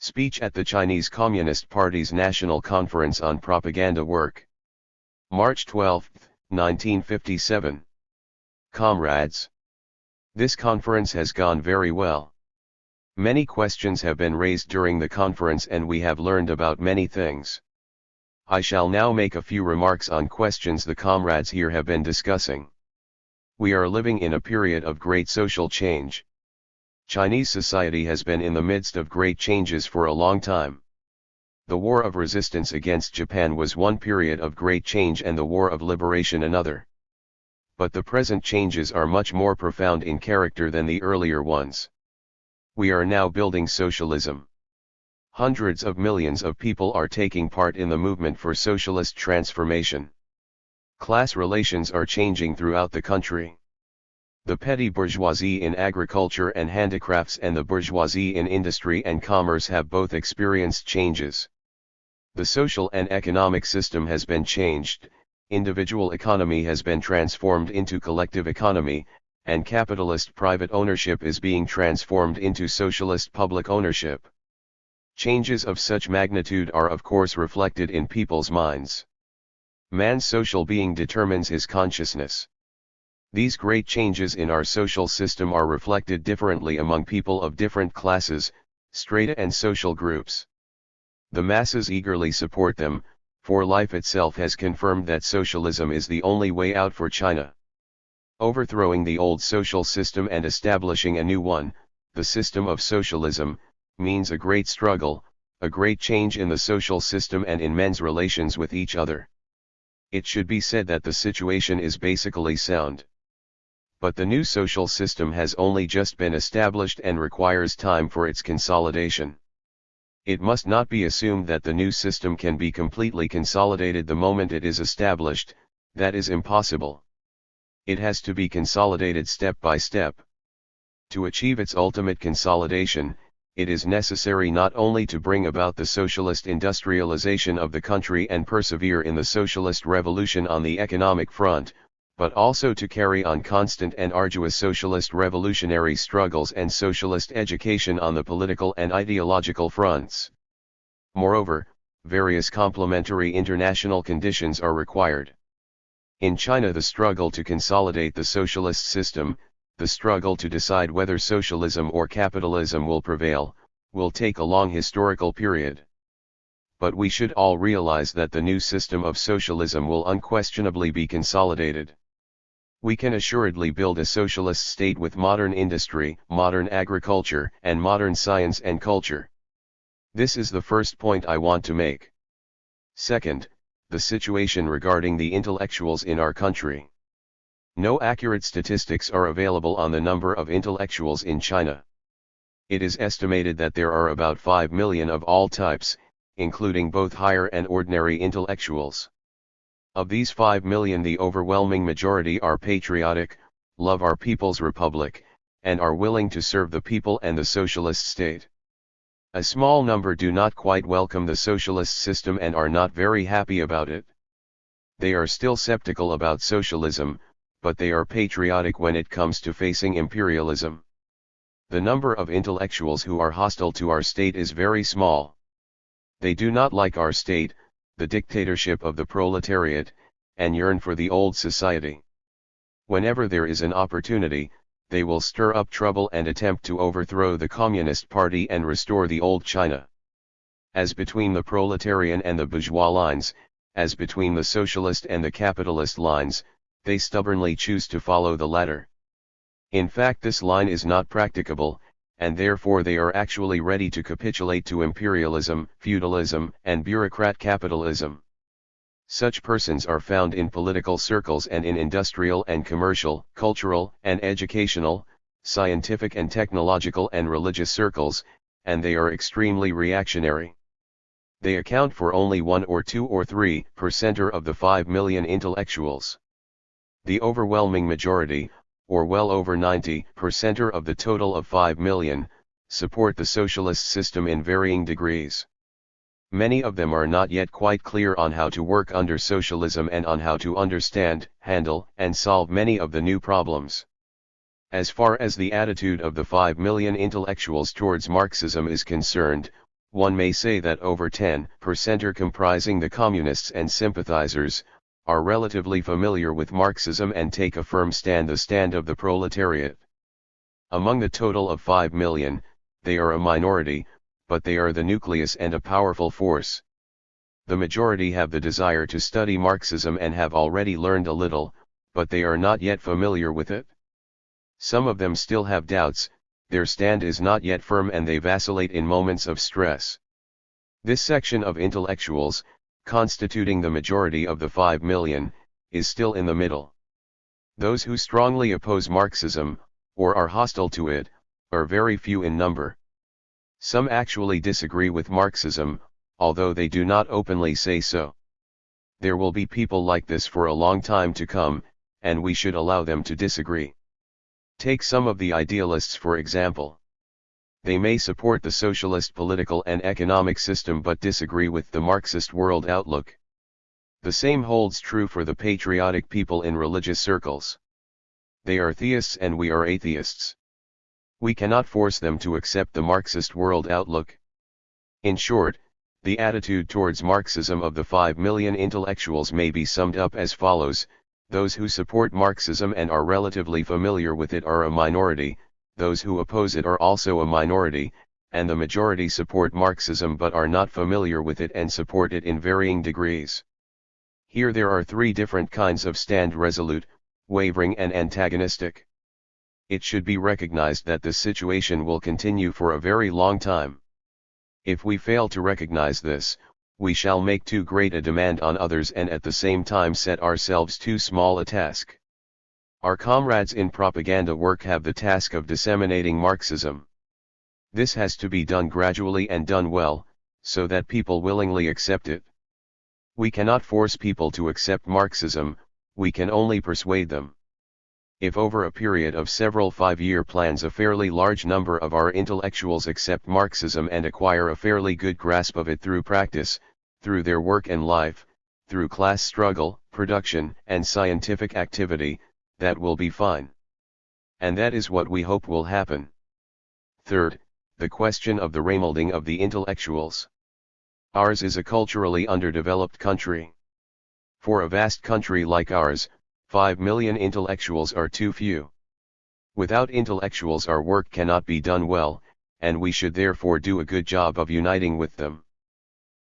Speech at the Chinese Communist Party's National Conference on Propaganda Work. March 12, 1957. Comrades. This conference has gone very well. Many questions have been raised during the conference and we have learned about many things. I shall now make a few remarks on questions the comrades here have been discussing. We are living in a period of great social change. Chinese society has been in the midst of great changes for a long time. The War of Resistance against Japan was one period of great change and the War of Liberation another. But the present changes are much more profound in character than the earlier ones. We are now building socialism. Hundreds of millions of people are taking part in the movement for socialist transformation. Class relations are changing throughout the country. The petty bourgeoisie in agriculture and handicrafts and the bourgeoisie in industry and commerce have both experienced changes. The social and economic system has been changed, individual economy has been transformed into collective economy, and capitalist private ownership is being transformed into socialist public ownership. Changes of such magnitude are of course reflected in people's minds. Man's social being determines his consciousness. These great changes in our social system are reflected differently among people of different classes, strata and social groups. The masses eagerly support them, for life itself has confirmed that socialism is the only way out for China. Overthrowing the old social system and establishing a new one, the system of socialism, means a great struggle, a great change in the social system and in men's relations with each other. It should be said that the situation is basically sound. But the new social system has only just been established and requires time for its consolidation. It must not be assumed that the new system can be completely consolidated the moment it is established. That is impossible. It has to be consolidated step by step. To achieve its ultimate consolidation, it is necessary not only to bring about the socialist industrialization of the country and persevere in the socialist revolution on the economic front, but also to carry on constant and arduous socialist revolutionary struggles and socialist education on the political and ideological fronts. Moreover, various complementary international conditions are required. In China, the struggle to consolidate the socialist system, the struggle to decide whether socialism or capitalism will prevail, will take a long historical period. But we should all realize that the new system of socialism will unquestionably be consolidated. We can assuredly build a socialist state with modern industry, modern agriculture, and modern science and culture. This is the first point I want to make. Second, the situation regarding the intellectuals in our country. No accurate statistics are available on the number of intellectuals in China. It is estimated that there are about 5 million of all types, including both higher and ordinary intellectuals. Of these 5 million, the overwhelming majority are patriotic, love our people's republic, and are willing to serve the people and the socialist state. A small number do not quite welcome the socialist system and are not very happy about it. They are still skeptical about socialism, but they are patriotic when it comes to facing imperialism. The number of intellectuals who are hostile to our state is very small. They do not like our state, the dictatorship of the proletariat, and yearn for the old society. Whenever there is an opportunity, they will stir up trouble and attempt to overthrow the Communist Party and restore the old China. As between the proletarian and the bourgeois lines, as between the socialist and the capitalist lines, they stubbornly choose to follow the latter. In fact, this line is not practicable, and therefore they are actually ready to capitulate to imperialism, feudalism, and bureaucrat capitalism. Such persons are found in political circles and in industrial and commercial, cultural and educational, scientific and technological and religious circles, and they are extremely reactionary. They account for only 1 or 2 or 3% of the 5 million intellectuals. The overwhelming majority, or well over 90% of the total of 5 million, support the socialist system in varying degrees. Many of them are not yet quite clear on how to work under socialism and on how to understand, handle, and solve many of the new problems. As far as the attitude of the 5 million intellectuals towards Marxism is concerned, one may say that over 10% are comprising the communists and sympathizers, are relatively familiar with Marxism and take a firm stand, the stand of the proletariat. Among the total of 5 million, they are a minority, but they are the nucleus and a powerful force. The majority have the desire to study Marxism and have already learned a little, but they are not yet familiar with it. Some of them still have doubts, their stand is not yet firm and they vacillate in moments of stress. This section of intellectuals, constituting the majority of the 5 million, is still in the middle. Those who strongly oppose Marxism, or are hostile to it, are very few in number. Some actually disagree with Marxism, although they do not openly say so. There will be people like this for a long time to come, and we should allow them to disagree. Take some of the idealists for example. They may support the socialist political and economic system but disagree with the Marxist world outlook. The same holds true for the patriotic people in religious circles. They are theists and we are atheists. We cannot force them to accept the Marxist world outlook. In short, the attitude towards Marxism of the 5 million intellectuals may be summed up as follows: those who support Marxism and are relatively familiar with it are a minority, those who oppose it are also a minority, and the majority support Marxism but are not familiar with it and support it in varying degrees. Here there are three different kinds of stand: resolute, wavering and antagonistic. It should be recognized that this situation will continue for a very long time. If we fail to recognize this, we shall make too great a demand on others and at the same time set ourselves too small a task. Our comrades in propaganda work have the task of disseminating Marxism. This has to be done gradually and done well, so that people willingly accept it. We cannot force people to accept Marxism, we can only persuade them. If over a period of several 5-year plans a fairly large number of our intellectuals accept Marxism and acquire a fairly good grasp of it through practice, through their work and life, through class struggle, production, and scientific activity, that will be fine. And that is what we hope will happen. Third, the question of the remolding of the intellectuals. Ours is a culturally underdeveloped country. For a vast country like ours, 5 million intellectuals are too few. Without intellectuals our work cannot be done well, and we should therefore do a good job of uniting with them.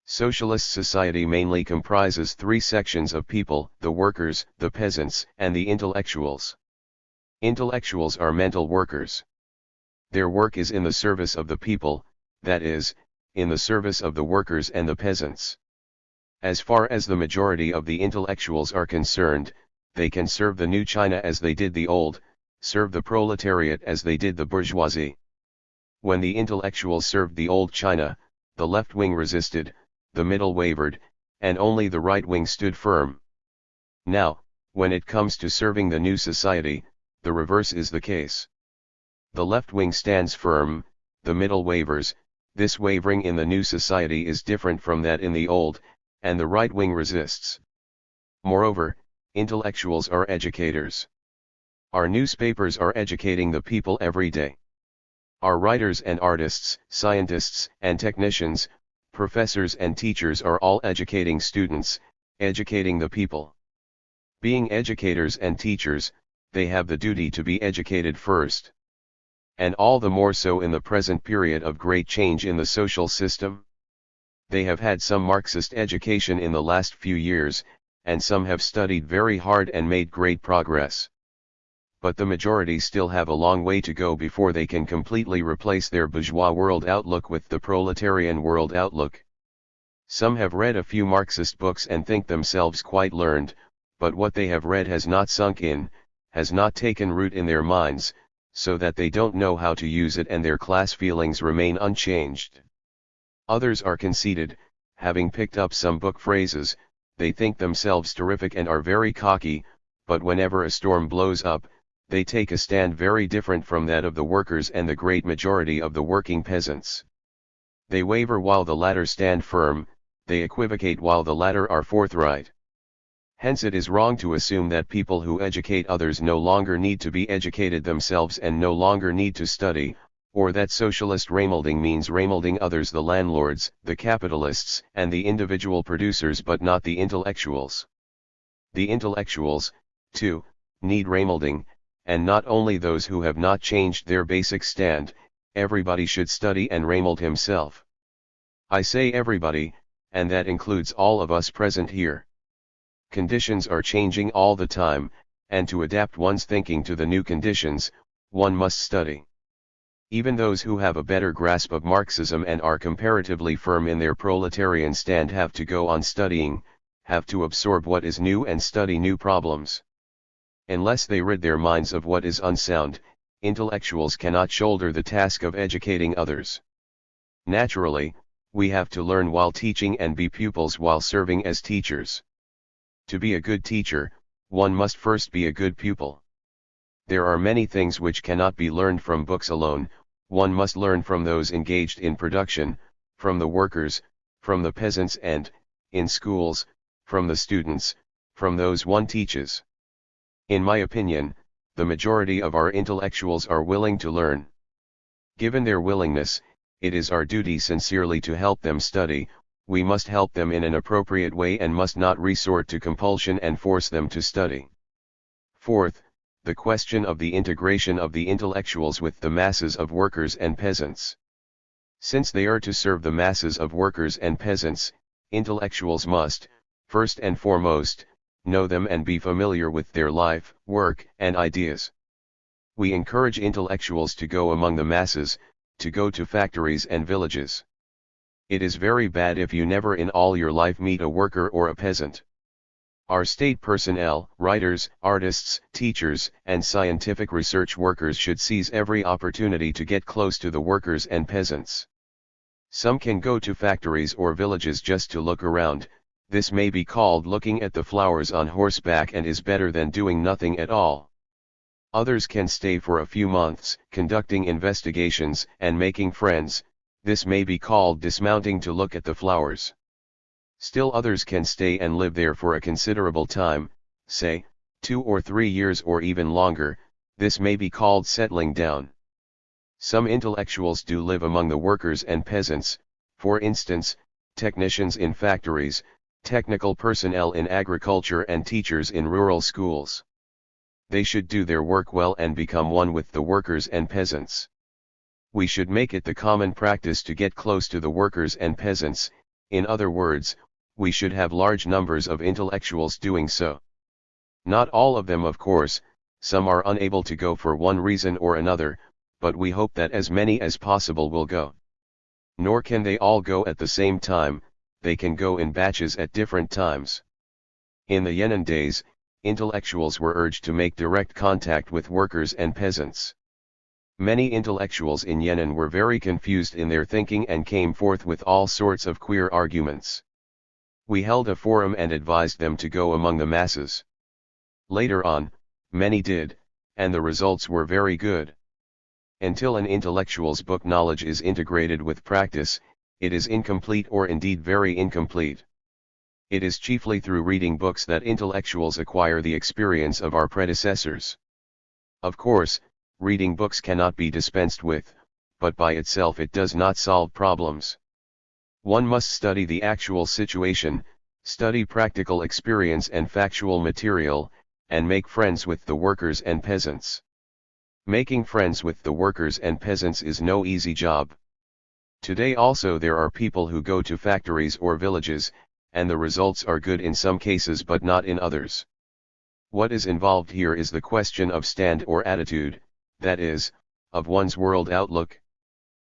Socialist society mainly comprises three sections of people: the workers, the peasants, and the intellectuals. Intellectuals are mental workers. Their work is in the service of the people, that is, in the service of the workers and the peasants. As far as the majority of the intellectuals are concerned, they can serve the new China as they did the old, serve the proletariat as they did the bourgeoisie. When the intellectuals served the old China, the left wing resisted, the middle wavered, and only the right wing stood firm. Now, when it comes to serving the new society, the reverse is the case. The left wing stands firm, the middle wavers. This wavering in the new society is different from that in the old, and the right wing resists. Moreover, intellectuals are educators. Our newspapers are educating the people every day. Our writers and artists, scientists and technicians, professors and teachers are all educating students, educating the people. Being educators and teachers, they have the duty to be educated first. And all the more so in the present period of great change in the social system. They have had some Marxist education in the last few years, and some have studied very hard and made great progress. But the majority still have a long way to go before they can completely replace their bourgeois world outlook with the proletarian world outlook. Some have read a few Marxist books and think themselves quite learned, but what they have read has not sunk in, has not taken root in their minds, so that they don't know how to use it and their class feelings remain unchanged. Others are conceited, having picked up some book phrases, they think themselves terrific and are very cocky, but whenever a storm blows up, they take a stand very different from that of the workers and the great majority of the working peasants. They waver while the latter stand firm, they equivocate while the latter are forthright. Hence it is wrong to assume that people who educate others no longer need to be educated themselves and no longer need to study, or that socialist remolding means remolding others, the landlords, the capitalists, and the individual producers, but not the intellectuals. The intellectuals, too, need remolding, and not only those who have not changed their basic stand. Everybody should study and remold himself. I say everybody, and that includes all of us present here. Conditions are changing all the time, and to adapt one's thinking to the new conditions, one must study. Even those who have a better grasp of Marxism and are comparatively firm in their proletarian stand have to go on studying, have to absorb what is new and study new problems. Unless they rid their minds of what is unsound, intellectuals cannot shoulder the task of educating others. Naturally, we have to learn while teaching and be pupils while serving as teachers. To be a good teacher, one must first be a good pupil. There are many things which cannot be learned from books alone. One must learn from those engaged in production, from the workers, from the peasants and, in schools, from the students, from those one teaches. In my opinion, the majority of our intellectuals are willing to learn. Given their willingness, it is our duty sincerely to help them study. We must help them in an appropriate way and must not resort to compulsion and force them to study. Fourth, the question of the integration of the intellectuals with the masses of workers and peasants. Since they are to serve the masses of workers and peasants, intellectuals must, first and foremost, know them and be familiar with their life, work, and ideas. We encourage intellectuals to go among the masses, to go to factories and villages. It is very bad if you never in all your life meet a worker or a peasant. Our state personnel, writers, artists, teachers, and scientific research workers should seize every opportunity to get close to the workers and peasants. Some can go to factories or villages just to look around. This may be called looking at the flowers on horseback and is better than doing nothing at all. Others can stay for a few months, conducting investigations and making friends. This may be called dismounting to look at the flowers. Still others can stay and live there for a considerable time, say, 2 or 3 years or even longer. This may be called settling down. Some intellectuals do live among the workers and peasants, for instance, technicians in factories, technical personnel in agriculture and teachers in rural schools. They should do their work well and become one with the workers and peasants. We should make it the common practice to get close to the workers and peasants. In other words, we should have large numbers of intellectuals doing so. Not all of them, of course. Some are unable to go for one reason or another, but we hope that as many as possible will go. Nor can they all go at the same time. They can go in batches at different times. In the Yan'an days, intellectuals were urged to make direct contact with workers and peasants. Many intellectuals in Yan'an were very confused in their thinking and came forth with all sorts of queer arguments. We held a forum and advised them to go among the masses. Later on, many did, and the results were very good. Until an intellectual's book knowledge is integrated with practice, it is incomplete or indeed very incomplete. It is chiefly through reading books that intellectuals acquire the experience of our predecessors. Of course, reading books cannot be dispensed with, but by itself it does not solve problems. One must study the actual situation, study practical experience and factual material, and make friends with the workers and peasants. Making friends with the workers and peasants is no easy job. Today also there are people who go to factories or villages, and the results are good in some cases but not in others. What is involved here is the question of stand or attitude, that is, of one's world outlook.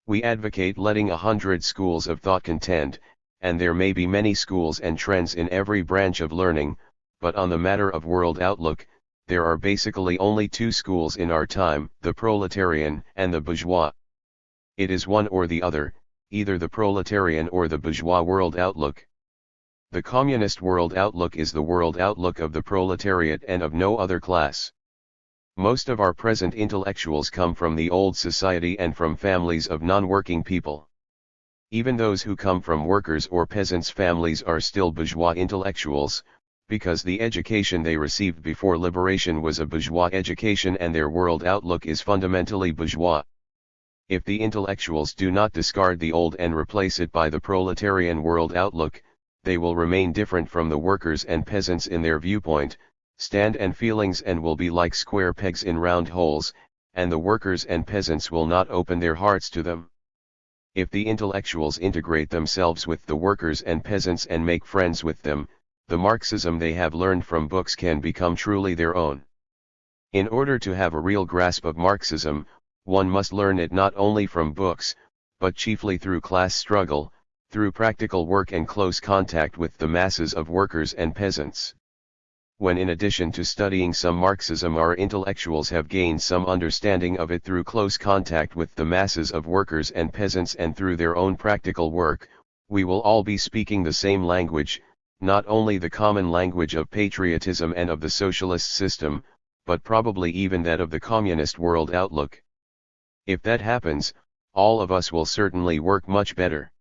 We advocate letting 100 schools of thought contend, and there may be many schools and trends in every branch of learning, but on the matter of world outlook, there are basically only 2 schools in our time, the proletarian and the bourgeois. It is one or the other, either the proletarian or the bourgeois world outlook. The communist world outlook is the world outlook of the proletariat and of no other class. Most of our present intellectuals come from the old society and from families of non-working people. Even those who come from workers' or peasants' families are still bourgeois intellectuals, because the education they received before liberation was a bourgeois education and their world outlook is fundamentally bourgeois. If the intellectuals do not discard the old and replace it by the proletarian world outlook, they will remain different from the workers and peasants in their viewpoint, stand and feelings, and will be like square pegs in round holes, and the workers and peasants will not open their hearts to them. If the intellectuals integrate themselves with the workers and peasants and make friends with them, the Marxism they have learned from books can become truly their own. In order to have a real grasp of Marxism, one must learn it not only from books, but chiefly through class struggle, through practical work and close contact with the masses of workers and peasants. When in addition to studying some Marxism our intellectuals have gained some understanding of it through close contact with the masses of workers and peasants and through their own practical work, we will all be speaking the same language, not only the common language of patriotism and of the socialist system, but probably even that of the communist world outlook. If that happens, all of us will certainly work much better.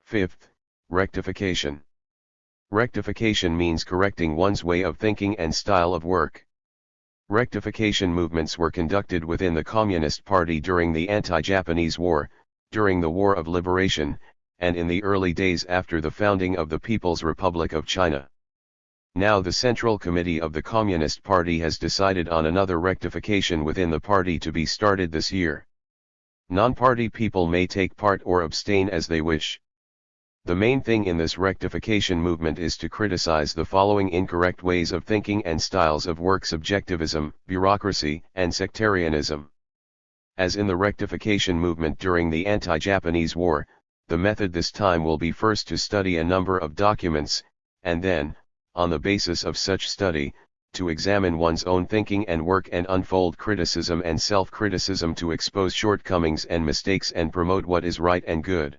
Fifth, rectification. Rectification means correcting one's way of thinking and style of work. Rectification movements were conducted within the Communist Party during the anti-Japanese War, during the War of Liberation, and in the early days after the founding of the People's Republic of China. Now the Central Committee of the Communist Party has decided on another rectification within the party to be started this year. Non-party people may take part or abstain as they wish. The main thing in this rectification movement is to criticize the following incorrect ways of thinking and styles of work: subjectivism, bureaucracy, and sectarianism. As in the rectification movement during the anti-Japanese War, the method this time will be first to study a number of documents, and then, on the basis of such study, to examine one's own thinking and work and unfold criticism and self-criticism to expose shortcomings and mistakes and promote what is right and good.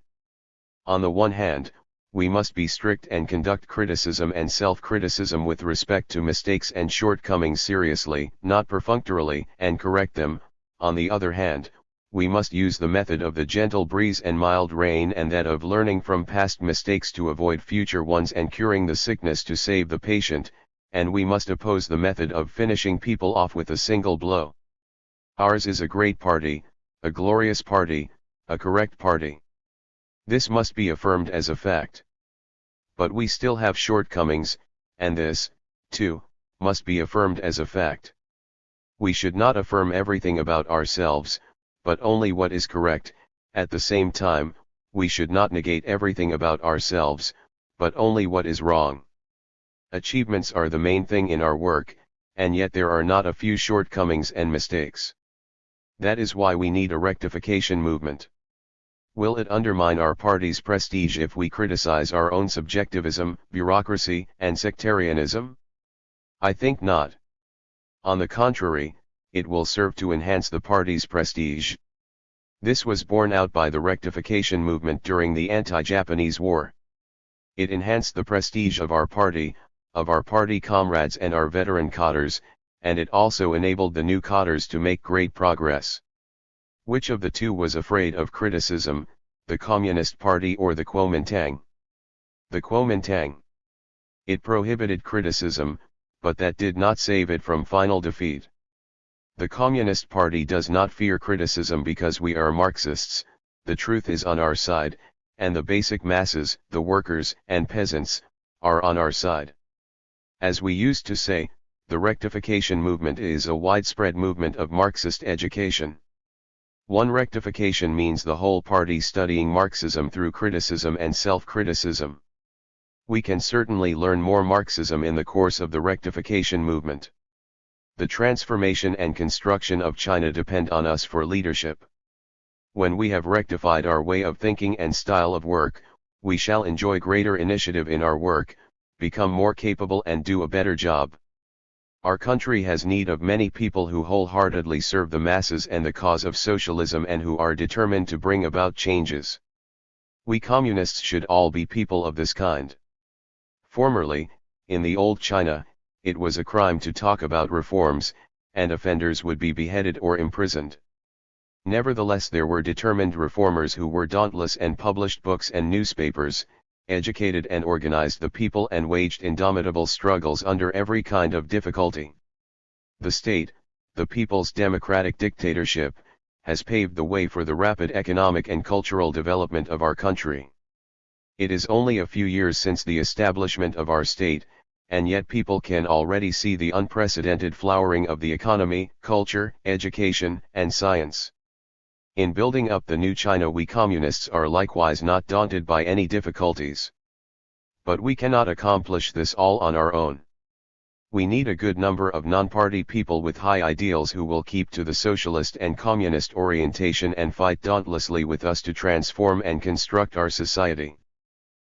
On the one hand, we must be strict and conduct criticism and self-criticism with respect to mistakes and shortcomings seriously, not perfunctorily, and correct them. On the other hand, we must use the method of the gentle breeze and mild rain, and that of learning from past mistakes to avoid future ones and curing the sickness to save the patient, and we must oppose the method of finishing people off with a single blow. Ours is a great party, a glorious party, a correct party. This must be affirmed as a fact. But we still have shortcomings, and this, too, must be affirmed as a fact. We should not affirm everything about ourselves, but only what is correct. At the same time, we should not negate everything about ourselves, but only what is wrong. Achievements are the main thing in our work, and yet there are not a few shortcomings and mistakes. That is why we need a rectification movement. Will it undermine our party's prestige if we criticize our own subjectivism, bureaucracy, and sectarianism? I think not. On the contrary, it will serve to enhance the party's prestige. This was borne out by the rectification movement during the anti-Japanese War. It enhanced the prestige of our party comrades and our veteran cadres, and it also enabled the new cadres to make great progress. Which of the two was afraid of criticism, the Communist Party or the Kuomintang? The Kuomintang. It prohibited criticism, but that did not save it from final defeat. The Communist Party does not fear criticism because we are Marxists. The truth is on our side, and the basic masses, the workers and peasants, are on our side. As we used to say, the rectification movement is a widespread movement of Marxist education. One rectification means the whole party studying Marxism through criticism and self-criticism. We can certainly learn more Marxism in the course of the rectification movement. The transformation and construction of China depend on us for leadership. When we have rectified our way of thinking and style of work, we shall enjoy greater initiative in our work, become more capable and do a better job. Our country has need of many people who wholeheartedly serve the masses and the cause of socialism and who are determined to bring about changes. We communists should all be people of this kind. Formerly, in the old China, it was a crime to talk about reforms, and offenders would be beheaded or imprisoned. Nevertheless, there were determined reformers who were dauntless and published books and newspapers, educated and organized the people and waged indomitable struggles under every kind of difficulty. The state, the people's democratic dictatorship, has paved the way for the rapid economic and cultural development of our country. It is only a few years since the establishment of our state, and yet people can already see the unprecedented flowering of the economy, culture, education, and science. In building up the new China, we communists are likewise not daunted by any difficulties. But we cannot accomplish this all on our own. We need a good number of non-party people with high ideals who will keep to the socialist and communist orientation and fight dauntlessly with us to transform and construct our society.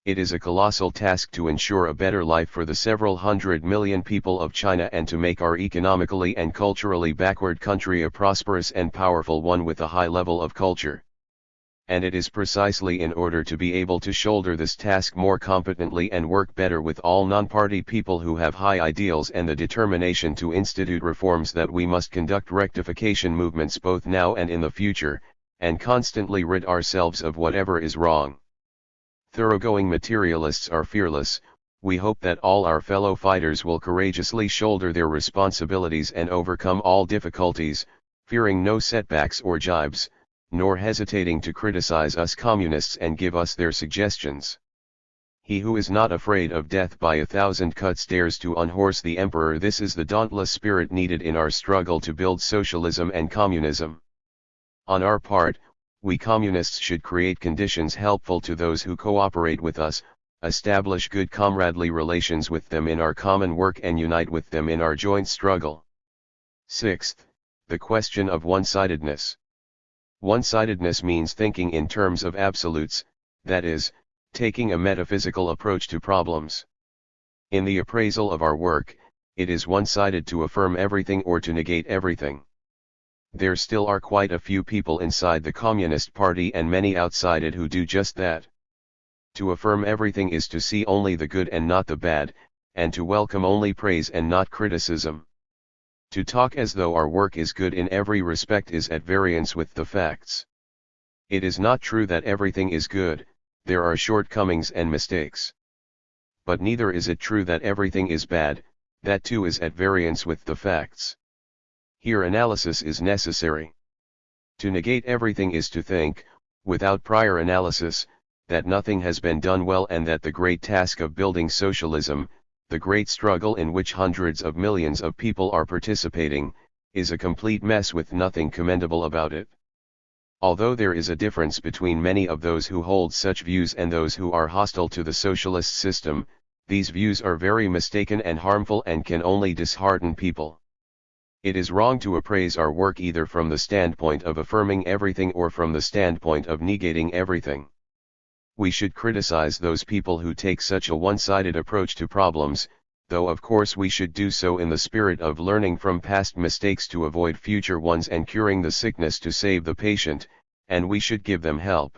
It is a colossal task to ensure a better life for the several 100 million people of China and to make our economically and culturally backward country a prosperous and powerful one with a high level of culture. And it is precisely in order to be able to shoulder this task more competently and work better with all non-party people who have high ideals and the determination to institute reforms that we must conduct rectification movements both now and in the future, and constantly rid ourselves of whatever is wrong. Thoroughgoing materialists are fearless. We hope that all our fellow fighters will courageously shoulder their responsibilities and overcome all difficulties, fearing no setbacks or jibes, nor hesitating to criticize us communists and give us their suggestions. He who is not afraid of death by 1,000 cuts dares to unhorse the emperor. This is the dauntless spirit needed in our struggle to build socialism and communism. On our part, we communists should create conditions helpful to those who cooperate with us, establish good comradely relations with them in our common work and unite with them in our joint struggle. Sixth, the question of one-sidedness. One-sidedness means thinking in terms of absolutes, that is, taking a metaphysical approach to problems. In the appraisal of our work, it is one-sided to affirm everything or to negate everything. There still are quite a few people inside the Communist Party and many outside it who do just that. To affirm everything is to see only the good and not the bad, and to welcome only praise and not criticism. To talk as though our work is good in every respect is at variance with the facts. It is not true that everything is good, there are shortcomings and mistakes. But neither is it true that everything is bad, that too is at variance with the facts. Here analysis is necessary. To negate everything is to think, without prior analysis, that nothing has been done well and that the great task of building socialism, the great struggle in which hundreds of millions of people are participating, is a complete mess with nothing commendable about it. Although there is a difference between many of those who hold such views and those who are hostile to the socialist system, these views are very mistaken and harmful and can only dishearten people. It is wrong to appraise our work either from the standpoint of affirming everything or from the standpoint of negating everything. We should criticize those people who take such a one-sided approach to problems, though of course we should do so in the spirit of learning from past mistakes to avoid future ones and curing the sickness to save the patient, and we should give them help.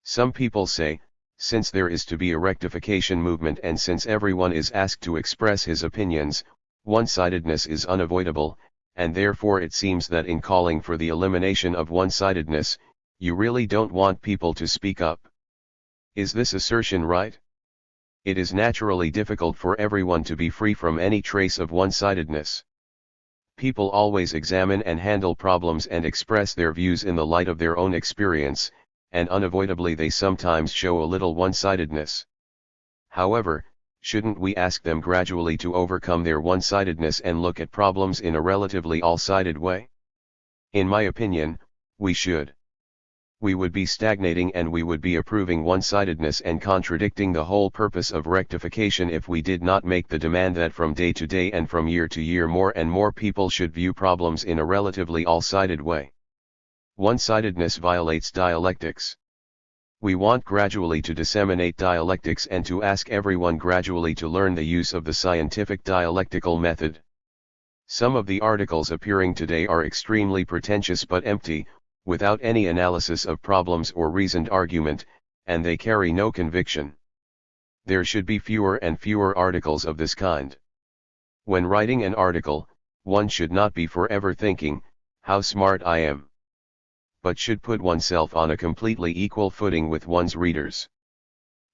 Some people say, since there is to be a rectification movement and since everyone is asked to express his opinions, one-sidedness is unavoidable, and therefore it seems that in calling for the elimination of one-sidedness, you really don't want people to speak up. Is this assertion right? It is naturally difficult for everyone to be free from any trace of one-sidedness. People always examine and handle problems and express their views in the light of their own experience, and unavoidably they sometimes show a little one-sidedness. However, shouldn't we ask them gradually to overcome their one-sidedness and look at problems in a relatively all-sided way? In my opinion, we should. We would be stagnating and we would be approving one-sidedness and contradicting the whole purpose of rectification if we did not make the demand that from day to day and from year to year more and more people should view problems in a relatively all-sided way. One-sidedness violates dialectics. We want gradually to disseminate dialectics and to ask everyone gradually to learn the use of the scientific dialectical method. Some of the articles appearing today are extremely pretentious but empty, without any analysis of problems or reasoned argument, and they carry no conviction. There should be fewer and fewer articles of this kind. When writing an article, one should not be forever thinking, how smart I am, but should put oneself on a completely equal footing with one's readers.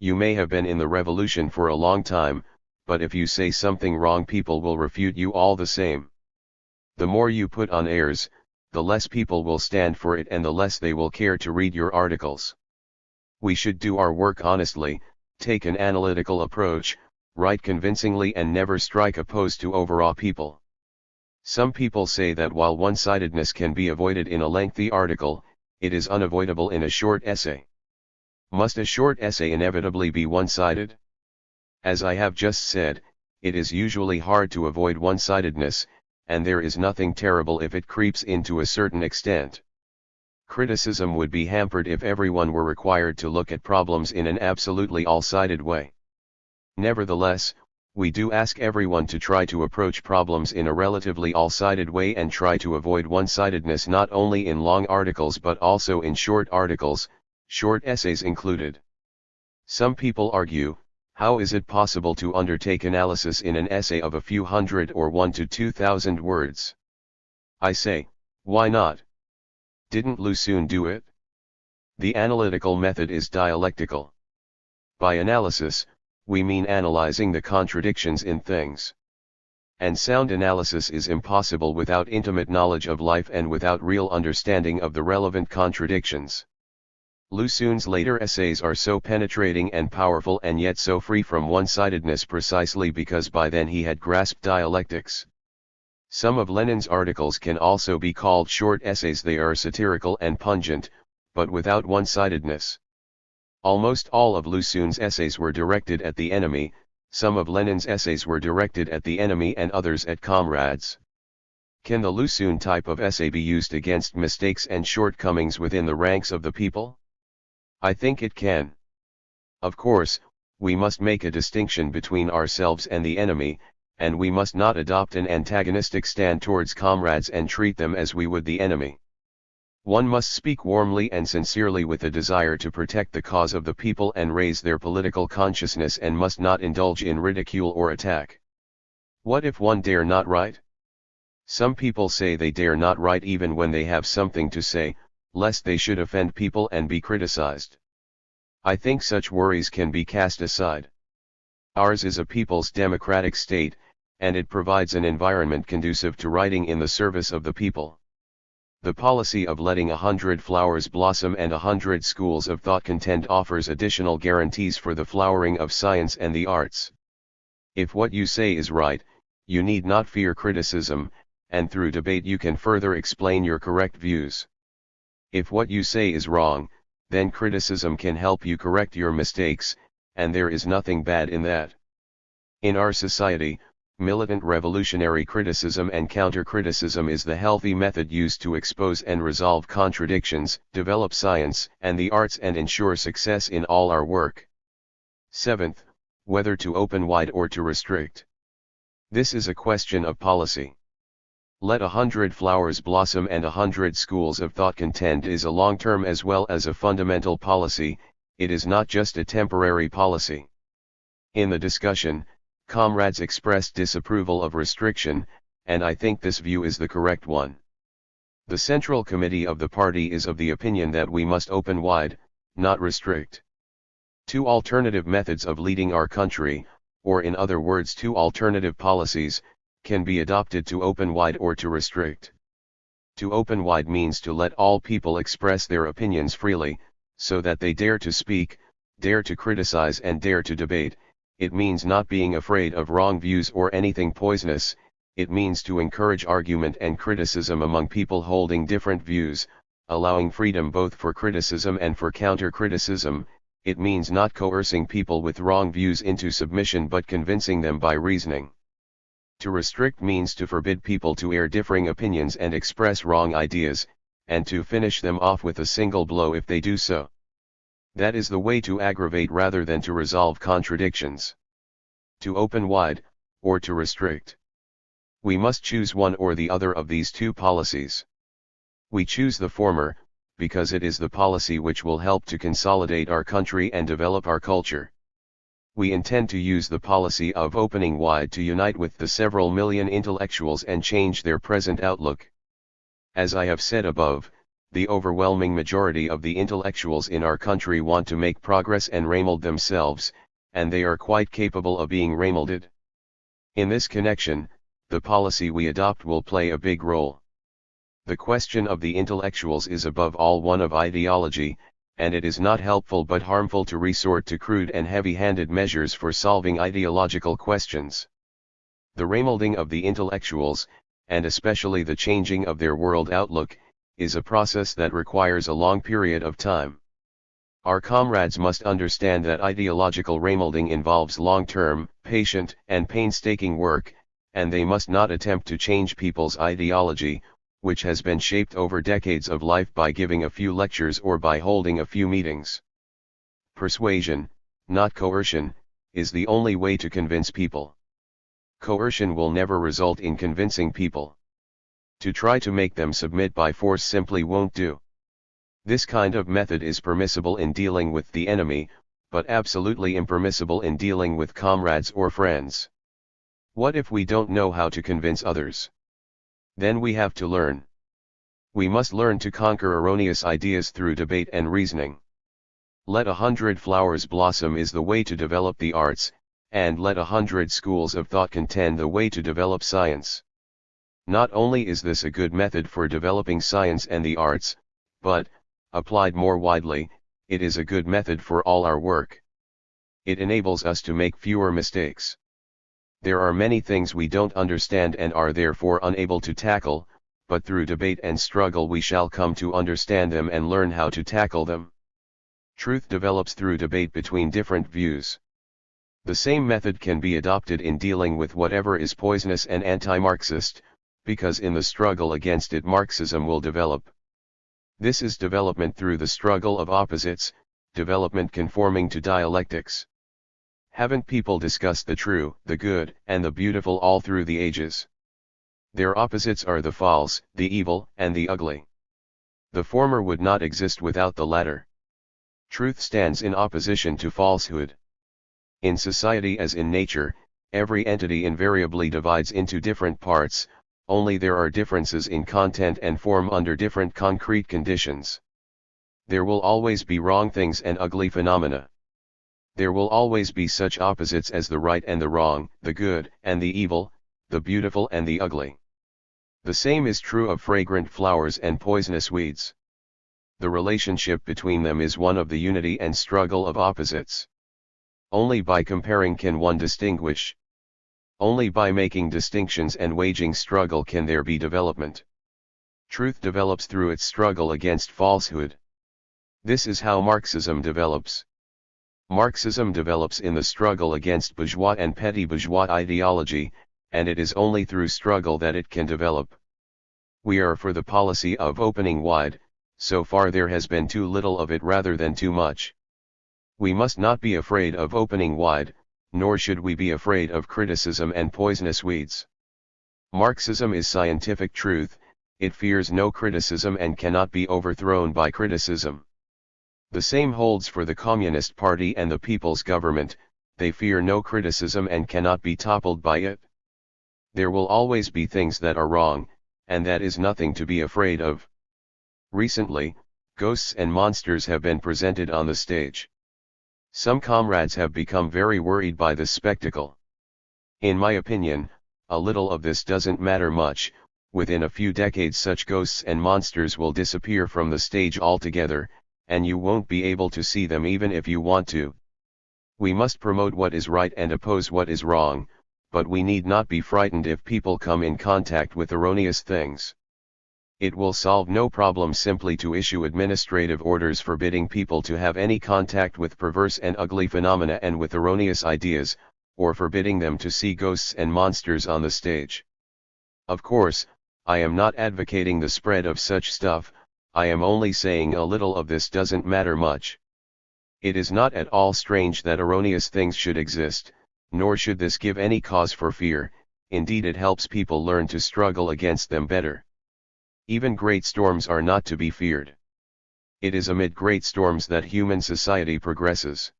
You may have been in the revolution for a long time, but if you say something wrong people will refute you all the same. The more you put on airs, the less people will stand for it and the less they will care to read your articles. We should do our work honestly, take an analytical approach, write convincingly and never strike a pose to overawe people. Some people say that while one-sidedness can be avoided in a lengthy article, it is unavoidable in a short essay. Must a short essay inevitably be one-sided? As I have just said, it is usually hard to avoid one-sidedness, and there is nothing terrible if it creeps in to a certain extent. Criticism would be hampered if everyone were required to look at problems in an absolutely all-sided way. Nevertheless, we do ask everyone to try to approach problems in a relatively all-sided way and try to avoid one-sidedness not only in long articles but also in short articles, short essays included. Some people argue, how is it possible to undertake analysis in an essay of a few hundred or 1,000 to 2,000 words? I say, why not? Didn't Lussoon do it? The analytical method is dialectical. By analysis, we mean analyzing the contradictions in things. And sound analysis is impossible without intimate knowledge of life and without real understanding of the relevant contradictions. Lussoon's later essays are so penetrating and powerful and yet so free from one-sidedness precisely because by then he had grasped dialectics. Some of Lenin's articles can also be called short essays. They are satirical and pungent, but without one-sidedness. Almost all of Lussoon's essays were directed at the enemy, some of Lenin's essays were directed at the enemy and others at comrades. Can the Lussoon type of essay be used against mistakes and shortcomings within the ranks of the people? I think it can. Of course, we must make a distinction between ourselves and the enemy, and we must not adopt an antagonistic stand towards comrades and treat them as we would the enemy. One must speak warmly and sincerely with a desire to protect the cause of the people and raise their political consciousness and must not indulge in ridicule or attack. What if one dare not write? Some people say they dare not write even when they have something to say, lest they should offend people and be criticized. I think such worries can be cast aside. Ours is a people's democratic state, and it provides an environment conducive to writing in the service of the people. The policy of letting 100 flowers blossom and 100 schools of thought contend offers additional guarantees for the flowering of science and the arts. If what you say is right, you need not fear criticism, and through debate you can further explain your correct views. If what you say is wrong, then criticism can help you correct your mistakes, and there is nothing bad in that. In our society, militant revolutionary criticism and counter-criticism is the healthy method used to expose and resolve contradictions, develop science and the arts and ensure success in all our work. 7th, whether to open wide or to restrict. This is a question of policy. Let 100 flowers blossom and 100 schools of thought contend is a long-term as well as a fundamental policy, it is not just a temporary policy. In the discussion, comrades expressed disapproval of restriction, and I think this view is the correct one. The Central Committee of the party is of the opinion that we must open wide, not restrict. Two alternative methods of leading our country, or in other words two alternative policies, can be adopted to open wide or to restrict. To open wide means to let all people express their opinions freely, so that they dare to speak, dare to criticize and dare to debate. It means not being afraid of wrong views or anything poisonous, it means to encourage argument and criticism among people holding different views, allowing freedom both for criticism and for counter-criticism. It means not coercing people with wrong views into submission but convincing them by reasoning. To restrict means to forbid people to air differing opinions and express wrong ideas, and to finish them off with a single blow if they do so. That is the way to aggravate rather than to resolve contradictions. To open wide, or to restrict. We must choose one or the other of these two policies. We choose the former, because it is the policy which will help to consolidate our country and develop our culture. We intend to use the policy of opening wide to unite with the several million intellectuals and change their present outlook. As I have said above, the overwhelming majority of the intellectuals in our country want to make progress and remold themselves, and they are quite capable of being remolded. In this connection, the policy we adopt will play a big role. The question of the intellectuals is above all one of ideology, and it is not helpful but harmful to resort to crude and heavy-handed measures for solving ideological questions. The remolding of the intellectuals, and especially the changing of their world outlook, is a process that requires a long period of time. Our comrades must understand that ideological remolding involves long-term, patient, and painstaking work, and they must not attempt to change people's ideology, which has been shaped over decades of life by giving a few lectures or by holding a few meetings. Persuasion, not coercion, is the only way to convince people. Coercion will never result in convincing people. To try to make them submit by force simply won't do. This kind of method is permissible in dealing with the enemy, but absolutely impermissible in dealing with comrades or friends. What if we don't know how to convince others? Then we have to learn. We must learn to conquer erroneous ideas through debate and reasoning. Let 100 flowers blossom is the way to develop the arts, and let 100 schools of thought contend the way to develop science. Not only is this a good method for developing science and the arts, but, applied more widely, it is a good method for all our work. It enables us to make fewer mistakes. There are many things we don't understand and are therefore unable to tackle, but through debate and struggle we shall come to understand them and learn how to tackle them. Truth develops through debate between different views. The same method can be adopted in dealing with whatever is poisonous and anti-Marxist, because in the struggle against it Marxism will develop. This is development through the struggle of opposites, development conforming to dialectics. Haven't people discussed the true, the good, and the beautiful all through the ages? Their opposites are the false, the evil, and the ugly. The former would not exist without the latter. Truth stands in opposition to falsehood. In society as in nature, every entity invariably divides into different parts, only there are differences in content and form under different concrete conditions. There will always be wrong things and ugly phenomena. There will always be such opposites as the right and the wrong, the good and the evil, the beautiful and the ugly. The same is true of fragrant flowers and poisonous weeds. The relationship between them is one of the unity and struggle of opposites. Only by comparing can one distinguish. Only by making distinctions and waging struggle can there be development. Truth develops through its struggle against falsehood. This is how Marxism develops. Marxism develops in the struggle against bourgeois and petty bourgeois ideology, and it is only through struggle that it can develop. We are for the policy of opening wide, so far there has been too little of it rather than too much. We must not be afraid of opening wide, nor should we be afraid of criticism and poisonous weeds. Marxism is scientific truth, it fears no criticism and cannot be overthrown by criticism. The same holds for the Communist Party and the People's Government, they fear no criticism and cannot be toppled by it. There will always be things that are wrong, and that is nothing to be afraid of. Recently, ghosts and monsters have been presented on the stage. Some comrades have become very worried by this spectacle. In my opinion, a little of this doesn't matter much. Within a few decades such ghosts and monsters will disappear from the stage altogether, and you won't be able to see them even if you want to. We must promote what is right and oppose what is wrong, but we need not be frightened if people come in contact with erroneous things. It will solve no problem simply to issue administrative orders forbidding people to have any contact with perverse and ugly phenomena and with erroneous ideas, or forbidding them to see ghosts and monsters on the stage. Of course, I am not advocating the spread of such stuff, I am only saying a little of this doesn't matter much. It is not at all strange that erroneous things should exist, nor should this give any cause for fear, indeed it helps people learn to struggle against them better. Even great storms are not to be feared. It is amid great storms that human society progresses.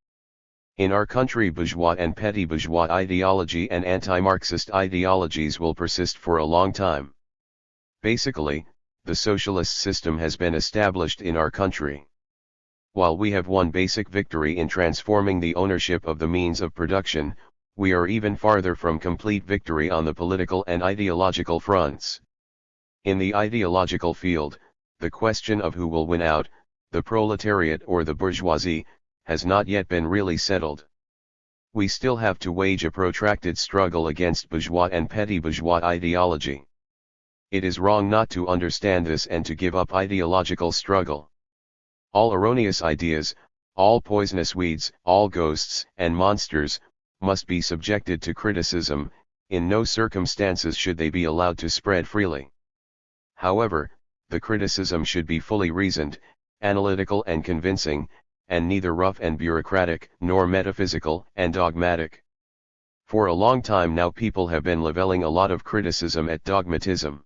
In our country bourgeois and petty bourgeois ideology and anti-Marxist ideologies will persist for a long time. Basically, the socialist system has been established in our country. While we have won basic victory in transforming the ownership of the means of production, we are even farther from complete victory on the political and ideological fronts. In the ideological field, the question of who will win out, the proletariat or the bourgeoisie, has not yet been really settled. We still have to wage a protracted struggle against bourgeois and petty bourgeois ideology. It is wrong not to understand this and to give up ideological struggle. All erroneous ideas, all poisonous weeds, all ghosts and monsters, must be subjected to criticism. In no circumstances should they be allowed to spread freely. However, the criticism should be fully reasoned, analytical and convincing, and neither rough and bureaucratic, nor metaphysical and dogmatic. For a long time now people have been leveling a lot of criticism at dogmatism.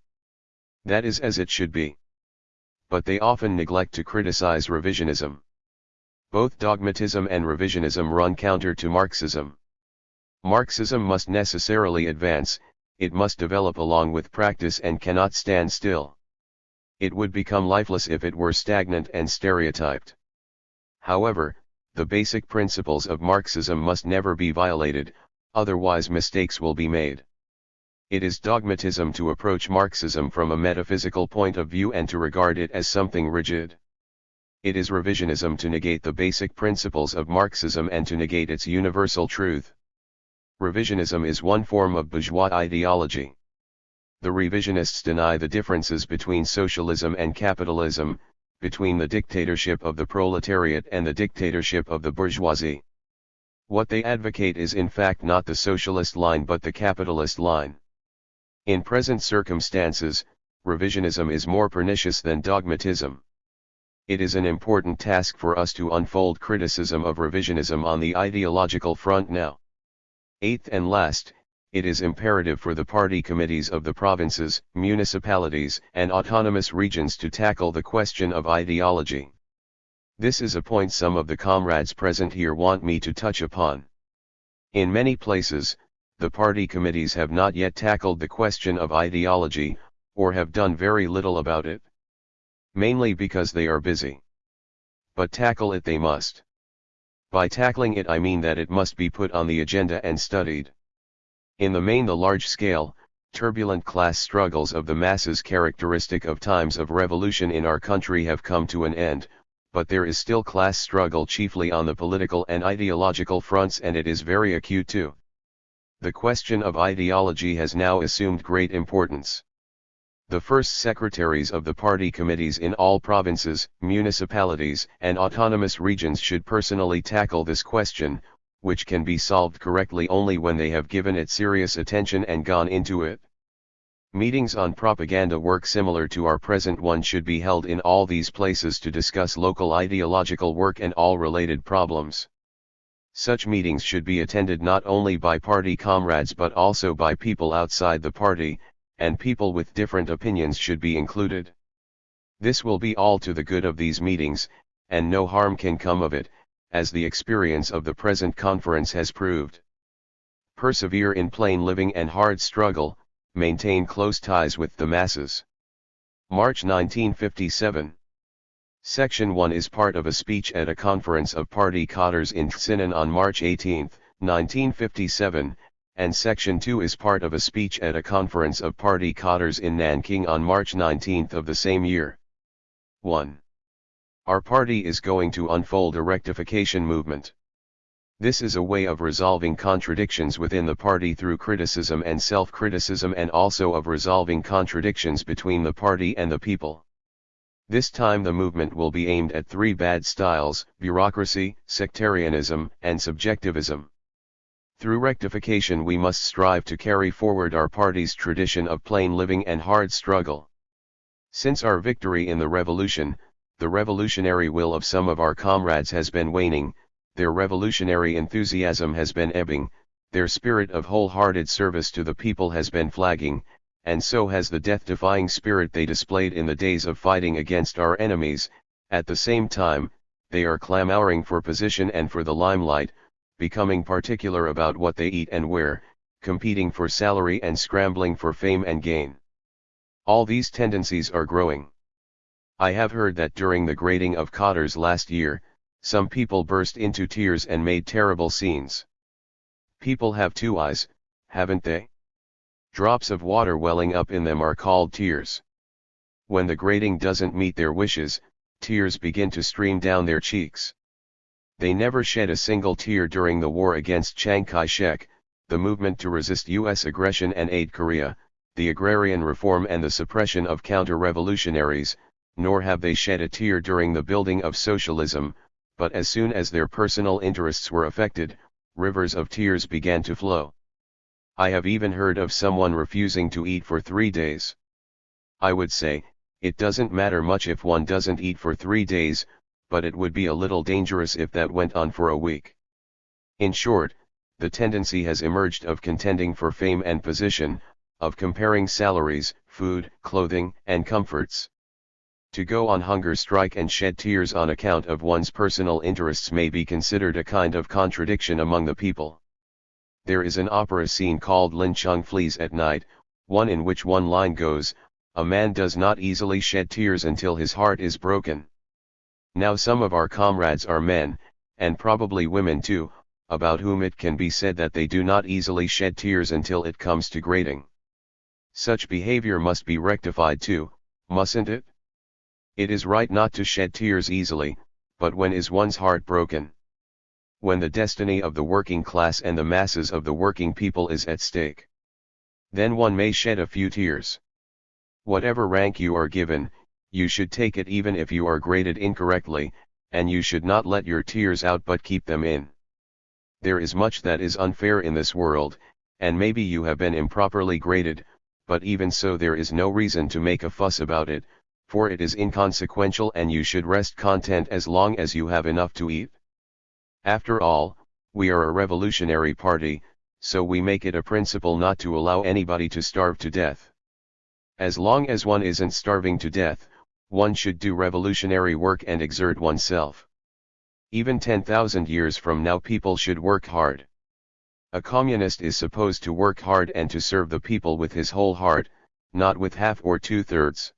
That is as it should be. But they often neglect to criticize revisionism. Both dogmatism and revisionism run counter to Marxism. Marxism must necessarily advance, it must develop along with practice and cannot stand still. It would become lifeless if it were stagnant and stereotyped. However, the basic principles of Marxism must never be violated, otherwise mistakes will be made. It is dogmatism to approach Marxism from a metaphysical point of view and to regard it as something rigid. It is revisionism to negate the basic principles of Marxism and to negate its universal truth. Revisionism is one form of bourgeois ideology. The revisionists deny the differences between socialism and capitalism, between the dictatorship of the proletariat and the dictatorship of the bourgeoisie. What they advocate is in fact not the socialist line but the capitalist line. In present circumstances, revisionism is more pernicious than dogmatism. It is an important task for us to unfold criticism of revisionism on the ideological front now. Eighth and last, it is imperative for the party committees of the provinces, municipalities, and autonomous regions to tackle the question of ideology. This is a point some of the comrades present here want me to touch upon. In many places, the party committees have not yet tackled the question of ideology, or have done very little about it. Mainly because they are busy. But tackle it they must. By tackling it I mean that it must be put on the agenda and studied. In the main the large-scale, turbulent class struggles of the masses characteristic of times of revolution in our country have come to an end, but there is still class struggle chiefly on the political and ideological fronts and it is very acute too. The question of ideology has now assumed great importance. The first secretaries of the party committees in all provinces, municipalities, and autonomous regions should personally tackle this question, which can be solved correctly only when they have given it serious attention and gone into it. Meetings on propaganda work similar to our present one should be held in all these places to discuss local ideological work and all related problems. Such meetings should be attended not only by party comrades but also by people outside the party, and people with different opinions should be included. This will be all to the good of these meetings, and no harm can come of it, as the experience of the present conference has proved. Persevere in plain living and hard struggle, maintain close ties with the masses. March 1957. Section 1 is part of a speech at a conference of party cadres in Xinan on March 18, 1957, and Section 2 is part of a speech at a conference of party cadres in Nanking on March 19 of the same year. 1. Our party is going to unfold a rectification movement. This is a way of resolving contradictions within the party through criticism and self-criticism and also of resolving contradictions between the party and the people. This time the movement will be aimed at three bad styles: bureaucracy, sectarianism, and subjectivism. Through rectification we must strive to carry forward our party's tradition of plain living and hard struggle. Since our victory in the revolution, the revolutionary will of some of our comrades has been waning, their revolutionary enthusiasm has been ebbing, their spirit of wholehearted service to the people has been flagging, and so has the death-defying spirit they displayed in the days of fighting against our enemies. At the same time, they are clamoring for position and for the limelight, becoming particular about what they eat and wear, competing for salary and scrambling for fame and gain. All these tendencies are growing. I have heard that during the grading of cadres last year, some people burst into tears and made terrible scenes. People have two eyes, haven't they? Drops of water welling up in them are called tears. When the grading doesn't meet their wishes, tears begin to stream down their cheeks. They never shed a single tear during the war against Chiang Kai-shek, the movement to resist U.S. aggression and aid Korea, the agrarian reform and the suppression of counter-revolutionaries, nor have they shed a tear during the building of socialism, but as soon as their personal interests were affected, rivers of tears began to flow. I have even heard of someone refusing to eat for 3 days. I would say, it doesn't matter much if one doesn't eat for 3 days, but it would be a little dangerous if that went on for a week. In short, the tendency has emerged of contending for fame and position, of comparing salaries, food, clothing, and comforts. To go on hunger strike and shed tears on account of one's personal interests may be considered a kind of contradiction among the people. There is an opera scene called Lin Chung Flees at Night, one in which one line goes, "A man does not easily shed tears until his heart is broken." Now some of our comrades are men, and probably women too, about whom it can be said that they do not easily shed tears until it comes to grading. Such behavior must be rectified too, mustn't it? It is right not to shed tears easily, but when is one's heart broken? When the destiny of the working class and the masses of the working people is at stake. Then one may shed a few tears. Whatever rank you are given, you should take it even if you are graded incorrectly, and you should not let your tears out but keep them in. There is much that is unfair in this world, and maybe you have been improperly graded, but even so there is no reason to make a fuss about it, for it is inconsequential and you should rest content as long as you have enough to eat. After all, we are a revolutionary party, so we make it a principle not to allow anybody to starve to death. As long as one isn't starving to death, one should do revolutionary work and exert oneself. Even 10,000 years from now people should work hard. A communist is supposed to work hard and to serve the people with his whole heart, not with half or 2/3.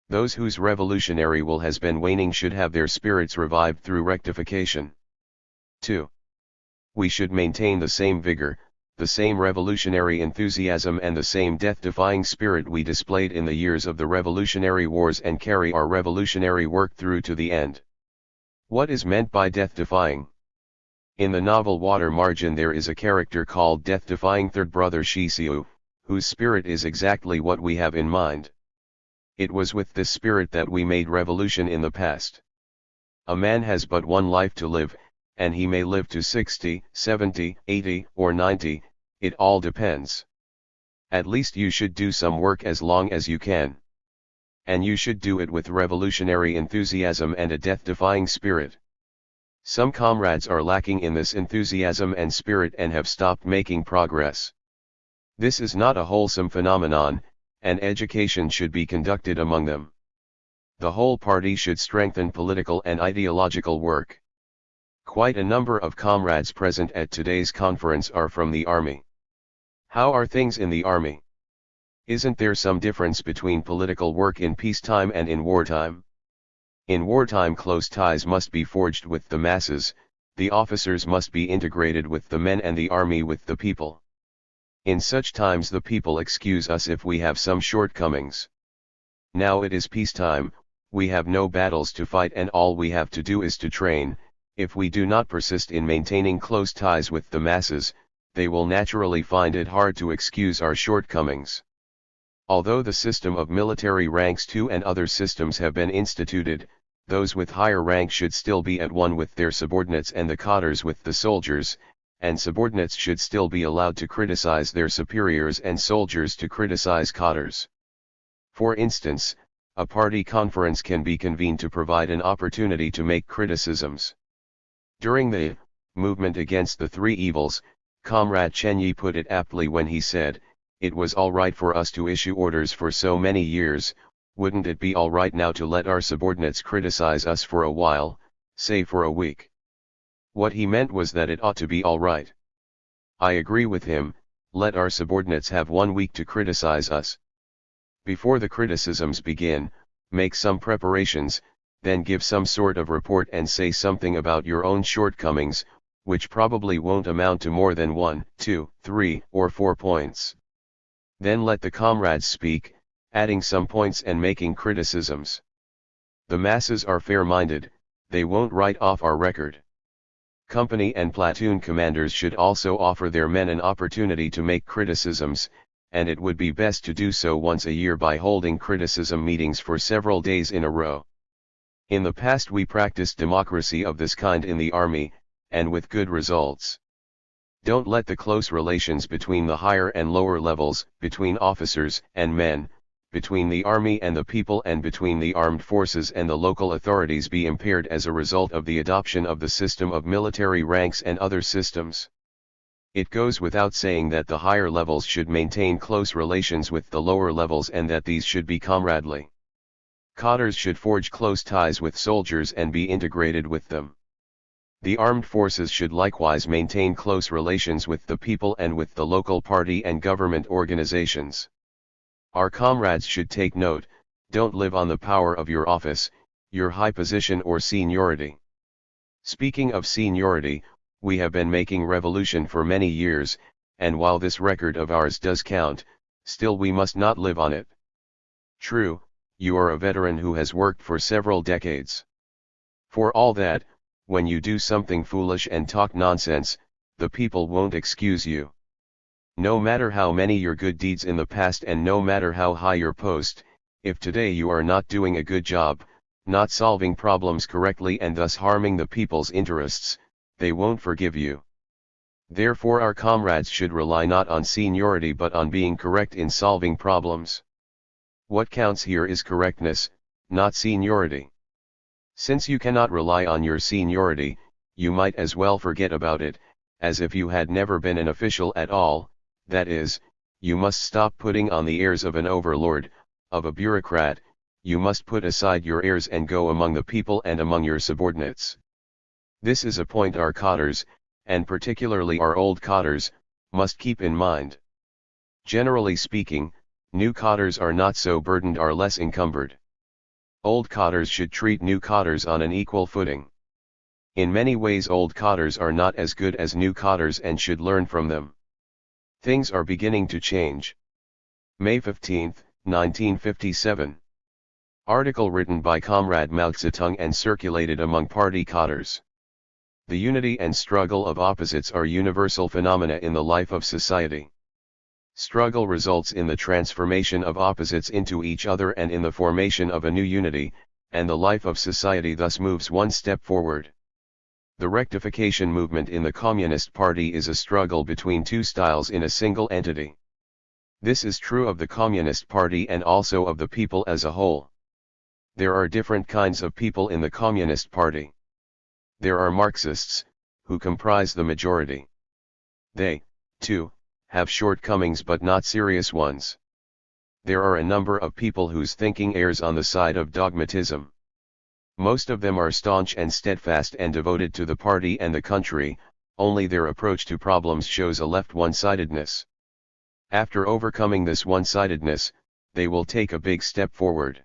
Those whose revolutionary will has been waning should have their spirits revived through rectification. 2. We should maintain the same vigor, the same revolutionary enthusiasm and the same death-defying spirit we displayed in the years of the revolutionary wars and carry our revolutionary work through to the end. What is meant by death-defying? In the novel Water Margin there is a character called death-defying third brother Shisiu, whose spirit is exactly what we have in mind. It was with this spirit that we made revolution in the past. A man has but one life to live, and he may live to 60, 70, 80, or 90, it all depends. At least you should do some work as long as you can. And you should do it with revolutionary enthusiasm and a death-defying spirit. Some comrades are lacking in this enthusiasm and spirit and have stopped making progress. This is not a wholesome phenomenon, and education should be conducted among them. The whole party should strengthen political and ideological work. Quite a number of comrades present at today's conference are from the army. How are things in the army? Isn't there some difference between political work in peacetime and in wartime? In wartime close ties must be forged with the masses, the officers must be integrated with the men and the army with the people. In such times the people excuse us if we have some shortcomings. Now it is peacetime, we have no battles to fight and all we have to do is to train. If we do not persist in maintaining close ties with the masses, they will naturally find it hard to excuse our shortcomings. Although the system of military ranks too and other systems have been instituted, those with higher rank should still be at one with their subordinates and the cadres with the soldiers, and subordinates should still be allowed to criticize their superiors and soldiers to criticize cadres. For instance, a party conference can be convened to provide an opportunity to make criticisms. During the movement against the three evils, Comrade Chen Yi put it aptly when he said, "It was all right for us to issue orders for so many years, wouldn't it be all right now to let our subordinates criticize us for a while, say for a week?" What he meant was that it ought to be all right. I agree with him, let our subordinates have 1 week to criticize us. Before the criticisms begin, make some preparations, then give some sort of report and say something about your own shortcomings, which probably won't amount to more than 1, 2, 3, or 4 points. Then let the comrades speak, adding some points and making criticisms. The masses are fair-minded, they won't write off our record. Company and platoon commanders should also offer their men an opportunity to make criticisms, and it would be best to do so once a year by holding criticism meetings for several days in a row. In the past we practiced democracy of this kind in the army, and with good results. Don't let the close relations between the higher and lower levels, between officers and men, between the army and the people and between the armed forces and the local authorities be impaired as a result of the adoption of the system of military ranks and other systems. It goes without saying that the higher levels should maintain close relations with the lower levels and that these should be comradely. Cadres should forge close ties with soldiers and be integrated with them. The armed forces should likewise maintain close relations with the people and with the local party and government organizations. Our comrades should take note, don't live on the power of your office, your high position or seniority. Speaking of seniority, we have been making revolution for many years, and while this record of ours does count, still we must not live on it. True, you are a veteran who has worked for several decades. For all that, when you do something foolish and talk nonsense, the people won't excuse you. No matter how many your good deeds in the past and no matter how high your post, if today you are not doing a good job, not solving problems correctly and thus harming the people's interests, they won't forgive you. Therefore our comrades should rely not on seniority but on being correct in solving problems. What counts here is correctness, not seniority. Since you cannot rely on your seniority, you might as well forget about it, as if you had never been an official at all. That is, you must stop putting on the airs of an overlord, of a bureaucrat, you must put aside your airs and go among the people and among your subordinates. This is a point our cadres, and particularly our old cadres, must keep in mind. Generally speaking, new cadres are not so burdened or less encumbered. Old cadres should treat new cadres on an equal footing. In many ways old cadres are not as good as new cadres and should learn from them. Things are beginning to change. May 15, 1957. Article written by Comrade Mao Zedong and circulated among party cadres. The unity and struggle of opposites are universal phenomena in the life of society. Struggle results in the transformation of opposites into each other and in the formation of a new unity, and the life of society thus moves one step forward. The rectification movement in the Communist Party is a struggle between two styles in a single entity. This is true of the Communist Party and also of the people as a whole. There are different kinds of people in the Communist Party. There are Marxists, who comprise the majority. They, too, have shortcomings but not serious ones. There are a number of people whose thinking errs on the side of dogmatism. Most of them are staunch and steadfast and devoted to the party and the country, only their approach to problems shows a left one-sidedness. After overcoming this one-sidedness, they will take a big step forward.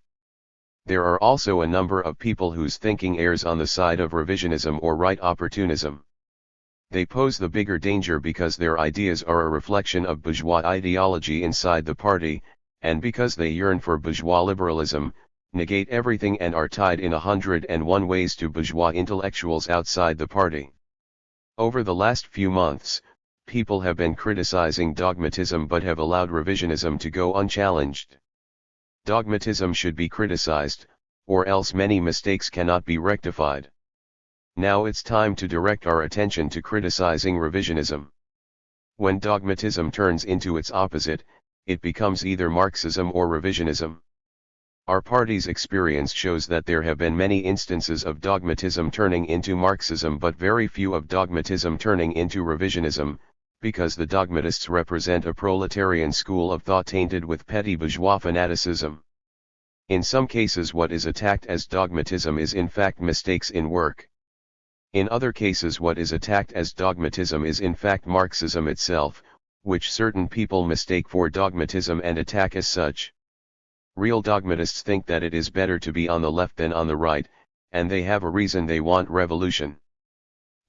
There are also a number of people whose thinking errs on the side of revisionism or right opportunism. They pose the bigger danger because their ideas are a reflection of bourgeois ideology inside the party, and because they yearn for bourgeois liberalism, negate everything and are tied in 101 ways to bourgeois intellectuals outside the party. Over the last few months, people have been criticizing dogmatism but have allowed revisionism to go unchallenged. Dogmatism should be criticized, or else many mistakes cannot be rectified. Now it's time to direct our attention to criticizing revisionism. When dogmatism turns into its opposite, it becomes either Marxism or revisionism. Our party's experience shows that there have been many instances of dogmatism turning into Marxism but very few of dogmatism turning into revisionism, because the dogmatists represent a proletarian school of thought tainted with petty bourgeois fanaticism. In some cases what is attacked as dogmatism is in fact mistakes in work. In other cases what is attacked as dogmatism is in fact Marxism itself, which certain people mistake for dogmatism and attack as such. Real dogmatists think that it is better to be on the left than on the right, and they have a reason they want revolution.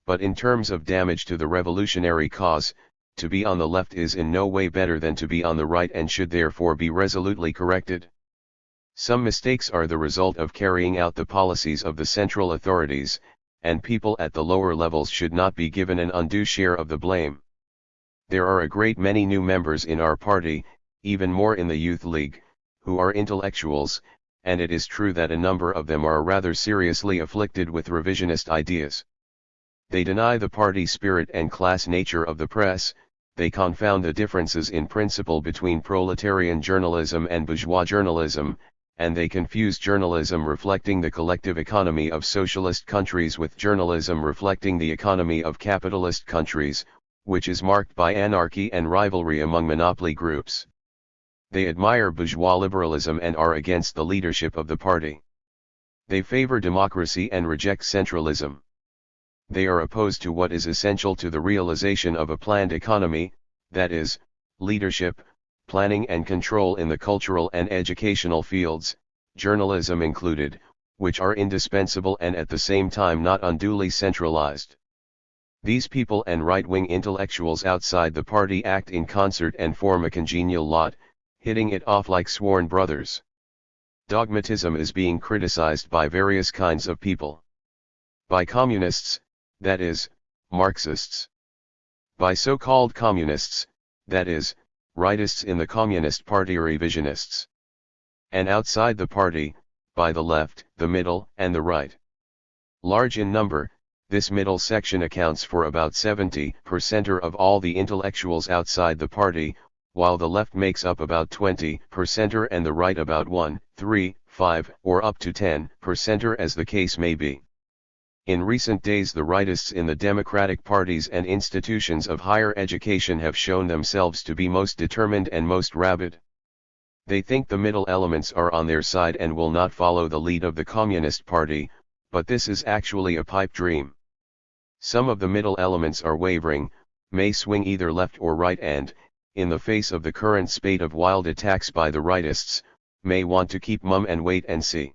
But in terms of damage to the revolutionary cause, to be on the left is in no way better than to be on the right and should therefore be resolutely corrected. Some mistakes are the result of carrying out the policies of the central authorities, and people at the lower levels should not be given an undue share of the blame. There are a great many new members in our party, even more in the Youth League, who are intellectuals, and it is true that a number of them are rather seriously afflicted with revisionist ideas. They deny the party spirit and class nature of the press, they confound the differences in principle between proletarian journalism and bourgeois journalism, and they confuse journalism reflecting the collective economy of socialist countries with journalism reflecting the economy of capitalist countries, which is marked by anarchy and rivalry among monopoly groups. They admire bourgeois liberalism and are against the leadership of the party. They favor democracy and reject centralism. They are opposed to what is essential to the realization of a planned economy, that is, leadership, planning and control in the cultural and educational fields, journalism included, which are indispensable and at the same time not unduly centralized. These people and right-wing intellectuals outside the party act in concert and form a congenial lot, hitting it off like sworn brothers. Dogmatism is being criticized by various kinds of people. By communists, that is, Marxists. By so-called communists, that is, rightists in the Communist Party or revisionists. And outside the party, by the left, the middle, and the right. Large in number, this middle section accounts for about 70% of all the intellectuals outside the party, while the left makes up about 20% and the right about 1, 3, 5, or up to 10% as the case may be. In recent days the rightists in the democratic parties and institutions of higher education have shown themselves to be most determined and most rabid. They think the middle elements are on their side and will not follow the lead of the Communist Party, but this is actually a pipe dream. Some of the middle elements are wavering, may swing either left or right and, in the face of the current spate of wild attacks by the rightists, may want to keep mum and wait and see.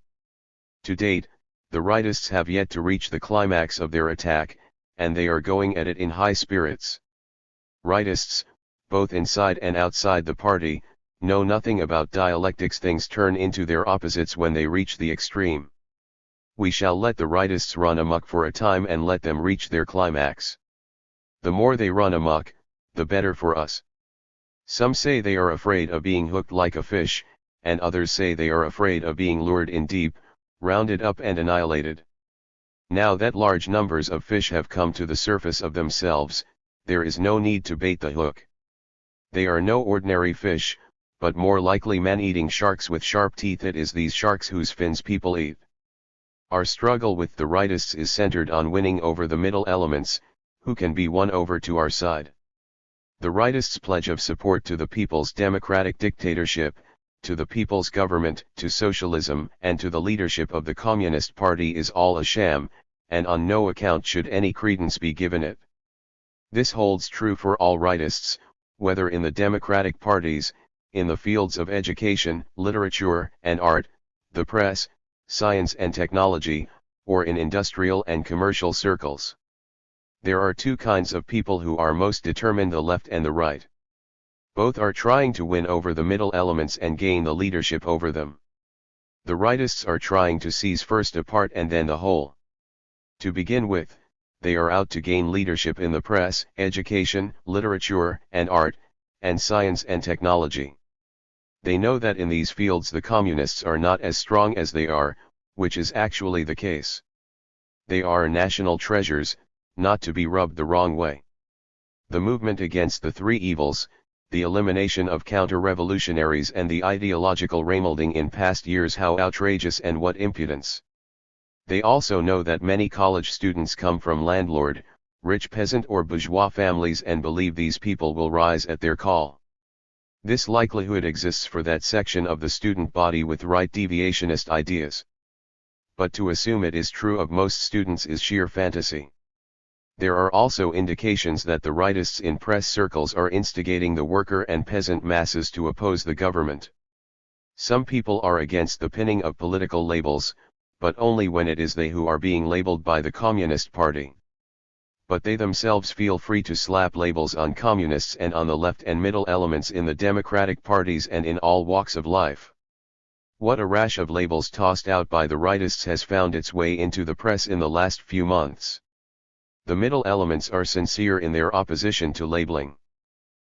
To date, the rightists have yet to reach the climax of their attack, and they are going at it in high spirits. Rightists, both inside and outside the party, know nothing about dialectics. Things turn into their opposites when they reach the extreme. We shall let the rightists run amok for a time and let them reach their climax. The more they run amok, the better for us. Some say they are afraid of being hooked like a fish, and others say they are afraid of being lured in deep, rounded up and annihilated. Now that large numbers of fish have come to the surface of themselves, there is no need to bait the hook. They are no ordinary fish, but more likely man-eating sharks with sharp teeth. It is these sharks whose fins people eat. Our struggle with the rightists is centered on winning over the middle elements, who can be won over to our side. The rightists' pledge of support to the people's democratic dictatorship, to the people's government, to socialism, and to the leadership of the Communist Party is all a sham, and on no account should any credence be given it. This holds true for all rightists, whether in the democratic parties, in the fields of education, literature, and art, the press, science and technology, or in industrial and commercial circles. There are two kinds of people who are most determined, the left and the right. Both are trying to win over the middle elements and gain the leadership over them. The rightists are trying to seize first a part and then the whole. To begin with, they are out to gain leadership in the press, education, literature, and art, and science and technology. They know that in these fields the communists are not as strong as they are, which is actually the case. They are national treasures, not to be rubbed the wrong way. The movement against the three evils, the elimination of counter-revolutionaries and the ideological remolding in past years, how outrageous and what impudence. They also know that many college students come from landlord, rich peasant or bourgeois families and believe these people will rise at their call. This likelihood exists for that section of the student body with right deviationist ideas. But to assume it is true of most students is sheer fantasy. There are also indications that the rightists in press circles are instigating the worker and peasant masses to oppose the government. Some people are against the pinning of political labels, but only when it is they who are being labeled by the Communist Party. but they themselves feel free to slap labels on communists and on the left and middle elements in the democratic parties and in all walks of life. What a rash of labels tossed out by the rightists has found its way into the press in the last few months. The middle elements are sincere in their opposition to labeling.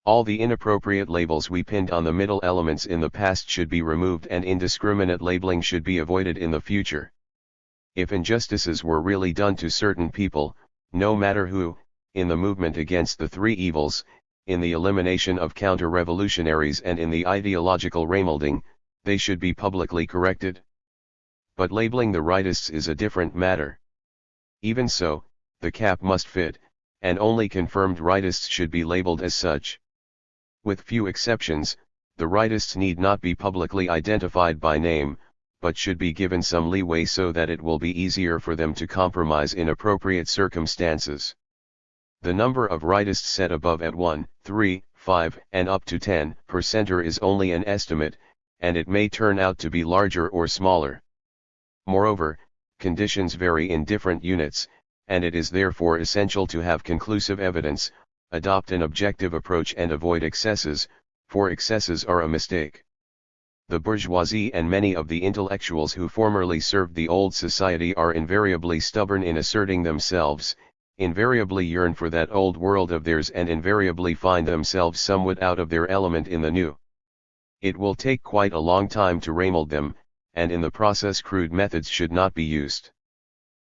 All the inappropriate labels we pinned on the middle elements in the past should be removed, and indiscriminate labeling should be avoided in the future. If injustices were really done to certain people, no matter who, in the movement against the three evils, in the elimination of counter-revolutionaries and in the ideological remolding, they should be publicly corrected. But labeling the rightists is a different matter. Even so, the cap must fit, and only confirmed rightists should be labeled as such. With few exceptions, the rightists need not be publicly identified by name, but should be given some leeway so that it will be easier for them to compromise in appropriate circumstances. The number of rightists set above at 1, 3, 5, and up to 10% is only an estimate, and it may turn out to be larger or smaller. Moreover, conditions vary in different units, and it is therefore essential to have conclusive evidence, adopt an objective approach and avoid excesses, for excesses are a mistake. The bourgeoisie and many of the intellectuals who formerly served the old society are invariably stubborn in asserting themselves, invariably yearn for that old world of theirs, and invariably find themselves somewhat out of their element in the new. It will take quite a long time to remold them, and in the process crude methods should not be used.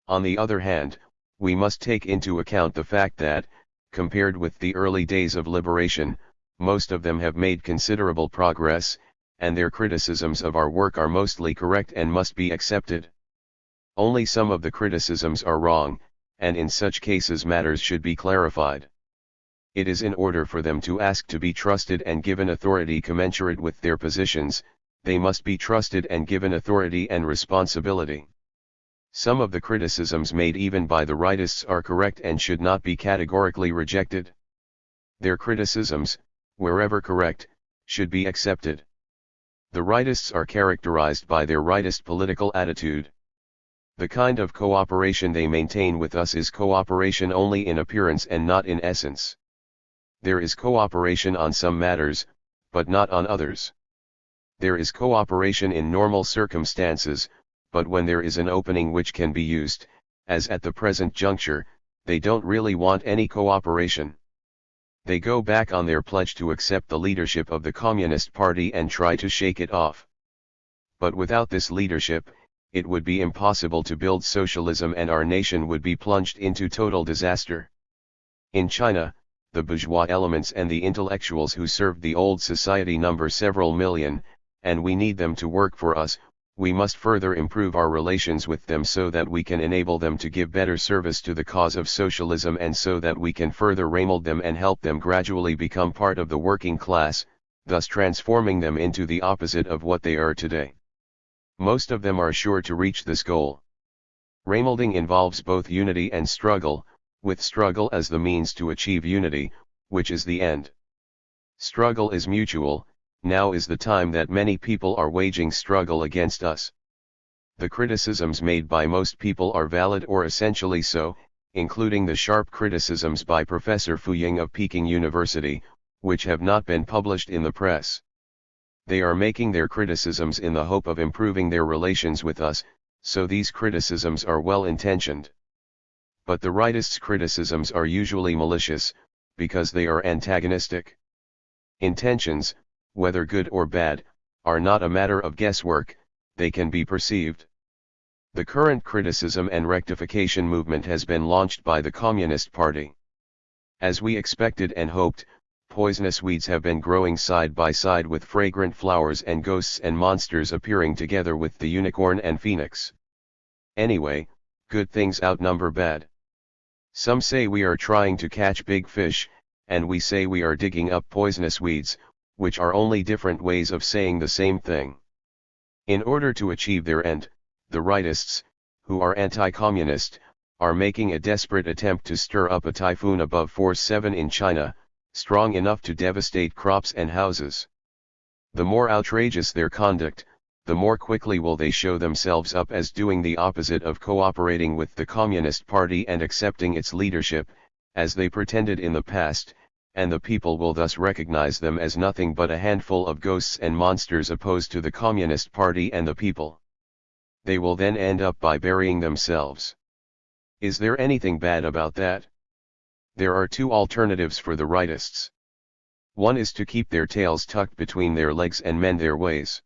On the other hand, we must take into account the fact that, compared with the early days of liberation, most of them have made considerable progress, and their criticisms of our work are mostly correct and must be accepted. Only some of the criticisms are wrong, and in such cases matters should be clarified. It is in order for them to ask to be trusted and given authority commensurate with their positions, they must be trusted and given authority and responsibility. Some of the criticisms made even by the rightists are correct and should not be categorically rejected. Their criticisms, wherever correct, should be accepted. The rightists are characterized by their rightist political attitude. The kind of cooperation they maintain with us is cooperation only in appearance and not in essence. There is cooperation on some matters, but not on others. There is cooperation in normal circumstances, but when there is an opening which can be used, as at the present juncture, they don't really want any cooperation. They go back on their pledge to accept the leadership of the Communist Party and try to shake it off. But without this leadership, it would be impossible to build socialism and our nation would be plunged into total disaster. In China, the bourgeois elements and the intellectuals who served the old society number several million, and we need them to work for us. We must further improve our relations with them so that we can enable them to give better service to the cause of socialism, and so that we can further remold them and help them gradually become part of the working class, thus transforming them into the opposite of what they are today. Most of them are sure to reach this goal. Remolding involves both unity and struggle, with struggle as the means to achieve unity, which is the end. Struggle is mutual. Now is the time that many people are waging struggle against us. The criticisms made by most people are valid or essentially so, including the sharp criticisms by Professor Fu Ying of Peking University, which have not been published in the press. They are making their criticisms in the hope of improving their relations with us, so these criticisms are well-intentioned. But the rightists' criticisms are usually malicious, because they are antagonistic. Intentions, whether good or bad, are not a matter of guesswork, they can be perceived. The current criticism and rectification movement has been launched by the Communist Party. As we expected and hoped, poisonous weeds have been growing side by side with fragrant flowers, and ghosts and monsters appearing together with the unicorn and phoenix. Anyway, good things outnumber bad. Some say we are trying to catch big fish, and we say we are digging up poisonous weeds, which are only different ways of saying the same thing. In order to achieve their end, the rightists, who are anti-communist, are making a desperate attempt to stir up a typhoon above force 7 in China, strong enough to devastate crops and houses. The more outrageous their conduct, the more quickly will they show themselves up as doing the opposite of cooperating with the Communist Party and accepting its leadership, as they pretended in the past, and the people will thus recognize them as nothing but a handful of ghosts and monsters opposed to the Communist Party and the people. They will then end up by burying themselves. Is there anything bad about that? There are two alternatives for the rightists. One is to keep their tails tucked between their legs and mend their ways.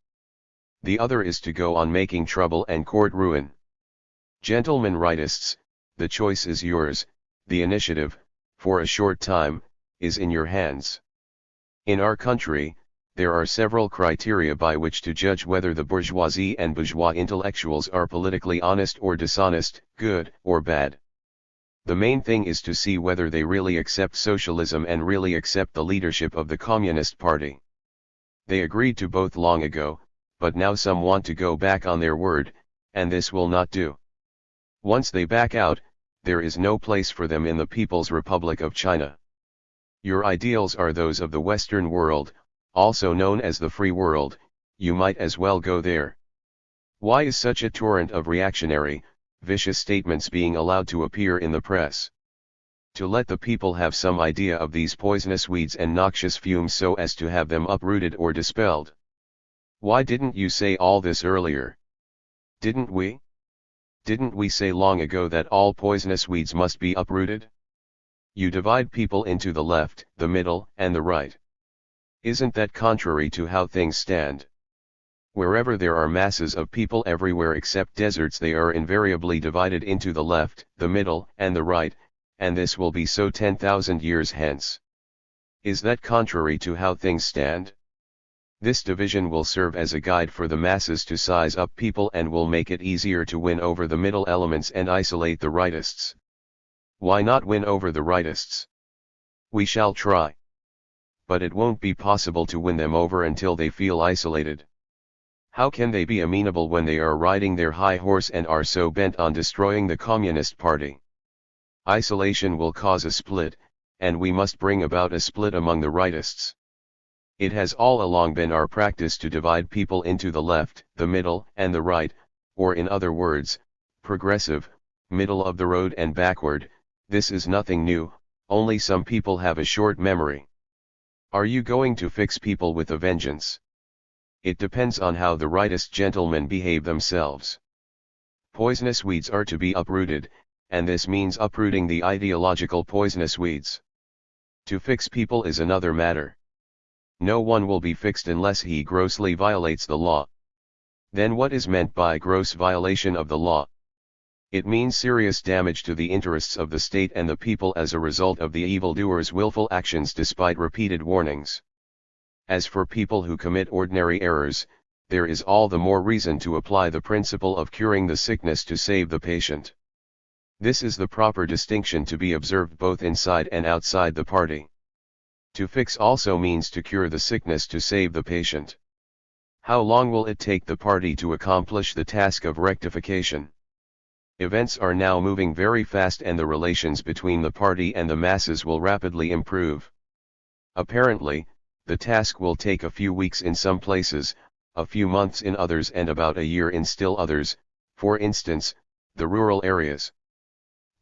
The other is to go on making trouble and court ruin. Gentlemen rightists, the choice is yours. The initiative, for a short time, is in your hands. In our country, there are several criteria by which to judge whether the bourgeoisie and bourgeois intellectuals are politically honest or dishonest, good or bad. The main thing is to see whether they really accept socialism and really accept the leadership of the Communist Party. They agreed to both long ago, but now some want to go back on their word, and this will not do. Once they back out, there is no place for them in the People's Republic of China. Your ideals are those of the Western world, also known as the free world. You might as well go there. Why is such a torrent of reactionary, vicious statements being allowed to appear in the press? To let the people have some idea of these poisonous weeds and noxious fumes so as to have them uprooted or dispelled. Why didn't you say all this earlier? Didn't we? Didn't we say long ago that all poisonous weeds must be uprooted? You divide people into the left, the middle, and the right. Isn't that contrary to how things stand? Wherever there are masses of people everywhere except deserts, they are invariably divided into the left, the middle, and the right, and this will be so 10,000 years hence. Is that contrary to how things stand? This division will serve as a guide for the masses to size up people and will make it easier to win over the middle elements and isolate the rightists. Why not win over the rightists? We shall try. But it won't be possible to win them over until they feel isolated. How can they be amenable when they are riding their high horse and are so bent on destroying the Communist Party? Isolation will cause a split, and we must bring about a split among the rightists. It has all along been our practice to divide people into the left, the middle, and the right, or in other words, progressive, middle of the road and backward. This is nothing new, only some people have a short memory. Are you going to fix people with a vengeance? It depends on how the rightist gentlemen behave themselves. Poisonous weeds are to be uprooted, and this means uprooting the ideological poisonous weeds. To fix people is another matter. No one will be fixed unless he grossly violates the law. Then what is meant by gross violation of the law? It means serious damage to the interests of the state and the people as a result of the evildoer's willful actions despite repeated warnings. As for people who commit ordinary errors, there is all the more reason to apply the principle of curing the sickness to save the patient. This is the proper distinction to be observed both inside and outside the party. To fix also means to cure the sickness to save the patient. How long will it take the party to accomplish the task of rectification? Events are now moving very fast and the relations between the party and the masses will rapidly improve. Apparently, the task will take a few weeks in some places, a few months in others and about a year in still others, for instance, the rural areas.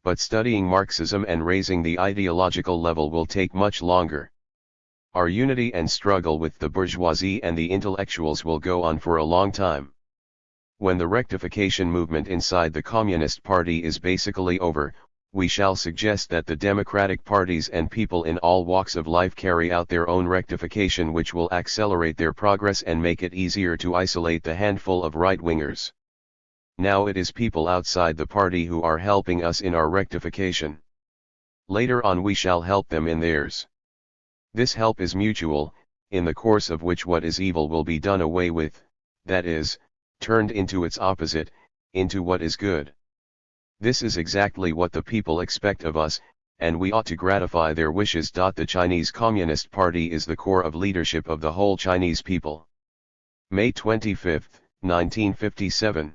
But studying Marxism and raising the ideological level will take much longer. Our unity and struggle with the bourgeoisie and the intellectuals will go on for a long time. When the rectification movement inside the Communist Party is basically over, we shall suggest that the democratic parties and people in all walks of life carry out their own rectification, which will accelerate their progress and make it easier to isolate the handful of right-wingers. Now it is people outside the party who are helping us in our rectification. Later on we shall help them in theirs. This help is mutual, in the course of which what is evil will be done away with, that is, turned into its opposite, into what is good. This is exactly what the people expect of us, and we ought to gratify their wishes. The Chinese Communist Party is the core of leadership of the whole Chinese people. May 25, 1957.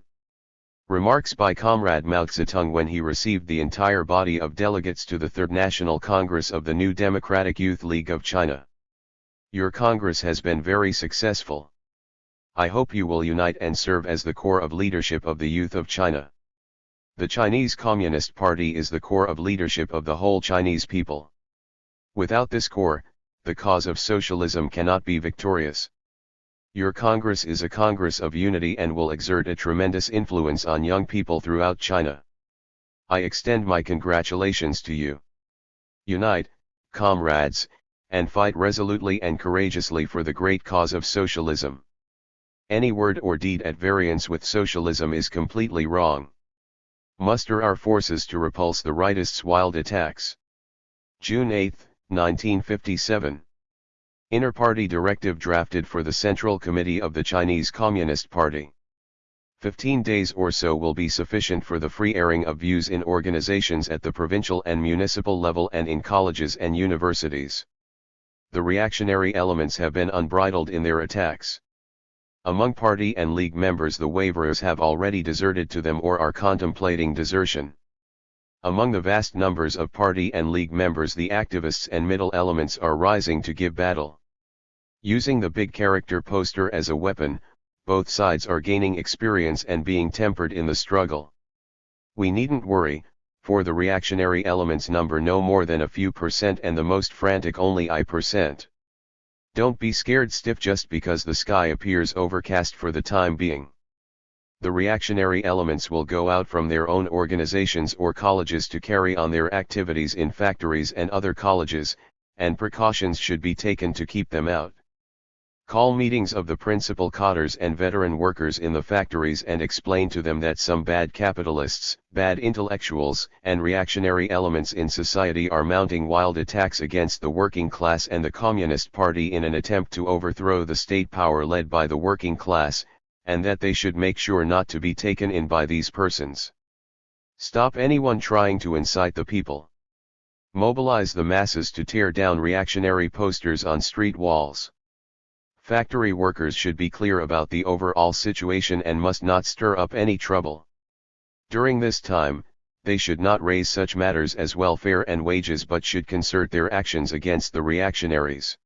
Remarks by Comrade Mao Zedong when he received the entire body of delegates to the Third National Congress of the New Democratic Youth League of China. Your Congress has been very successful. I hope you will unite and serve as the core of leadership of the youth of China. The Chinese Communist Party is the core of leadership of the whole Chinese people. Without this core, the cause of socialism cannot be victorious. Your Congress is a Congress of unity and will exert a tremendous influence on young people throughout China. I extend my congratulations to you. Unite, comrades, and fight resolutely and courageously for the great cause of socialism. Any word or deed at variance with socialism is completely wrong. Muster our forces to repulse the rightists' wild attacks. June 8, 1957. Inter-party directive drafted for the Central Committee of the Chinese Communist Party. 15 days or so will be sufficient for the free airing of views in organizations at the provincial and municipal level and in colleges and universities. The reactionary elements have been unbridled in their attacks. Among party and league members, the waverers have already deserted to them or are contemplating desertion. Among the vast numbers of party and league members, the activists and middle elements are rising to give battle. Using the big character poster as a weapon, both sides are gaining experience and being tempered in the struggle. We needn't worry, for the reactionary elements number no more than a few percent and the most frantic only %. Don't be scared stiff just because the sky appears overcast for the time being. The reactionary elements will go out from their own organizations or colleges to carry on their activities in factories and other colleges, and precautions should be taken to keep them out. Call meetings of the principal cadres and veteran workers in the factories and explain to them that some bad capitalists, bad intellectuals, and reactionary elements in society are mounting wild attacks against the working class and the Communist Party in an attempt to overthrow the state power led by the working class, and that they should make sure not to be taken in by these persons. Stop anyone trying to incite the people. Mobilize the masses to tear down reactionary posters on street walls. Factory workers should be clear about the overall situation and must not stir up any trouble. During this time, they should not raise such matters as welfare and wages but should concert their actions against the reactionaries.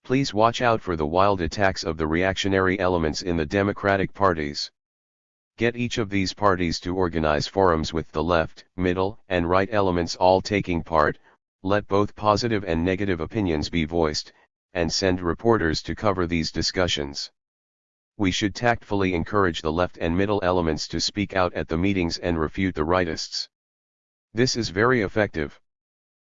Please watch out for the wild attacks of the reactionary elements in the democratic parties. Get each of these parties to organize forums with the left, middle, and right elements all taking part, let both positive and negative opinions be voiced, and send reporters to cover these discussions. We should tactfully encourage the left and middle elements to speak out at the meetings and refute the rightists. This is very effective.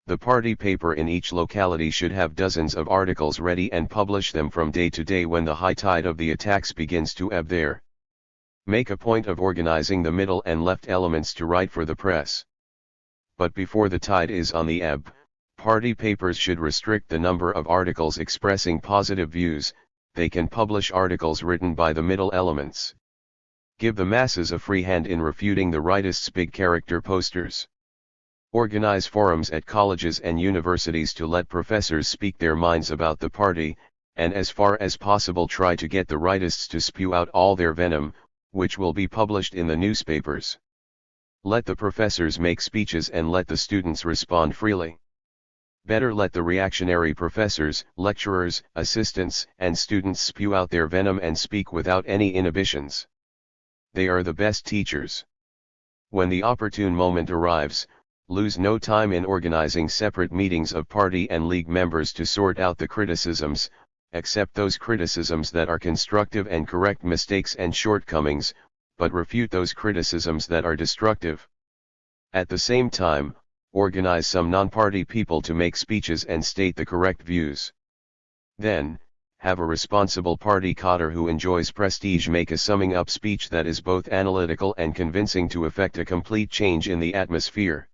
The party paper in each locality should have dozens of articles ready and publish them from day to day when the high tide of the attacks begins to ebb there. Make a point of organizing the middle and left elements to write for the press. But before the tide is on the ebb, party papers should restrict the number of articles expressing positive views. They can publish articles written by the middle elements. Give the masses a free hand in refuting the rightists' big character posters. Organize forums at colleges and universities to let professors speak their minds about the party, and as far as possible try to get the rightists to spew out all their venom, which will be published in the newspapers. Let the professors make speeches and let the students respond freely. Better let the reactionary professors, lecturers, assistants, and students spew out their venom and speak without any inhibitions. They are the best teachers. When the opportune moment arrives, lose no time in organizing separate meetings of party and league members to sort out the criticisms, accept those criticisms that are constructive and correct mistakes and shortcomings, but refute those criticisms that are destructive. At the same time, organize some non-party people to make speeches and state the correct views. Then, have a responsible party cadre who enjoys prestige make a summing up speech that is both analytical and convincing to effect a complete change in the atmosphere.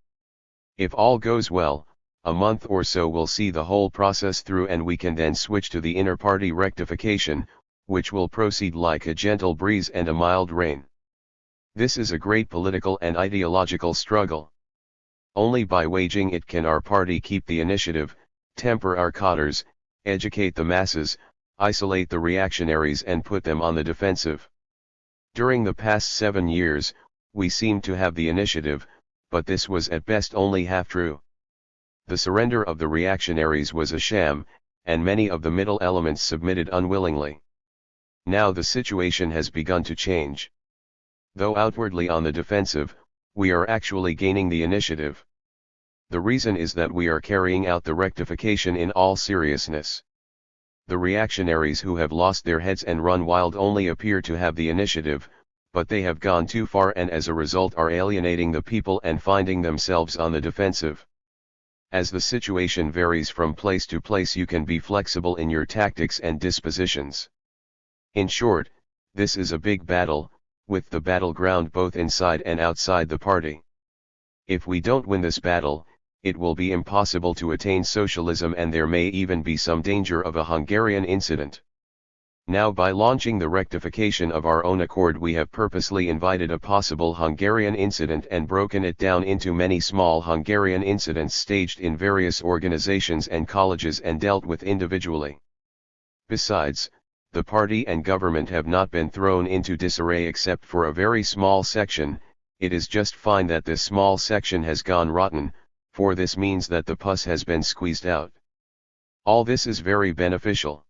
If all goes well, a month or so will see the whole process through and we can then switch to the inter-party rectification, which will proceed like a gentle breeze and a mild rain. This is a great political and ideological struggle. Only by waging it can our party keep the initiative, temper our cadres, educate the masses, isolate the reactionaries and put them on the defensive. During the past 7 years, we seemed to have the initiative, but this was at best only half true. The surrender of the reactionaries was a sham, and many of the middle elements submitted unwillingly. Now the situation has begun to change. Though outwardly on the defensive, We are actually gaining the initiative. The reason is that we are carrying out the rectification in all seriousness. The reactionaries who have lost their heads and run wild only appear to have the initiative, but they have gone too far and as a result are alienating the people and finding themselves on the defensive. As the situation varies from place to place, you can be flexible in your tactics and dispositions. In short, this is a big battle, with the battleground both inside and outside the party. If we don't win this battle, it will be impossible to attain socialism and there may even be some danger of a Hungarian incident. Now, by launching the rectification of our own accord, we have purposely invited a possible Hungarian incident and broken it down into many small Hungarian incidents staged in various organizations and colleges and dealt with individually. Besides, the party and government have not been thrown into disarray except for a very small section. It is just fine that this small section has gone rotten, for this means that the pus has been squeezed out. All this is very beneficial.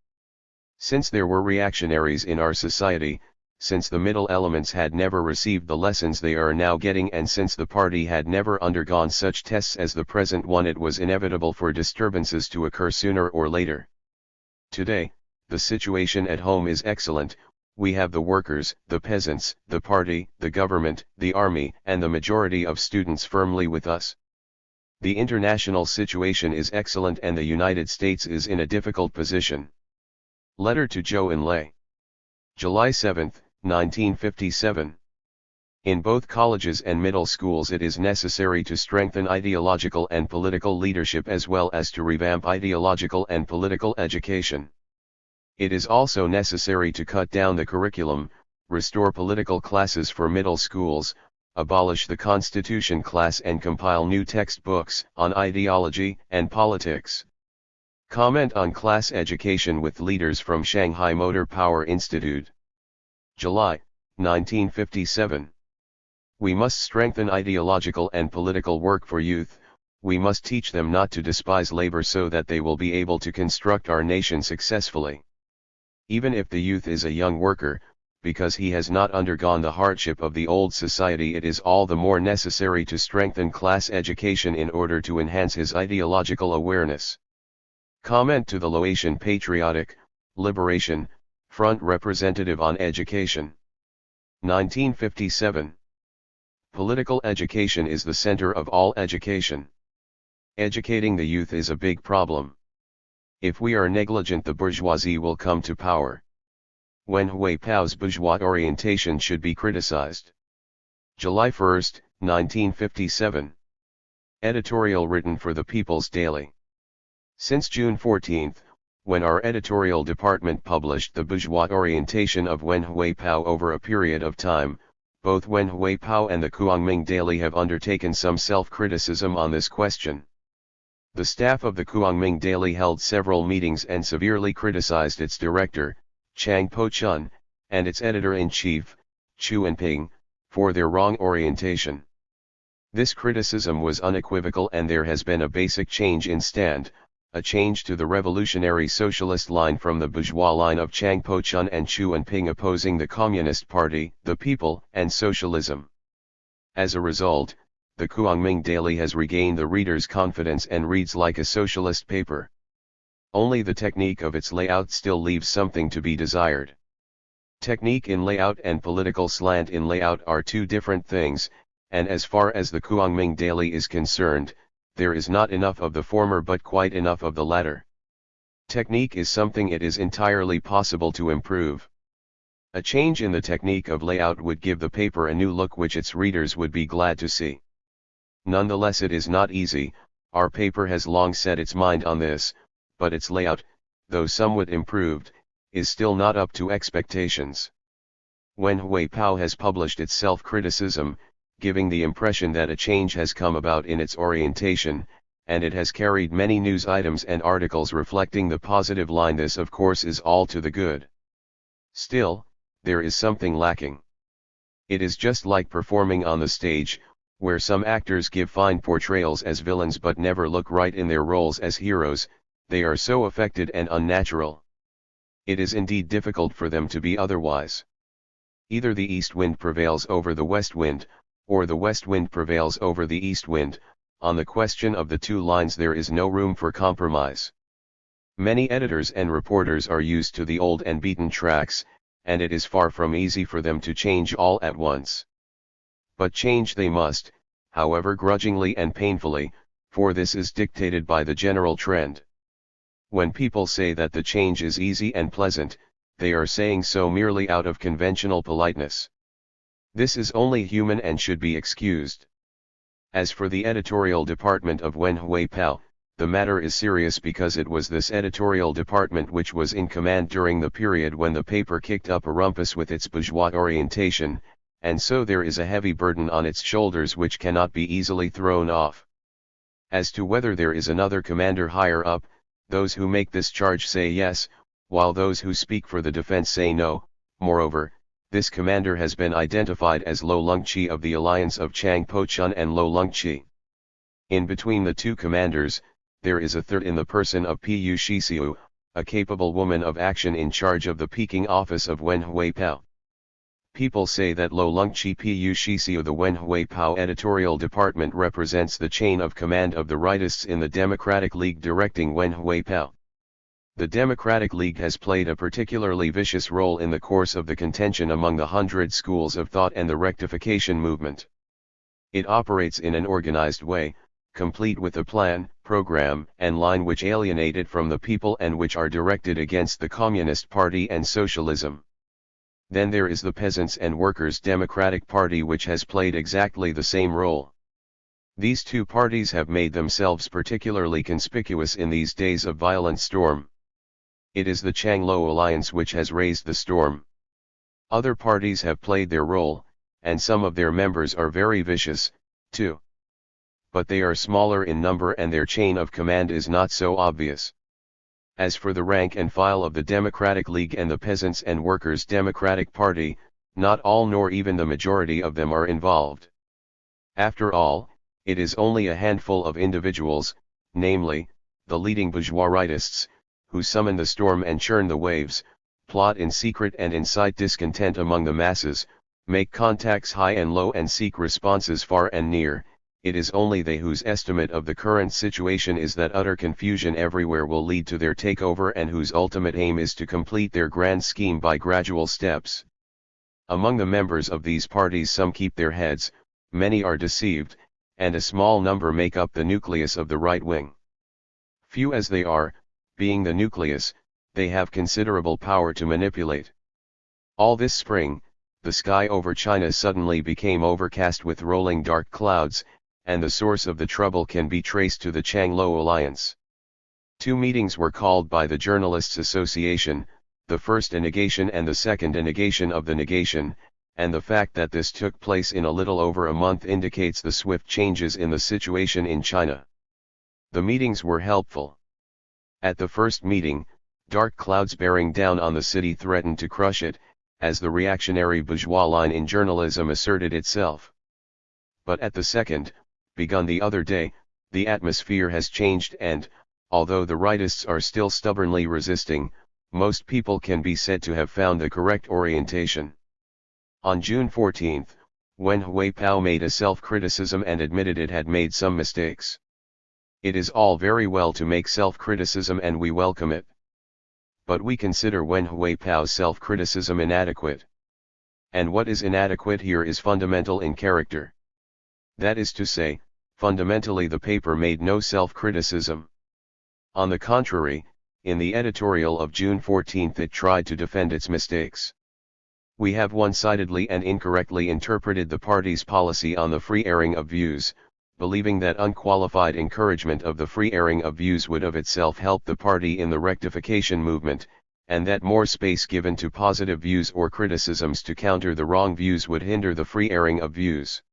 Since there were reactionaries in our society, since the middle elements had never received the lessons they are now getting, and since the party had never undergone such tests as the present one, it was inevitable for disturbances to occur sooner or later. Today, the situation at home is excellent. We have the workers, the peasants, the party, the government, the army, and the majority of students firmly with us. The international situation is excellent and the United States is in a difficult position. Letter to Zhou Enlai. July 7, 1957. In both colleges and middle schools it is necessary to strengthen ideological and political leadership as well as to revamp ideological and political education. It is also necessary to cut down the curriculum, restore political classes for middle schools, abolish the Constitution class and compile new textbooks on ideology and politics. Comment on class education with leaders from Shanghai Motor Power Institute. July, 1957. We must strengthen ideological and political work for youth. We must teach them not to despise labor so that they will be able to construct our nation successfully. Even if the youth is a young worker, because he has not undergone the hardship of the old society, it is all the more necessary to strengthen class education in order to enhance his ideological awareness. Comment to the Laotian Patriotic Liberation Front representative on education. 1957. Political education is the center of all education. Educating the youth is a big problem. If we are negligent, the bourgeoisie will come to power. Wen Huipao's bourgeois orientation should be criticized. July 1, 1957. Editorial written for the People's Daily. Since June 14, when our editorial department published the bourgeois orientation of Wen Huipao over a period of time, both Wen Huipao and the Kuangming Daily have undertaken some self-criticism on this question. The staff of the Kuangming Daily held several meetings and severely criticized its director, Chang Po-chun, and its editor-in-chief, Chu Enping, for their wrong orientation. This criticism was unequivocal and there has been a basic change in stand, a change to the revolutionary socialist line from the bourgeois line of Chang Po-chun and Chu Enping opposing the Communist Party, the people, and socialism. As a result, the Kuangming Daily has regained the reader's confidence and reads like a socialist paper. Only the technique of its layout still leaves something to be desired. Technique in layout and political slant in layout are two different things, and as far as the Kuangming Daily is concerned, there is not enough of the former but quite enough of the latter. Technique is something it is entirely possible to improve. A change in the technique of layout would give the paper a new look which its readers would be glad to see. Nonetheless, it is not easy. Our paper has long set its mind on this, but its layout, though somewhat improved, is still not up to expectations. Wen Huipao has published its self-criticism, giving the impression that a change has come about in its orientation, and it has carried many news items and articles reflecting the positive line. This of course is all to the good. Still, there is something lacking. It is just like performing on the stage, where some actors give fine portrayals as villains but never look right in their roles as heroes. They are so affected and unnatural. It is indeed difficult for them to be otherwise. Either the east wind prevails over the west wind, or the west wind prevails over the east wind. On the question of the two lines there is no room for compromise. Many editors and reporters are used to the old and beaten tracks, and it is far from easy for them to change all at once. But change they must, however grudgingly and painfully, for this is dictated by the general trend. When people say that the change is easy and pleasant, they are saying so merely out of conventional politeness. This is only human and should be excused. As for the editorial department of Wen Huipao, the matter is serious because it was this editorial department which was in command during the period when the paper kicked up a rumpus with its bourgeois orientation, and so there is a heavy burden on its shoulders which cannot be easily thrown off. As to whether there is another commander higher up, those who make this charge say yes, while those who speak for the defense say no. Moreover, this commander has been identified as Lo Lungqi of the alliance of Chang Po-chun and Lo Lungqi. In between the two commanders, there is a third in the person of Pu Shisiu, a capable woman of action in charge of the Peking office of Wen Huipao. People say that Lo Lungqi Pu Shisiu, the Wen Huipao editorial department, represents the chain of command of the rightists in the Democratic League directing Wen Huipao. The Democratic League has played a particularly vicious role in the course of the contention among the 100 schools of thought and the rectification movement. It operates in an organized way, complete with a plan, program, and line which alienate it from the people and which are directed against the Communist Party and socialism. Then there is the Peasants' and Workers' Democratic Party, which has played exactly the same role. These two parties have made themselves particularly conspicuous in these days of violent storm. It is the Chang-Lo alliance which has raised the storm. Other parties have played their role, and some of their members are very vicious, too. But they are smaller in number and their chain of command is not so obvious. As for the rank and file of the Democratic League and the Peasants' and Workers' Democratic Party, not all nor even the majority of them are involved. After all, it is only a handful of individuals, namely, the leading bourgeois rightists, who summon the storm and churn the waves, plot in secret and incite discontent among the masses, make contacts high and low and seek responses far and near. It is only they whose estimate of the current situation is that utter confusion everywhere will lead to their takeover and whose ultimate aim is to complete their grand scheme by gradual steps. Among the members of these parties some keep their heads, many are deceived, and a small number make up the nucleus of the right wing. Few as they are, being the nucleus, they have considerable power to manipulate. All this spring, the sky over China suddenly became overcast with rolling dark clouds, and the source of the trouble can be traced to the Chang-Lo alliance. Two meetings were called by the Journalists' Association, the first a negation and the second a negation of the negation, and the fact that this took place in a little over a month indicates the swift changes in the situation in China. The meetings were helpful. At the first meeting, dark clouds bearing down on the city threatened to crush it, as the reactionary bourgeois line in journalism asserted itself. But at the second, begun the other day, the atmosphere has changed and, although the rightists are still stubbornly resisting, most people can be said to have found the correct orientation. On June 14, Wen Huipao made a self-criticism and admitted it had made some mistakes. It is all very well to make self-criticism and we welcome it. But we consider Wen Huipao's self-criticism inadequate. And what is inadequate here is fundamental in character. That is to say, fundamentally the paper made no self-criticism. On the contrary, in the editorial of June 14 it tried to defend its mistakes. We have one-sidedly and incorrectly interpreted the party's policy on the free airing of views, believing that unqualified encouragement of the free airing of views would of itself help the party in the rectification movement, and that more space given to positive views or criticisms to counter the wrong views would hinder the free airing of views.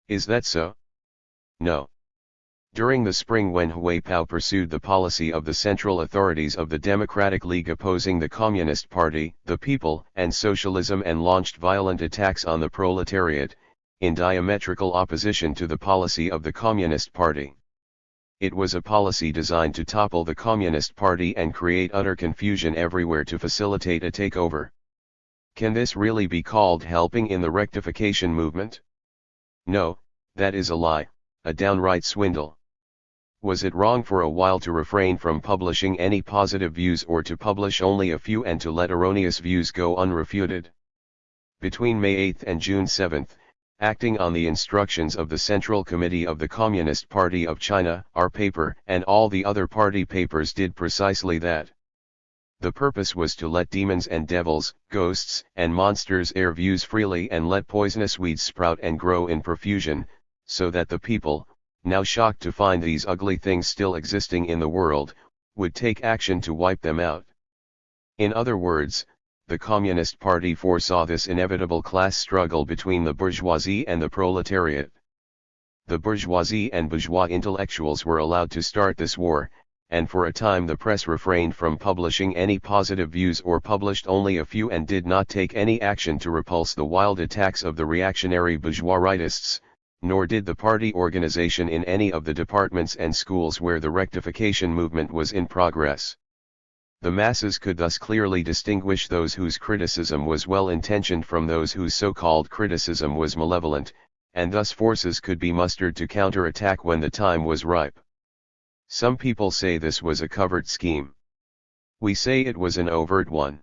Is that so? No. During the spring when Huipao pursued the policy of the central authorities of the Democratic League opposing the Communist Party, the people, and socialism and launched violent attacks on the proletariat, in diametrical opposition to the policy of the Communist Party. It was a policy designed to topple the Communist Party and create utter confusion everywhere to facilitate a takeover. Can this really be called helping in the rectification movement? No, that is a lie, a downright swindle. Was it wrong for a while to refrain from publishing any positive views or to publish only a few and to let erroneous views go unrefuted? Between May 8 and June 7, acting on the instructions of the Central Committee of the Communist Party of China, our paper and all the other party papers did precisely that. The purpose was to let demons and devils, ghosts and monsters air views freely and let poisonous weeds sprout and grow in profusion, so that the people, now shocked to find these ugly things still existing in the world, would take action to wipe them out. In other words, the Communist Party foresaw this inevitable class struggle between the bourgeoisie and the proletariat. The bourgeoisie and bourgeois intellectuals were allowed to start this war, and for a time the press refrained from publishing any positive views or published only a few and did not take any action to repulse the wild attacks of the reactionary bourgeois rightists, nor did the party organization in any of the departments and schools where the rectification movement was in progress. The masses could thus clearly distinguish those whose criticism was well-intentioned from those whose so-called criticism was malevolent, and thus forces could be mustered to counter-attack when the time was ripe. Some people say this was a covert scheme. We say it was an overt one.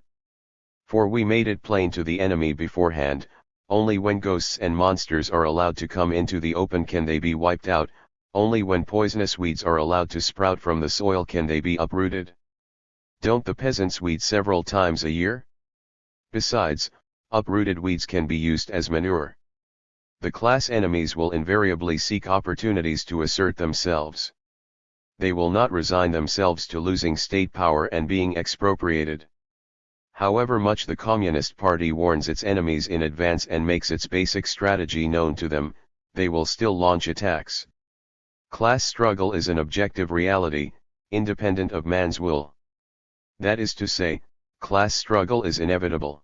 For we made it plain to the enemy beforehand, only when ghosts and monsters are allowed to come into the open can they be wiped out, only when poisonous weeds are allowed to sprout from the soil can they be uprooted. Don't the peasants weed several times a year? Besides, uprooted weeds can be used as manure. The class enemies will invariably seek opportunities to assert themselves. They will not resign themselves to losing state power and being expropriated. However much the Communist Party warns its enemies in advance and makes its basic strategy known to them, they will still launch attacks. Class struggle is an objective reality, independent of man's will. That is to say, class struggle is inevitable.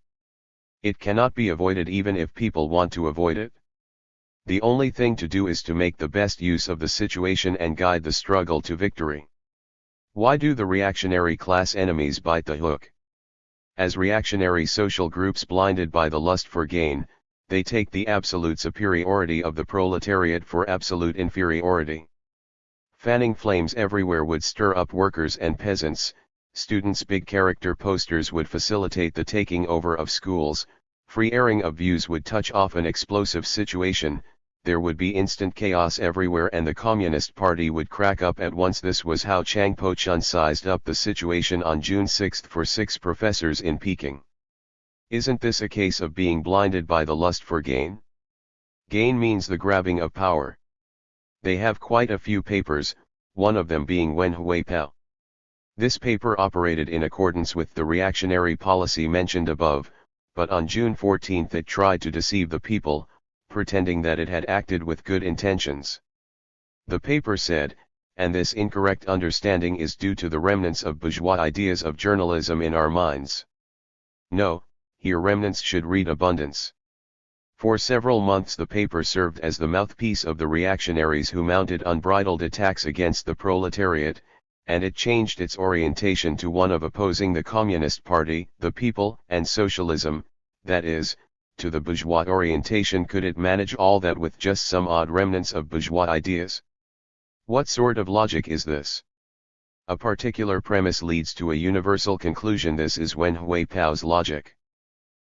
It cannot be avoided even if people want to avoid it. The only thing to do is to make the best use of the situation and guide the struggle to victory. Why do the reactionary class enemies bite the hook? As reactionary social groups blinded by the lust for gain, they take the absolute superiority of the proletariat for absolute inferiority. Fanning flames everywhere would stir up workers and peasants, students' big character posters would facilitate the taking over of schools, free airing of views would touch off an explosive situation, there would be instant chaos everywhere and the Communist Party would crack up at once. This was how Chiang Po-chun sized up the situation on June 6 for 6 professors in Peking. Isn't this a case of being blinded by the lust for gain? Gain means the grabbing of power. They have quite a few papers, one of them being Wen Hui Pao. This paper operated in accordance with the reactionary policy mentioned above, but on June 14 it tried to deceive the people, pretending that it had acted with good intentions. The paper said, and this incorrect understanding is due to the remnants of bourgeois ideas of journalism in our minds. No, here remnants should read abundance. For several months the paper served as the mouthpiece of the reactionaries who mounted unbridled attacks against the proletariat, and it changed its orientation to one of opposing the Communist Party, the people, and socialism, that is, to the bourgeois orientation. Could it manage all that with just some odd remnants of bourgeois ideas? What sort of logic is this? A particular premise leads to a universal conclusion. This is Wen Hui Pao's logic.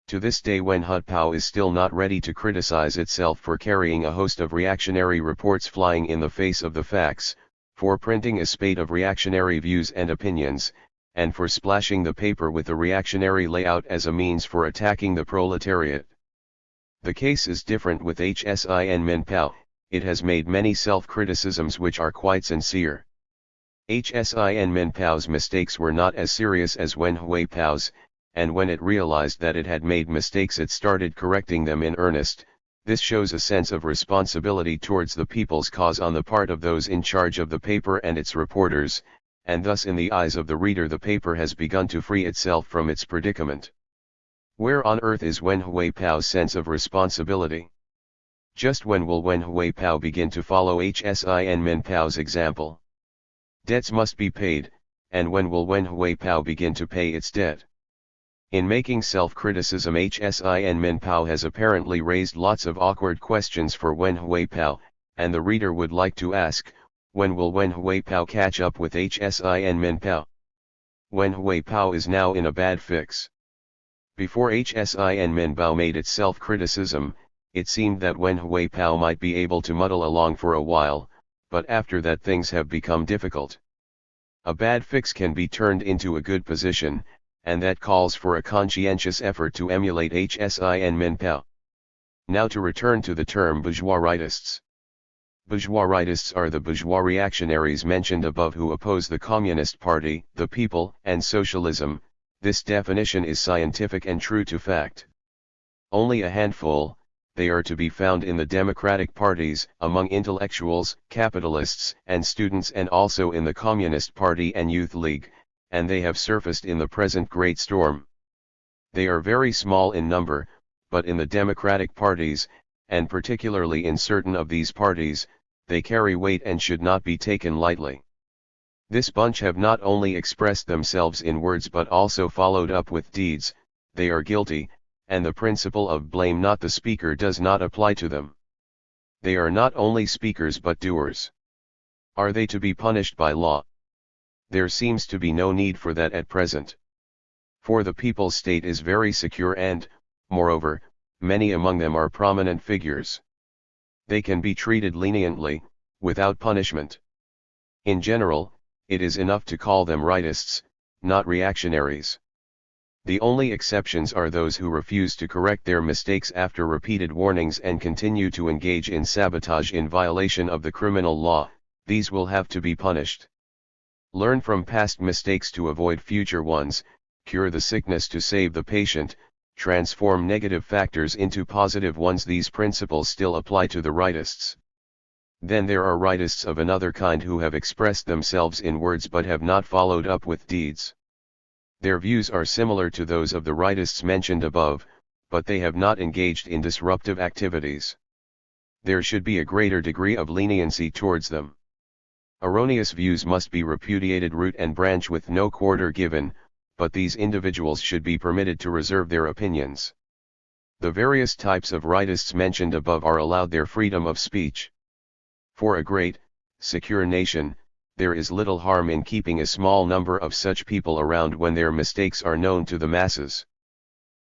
To this day Wen Hui Pao is still not ready to criticize itself for carrying a host of reactionary reports flying in the face of the facts, for printing a spate of reactionary views and opinions, and for splashing the paper with a reactionary layout as a means for attacking the proletariat. The case is different with Hsin Min Pao. It has made many self-criticisms which are quite sincere. Hsin Min Pao's mistakes were not as serious as Wen Hui Pao's, and when it realized that it had made mistakes it started correcting them in earnest. This shows a sense of responsibility towards the people's cause on the part of those in charge of the paper and its reporters, and thus in the eyes of the reader the paper has begun to free itself from its predicament. Where on earth is Wen Hui Pao's sense of responsibility? Just when will Wen Hui Pao begin to follow Hsin Min Pao's example? Debts must be paid, and when will Wen Hui Pao begin to pay its debt? In making self-criticism, HSIN Min Pao has apparently raised lots of awkward questions for Wen Huipao, and the reader would like to ask, when will Wen Huipao catch up with HSIN Min Pao? Wen Huipao is now in a bad fix. Before HSIN Min Pao made its self-criticism, it seemed that Wen Huipao might be able to muddle along for a while, but after that things have become difficult. A bad fix can be turned into a good position, and that calls for a conscientious effort to emulate HSIN Min Pao. Now to return to the term bourgeois rightists. Bourgeois rightists are the bourgeois reactionaries mentioned above who oppose the Communist Party, the people, and socialism. This definition is scientific and true to fact. Only a handful, they are to be found in the democratic parties, among intellectuals, capitalists, and students, and also in the Communist Party and Youth League, and they have surfaced in the present great storm. They are very small in number, but in the democratic parties, and particularly in certain of these parties, they carry weight and should not be taken lightly. This bunch have not only expressed themselves in words but also followed up with deeds. They are guilty, and the principle of blame not the speaker does not apply to them. They are not only speakers but doers. Are they to be punished by law? There seems to be no need for that at present. For the people's state is very secure and, moreover, many among them are prominent figures. They can be treated leniently, without punishment. In general, it is enough to call them rightists, not reactionaries. The only exceptions are those who refuse to correct their mistakes after repeated warnings and continue to engage in sabotage in violation of the criminal law. These will have to be punished. Learn from past mistakes to avoid future ones, cure the sickness to save the patient, transform negative factors into positive ones. These principles still apply to the rightists. Then there are rightists of another kind who have expressed themselves in words but have not followed up with deeds. Their views are similar to those of the rightists mentioned above, but they have not engaged in disruptive activities. There should be a greater degree of leniency towards them. Erroneous views must be repudiated root and branch with no quarter given, but these individuals should be permitted to reserve their opinions. The various types of rightists mentioned above are allowed their freedom of speech. For a great, secure nation, there is little harm in keeping a small number of such people around when their mistakes are known to the masses.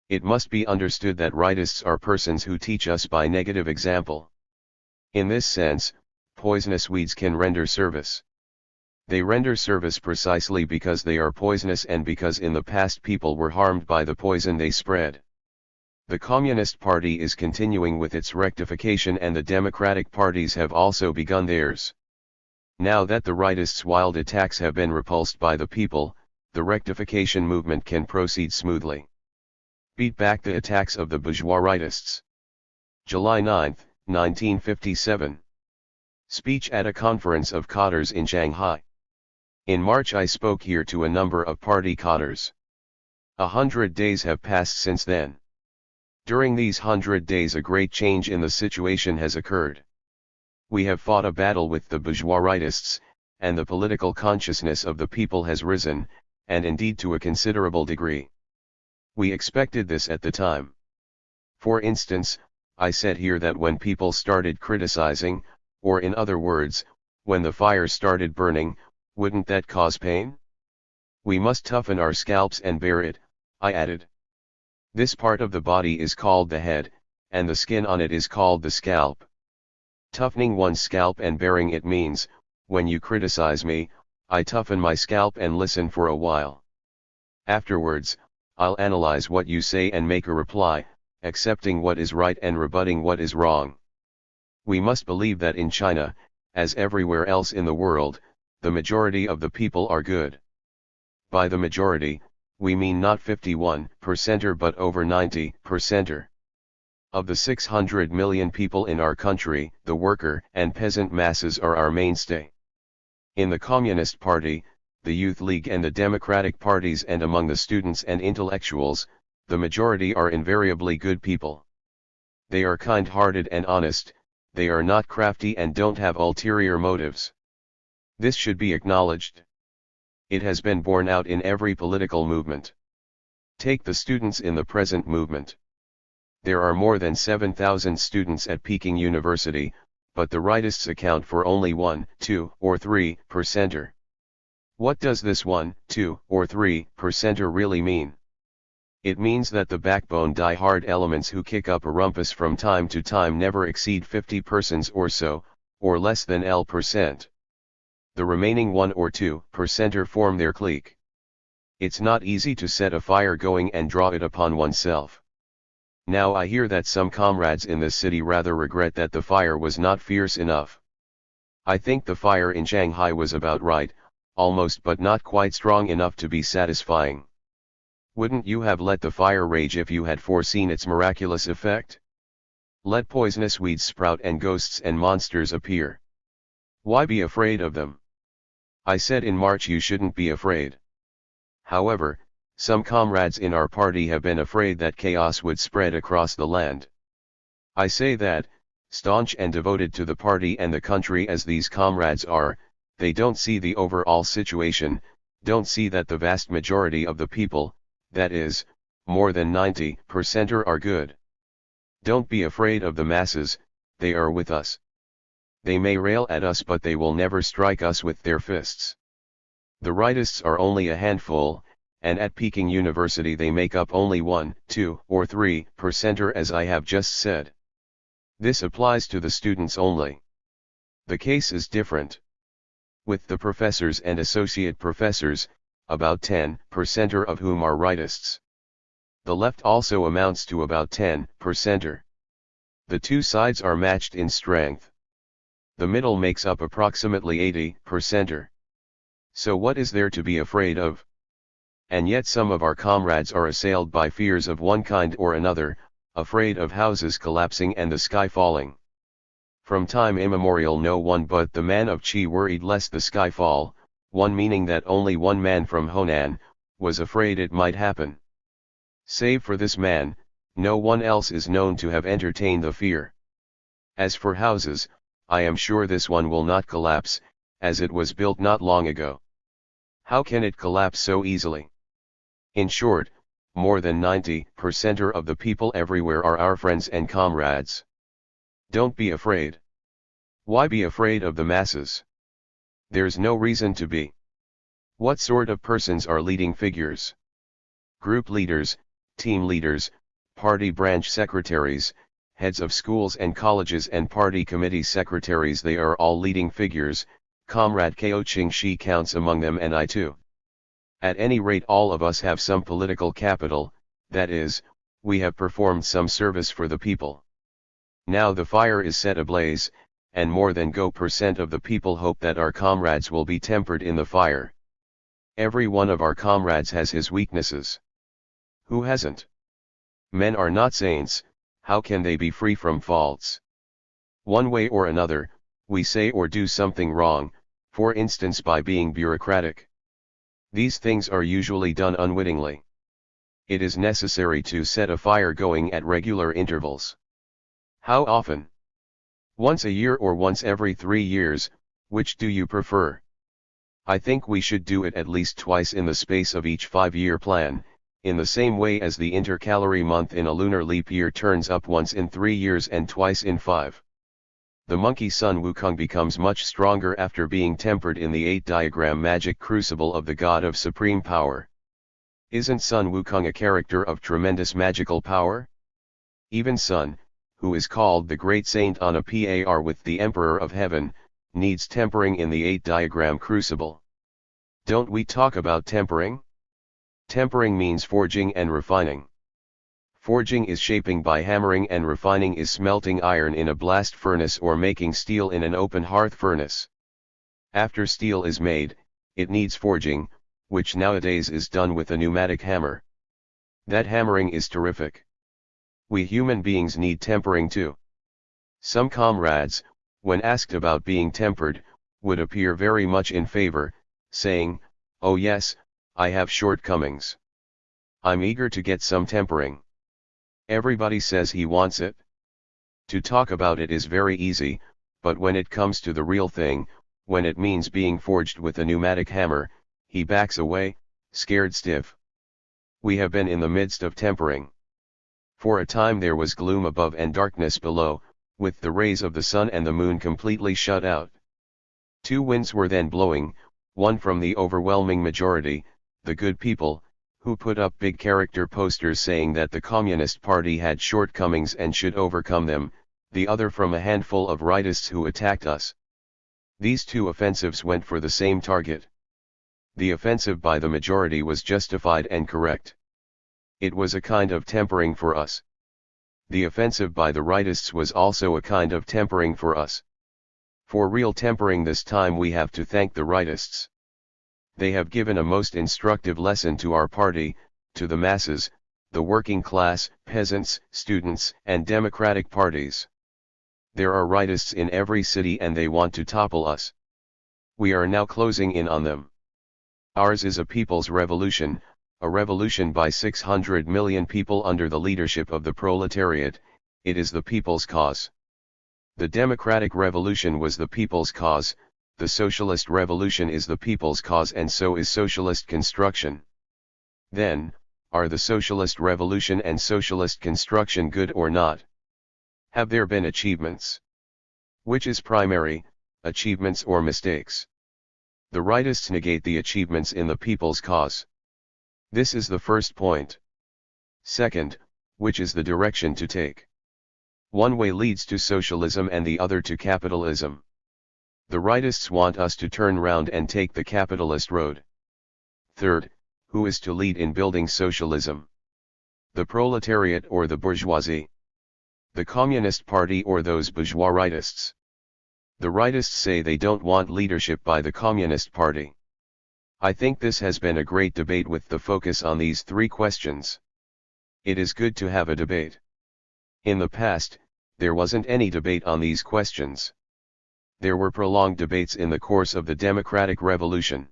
It must be understood that rightists are persons who teach us by negative example. In this sense, poisonous weeds can render service. They render service precisely because they are poisonous and because in the past people were harmed by the poison they spread. The Communist Party is continuing with its rectification and the democratic parties have also begun theirs. Now that the rightists' wild attacks have been repulsed by the people, the rectification movement can proceed smoothly. Beat back the attacks of the bourgeois rightists. July 9, 1957. Speech at a conference of cadres in Shanghai. In March I spoke here to a number of party cadres. 100 days have passed since then. During these 100 days a great change in the situation has occurred. We have fought a battle with the bourgeois rightists, and the political consciousness of the people has risen, and indeed to a considerable degree. We expected this at the time. For instance, I said here that when people started criticizing, or in other words, when the fire started burning, wouldn't that cause pain? We must toughen our scalps and bear it, I added. This part of the body is called the head, and the skin on it is called the scalp. Toughening one's scalp and bearing it means, when you criticize me, I toughen my scalp and listen for a while. Afterwards, I'll analyze what you say and make a reply, accepting what is right and rebutting what is wrong. We must believe that in China, as everywhere else in the world, the majority of the people are good. By the majority, we mean not 51%er but over 90%er. Of the 600 million people in our country, the worker and peasant masses are our mainstay. In the Communist Party, the Youth League and the Democratic parties and among the students and intellectuals, the majority are invariably good people. They are kind-hearted and honest, they are not crafty and don't have ulterior motives. This should be acknowledged. It has been borne out in every political movement. Take the students in the present movement. There are more than 7,000 students at Peking University, but the rightists account for only 1, 2, or 3%. What does this 1, 2, or 3% really mean? It means that the backbone die-hard elements who kick up a rumpus from time to time never exceed 50 persons or so, or less than L%. The remaining 1 or 2% form their clique. It's not easy to set a fire going and draw it upon oneself. Now I hear that some comrades in this city rather regret that the fire was not fierce enough. I think the fire in Shanghai was about right, almost but not quite strong enough to be satisfying. Wouldn't you have let the fire rage if you had foreseen its miraculous effect? Let poisonous weeds sprout and ghosts and monsters appear. Why be afraid of them? I said in March you shouldn't be afraid. However, some comrades in our party have been afraid that chaos would spread across the land. I say that, staunch and devoted to the party and the country as these comrades are, they don't see the overall situation, don't see that the vast majority of the people, that is, more than 90% are good. Don't be afraid of the masses, they are with us. They may rail at us but they will never strike us with their fists. The rightists are only a handful, and at Peking University they make up only 1, 2, or 3% as I have just said. This applies to the students only. The case is different. With the professors and associate professors, about 10% of whom are rightists. The left also amounts to about 10%. The two sides are matched in strength. The middle makes up approximately 80%. So what is there to be afraid of? And yet some of our comrades are assailed by fears of one kind or another, afraid of houses collapsing and the sky falling. From time immemorial no one but the man of Qi worried lest the sky fall, one meaning that only one man from Honan, was afraid it might happen. Save for this man, no one else is known to have entertained the fear. As for houses, I am sure this one will not collapse, as it was built not long ago. How can it collapse so easily? In short, more than 90% of the people everywhere are our friends and comrades. Don't be afraid. Why be afraid of the masses? There's no reason to be. What sort of persons are leading figures? Group leaders, team leaders, party branch secretaries, heads of schools and colleges and party committee secretaries, they are all leading figures. Comrade Ko Ching Shi counts among them and I too. At any rate all of us have some political capital, that is, we have performed some service for the people. Now the fire is set ablaze, and more than % of the people hope that our comrades will be tempered in the fire. Every one of our comrades has his weaknesses. Who hasn't? Men are not saints, how can they be free from faults? One way or another, we say or do something wrong, for instance by being bureaucratic. These things are usually done unwittingly. It is necessary to set a fire going at regular intervals. How often? Once a year or once every 3 years, which do you prefer? I think we should do it at least twice in the space of each 5-year plan, in the same way as the intercalary month in a lunar leap year turns up once in 3 years and twice in 5. The monkey Sun Wukong becomes much stronger after being tempered in the 8-diagram magic crucible of the God of Supreme Power. Isn't Sun Wukong a character of tremendous magical power? Even Sun, who is called the Great Saint on a par with the Emperor of Heaven, needs tempering in the 8-diagram crucible. Don't we talk about tempering? Tempering means forging and refining. Forging is shaping by hammering and refining is smelting iron in a blast furnace or making steel in an open hearth furnace. After steel is made, it needs forging, which nowadays is done with a pneumatic hammer. That hammering is terrific. We human beings need tempering too. Some comrades, when asked about being tempered, would appear very much in favor, saying, "Oh yes, I have shortcomings. I'm eager to get some tempering." Everybody says he wants it. To talk about it is very easy, but when it comes to the real thing, when it means being forged with a pneumatic hammer, he backs away, scared stiff. We have been in the midst of tempering. For a time there was gloom above and darkness below, with the rays of the sun and the moon completely shut out. Two winds were then blowing, one from the overwhelming majority, the good people, who put up big character posters saying that the Communist Party had shortcomings and should overcome them, the other from a handful of rightists who attacked us. These two offensives went for the same target. The offensive by the majority was justified and correct. It was a kind of tempering for us. The offensive by the rightists was also a kind of tempering for us. For real tempering this time we have to thank the rightists. They have given a most instructive lesson to our party, to the masses, the working class, peasants, students, and democratic parties. There are rightists in every city and they want to topple us. We are now closing in on them. Ours is a people's revolution, a revolution by 600 million people under the leadership of the proletariat. It is the people's cause. The democratic revolution was the people's cause, the socialist revolution is the people's cause, and so is socialist construction. Then, are the socialist revolution and socialist construction good or not? Have there been achievements? Which is primary, achievements or mistakes? The rightists negate the achievements in the people's cause. This is the first point. Second, which is the direction to take? One way leads to socialism and the other to capitalism. The rightists want us to turn round and take the capitalist road. Third, who is to lead in building socialism? The proletariat or the bourgeoisie? The Communist Party or those bourgeois rightists? The rightists say they don't want leadership by the Communist Party. I think this has been a great debate with the focus on these three questions. It is good to have a debate. In the past, there wasn't any debate on these questions. There were prolonged debates in the course of the democratic revolution.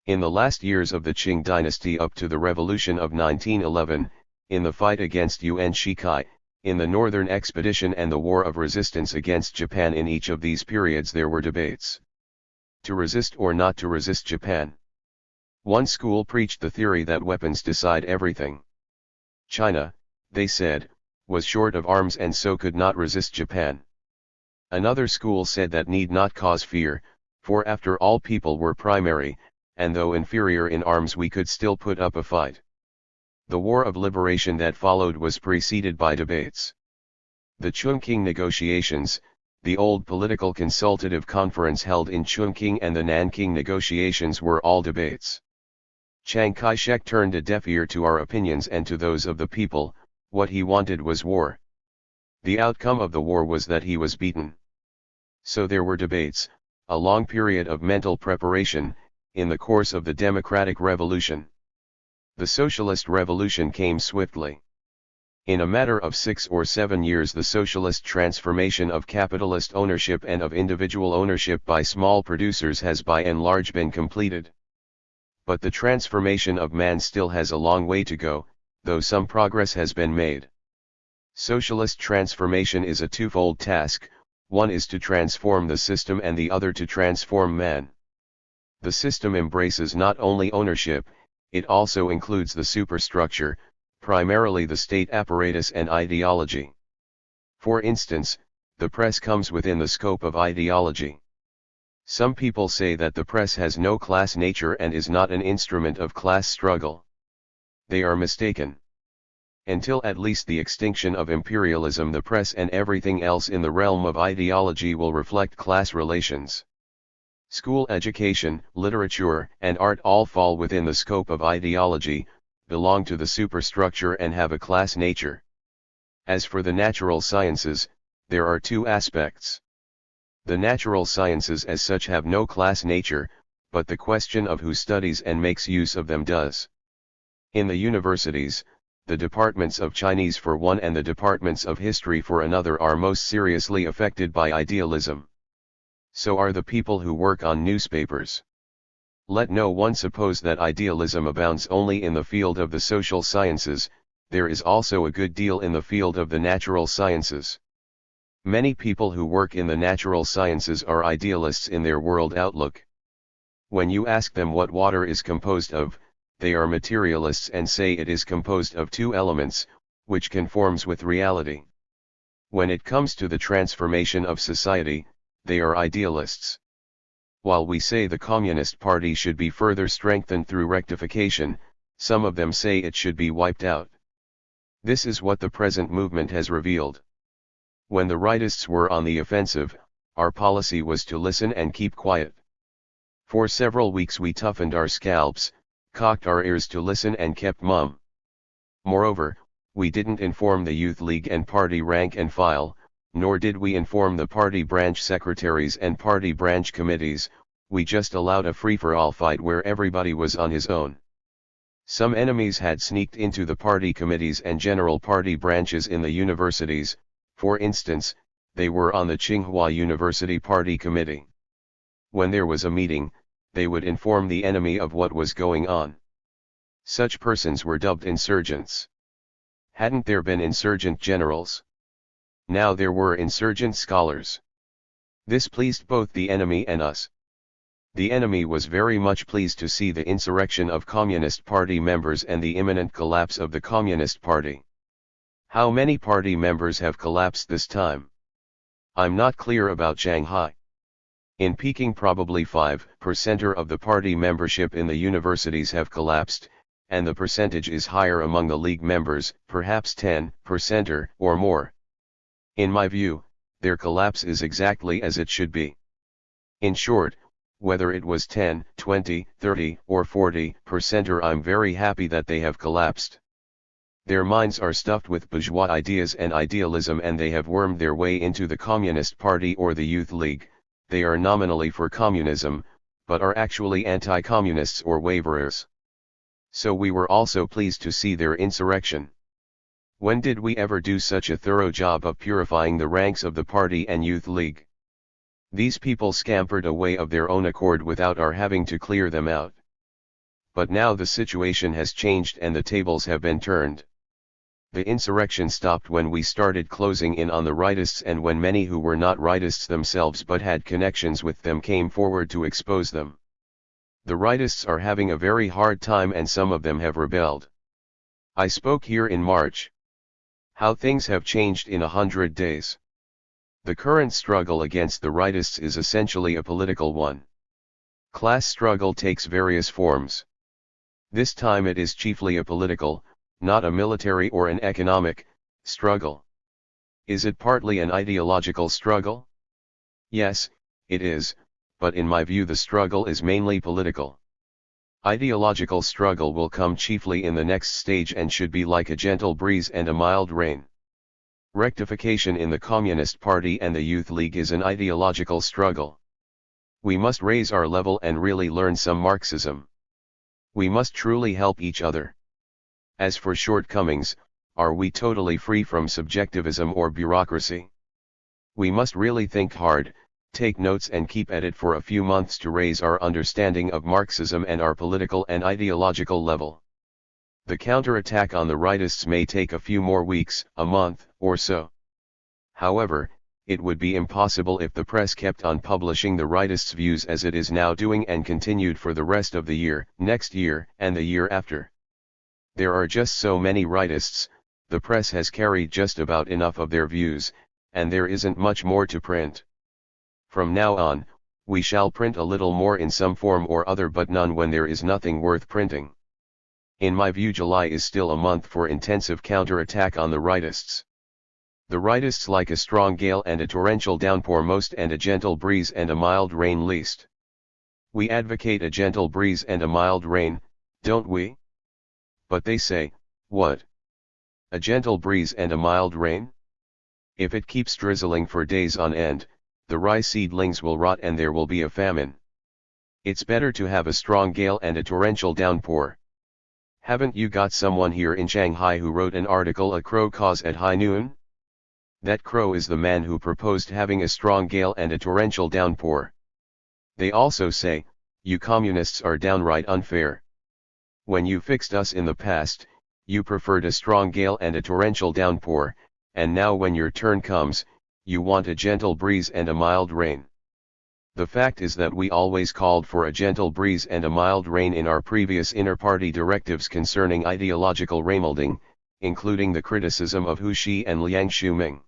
In the last years of the Qing dynasty up to the revolution of 1911, in the fight against Yuan Shikai, in the Northern Expedition and the War of Resistance against Japan, in each of these periods there were debates. To resist or not to resist Japan. One school preached the theory that weapons decide everything. China, they said, was short of arms and so could not resist Japan. Another school said that need not cause fear, for after all people were primary, and though inferior in arms we could still put up a fight. The War of Liberation that followed was preceded by debates. The Chungking negotiations, the old political consultative conference held in Chungking, and the Nanking negotiations were all debates. Chiang Kai-shek turned a deaf ear to our opinions and to those of the people. What he wanted was war. The outcome of the war was that he was beaten. So there were debates, a long period of mental preparation, in the course of the democratic revolution. The socialist revolution came swiftly. In a matter of 6 or 7 years the socialist transformation of capitalist ownership and of individual ownership by small producers has by and large been completed. But the transformation of man still has a long way to go, though some progress has been made. Socialist transformation is a twofold task, one is to transform the system and the other to transform man. The system embraces not only ownership, it also includes the superstructure, primarily the state apparatus and ideology. For instance, the press comes within the scope of ideology. Some people say that the press has no class nature and is not an instrument of class struggle. They are mistaken. Until at least the extinction of imperialism, the press and everything else in the realm of ideology will reflect class relations. School education, literature, and art all fall within the scope of ideology, belong to the superstructure and have a class nature. As for the natural sciences, there are two aspects. The natural sciences as such have no class nature, but the question of who studies and makes use of them does. In the universities, the departments of Chinese for one and the departments of history for another are most seriously affected by idealism. So are the people who work on newspapers. Let no one suppose that idealism abounds only in the field of the social sciences, there is also a good deal in the field of the natural sciences. Many people who work in the natural sciences are idealists in their world outlook. When you ask them what water is composed of, they are materialists and say it is composed of two elements, which conforms with reality. When it comes to the transformation of society, they are idealists. While we say the Communist Party should be further strengthened through rectification, some of them say it should be wiped out. This is what the present movement has revealed. When the rightists were on the offensive, our policy was to listen and keep quiet. For several weeks we toughened our scalps, cocked our ears to listen and kept mum. Moreover, we didn't inform the Youth League and party rank and file, nor did we inform the party branch secretaries and party branch committees, we just allowed a free-for-all fight where everybody was on his own. Some enemies had sneaked into the party committees and general party branches in the universities. For instance, they were on the Tsinghua University Party Committee. When there was a meeting, they would inform the enemy of what was going on. Such persons were dubbed insurgents. Hadn't there been insurgent generals? Now there were insurgent scholars. This pleased both the enemy and us. The enemy was very much pleased to see the insurrection of Communist Party members and the imminent collapse of the Communist Party. How many party members have collapsed this time? I'm not clear about Shanghai. In Peking probably 5% of the party membership in the universities have collapsed, and the percentage is higher among the league members, perhaps 10% or more. In my view, their collapse is exactly as it should be. In short, whether it was 10, 20, 30 or 40%, I'm very happy that they have collapsed. Their minds are stuffed with bourgeois ideas and idealism, and they have wormed their way into the Communist Party or the Youth League. They are nominally for communism, but are actually anti-communists or waverers. So we were also pleased to see their insurrection. When did we ever do such a thorough job of purifying the ranks of the party and Youth League? These people scampered away of their own accord without our having to clear them out. But now the situation has changed and the tables have been turned. The insurrection stopped when we started closing in on the rightists, and when many who were not rightists themselves but had connections with them came forward to expose them. The rightists are having a very hard time and some of them have rebelled. I spoke here in March. How things have changed in 100 days. The current struggle against the rightists is essentially a political one. Class struggle takes various forms. This time it is chiefly a political, not a military or an economic, struggle. Is it partly an ideological struggle? Yes, it is, but in my view the struggle is mainly political. Ideological struggle will come chiefly in the next stage and should be like a gentle breeze and a mild rain. Rectification in the Communist Party and the Youth League is an ideological struggle. We must raise our level and really learn some Marxism. We must truly help each other. As for shortcomings, are we totally free from subjectivism or bureaucracy? We must really think hard, take notes and keep at it for a few months to raise our understanding of Marxism and our political and ideological level. The counterattack on the rightists may take a few more weeks, a month, or so. However, it would be impossible if the press kept on publishing the rightists' views as it is now doing and continued for the rest of the year, next year, and the year after. There are just so many rightists, the press has carried just about enough of their views, and there isn't much more to print. From now on, we shall print a little more in some form or other, but none when there is nothing worth printing. In my view, July is still a month for intensive counterattack on the rightists. The rightists like a strong gale and a torrential downpour most, and a gentle breeze and a mild rain least. We advocate a gentle breeze and a mild rain, don't we? But they say, what? A gentle breeze and a mild rain? If it keeps drizzling for days on end, the rye seedlings will rot and there will be a famine. It's better to have a strong gale and a torrential downpour. Haven't you got someone here in Shanghai who wrote an article, A Crow Cause at High Noon? That crow is the man who proposed having a strong gale and a torrential downpour. They also say, you communists are downright unfair. When you fixed us in the past, you preferred a strong gale and a torrential downpour, and now when your turn comes, you want a gentle breeze and a mild rain. The fact is that we always called for a gentle breeze and a mild rain in our previous inter-party directives concerning ideological remolding, including the criticism of Hu Xi and Liang Shuming.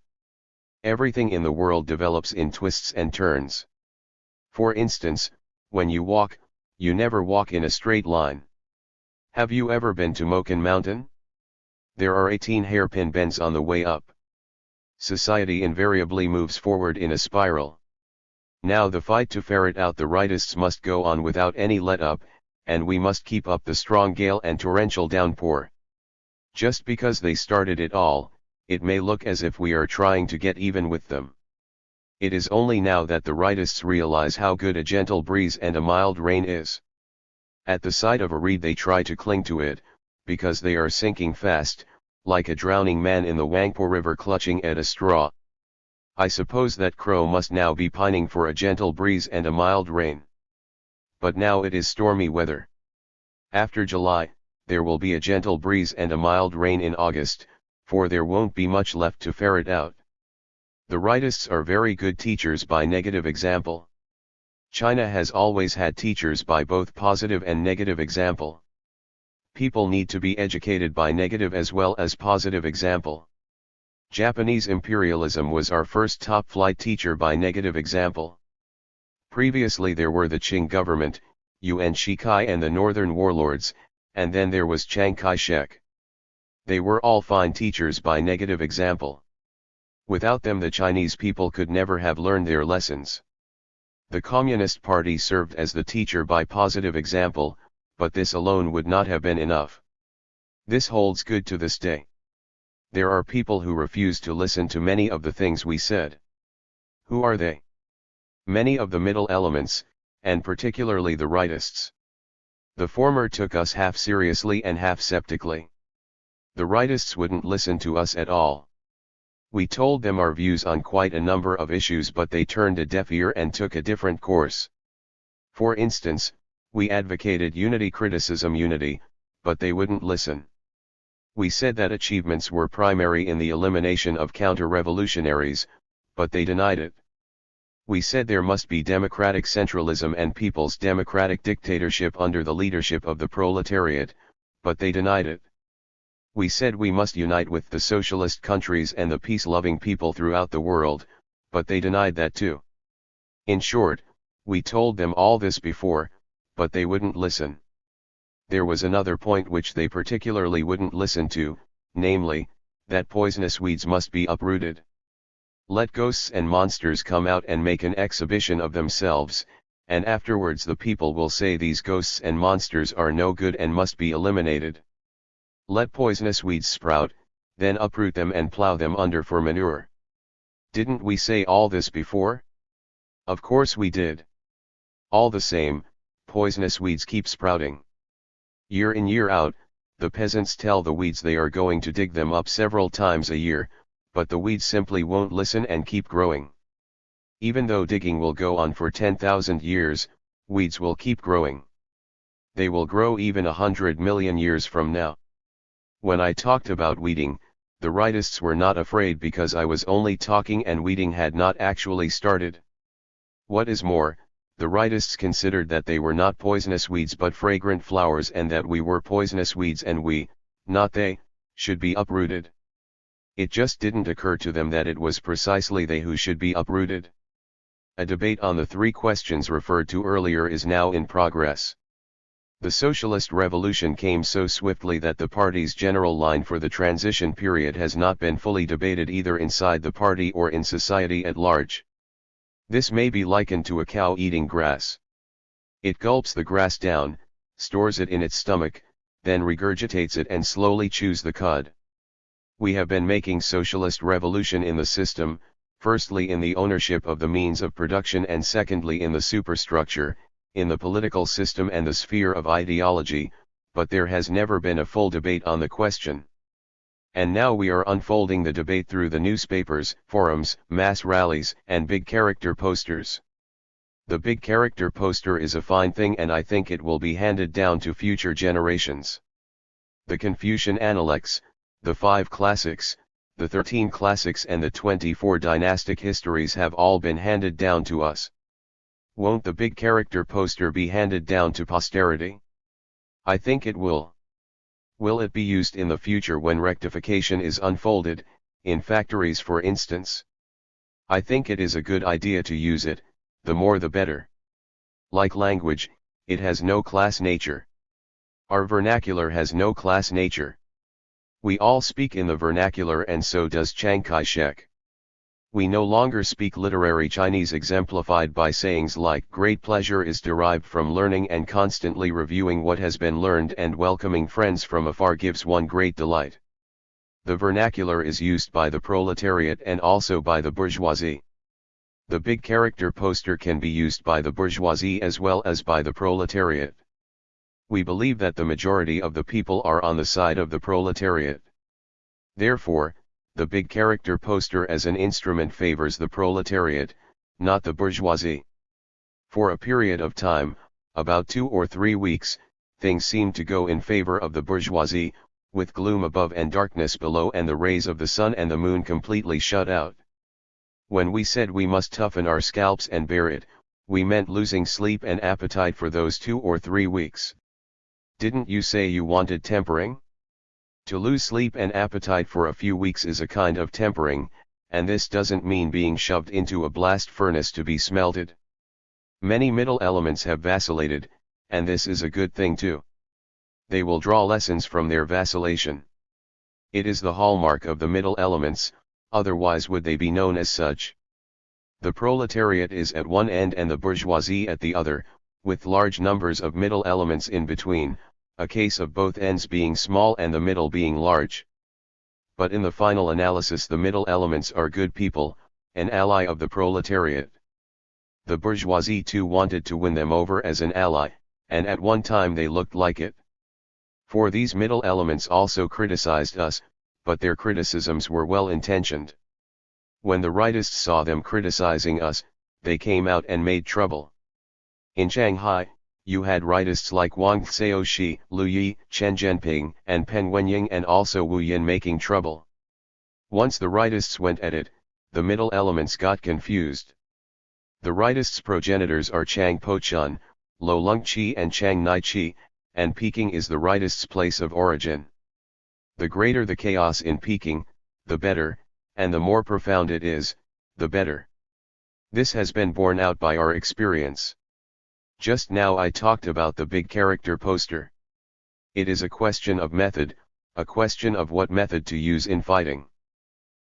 Everything in the world develops in twists and turns. For instance, when you walk, you never walk in a straight line. Have you ever been to Moken Mountain? There are 18 hairpin bends on the way up. Society invariably moves forward in a spiral. Now the fight to ferret out the rightists must go on without any let-up, and we must keep up the strong gale and torrential downpour. Just because they started it all, it may look as if we are trying to get even with them. It is only now that the rightists realize how good a gentle breeze and a mild rain is. At the sight of a reed they try to cling to it, because they are sinking fast, like a drowning man in the Wangpo River clutching at a straw. I suppose that crow must now be pining for a gentle breeze and a mild rain. But now it is stormy weather. After July, there will be a gentle breeze and a mild rain in August, for there won't be much left to ferret out. The rightists are very good teachers by negative example. China has always had teachers by both positive and negative example. People need to be educated by negative as well as positive example. Japanese imperialism was our first top-flight teacher by negative example. Previously there were the Qing government, Yuan Shikai and the northern warlords, and then there was Chiang Kai-shek. They were all fine teachers by negative example. Without them the Chinese people could never have learned their lessons. The Communist Party served as the teacher by positive example, but this alone would not have been enough. This holds good to this day. There are people who refuse to listen to many of the things we said. Who are they? Many of the middle elements, and particularly the rightists. The former took us half seriously and half skeptically. The rightists wouldn't listen to us at all. We told them our views on quite a number of issues, but they turned a deaf ear and took a different course. For instance, we advocated unity criticism, but they wouldn't listen. We said that achievements were primary in the elimination of counter-revolutionaries, but they denied it. We said there must be democratic centralism and people's democratic dictatorship under the leadership of the proletariat, but they denied it. We said we must unite with the socialist countries and the peace-loving people throughout the world, but they denied that too. In short, we told them all this before, but they wouldn't listen. There was another point which they particularly wouldn't listen to, namely, that poisonous weeds must be uprooted. Let ghosts and monsters come out and make an exhibition of themselves, and afterwards the people will say these ghosts and monsters are no good and must be eliminated. Let poisonous weeds sprout, then uproot them and plow them under for manure. Didn't we say all this before? Of course we did. All the same, poisonous weeds keep sprouting. Year in year out, the peasants tell the weeds they are going to dig them up several times a year, but the weeds simply won't listen and keep growing. Even though digging will go on for 10,000 years, weeds will keep growing. They will grow even 100 million years from now. When I talked about weeding, the rightists were not afraid because I was only talking and weeding had not actually started. What is more, the rightists considered that they were not poisonous weeds but fragrant flowers, and that we were poisonous weeds and we, not they, should be uprooted. It just didn't occur to them that it was precisely they who should be uprooted. A debate on the three questions referred to earlier is now in progress. The socialist revolution came so swiftly that the party's general line for the transition period has not been fully debated either inside the party or in society at large. This may be likened to a cow eating grass. It gulps the grass down, stores it in its stomach, then regurgitates it and slowly chews the cud. We have been making socialist revolution in the system, firstly in the ownership of the means of production and secondly in the superstructure, in the political system and the sphere of ideology, but there has never been a full debate on the question. And now we are unfolding the debate through the newspapers, forums, mass rallies, and big character posters. The big character poster is a fine thing, and I think it will be handed down to future generations. The Confucian Analects, the 5 classics, the 13 classics and the 24 dynastic histories have all been handed down to us. Won't the big character poster be handed down to posterity? I think it will. Will it be used in the future when rectification is unfolded, in factories for instance? I think it is a good idea to use it, the more the better. Like language, it has no class nature. Our vernacular has no class nature. We all speak in the vernacular, and so does Chiang Kai-shek. We no longer speak literary Chinese exemplified by sayings like great pleasure is derived from learning and constantly reviewing what has been learned and welcoming friends from afar gives one great delight. The vernacular is used by the proletariat and also by the bourgeoisie. The big character poster can be used by the bourgeoisie as well as by the proletariat. We believe that the majority of the people are on the side of the proletariat. Therefore, the big character poster as an instrument favors the proletariat, not the bourgeoisie. For a period of time, about 2 or 3 weeks, things seemed to go in favor of the bourgeoisie, with gloom above and darkness below and the rays of the sun and the moon completely shut out. When we said we must toughen our scalps and bear it, we meant losing sleep and appetite for those 2 or 3 weeks. Didn't you say you wanted tempering? To lose sleep and appetite for a few weeks is a kind of tempering, and this doesn't mean being shoved into a blast furnace to be smelted. Many middle elements have vacillated, and this is a good thing too. They will draw lessons from their vacillation. It is the hallmark of the middle elements, otherwise would they be known as such. The proletariat is at one end and the bourgeoisie at the other, with large numbers of middle elements in between, a case of both ends being small and the middle being large. But in the final analysis the middle elements are good people, an ally of the proletariat. The bourgeoisie too wanted to win them over as an ally, and at one time they looked like it. For these middle elements also criticized us, but their criticisms were well intentioned. When the rightists saw them criticizing us, they came out and made trouble. In Shanghai, you had rightists like Wang Xiaoxi, Liu Yi, Chen Zhenping, and Pen Wenying and also Wu Yin making trouble. Once the rightists went at it, the middle elements got confused. The rightists' progenitors are Chang Po-chun, Lo Lung-chi and Chang Nai-chi, and Peking is the rightists' place of origin. The greater the chaos in Peking, the better, and the more profound it is, the better. This has been borne out by our experience. Just now I talked about the big character poster. It is a question of method, a question of what method to use in fighting.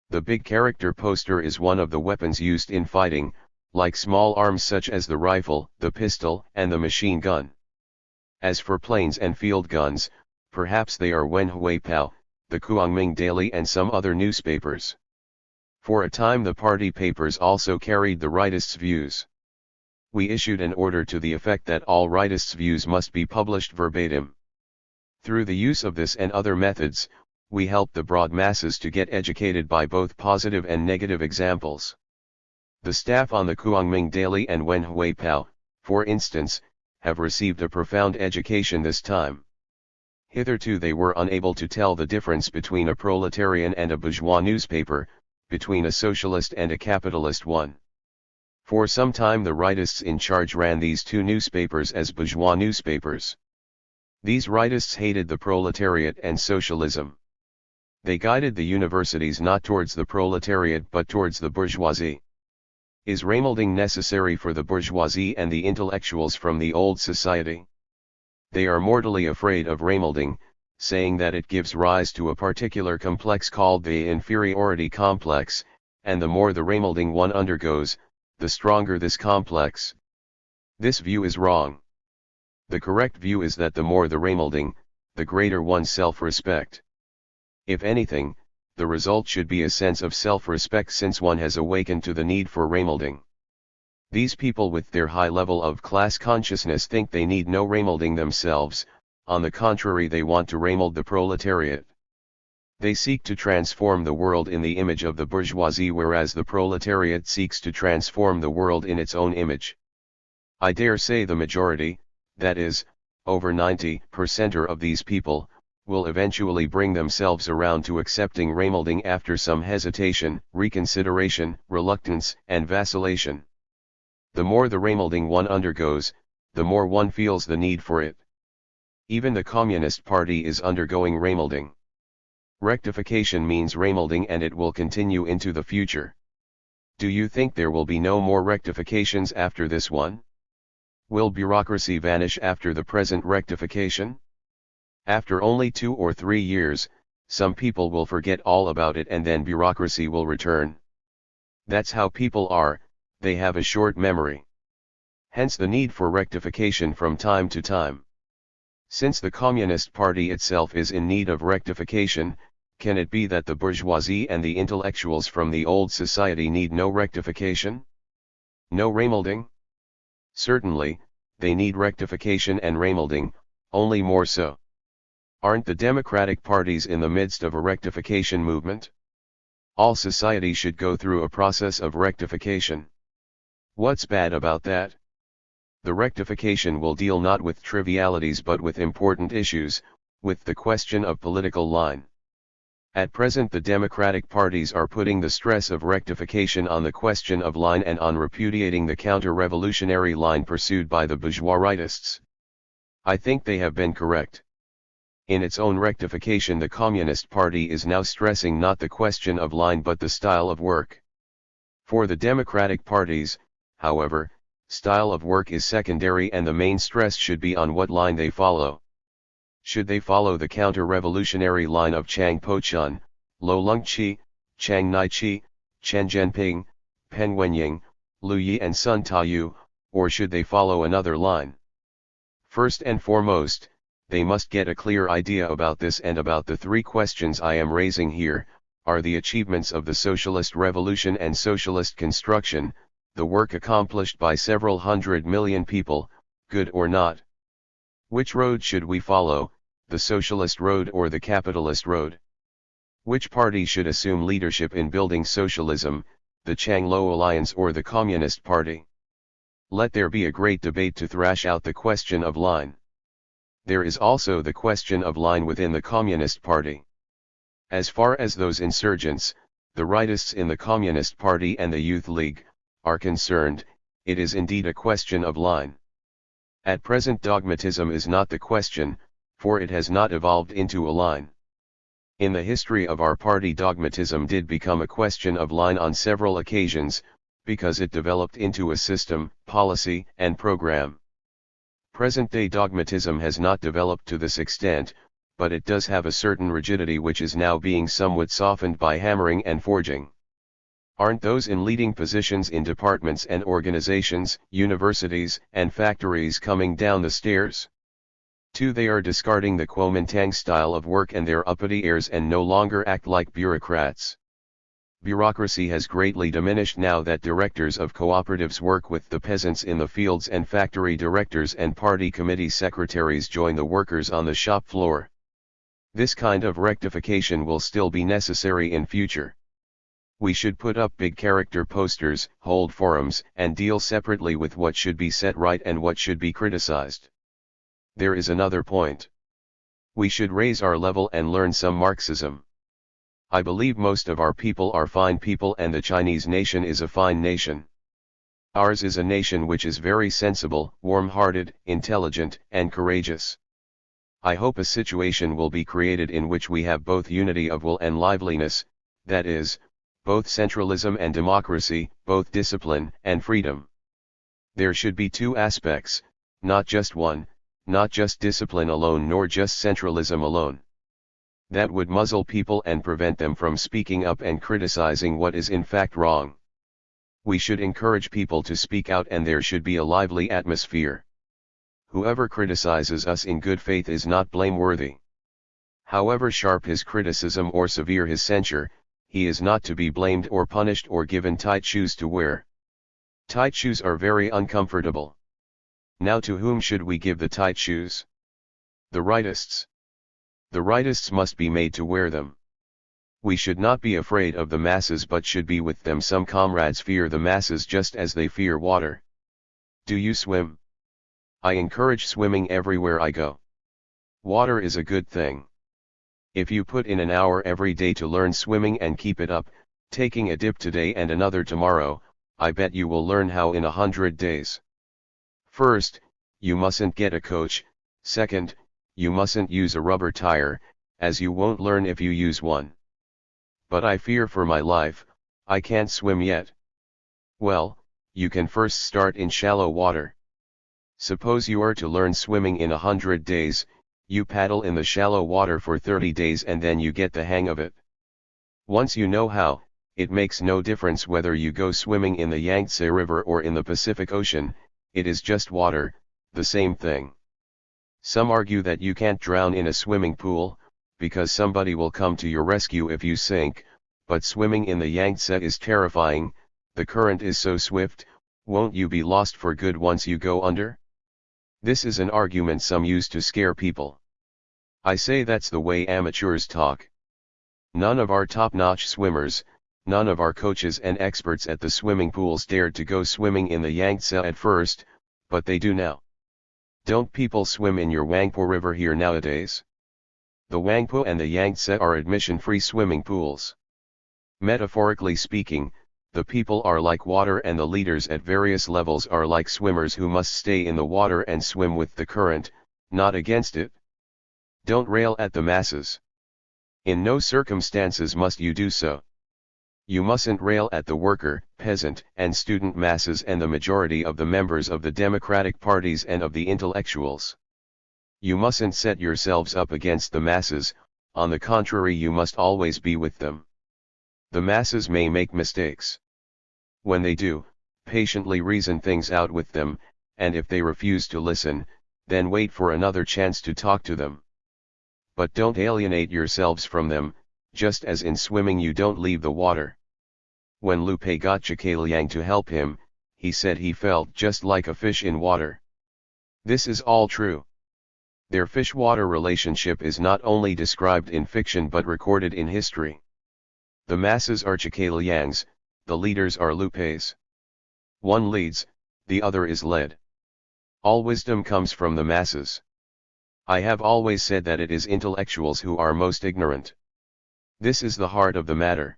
The big character poster is one of the weapons used in fighting, like small arms such as the rifle, the pistol, and the machine gun. As for planes and field guns, perhaps they are Wen Hui Pao, the Kuangming Daily and some other newspapers. For a time the party papers also carried the rightists' views. We issued an order to the effect that all rightists' views must be published verbatim. Through the use of this and other methods, we helped the broad masses to get educated by both positive and negative examples. The staff on the Kuangming Daily and Wen Hui Pao, for instance, have received a profound education this time. Hitherto they were unable to tell the difference between a proletarian and a bourgeois newspaper, between a socialist and a capitalist one. For some time the rightists in charge ran these two newspapers as bourgeois newspapers. These rightists hated the proletariat and socialism. They guided the universities not towards the proletariat but towards the bourgeoisie. Is remolding necessary for the bourgeoisie and the intellectuals from the old society? They are mortally afraid of remolding, saying that it gives rise to a particular complex called the inferiority complex, and the more the remolding one undergoes, the stronger this complex. This view is wrong. The correct view is that the more the remolding, the greater one's self-respect. If anything, the result should be a sense of self-respect since one has awakened to the need for remolding. These people with their high level of class consciousness think they need no remolding themselves, on the contrary they want to remold the proletariat. They seek to transform the world in the image of the bourgeoisie whereas the proletariat seeks to transform the world in its own image. I dare say the majority, that is, over 90% of these people, will eventually bring themselves around to accepting remolding after some hesitation, reconsideration, reluctance, and vacillation. The more the remolding one undergoes, the more one feels the need for it. Even the Communist Party is undergoing remolding. Rectification means remolding, and it will continue into the future. Do you think there will be no more rectifications after this one? Will bureaucracy vanish after the present rectification? After only 2 or 3 years, some people will forget all about it, and then bureaucracy will return. That's how people are, they have a short memory. Hence the need for rectification from time to time. Since the Communist Party itself is in need of rectification, can it be that the bourgeoisie and the intellectuals from the old society need no rectification? No remolding? Certainly, they need rectification and remolding, only more so. Aren't the democratic parties in the midst of a rectification movement? All society should go through a process of rectification. What's bad about that? The rectification will deal not with trivialities but with important issues, with the question of political line. At present the democratic parties are putting the stress of rectification on the question of line and on repudiating the counter-revolutionary line pursued by the bourgeois rightists. I think they have been correct. In its own rectification, the Communist Party is now stressing not the question of line but the style of work. For the democratic parties, however, style of work is secondary, and the main stress should be on what line they follow. Should they follow the counter-revolutionary line of Chiang Po-chun, Lo Lung-chi, Chiang Nai-chi, Chen Zhenping, Peng Wenying, Liu Yi and Sun Ta-yu, or should they follow another line? First and foremost, they must get a clear idea about this and about the 3 questions I am raising here. Are the achievements of the socialist revolution and socialist construction, the work accomplished by several 100 million people, good or not? Which road should we follow, the socialist road or the capitalist road? Which party should assume leadership in building socialism, the Chang-Lo Alliance or the Communist Party? Let there be a great debate to thrash out the question of line. There is also the question of line within the Communist Party. As far as those insurgents, the rightists in the Communist Party and the Youth League, are concerned, it is indeed a question of line. At present dogmatism is not the question, for it has not evolved into a line. In the history of our party, dogmatism did become a question of line on several occasions, because it developed into a system, policy, and program. Present-day dogmatism has not developed to this extent, but it does have a certain rigidity which is now being somewhat softened by hammering and forging. Aren't those in leading positions in departments and organizations, universities, and factories coming down the stairs? Too, they are discarding the Kuomintang style of work and their uppity airs and no longer act like bureaucrats. Bureaucracy has greatly diminished now that directors of cooperatives work with the peasants in the fields and factory directors and party committee secretaries join the workers on the shop floor. This kind of rectification will still be necessary in future. We should put up big character posters, hold forums, and deal separately with what should be set right and what should be criticized. There is another point. We should raise our level and learn some Marxism. I believe most of our people are fine people, and the Chinese nation is a fine nation. Ours is a nation which is very sensible, warm-hearted, intelligent, and courageous. I hope a situation will be created in which we have both unity of will and liveliness, that is, both centralism and democracy, both discipline and freedom. There should be 2 aspects, not just one, not just discipline alone nor just centralism alone. That would muzzle people and prevent them from speaking up and criticizing what is in fact wrong. We should encourage people to speak out, and there should be a lively atmosphere. Whoever criticizes us in good faith is not blameworthy. However sharp his criticism or severe his censure, he is not to be blamed or punished or given tight shoes to wear. Tight shoes are very uncomfortable. Now, to whom should we give the tight shoes? The rightists. The rightists must be made to wear them. We should not be afraid of the masses but should be with them. Some comrades fear the masses just as they fear water. Do you swim? I encourage swimming everywhere I go. Water is a good thing. If you put in an hour every day to learn swimming and keep it up, taking a dip today and another tomorrow, I bet you will learn how in 100 days. First, you mustn't get a coach. Second, you mustn't use a rubber tire, as you won't learn if you use one. But I fear for my life, I can't swim yet. Well, you can first start in shallow water. Suppose you are to learn swimming in 100 days, you paddle in the shallow water for 30 days and then you get the hang of it. Once you know how, it makes no difference whether you go swimming in the Yangtze River or in the Pacific Ocean, it is just water, the same thing. Some argue that you can't drown in a swimming pool, because somebody will come to your rescue if you sink, but swimming in the Yangtze is terrifying, the current is so swift, won't you be lost for good once you go under? This is an argument some use to scare people. I say that's the way amateurs talk. None of our top-notch swimmers, none of our coaches and experts at the swimming pools dared to go swimming in the Yangtze at first, but they do now. Don't people swim in your Wangpo River here nowadays? The Wangpo and the Yangtze are admission-free swimming pools. Metaphorically speaking, the people are like water and the leaders at various levels are like swimmers who must stay in the water and swim with the current, not against it. Don't rail at the masses. In no circumstances must you do so. You mustn't rail at the worker, peasant, and student masses and the majority of the members of the democratic parties and of the intellectuals. You mustn't set yourselves up against the masses, on the contrary you must always be with them. The masses may make mistakes. When they do, patiently reason things out with them, and if they refuse to listen, then wait for another chance to talk to them. But don't alienate yourselves from them, just as in swimming you don't leave the water. When Lu Pei got Zhake Liang to help him, he said he felt just like a fish in water. This is all true. Their fish-water relationship is not only described in fiction but recorded in history. The masses are Zhake Liang's, the leaders are Lu Pei's. One leads, the other is led. All wisdom comes from the masses. I have always said that it is intellectuals who are most ignorant. This is the heart of the matter.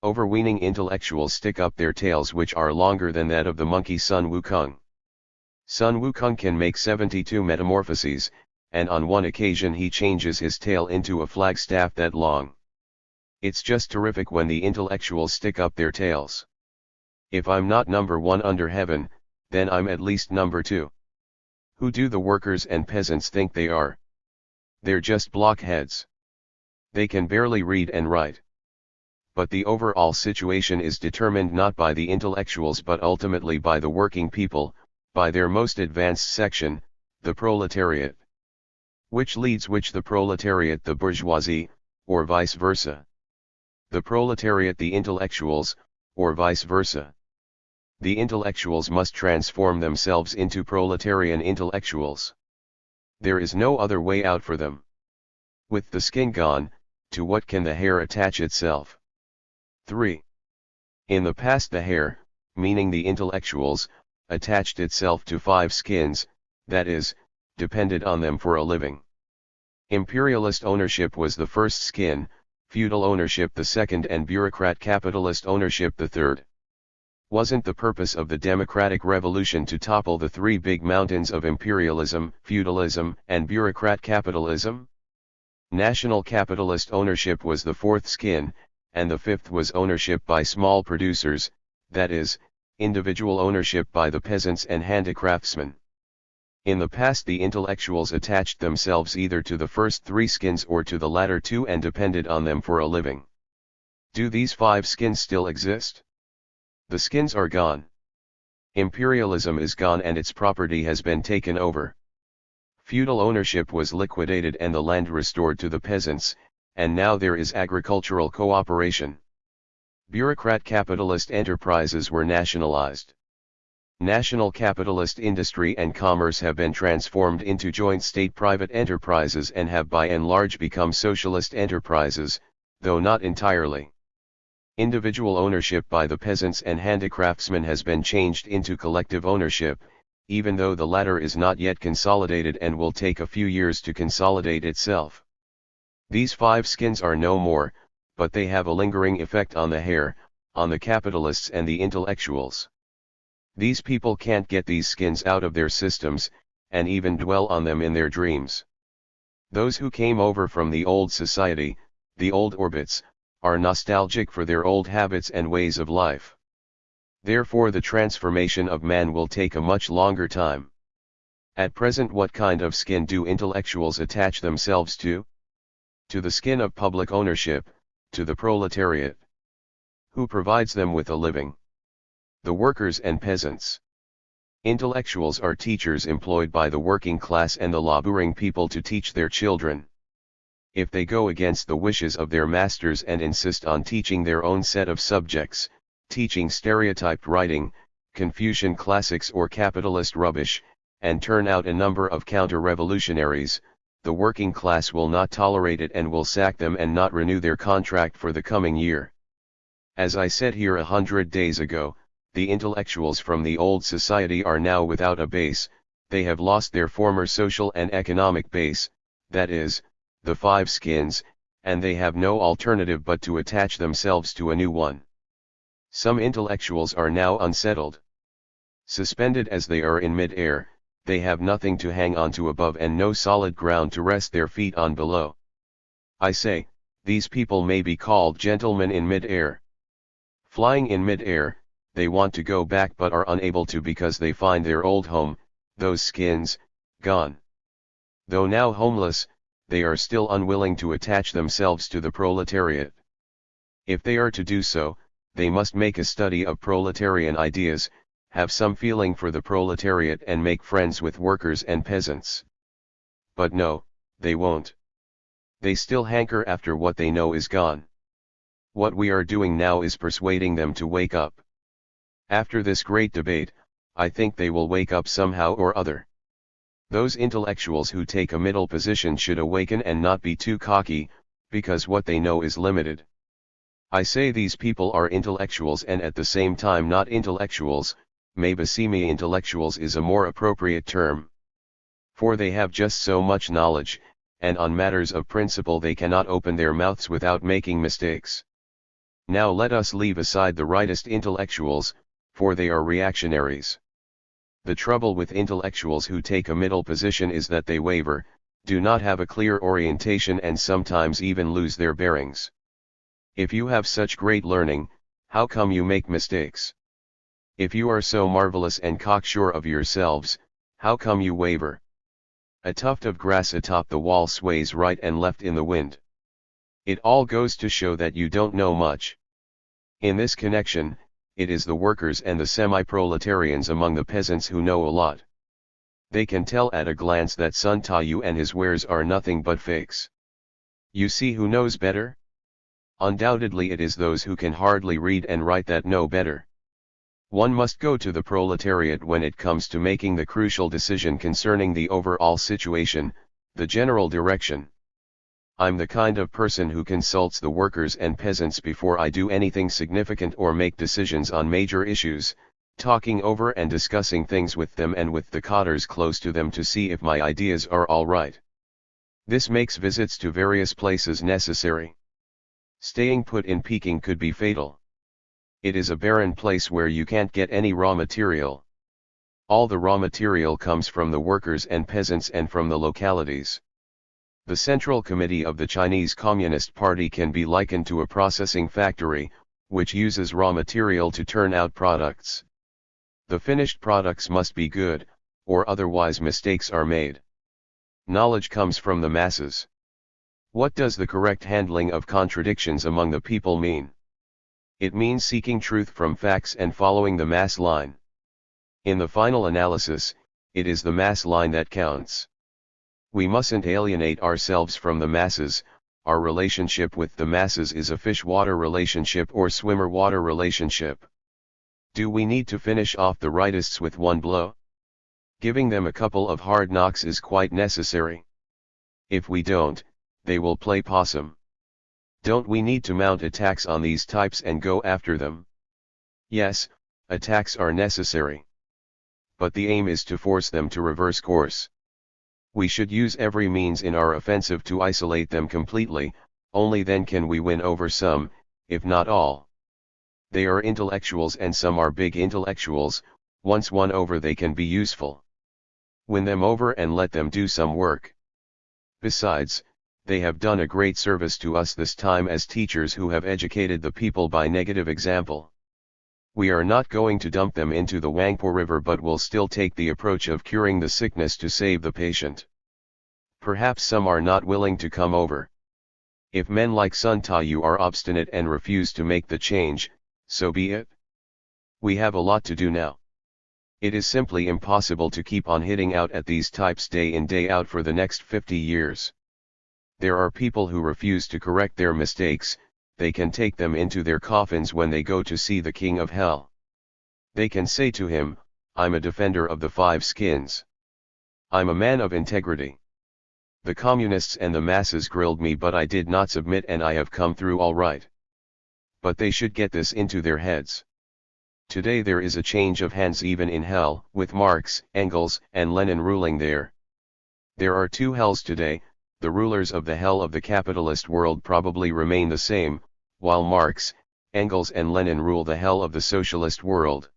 Overweening intellectuals stick up their tails which are longer than that of the monkey Sun Wukong. Sun Wukong can make 72 metamorphoses, and on one occasion he changes his tail into a flagstaff that long. It's just terrific when the intellectuals stick up their tails. If I'm not number one under heaven, then I'm at least number two. Who do the workers and peasants think they are? They're just blockheads. They can barely read and write. But the overall situation is determined not by the intellectuals but ultimately by the working people, by their most advanced section, the proletariat. Which leads which, the proletariat the bourgeoisie, or vice versa? The proletariat the intellectuals, or vice versa? The intellectuals must transform themselves into proletarian intellectuals. There is no other way out for them. With the skin gone, to what can the hair attach itself? 3. In the past the hair, meaning the intellectuals, attached itself to 5 skins, that is, depended on them for a living. Imperialist ownership was the first skin, feudal ownership the second, and bureaucrat capitalist ownership the third. Wasn't the purpose of the democratic revolution to topple the 3 big mountains of imperialism, feudalism, and bureaucrat capitalism? National capitalist ownership was the 4th skin, and the 5th was ownership by small producers, that is, individual ownership by the peasants and handicraftsmen. In the past the intellectuals attached themselves either to the first 3 skins or to the latter 2 and depended on them for a living. Do these 5 skins still exist? The skins are gone. Imperialism is gone and its property has been taken over. Feudal ownership was liquidated and the land restored to the peasants, and now there is agricultural cooperation. Bureaucrat capitalist enterprises were nationalized. National capitalist industry and commerce have been transformed into joint state-private enterprises and have by and large become socialist enterprises, though not entirely. Individual ownership by the peasants and handicraftsmen has been changed into collective ownership, even though the latter is not yet consolidated and will take a few years to consolidate itself. These 5 skins are no more, but they have a lingering effect on the hair, on the capitalists and the intellectuals. These people can't get these skins out of their systems, and even dwell on them in their dreams. Those who came over from the old society, the old orbits, are nostalgic for their old habits and ways of life. Therefore the transformation of man will take a much longer time. At present, what kind of skin do intellectuals attach themselves to? To the skin of public ownership, to the proletariat. Who provides them with a living? The workers and peasants. Intellectuals are teachers employed by the working class and the laboring people to teach their children. If they go against the wishes of their masters and insist on teaching their own set of subjects, teaching stereotyped writing, Confucian classics or capitalist rubbish, and turn out a number of counter-revolutionaries, the working class will not tolerate it and will sack them and not renew their contract for the coming year. As I said here 100 days ago, the intellectuals from the old society are now without a base, they have lost their former social and economic base, that is, the five skins, and they have no alternative but to attach themselves to a new one. Some intellectuals are now unsettled. Suspended as they are in mid-air, they have nothing to hang on to above and no solid ground to rest their feet on below. I say, these people may be called gentlemen in mid-air. Flying in mid-air, they want to go back but are unable to because they find their old home, those skins, gone. Though now homeless, they are still unwilling to attach themselves to the proletariat. If they are to do so, they must make a study of proletarian ideas, have some feeling for the proletariat and make friends with workers and peasants. But no, they won't. They still hanker after what they know is gone. What we are doing now is persuading them to wake up. After this great debate, I think they will wake up somehow or other. Those intellectuals who take a middle position should awaken and not be too cocky, because what they know is limited. I say these people are intellectuals and at the same time not intellectuals, maybe semi-intellectuals is a more appropriate term. For they have just so much knowledge, and on matters of principle they cannot open their mouths without making mistakes. Now let us leave aside the rightist intellectuals, for they are reactionaries. The trouble with intellectuals who take a middle position is that they waver, do not have a clear orientation and sometimes even lose their bearings. If you have such great learning, how come you make mistakes? If you are so marvelous and cocksure of yourselves, how come you waver? A tuft of grass atop the wall sways right and left in the wind. It all goes to show that you don't know much. In this connection, it is the workers and the semi-proletarians among the peasants who know a lot. They can tell at a glance that Sun Tao and his wares are nothing but fakes. You see who knows better? Undoubtedly it is those who can hardly read and write that know better. One must go to the proletariat when it comes to making the crucial decision concerning the overall situation, the general direction. I'm the kind of person who consults the workers and peasants before I do anything significant or make decisions on major issues, talking over and discussing things with them and with the cotters close to them to see if my ideas are all right. This makes visits to various places necessary. Staying put in Peking could be fatal. It is a barren place where you can't get any raw material. All the raw material comes from the workers and peasants and from the localities. The Central Committee of the Chinese Communist Party can be likened to a processing factory, which uses raw material to turn out products. The finished products must be good, or otherwise mistakes are made. Knowledge comes from the masses. What does the correct handling of contradictions among the people mean? It means seeking truth from facts and following the mass line. In the final analysis, it is the mass line that counts. We mustn't alienate ourselves from the masses. Our relationship with the masses is a fish-water relationship or swimmer-water relationship. Do we need to finish off the rightists with one blow? Giving them a couple of hard knocks is quite necessary. If we don't, they will play possum. Don't we need to mount attacks on these types and go after them? Yes, attacks are necessary. But the aim is to force them to reverse course. We should use every means in our offensive to isolate them completely, only then can we win over some, if not all. They are intellectuals and some are big intellectuals. Once won over they can be useful. Win them over and let them do some work. Besides, they have done a great service to us this time as teachers who have educated the people by negative example. We are not going to dump them into the Wangpo River but will still take the approach of curing the sickness to save the patient. Perhaps some are not willing to come over. If men like Sun Ta-yu are obstinate and refuse to make the change, so be it. We have a lot to do now. It is simply impossible to keep on hitting out at these types day in day out for the next 50 years. There are people who refuse to correct their mistakes. They can take them into their coffins when they go to see the king of hell. They can say to him, "I'm a defender of the five skins. I'm a man of integrity. The communists and the masses grilled me but I did not submit and I have come through all right." But they should get this into their heads. Today there is a change of hands even in hell, with Marx, Engels, and Lenin ruling there. There are two hells today. The rulers of the hell of the capitalist world probably remain the same, while Marx, Engels and Lenin rule the hell of the socialist world.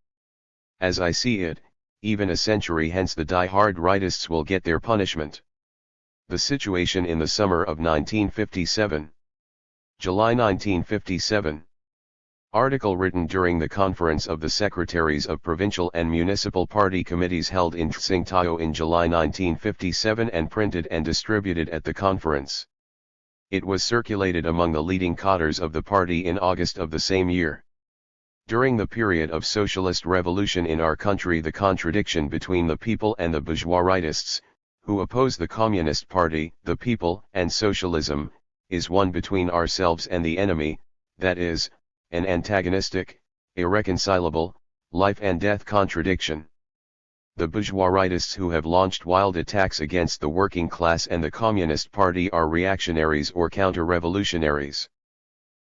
As I see it, even a century hence the die-hard rightists will get their punishment. The situation in the summer of 1957. July 1957. Article written during the conference of the secretaries of provincial and municipal party committees held in Tsingtao in July 1957 and printed and distributed at the conference. It was circulated among the leading cadres of the party in August of the same year. During the period of socialist revolution in our country, the contradiction between the people and the bourgeois rightists, who oppose the Communist Party, the people, and socialism, is one between ourselves and the enemy, that is, an antagonistic, irreconcilable, life and death contradiction. The bourgeois rightists who have launched wild attacks against the working class and the Communist Party are reactionaries or counter-revolutionaries.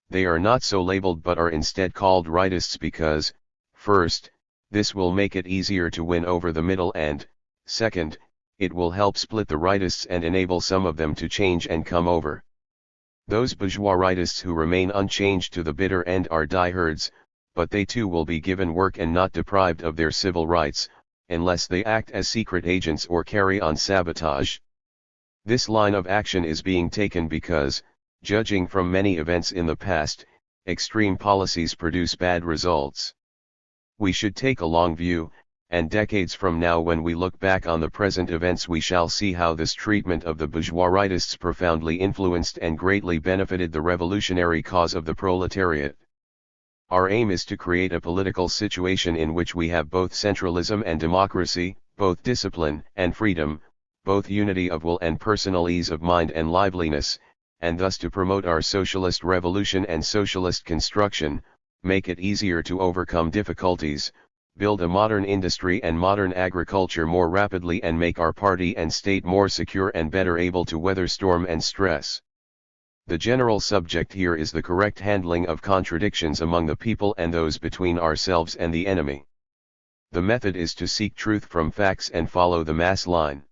They are not so labeled but are instead called rightists because, first, this will make it easier to win over the middle and, second, it will help split the rightists and enable some of them to change and come over. Those bourgeois rightists who remain unchanged to the bitter end are diehards, but they too will be given work and not deprived of their civil rights, unless they act as secret agents or carry on sabotage. This line of action is being taken because, judging from many events in the past, extreme policies produce bad results. We should take a long view, and decades from now when we look back on the present events we shall see how this treatment of the bourgeois rightists profoundly influenced and greatly benefited the revolutionary cause of the proletariat. Our aim is to create a political situation in which we have both centralism and democracy, both discipline and freedom, both unity of will and personal ease of mind and liveliness, and thus to promote our socialist revolution and socialist construction, make it easier to overcome difficulties, build a modern industry and modern agriculture more rapidly and make our party and state more secure and better able to weather storm and stress. The general subject here is the correct handling of contradictions among the people and those between ourselves and the enemy. The method is to seek truth from facts and follow the mass line.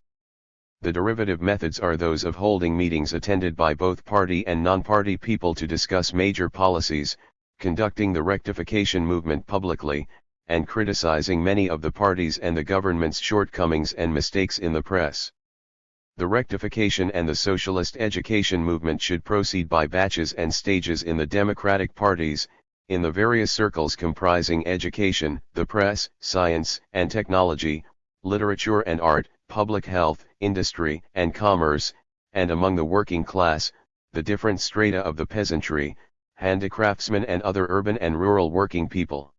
The derivative methods are those of holding meetings attended by both party and non-party people to discuss major policies, conducting the rectification movement publicly, and criticizing many of the parties and the government's shortcomings and mistakes in the press. The rectification and the socialist education movement should proceed by batches and stages in the democratic parties, in the various circles comprising education, the press, science and technology, literature and art, public health, industry and commerce, and among the working class, the different strata of the peasantry, handicraftsmen and other urban and rural working people.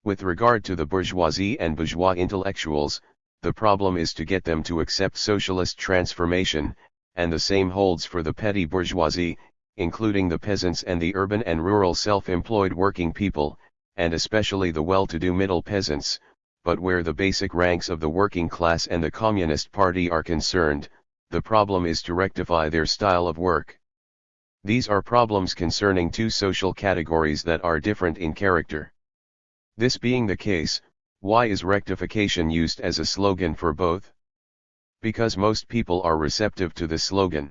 With regard to the bourgeoisie and bourgeois intellectuals, the problem is to get them to accept socialist transformation, and the same holds for the petty bourgeoisie, including the peasants and the urban and rural self-employed working people, and especially the well-to-do middle peasants, but where the basic ranks of the working class and the Communist Party are concerned, the problem is to rectify their style of work. These are problems concerning two social categories that are different in character. This being the case, why is rectification used as a slogan for both? Because most people are receptive to the slogan.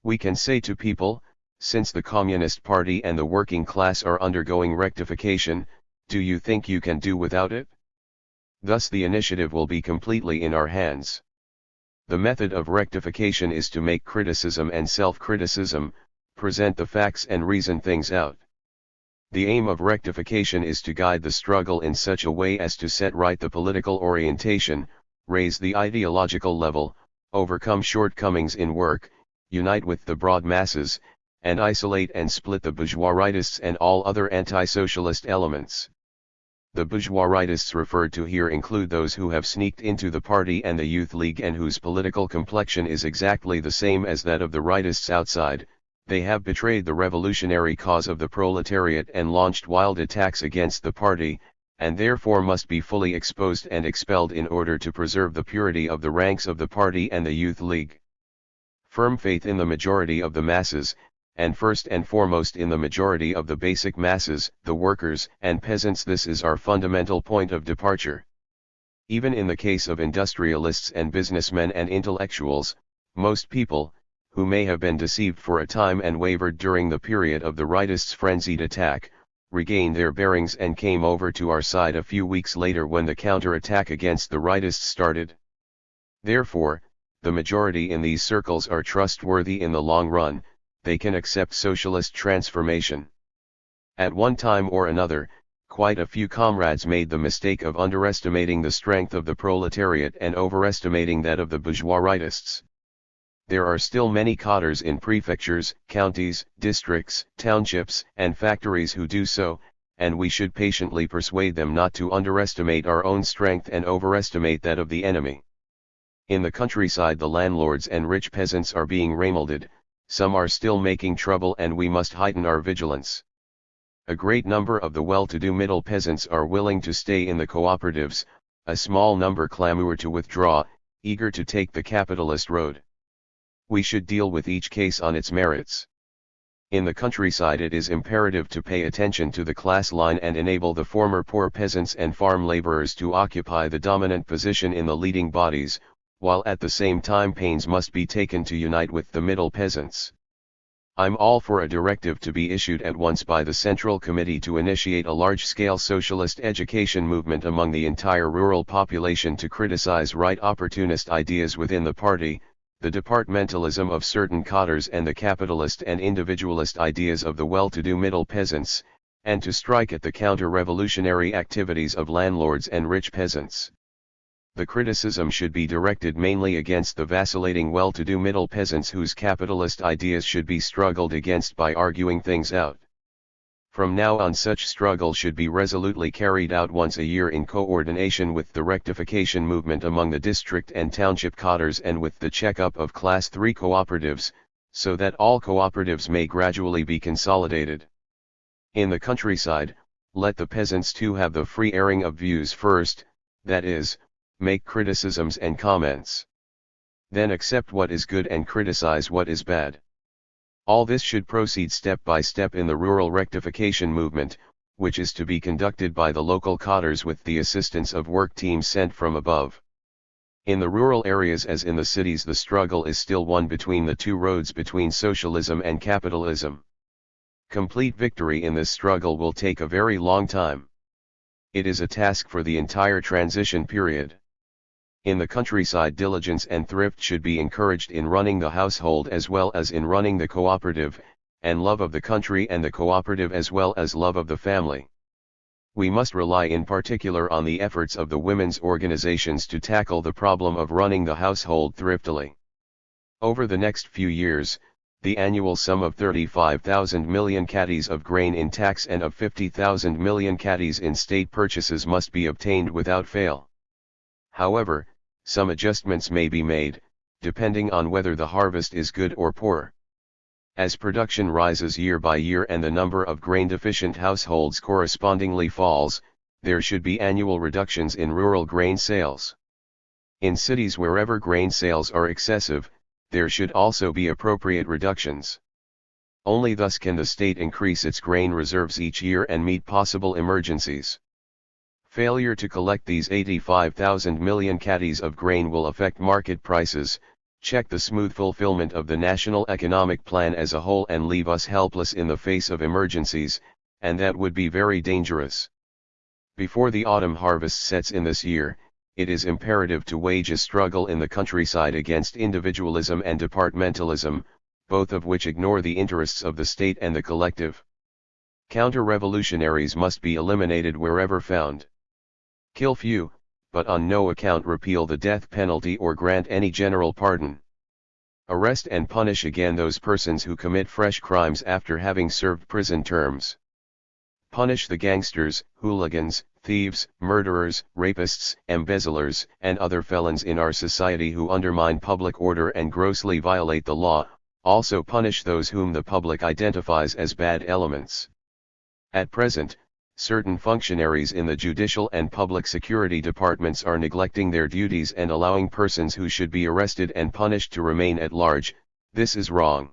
We can say to people, Since the Communist Party and the working class are undergoing rectification, do you think you can do without it? Thus the initiative will be completely in our hands. The method of rectification is to make criticism and self-criticism, present the facts and reason things out. The aim of rectification is to guide the struggle in such a way as to set right the political orientation, raise the ideological level, overcome shortcomings in work, unite with the broad masses, and isolate and split the bourgeoisists and all other anti-socialist elements. The bourgeoisists referred to here include those who have sneaked into the party and the Youth League and whose political complexion is exactly the same as that of the rightists outside. They have betrayed the revolutionary cause of the proletariat and launched wild attacks against the party, and therefore must be fully exposed and expelled in order to preserve the purity of the ranks of the party and the Youth League. Firm faith in the majority of the masses, and first and foremost in the majority of the basic masses, the workers and peasants. This is our fundamental point of departure. Even in the case of industrialists and businessmen and intellectuals, most people, who may have been deceived for a time and wavered during the period of the rightists' frenzied attack, regained their bearings and came over to our side a few weeks later when the counter-attack against the rightists started. Therefore, the majority in these circles are trustworthy in the long run. They can accept socialist transformation. At one time or another, quite a few comrades made the mistake of underestimating the strength of the proletariat and overestimating that of the bourgeois rightists. There are still many cadres in prefectures, counties, districts, townships, and factories who do so, and we should patiently persuade them not to underestimate our own strength and overestimate that of the enemy. In the countryside the landlords and rich peasants are being remolded. Some are still making trouble and we must heighten our vigilance. A great number of the well-to-do middle peasants are willing to stay in the cooperatives, a small number clamor to withdraw, eager to take the capitalist road. We should deal with each case on its merits. In the countryside it is imperative to pay attention to the class line and enable the former poor peasants and farm laborers to occupy the dominant position in the leading bodies, while at the same time pains must be taken to unite with the middle peasants. I'm all for a directive to be issued at once by the Central Committee to initiate a large-scale socialist education movement among the entire rural population to criticize right opportunist ideas within the party, the departmentalism of certain cadres and the capitalist and individualist ideas of the well-to-do middle peasants, and to strike at the counter-revolutionary activities of landlords and rich peasants. The criticism should be directed mainly against the vacillating well-to-do middle peasants whose capitalist ideas should be struggled against by arguing things out. From now on such struggle should be resolutely carried out once a year in coordination with the rectification movement among the district and township cadres and with the check-up of Class 3 cooperatives, so that all cooperatives may gradually be consolidated. In the countryside, let the peasants too have the free airing of views first, that is, make criticisms and comments. Then accept what is good and criticize what is bad. All this should proceed step by step in the rural rectification movement, which is to be conducted by the local cadres with the assistance of work teams sent from above. In the rural areas as in the cities the struggle is still one between the two roads between socialism and capitalism. Complete victory in this struggle will take a very long time. It is a task for the entire transition period. In the countryside diligence and thrift should be encouraged in running the household as well as in running the cooperative, and love of the country and the cooperative as well as love of the family. We must rely in particular on the efforts of the women's organizations to tackle the problem of running the household thriftily. Over the next few years, the annual sum of 35,000 million caddies of grain in tax and of 50,000 million caddies in state purchases must be obtained without fail. However, some adjustments may be made, depending on whether the harvest is good or poor. As production rises year by year and the number of grain-deficient households correspondingly falls, there should be annual reductions in rural grain sales. In cities wherever grain sales are excessive, there should also be appropriate reductions. Only thus can the state increase its grain reserves each year and meet possible emergencies. Failure to collect these 85,000 million caddies of grain will affect market prices, check the smooth fulfillment of the National Economic Plan as a whole and leave us helpless in the face of emergencies, and that would be very dangerous. Before the autumn harvest sets in this year, it is imperative to wage a struggle in the countryside against individualism and departmentalism, both of which ignore the interests of the state and the collective. Counter-revolutionaries must be eliminated wherever found. Kill few, but on no account repeal the death penalty or grant any general pardon. Arrest and punish again those persons who commit fresh crimes after having served prison terms. Punish the gangsters, hooligans, thieves, murderers, rapists, embezzlers, and other felons in our society who undermine public order and grossly violate the law. Also punish those whom the public identifies as bad elements. At present, certain functionaries in the judicial and public security departments are neglecting their duties and allowing persons who should be arrested and punished to remain at large. This is wrong.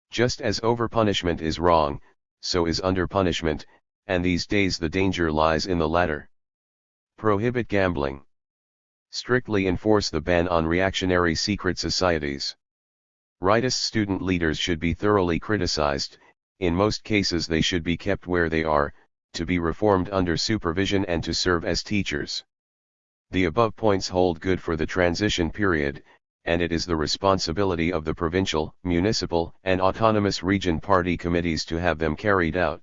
Just as overpunishment is wrong, so is underpunishment, and these days the danger lies in the latter. Prohibit gambling. Strictly enforce the ban on reactionary secret societies. Rightist student leaders should be thoroughly criticized. In most cases they should be kept where they are, to be reformed under supervision and to serve as teachers. The above points hold good for the transition period, and it is the responsibility of the provincial, municipal, and autonomous region party committees to have them carried out.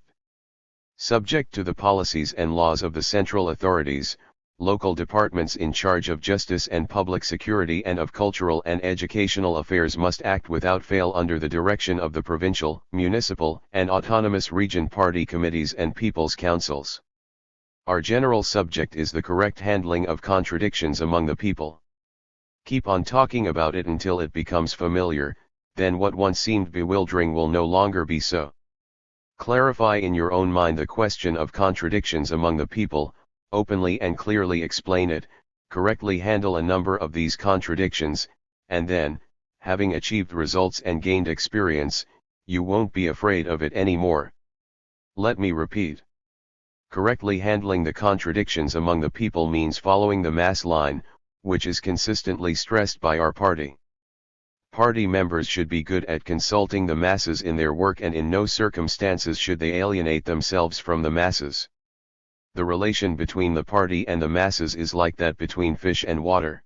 Subject to the policies and laws of the central authorities, local departments in charge of justice and public security and of cultural and educational affairs must act without fail under the direction of the provincial, municipal, and autonomous region party committees and people's councils. Our general subject is the correct handling of contradictions among the people. Keep on talking about it until it becomes familiar, then what once seemed bewildering will no longer be so. Clarify in your own mind the question of contradictions among the people, openly and clearly explain it, correctly handle a number of these contradictions, and then, having achieved results and gained experience, you won't be afraid of it anymore. Let me repeat. Correctly handling the contradictions among the people means following the mass line, which is consistently stressed by our party. Party members should be good at consulting the masses in their work, and in no circumstances should they alienate themselves from the masses. The relation between the party and the masses is like that between fish and water.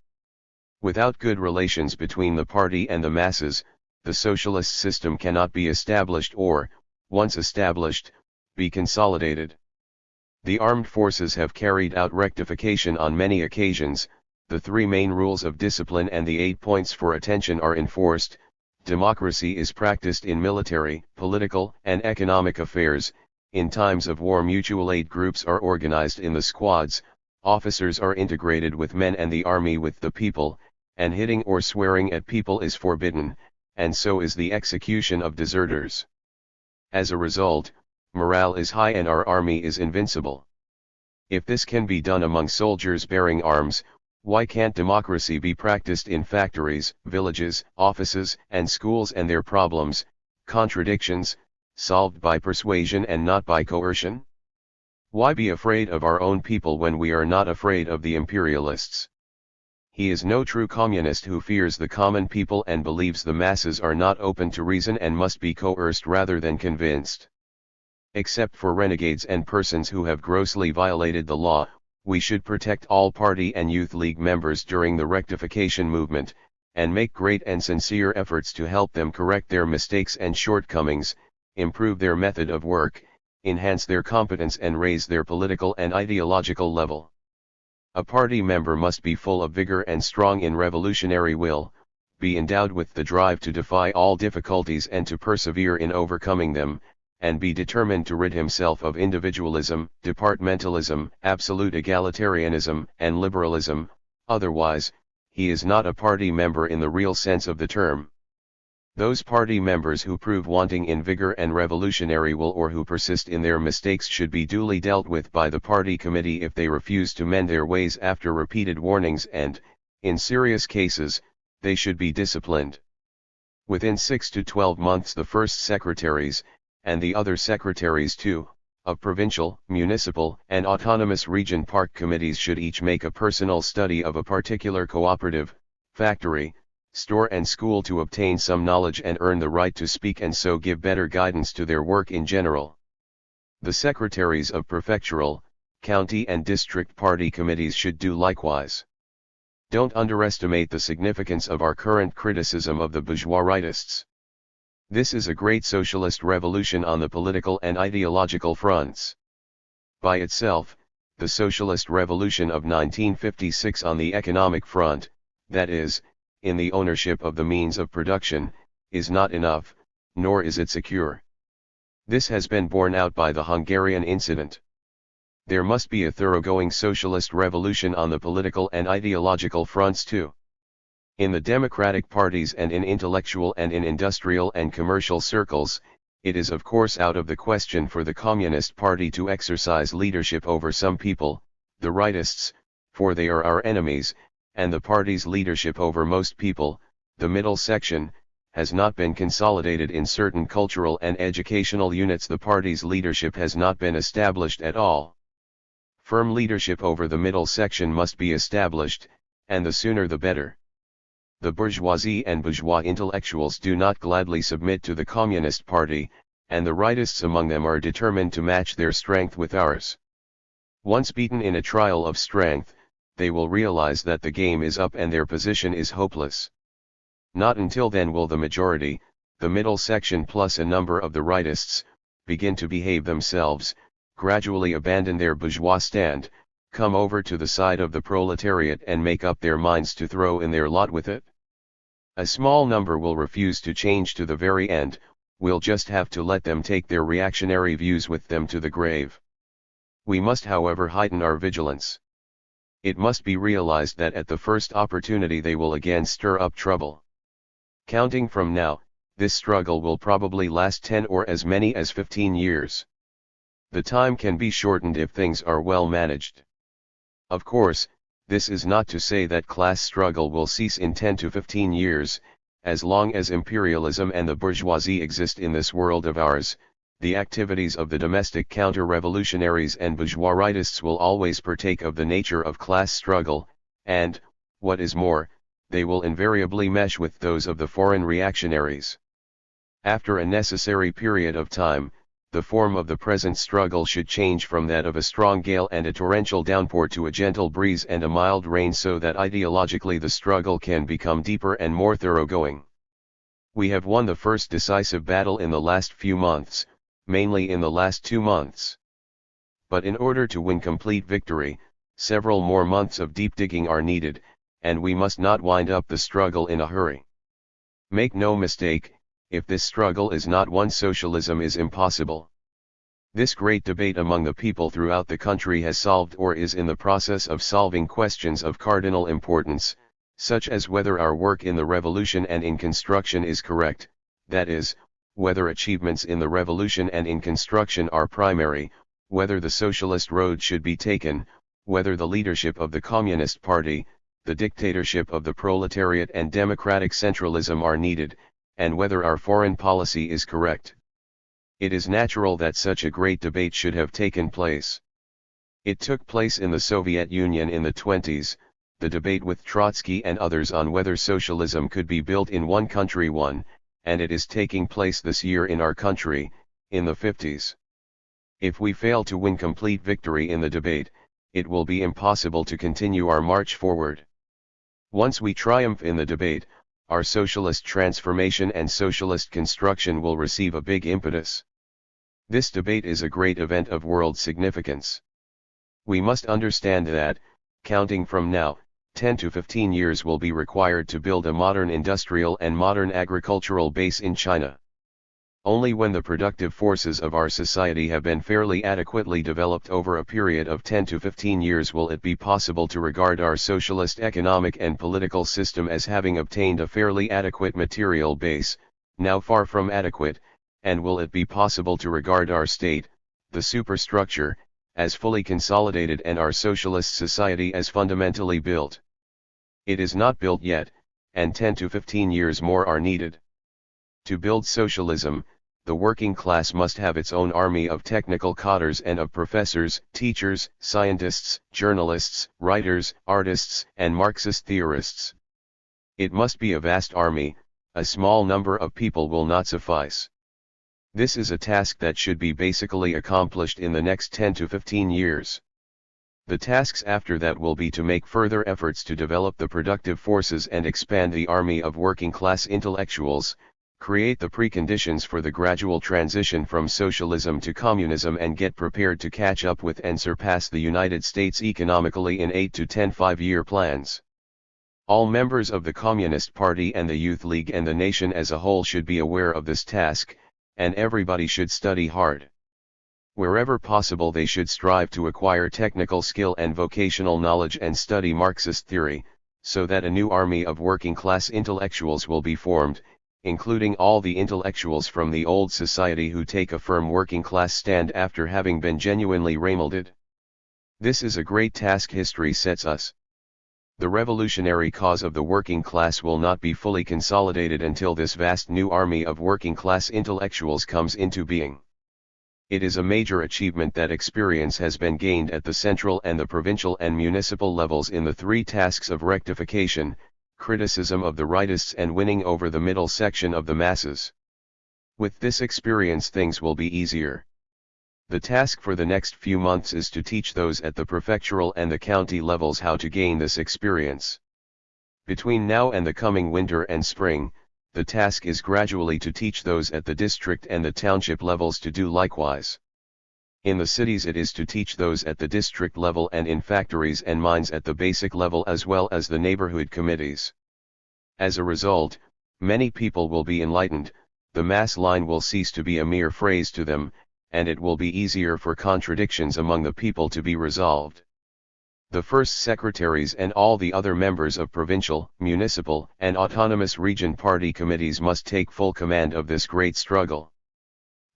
Without good relations between the party and the masses, the socialist system cannot be established or, once established, be consolidated. The armed forces have carried out rectification on many occasions. The three main rules of discipline and the 8 points for attention are enforced. Democracy is practiced in military, political, and economic affairs. In times of war, mutual aid groups are organized in the squads, officers are integrated with men and the army with the people, and hitting or swearing at people is forbidden, and so is the execution of deserters. As a result, morale is high and our army is invincible. If this can be done among soldiers bearing arms, why can't democracy be practiced in factories, villages, offices, and schools, and their problems, contradictions, solved by persuasion and not by coercion? Why be afraid of our own people when we are not afraid of the imperialists? He is no true communist who fears the common people and believes the masses are not open to reason and must be coerced rather than convinced. Except for renegades and persons who have grossly violated the law, we should protect all party and youth league members during the rectification movement, and make great and sincere efforts to help them correct their mistakes and shortcomings, improve their method of work, enhance their competence and raise their political and ideological level. A party member must be full of vigor and strong in revolutionary will, be endowed with the drive to defy all difficulties and to persevere in overcoming them, and be determined to rid himself of individualism, departmentalism, absolute egalitarianism, and liberalism. Otherwise, he is not a party member in the real sense of the term. Those party members who prove wanting in vigor and revolutionary will, or who persist in their mistakes, should be duly dealt with by the party committee if they refuse to mend their ways after repeated warnings, and, in serious cases, they should be disciplined. Within 6 to 12 months the first secretaries, and the other secretaries too, of provincial, municipal, and autonomous region park committees should each make a personal study of a particular cooperative, factory, store and school to obtain some knowledge and earn the right to speak and so give better guidance to their work in general. The secretaries of prefectural, county and district party committees should do likewise. Don't underestimate the significance of our current criticism of the bourgeois rightists. This is a great socialist revolution on the political and ideological fronts. By itself, the socialist revolution of 1956 on the economic front, that is, in the ownership of the means of production, is not enough, nor is it secure. This has been borne out by the Hungarian incident. There must be a thoroughgoing socialist revolution on the political and ideological fronts too. In the democratic parties and in intellectual and in industrial and commercial circles, it is of course out of the question for the Communist Party to exercise leadership over some people, the rightists, for they are our enemies, and the party's leadership over most people, the middle section, has not been consolidated in certain cultural and educational units. The party's leadership has not been established at all. Firm leadership over the middle section must be established, and the sooner the better. The bourgeoisie and bourgeois intellectuals do not gladly submit to the Communist Party, and the rightists among them are determined to match their strength with ours. Once beaten in a trial of strength, they will realize that the game is up and their position is hopeless. Not until then will the majority, the middle section plus a number of the rightists, begin to behave themselves, gradually abandon their bourgeois stand, come over to the side of the proletariat and make up their minds to throw in their lot with it. A small number will refuse to change to the very end. We'll just have to let them take their reactionary views with them to the grave. We must however heighten our vigilance. It must be realized that at the first opportunity they will again stir up trouble. Counting from now, this struggle will probably last 10 or as many as 15 years. The time can be shortened if things are well managed. Of course, this is not to say that class struggle will cease in 10 to 15 years, as long as imperialism and the bourgeoisie exist in this world of ours. The activities of the domestic counter-revolutionaries and bourgeois rightists will always partake of the nature of class struggle, and, what is more, they will invariably mesh with those of the foreign reactionaries. After a necessary period of time, the form of the present struggle should change from that of a strong gale and a torrential downpour to a gentle breeze and a mild rain, so that ideologically the struggle can become deeper and more thoroughgoing. We have won the first decisive battle in the last few months, mainly in the last 2 months. But in order to win complete victory, several more months of deep digging are needed, and we must not wind up the struggle in a hurry. Make no mistake, if this struggle is not won, socialism is impossible. This great debate among the people throughout the country has solved or is in the process of solving questions of cardinal importance, such as whether our work in the revolution and in construction is correct, that is, whether achievements in the revolution and in construction are primary, whether the socialist road should be taken, whether the leadership of the Communist Party, the dictatorship of the proletariat and democratic centralism are needed, and whether our foreign policy is correct. It is natural that such a great debate should have taken place. It took place in the Soviet Union in the 20s, the debate with Trotsky and others on whether socialism could be built in one country and it is taking place this year in our country, in the 50s. If we fail to win complete victory in the debate, it will be impossible to continue our march forward. Once we triumph in the debate, our socialist transformation and socialist construction will receive a big impetus. This debate is a great event of world significance. We must understand that, counting from now, 10 to 15 years will be required to build a modern industrial and modern agricultural base in China. Only when the productive forces of our society have been fairly adequately developed over a period of 10 to 15 years will it be possible to regard our socialist economic and political system as having obtained a fairly adequate material base, now far from adequate, and will it be possible to regard our state, the superstructure, as fully consolidated and our socialist society as fundamentally built. It is not built yet, and 10 to 15 years more are needed. To build socialism, the working class must have its own army of technical cadres and of professors, teachers, scientists, journalists, writers, artists, and Marxist theorists. It must be a vast army, a small number of people will not suffice. This is a task that should be basically accomplished in the next 10 to 15 years. The tasks after that will be to make further efforts to develop the productive forces and expand the army of working-class intellectuals, create the preconditions for the gradual transition from socialism to communism, and get prepared to catch up with and surpass the United States economically in 8 to 10 5-year plans. All members of the Communist Party and the Youth League and the nation as a whole should be aware of this task, and everybody should study hard. Wherever possible they should strive to acquire technical skill and vocational knowledge and study Marxist theory, so that a new army of working-class intellectuals will be formed, including all the intellectuals from the old society who take a firm working-class stand after having been genuinely remolded. This is a great task history sets us. The revolutionary cause of the working class will not be fully consolidated until this vast new army of working-class intellectuals comes into being. It is a major achievement that experience has been gained at the central and the provincial and municipal levels in the three tasks of rectification, criticism of the rightists, and winning over the middle section of the masses. With this experience things will be easier. The task for the next few months is to teach those at the prefectural and the county levels how to gain this experience. Between now and the coming winter and spring, the task is gradually to teach those at the district and the township levels to do likewise. In the cities it is to teach those at the district level and in factories and mines at the basic level as well as the neighborhood committees. As a result, many people will be enlightened, the mass line will cease to be a mere phrase to them, and it will be easier for contradictions among the people to be resolved. The first secretaries and all the other members of provincial, municipal, and autonomous region party committees must take full command of this great struggle.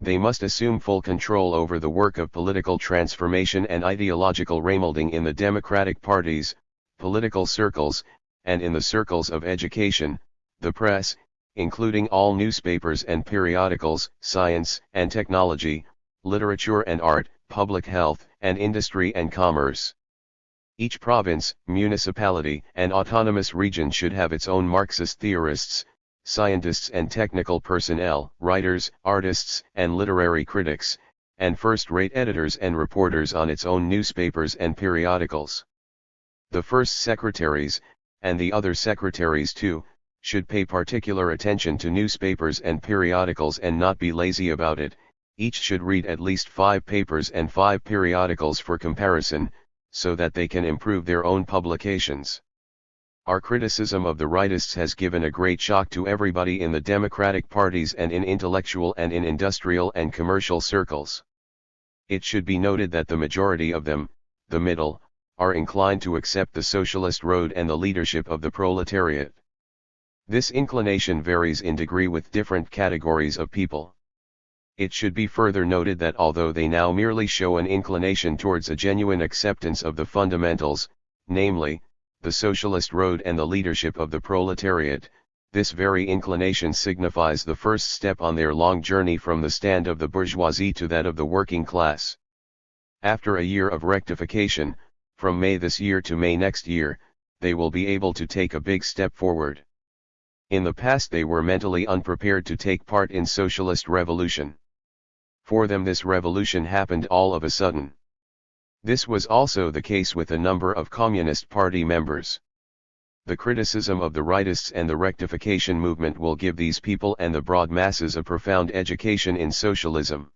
They must assume full control over the work of political transformation and ideological remolding in the democratic parties, political circles, and in the circles of education, the press, including all newspapers and periodicals, science and technology, literature and art, public health, and industry and commerce. Each province, municipality, and autonomous region should have its own Marxist theorists, scientists and technical personnel, writers, artists, and literary critics, and first-rate editors and reporters on its own newspapers and periodicals. The first secretaries, and the other secretaries too, should pay particular attention to newspapers and periodicals and not be lazy about it. Each should read at least 5 papers and 5 periodicals for comparison, so that they can improve their own publications. Our criticism of the rightists has given a great shock to everybody in the democratic parties and in intellectual and in industrial and commercial circles. It should be noted that the majority of them, the middle, are inclined to accept the socialist road and the leadership of the proletariat. This inclination varies in degree with different categories of people. It should be further noted that although they now merely show an inclination towards a genuine acceptance of the fundamentals, namely, the socialist road and the leadership of the proletariat, this very inclination signifies the first step on their long journey from the stand of the bourgeoisie to that of the working class. After a year of rectification, from May this year to May next year, they will be able to take a big step forward. In the past they were mentally unprepared to take part in socialist revolution. For them this revolution happened all of a sudden. This was also the case with a number of Communist Party members. The criticism of the rightists and the rectification movement will give these people and the broad masses a profound education in socialism.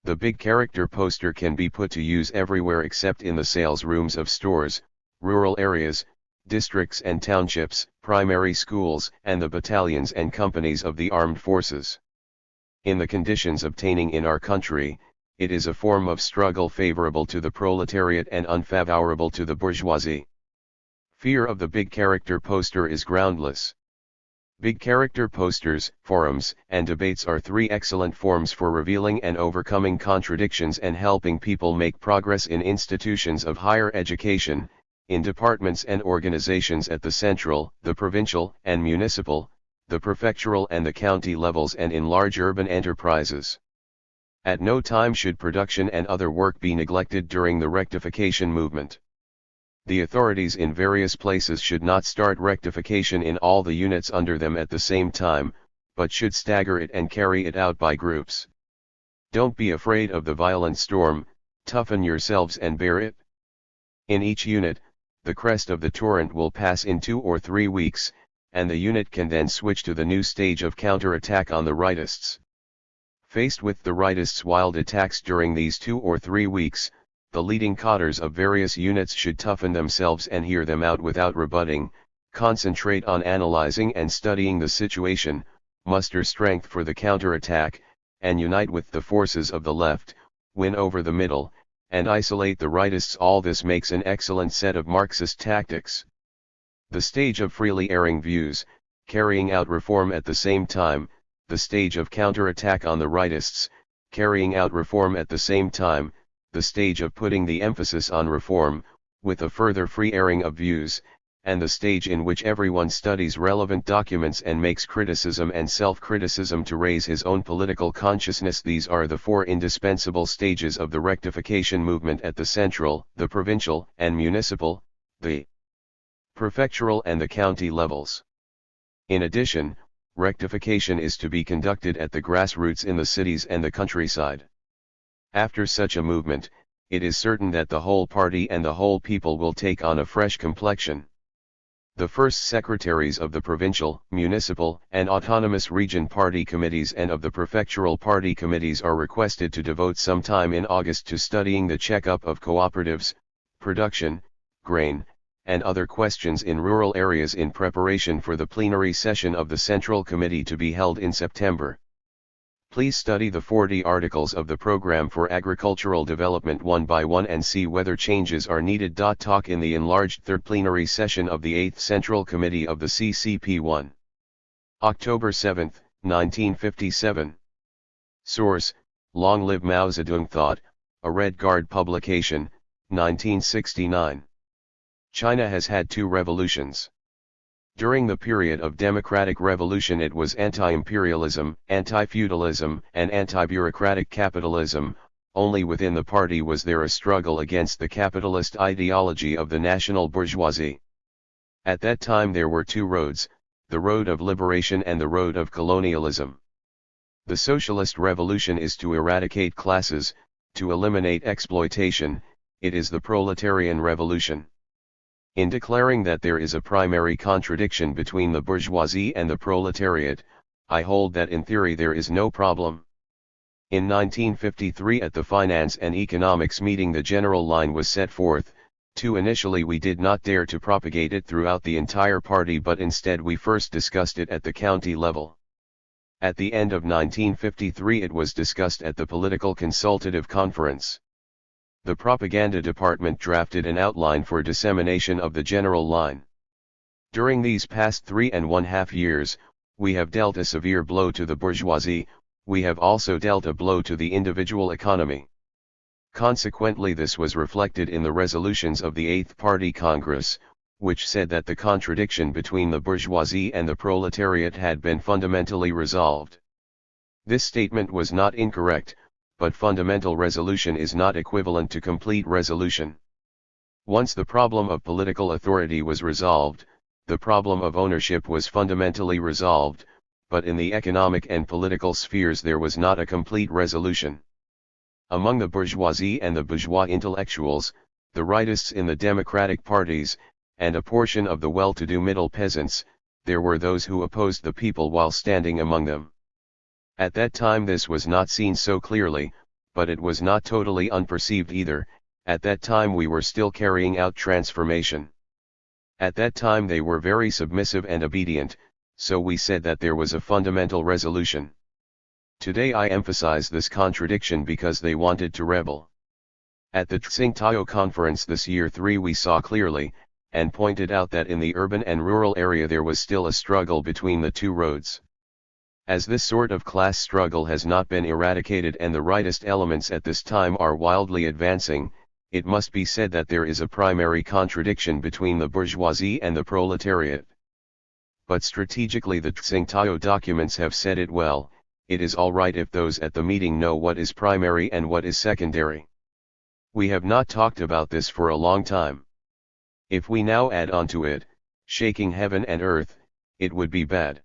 The big character poster can be put to use everywhere except in the sales rooms of stores, rural areas, districts and townships, primary schools, and the battalions and companies of the armed forces. In the conditions obtaining in our country, it is a form of struggle favorable to the proletariat and unfavorable to the bourgeoisie. Fear of the big character poster is groundless. Big character posters, forums, and debates are 3 excellent forms for revealing and overcoming contradictions and helping people make progress in institutions of higher education, in departments and organizations at the central, the provincial, and municipal, the prefectural and the county levels, and in large urban enterprises. At no time should production and other work be neglected during the rectification movement. The authorities in various places should not start rectification in all the units under them at the same time, but should stagger it and carry it out by groups. Don't be afraid of the violent storm, toughen yourselves and bear it. In each unit, the crest of the torrent will pass in 2 or 3 weeks, and the unit can then switch to the new stage of counterattack on the rightists. Faced with the rightists' wild attacks during these 2 or 3 weeks, the leading cadres of various units should toughen themselves and hear them out without rebutting, concentrate on analyzing and studying the situation, muster strength for the counterattack, and unite with the forces of the left, win over the middle, and isolate the rightists. All this makes an excellent set of Marxist tactics. The stage of freely airing views, carrying out reform at the same time, the stage of counterattack on the rightists, carrying out reform at the same time, the stage of putting the emphasis on reform, with a further free airing of views, and the stage in which everyone studies relevant documents and makes criticism and self-criticism to raise his own political consciousness. These are the 4 indispensable stages of the rectification movement at the central, the provincial and municipal, the prefectural and the county levels. In addition, rectification is to be conducted at the grassroots in the cities and the countryside. After such a movement, it is certain that the whole party and the whole people will take on a fresh complexion. The first secretaries of the provincial, municipal, and autonomous region party committees and of the prefectural party committees are requested to devote some time in August to studying the check-up of cooperatives, production, grain, and other questions in rural areas in preparation for the plenary session of the Central Committee to be held in September. Please study the 40 articles of the Program for Agricultural Development one by one and see whether changes are needed. Talk in the enlarged third plenary session of the 8th Central Committee of the CCP 1. October 7, 1957. Source: Long Live Mao Zedong Thought, a Red Guard publication, 1969. China has had 2 revolutions. During the period of democratic revolution it was anti-imperialism, anti-feudalism, and anti-bureaucratic capitalism. Only within the party was there a struggle against the capitalist ideology of the national bourgeoisie. At that time there were 2 roads, the road of liberation and the road of colonialism. The socialist revolution is to eradicate classes, to eliminate exploitation. It is the proletarian revolution. In declaring that there is a primary contradiction between the bourgeoisie and the proletariat, I hold that in theory there is no problem. In 1953 at the Finance and Economics meeting the general line was set forth. Initially we did not dare to propagate it throughout the entire party, but instead we first discussed it at the county level. At the end of 1953 it was discussed at the Political Consultative Conference. The propaganda department drafted an outline for dissemination of the general line. During these past 3.5 years, we have dealt a severe blow to the bourgeoisie. We have also dealt a blow to the individual economy. Consequently, this was reflected in the resolutions of the 8th Party Congress, which said that the contradiction between the bourgeoisie and the proletariat had been fundamentally resolved. This statement was not incorrect, but fundamental resolution is not equivalent to complete resolution. Once the problem of political authority was resolved, the problem of ownership was fundamentally resolved, but in the economic and political spheres there was not a complete resolution. Among the bourgeoisie and the bourgeois intellectuals, the rightists in the democratic parties, and a portion of the well-to-do middle peasants, there were those who opposed the people while standing among them. At that time this was not seen so clearly, but it was not totally unperceived either. At that time we were still carrying out transformation. At that time they were very submissive and obedient, so we said that there was a fundamental resolution. Today I emphasize this contradiction because they wanted to rebel. At the Tsingtao conference this year 3 we saw clearly, and pointed out that in the urban and rural area there was still a struggle between the 2 roads. As this sort of class struggle has not been eradicated and the rightist elements at this time are wildly advancing, it must be said that there is a primary contradiction between the bourgeoisie and the proletariat. But strategically the Tsingtao documents have said it well. It is all right if those at the meeting know what is primary and what is secondary. We have not talked about this for a long time. If we now add onto it, shaking heaven and earth, it would be bad.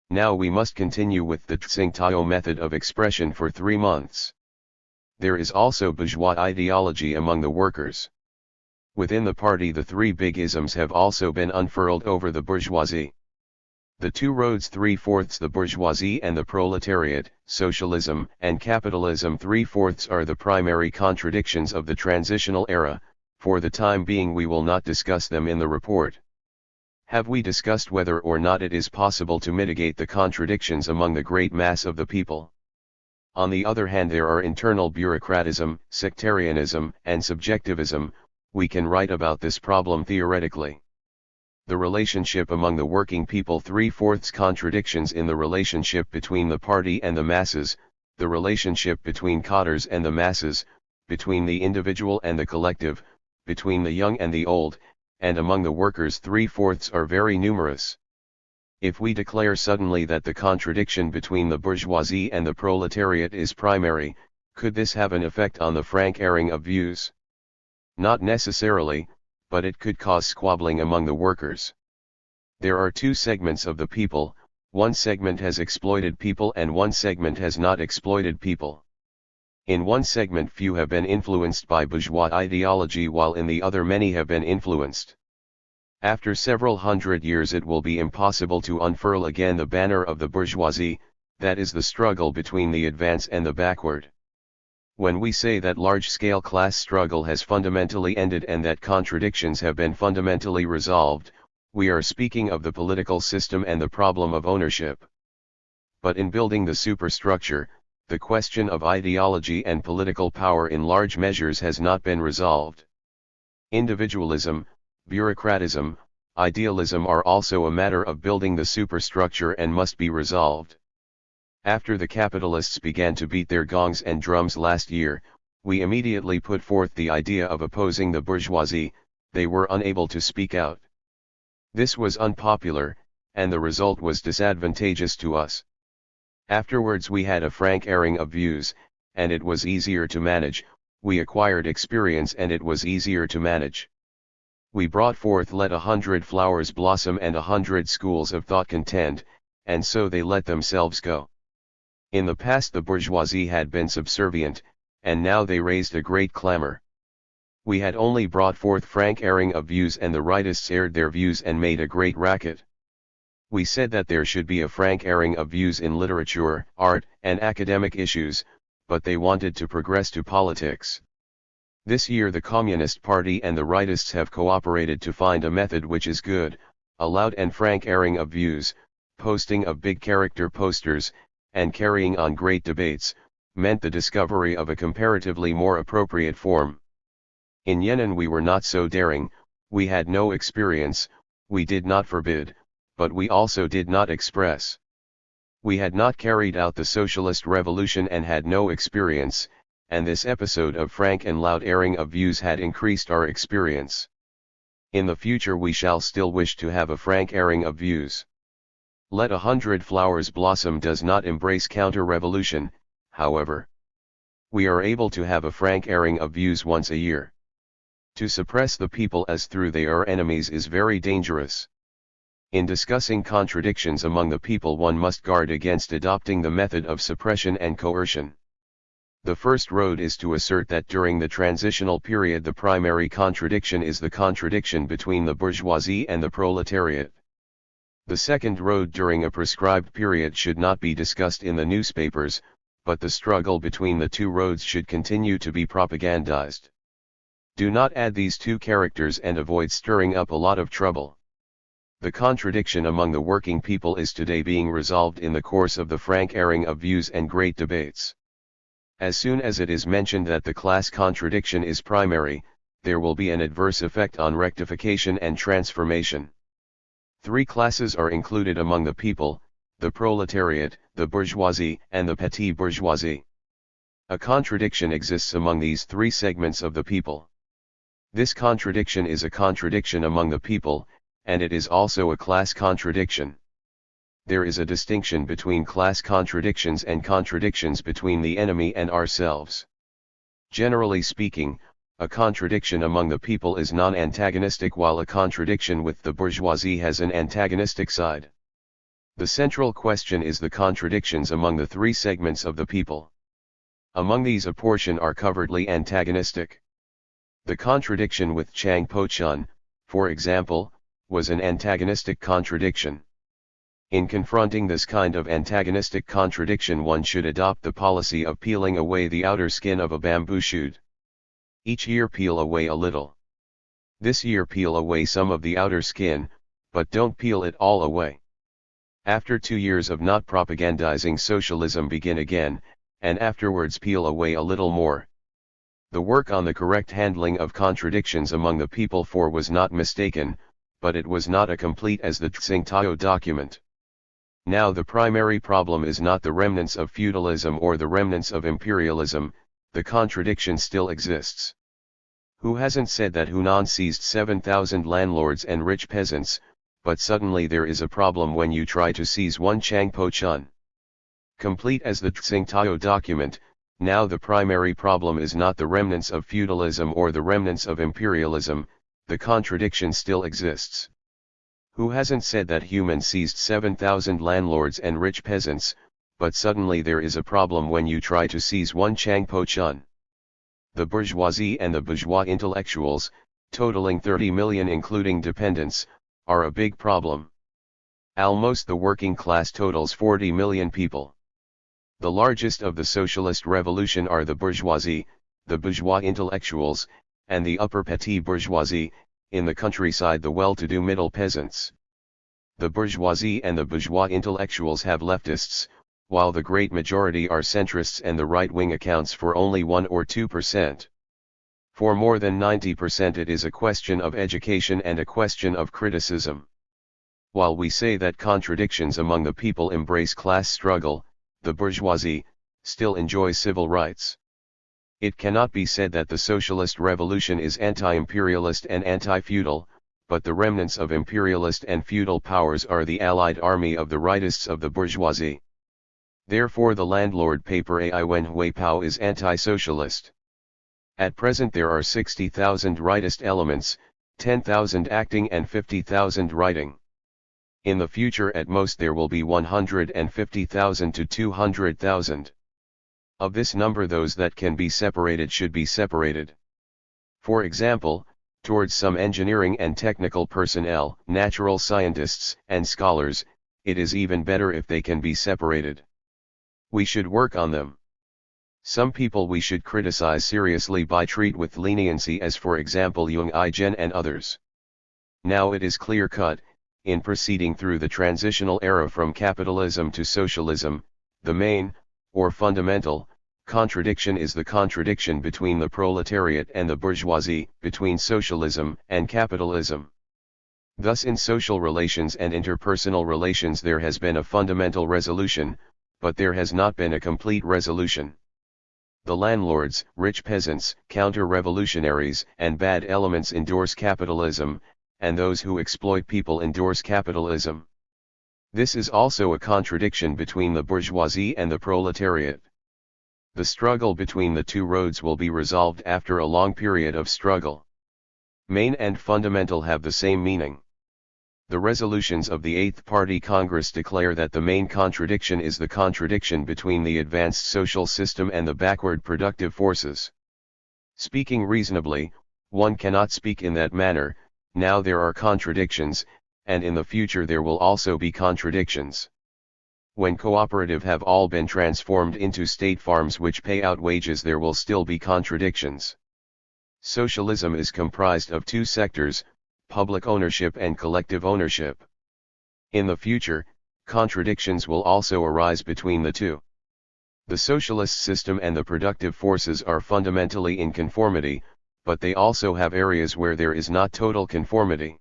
Now we must continue with the Tsingtao method of expression for 3 months. There is also bourgeois ideology among the workers. Within the party the 3 big isms have also been unfurled over the bourgeoisie. The 2 roads 3/4 the bourgeoisie and the proletariat, socialism and capitalism 3/4 are the primary contradictions of the transitional era. For the time being we will not discuss them in the report. Have we discussed whether or not it is possible to mitigate the contradictions among the great mass of the people? On the other hand, there are internal bureaucratism, sectarianism, and subjectivism. We can write about this problem theoretically. The relationship among the working people 3/4 contradictions in the relationship between the party and the masses, the relationship between cadres and the masses, between the individual and the collective, between the young and the old, and among the workers 3/4 are very numerous. If we declare suddenly that the contradiction between the bourgeoisie and the proletariat is primary, could this have an effect on the frank airing of views? Not necessarily, but it could cause squabbling among the workers. There are 2 segments of the people, one segment has exploited people and one segment has not exploited people. In one segment few have been influenced by bourgeois ideology while in the other many have been influenced. After several hundred years it will be impossible to unfurl again the banner of the bourgeoisie, that is the struggle between the advance and the backward. When we say that large-scale class struggle has fundamentally ended and that contradictions have been fundamentally resolved, we are speaking of the political system and the problem of ownership. But in building the superstructure, the question of ideology and political power in large measures has not been resolved. Individualism, bureaucratism, idealism are also a matter of building the superstructure and must be resolved. After the capitalists began to beat their gongs and drums last year, we immediately put forth the idea of opposing the bourgeoisie. They were unable to speak out. This was unpopular, and the result was disadvantageous to us. Afterwards we had a frank airing of views, and it was easier to manage. We acquired experience and it was easier to manage. We brought forth let 100 flowers blossom and 100 schools of thought contend, and so they let themselves go. In the past the bourgeoisie had been subservient, and now they raised a great clamor. We had only brought forth frank airing of views and the rightists aired their views and made a great racket. We said that there should be a frank airing of views in literature, art, and academic issues, but they wanted to progress to politics. This year the Communist Party and the rightists have cooperated to find a method which is good, a loud and frank airing of views, posting of big character posters, and carrying on great debates, meant the discovery of a comparatively more appropriate form. In Yenin we were not so daring, we had no experience, we did not forbid, but we also did not express. We had not carried out the socialist revolution and had no experience, and this episode of frank and loud airing of views had increased our experience. In the future we shall still wish to have a frank airing of views. Let 100 flowers blossom does not embrace counter-revolution, however. We are able to have a frank airing of views once a year. To suppress the people as through they are enemies is very dangerous. In discussing contradictions among the people one must guard against adopting the method of suppression and coercion. The first road is to assert that during the transitional period the primary contradiction is the contradiction between the bourgeoisie and the proletariat. The second road during a prescribed period should not be discussed in the newspapers, but the struggle between the 2 roads should continue to be propagandized. Do not add these 2 characters and avoid stirring up a lot of trouble. The contradiction among the working people is today being resolved in the course of the frank airing of views and great debates. As soon as it is mentioned that the class contradiction is primary, there will be an adverse effect on rectification and transformation. 3 classes are included among the people, the proletariat, the bourgeoisie, and the petit bourgeoisie. A contradiction exists among these 3 segments of the people. This contradiction is a contradiction among the people, and it is also a class contradiction. There is a distinction between class contradictions and contradictions between the enemy and ourselves. Generally speaking, A contradiction among the people is non-antagonistic, while a contradiction with the bourgeoisie has an antagonistic side. The central question is the contradictions among the three segments of the people. Among these, a portion are covertly antagonistic. The contradiction with Chang Po-chun, for example, was an antagonistic contradiction. In confronting this kind of antagonistic contradiction, one should adopt the policy of peeling away the outer skin of a bamboo shoot. Each year peel away a little. This year peel away some of the outer skin, but don't peel it all away. After 2 years of not propagandizing socialism, begin again, and afterwards peel away a little more. The work on the correct handling of contradictions among the people was not mistaken, but it was not as complete as the Tsingtao document. Now the primary problem is not the remnants of feudalism or the remnants of imperialism, the contradiction still exists. Who hasn't said that Hunan seized 7,000 landlords and rich peasants, but suddenly there is a problem when you try to seize one Chang Po-chun? Complete as the Tsingtao document, now the primary problem is not the remnants of feudalism or the remnants of imperialism, the contradiction still exists. Who hasn't said that Hunan seized 7,000 landlords and rich peasants, but suddenly there is a problem when you try to seize one Chang Po-chun? The bourgeoisie and the bourgeois intellectuals, totaling 30 million including dependents, are a big problem. Almost the working class totals 40 million people. The largest of the socialist revolution are the bourgeoisie, the bourgeois intellectuals, and the upper petit bourgeoisie, in the countryside the well-to-do middle peasants. The bourgeoisie and the bourgeois intellectuals have leftists, while the great majority are centrists, and the right wing accounts for only 1 or 2%. For more than 90% it is a question of education and a question of criticism. While we say that contradictions among the people embrace class struggle, the bourgeoisie still enjoys civil rights. It cannot be said that the socialist revolution is anti-imperialist and anti-feudal, but the remnants of imperialist and feudal powers are the allied army of the rightists of the bourgeoisie. Therefore the landlord paper Ai Wen Hui Pao is anti-socialist. At present there are 60,000 rightist elements, 10,000 acting and 50,000 writing. In the future at most there will be 150,000 to 200,000. Of this number those that can be separated should be separated. For example, towards some engineering and technical personnel, natural scientists and scholars, it is even better if they can be separated. We should work on them. Some people we should criticize seriously by treat with leniency, as for example Jung I-jen and others. Now it is clear-cut, in proceeding through the transitional era from capitalism to socialism, the main, or fundamental, contradiction is the contradiction between the proletariat and the bourgeoisie, between socialism and capitalism. Thus in social relations and interpersonal relations there has been a fundamental resolution, but there has not been a complete resolution. The landlords, rich peasants, counter-revolutionaries, and bad elements endorse capitalism, and those who exploit people endorse capitalism. This is also a contradiction between the bourgeoisie and the proletariat. The struggle between the two roads will be resolved after a long period of struggle. Main and fundamental have the same meaning. The resolutions of the Eighth Party Congress declare that the main contradiction is the contradiction between the advanced social system and the backward productive forces. Speaking reasonably, one cannot speak in that manner. Now there are contradictions, and in the future there will also be contradictions. When cooperative have all been transformed into state farms which pay out wages, there will still be contradictions. Socialism is comprised of two sectors, public ownership and collective ownership. In the future, contradictions will also arise between the two. The socialist system and the productive forces are fundamentally in conformity, but they also have areas where there is not total conformity.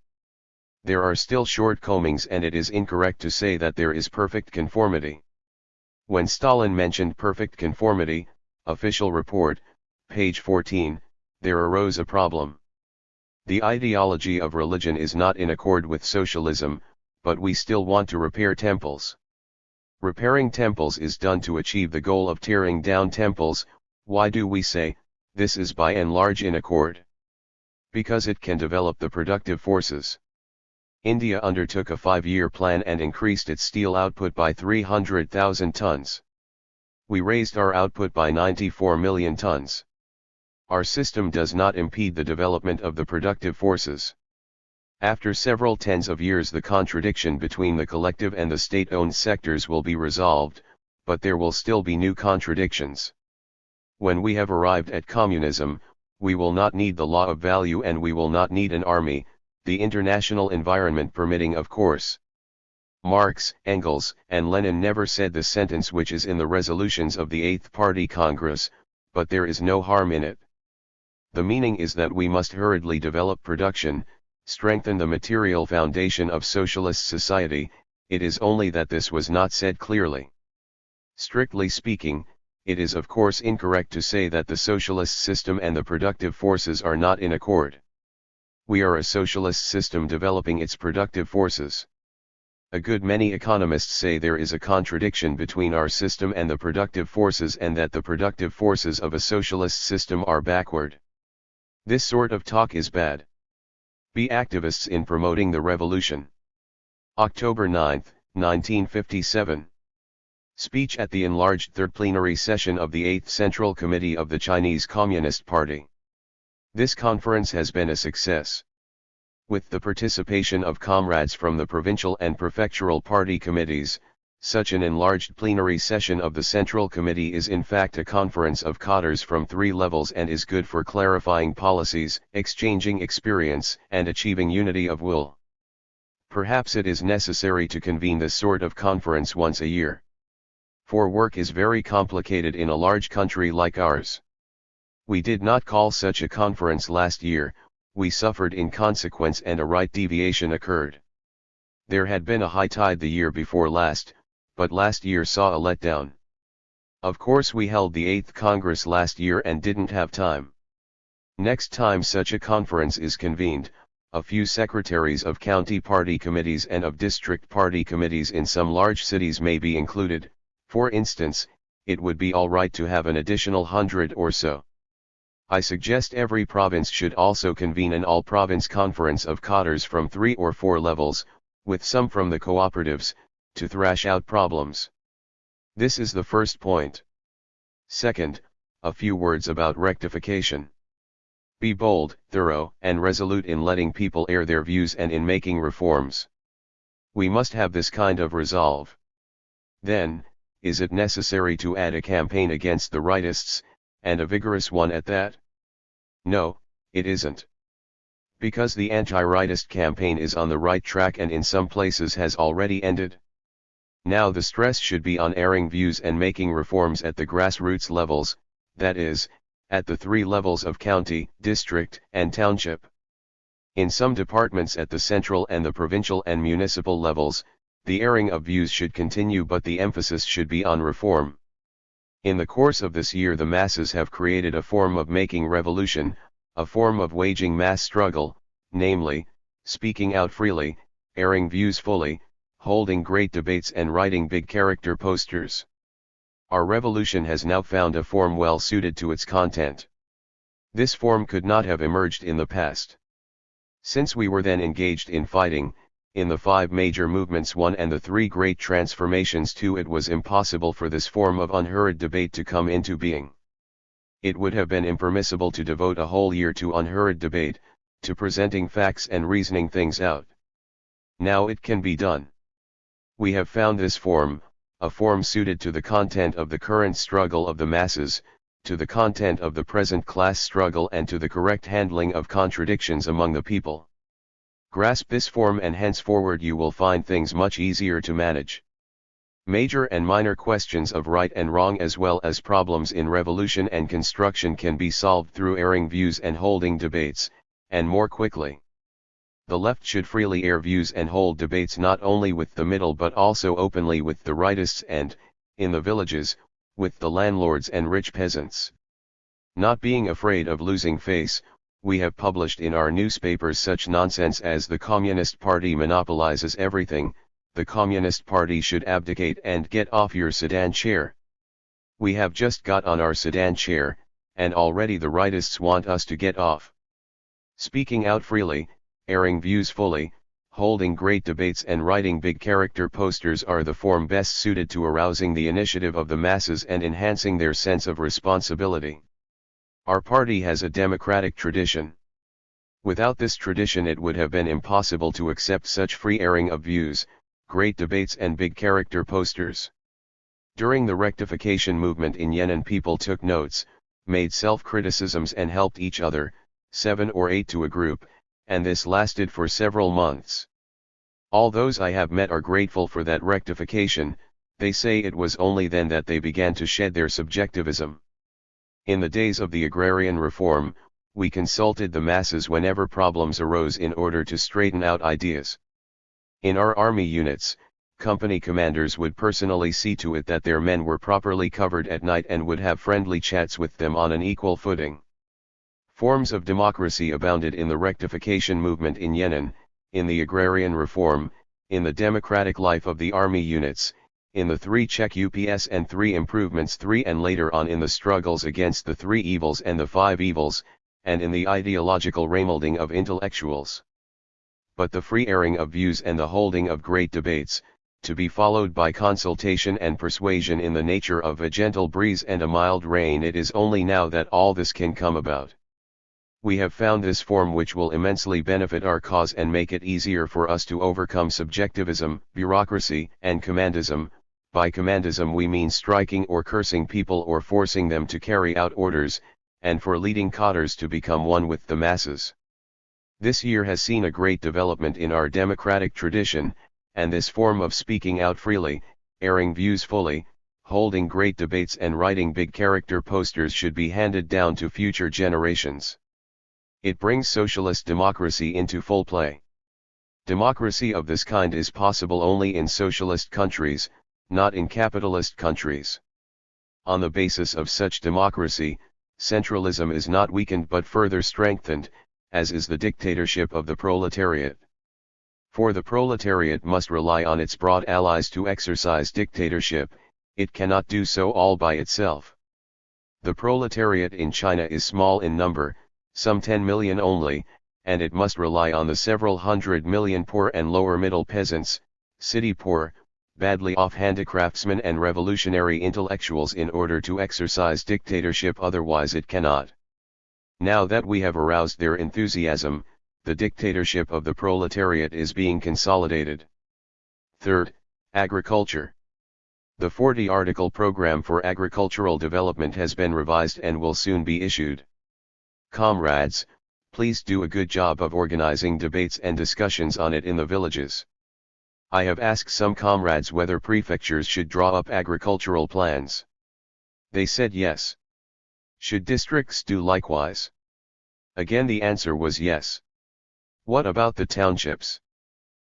There are still shortcomings, and it is incorrect to say that there is perfect conformity. When Stalin mentioned perfect conformity, official report, page 14, there arose a problem. The ideology of religion is not in accord with socialism, but we still want to repair temples. Repairing temples is done to achieve the goal of tearing down temples. Why do we say This is by and large in accord. Because it can develop the productive forces. India undertook a 5-year plan and increased its steel output by 300,000 tons. We raised our output by 94 million tons. Our system does not impede the development of the productive forces. After several tens of years, the contradiction between the collective and the state-owned sectors will be resolved, but there will still be new contradictions. When we have arrived at communism, we will not need the law of value and we will not need an army, the international environment permitting, of course. Marx, Engels, and Lenin never said the sentence which is in the resolutions of the Eighth Party Congress, but there is no harm in it. The meaning is that we must hurriedly develop production, strengthen the material foundation of socialist society. It is only that this was not said clearly. Strictly speaking, it is of course incorrect to say that the socialist system and the productive forces are not in accord. We are a socialist system developing its productive forces. A good many economists say there is a contradiction between our system and the productive forces and that the productive forces of a socialist system are backward. This sort of talk is bad. Be activists in promoting the revolution. October 9, 1957. Speech at the enlarged Third Plenary Session of the 8th Central Committee of the Chinese Communist Party. This conference has been a success. With the participation of comrades from the provincial and prefectural party committees, such an enlarged plenary session of the Central Committee is in fact a conference of cadres from 3 levels and is good for clarifying policies, exchanging experience, and achieving unity of will. Perhaps it is necessary to convene this sort of conference once a year. For work is very complicated in a large country like ours. We did not call such a conference last year, we suffered in consequence and a right deviation occurred. There had been a high tide the year before last, but last year saw a letdown. Of course we held the 8th Congress last year and didn't have time. Next time such a conference is convened, a few secretaries of county party committees and of district party committees in some large cities may be included. For instance, it would be all right to have an additional 100 or so. I suggest every province should also convene an all-province conference of cadres from 3 or 4 levels, with some from the cooperatives, to thrash out problems. This is the first point. Second, a few words about rectification. Be bold, thorough, and resolute in letting people air their views and in making reforms. We must have this kind of resolve. Then, is it necessary to add a campaign against the rightists, and a vigorous one at that? No, it isn't. Because the anti-rightist campaign is on the right track and in some places has already ended. Now the stress should be on airing views and making reforms at the grassroots levels, that is, at the 3 levels of county, district, and township. In some departments at the central and the provincial and municipal levels, the airing of views should continue, but the emphasis should be on reform. In the course of this year the masses have created a form of making revolution, a form of waging mass struggle, namely, speaking out freely, airing views fully, holding great debates and writing big character posters. Our revolution has now found a form well suited to its content. This form could not have emerged in the past. Since we were then engaged in fighting, in the 5 major movements 1 and the 3 great transformations 2, it was impossible for this form of unhurried debate to come into being. It would have been impermissible to devote a whole year to unhurried debate, to presenting facts and reasoning things out. Now it can be done. We have found this form, a form suited to the content of the current struggle of the masses, to the content of the present class struggle and to the correct handling of contradictions among the people. Grasp this form and henceforward you will find things much easier to manage. Major and minor questions of right and wrong as well as problems in revolution and construction can be solved through airing views and holding debates, and more quickly. The left should freely air views and hold debates not only with the middle but also openly with the rightists and, in the villages, with the landlords and rich peasants. Not being afraid of losing face, we have published in our newspapers such nonsense as the Communist Party monopolizes everything, the Communist Party should abdicate and get off your sedan chair. We have just got on our sedan chair, and already the rightists want us to get off. Speaking out freely, airing views fully, holding great debates and writing big character posters are the form best suited to arousing the initiative of the masses and enhancing their sense of responsibility. Our party has a democratic tradition. Without this tradition it would have been impossible to accept such free airing of views, great debates and big character posters. During the rectification movement in Yenin, people took notes, made self-criticisms and helped each other, 7 or 8 to a group, and this lasted for several months. All those I have met are grateful for that rectification. They say it was only then that they began to shed their subjectivism. In the days of the agrarian reform, we consulted the masses whenever problems arose in order to straighten out ideas. In our army units, company commanders would personally see to it that their men were properly covered at night and would have friendly chats with them on an equal footing. Forms of democracy abounded in the rectification movement in Yenin, in the agrarian reform, in the democratic life of the army units, in the 3 Czech UPS and 3 improvements 3 and later on in the struggles against the 3 evils and the 5 evils, and in the ideological remolding of intellectuals. But the free airing of views and the holding of great debates, to be followed by consultation and persuasion in the nature of a gentle breeze and a mild rain, it is only now that all this can come about. We have found this form which will immensely benefit our cause and make it easier for us to overcome subjectivism, bureaucracy, and commandism. By commandism we mean striking or cursing people or forcing them to carry out orders, and for leading cadres to become one with the masses. This year has seen a great development in our democratic tradition, and this form of speaking out freely, airing views fully, holding great debates and writing big character posters should be handed down to future generations. It brings socialist democracy into full play. Democracy of this kind is possible only in socialist countries, not in capitalist countries. On the basis of such democracy, centralism is not weakened but further strengthened, as is the dictatorship of the proletariat. For the proletariat must rely on its broad allies to exercise dictatorship, it cannot do so all by itself. The proletariat in China is small in number, some 10 million only, and it must rely on the several hundred million poor and lower middle peasants, city poor, badly off handicraftsmen and revolutionary intellectuals in order to exercise dictatorship, otherwise it cannot. Now that we have aroused their enthusiasm, the dictatorship of the proletariat is being consolidated. Third, agriculture. The 40-article program for agricultural development has been revised and will soon be issued. Comrades, please do a good job of organizing debates and discussions on it in the villages. I have asked some comrades whether prefectures should draw up agricultural plans. They said yes. Should districts do likewise? Again the answer was yes. What about the townships?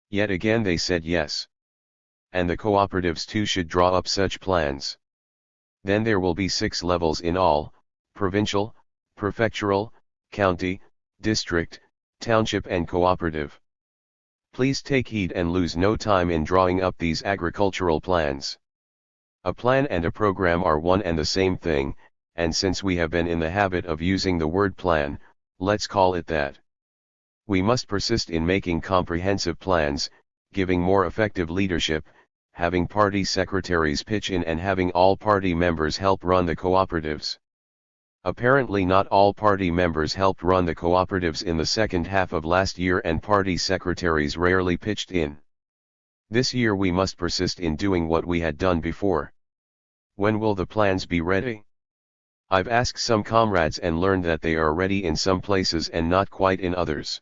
Yet again they said yes. And the cooperatives too should draw up such plans. Then there will be 6 levels in all: provincial, prefectural, county, district, township and cooperative. Please take heed and lose no time in drawing up these agricultural plans. A plan and a program are one and the same thing, and since we have been in the habit of using the word plan, let's call it that. We must persist in making comprehensive plans, giving more effective leadership, having party secretaries pitch in and having all party members help run the cooperatives. Apparently not all party members helped run the cooperatives in the second half of last year and party secretaries rarely pitched in. This year we must persist in doing what we had done before. When will the plans be ready? I've asked some comrades and learned that they are ready in some places and not quite in others.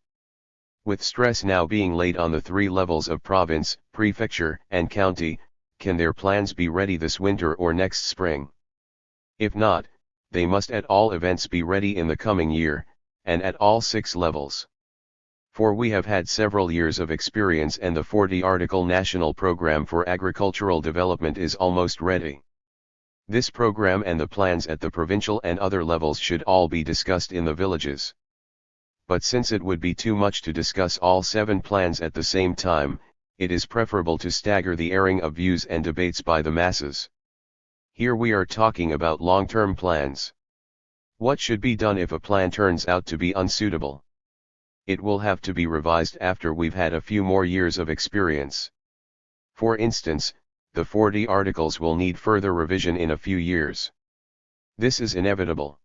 With stress now being laid on the 3 levels of province, prefecture, and county, can their plans be ready this winter or next spring? If not, they must at all events be ready in the coming year, and at all 6 levels. For we have had several years of experience and the 40-article national program for agricultural development is almost ready. This program and the plans at the provincial and other levels should all be discussed in the villages. But since it would be too much to discuss all 7 plans at the same time, it is preferable to stagger the airing of views and debates by the masses. Here we are talking about long-term plans. What should be done if a plan turns out to be unsuitable? It will have to be revised after we've had a few more years of experience. For instance, the 40 articles will need further revision in a few years. This is inevitable.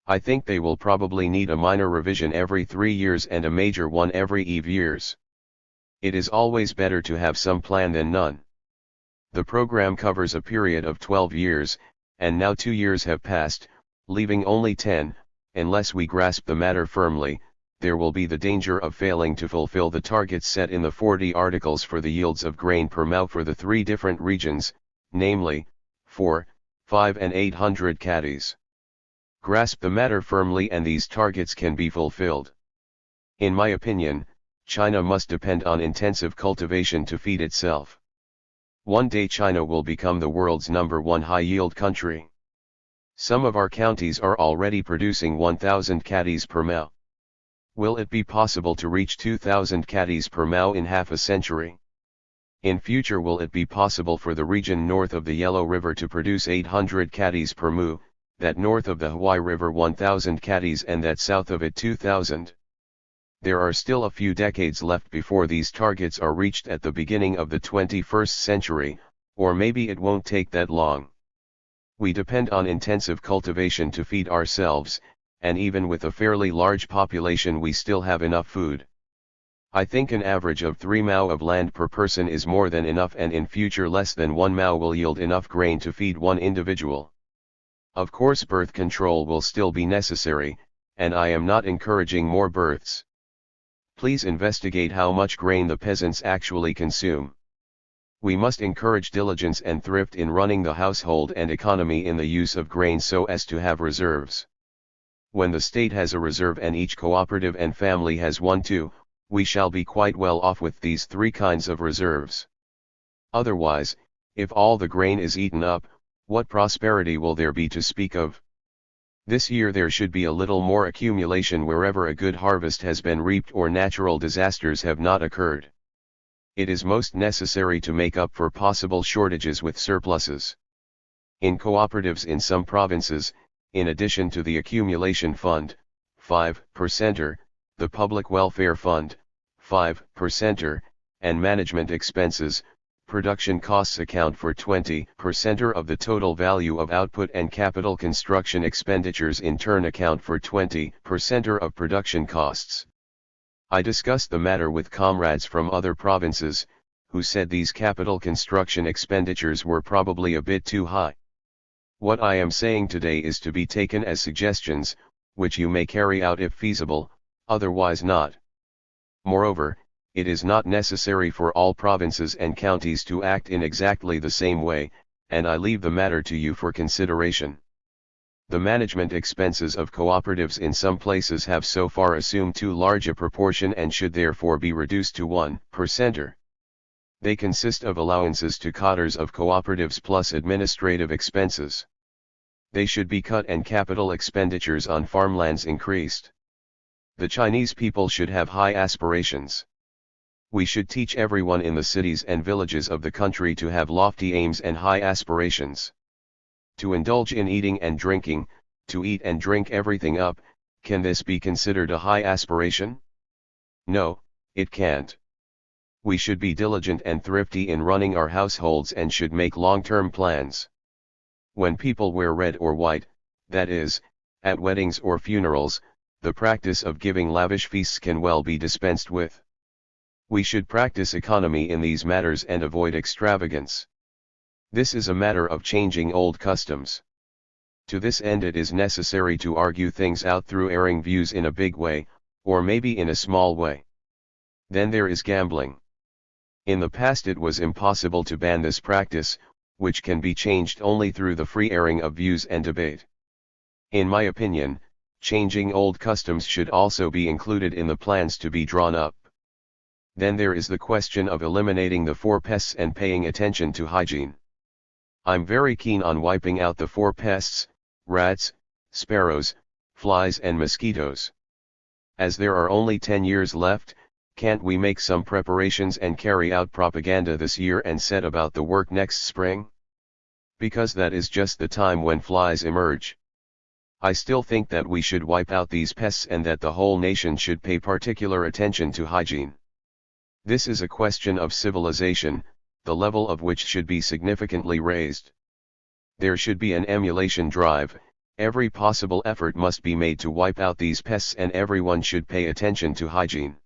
I think they will probably need a minor revision every 3 years and a major one every 5 years. It is always better to have some plan than none. The program covers a period of 12 years, and now 2 years have passed, leaving only 10, unless we grasp the matter firmly. There will be the danger of failing to fulfill the targets set in the 40 articles for the yields of grain per mao for the 3 different regions, namely, 4, 5 and 800 caddies. Grasp the matter firmly and these targets can be fulfilled. In my opinion, China must depend on intensive cultivation to feed itself. One day China will become the world's #1 high-yield country. Some of our counties are already producing 1,000 caddies per mao. Will it be possible to reach 2,000 caddies per mao in half a century? In future will it be possible for the region north of the Yellow River to produce 800 caddies per mu, that north of the Huai River 1,000 caddies and that south of it 2,000? There are still a few decades left before these targets are reached at the beginning of the 21st century, or maybe it won't take that long. We depend on intensive cultivation to feed ourselves, and even with a fairly large population we still have enough food. I think an average of 3 mao of land per person is more than enough, and in future less than 1 mao will yield enough grain to feed one individual. Of course birth control will still be necessary, and I am not encouraging more births. Please investigate how much grain the peasants actually consume. We must encourage diligence and thrift in running the household and economy in the use of grain so as to have reserves. When the state has a reserve and each cooperative and family has one too, we shall be quite well off with these 3 kinds of reserves. Otherwise, if all the grain is eaten up, what prosperity will there be to speak of? This year there should be a little more accumulation wherever a good harvest has been reaped or natural disasters have not occurred. It is most necessary to make up for possible shortages with surpluses. In cooperatives in some provinces, in addition to the accumulation fund, 5%er, the public welfare fund, 5%er, and management expenses, production costs account for 20%er of the total value of output, and capital construction expenditures in turn account for 20%er of production costs. I discussed the matter with comrades from other provinces, who said these capital construction expenditures were probably a bit too high. What I am saying today is to be taken as suggestions, which you may carry out if feasible, otherwise not. Moreover, it is not necessary for all provinces and counties to act in exactly the same way, and I leave the matter to you for consideration. The management expenses of cooperatives in some places have so far assumed too large a proportion and should therefore be reduced to 1%er. They consist of allowances to cadres of cooperatives plus administrative expenses. They should be cut and capital expenditures on farmlands increased. The Chinese people should have high aspirations. We should teach everyone in the cities and villages of the country to have lofty aims and high aspirations. To indulge in eating and drinking, to eat and drink everything up, can this be considered a high aspiration? No, it can't. We should be diligent and thrifty in running our households and should make long-term plans. When people wear red or white, that is, at weddings or funerals, the practice of giving lavish feasts can well be dispensed with. We should practice economy in these matters and avoid extravagance. This is a matter of changing old customs. To this end it is necessary to argue things out through airing views in a big way, or maybe in a small way. Then there is gambling. In the past it was impossible to ban this practice, which can be changed only through the free airing of views and debate. In my opinion, changing old customs should also be included in the plans to be drawn up. Then there is the question of eliminating the 4 pests and paying attention to hygiene. I'm very keen on wiping out the 4 pests, rats, sparrows, flies and mosquitoes. As there are only 10 years left, can't we make some preparations and carry out propaganda this year and set about the work next spring? Because that is just the time when flies emerge. I still think that we should wipe out these pests and that the whole nation should pay particular attention to hygiene. This is a question of civilization, the level of which should be significantly raised. There should be an emulation drive, every possible effort must be made to wipe out these pests and everyone should pay attention to hygiene.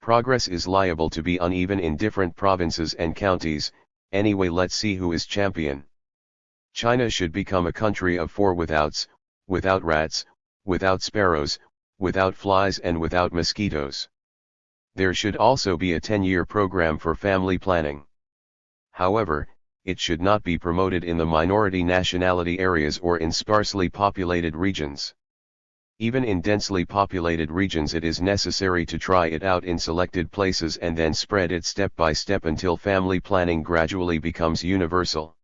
Progress is liable to be uneven in different provinces and counties, anyway let's see who is champion. China should become a country of 4 withouts, without rats, without sparrows, without flies and without mosquitoes. There should also be a 10-year program for family planning. However, it should not be promoted in the minority nationality areas or in sparsely populated regions. Even in densely populated regions it is necessary to try it out in selected places and then spread it step by step until family planning gradually becomes universal.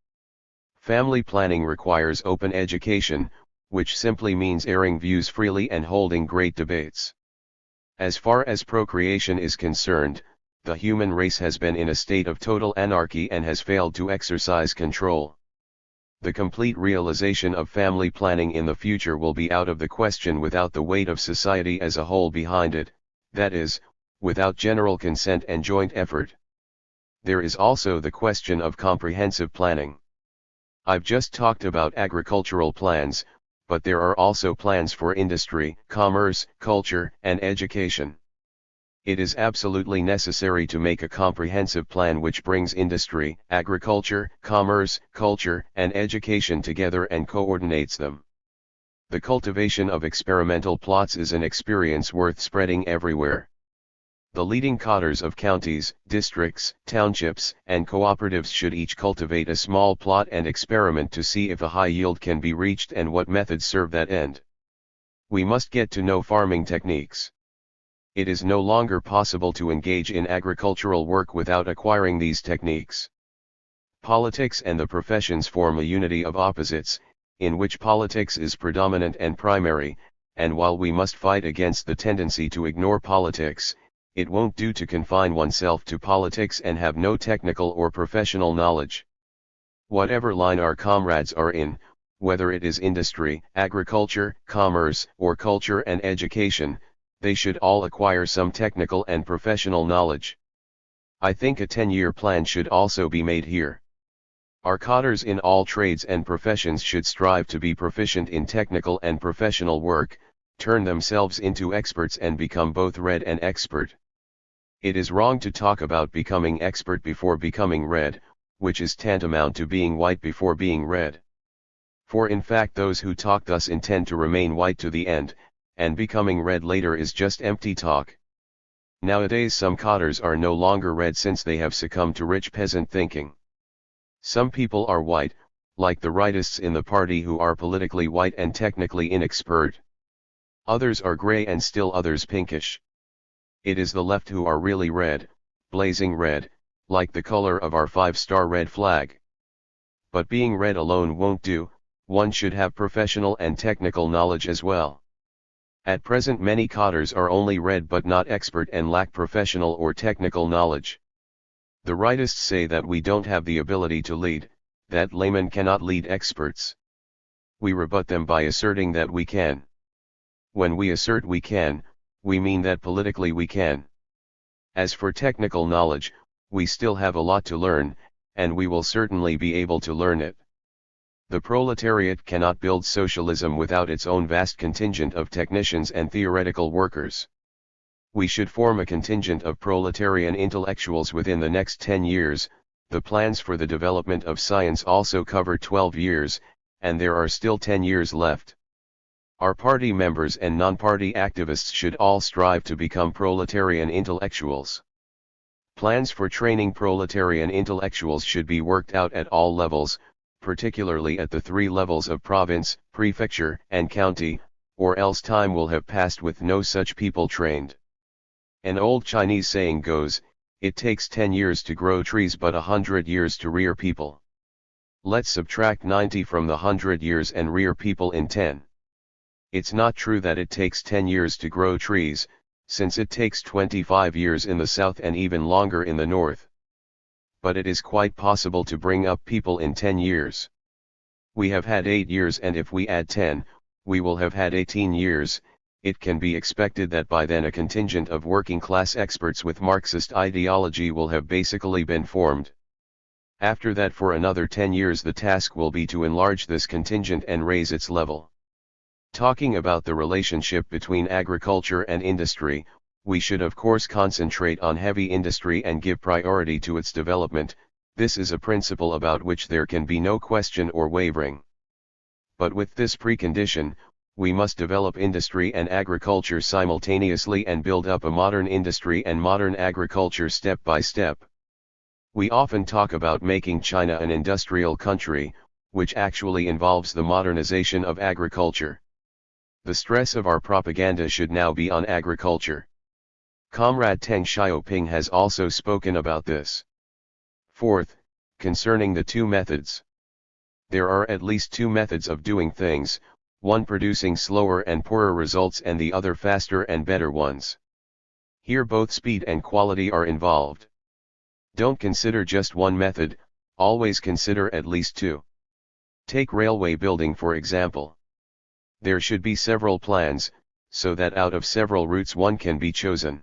Family planning requires open education, which simply means airing views freely and holding great debates. As far as procreation is concerned, the human race has been in a state of total anarchy and has failed to exercise control. The complete realization of family planning in the future will be out of the question without the weight of society as a whole behind it, that is, without general consent and joint effort. There is also the question of comprehensive planning. I've just talked about agricultural plans, but there are also plans for industry, commerce, culture, and education. It is absolutely necessary to make a comprehensive plan which brings industry, agriculture, commerce, culture, and education together and coordinates them. The cultivation of experimental plots is an experience worth spreading everywhere. The leading cotters of counties, districts, townships, and cooperatives should each cultivate a small plot and experiment to see if a high yield can be reached and what methods serve that end. We must get to know farming techniques. It is no longer possible to engage in agricultural work without acquiring these techniques. Politics and the professions form a unity of opposites, in which politics is predominant and primary, and while we must fight against the tendency to ignore politics, it won't do to confine oneself to politics and have no technical or professional knowledge. Whatever line our comrades are in, whether it is industry, agriculture, commerce, or culture and education, they should all acquire some technical and professional knowledge. I think a 10-year plan should also be made here. Our cotters in all trades and professions should strive to be proficient in technical and professional work, turn themselves into experts and become both read and expert. It is wrong to talk about becoming expert before becoming read, which is tantamount to being white before being red. For in fact those who talk thus intend to remain white to the end, and becoming red later is just empty talk. Nowadays some cotters are no longer red since they have succumbed to rich peasant thinking. Some people are white, like the rightists in the party who are politically white and technically inexpert. Others are grey and still others pinkish. It is the left who are really red, blazing red, like the color of our 5-star red flag. But being red alone won't do, one should have professional and technical knowledge as well. At present many cotters are only red but not expert and lack professional or technical knowledge. The rightists say that we don't have the ability to lead, that laymen cannot lead experts. We rebut them by asserting that we can. When we assert we can, we mean that politically we can. As for technical knowledge, we still have a lot to learn, and we will certainly be able to learn it. The proletariat cannot build socialism without its own vast contingent of technicians and theoretical workers. We should form a contingent of proletarian intellectuals within the next 10 years, the plans for the development of science also cover 12 years, and there are still 10 years left. Our party members and non-party activists should all strive to become proletarian intellectuals. Plans for training proletarian intellectuals should be worked out at all levels, particularly at the 3 levels of province, prefecture, and county, or else time will have passed with no such people trained. An old Chinese saying goes, it takes 10 years to grow trees but 100 years to rear people. Let's subtract 90 from the 100 years and rear people in 10. It's not true that it takes 10 years to grow trees, since it takes 25 years in the south and even longer in the north. But it is quite possible to bring up people in 10 years. We have had 8 years and if we add 10, we will have had 18 years, it can be expected that by then a contingent of working-class experts with Marxist ideology will have basically been formed. After that, for another 10 years the task will be to enlarge this contingent and raise its level. Talking about the relationship between agriculture and industry, we should of course concentrate on heavy industry and give priority to its development. This is a principle about which there can be no question or wavering. But with this precondition, we must develop industry and agriculture simultaneously and build up a modern industry and modern agriculture step by step. We often talk about making China an industrial country, which actually involves the modernization of agriculture. The stress of our propaganda should now be on agriculture. Comrade Deng Xiaoping has also spoken about this. Fourth, concerning the two methods. There are at least two methods of doing things, one producing slower and poorer results and the other faster and better ones. Here both speed and quality are involved. Don't consider just one method, always consider at least two. Take railway building for example. There should be several plans, so that out of several routes one can be chosen.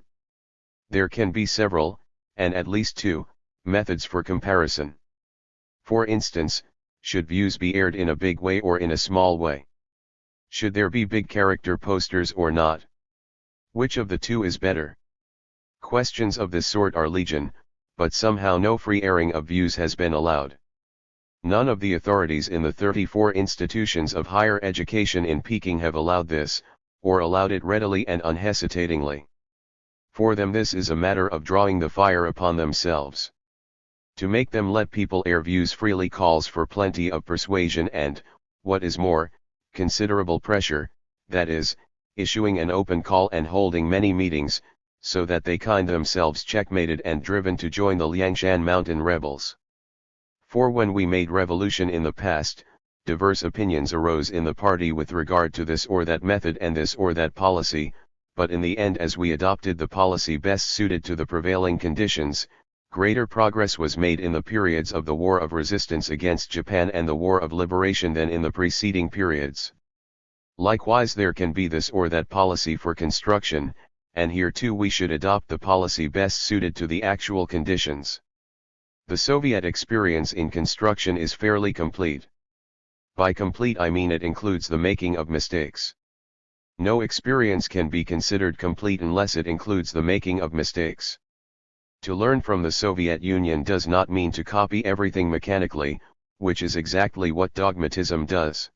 There can be several, and at least two, methods for comparison. For instance, should views be aired in a big way or in a small way? Should there be big character posters or not? Which of the two is better? Questions of this sort are legion, but somehow no free airing of views has been allowed. None of the authorities in the 34 institutions of higher education in Peking have allowed this, or allowed it readily and unhesitatingly. For them this is a matter of drawing the fire upon themselves. To make them let people air views freely calls for plenty of persuasion and, what is more, considerable pressure, that is, issuing an open call and holding many meetings, so that they find themselves checkmated and driven to join the Liangshan mountain rebels. For when we made revolution in the past, diverse opinions arose in the party with regard to this or that method and this or that policy, but in the end as we adopted the policy best suited to the prevailing conditions, greater progress was made in the periods of the War of Resistance against Japan and the War of Liberation than in the preceding periods. Likewise there can be this or that policy for construction, and here too we should adopt the policy best suited to the actual conditions. The Soviet experience in construction is fairly complete. By complete I mean it includes the making of mistakes. No experience can be considered complete unless it includes the making of mistakes. To learn from the Soviet Union does not mean to copy everything mechanically, which is exactly what dogmatism does.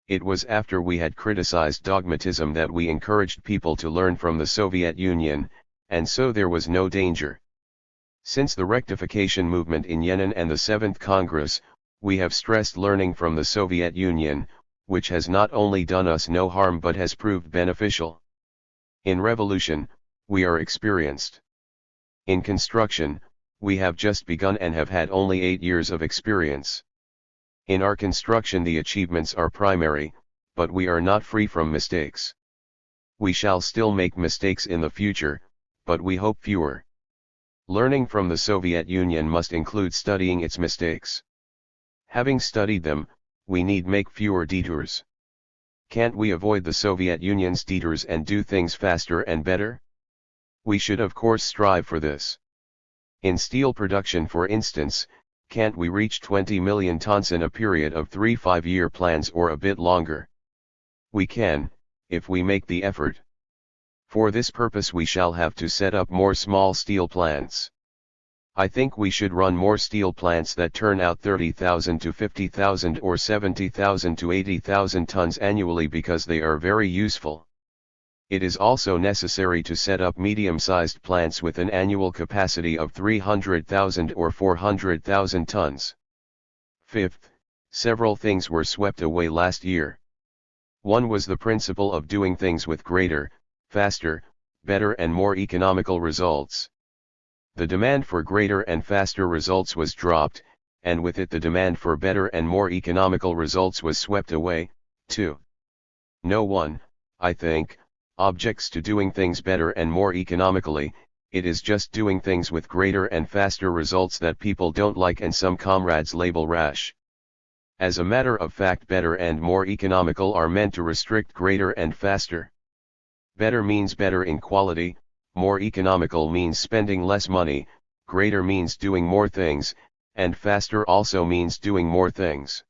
It was after we had criticized dogmatism that we encouraged people to learn from the Soviet Union, and so there was no danger. Since the rectification movement in Yenin and the 7th Congress, we have stressed learning from the Soviet Union, which has not only done us no harm but has proved beneficial. In revolution, we are experienced. In construction, we have just begun and have had only 8 years of experience. In our construction the achievements are primary, but we are not free from mistakes. We shall still make mistakes in the future, but we hope fewer. Learning from the Soviet Union must include studying its mistakes. Having studied them, we need make fewer detours. Can't we avoid the Soviet Union's detours and do things faster and better? We should of course strive for this. In steel production for instance, can't we reach 20 million tons in a period of 3 5-year plans or a bit longer? We can, if we make the effort. For this purpose we shall have to set up more small steel plants. I think we should run more steel plants that turn out 30,000 to 50,000 or 70,000 to 80,000 tons annually because they are very useful. It is also necessary to set up medium-sized plants with an annual capacity of 300,000 or 400,000 tons. Fifth, several things were swept away last year. One was the principle of doing things with greater, faster, better and more economical results. The demand for greater and faster results was dropped, and with it the demand for better and more economical results was swept away, too. No one, I think, objects to doing things better and more economically, it is just doing things with greater and faster results that people don't like and some comrades label rash. As a matter of fact, better and more economical are meant to restrict greater and faster. Better means better in quality, more economical means spending less money, greater means doing more things, and faster also means doing more things.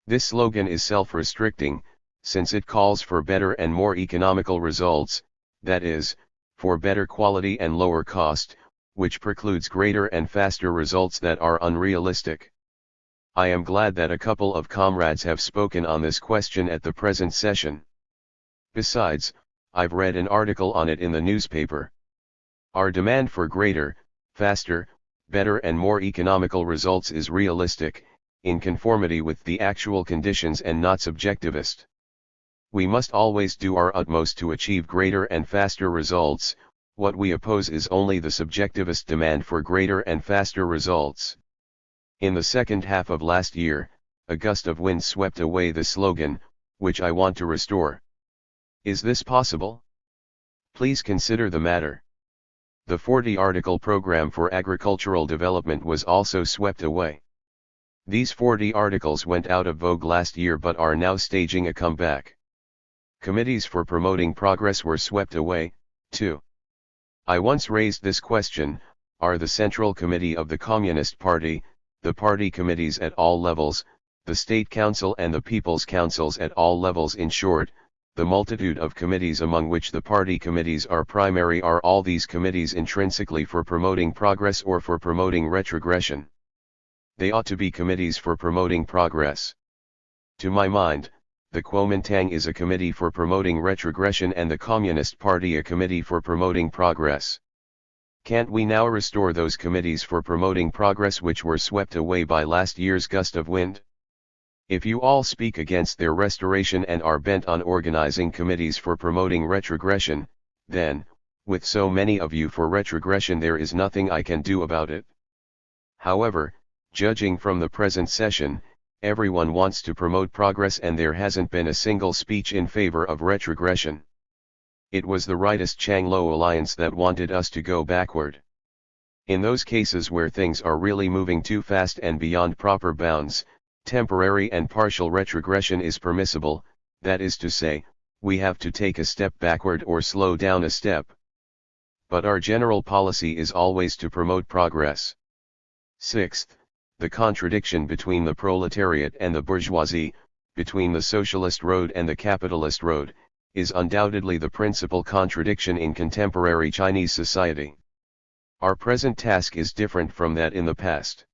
This slogan is self-restricting, since it calls for better and more economical results, that is, for better quality and lower cost, which precludes greater and faster results that are unrealistic. I am glad that a couple of comrades have spoken on this question at the present session. Besides, I've read an article on it in the newspaper. Our demand for greater, faster, better and more economical results is realistic, in conformity with the actual conditions and not subjectivist. We must always do our utmost to achieve greater and faster results. What we oppose is only the subjectivist demand for greater and faster results. In the second half of last year, a gust of wind swept away the slogan, which I want to restore. Is this possible? Please consider the matter. The 40-article program for agricultural development was also swept away. These 40 articles went out of vogue last year but are now staging a comeback. Committees for promoting progress were swept away, too. I once raised this question: are the Central Committee of the Communist Party, the party committees at all levels, the State Council and the People's Councils at all levels, in short, the multitude of committees among which the party committees are primary, are all these committees intrinsically for promoting progress or for promoting retrogression? They ought to be committees for promoting progress. To my mind, the Kuomintang is a committee for promoting retrogression and the Communist Party a committee for promoting progress. Can't we now restore those committees for promoting progress which were swept away by last year's gust of wind? If you all speak against their restoration and are bent on organizing committees for promoting retrogression, then, with so many of you for retrogression, there is nothing I can do about it. However, judging from the present session, everyone wants to promote progress and there hasn't been a single speech in favor of retrogression. It was the rightist Changlo alliance that wanted us to go backward. In those cases where things are really moving too fast and beyond proper bounds, temporary and partial retrogression is permissible, that is to say, we have to take a step backward or slow down a step. But our general policy is always to promote progress. Sixth, the contradiction between the proletariat and the bourgeoisie, between the socialist road and the capitalist road, is undoubtedly the principal contradiction in contemporary Chinese society. Our present task is different from that in the past.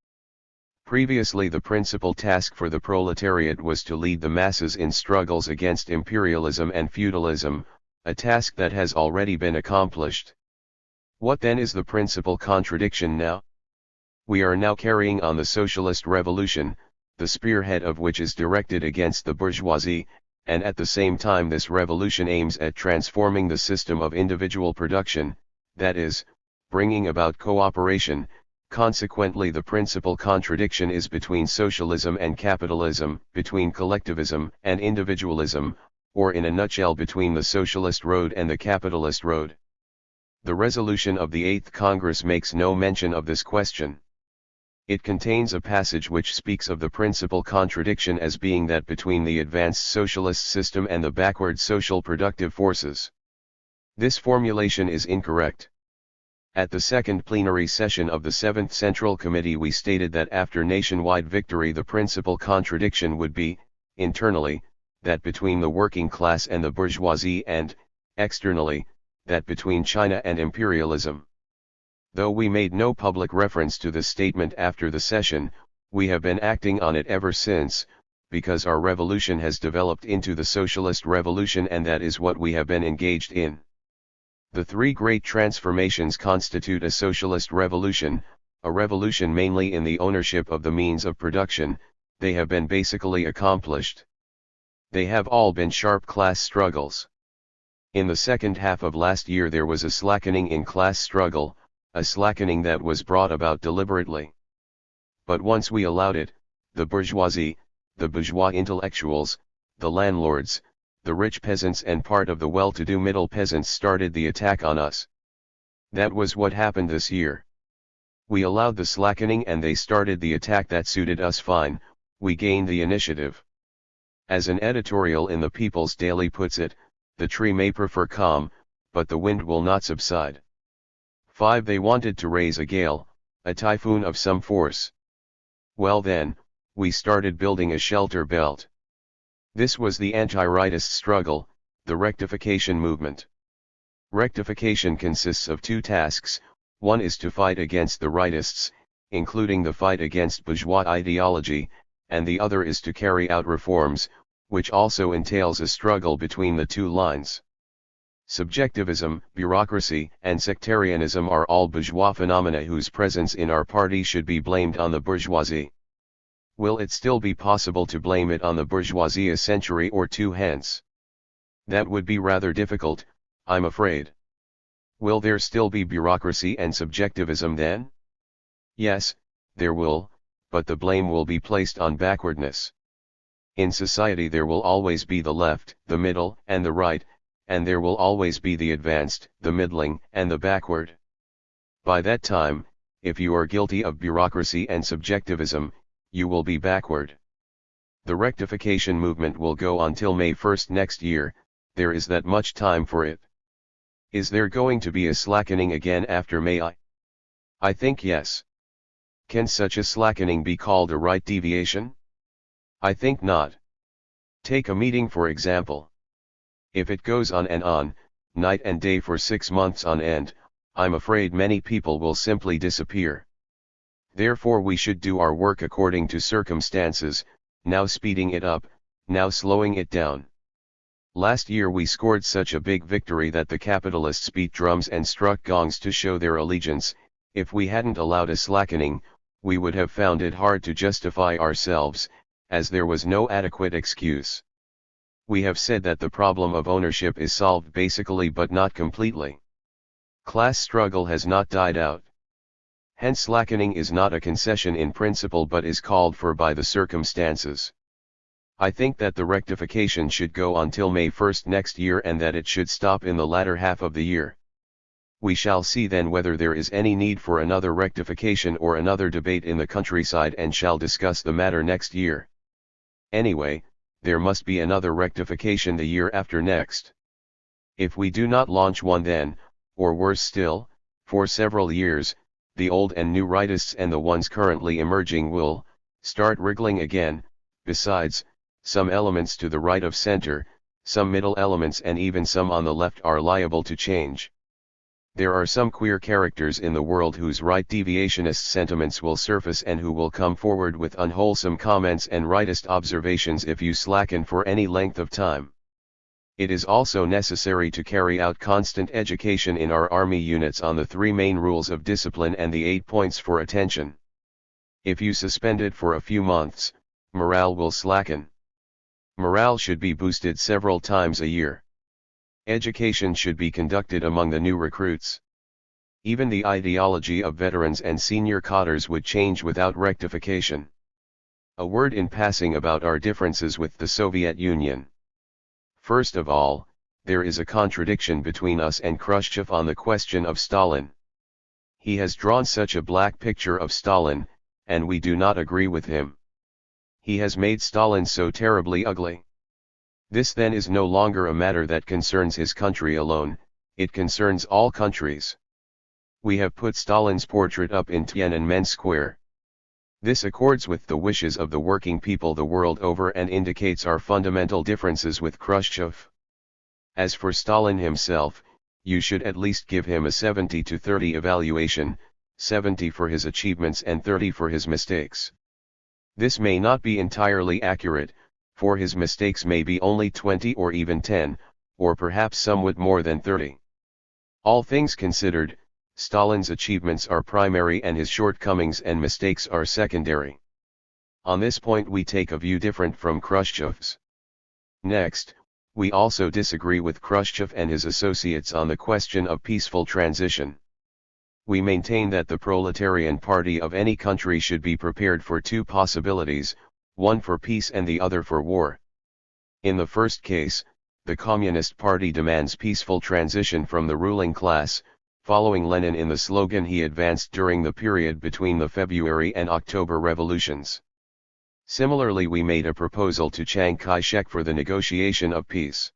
Previously, the principal task for the proletariat was to lead the masses in struggles against imperialism and feudalism, a task that has already been accomplished. What then is the principal contradiction now? We are now carrying on the socialist revolution, the spearhead of which is directed against the bourgeoisie, and at the same time this revolution aims at transforming the system of individual production, that is, bringing about cooperation. Consequently, the principal contradiction is between socialism and capitalism, between collectivism and individualism, or in a nutshell between the socialist road and the capitalist road. The resolution of the 8th Congress makes no mention of this question. It contains a passage which speaks of the principal contradiction as being that between the advanced socialist system and the backward social productive forces. This formulation is incorrect. At the second plenary session of the 7th Central Committee we stated that after nationwide victory the principal contradiction would be, internally, that between the working class and the bourgeoisie and, externally, that between China and imperialism. Though we made no public reference to this statement after the session, we have been acting on it ever since, because our revolution has developed into the socialist revolution and that is what we have been engaged in. The three great transformations constitute a socialist revolution, a revolution mainly in the ownership of the means of production. They have been basically accomplished. They have all been sharp class struggles. In the second half of last year there was a slackening in class struggle, a slackening that was brought about deliberately. But once we allowed it, the bourgeoisie, the bourgeois intellectuals, the landlords, the rich peasants and part of the well-to-do middle peasants started the attack on us. That was what happened this year. We allowed the slackening and they started the attack that suited us fine. we gain the initiative. As an editorial in the People's Daily puts it, the tree may prefer calm, but the wind will not subside. 5. They wanted to raise a gale, a typhoon of some force. Well then, we started building a shelter belt. This was the anti-rightist struggle, the rectification movement. Rectification consists of two tasks: one is to fight against the rightists, including the fight against bourgeois ideology, and the other is to carry out reforms, which also entails a struggle between the two lines. Subjectivism, bureaucracy, and sectarianism are all bourgeois phenomena whose presence in our party should be blamed on the bourgeoisie. Will it still be possible to blame it on the bourgeoisie a century or two hence? That would be rather difficult, I'm afraid. Will there still be bureaucracy and subjectivism then? Yes, there will, but the blame will be placed on backwardness. In society there will always be the left, the middle, and the right, and there will always be the advanced, the middling, and the backward. By that time, if you are guilty of bureaucracy and subjectivism, you will be backward. The rectification movement will go on till May 1st next year. There is that much time for it. Is there going to be a slackening again after May? I think yes. Can such a slackening be called a right deviation? I think not. Take a meeting for example. If it goes on, night and day for 6 months on end, I'm afraid many people will simply disappear. Therefore we should do our work according to circumstances, now speeding it up, now slowing it down. Last year we scored such a big victory that the capitalists beat drums and struck gongs to show their allegiance. If we hadn't allowed a slackening, we would have found it hard to justify ourselves, as there was no adequate excuse. We have said that the problem of ownership is solved basically but not completely. Class struggle has not died out. Hence slackening is not a concession in principle but is called for by the circumstances. I think that the rectification should go on till May 1st next year and that it should stop in the latter half of the year. We shall see then whether there is any need for another rectification or another debate in the countryside and shall discuss the matter next year. Anyway, there must be another rectification the year after next. If we do not launch one then, or worse still, for several years, the old and new rightists and the ones currently emerging will start wriggling again. Besides, some elements to the right of center, some middle elements and even some on the left are liable to change. There are some queer characters in the world whose right deviationist sentiments will surface and who will come forward with unwholesome comments and rightist observations if you slacken for any length of time. It is also necessary to carry out constant education in our army units on the 3 main rules of discipline and the 8 points for attention. If you suspend it for a few months, morale will slacken. Morale should be boosted several times a year. Education should be conducted among the new recruits. Even the ideology of veterans and senior cadres would change without rectification. A word in passing about our differences with the Soviet Union. First of all, there is a contradiction between us and Khrushchev on the question of Stalin. He has drawn such a black picture of Stalin, and we do not agree with him. He has made Stalin so terribly ugly. This then is no longer a matter that concerns his country alone, it concerns all countries. We have put Stalin's portrait up in Tiananmen Square. This accords with the wishes of the working people the world over and indicates our fundamental differences with Khrushchev. As for Stalin himself, you should at least give him a 70-30 evaluation, 70 for his achievements and 30 for his mistakes. This may not be entirely accurate, for his mistakes may be only 20 or even 10, or perhaps somewhat more than 30. All things considered, Stalin's achievements are primary and his shortcomings and mistakes are secondary. On this point we take a view different from Khrushchev's. Next, we also disagree with Khrushchev and his associates on the question of peaceful transition. We maintain that the proletarian party of any country should be prepared for 2 possibilities, one for peace and the other for war. In the first case, the Communist Party demands peaceful transition from the ruling class, following Lenin in the slogan he advanced during the period between the February and October revolutions. Similarly, we made a proposal to Chiang Kai-shek for the negotiation of peace.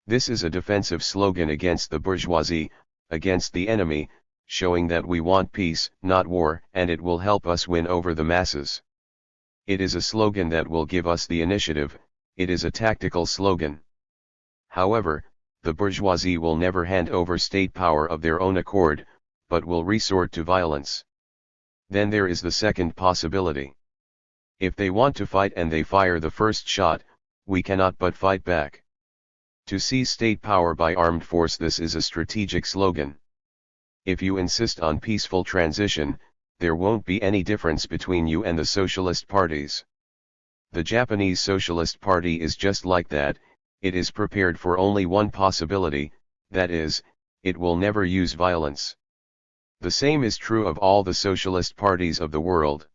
This is a defensive slogan against the bourgeoisie, against the enemy, showing that we want peace, not war, and it will help us win over the masses. It is a slogan that will give us the initiative, it is a tactical slogan. However, the bourgeoisie will never hand over state power of their own accord, but will resort to violence. Then there is the second possibility. If they want to fight and they fire the first shot, we cannot but fight back. To seize state power by armed force, this is a strategic slogan. If you insist on peaceful transition, there won't be any difference between you and the socialist parties. The Japanese Socialist Party is just like that, it is prepared for only one possibility, that is, it will never use violence. The same is true of all the socialist parties of the world.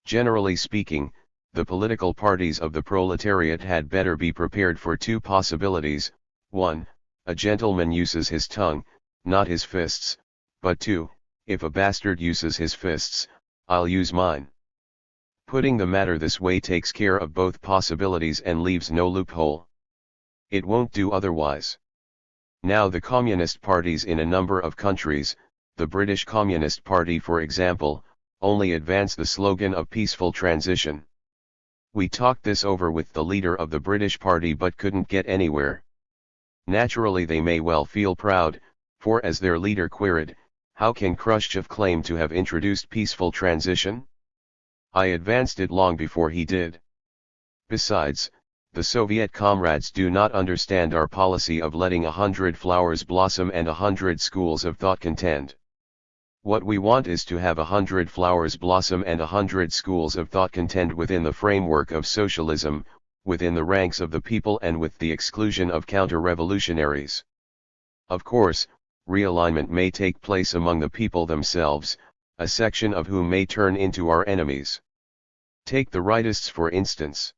Generally speaking, the political parties of the proletariat had better be prepared for two possibilities: 1. A gentleman uses his tongue, not his fists, but 2. If a bastard uses his fists, I'll use mine. Putting the matter this way takes care of both possibilities and leaves no loophole. It won't do otherwise. Now the communist parties in a number of countries, the British Communist Party for example, only advance the slogan of peaceful transition. We talked this over with the leader of the British Party but couldn't get anywhere. Naturally they may well feel proud, for as their leader queried, how can Khrushchev claim to have introduced peaceful transition? I advanced it long before he did. Besides, the Soviet comrades do not understand our policy of letting 100 flowers blossom and 100 schools of thought contend. What we want is to have 100 flowers blossom and 100 schools of thought contend within the framework of socialism, within the ranks of the people and with the exclusion of counter-revolutionaries. Of course, realignment may take place among the people themselves, a section of whom may turn into our enemies. Take the rightists for instance.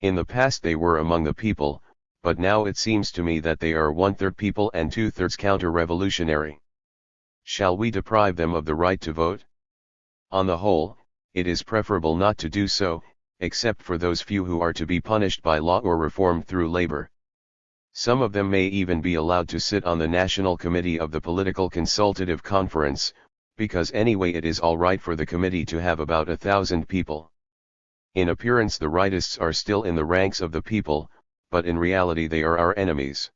In the past they were among the people, but now it seems to me that they are 1/3 people and 2/3 counter-revolutionary. Shall we deprive them of the right to vote? On the whole, it is preferable not to do so, except for those few who are to be punished by law or reformed through labor. Some of them may even be allowed to sit on the National Committee of the Political Consultative Conference, because anyway it is all right for the committee to have about 1,000 people. In appearance the rightists are still in the ranks of the people, but in reality they are our enemies.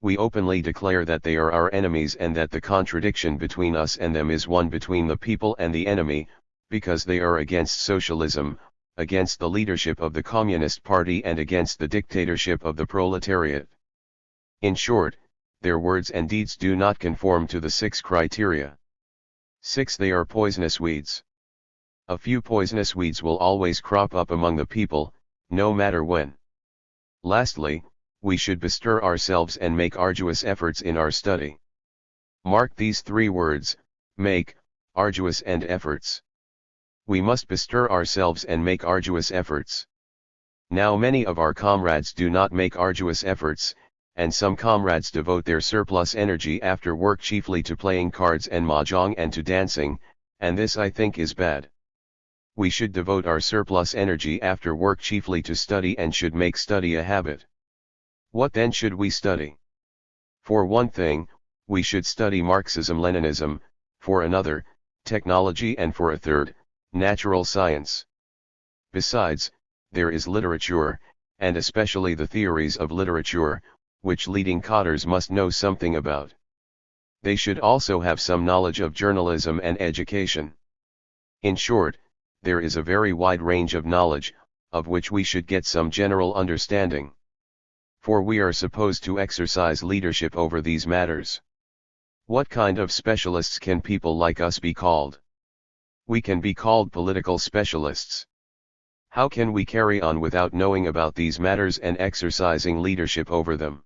We openly declare that they are our enemies and that the contradiction between us and them is one between the people and the enemy, because they are against socialism, against the leadership of the Communist Party and against the dictatorship of the proletariat. In short, their words and deeds do not conform to the 6 criteria. 6. They are poisonous weeds. A few poisonous weeds will always crop up among the people, no matter when. Lastly, we should bestir ourselves and make arduous efforts in our study. Mark these 3 words, make, arduous and efforts. We must bestir ourselves and make arduous efforts. Now many of our comrades do not make arduous efforts, and some comrades devote their surplus energy after work chiefly to playing cards and mahjong and to dancing, and this I think is bad. We should devote our surplus energy after work chiefly to study and should make study a habit. What then should we study? For one thing, we should study Marxism-Leninism, for another, technology and for a third, natural science. Besides, there is literature, and especially the theories of literature, which leading cotters must know something about. They should also have some knowledge of journalism and education. In short, there is a very wide range of knowledge, of which we should get some general understanding. For we are supposed to exercise leadership over these matters. What kind of specialists can people like us be called? We can be called political specialists. How can we carry on without knowing about these matters and exercising leadership over them?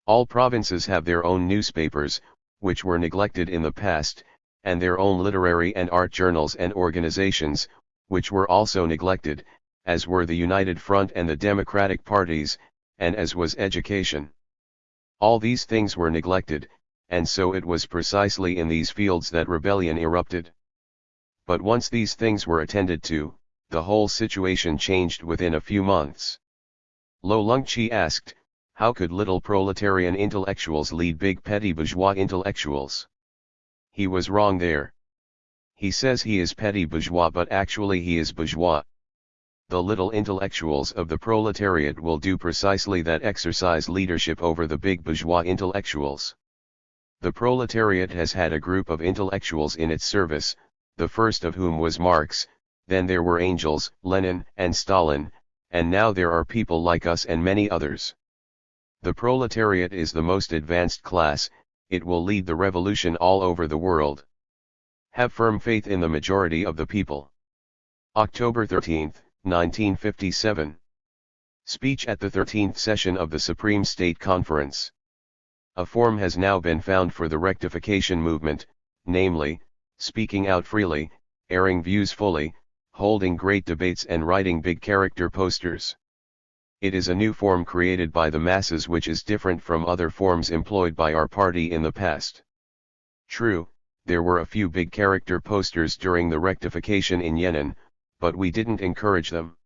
All provinces have their own newspapers, which were neglected in the past, and their own literary and art journals and organizations, which were also neglected, as were the United Front and the Democratic parties, and as was education. All these things were neglected, and so it was precisely in these fields that rebellion erupted. But once these things were attended to, the whole situation changed within a few months. Lo Lungqi asked, how could little proletarian intellectuals lead big petty bourgeois intellectuals? He was wrong there. He says he is petty bourgeois, but actually he is bourgeois. The little intellectuals of the proletariat will do precisely that, exercise leadership over the big bourgeois intellectuals. The proletariat has had a group of intellectuals in its service, the first of whom was Marx, then there were Engels, Lenin, and Stalin, and now there are people like us and many others. The proletariat is the most advanced class, it will lead the revolution all over the world. Have firm faith in the majority of the people. October 13, 1957. Speech at the 13th session of the Supreme State Conference. A form has now been found for the rectification movement, namely, speaking out freely, airing views fully, holding great debates and writing big character posters. It is a new form created by the masses which is different from other forms employed by our party in the past. True, there were a few big character posters during the rectification in Yenin, but we didn't encourage them.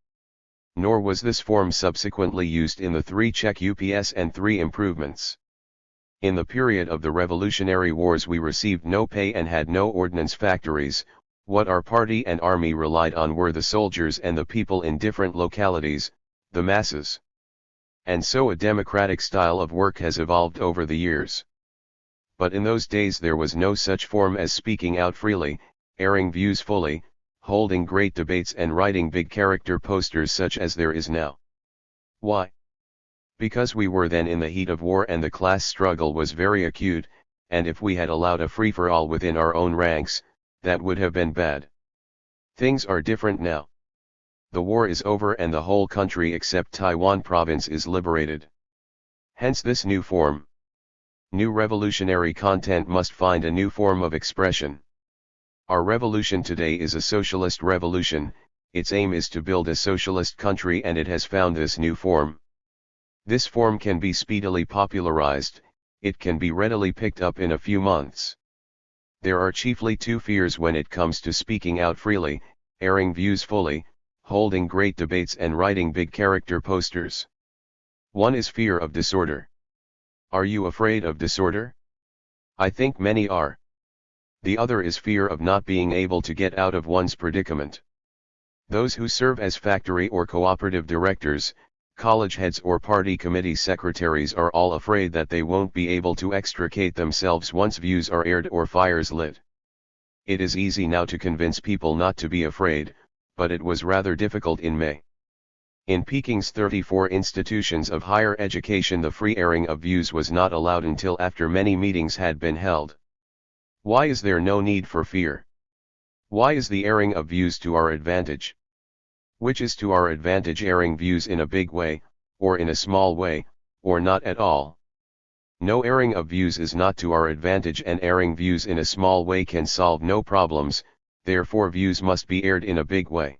Nor was this form subsequently used in the 3 Czech UPS and 3 improvements. In the period of the revolutionary wars we received no pay and had no ordnance factories. What our party and army relied on were the soldiers and the people in different localities, the masses. And so a democratic style of work has evolved over the years. But in those days there was no such form as speaking out freely, airing views fully, holding great debates and writing big character posters such as there is now. Why? Because we were then in the heat of war and the class struggle was very acute, and if we had allowed a free-for-all within our own ranks, that would have been bad. Things are different now. The war is over and the whole country except Taiwan province is liberated. Hence this new form. New revolutionary content must find a new form of expression. Our revolution today is a socialist revolution, its aim is to build a socialist country and it has found this new form. This form can be speedily popularized, it can be readily picked up in a few months. There are chiefly 2 fears when it comes to speaking out freely, airing views fully, holding great debates and writing big character posters. One is fear of disorder. Are you afraid of disorder? I think many are. The other is fear of not being able to get out of one's predicament. Those who serve as factory or cooperative directors, college heads or party committee secretaries are all afraid that they won't be able to extricate themselves once views are aired or fires lit. It is easy now to convince people not to be afraid, but it was rather difficult in May. In Peking's 34 institutions of higher education the free airing of views was not allowed until after many meetings had been held. Why is there no need for fear? Why is the airing of views to our advantage? Which is to our advantage, airing views in a big way, or in a small way, or not at all? No airing of views is not to our advantage, and airing views in a small way can solve no problems, therefore views must be aired in a big way.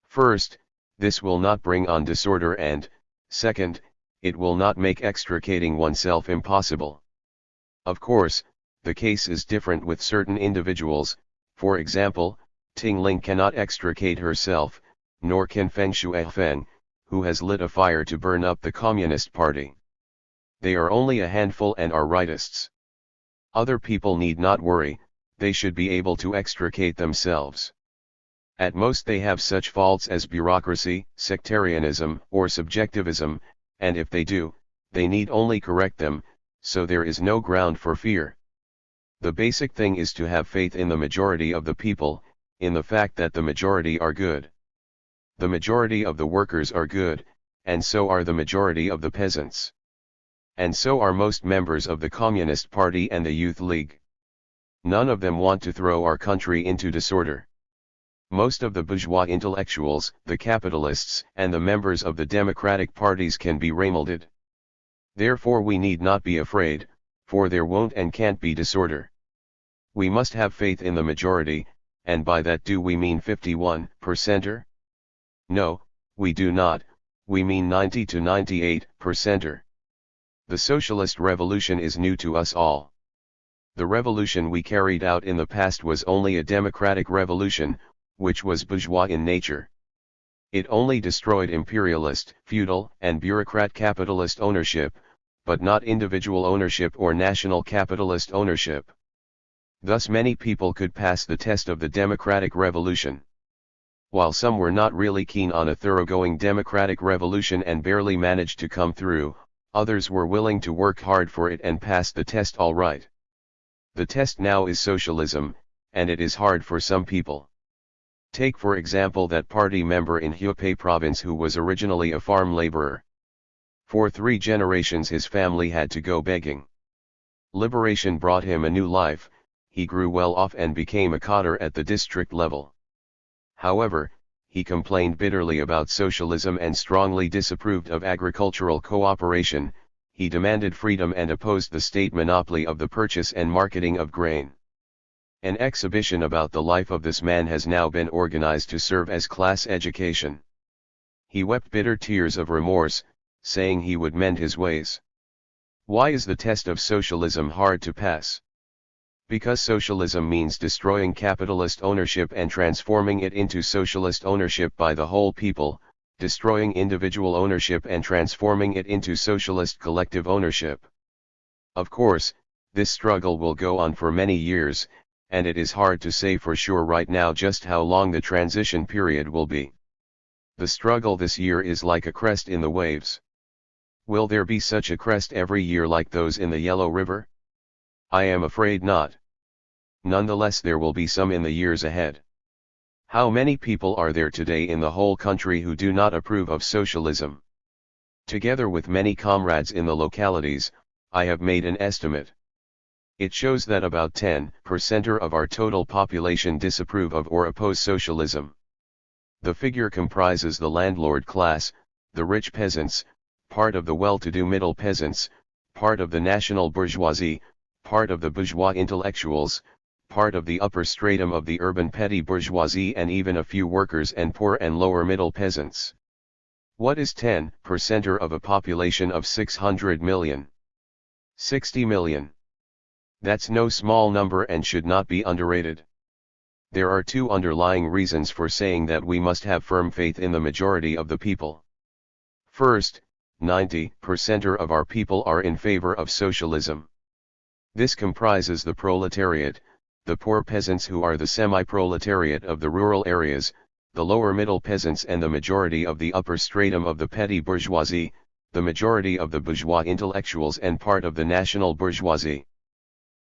First, this will not bring on disorder and, second, it will not make extricating oneself impossible. Of course, the case is different with certain individuals, for example, Ting Ling cannot extricate herself, nor can Feng Shuifeng, who has lit a fire to burn up the Communist Party. They are only a handful and are rightists. Other people need not worry, they should be able to extricate themselves. At most they have such faults as bureaucracy, sectarianism, or subjectivism, and if they do, they need only correct them, so there is no ground for fear. The basic thing is to have faith in the majority of the people, in the fact that the majority are good. The majority of the workers are good, and so are the majority of the peasants. And so are most members of the Communist Party and the Youth League. None of them want to throw our country into disorder. Most of the bourgeois intellectuals, the capitalists, and the members of the democratic parties can be remolded. Therefore we need not be afraid, for there won't and can't be disorder. We must have faith in the majority, and by that do we mean 51%er? No, we do not, we mean 90 to 98%er. The socialist revolution is new to us all. The revolution we carried out in the past was only a democratic revolution, which was bourgeois in nature. It only destroyed imperialist, feudal, and bureaucrat capitalist ownership, but not individual ownership or national capitalist ownership. Thus many people could pass the test of the democratic revolution. While some were not really keen on a thoroughgoing democratic revolution and barely managed to come through, others were willing to work hard for it and pass the test all right. The test now is socialism, and it is hard for some people. Take for example that party member in Hebei province who was originally a farm laborer. For 3 generations his family had to go begging. Liberation brought him a new life, he grew well off and became a cadre at the district level. However, he complained bitterly about socialism and strongly disapproved of agricultural cooperation. He demanded freedom and opposed the state monopoly of the purchase and marketing of grain. An exhibition about the life of this man has now been organized to serve as class education. He wept bitter tears of remorse, saying he would mend his ways. Why is the test of socialism hard to pass? Because socialism means destroying capitalist ownership and transforming it into socialist ownership by the whole people, destroying individual ownership and transforming it into socialist collective ownership. Of course, this struggle will go on for many years, and it is hard to say for sure right now just how long the transition period will be. The struggle this year is like a crest in the waves. Will there be such a crest every year like those in the Yellow River? I am afraid not. Nonetheless, there will be some in the years ahead. How many people are there today in the whole country who do not approve of socialism? Together with many comrades in the localities, I have made an estimate. It shows that about 10% of our total population disapprove of or oppose socialism. The figure comprises the landlord class, the rich peasants, part of the well-to-do middle peasants, part of the national bourgeoisie, part of the bourgeois intellectuals, part of the upper stratum of the urban petty bourgeoisie, and even a few workers and poor and lower middle peasants. What is 10% of a population of 600 million? 60 million. That's no small number and should not be underrated. There are 2 underlying reasons for saying that we must have firm faith in the majority of the people. First, 90% of our people are in favor of socialism. This comprises the proletariat, the poor peasants who are the semi-proletariat of the rural areas, the lower middle peasants and the majority of the upper stratum of the petty bourgeoisie, the majority of the bourgeois intellectuals and part of the national bourgeoisie.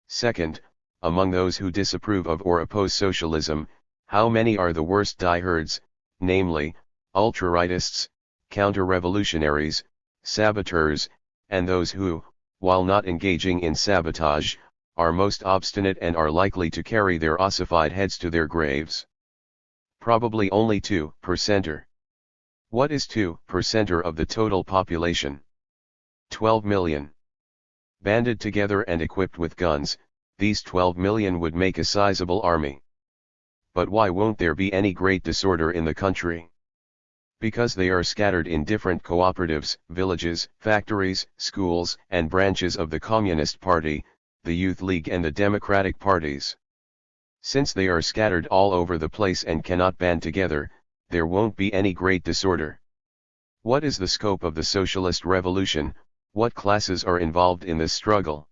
Second, among those who disapprove of or oppose socialism, how many are the worst diehards, namely, ultra-rightists, counter-revolutionaries, saboteurs, and those who, while not engaging in sabotage, are most obstinate and are likely to carry their ossified heads to their graves? Probably only 2%. What is 2% of the total population? 12 million. Banded together and equipped with guns, these 12 million would make a sizable army. But why won't there be any great disorder in the country? Because they are scattered in different cooperatives, villages, factories, schools, and branches of the Communist Party, the Youth League and the Democratic parties. Since they are scattered all over the place and cannot band together, there won't be any great disorder. What is the scope of the socialist revolution? What classes are involved in this struggle?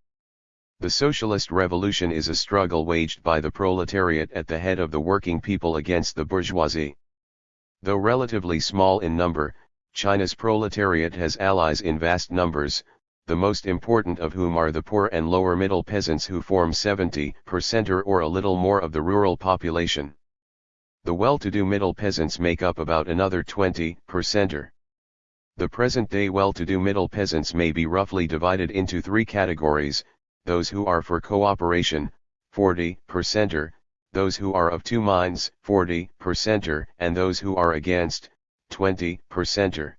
The socialist revolution is a struggle waged by the proletariat at the head of the working people against the bourgeoisie. Though relatively small in number, China's proletariat has allies in vast numbers, the most important of whom are the poor and lower middle peasants who form 70% or a little more of the rural population. The well-to-do middle peasants make up about another 20%. The present-day well-to-do middle peasants may be roughly divided into 3 categories: those who are for cooperation, 40%, those who are of 2 minds, 40%, and those who are against, 20%.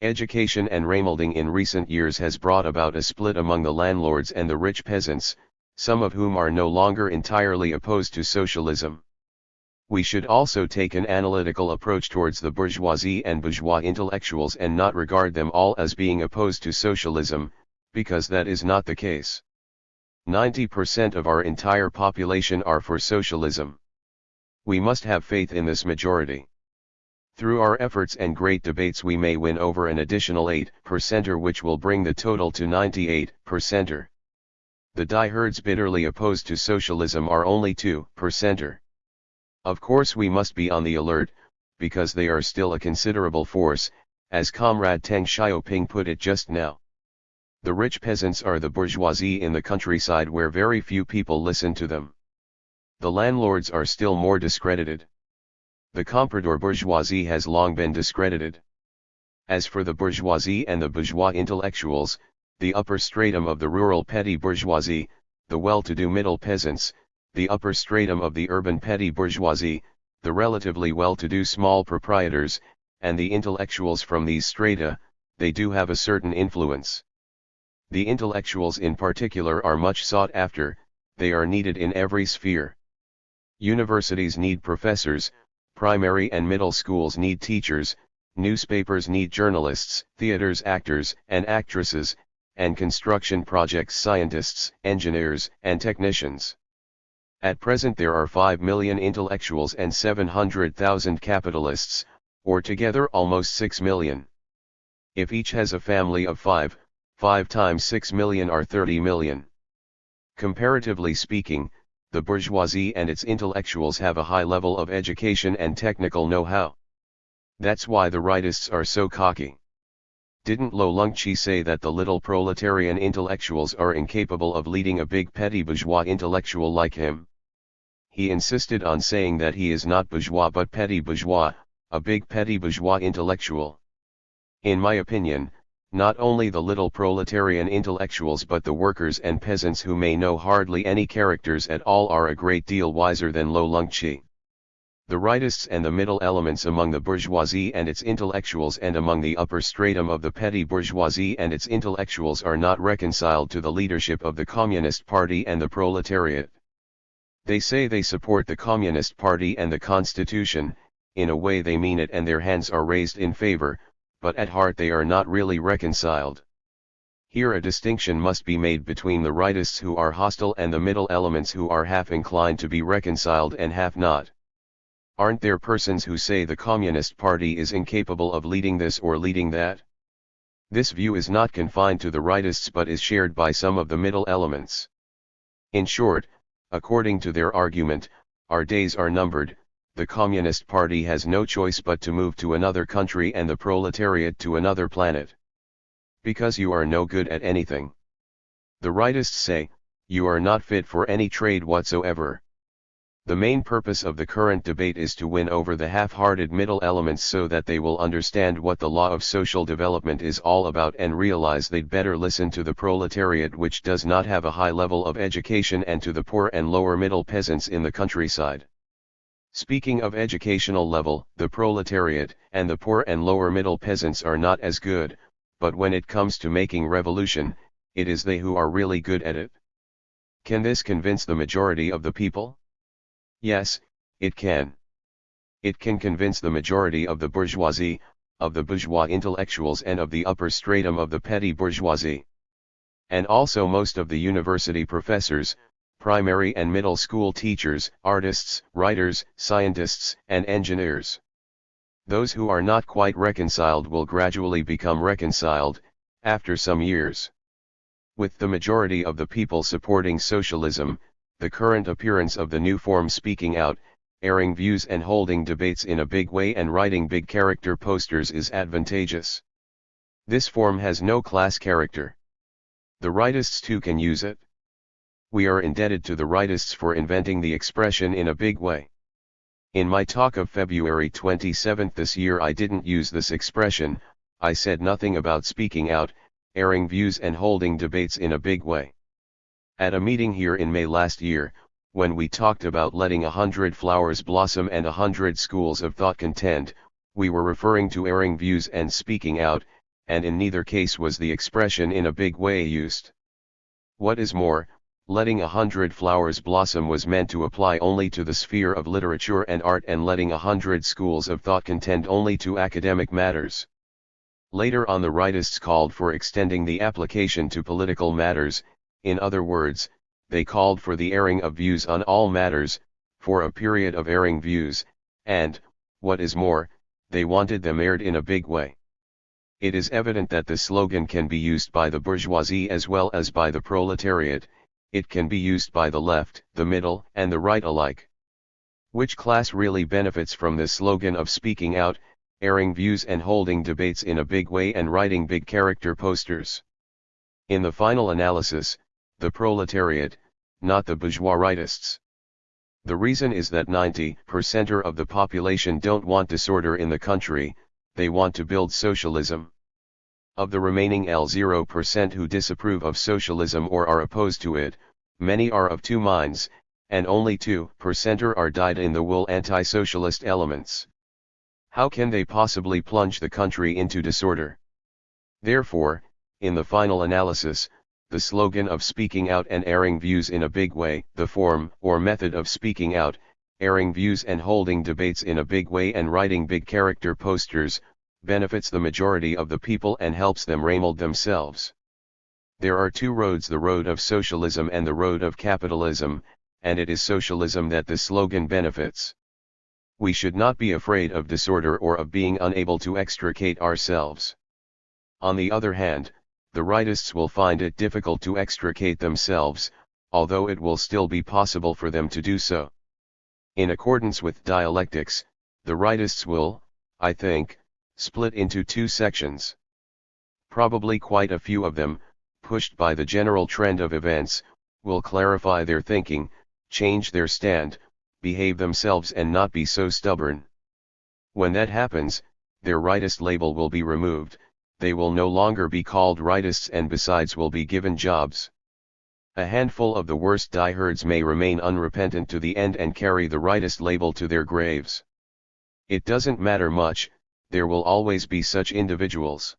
Education and railroading in recent years has brought about a split among the landlords and the rich peasants, some of whom are no longer entirely opposed to socialism. We should also take an analytical approach towards the bourgeoisie and bourgeois intellectuals and not regard them all as being opposed to socialism, because that is not the case. 90% of our entire population are for socialism. We must have faith in this majority. Through our efforts and great debates we may win over an additional 8%, which will bring the total to 98%. The diehards bitterly opposed to socialism are only 2%. Of course we must be on the alert, because they are still a considerable force, as Comrade Teng Xiaoping put it just now. The rich peasants are the bourgeoisie in the countryside where very few people listen to them. The landlords are still more discredited. The comprador bourgeoisie has long been discredited. As for the bourgeoisie and the bourgeois intellectuals, the upper stratum of the rural petty bourgeoisie, the well-to-do middle peasants, the upper stratum of the urban petty bourgeoisie, the relatively well-to-do small proprietors, and the intellectuals from these strata, they do have a certain influence. The intellectuals in particular are much sought after, they are needed in every sphere. Universities need professors, primary and middle schools need teachers, newspapers need journalists, theaters actors and actresses, and construction projects scientists, engineers, and technicians. At present there are 5 million intellectuals and 700,000 capitalists, or together almost 6 million. If each has a family of 5 times 6 million are 30 million. Comparatively speaking, the bourgeoisie and its intellectuals have a high level of education and technical know-how. That's why the rightists are so cocky. Didn't Lo Lungqi say that the little proletarian intellectuals are incapable of leading a big petty bourgeois intellectual like him? He insisted on saying that he is not bourgeois but petty bourgeois, a big petty bourgeois intellectual. In my opinion, not only the little proletarian intellectuals but the workers and peasants who may know hardly any characters at all are a great deal wiser than Lo Lungqi. The rightists and the middle elements among the bourgeoisie and its intellectuals and among the upper stratum of the petty bourgeoisie and its intellectuals are not reconciled to the leadership of the Communist Party and the proletariat. They say they support the Communist Party and the Constitution, in a way they mean it and their hands are raised in favor, but at heart they are not really reconciled. Here a distinction must be made between the rightists who are hostile and the middle elements who are half inclined to be reconciled and half not. Aren't there persons who say the Communist Party is incapable of leading this or leading that? This view is not confined to the rightists but is shared by some of the middle elements. In short, according to their argument, our days are numbered, the Communist Party has no choice but to move to another country and the proletariat to another planet. Because you are no good at anything. The rightists say, you are not fit for any trade whatsoever. The main purpose of the current debate is to win over the half-hearted middle elements so that they will understand what the law of social development is all about and realize they'd better listen to the proletariat which does not have a high level of education and to the poor and lower middle peasants in the countryside. Speaking of educational level, the proletariat and the poor and lower middle peasants are not as good, but when it comes to making revolution, it is they who are really good at it. Can this convince the majority of the people? Yes, it can. It can convince the majority of the bourgeoisie, of the bourgeois intellectuals and of the upper stratum of the petty bourgeoisie. And also most of the university professors, primary and middle school teachers, artists, writers, scientists, and engineers. Those who are not quite reconciled will gradually become reconciled, after some years. With the majority of the people supporting socialism, the current appearance of the new form speaking out, airing views and holding debates in a big way and writing big character posters is advantageous. This form has no class character. The rightists too can use it. We are indebted to the rightists for inventing the expression in a big way. In my talk of February 27 this year I didn't use this expression, I said nothing about speaking out, airing views and holding debates in a big way. At a meeting here in May last year, when we talked about letting 100 flowers blossom and 100 schools of thought contend, we were referring to airing views and speaking out, and in neither case was the expression in a big way used. What is more, letting 100 flowers blossom was meant to apply only to the sphere of literature and art and letting 100 schools of thought contend only to academic matters. Later on the rightists called for extending the application to political matters. In other words, they called for the airing of views on all matters, for a period of airing views, and, what is more, they wanted them aired in a big way. It is evident that the slogan can be used by the bourgeoisie as well as by the proletariat. It can be used by the left, the middle, and the right alike. Which class really benefits from this slogan of speaking out, airing views and holding debates in a big way and writing big character posters? In the final analysis, the proletariat, not the bourgeois rightists. The reason is that 90% of the population don't want disorder in the country, they want to build socialism. Of the remaining 0% who disapprove of socialism or are opposed to it, many are of two minds, and only 2% are dyed-in-the-wool anti-socialist elements. How can they possibly plunge the country into disorder? Therefore, in the final analysis, the slogan of speaking out and airing views in a big way, the form or method of speaking out, airing views and holding debates in a big way and writing big character posters, benefits the majority of the people and helps them remold themselves. There are two roads, the road of socialism and the road of capitalism, and it is socialism that the slogan benefits. We should not be afraid of disorder or of being unable to extricate ourselves. On the other hand, the rightists will find it difficult to extricate themselves, although it will still be possible for them to do so. In accordance with dialectics, the rightists will, I think, split into two sections. Probably quite a few of them, pushed by the general trend of events, will clarify their thinking, change their stand, behave themselves and not be so stubborn. When that happens, their rightist label will be removed, they will no longer be called rightists and besides will be given jobs. A handful of the worst diehards may remain unrepentant to the end and carry the rightist label to their graves. It doesn't matter much, there will always be such individuals.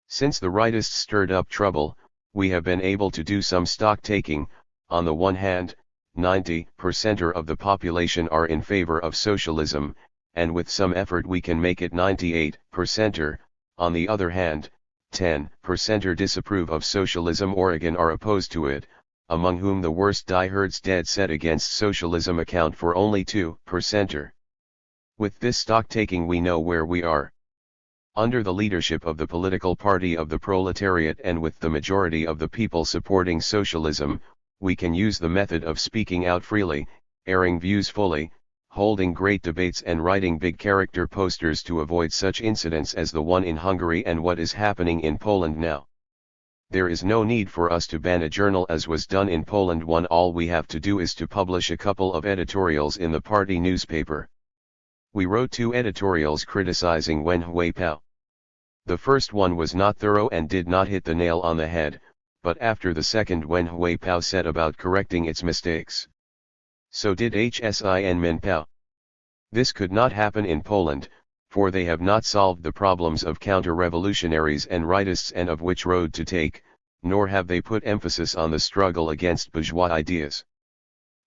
Since the rightists stirred up trouble, we have been able to do some stock taking. On the one hand, 90% of the population are in favor of socialism, and with some effort we can make it 98%. On the other hand, 10% disapprove of socialism or again are opposed to it, among whom the worst diehards dead set against socialism account for only 2%. With this stock taking we know where we are. Under the leadership of the political party of the proletariat and with the majority of the people supporting socialism, we can use the method of speaking out freely, airing views fully, holding great debates and writing big character posters to avoid such incidents as the one in Hungary and what is happening in Poland now. There is no need for us to ban a journal as was done in Poland. All we have to do is to publish a couple of editorials in the party newspaper. We wrote 2 editorials criticizing Wen Huipao. The first one was not thorough and did not hit the nail on the head, but after the second Wen Huipao set about correcting its mistakes. So did HSIN Minpao. This could not happen in Poland, for they have not solved the problems of counter-revolutionaries and rightists and of which road to take, nor have they put emphasis on the struggle against bourgeois ideas.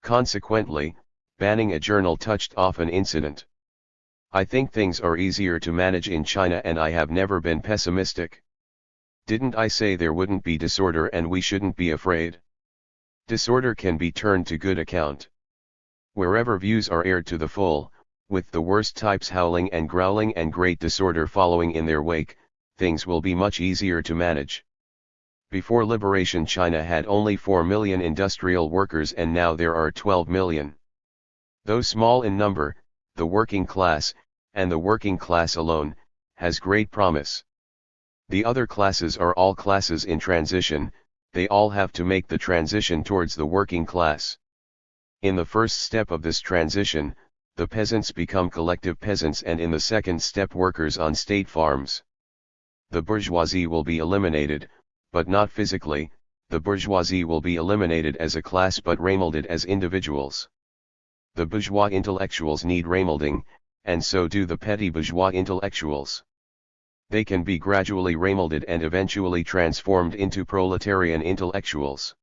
Consequently, banning a journal touched off an incident. I think things are easier to manage in China and I have never been pessimistic. Didn't I say there wouldn't be disorder and we shouldn't be afraid? Disorder can be turned to good account. Wherever views are aired to the full, with the worst types howling and growling and great disorder following in their wake, things will be much easier to manage. Before liberation China had only 4 million industrial workers and now there are 12 million. Though small in number, the working class, and the working class alone, has great promise. The other classes are all classes in transition, they all have to make the transition towards the working class. In the first step of this transition, the peasants become collective peasants and in the second step workers on state farms. The bourgeoisie will be eliminated, but not physically, the bourgeoisie will be eliminated as a class but remolded as individuals. The bourgeois intellectuals need remolding, and so do the petty bourgeois intellectuals. They can be gradually remolded and eventually transformed into proletarian intellectuals.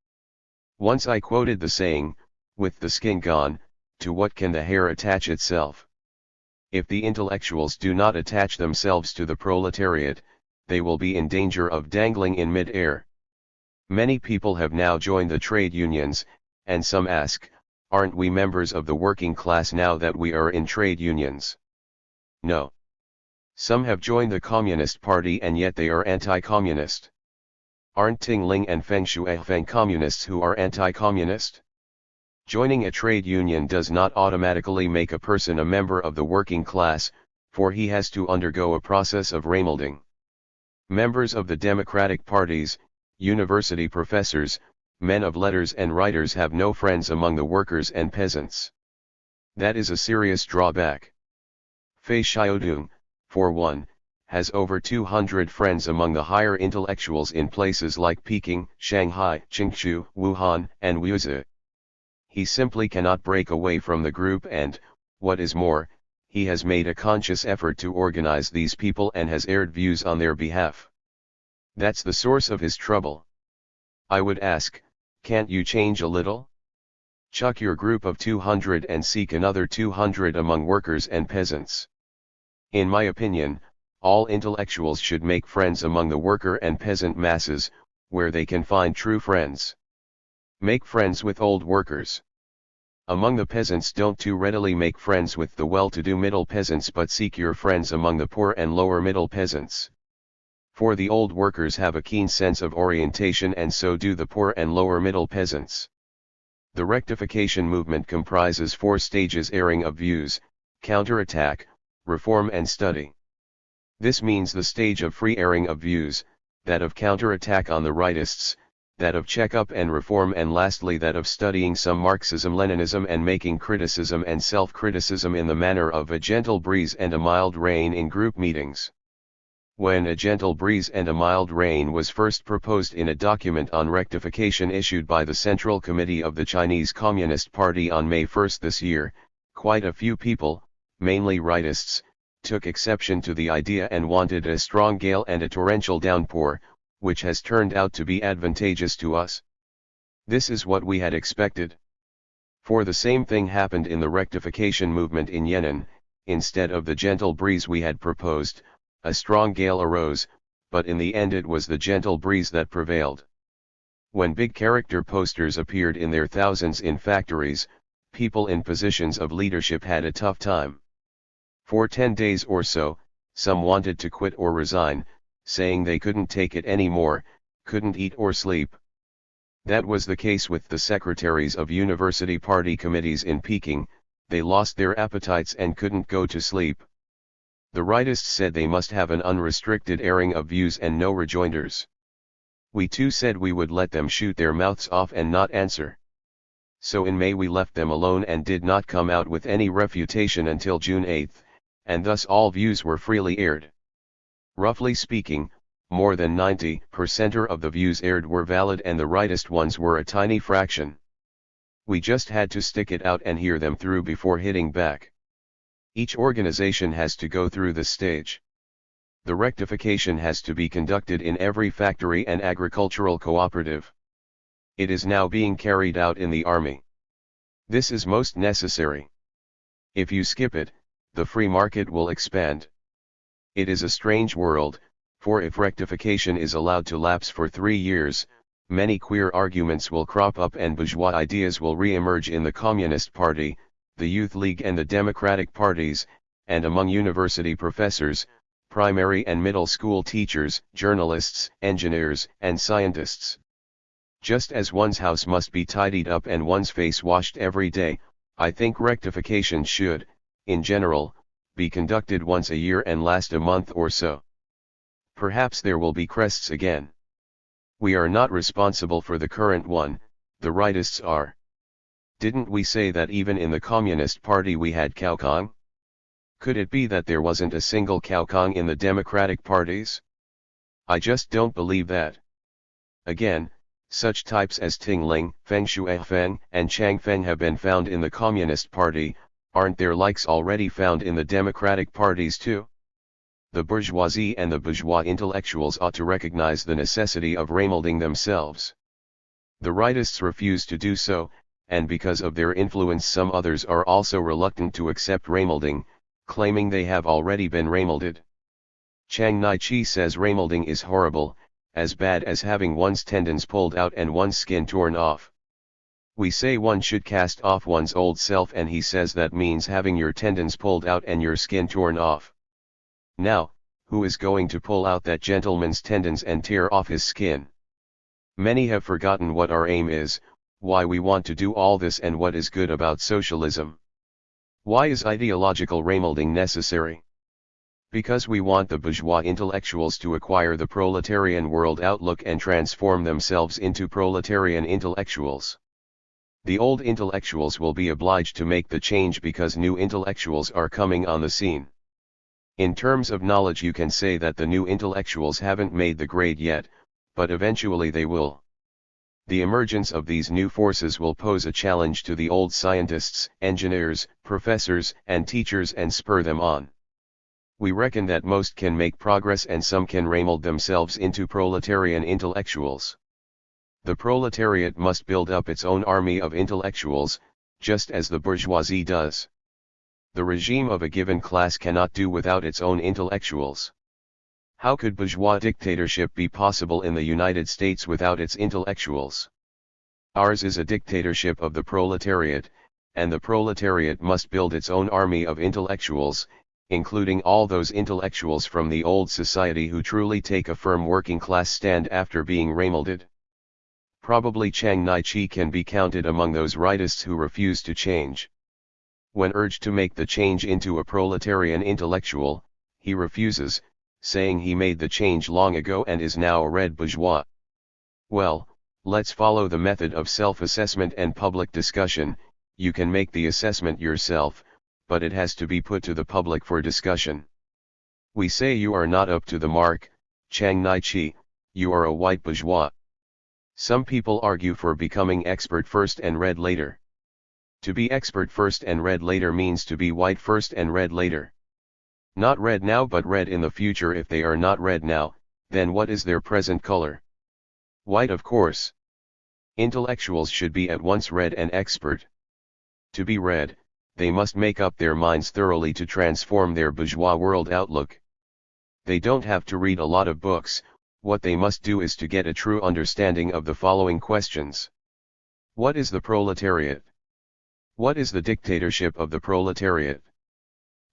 Once I quoted the saying, with the skin gone, to what can the hair attach itself? If the intellectuals do not attach themselves to the proletariat, they will be in danger of dangling in mid-air. Many people have now joined the trade unions, and some ask, Aren't we members of the working class now that we are in trade unions? No. Some have joined the Communist Party and yet they are anti-communist. Aren't Tingling and Feng Shuifeng communists who are anti-communist? Joining a trade union does not automatically make a person a member of the working class, for he has to undergo a process of remolding. Members of the democratic parties, university professors, men of letters and writers have no friends among the workers and peasants. That is a serious drawback. Fei Xiaodong, for one, has over 200 friends among the higher intellectuals in places like Peking, Shanghai, Qingzhou, Wuhan, and Wuzhou. He simply cannot break away from the group and, what is more, he has made a conscious effort to organize these people and has aired views on their behalf. That's the source of his trouble. I would ask, can't you change a little? Chuck your group of 200 and seek another 200 among workers and peasants. In my opinion, all intellectuals should make friends among the worker and peasant masses, where they can find true friends. Make friends with old workers. Among the peasants, don't too readily make friends with the well-to-do middle peasants, but seek your friends among the poor and lower middle peasants. For the old workers have a keen sense of orientation and so do the poor and lower middle peasants. The rectification movement comprises 4 stages: airing of views, counterattack, reform and study. This means the stage of free airing of views, that of counterattack on the rightists, that of check-up and reform, and lastly that of studying some Marxism-Leninism and making criticism and self-criticism in the manner of a gentle breeze and a mild rain in group meetings. When a gentle breeze and a mild rain was first proposed in a document on rectification issued by the Central Committee of the Chinese Communist Party on May 1 this year, quite a few people, mainly rightists, took exception to the idea and wanted a strong gale and a torrential downpour, which has turned out to be advantageous to us. This is what we had expected. For the same thing happened in the rectification movement in Yan'an. Instead of the gentle breeze we had proposed, a strong gale arose, but in the end it was the gentle breeze that prevailed. When big character posters appeared in their thousands in factories, people in positions of leadership had a tough time. For 10 days or so, some wanted to quit or resign, saying they couldn't take it anymore, couldn't eat or sleep. That was the case with the secretaries of university party committees in Peking. They lost their appetites and couldn't go to sleep. The rightists said they must have an unrestricted airing of views and no rejoinders. We too said we would let them shoot their mouths off and not answer. So in May we left them alone and did not come out with any refutation until June 8, and thus all views were freely aired. Roughly speaking, more than 90% of the views aired were valid and the rightist ones were a tiny fraction. We just had to stick it out and hear them through before hitting back. Each organization has to go through this stage. The rectification has to be conducted in every factory and agricultural cooperative. It is now being carried out in the army. This is most necessary. If you skip it, the free market will expand. It is a strange world, for if rectification is allowed to lapse for 3 years, many queer arguments will crop up and bourgeois ideas will re-emerge in the Communist Party, the Youth League and the Democratic parties, and among university professors, primary and middle school teachers, journalists, engineers, and scientists. Just as one's house must be tidied up and one's face washed every day, I think rectification should, in general, be conducted once a year and last a month or so. Perhaps there will be crests again. We are not responsible for the current one, the rightists are. Didn't we say that even in the Communist Party we had Kaokong? Could it be that there wasn't a single Kaokong in the Democratic parties? I just don't believe that. Again, such types as Tingling, Feng Shuifeng, and Chang Feng have been found in the Communist Party. Aren't there likes already found in the Democratic parties too? The bourgeoisie and the bourgeois intellectuals ought to recognize the necessity of remolding themselves. The rightists refuse to do so, and because of their influence some others are also reluctant to accept remolding, claiming they have already been remolded. Chang Naichi says remolding is horrible, as bad as having one's tendons pulled out and one's skin torn off. We say one should cast off one's old self, and he says that means having your tendons pulled out and your skin torn off. Now, who is going to pull out that gentleman's tendons and tear off his skin? Many have forgotten what our aim is, why we want to do all this, and what is good about socialism. Why is ideological remolding necessary? Because we want the bourgeois intellectuals to acquire the proletarian world outlook and transform themselves into proletarian intellectuals. The old intellectuals will be obliged to make the change because new intellectuals are coming on the scene. In terms of knowledge, you can say that the new intellectuals haven't made the grade yet, but eventually they will. The emergence of these new forces will pose a challenge to the old scientists, engineers, professors, and teachers and spur them on. We reckon that most can make progress and some can remold themselves into proletarian intellectuals. The proletariat must build up its own army of intellectuals, just as the bourgeoisie does. The regime of a given class cannot do without its own intellectuals. How could bourgeois dictatorship be possible in the United States without its intellectuals? Ours is a dictatorship of the proletariat, and the proletariat must build its own army of intellectuals, including all those intellectuals from the old society who truly take a firm working class stand after being remolded. Probably Chiang Kai-shek can be counted among those rightists who refuse to change. When urged to make the change into a proletarian intellectual, he refuses, saying he made the change long ago and is now a red bourgeois. Well, let's follow the method of self-assessment and public discussion. You can make the assessment yourself, but it has to be put to the public for discussion. We say you are not up to the mark, Chiang Kai-shek, you are a white bourgeois. Some people argue for becoming expert first and red later. To be expert first and red later means to be white first and red later. Not red now but red in the future. If they are not red now, then what is their present color? White, of course. Intellectuals should be at once red and expert. To be red, they must make up their minds thoroughly to transform their bourgeois world outlook. They don't have to read a lot of books. What they must do is to get a true understanding of the following questions. What is the proletariat? What is the dictatorship of the proletariat?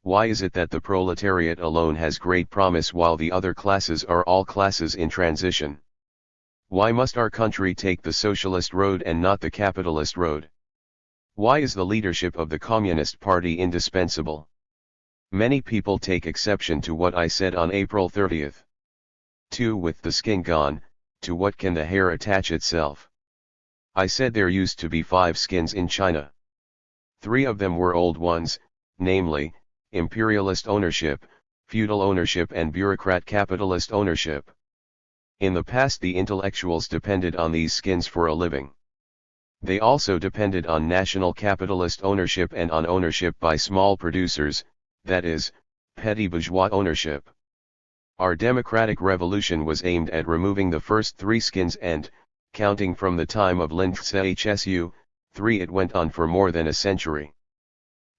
Why is it that the proletariat alone has great promise while the other classes are all classes in transition? Why must our country take the socialist road and not the capitalist road? Why is the leadership of the Communist Party indispensable? Many people take exception to what I said on April 30th. 2. With the skin gone, to what can the hair attach itself? I said there used to be 5 skins in China. 3 of them were old ones, namely, imperialist ownership, feudal ownership and bureaucrat capitalist ownership. In the past the intellectuals depended on these skins for a living. They also depended on national capitalist ownership and on ownership by small producers, that is, petty bourgeois ownership. Our democratic revolution was aimed at removing the first 3 skins and, counting from the time of Lin Chsu, 3 it went on for more than a century.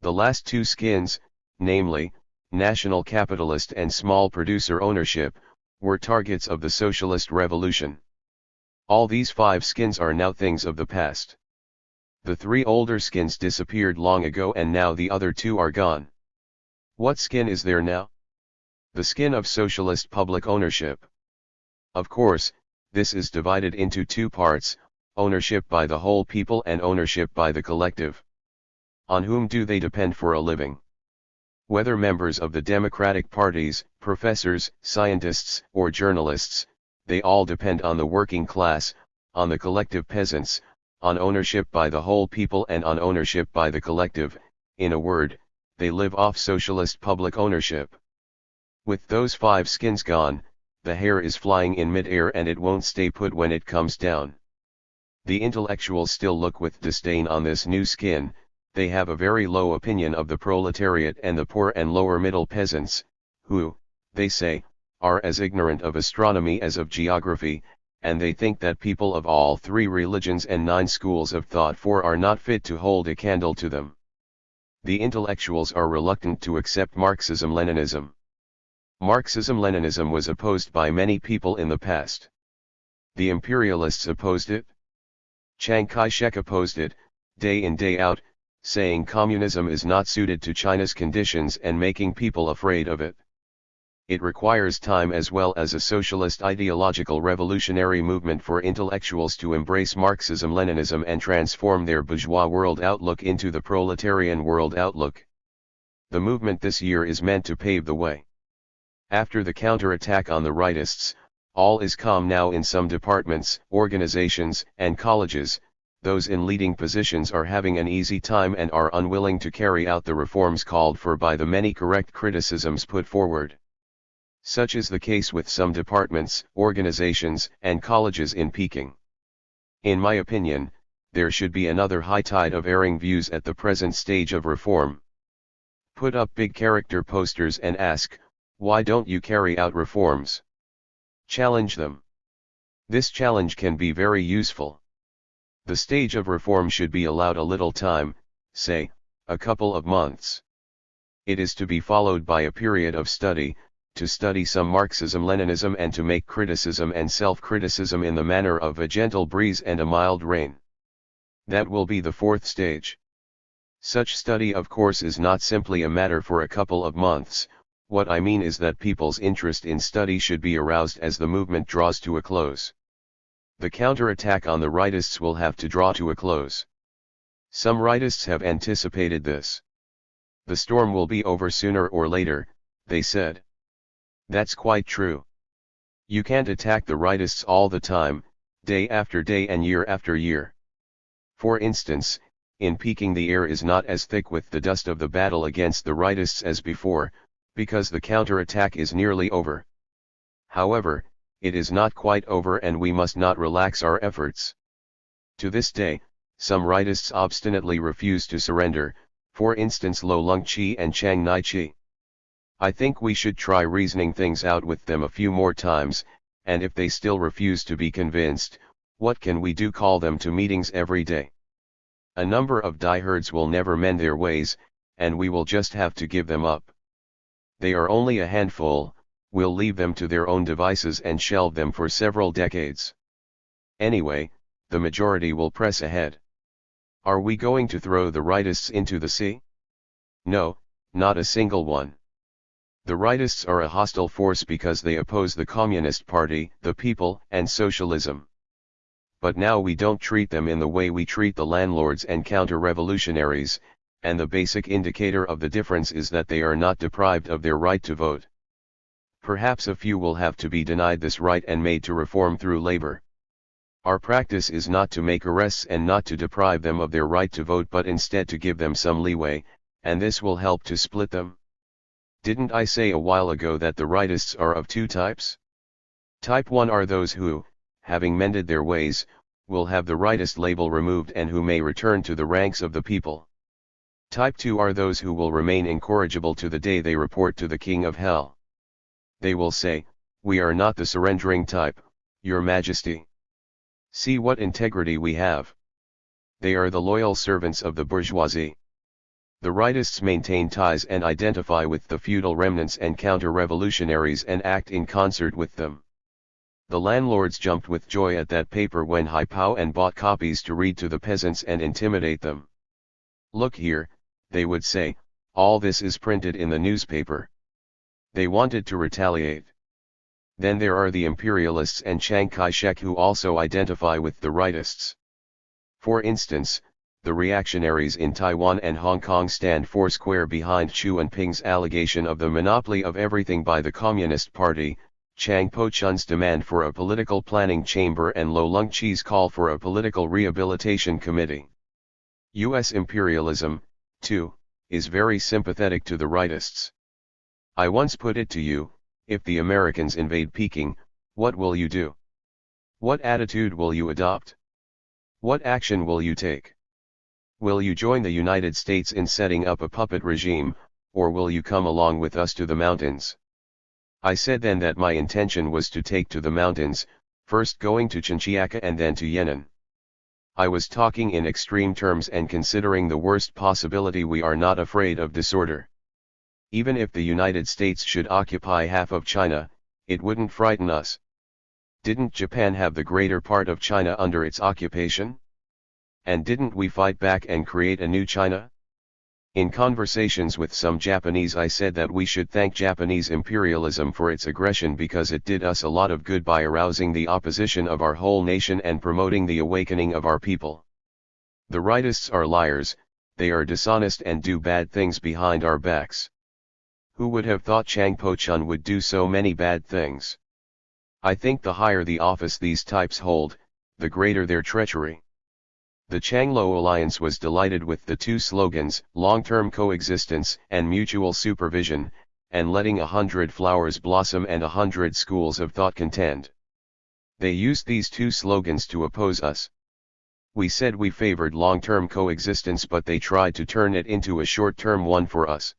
The last 2 skins, namely, national capitalist and small producer ownership, were targets of the socialist revolution. All these 5 skins are now things of the past. The 3 older skins disappeared long ago and now the other 2 are gone. What skin is there now? The skin of socialist public ownership. Of course, this is divided into 2 parts, ownership by the whole people and ownership by the collective. On whom do they depend for a living? Whether members of the democratic parties, professors, scientists, or journalists, they all depend on the working class, on the collective peasants, on ownership by the whole people and on ownership by the collective. In a word, they live off socialist public ownership. With those 5 skins gone, the hair is flying in mid-air and it won't stay put when it comes down. The intellectuals still look with disdain on this new skin. They have a very low opinion of the proletariat and the poor and lower middle peasants, who, they say, are as ignorant of astronomy as of geography, and they think that people of all 3 religions and 9 schools of thought are not fit to hold a candle to them. The intellectuals are reluctant to accept Marxism-Leninism. Marxism-Leninism was opposed by many people in the past. The imperialists opposed it. Chiang Kai-shek opposed it, day in day out, saying communism is not suited to China's conditions and making people afraid of it. It requires time as well as a socialist ideological revolutionary movement for intellectuals to embrace Marxism-Leninism and transform their bourgeois world outlook into the proletarian world outlook. The movement this year is meant to pave the way. After the counterattack on the rightists, all is calm now in some departments, organizations, and colleges. Those in leading positions are having an easy time and are unwilling to carry out the reforms called for by the many correct criticisms put forward. Such is the case with some departments, organizations, and colleges in Peking. In my opinion, there should be another high tide of erring views at the present stage of reform. Put up big character posters and ask, why don't you carry out reforms? Challenge them. This challenge can be very useful. The stage of reform should be allowed a little time, say, a couple of months. It is to be followed by a period of study, to study some Marxism-Leninism and to make criticism and self-criticism in the manner of a gentle breeze and a mild rain. That will be the fourth stage. Such study of course is not simply a matter for a couple of months. What I mean is that people's interest in study should be aroused as the movement draws to a close. The counterattack on the rightists will have to draw to a close. Some rightists have anticipated this. The storm will be over sooner or later, they said. That's quite true. You can't attack the rightists all the time, day after day and year after year. For instance, in Peking the air is not as thick with the dust of the battle against the rightists as before, because the counterattack is nearly over. However, it is not quite over and we must not relax our efforts. To this day, some rightists obstinately refuse to surrender, for instance Lo Lung-chi and Chiang Nai-chi. I think we should try reasoning things out with them a few more times, and if they still refuse to be convinced, what can we do? Call them to meetings every day. A number of diehards will never mend their ways, and we will just have to give them up. They are only a handful, we'll leave them to their own devices and shelve them for several decades. Anyway, the majority will press ahead. Are we going to throw the rightists into the sea? No, not a single one. The rightists are a hostile force because they oppose the Communist Party, the people, and socialism. But now we don't treat them in the way we treat the landlords and counter-revolutionaries, and the basic indicator of the difference is that they are not deprived of their right to vote. Perhaps a few will have to be denied this right and made to reform through labor. Our practice is not to make arrests and not to deprive them of their right to vote but instead to give them some leeway, and this will help to split them. Didn't I say a while ago that the rightists are of two types? Type 1 are those who, having mended their ways, will have the rightist label removed and who may return to the ranks of the people. Type 2 are those who will remain incorrigible to the day they report to the King of Hell. They will say, "We are not the surrendering type, Your Majesty. See what integrity we have." They are the loyal servants of the bourgeoisie. The rightists maintain ties and identify with the feudal remnants and counter-revolutionaries and act in concert with them. The landlords jumped with joy at that paper when Hai-Pao and bought copies to read to the peasants and intimidate them. "Look here," they would say, "all this is printed in the newspaper." They wanted to retaliate. Then there are the imperialists and Chiang Kai-shek who also identify with the rightists. For instance, the reactionaries in Taiwan and Hong Kong stand foursquare behind Xu Jinping's allegation of the monopoly of everything by the Communist Party, Chiang Po-chun's demand for a political planning chamber and Lo Lung-chi's call for a political rehabilitation committee. U.S. imperialism, too, is very sympathetic to the rightists. I once put it to you, if the Americans invade Peking, what will you do? What attitude will you adopt? What action will you take? Will you join the United States in setting up a puppet regime, or will you come along with us to the mountains? I said then that my intention was to take to the mountains, first going to Chinchiaka and then to Yenin. I was talking in extreme terms and considering the worst possibility. We are not afraid of disorder. Even if the United States should occupy half of China, it wouldn't frighten us. Didn't Japan have the greater part of China under its occupation? And didn't we fight back and create a new China? In conversations with some Japanese, I said that we should thank Japanese imperialism for its aggression because it did us a lot of good by arousing the opposition of our whole nation and promoting the awakening of our people. The rightists are liars, they are dishonest and do bad things behind our backs. Who would have thought Chang Po-chun would do so many bad things? I think the higher the office these types hold, the greater their treachery. The Changlo Alliance was delighted with the two slogans, long-term coexistence and mutual supervision, and letting 100 flowers blossom and 100 schools of thought contend. They used these two slogans to oppose us. We said we favored long-term coexistence, but they tried to turn it into a short-term one for us.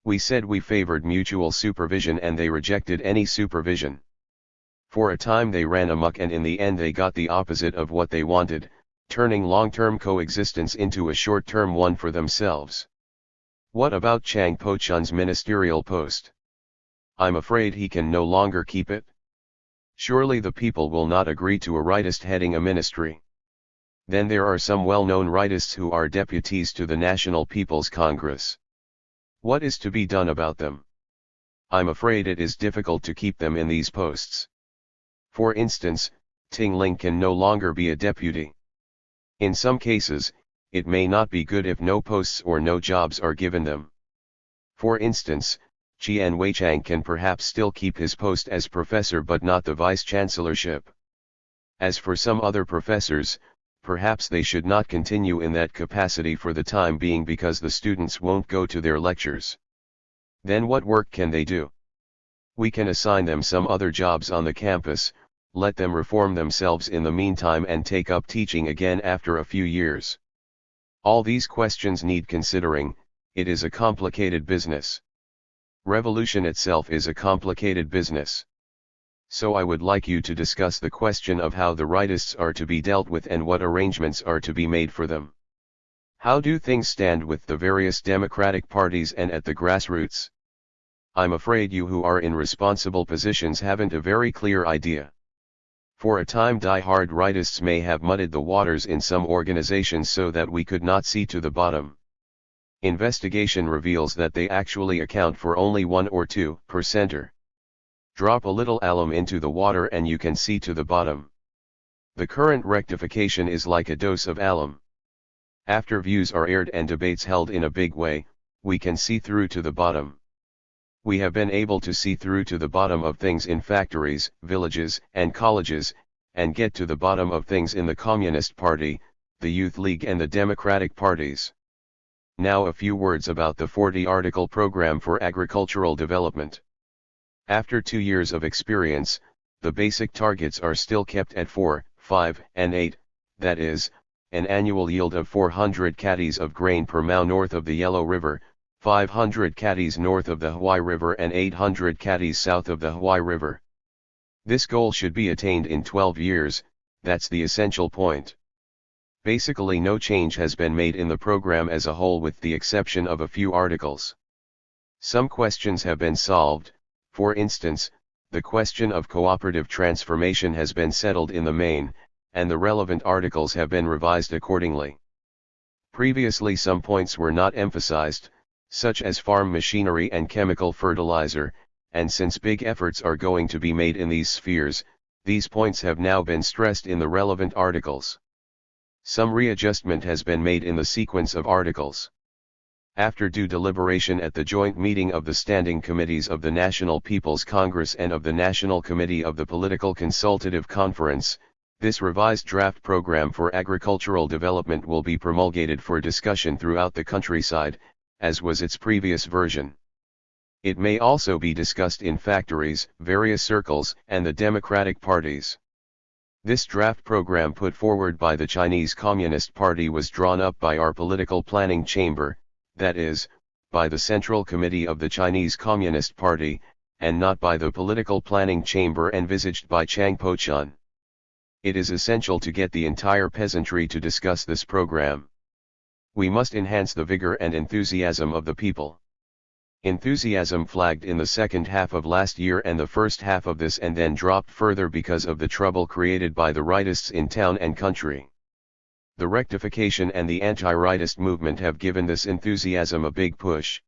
We said we favored mutual supervision and they rejected any supervision. For a time they ran amok and in the end they got the opposite of what they wanted, turning long-term coexistence into a short-term one for themselves. What about Chang Po-chun's ministerial post? I'm afraid he can no longer keep it. Surely the people will not agree to a rightist heading a ministry. Then there are some well-known rightists who are deputies to the National People's Congress. What is to be done about them? I'm afraid it is difficult to keep them in these posts. For instance, Ting Ling can no longer be a deputy. In some cases, it may not be good if no posts or no jobs are given them. For instance, Qian Weichang can perhaps still keep his post as professor but not the vice-chancellorship. As for some other professors, perhaps they should not continue in that capacity for the time being because the students won't go to their lectures. Then what work can they do? We can assign them some other jobs on the campus, let them reform themselves in the meantime and take up teaching again after a few years. All these questions need considering, it is a complicated business. Revolution itself is a complicated business. So I would like you to discuss the question of how the rightists are to be dealt with and what arrangements are to be made for them. How do things stand with the various democratic parties and at the grassroots? I'm afraid you who are in responsible positions haven't a very clear idea. For a time die-hard rightists may have muddied the waters in some organizations so that we could not see to the bottom. Investigation reveals that they actually account for only 1 or 2%. Drop a little alum into the water and you can see to the bottom. The current rectification is like a dose of alum. After views are aired and debates held in a big way, we can see through to the bottom. We have been able to see through to the bottom of things in factories, villages, and colleges, and get to the bottom of things in the Communist Party, the Youth League and the Democratic parties. Now a few words about the 40-article program for agricultural development. After 2 years of experience, the basic targets are still kept at 4, 5, and 8, that is, an annual yield of 400 caddies of grain per mao north of the Yellow River, 500 caddies north of the Huai River and 800 caddies south of the Huai River. This goal should be attained in 12 years, that's the essential point. Basically no change has been made in the program as a whole with the exception of a few articles. Some questions have been solved, for instance, the question of cooperative transformation has been settled in the main, and the relevant articles have been revised accordingly. Previously some points were not emphasized, such as farm machinery and chemical fertilizer, and since big efforts are going to be made in these spheres, these points have now been stressed in the relevant articles. Some readjustment has been made in the sequence of articles. After due deliberation at the joint meeting of the Standing Committees of the National People's Congress and of the National Committee of the Political Consultative Conference, this revised draft program for agricultural development will be promulgated for discussion throughout the countryside, as was its previous version. It may also be discussed in factories, various circles, and the democratic parties. This draft program put forward by the Chinese Communist Party was drawn up by our political planning chamber, that is, by the Central Committee of the Chinese Communist Party, and not by the political planning chamber envisaged by Chang Po-chun. It is essential to get the entire peasantry to discuss this program. We must enhance the vigor and enthusiasm of the people. Enthusiasm flagged in the second half of last year and the first half of this and then dropped further because of the trouble created by the rightists in town and country. The rectification and the anti-rightist movement have given this enthusiasm a big push.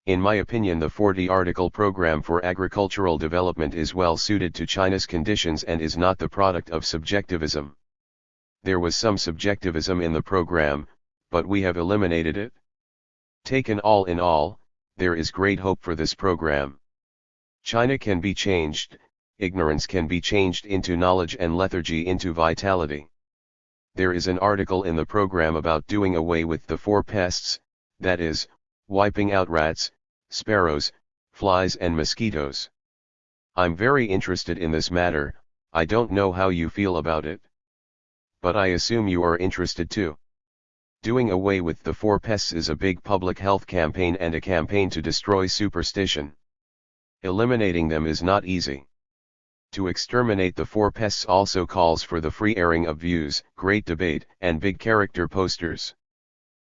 In my opinion, the 40-article program for agricultural development is well suited to China's conditions and is not the product of subjectivism. There was some subjectivism in the program, but we have eliminated it. Taken all in all, there is great hope for this program. China can be changed, ignorance can be changed into knowledge and lethargy into vitality. There is an article in the program about doing away with the 4 pests, that is, wiping out rats, sparrows, flies and mosquitoes. I'm very interested in this matter. I don't know how you feel about it. But I assume you are interested too. Doing away with the 4 pests is a big public health campaign and a campaign to destroy superstition. Eliminating them is not easy. To exterminate the 4 pests also calls for the free airing of views, great debate, and big character posters.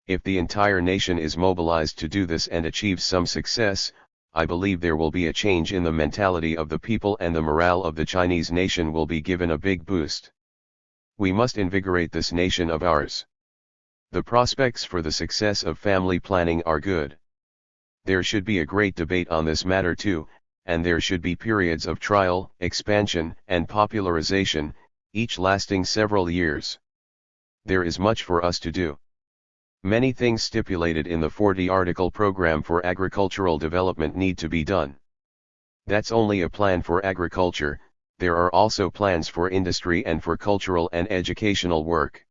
If the entire nation is mobilized to do this and achieves some success, I believe there will be a change in the mentality of the people and the morale of the Chinese nation will be given a big boost. We must invigorate this nation of ours. The prospects for the success of family planning are good. There should be a great debate on this matter too, and there should be periods of trial, expansion, and popularization, each lasting several years. There is much for us to do. Many things stipulated in the 40-article program for agricultural development need to be done. That's only a plan for agriculture, there are also plans for industry and for cultural and educational work.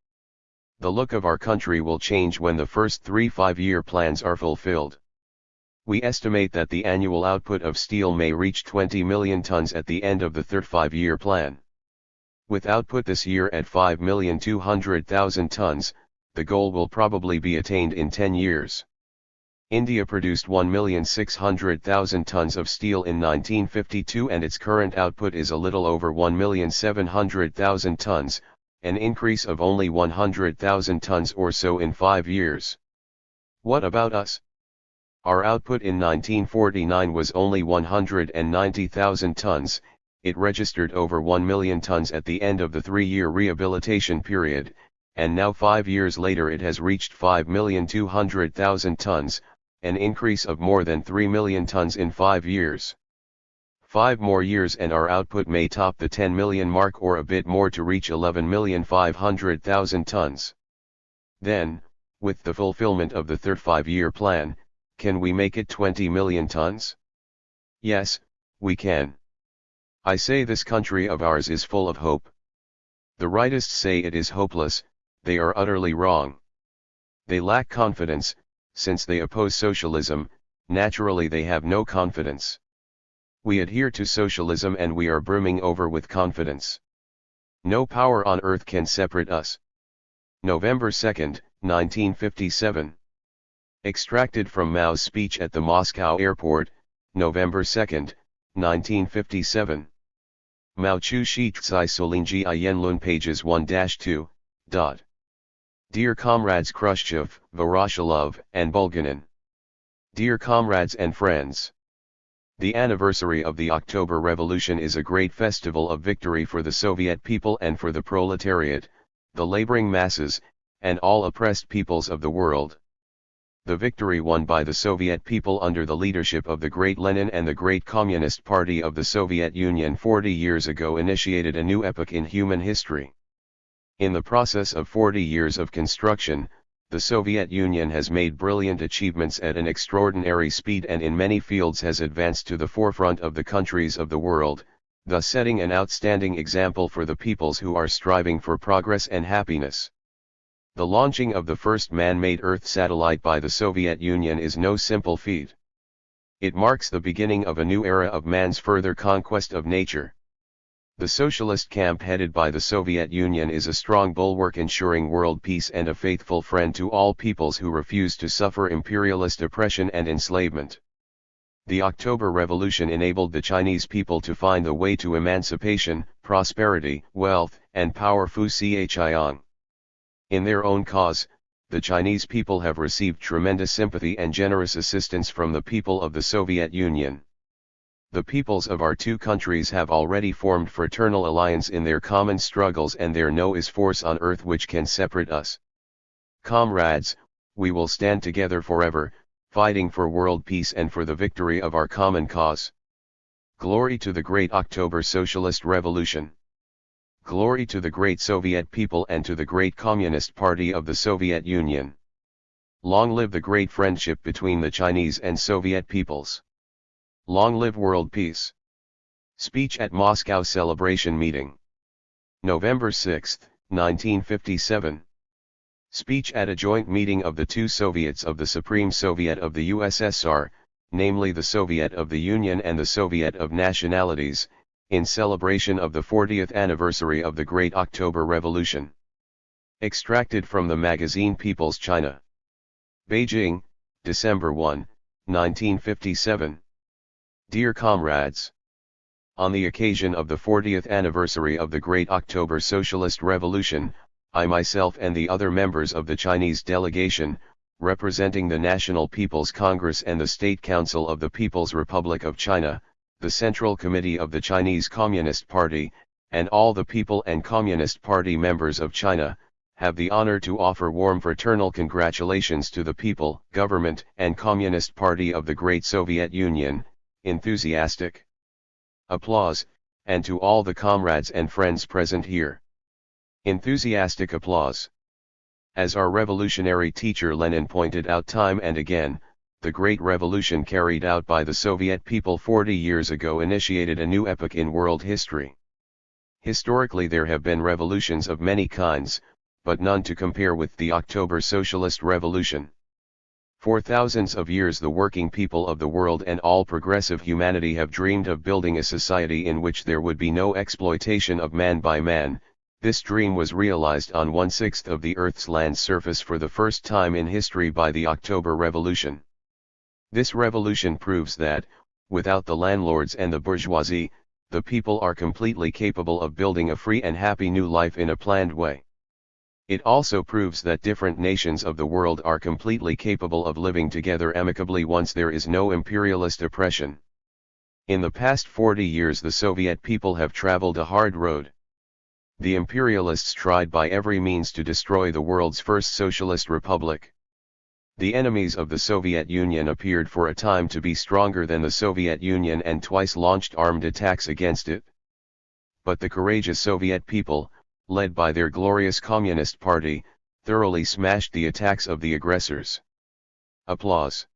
The look of our country will change when the first 3 5-year plans are fulfilled. We estimate that the annual output of steel may reach 20 million tons at the end of the third 5-year plan. With output this year at 5,200,000 tons, the goal will probably be attained in 10 years. India produced 1,600,000 tons of steel in 1952 and its current output is a little over 1,700,000 tons, an increase of only 100,000 tons or so in 5 years. What about us? Our output in 1949 was only 190,000 tons, it registered over 1 million tons at the end of the 3-year rehabilitation period, and now 5 years later it has reached 5,200,000 tons, an increase of more than 3 million tons in 5 years. 5 more years and our output may top the 10 million mark or a bit more to reach 11,500,000 tons. Then, with the fulfillment of the third 5-year plan, can we make it 20 million tons? Yes, we can. I say this country of ours is full of hope. The rightists say it is hopeless, they are utterly wrong. They lack confidence, since they oppose socialism, naturally they have no confidence. We adhere to socialism and we are brimming over with confidence. No power on earth can separate us. November 2, 1957. Extracted from Mao's speech at the Moscow airport, November 2, 1957. Mao Chu Shi Tsai Solinji Ayenlun pages 1-2. Dear comrades Khrushchev, Voroshilov, and Bulganin. Dear comrades and friends. The anniversary of the October Revolution is a great festival of victory for the Soviet people and for the proletariat, the laboring masses, and all oppressed peoples of the world. The victory won by the Soviet people under the leadership of the great Lenin and the great Communist Party of the Soviet Union 40 years ago initiated a new epoch in human history. In the process of 40 years of construction, the Soviet Union has made brilliant achievements at an extraordinary speed and in many fields has advanced to the forefront of the countries of the world, thus setting an outstanding example for the peoples who are striving for progress and happiness. The launching of the first man-made Earth satellite by the Soviet Union is no simple feat. It marks the beginning of a new era of man's further conquest of nature. The socialist camp headed by the Soviet Union is a strong bulwark ensuring world peace and a faithful friend to all peoples who refuse to suffer imperialist oppression and enslavement. The October Revolution enabled the Chinese people to find the way to emancipation, prosperity, wealth, and power. Fu Xiang. In their own cause, the Chinese people have received tremendous sympathy and generous assistance from the people of the Soviet Union. The peoples of our two countries have already formed fraternal alliance in their common struggles, and there no is force on earth which can separate us. Comrades, we will stand together forever, fighting for world peace and for the victory of our common cause. Glory to the great October Socialist Revolution. Glory to the great Soviet people and to the great Communist Party of the Soviet Union. Long live the great friendship between the Chinese and Soviet peoples. Long live world peace. Speech at Moscow Celebration Meeting. November 6, 1957. Speech at a joint meeting of the two Soviets of the Supreme Soviet of the USSR, namely the Soviet of the Union and the Soviet of Nationalities, in celebration of the 40th anniversary of the Great October Revolution. Extracted from the magazine People's China. Beijing, December 1, 1957. Dear comrades, on the occasion of the 40th anniversary of the Great October Socialist Revolution, I myself and the other members of the Chinese delegation, representing the National People's Congress and the State Council of the People's Republic of China, the Central Committee of the Chinese Communist Party, and all the People and Communist Party members of China, have the honor to offer warm fraternal congratulations to the people, government, and Communist Party of the Great Soviet Union, enthusiastic applause, and to all the comrades and friends present here. Enthusiastic applause. As our revolutionary teacher Lenin pointed out time and again, the great revolution carried out by the Soviet people 40 years ago initiated a new epoch in world history. Historically there have been revolutions of many kinds, but none to compare with the October Socialist Revolution. For thousands of years the working people of the world and all progressive humanity have dreamed of building a society in which there would be no exploitation of man by man. This dream was realized on 1/6 of the Earth's land surface for the first time in history by the October Revolution. This revolution proves that, without the landlords and the bourgeoisie, the people are completely capable of building a free and happy new life in a planned way. It also proves that different nations of the world are completely capable of living together amicably once there is no imperialist oppression. In the past 40 years the Soviet people have traveled a hard road. The imperialists tried by every means to destroy the world's first socialist republic. The enemies of the Soviet Union appeared for a time to be stronger than the Soviet Union and twice launched armed attacks against it. But the courageous Soviet people, led by their glorious Communist Party, thoroughly smashed the attacks of the aggressors. Applause.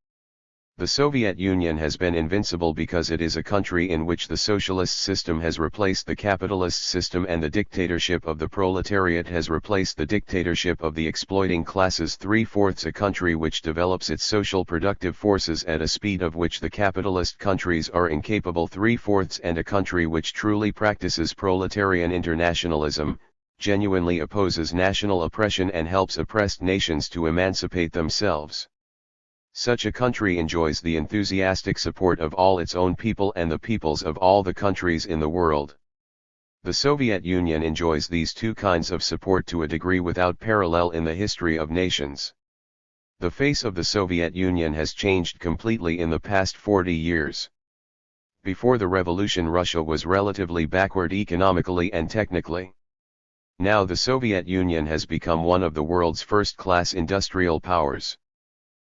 The Soviet Union has been invincible because it is a country in which the socialist system has replaced the capitalist system and the dictatorship of the proletariat has replaced the dictatorship of the exploiting classes. 3/4 a country which develops its social productive forces at a speed of which the capitalist countries are incapable. 3/4 and a country which truly practices proletarian internationalism, genuinely opposes national oppression and helps oppressed nations to emancipate themselves. Such a country enjoys the enthusiastic support of all its own people and the peoples of all the countries in the world. The Soviet Union enjoys these two kinds of support to a degree without parallel in the history of nations. The face of the Soviet Union has changed completely in the past 40 years. Before the revolution Russia was relatively backward economically and technically. Now the Soviet Union has become one of the world's first-class industrial powers.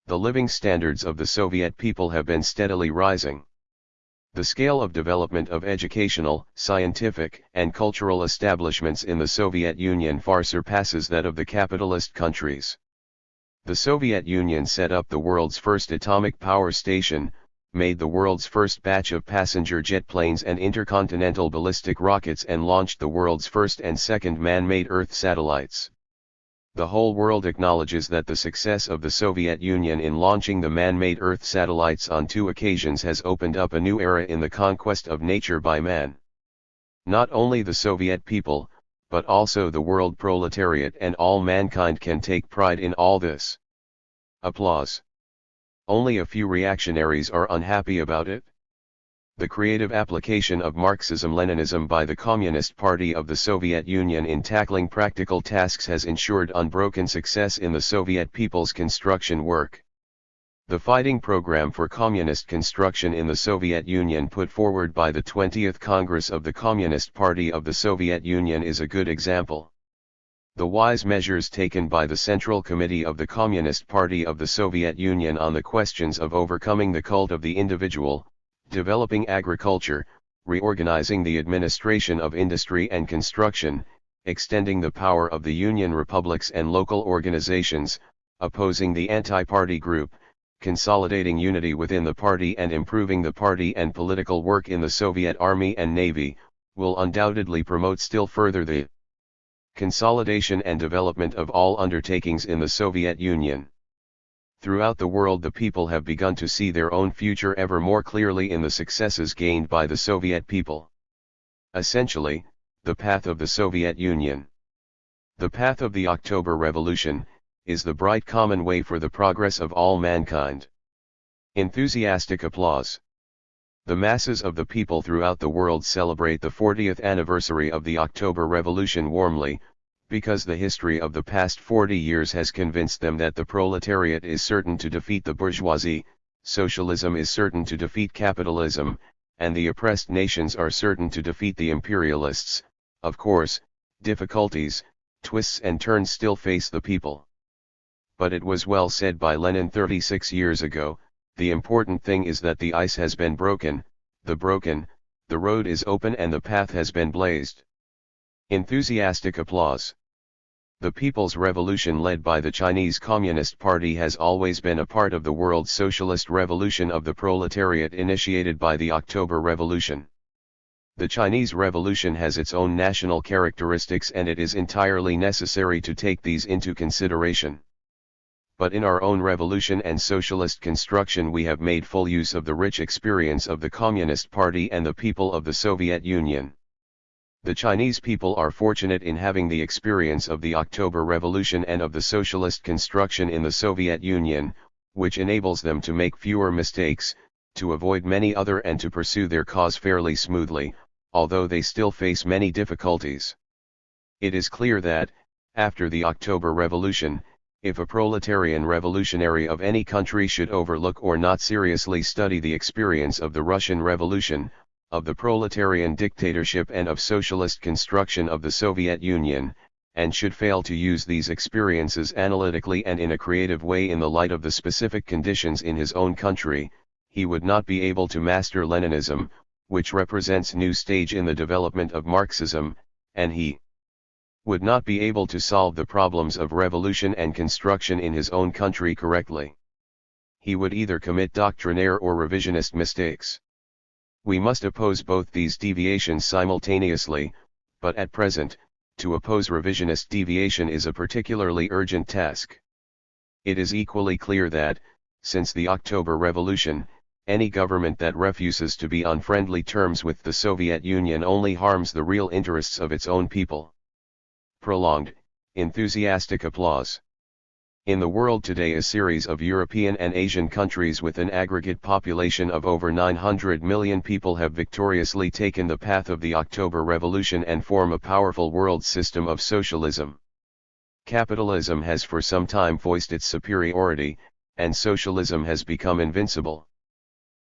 The living standards of the Soviet people have been steadily rising. The scale of development of educational, scientific, and cultural establishments in the Soviet Union far surpasses that of the capitalist countries. The Soviet Union set up the world's first atomic power station, made the world's first batch of passenger jet planes and intercontinental ballistic rockets and launched the world's first and second man-made Earth satellites. The whole world acknowledges that the success of the Soviet Union in launching the man-made Earth satellites on 2 occasions has opened up a new era in the conquest of nature by man. Not only the Soviet people, but also the world proletariat and all mankind can take pride in all this. Applause. Only a few reactionaries are unhappy about it. The creative application of Marxism-Leninism by the Communist Party of the Soviet Union in tackling practical tasks has ensured unbroken success in the Soviet people's construction work. The fighting program for communist construction in the Soviet Union put forward by the 20th Congress of the Communist Party of the Soviet Union is a good example. The wise measures taken by the Central Committee of the Communist Party of the Soviet Union on the questions of overcoming the cult of the individual, developing agriculture, reorganizing the administration of industry and construction, extending the power of the Union republics and local organizations, opposing the anti-party group, consolidating unity within the party and improving the party and political work in the Soviet Army and Navy, will undoubtedly promote still further the consolidation and development of all undertakings in the Soviet Union. Throughout the world the people have begun to see their own future ever more clearly in the successes gained by the Soviet people. Essentially, the path of the Soviet Union, the path of the October Revolution, is the bright common way for the progress of all mankind. Enthusiastic applause. The masses of the people throughout the world celebrate the 40th anniversary of the October Revolution warmly, because the history of the past 40 years has convinced them that the proletariat is certain to defeat the bourgeoisie, socialism is certain to defeat capitalism, and the oppressed nations are certain to defeat the imperialists. Of course, difficulties, twists and turns still face the people. But it was well said by Lenin 36 years ago, the important thing is that the ice has been broken, the road is open and the path has been blazed. Enthusiastic applause. The People's Revolution led by the Chinese Communist Party has always been a part of the world's socialist revolution of the proletariat initiated by the October Revolution. The Chinese Revolution has its own national characteristics and it is entirely necessary to take these into consideration. But in our own revolution and socialist construction we have made full use of the rich experience of the Communist Party and the people of the Soviet Union. The Chinese people are fortunate in having the experience of the October Revolution and of the socialist construction in the Soviet Union, which enables them to make fewer mistakes, to avoid many other and to pursue their cause fairly smoothly, although they still face many difficulties. It is clear that, after the October Revolution, if a proletarian revolutionary of any country should overlook or not seriously study the experience of the Russian Revolution, of the proletarian dictatorship and of socialist construction of the Soviet Union, and should fail to use these experiences analytically and in a creative way in the light of the specific conditions in his own country, he would not be able to master Leninism, which represents a new stage in the development of Marxism, and he would not be able to solve the problems of revolution and construction in his own country correctly. He would either commit doctrinaire or revisionist mistakes. We must oppose both these deviations simultaneously, but at present, to oppose revisionist deviation is a particularly urgent task. It is equally clear that, since the October Revolution, any government that refuses to be on friendly terms with the Soviet Union only harms the real interests of its own people. Prolonged, enthusiastic applause. In the world today a series of European and Asian countries with an aggregate population of over 900 million people have victoriously taken the path of the October Revolution and form a powerful world system of socialism. Capitalism has for some time foisted its superiority, and socialism has become invincible.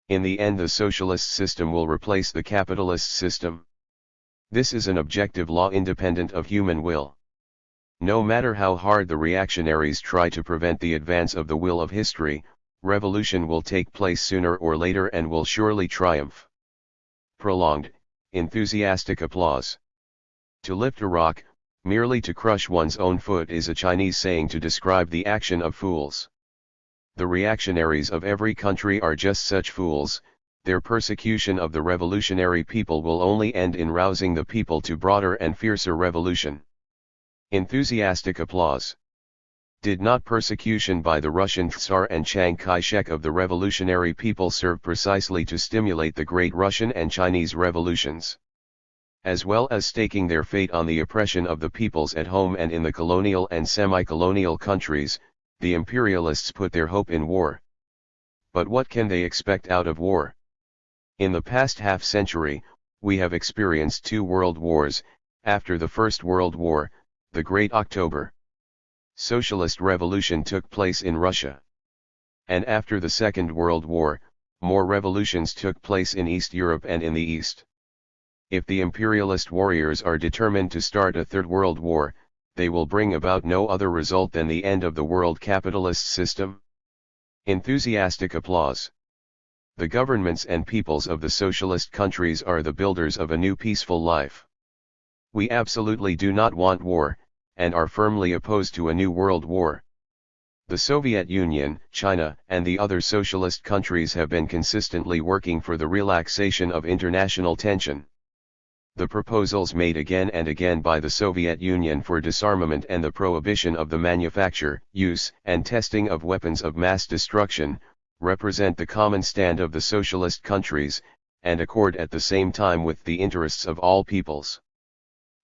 In the end the socialist system will replace the capitalist system. This is an objective law independent of human will. No matter how hard the reactionaries try to prevent the advance of the will of history, revolution will take place sooner or later and will surely triumph. Prolonged, enthusiastic applause. To lift a rock, merely to crush one's own foot is a Chinese saying to describe the action of fools. The reactionaries of every country are just such fools. Their persecution of the revolutionary people will only end in rousing the people to broader and fiercer revolution. Enthusiastic applause. Did not persecution by the Russian Tsar and Chiang Kai-shek of the revolutionary people serve precisely to stimulate the great Russian and Chinese revolutions? As well as staking their fate on the oppression of the peoples at home and in the colonial and semi-colonial countries, the imperialists put their hope in war. But what can they expect out of war? In the past half-century, we have experienced 2 world wars. After the First World War, the Great October Socialist Revolution took place in Russia. And after the Second World War, more revolutions took place in East Europe and in the East. If the imperialist warriors are determined to start a Third World War, they will bring about no other result than the end of the world capitalist system. Enthusiastic applause. The governments and peoples of the socialist countries are the builders of a new peaceful life. We absolutely do not want war, and are firmly opposed to a new world war. The Soviet Union, China, and the other socialist countries have been consistently working for the relaxation of international tension. The proposals made again and again by the Soviet Union for disarmament and the prohibition of the manufacture, use, and testing of weapons of mass destruction, represent the common stand of the socialist countries, and accord at the same time with the interests of all peoples.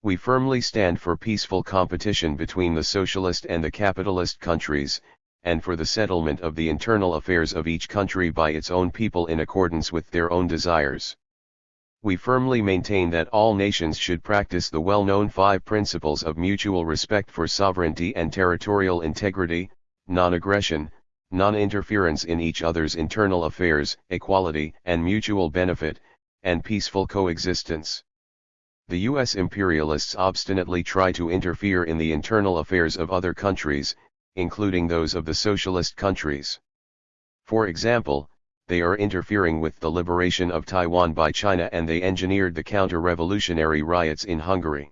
We firmly stand for peaceful competition between the socialist and the capitalist countries, and for the settlement of the internal affairs of each country by its own people in accordance with their own desires. We firmly maintain that all nations should practice the well-known 5 principles of mutual respect for sovereignty and territorial integrity, non-aggression, non-interference in each other's internal affairs, equality and mutual benefit, and peaceful coexistence. The U.S. imperialists obstinately try to interfere in the internal affairs of other countries, including those of the socialist countries. For example, they are interfering with the liberation of Taiwan by China, and they engineered the counter-revolutionary riots in Hungary.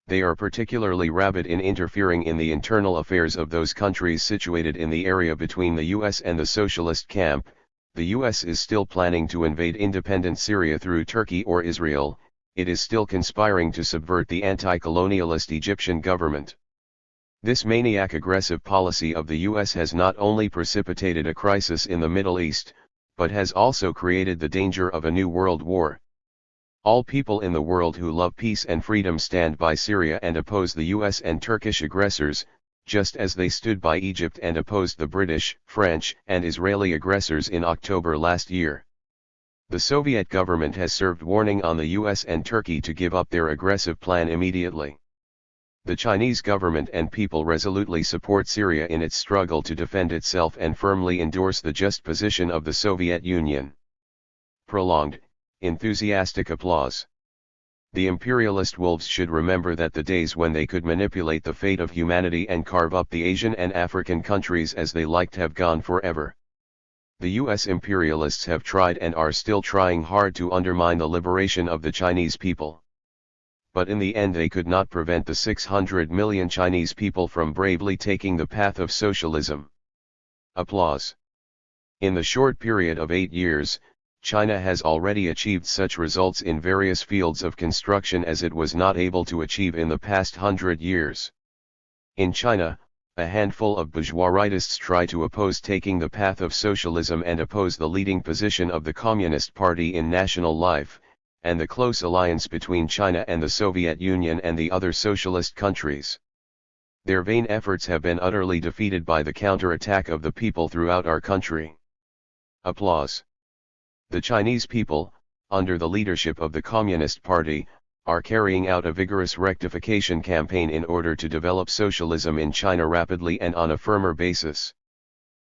They are particularly rabid in interfering in the internal affairs of those countries situated in the area between the US and the socialist camp. The US is still planning to invade independent Syria through Turkey or Israel. It is still conspiring to subvert the anti-colonialist Egyptian government. This maniac aggressive policy of the US has not only precipitated a crisis in the Middle East, but has also created the danger of a new world war. All people in the world who love peace and freedom stand by Syria and oppose the US and Turkish aggressors, just as they stood by Egypt and opposed the British, French, and Israeli aggressors in October last year. The Soviet government has served warning on the US and Turkey to give up their aggressive plan immediately. The Chinese government and people resolutely support Syria in its struggle to defend itself and firmly endorse the just position of the Soviet Union. Prolonged, enthusiastic applause. The imperialist wolves should remember that the days when they could manipulate the fate of humanity and carve up the Asian and African countries as they liked have gone forever. The US imperialists have tried and are still trying hard to undermine the liberation of the Chinese people. But in the end they could not prevent the 600 million Chinese people from bravely taking the path of socialism. Applause. In the short period of 8 years, China has already achieved such results in various fields of construction as it was not able to achieve in the past 100 years. In China, a handful of bourgeoisists try to oppose taking the path of socialism and oppose the leading position of the Communist Party in national life, and the close alliance between China and the Soviet Union and the other socialist countries. Their vain efforts have been utterly defeated by the counterattack of the people throughout our country. Applause. The Chinese people, under the leadership of the Communist Party, are carrying out a vigorous rectification campaign in order to develop socialism in China rapidly and on a firmer basis.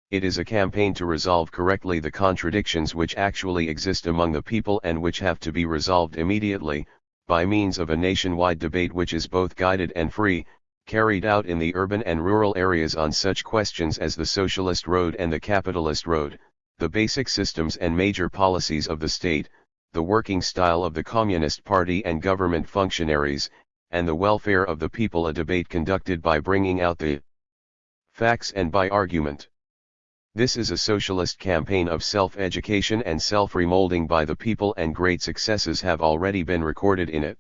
It is a campaign to resolve correctly the contradictions which actually exist among the people and which have to be resolved immediately, by means of a nationwide debate which is both guided and free, carried out in the urban and rural areas on such questions as the socialist road and the capitalist road, the basic systems and major policies of the state, the working style of the Communist Party and government functionaries, and the welfare of the people, a debate conducted by bringing out the facts and by argument. This is a socialist campaign of self-education and self-remolding by the people, and great successes have already been recorded in it.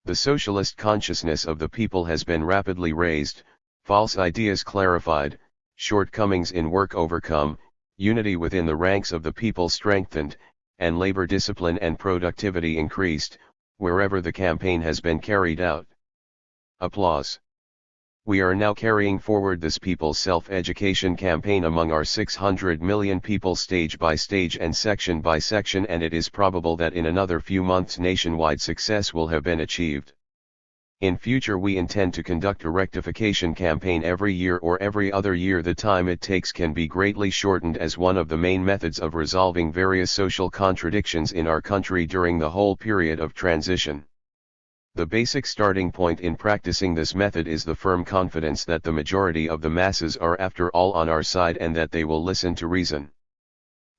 The socialist consciousness of the people has been rapidly raised, false ideas clarified, shortcomings in work overcome, unity within the ranks of the people strengthened, and labor discipline and productivity increased, wherever the campaign has been carried out. Applause. We are now carrying forward this people's self-education campaign among our 600 million people stage by stage and section by section, and it is probable that in another few months nationwide success will have been achieved. In future we intend to conduct a rectification campaign every year or every other year. The time it takes can be greatly shortened as one of the main methods of resolving various social contradictions in our country during the whole period of transition. The basic starting point in practicing this method is the firm confidence that the majority of the masses are after all on our side and that they will listen to reason.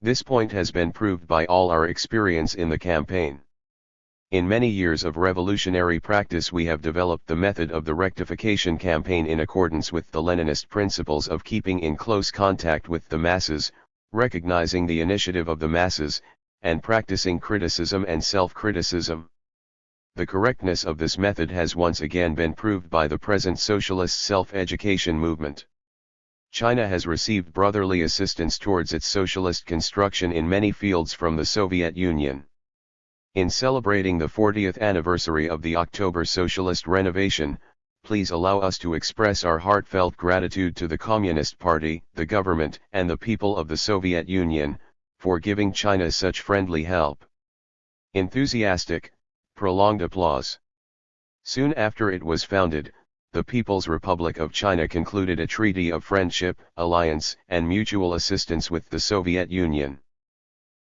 This point has been proved by all our experience in the campaign. In many years of revolutionary practice we have developed the method of the rectification campaign in accordance with the Leninist principles of keeping in close contact with the masses, recognizing the initiative of the masses, and practicing criticism and self-criticism. The correctness of this method has once again been proved by the present socialist self-education movement. China has received brotherly assistance towards its socialist construction in many fields from the Soviet Union. In celebrating the 40th anniversary of the October Socialist Renovation, please allow us to express our heartfelt gratitude to the Communist Party, the government, and the people of the Soviet Union, for giving China such friendly help. Enthusiastic, prolonged applause. Soon after it was founded, the People's Republic of China concluded a treaty of friendship, alliance, and mutual assistance with the Soviet Union.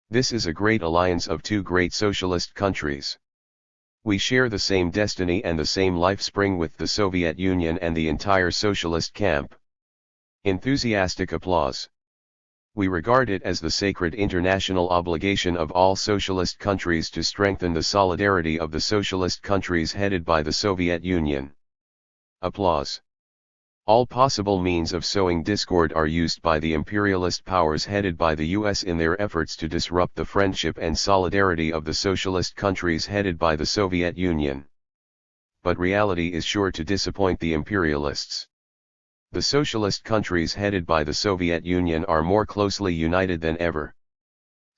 This is a great alliance of two great socialist countries. We share the same destiny and the same life spring with the Soviet Union and the entire socialist camp. Enthusiastic applause. We regard it as the sacred international obligation of all socialist countries to strengthen the solidarity of the socialist countries headed by the Soviet Union. Applause. All possible means of sowing discord are used by the imperialist powers headed by the US in their efforts to disrupt the friendship and solidarity of the socialist countries headed by the Soviet Union. But reality is sure to disappoint the imperialists. The socialist countries headed by the Soviet Union are more closely united than ever.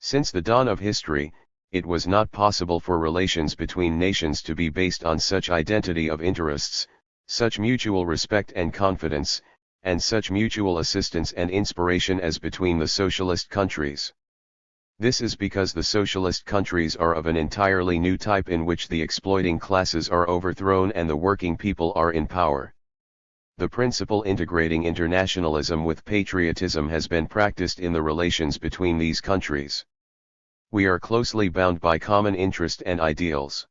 Since the dawn of history, it was not possible for relations between nations to be based on such identity of interests, such mutual respect and confidence, and such mutual assistance and inspiration as between the socialist countries. This is because the socialist countries are of an entirely new type in which the exploiting classes are overthrown and the working people are in power. The principle integrating internationalism with patriotism has been practiced in the relations between these countries. We are closely bound by common interest and ideals.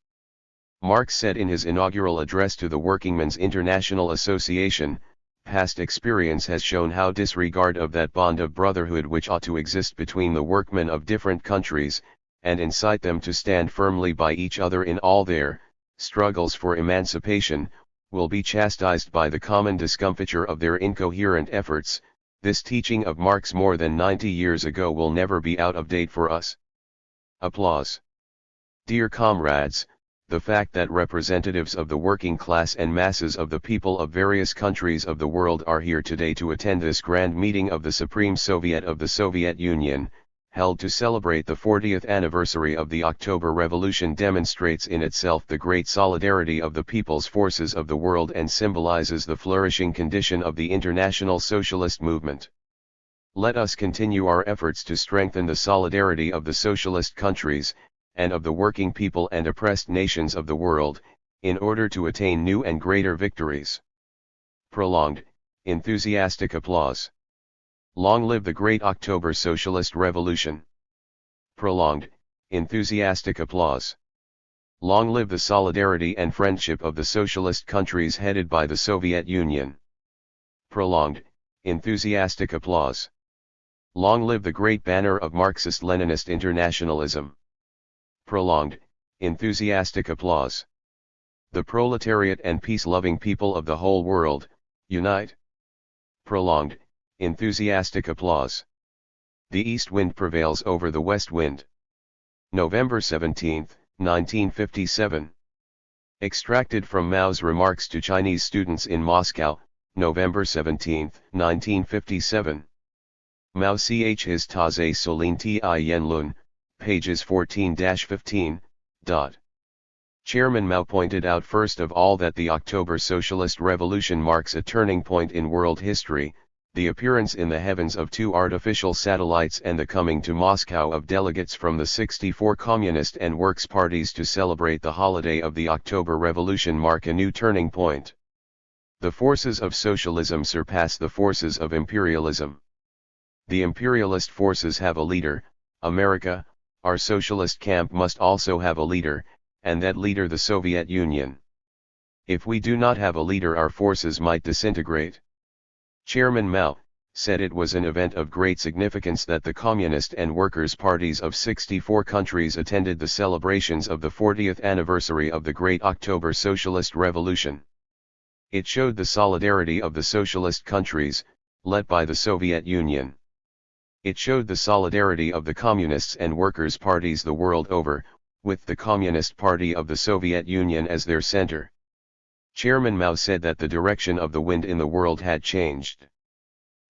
Marx said in his inaugural address to the Workingmen's International Association, "Past experience has shown how disregard of that bond of brotherhood which ought to exist between the workmen of different countries, and incite them to stand firmly by each other in all their struggles for emancipation, will be chastised by the common discomfiture of their incoherent efforts. This teaching of Marx more than 90 years ago will never be out of date for us." Applause. Dear comrades, the fact that representatives of the working class and masses of the people of various countries of the world are here today to attend this grand meeting of the Supreme Soviet of the Soviet Union, held to celebrate the 40th anniversary of the October Revolution, demonstrates in itself the great solidarity of the people's forces of the world and symbolizes the flourishing condition of the international socialist movement. Let us continue our efforts to strengthen the solidarity of the socialist countries, and of the working people and oppressed nations of the world, in order to attain new and greater victories. Prolonged, enthusiastic applause. Long live the great October Socialist Revolution. Prolonged, enthusiastic applause. Long live the solidarity and friendship of the socialist countries headed by the Soviet Union. Prolonged, enthusiastic applause. Long live the great banner of Marxist-Leninist internationalism. Prolonged, enthusiastic applause. The proletariat and peace-loving people of the whole world, unite. Prolonged, enthusiastic applause. The east wind prevails over the west wind. November 17, 1957. Extracted from Mao's remarks to Chinese students in Moscow, November 17, 1957. Mao ch his taze solin ti yen lun, pages 14-15. Chairman Mao pointed out first of all that the October Socialist Revolution marks a turning point in world history, the appearance in the heavens of 2 artificial satellites and the coming to Moscow of delegates from the 64 Communist and Works parties to celebrate the holiday of the October Revolution mark a new turning point. The forces of socialism surpass the forces of imperialism. The imperialist forces have a leader, America. Our socialist camp must also have a leader, and that leader the Soviet Union. If we do not have a leader, our forces might disintegrate. Chairman Mao said it was an event of great significance that the Communist and Workers' parties of 64 countries attended the celebrations of the 40th anniversary of the Great October Socialist Revolution. It showed the solidarity of the socialist countries, led by the Soviet Union. It showed the solidarity of the Communists and Workers' parties the world over, with the Communist Party of the Soviet Union as their center. Chairman Mao said that the direction of the wind in the world had changed.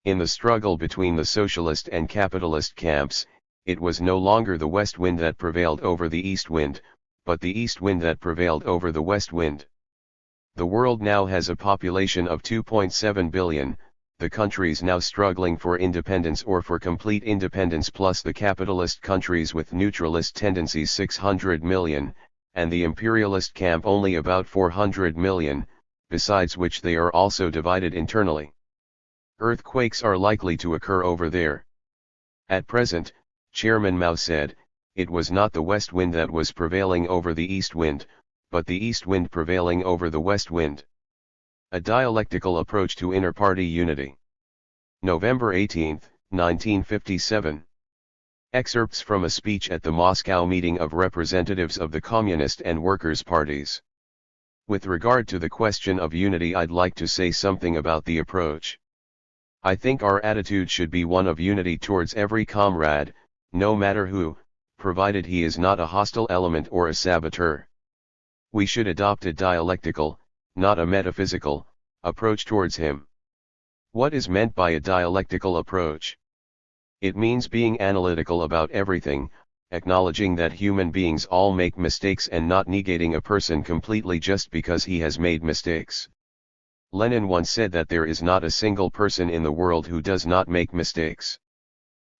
In the struggle between the socialist and capitalist camps, it was no longer the west wind that prevailed over the east wind, but the east wind that prevailed over the west wind. The world now has a population of 2.7 billion, the countries now struggling for independence or for complete independence plus the capitalist countries with neutralist tendencies 600 million, and the imperialist camp only about 400 million, besides which they are also divided internally. Earthquakes are likely to occur over there. At present, Chairman Mao said, it was not the west wind that was prevailing over the east wind, but the east wind prevailing over the west wind. A dialectical approach to inter-party unity. November 18, 1957. Excerpts from a speech at the Moscow meeting of representatives of the Communist and Workers' parties. With regard to the question of unity, I'd like to say something about the approach. I think our attitude should be one of unity towards every comrade, no matter who, provided he is not a hostile element or a saboteur. We should adopt a dialectical, not a metaphysical, approach towards him. What is meant by a dialectical approach? It means being analytical about everything, acknowledging that human beings all make mistakes and not negating a person completely just because he has made mistakes. Lenin once said that there is not a single person in the world who does not make mistakes.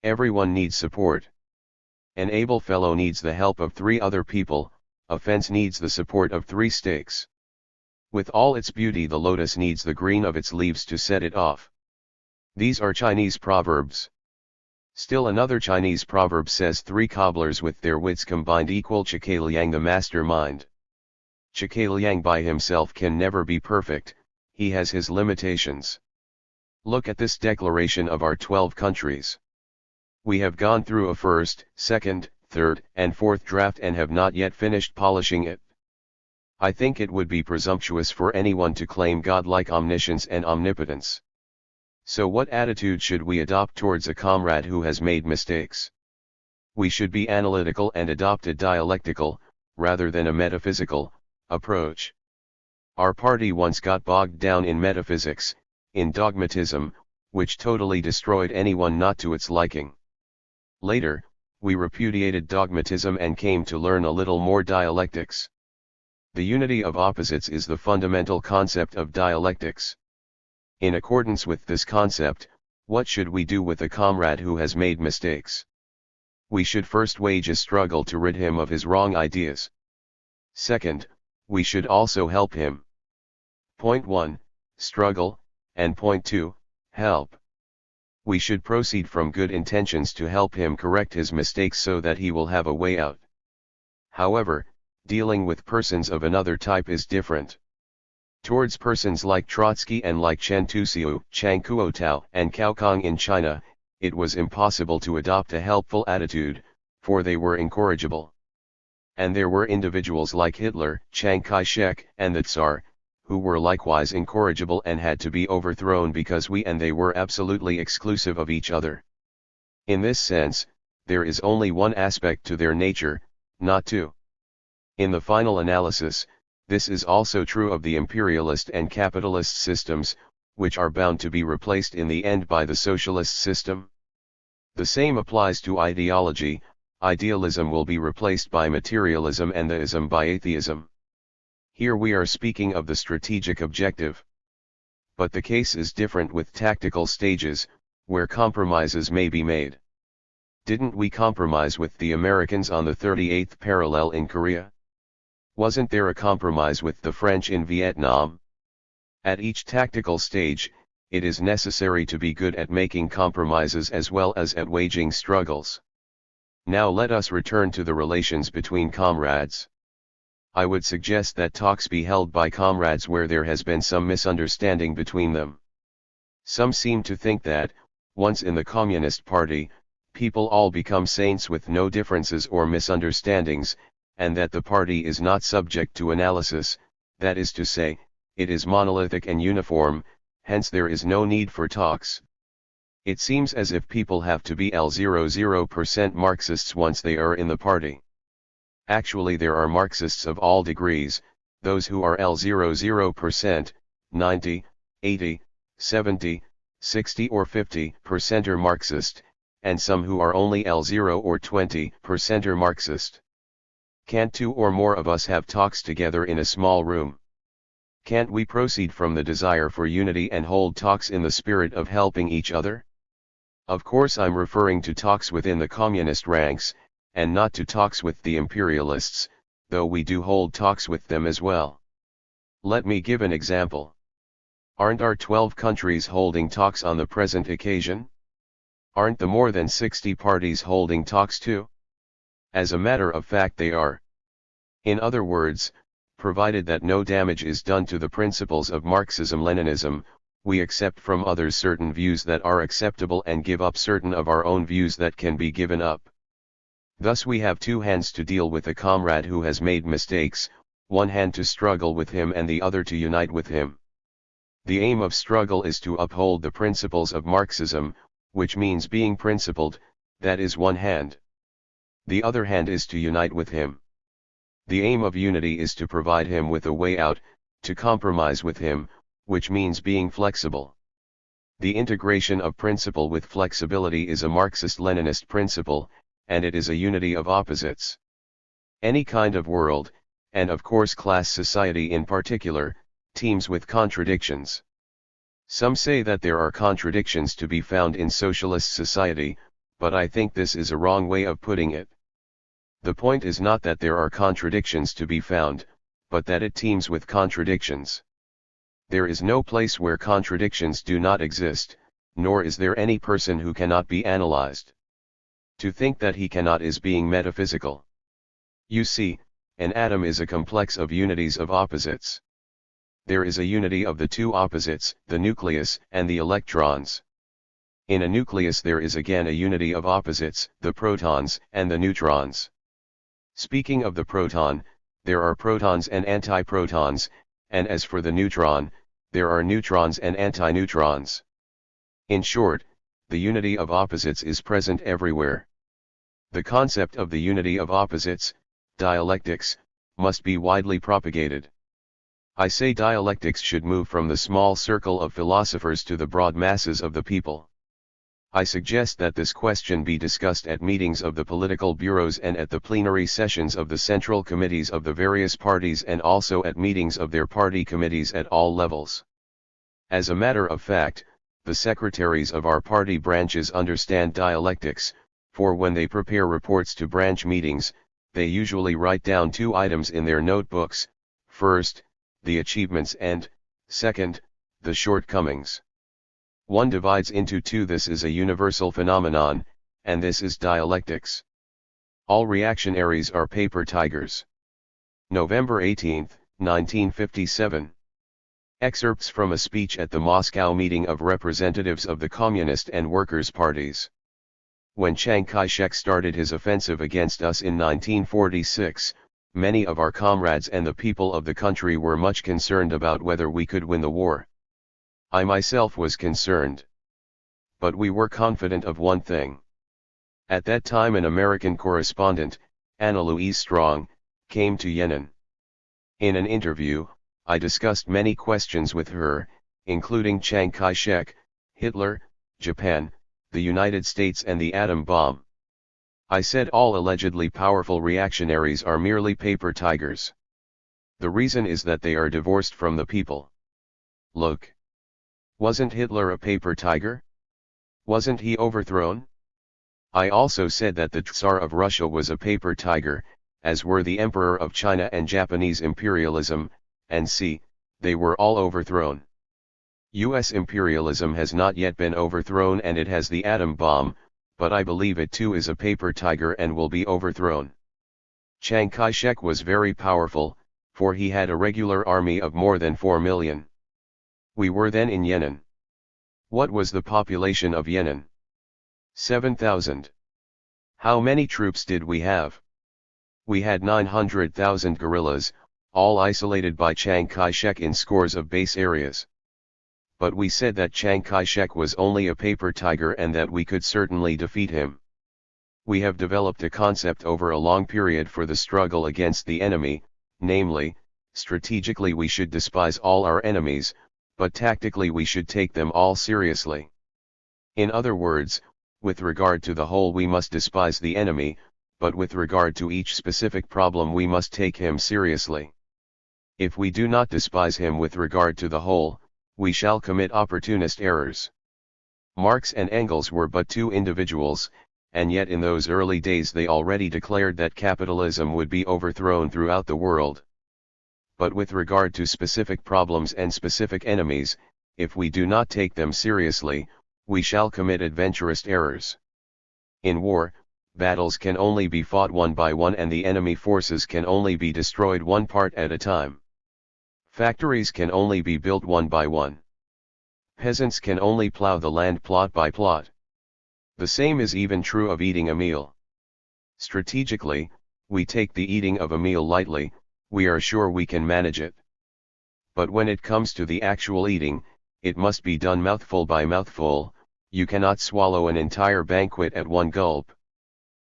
Everyone needs support. An able fellow needs the help of 3 other people, a fence needs the support of 3 stakes. With all its beauty, the lotus needs the green of its leaves to set it off. These are Chinese proverbs. Still another Chinese proverb says 3 cobblers with their wits combined equal Liang the mastermind. Liang by himself can never be perfect, he has his limitations. Look at this declaration of our 12 countries. We have gone through a first, second, third, and fourth draft and have not yet finished polishing it. I think it would be presumptuous for anyone to claim godlike omniscience and omnipotence. So what attitude should we adopt towards a comrade who has made mistakes? We should be analytical and adopt a dialectical, rather than a metaphysical, approach. Our party once got bogged down in metaphysics, in dogmatism, which totally destroyed anyone not to its liking. Later, we repudiated dogmatism and came to learn a little more dialectics. The unity of opposites is the fundamental concept of dialectics. In accordance with this concept, what should we do with a comrade who has made mistakes? We should first wage a struggle to rid him of his wrong ideas. Second, we should also help him. Point 1, struggle, and point 2, help. We should proceed from good intentions to help him correct his mistakes so that he will have a way out. However, dealing with persons of another type is different. Towards persons like Trotsky and like Chen Tuxiu, Chiang Kuo-tao, and Cao Kang in China, it was impossible to adopt a helpful attitude, for they were incorrigible. And there were individuals like Hitler, Chiang Kai-shek, and the Tsar, who were likewise incorrigible and had to be overthrown because we and they were absolutely exclusive of each other. In this sense, there is only one aspect to their nature, not two. In the final analysis, this is also true of the imperialist and capitalist systems, which are bound to be replaced in the end by the socialist system. The same applies to ideology. Idealism will be replaced by materialism and the ism by atheism. Here we are speaking of the strategic objective. but the case is different with tactical stages, where compromises may be made. Didn't we compromise with the Americans on the 38th parallel in Korea? Wasn't there a compromise with the French in Vietnam? At each tactical stage, it is necessary to be good at making compromises as well as at waging struggles. Now let us return to the relations between comrades. I would suggest that talks be held by comrades where there has been some misunderstanding between them. Some seem to think that, once in the Communist Party, people all become saints with no differences or misunderstandings, and that the party is not subject to analysis, that is to say, it is monolithic and uniform, hence there is no need for talks. It seems as if people have to be L00% Marxists once they are in the party. Actually there are Marxists of all degrees, those who are L00%, 90, 80, 70, 60 or 50% are Marxist, and some who are only L0 or 20% are Marxist. Can't two or more of us have talks together in a small room? Can't we proceed from the desire for unity and hold talks in the spirit of helping each other? Of course I'm referring to talks within the communist ranks, and not to talks with the imperialists, though we do hold talks with them as well. Let me give an example. Aren't our 12 countries holding talks on the present occasion? Aren't the more than 60 parties holding talks too? As a matter of fact they are. In other words, provided that no damage is done to the principles of Marxism-Leninism, we accept from others certain views that are acceptable and give up certain of our own views that can be given up. Thus we have two hands to deal with a comrade who has made mistakes, one hand to struggle with him and the other to unite with him. The aim of struggle is to uphold the principles of Marxism, which means being principled, that is one hand. The other hand is to unite with him. The aim of unity is to provide him with a way out, to compromise with him, which means being flexible. The integration of principle with flexibility is a Marxist-Leninist principle, and it is a unity of opposites. Any kind of world, and of course class society in particular, teems with contradictions. Some say that there are contradictions to be found in socialist society, but I think this is a wrong way of putting it. The point is not that there are contradictions to be found, but that it teems with contradictions. There is no place where contradictions do not exist, nor is there any person who cannot be analyzed. To think that he cannot is being metaphysical. You see, an atom is a complex of unities of opposites. There is a unity of the two opposites, the nucleus and the electrons. In a nucleus there is again a unity of opposites, the protons and the neutrons. Speaking of the proton, there are protons and antiprotons, and as for the neutron, there are neutrons and antineutrons. In short, the unity of opposites is present everywhere. The concept of the unity of opposites, dialectics, must be widely propagated. I say dialectics should move from the small circle of philosophers to the broad masses of the people. I suggest that this question be discussed at meetings of the political bureaus and at the plenary sessions of the central committees of the various parties and also at meetings of their party committees at all levels. As a matter of fact, the secretaries of our party branches understand dialectics, for when they prepare reports to branch meetings, they usually write down two items in their notebooks: first, the achievements, and, second, the shortcomings. One divides into two. This is a universal phenomenon, and this is dialectics. All reactionaries are paper tigers. November 18, 1957. Excerpts from a speech at the Moscow meeting of representatives of the Communist and Workers' parties. When Chiang Kai-shek started his offensive against us in 1946, many of our comrades and the people of the country were much concerned about whether we could win the war. I myself was concerned. But we were confident of one thing. At that time an American correspondent, Anna Louise Strong, came to Yenin. In an interview, I discussed many questions with her, including Chiang Kai-shek, Hitler, Japan, the United States and the atom bomb. I said all allegedly powerful reactionaries are merely paper tigers. The reason is that they are divorced from the people. Look. Wasn't Hitler a paper tiger? Wasn't he overthrown? I also said that the Tsar of Russia was a paper tiger, as were the Emperor of China and Japanese imperialism, and see, they were all overthrown. US imperialism has not yet been overthrown and it has the atom bomb, but I believe it too is a paper tiger and will be overthrown. Chiang Kai-shek was very powerful, for he had a regular army of more than 4 million. We were then in Yenin. What was the population of Yenin? 7,000. How many troops did we have? We had 900,000 guerrillas, all isolated by Chiang Kai-shek in scores of base areas. But we said that Chiang Kai-shek was only a paper tiger and that we could certainly defeat him. We have developed a concept over a long period for the struggle against the enemy, namely, strategically we should despise all our enemies, but tactically we should take them all seriously. In other words, with regard to the whole we must despise the enemy, but with regard to each specific problem we must take him seriously. If we do not despise him with regard to the whole, we shall commit opportunist errors. Marx and Engels were but two individuals, and yet in those early days they already declared that capitalism would be overthrown throughout the world. But with regard to specific problems and specific enemies, if we do not take them seriously, we shall commit adventurous errors. In war, battles can only be fought one by one and the enemy forces can only be destroyed one part at a time. Factories can only be built one by one. Peasants can only plow the land plot by plot. The same is even true of eating a meal. Strategically, we take the eating of a meal lightly, we are sure we can manage it. But when it comes to the actual eating, it must be done mouthful by mouthful, you cannot swallow an entire banquet at one gulp.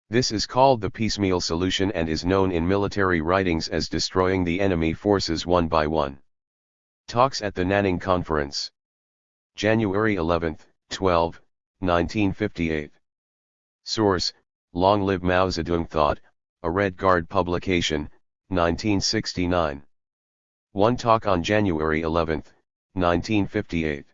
This is called the piecemeal solution and is known in military writings as destroying the enemy forces one by one. Talks at the Nanning Conference. January 11, 12, 1958. Source, Long Live Mao Zedong Thought, a Red Guard publication, 1969. One talk on January 11, 1958.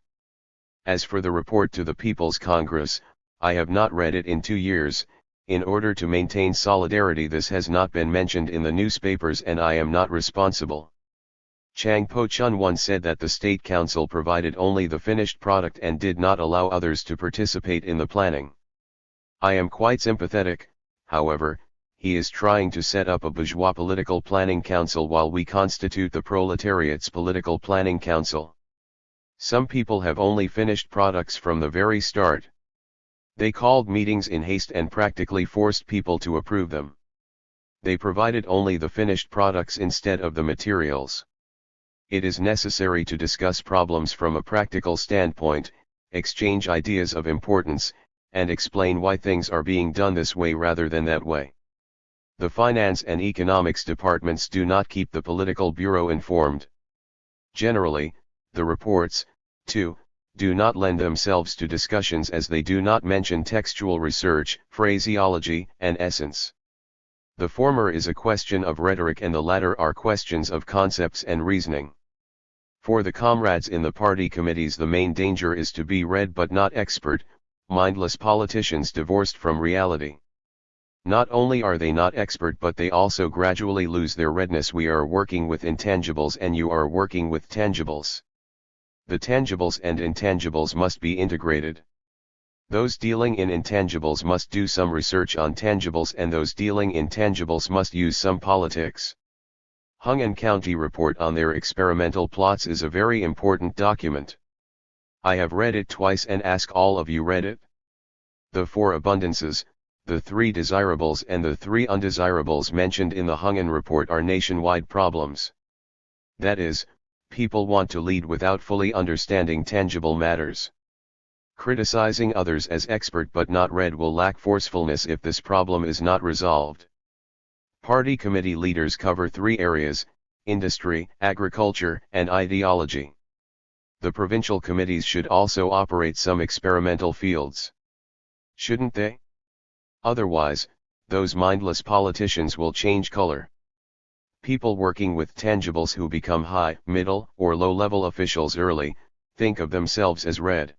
As for the report to the People's Congress, I have not read it in 2 years, in order to maintain solidarity this has not been mentioned in the newspapers and I am not responsible. Chang Po-chun once said that the State Council provided only the finished product and did not allow others to participate in the planning. I am quite sympathetic, however, he is trying to set up a bourgeois political planning council while we constitute the proletariat's political planning council. Some people have only finished products from the very start. They called meetings in haste and practically forced people to approve them. They provided only the finished products instead of the materials. It is necessary to discuss problems from a practical standpoint, exchange ideas of importance, and explain why things are being done this way rather than that way. The finance and economics departments do not keep the political bureau informed. Generally, the reports, too, do not lend themselves to discussions as they do not mention textual research, phraseology, and essence. The former is a question of rhetoric and the latter are questions of concepts and reasoning. For the comrades in the party committees the main danger is to be read but not expert, mindless politicians divorced from reality. Not only are they not expert but they also gradually lose their redness. We are working with intangibles and you are working with tangibles. The tangibles and intangibles must be integrated. Those dealing in intangibles must do some research on tangibles and those dealing in tangibles must use some politics. Hungan County report on their experimental plots is a very important document. I have read it twice and ask all of you read it. The 4 abundances, the 3 desirables and the 3 undesirables mentioned in the Hungan report are nationwide problems. That is, people want to lead without fully understanding tangible matters. Criticizing others as expert but not read will lack forcefulness if this problem is not resolved. Party committee leaders cover 3 areas: industry, agriculture, and ideology. The provincial committees should also operate some experimental fields. Shouldn't they? Otherwise, those mindless politicians will change color. People working with tangibles who become high, middle, or low-level officials early, think of themselves as red.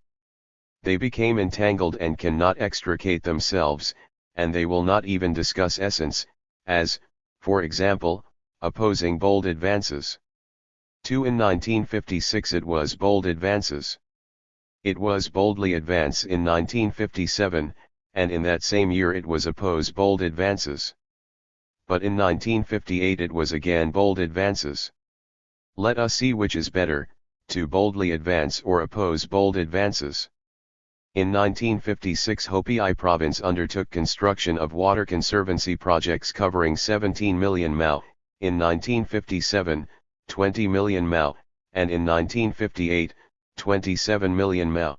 They became entangled and cannot extricate themselves, and they will not even discuss essence, as, for example, opposing bold advances. 2. In 1956 it was bold advances. It was boldly advance in 1957, and in that same year it was oppose bold advances. But in 1958 it was again bold advances. Let us see which is better, to boldly advance or oppose bold advances. In 1956 Hopi province undertook construction of water conservancy projects covering 17 million Mao, in 1957, 20 million Mao, and in 1958, 27 million Mao.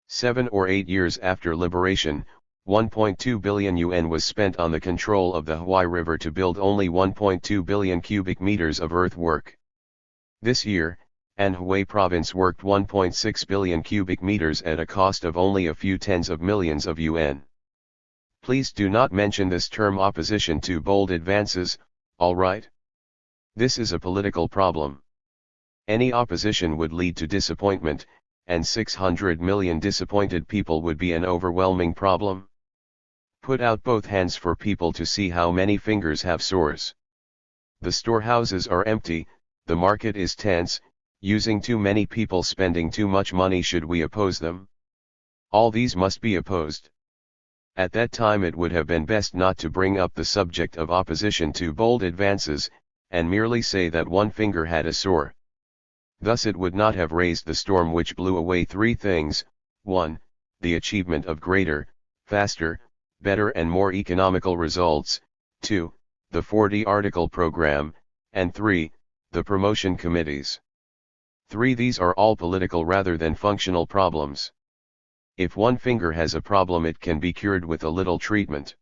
7 or 8 years after liberation, 1.2 billion yuan was spent on the control of the Huai River to build only 1.2 billion cubic meters of earthwork. This year, Anhui province worked 1.6 billion cubic meters at a cost of only a few tens of millions of yuan. Please do not mention this term opposition to bold advances, alright? This is a political problem. Any opposition would lead to disappointment, and 600 million disappointed people would be an overwhelming problem. Put out both hands for people to see how many fingers have sores. The storehouses are empty, the market is tense, using too many people spending too much money. Should we oppose them? All these must be opposed. At that time it would have been best not to bring up the subject of opposition to bold advances, and merely say that one finger had a sore. Thus it would not have raised the storm which blew away three things: 1. The achievement of greater, faster, better and more economical results, 2. The 40-article program, and 3. The promotion committees. 3. These are all political rather than functional problems. If one finger has a problem, it can be cured with a little treatment.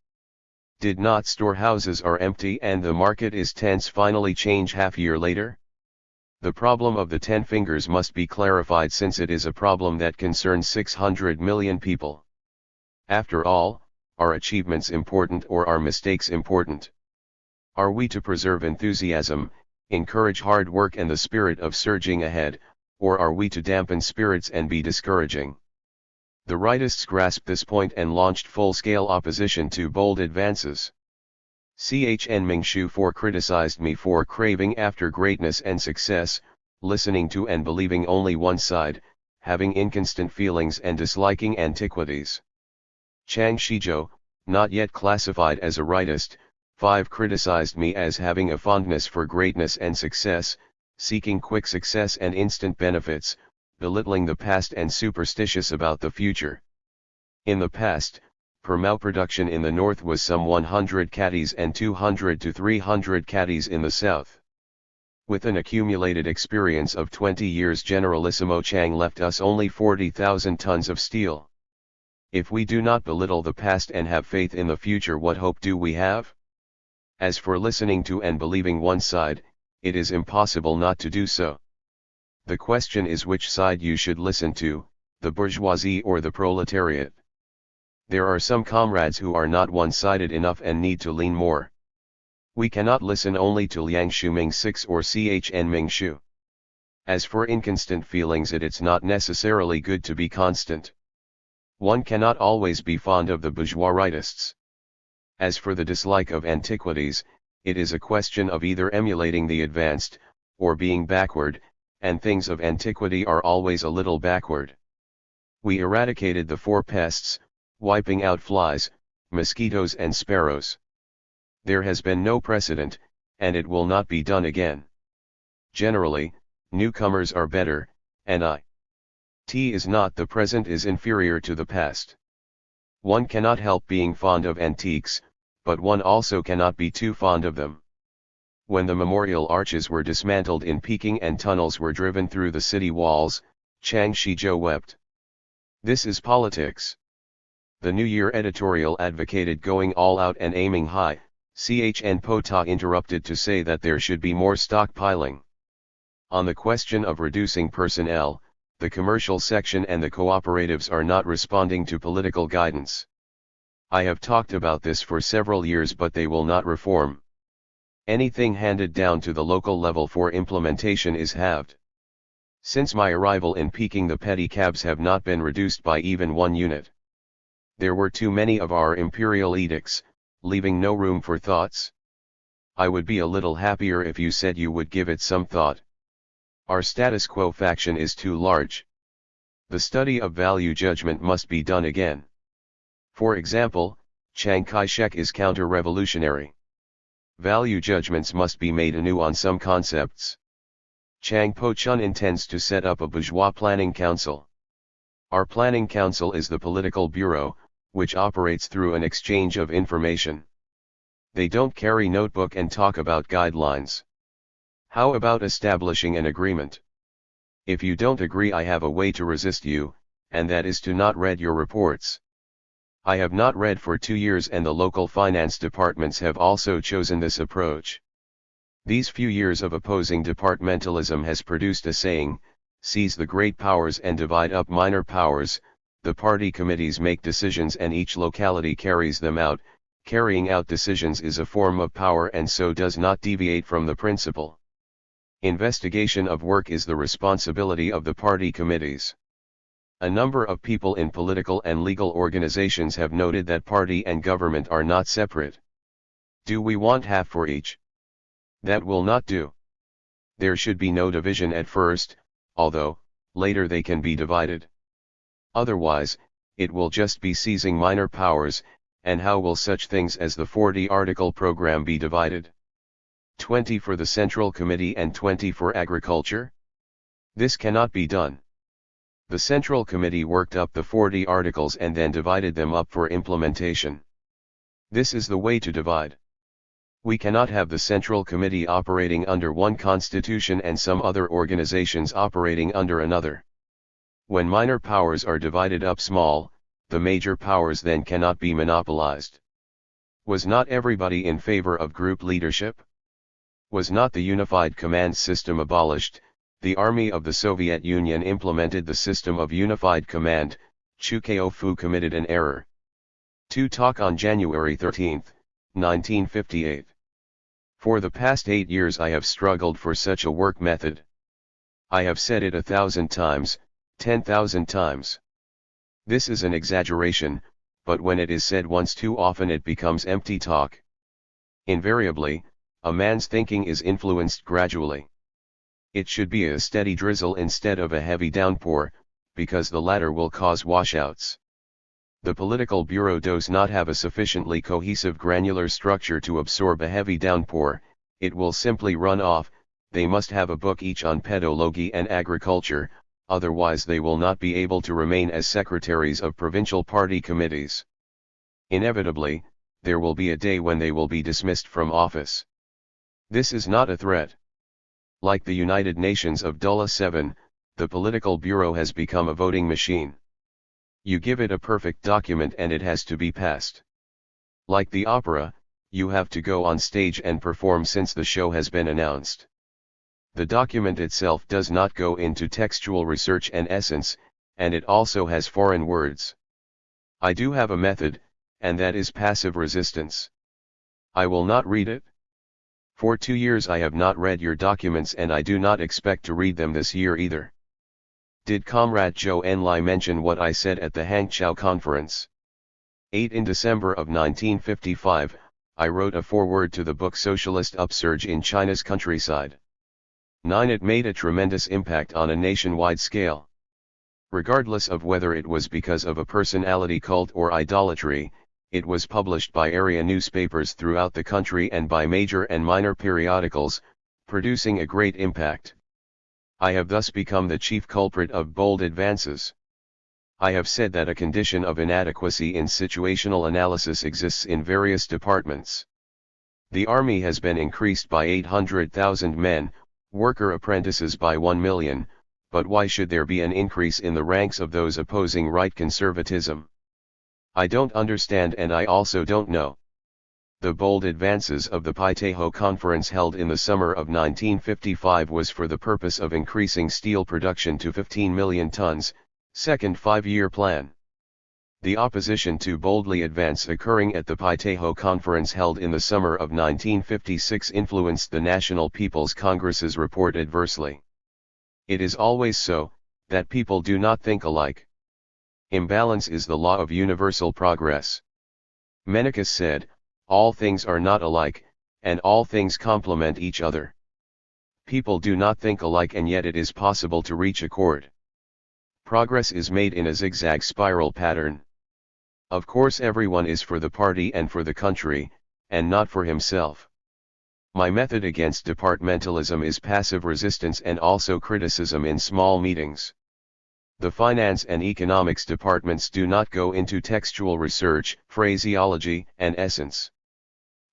Did not storehouses are empty and the market is tense finally change half year later? The problem of the 10 fingers must be clarified, since it is a problem that concerns 600 million people. After all, are achievements important or are mistakes important? Are we to preserve enthusiasm, encourage hard work and the spirit of surging ahead, or are we to dampen spirits and be discouraging? The rightists grasped this point and launched full-scale opposition to bold advances. Chen Mingshu criticized me for craving after greatness and success, listening to and believing only one side, having inconstant feelings and disliking antiquities. Chang Shizhou, not yet classified as a rightist, 5 criticized me as having a fondness for greatness and success, seeking quick success and instant benefits, belittling the past and superstitious about the future. In the past, per Mao production in the north was some 100 caddies and 200 to 300 caddies in the south. With an accumulated experience of 20 years, Generalissimo Chang left us only 40,000 tons of steel. If we do not belittle the past and have faith in the future, what hope do we have? As for listening to and believing one side, it is impossible not to do so. The question is which side you should listen to, the bourgeoisie or the proletariat. There are some comrades who are not one-sided enough and need to lean more. We cannot listen only to Liang Shuming 6 or Chen Mingshu. As for inconstant feelings, it's not necessarily good to be constant. One cannot always be fond of the bourgeois rightists. As for the dislike of antiquities, it is a question of either emulating the advanced, or being backward, and things of antiquity are always a little backward. We eradicated the 4 pests, wiping out flies, mosquitoes and sparrows. There has been no precedent, and it will not be done again. Generally, newcomers are better, and it is not the present is inferior to the past. One cannot help being fond of antiques, but one also cannot be too fond of them. When the memorial arches were dismantled in Peking and tunnels were driven through the city walls, Chang Shizhou wept. This is politics. The New Year editorial advocated going all out and aiming high. Chen Pota interrupted to say that there should be more stockpiling. On the question of reducing personnel, the commercial section and the cooperatives are not responding to political guidance. I have talked about this for several years, but they will not reform. Anything handed down to the local level for implementation is halved. Since my arrival in Peking, the pedicabs have not been reduced by even 1 unit. There were too many of our imperial edicts, leaving no room for thoughts. I would be a little happier if you said you would give it some thought. Our status quo faction is too large. The study of value judgment must be done again. For example, Chiang Kai-shek is counter-revolutionary. Value judgments must be made anew on some concepts. Chiang Po-chun intends to set up a bourgeois planning council. Our planning council is the political bureau, which operates through an exchange of information. They don't carry notebook and talk about guidelines. How about establishing an agreement? If you don't agree, I have a way to resist you, and that is to not read your reports. I have not read for 2 years, and the local finance departments have also chosen this approach. These few years of opposing departmentalism has produced a saying: seize the great powers and divide up minor powers. The party committees make decisions and each locality carries them out. Carrying out decisions is a form of power and so does not deviate from the principle. Investigation of work is the responsibility of the party committees. A number of people in political and legal organizations have noted that party and government are not separate. Do we want half for each? That will not do. There should be no division at first, although, later they can be divided. Otherwise, it will just be seizing minor powers, and how will such things as the 40-article program be divided? 20 for the Central Committee and 20 for Agriculture? This cannot be done. The Central Committee worked up the 40 articles and then divided them up for implementation. This is the way to divide. We cannot have the Central Committee operating under one constitution and some other organizations operating under another. When minor powers are divided up small, the major powers then cannot be monopolized. Was not everybody in favor of group leadership? Was not the unified command system abolished? The Army of the Soviet Union implemented the system of unified command. Chu Keo-fu committed an error. To talk on January 13, 1958. For the past 8 years I have struggled for such a work method. I have said it 1,000 times, 10,000 times. This is an exaggeration, but when it is said once too often it becomes empty talk. Invariably, a man's thinking is influenced gradually. It should be a steady drizzle instead of a heavy downpour, because the latter will cause washouts. The political bureau does not have a sufficiently cohesive granular structure to absorb a heavy downpour. It will simply run off. They must have a book each on pedology and agriculture, otherwise they will not be able to remain as secretaries of provincial party committees. Inevitably, there will be a day when they will be dismissed from office. This is not a threat. Like the United Nations of Dulles 7, the political bureau has become a voting machine. You give it a perfect document and it has to be passed. Like the opera, you have to go on stage and perform since the show has been announced. The document itself does not go into textual research and essence, and it also has foreign words. I do have a method, and that is passive resistance. I will not read it. For 2 years I have not read your documents and I do not expect to read them this year either. Did Comrade Zhou Enlai mention what I said at the Hangzhou conference? 8 In December of 1955, I wrote a foreword to the book Socialist Upsurge in China's Countryside. 9 It made a tremendous impact on a nationwide scale. Regardless of whether it was because of a personality cult or idolatry, it was published by area newspapers throughout the country and by major and minor periodicals, producing a great impact. I have thus become the chief culprit of bold advances. I have said that a condition of inadequacy in situational analysis exists in various departments. The army has been increased by 800,000 men, worker apprentices by 1 million, but why should there be an increase in the ranks of those opposing right conservatism? I don't understand and I also don't know. The bold advances of the Paiteho Conference held in the summer of 1955 was for the purpose of increasing steel production to 15 million tons, second 5-year plan. The opposition to boldly advance occurring at the Paiteho Conference held in the summer of 1956 influenced the National People's Congress's report adversely. It is always so, that people do not think alike. Imbalance is the law of universal progress. Menaechus said, all things are not alike, and all things complement each other. People do not think alike, and yet it is possible to reach accord. Progress is made in a zigzag spiral pattern. Of course everyone is for the party and for the country, and not for himself. My method against departmentalism is passive resistance and also criticism in small meetings. The finance and economics departments do not go into textual research, phraseology, and essence.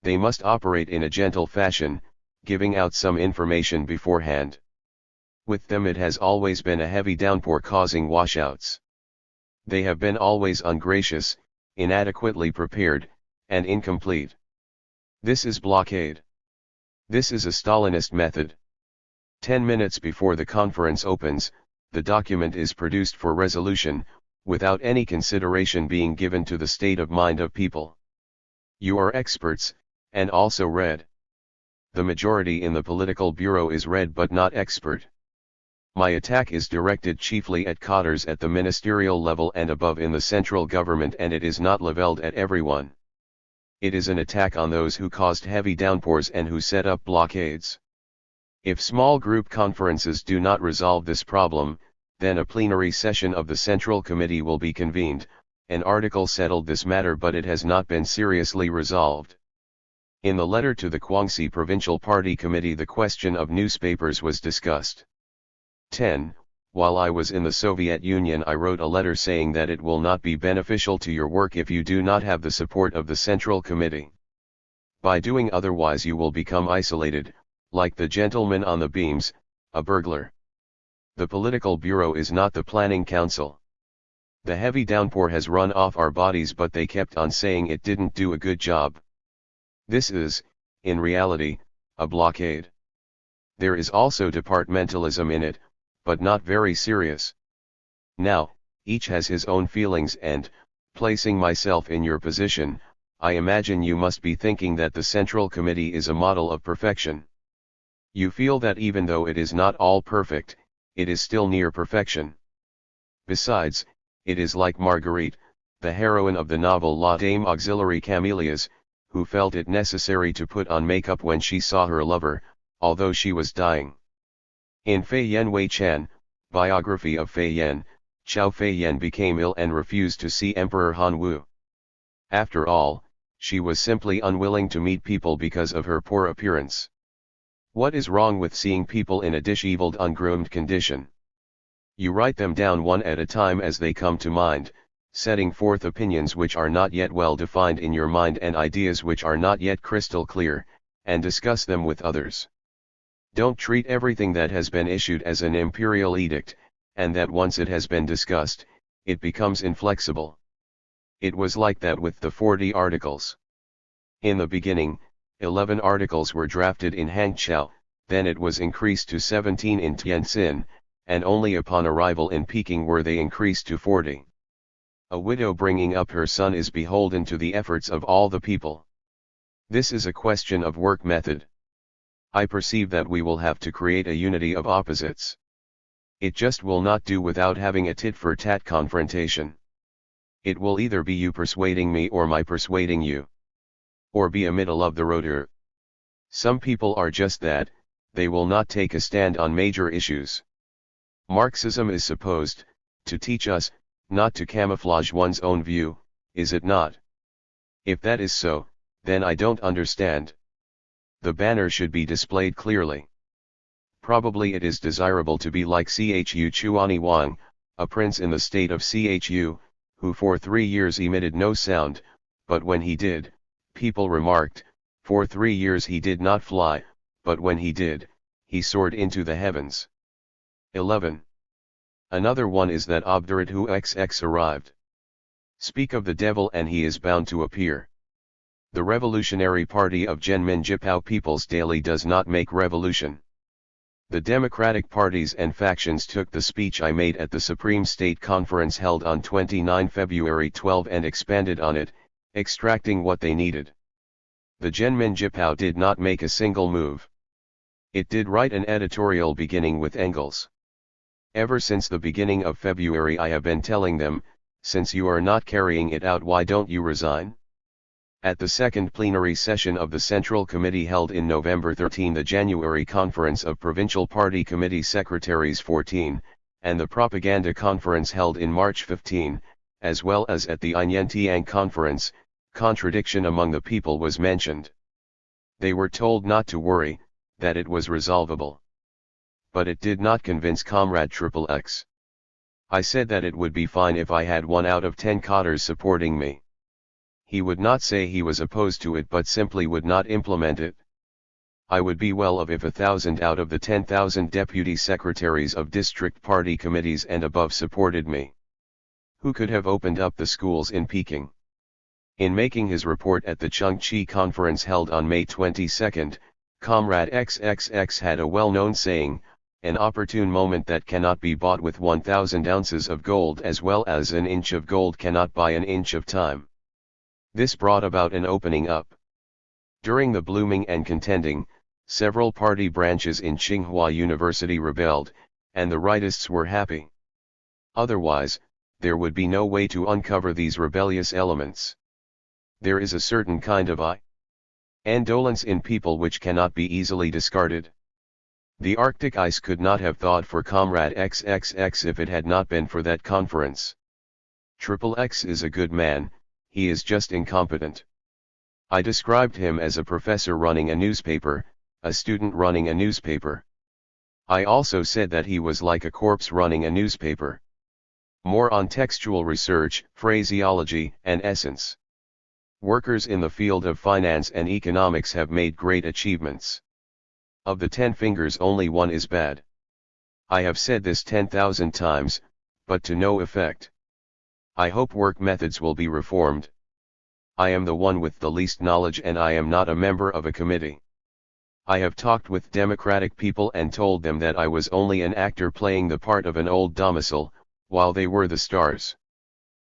They must operate in a gentle fashion, giving out some information beforehand. With them it has always been a heavy downpour causing washouts. They have been always ungracious, inadequately prepared, and incomplete. This is blockade. This is a Stalinist method. 10 minutes before the conference opens, the document is produced for resolution, without any consideration being given to the state of mind of people. You are experts, and also read. The majority in the political bureau is read but not expert. My attack is directed chiefly at cadres at the ministerial level and above in the central government, and it is not leveled at everyone. It is an attack on those who caused heavy downpours and who set up blockades. If small group conferences do not resolve this problem, then a plenary session of the Central Committee will be convened. An article settled this matter, but it has not been seriously resolved. In the letter to the Guangxi Provincial Party Committee, the question of newspapers was discussed. 10. While I was in the Soviet Union, I wrote a letter saying that it will not be beneficial to your work if you do not have the support of the Central Committee. By doing otherwise you will become isolated, like the gentleman on the beams, a burglar. The political bureau is not the planning council. The heavy downpour has run off our bodies, but they kept on saying it didn't do a good job. This is, in reality, a blockade. There is also departmentalism in it, but not very serious. Now, each has his own feelings, and, placing myself in your position, I imagine you must be thinking that the Central Committee is a model of perfection. You feel that even though it is not all perfect, it is still near perfection. Besides, it is like Marguerite, the heroine of the novel La Dame Auxiliary Camélias, who felt it necessary to put on makeup when she saw her lover, although she was dying. In Fei Yen Wei Chan, biography of Fei Yen, Chao Fei Yen became ill and refused to see Emperor Han Wu. After all, she was simply unwilling to meet people because of her poor appearance. What is wrong with seeing people in a disheveled, ungroomed condition? You write them down one at a time as they come to mind, setting forth opinions which are not yet well defined in your mind and ideas which are not yet crystal clear, and discuss them with others. Don't treat everything that has been issued as an imperial edict, and that once it has been discussed, it becomes inflexible. It was like that with the 40 articles. In the beginning, 11 articles were drafted in Hangzhou, then it was increased to 17 in Tientsin, and only upon arrival in Peking were they increased to 40. A widow bringing up her son is beholden to the efforts of all the people. This is a question of work method. I perceive that we will have to create a unity of opposites. It just will not do without having a tit-for-tat confrontation. It will either be you persuading me or my persuading you. Or be a middle of the road. Some people are just that, they will not take a stand on major issues. Marxism is supposed to teach us not to camouflage one's own view, is it not? If that is so, then I don't understand. The banner should be displayed clearly. Probably it is desirable to be like Chu Chuani Wang, a prince in the state of Chu, who for 3 years emitted no sound, but when he did, people remarked, for 3 years he did not fly, but when he did, he soared into the heavens. 11. Another one is that obdurate who XX arrived. Speak of the devil and he is bound to appear. The Revolutionary Party of Zhenmin Jipao People's Daily does not make revolution. The democratic parties and factions took the speech I made at the Supreme State Conference held on 29 February 12 and expanded on it, extracting what they needed. The Zhenmin Jipao did not make a single move. It did write an editorial beginning with Engels. Ever since the beginning of February I have been telling them, since you are not carrying it out, why don't you resign? At the second plenary session of the Central Committee held in November 13, the January Conference of Provincial Party Committee Secretaries 14, and the Propaganda Conference held in March 15, as well as at the Inyantiang Conference, contradiction among the people was mentioned. They were told not to worry, that it was resolvable. But it did not convince Comrade XXX. I said that it would be fine if I had 1 out of 10 cadres supporting me. He would not say he was opposed to it but simply would not implement it. I would be well off if 1,000 out of the 10,000 deputy secretaries of district party committees and above supported me. Who could have opened up the schools in Peking? In making his report at the Chengchi conference held on May 22, Comrade XXX had a well-known saying, an opportune moment that cannot be bought with 1,000 ounces of gold, as well as an inch of gold cannot buy an inch of time. This brought about an opening up. During the blooming and contending, several party branches in Tsinghua University rebelled, and the rightists were happy. Otherwise, there would be no way to uncover these rebellious elements. There is a certain kind of indolence in people which cannot be easily discarded. The Arctic ice could not have thawed for Comrade XXX if it had not been for that conference. XXX is a good man, he is just incompetent. I described him as a professor running a newspaper, a student running a newspaper. I also said that he was like a corpse running a newspaper. More on textual research, phraseology, and essence. Workers in the field of finance and economics have made great achievements. Of the 10 fingers only one is bad. I have said this 10,000 times, but to no effect. I hope work methods will be reformed. I am the one with the least knowledge and I am not a member of a committee. I have talked with democratic people and told them that I was only an actor playing the part of an old domicile, while they were the stars.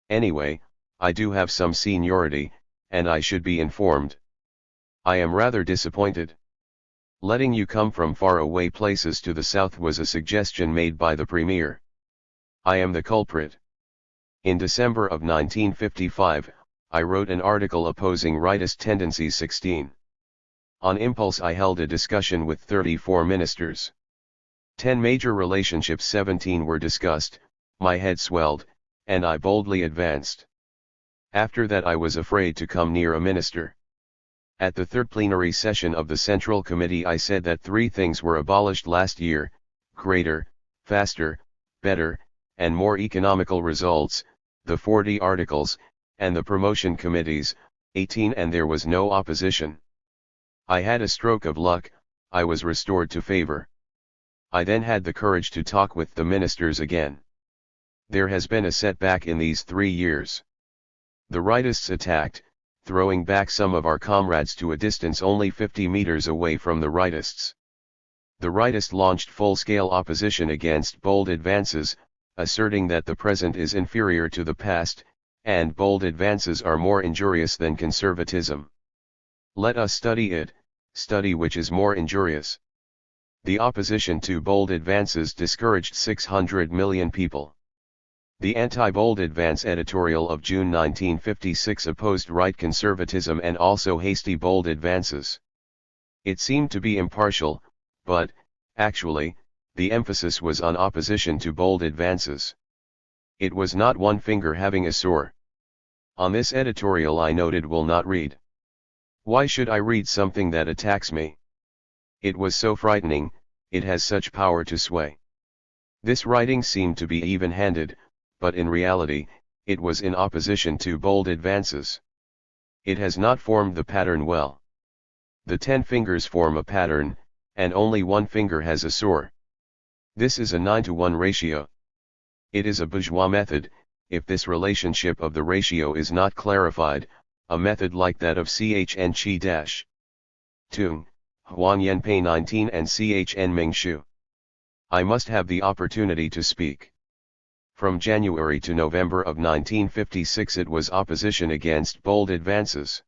Anyway, I do have some seniority, and I should be informed. I am rather disappointed. Letting you come from far away places to the south was a suggestion made by the Premier. I am the culprit. In December of 1955, I wrote an article opposing rightist tendencies 16. On impulse I held a discussion with 34 ministers. 10 major relationships 17 were discussed, my head swelled, and I boldly advanced. After that I was afraid to come near a minister. At the third plenary session of the Central Committee I said that 3 things were abolished last year: greater, faster, better, and more economical results, the 40 articles, and the promotion committees, 18, and there was no opposition. I had a stroke of luck, I was restored to favor. I then had the courage to talk with the ministers again. There has been a setback in these 3 years. The rightists attacked, throwing back some of our comrades to a distance only 50 meters away from the rightists. The rightists launched full-scale opposition against bold advances, asserting that the present is inferior to the past, and bold advances are more injurious than conservatism. Let us study it, study which is more injurious. The opposition to bold advances discouraged 600 million people. The anti-bold advance editorial of June 1956 opposed right conservatism and also hasty bold advances. It seemed to be impartial, but, actually, the emphasis was on opposition to bold advances. It was not one finger having a sore. On this editorial I noted will not read. Why should I read something that attacks me? It was so frightening, it has such power to sway. This writing seemed to be even-handed, but in reality, it was in opposition to bold advances. It has not formed the pattern well. The 10 fingers form a pattern, and only one finger has a sore. This is a 9-to-1 ratio. It is a bourgeois method. If this relationship of the ratio is not clarified, a method like that of Chn Chi-Tung, Huang Yanpei 19 and Chn Mingshu. I must have the opportunity to speak. From January to November of 1956 it was opposition against bold advances.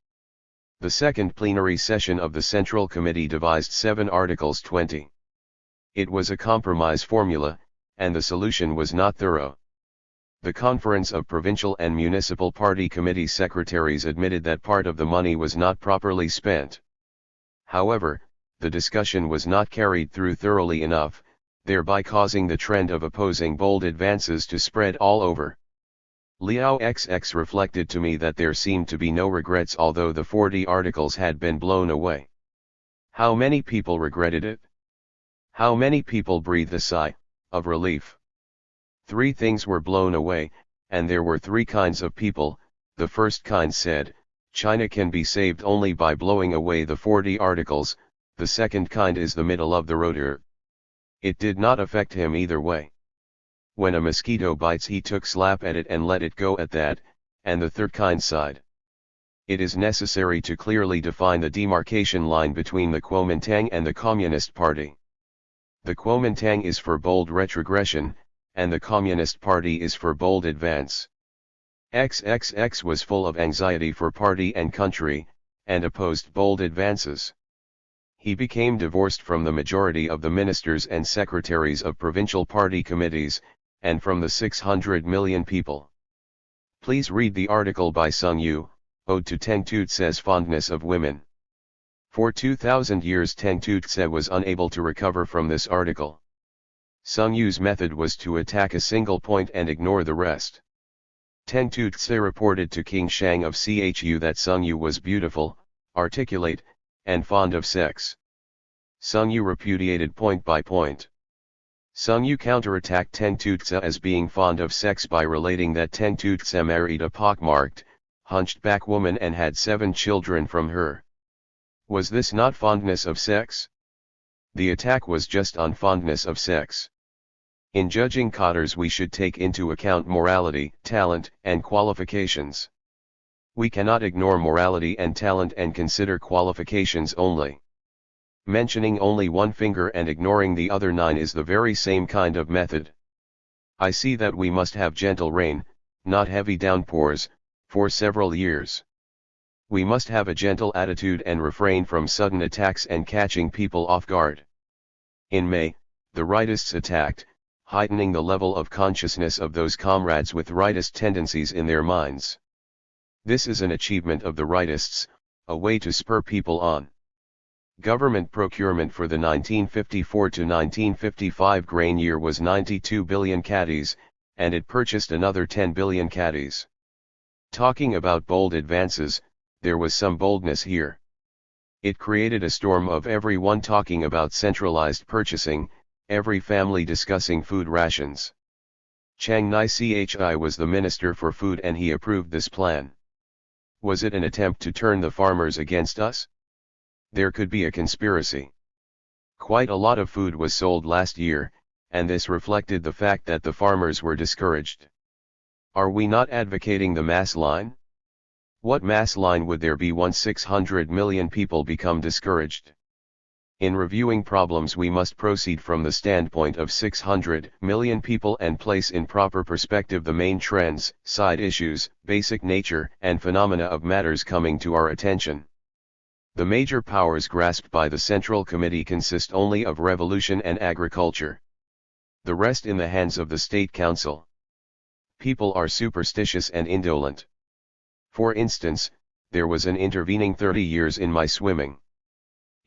The second plenary session of the Central Committee devised 7 articles 20. It was a compromise formula, and the solution was not thorough. The Conference of Provincial and Municipal Party Committee Secretaries admitted that part of the money was not properly spent. However, the discussion was not carried through thoroughly enough, thereby causing the trend of opposing bold advances to spread all over. Liao XX reflected to me that there seemed to be no regrets although the 40 articles had been blown away. How many people regretted it? How many people breathed a sigh of relief? 3 things were blown away, and there were 3 kinds of people. The first kind said, China can be saved only by blowing away the 40 articles. The second kind is the middle of the road. It did not affect him either way. When a mosquito bites he took slap at it and let it go at that. And the third kind sighed. It is necessary to clearly define the demarcation line between the Kuomintang and the Communist Party. The Kuomintang is for bold retrogression, and the Communist Party is for bold advance. XXX was full of anxiety for party and country, and opposed bold advances. He became divorced from the majority of the ministers and secretaries of provincial party committees, and from the 600 million people. Please read the article by Sung Yu, Ode to Teng Tutse's Fondness of Women. For 2000 years Teng Tutse was unable to recover from this article. Sung Yu's method was to attack a single point and ignore the rest. Teng Tutse reported to King Shang of Chu that Sung Yu was beautiful, articulate, and fond of sex. Sung Yu repudiated point by point. Sung Yu counterattacked Teng Tutse as being fond of sex by relating that Teng Tutse married a pockmarked, hunched-back woman and had 7 children from her. Was this not fondness of sex? The attack was just on fondness of sex. In judging cotters we should take into account morality, talent, and qualifications. We cannot ignore morality and talent and consider qualifications only. Mentioning only one finger and ignoring the other 9 is the very same kind of method. I see that we must have gentle rain, not heavy downpours, for several years. We must have a gentle attitude and refrain from sudden attacks and catching people off guard. In May, the rightists attacked, heightening the level of consciousness of those comrades with rightist tendencies in their minds. This is an achievement of the rightists, a way to spur people on. Government procurement for the 1954 to 1955 grain year was 92 billion caddies, and it purchased another 10 billion caddies. Talking about bold advances, there was some boldness here. It created a storm of everyone talking about centralized purchasing, every family discussing food rations. Chiang Kai-shek was the Minister for Food and he approved this plan. Was it an attempt to turn the farmers against us? There could be a conspiracy. Quite a lot of food was sold last year, and this reflected the fact that the farmers were discouraged. Are we not advocating the mass line? What mass line would there be once 600 million people become discouraged? In reviewing problems we must proceed from the standpoint of 600 million people and place in proper perspective the main trends, side issues, basic nature and phenomena of matters coming to our attention. The major powers grasped by the Central Committee consist only of revolution and agriculture. The rest in the hands of the State Council. People are superstitious and indolent. For instance, there was an intervening 30 years in my swimming.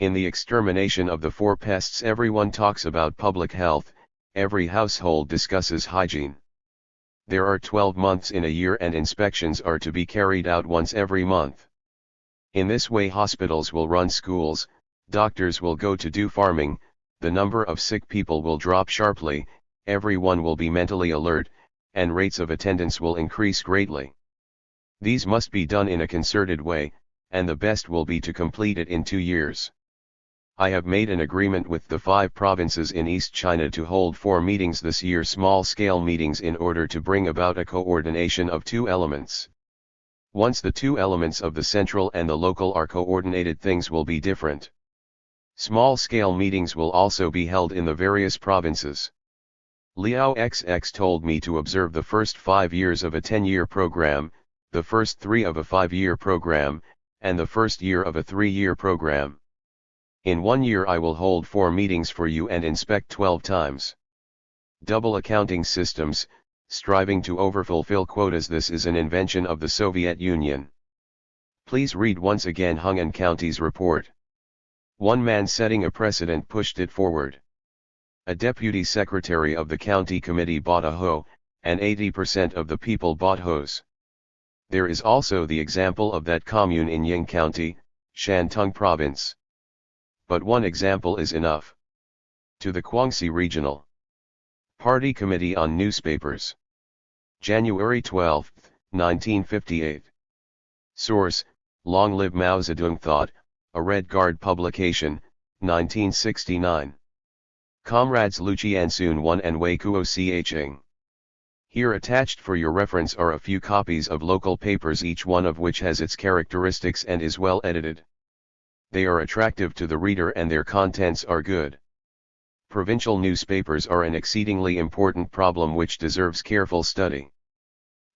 In the extermination of the 4 pests everyone talks about public health, every household discusses hygiene. There are 12 months in a year and inspections are to be carried out once every month. In this way hospitals will run schools, doctors will go to do farming, the number of sick people will drop sharply, everyone will be mentally alert, and rates of attendance will increase greatly. These must be done in a concerted way, and the best will be to complete it in 2 years. I have made an agreement with the 5 provinces in East China to hold 4 meetings this year, small-scale meetings, in order to bring about a coordination of 2 elements. Once the 2 elements of the central and the local are coordinated, things will be different. Small-scale meetings will also be held in the various provinces. Liao XX told me to observe the first 5 years of a 10-year program, the first 3 of a 5-year program, and the first year of a 3-year program. In 1 year I will hold 4 meetings for you and inspect 12 times. Double accounting systems, striving to overfulfill quotas. This is an invention of the Soviet Union. Please read once again Hungan County's report. One man setting a precedent pushed it forward. A deputy secretary of the county committee bought a hoe, and 80% of the people bought hoes. There is also the example of that commune in Ying County, Shantung Province. But one example is enough. To the Guangxi Regional Party Committee on Newspapers. January 12, 1958. Source, Long Live Mao Zedong Thought, a Red Guard publication, 1969. Comrades Lu Qiansun 1 and Wei Kuo Ching. Here attached for your reference are a few copies of local papers, each one of which has its characteristics and is well edited. They are attractive to the reader and their contents are good. Provincial newspapers are an exceedingly important problem which deserves careful study.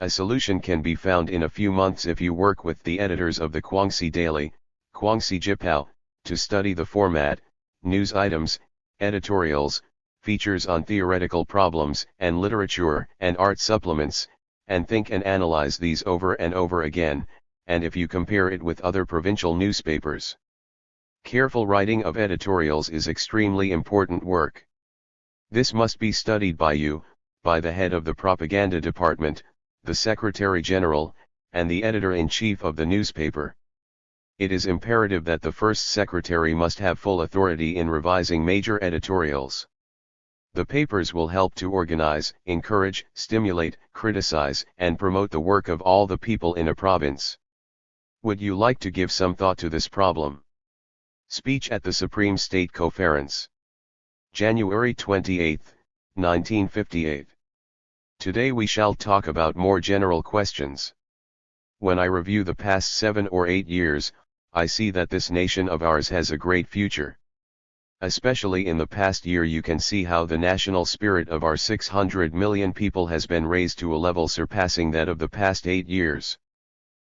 A solution can be found in a few months if you work with the editors of the Guangxi Daily, Guangxi Jipao, to study the format, news items, editorials, features on theoretical problems and literature and art supplements, and think and analyze these over and over again, and if you compare it with other provincial newspapers. Careful writing of editorials is extremely important work. This must be studied by you, by the head of the propaganda department, the Secretary General, and the editor-in-chief of the newspaper. It is imperative that the first secretary must have full authority in revising major editorials. The papers will help to organize, encourage, stimulate, criticize, and promote the work of all the people in a province. Would you like to give some thought to this problem? Speech at the Supreme State Conference. January 28, 1958. Today we shall talk about more general questions. When I review the past 7 or 8 years, I see that this nation of ours has a great future. Especially in the past year you can see how the national spirit of our 600 million people has been raised to a level surpassing that of the past 8 years.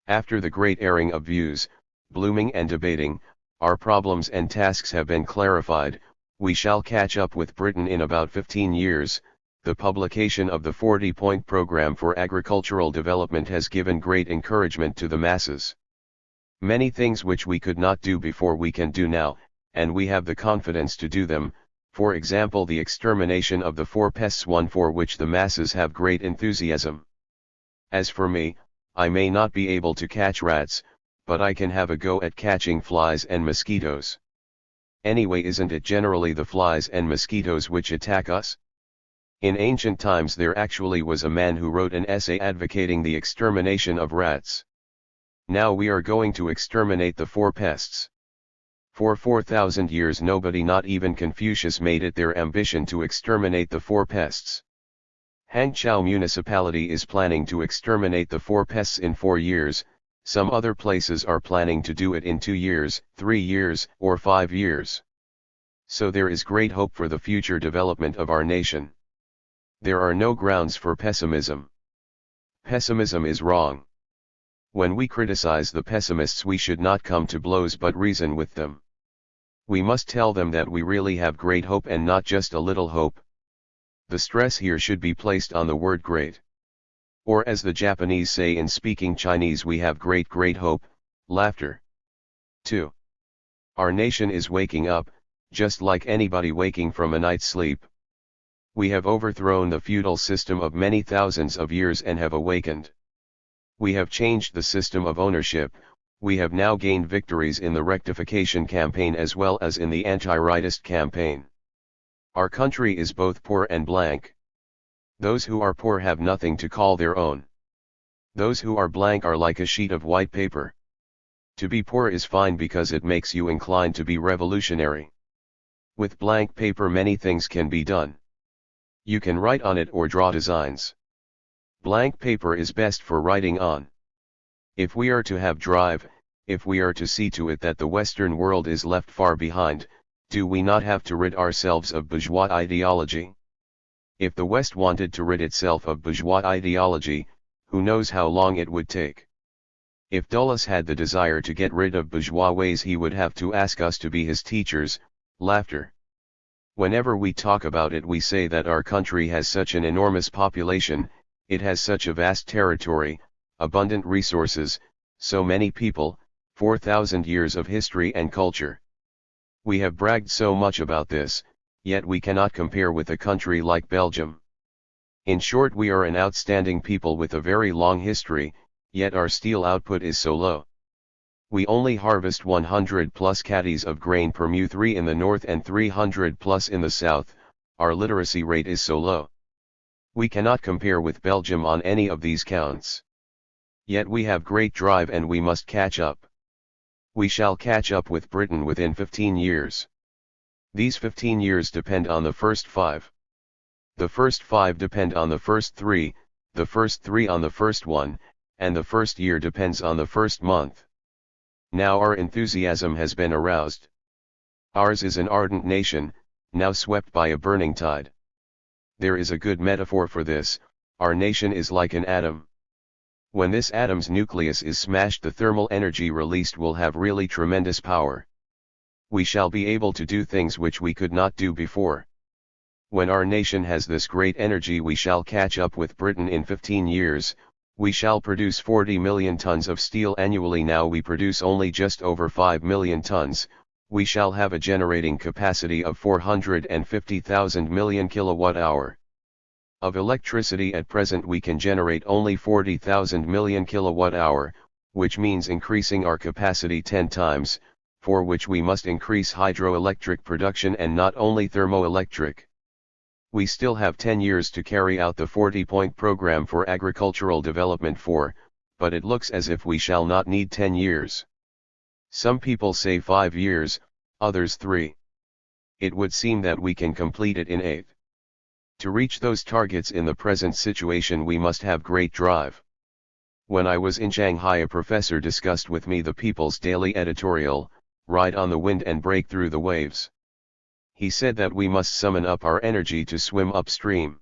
After the great airing of views, blooming and debating, our problems and tasks have been clarified. We shall catch up with Britain in about 15 years. The publication of the 40-point program for agricultural development has given great encouragement to the masses. Many things which we could not do before we can do now, and we have the confidence to do them, for example the extermination of the 4 pests, one for which the masses have great enthusiasm. As for me, I may not be able to catch rats, but I can have a go at catching flies and mosquitoes. Anyway, isn't it generally the flies and mosquitoes which attack us? In ancient times there actually was a man who wrote an essay advocating the extermination of rats. Now we are going to exterminate the 4 pests. For 4,000 years nobody, not even Confucius, made it their ambition to exterminate the 4 pests. Hangzhou municipality is planning to exterminate the 4 pests in 4 years, some other places are planning to do it in 2 years, 3 years, or 5 years. So there is great hope for the future development of our nation. There are no grounds for pessimism. Pessimism is wrong. When we criticize the pessimists we should not come to blows but reason with them. We must tell them that we really have great hope and not just a little hope. The stress here should be placed on the word great. Or as the Japanese say in speaking Chinese, we have great hope, laughter. 2. Our nation is waking up, just like anybody waking from a night's sleep. We have overthrown the feudal system of many thousands of years and have awakened. We have changed the system of ownership. We have now gained victories in the rectification campaign as well as in the anti-rightist campaign. Our country is both poor and blank. Those who are poor have nothing to call their own. Those who are blank are like a sheet of white paper. To be poor is fine because it makes you inclined to be revolutionary. With blank paper many things can be done. You can write on it or draw designs. Blank paper is best for writing on. If we are to have drive, if we are to see to it that the Western world is left far behind, do we not have to rid ourselves of bourgeois ideology? If the West wanted to rid itself of bourgeois ideology, who knows how long it would take? If Dulles had the desire to get rid of bourgeois ways he would have to ask us to be his teachers, laughter. Whenever we talk about it, we say that our country has such an enormous population, it has such a vast territory, abundant resources, so many people, 4,000 years of history and culture. We have bragged so much about this, yet we cannot compare with a country like Belgium. In short, we are an outstanding people with a very long history, yet our steel output is so low. We only harvest 100 plus caddies of grain per mu3 in the north and 300 plus in the south. Our literacy rate is so low. We cannot compare with Belgium on any of these counts. Yet we have great drive and we must catch up. We shall catch up with Britain within 15 years. These 15 years depend on the first 5. The first 5 depend on the first 3, the first 3 on the first 1, and the first year depends on the first month. Now our enthusiasm has been aroused. Ours is an ardent nation, now swept by a burning tide. There is a good metaphor for this: our nation is like an atom. When this atom's nucleus is smashed, the thermal energy released will have really tremendous power. We shall be able to do things which we could not do before. When our nation has this great energy, we shall catch up with Britain in 15 years, we shall produce 40 million tons of steel annually. Now we produce only just over 5 million tons, we shall have a generating capacity of 450,000 million kilowatt-hour. Of electricity at present we can generate only 40,000 million kilowatt-hour, which means increasing our capacity 10 times, for which we must increase hydroelectric production and not only thermoelectric. We still have 10 years to carry out the 40-point program for agricultural development but it looks as if we shall not need 10 years. Some people say 5 years, others 3. It would seem that we can complete it in 8. To reach those targets in the present situation we must have great drive. When I was in Shanghai, a professor discussed with me the People's Daily editorial, "Ride on the Wind and Break Through the Waves." He said that we must summon up our energy to swim upstream.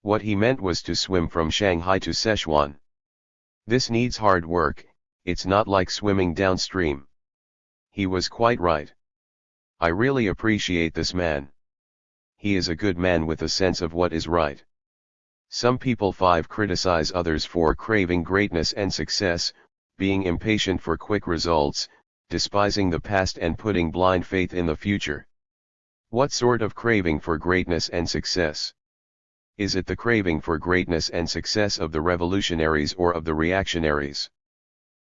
What he meant was to swim from Shanghai to Sichuan. This needs hard work, it's not like swimming downstream. He was quite right. I really appreciate this man. He is a good man with a sense of what is right. Some people 5 criticize others for craving greatness and success, being impatient for quick results, despising the past and putting blind faith in the future. What sort of craving for greatness and success? Is it the craving for greatness and success of the revolutionaries or of the reactionaries?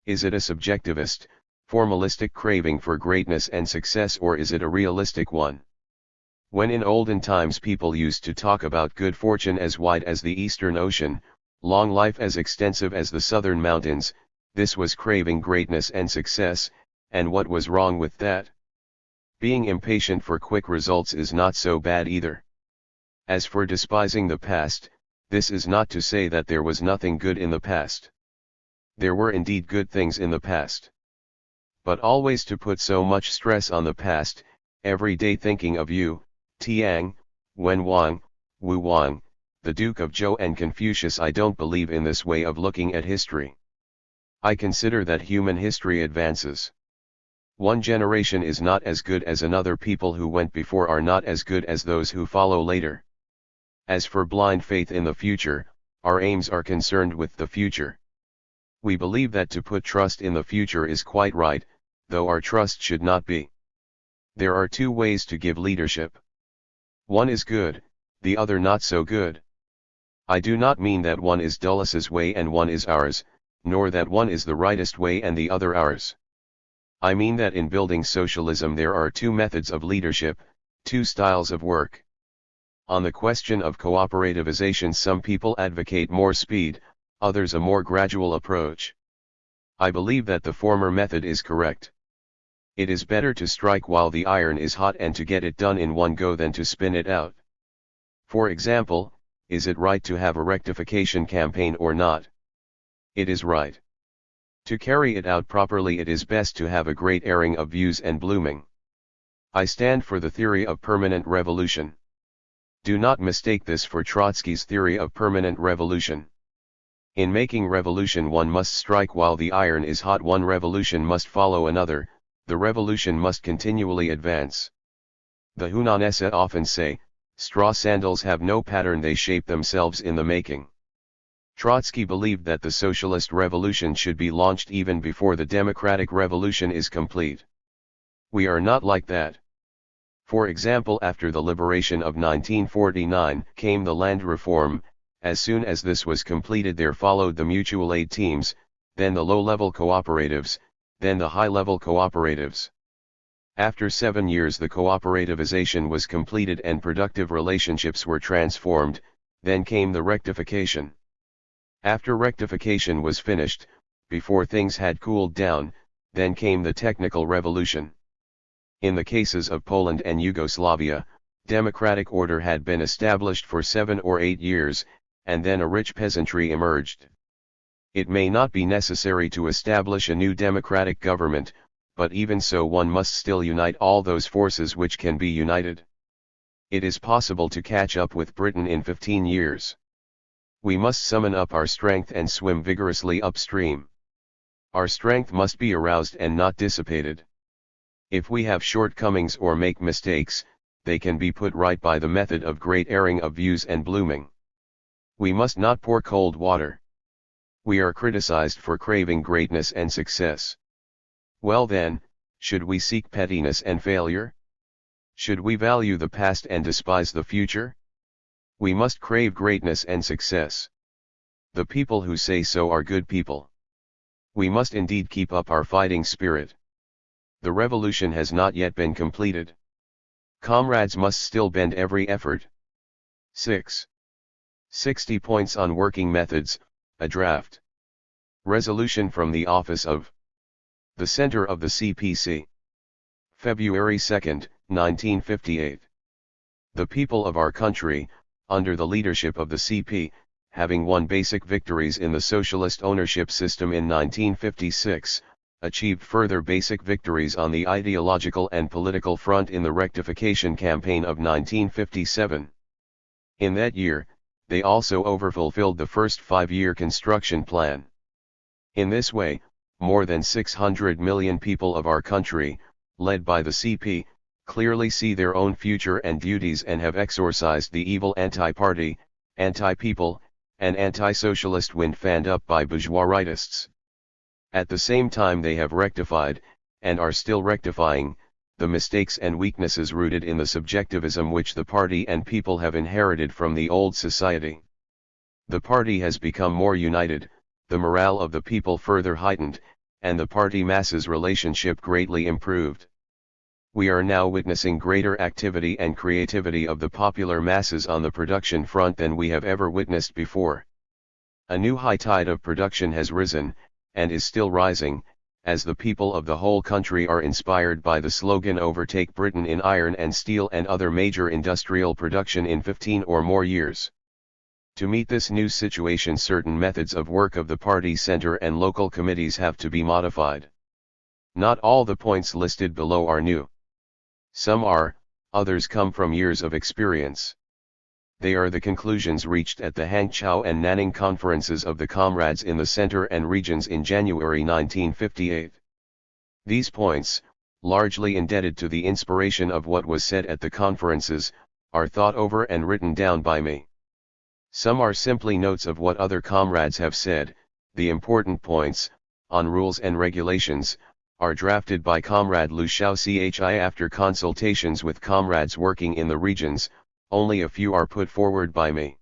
Is it a subjectivist, formalistic craving for greatness and success, or is it a realistic one? When in olden times people used to talk about good fortune as wide as the Eastern Ocean, long life as extensive as the southern mountains, this was craving greatness and success, and what was wrong with that? Being impatient for quick results is not so bad either. As for despising the past, this is not to say that there was nothing good in the past. There were indeed good things in the past. But always to put so much stress on the past, every day thinking of Yu, Tiang, Wen Wang, Wu Wang, the Duke of Zhou and Confucius, I don't believe in this way of looking at history. I consider that human history advances. One generation is not as good as another. People who went before are not as good as those who follow later. As for blind faith in the future, our aims are concerned with the future. We believe that to put trust in the future is quite right, though our trust should not be. There are 2 ways to give leadership. One is good, the other not so good. I do not mean that one is Dullus's way and one is ours, nor that one is the rightest way and the other ours. I mean that in building socialism there are 2 methods of leadership, 2 styles of work. On the question of cooperativization, some people advocate more speed, others a more gradual approach. I believe that the former method is correct. It is better to strike while the iron is hot and to get it done in one go than to spin it out. For example, is it right to have a rectification campaign or not? It is right. To carry it out properly, it is best to have a great airing of views and blooming. I stand for the theory of permanent revolution. Do not mistake this for Trotsky's theory of permanent revolution. In making revolution one must strike while the iron is hot. One revolution must follow another, the revolution must continually advance. The Hunanese often say, straw sandals have no pattern, they shape themselves in the making. Trotsky believed that the socialist revolution should be launched even before the democratic revolution is complete. We are not like that. For example, after the liberation of 1949 came the land reform. As soon as this was completed, there followed the mutual aid teams, then the low-level cooperatives, then the high-level cooperatives. After 7 years the cooperativization was completed and productive relationships were transformed, then came the rectification. After rectification was finished, before things had cooled down, then came the technical revolution. In the cases of Poland and Yugoslavia, democratic order had been established for 7 or 8 years, and then a rich peasantry emerged. It may not be necessary to establish a new democratic government, but even so one must still unite all those forces which can be united. It is possible to catch up with Britain in 15 years. We must summon up our strength and swim vigorously upstream. Our strength must be aroused and not dissipated. If we have shortcomings or make mistakes, they can be put right by the method of great airing of views and blooming. We must not pour cold water. We are criticized for craving greatness and success. Well then, should we seek pettiness and failure? Should we value the past and despise the future? We must crave greatness and success. The people who say so are good people. We must indeed keep up our fighting spirit. The revolution has not yet been completed. Comrades must still bend every effort. 6. 60 points on working methods, a draft. Resolution from the office of the Center of the CPC. February 2, 1958. The people of our country, under the leadership of the CP, having won basic victories in the socialist ownership system in 1956, achieved further basic victories on the ideological and political front in the rectification campaign of 1957. In that year, they also overfulfilled the first 5-year construction plan. In this way, more than 600 million people of our country, led by the CP, clearly see their own future and duties and have exorcised the evil anti-party, anti-people, and anti-socialist wind fanned up by bourgeois rightists. At the same time they have rectified, and are still rectifying, the mistakes and weaknesses rooted in the subjectivism which the party and people have inherited from the old society. The party has become more united, the morale of the people further heightened, and the party masses relationship greatly improved. We are now witnessing greater activity and creativity of the popular masses on the production front than we have ever witnessed before. A new high tide of production has risen, and is still rising, as the people of the whole country are inspired by the slogan "Overtake Britain in iron and steel and other major industrial production in 15 or more years." To meet this new situation, certain methods of work of the party center and local committees have to be modified. Not all the points listed below are new. Some are, others come from years of experience. They are the conclusions reached at the Hangzhou and Nanning conferences of the comrades in the center and regions in January 1958. These points, largely indebted to the inspiration of what was said at the conferences, are thought over and written down by me. Some are simply notes of what other comrades have said. The important points, on rules and regulations, are drafted by Comrade Liu Xiaochi after consultations with comrades working in the regions. Only a few are put forward by me.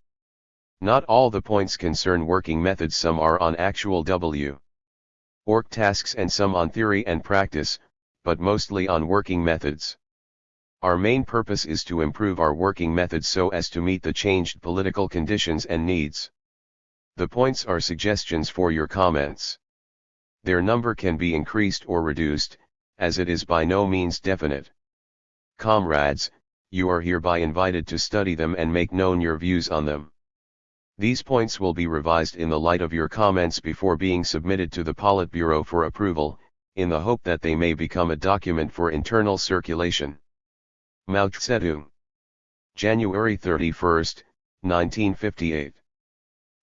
Not all the points concern working methods, some are on actual work tasks and some on theory and practice, but mostly on working methods. Our main purpose is to improve our working methods so as to meet the changed political conditions and needs. The points are suggestions for your comments. Their number can be increased or reduced, as it is by no means definite. Comrades, you are hereby invited to study them and make known your views on them. These points will be revised in the light of your comments before being submitted to the Politburo for approval, in the hope that they may become a document for internal circulation. Mao Zedong. January 31, 1958.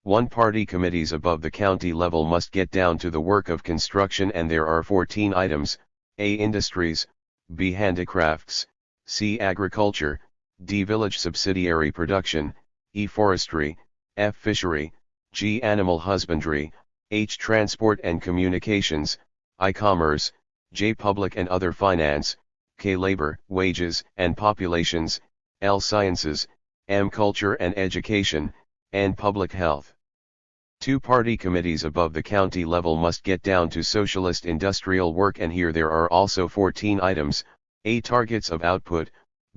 One-party committees above the county level must get down to the work of construction, and there are 14 items: A. Industries, B. Handicrafts, C. Agriculture, D. Village subsidiary production, E. Forestry, F. Fishery, G. Animal husbandry, H. Transport and communications, I. Commerce, J. Public and other finance, K. Labor, wages and populations, L. Sciences, M. Culture and education, N. Public health. Two-party committees above the county level must get down to socialist industrial work, and here there are also 14 items: A. Targets of output,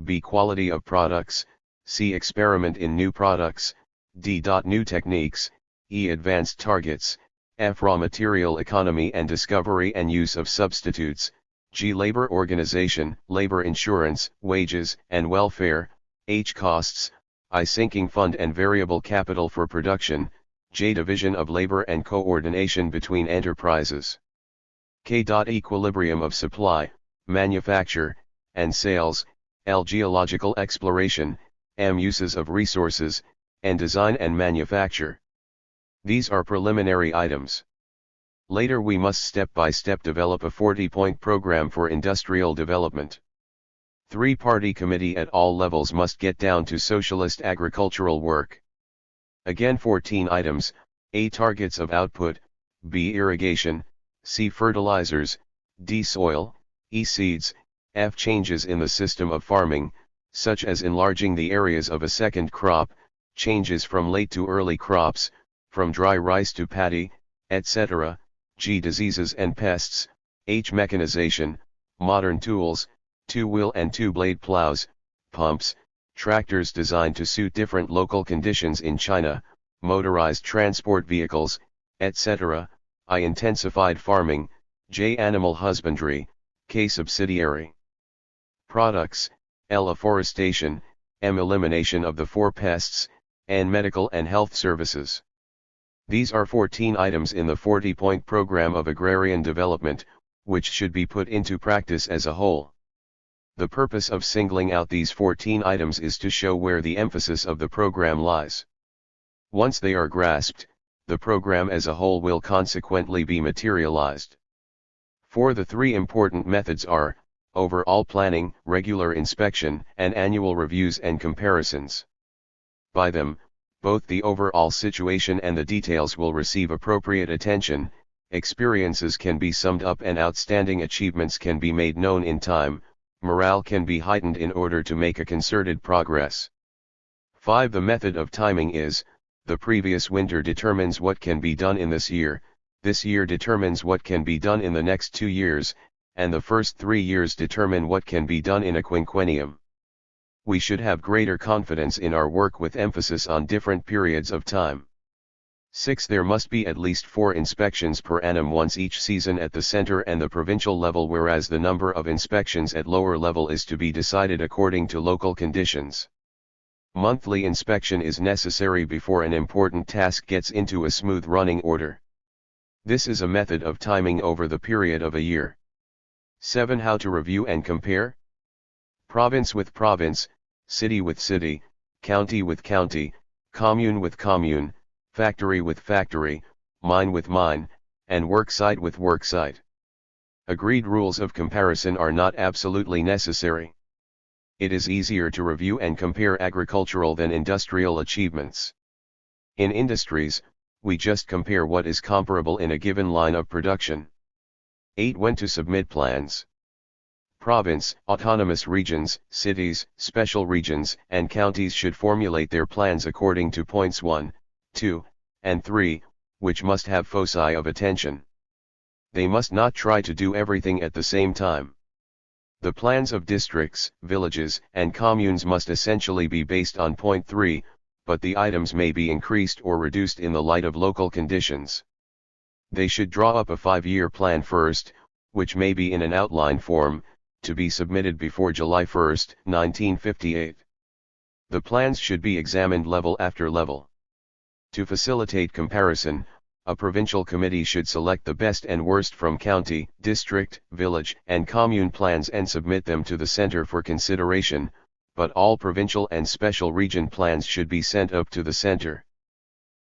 B. Quality of products, C. Experiment in new products, D. New techniques, E. Advanced targets, F. Raw material economy and discovery and use of substitutes, G. Labor organization, labor insurance, wages and welfare, H. Costs, I. Sinking fund and variable capital for production, J. Division of labor and coordination between enterprises, K. Equilibrium of supply, manufacture, and sales, L. Geological exploration, M. Uses of resources, and design and manufacture. These are preliminary items. Later we must step by step develop a 40-point program for industrial development. Three-party committee at all levels must get down to socialist agricultural work. Again 14 items: A. Targets of output, B. Irrigation, C. Fertilizers, D. Soil, E. Seeds, F. Changes in the system of farming, such as enlarging the areas of a second crop, changes from late to early crops, from dry rice to paddy, etc. G. Diseases and pests, H. Mechanization, modern tools, two-wheel and two-blade plows, pumps, tractors designed to suit different local conditions in China, motorized transport vehicles, etc. I. Intensified farming, J. Animal husbandry, K. Subsidiary products, L. Afforestation, M. Elimination of the four pests, N. Medical and health services. These are 14 items in the 40-point program of agrarian development, which should be put into practice as a whole. The purpose of singling out these 14 items is to show where the emphasis of the program lies. Once they are grasped, the program as a whole will consequently be materialized. The three important methods are overall planning, regular inspection, and annual reviews and comparisons. By them, both the overall situation and the details will receive appropriate attention, experiences can be summed up and outstanding achievements can be made known in time, morale can be heightened in order to make a concerted progress. The method of timing is, the previous winter determines what can be done in this year determines what can be done in the next 2 years, and the first 3 years determine what can be done in a quinquennium. We should have greater confidence in our work with emphasis on different periods of time. There must be at least 4 inspections per annum once each season at the center and the provincial level, whereas the number of inspections at lower level is to be decided according to local conditions. Monthly inspection is necessary before an important task gets into a smooth running order. This is a method of timing over the period of a year. How to review and compare? Province with province, city with city, county with county, commune with commune, factory with factory, mine with mine, and worksite with worksite. Agreed rules of comparison are not absolutely necessary. It is easier to review and compare agricultural than industrial achievements. In industries, we just compare what is comparable in a given line of production. When to submit plans. Province, autonomous regions, cities, special regions, and counties should formulate their plans according to points 1, 2, and 3, which must have foci of attention. They must not try to do everything at the same time. The plans of districts, villages, and communes must essentially be based on point 3, but the items may be increased or reduced in the light of local conditions. They should draw up a 5-year plan first, which may be in an outline form, to be submitted before July 1, 1958. The plans should be examined level after level. To facilitate comparison, a provincial committee should select the best and worst from county, district, village, and commune plans and submit them to the center for consideration, but all provincial and special region plans should be sent up to the center.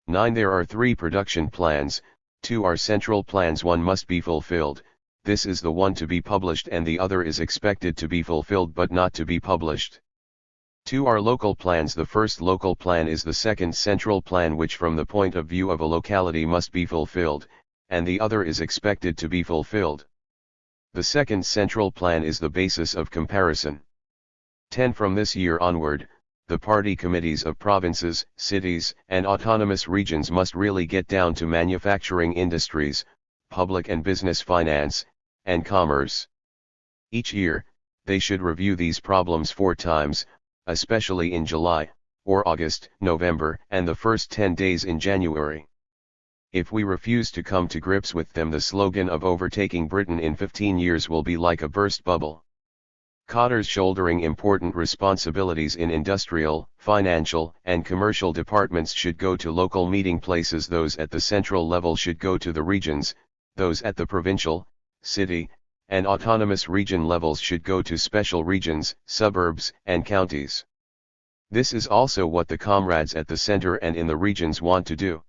There are 3 production plans, 2 are central plans, 1 must be fulfilled, this is the one to be published and the other is expected to be fulfilled but not to be published. 2 are local plans. The first local plan is the second central plan, which from the point of view of a locality must be fulfilled, and the other is expected to be fulfilled. The second central plan is the basis of comparison. 10 From this year onward, the party committees of provinces, cities, and autonomous regions must really get down to manufacturing industries, public and business finance, and commerce. Each year, they should review these problems 4 times, especially in July, or August, November, and the first 10 days in January. If we refuse to come to grips with them, the slogan of overtaking Britain in 15 years will be like a burst bubble. Cadres shouldering important responsibilities in industrial, financial, and commercial departments should go to local meeting places. Those at the central level should go to the regions, those at the provincial, city, and autonomous region levels should go to special regions, suburbs, and counties. This is also what the comrades at the center and in the regions want to do.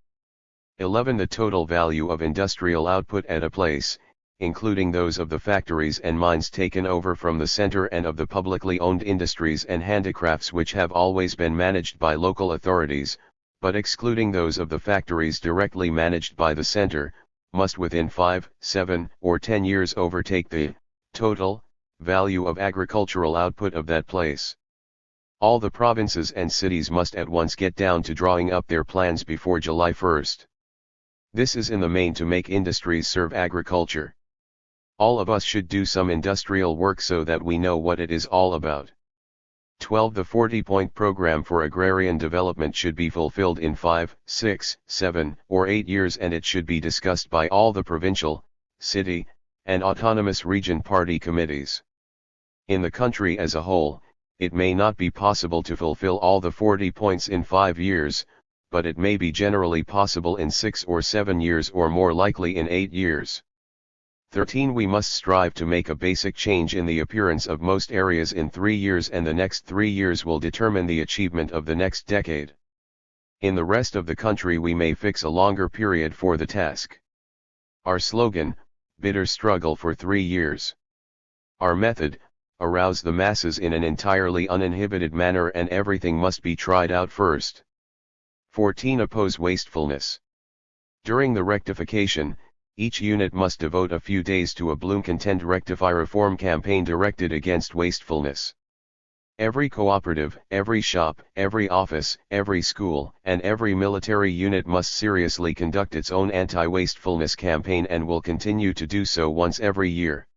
11 The total value of industrial output at a place, including those of the factories and mines taken over from the center and of the publicly owned industries and handicrafts which have always been managed by local authorities, but excluding those of the factories directly managed by the center, must within 5, 7, or 10 years overtake the total value of agricultural output of that place. All the provinces and cities must at once get down to drawing up their plans before July 1st. This is in the main to make industries serve agriculture. All of us should do some industrial work so that we know what it is all about. 12 The 40-point program for agrarian development should be fulfilled in 5, 6, 7, or 8 years, and it should be discussed by all the provincial, city, and autonomous region party committees. In the country as a whole, it may not be possible to fulfill all the 40 points in 5 years, but it may be generally possible in 6 or 7 years, or more likely in 8 years. 13 We must strive to make a basic change in the appearance of most areas in 3 years, and the next 3 years will determine the achievement of the next decade. In the rest of the country we may fix a longer period for the task. Our slogan, bitter struggle for 3 years. Our method, arouse the masses in an entirely uninhibited manner, and everything must be tried out first. 14 Oppose wastefulness. During the rectification, each unit must devote a few days to a Bloemfontein Rectify reform campaign directed against wastefulness. Every cooperative, every shop, every office, every school, and every military unit must seriously conduct its own anti-wastefulness campaign, and will continue to do so once every year.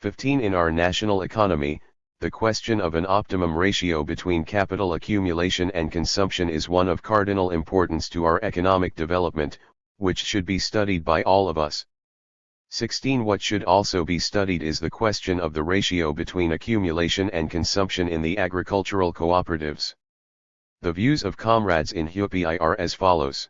15 In our national economy, the question of an optimum ratio between capital accumulation and consumption is one of cardinal importance to our economic development, which should be studied by all of us. 16 What should also be studied is the question of the ratio between accumulation and consumption in the agricultural cooperatives. The views of comrades in HUPI are as follows.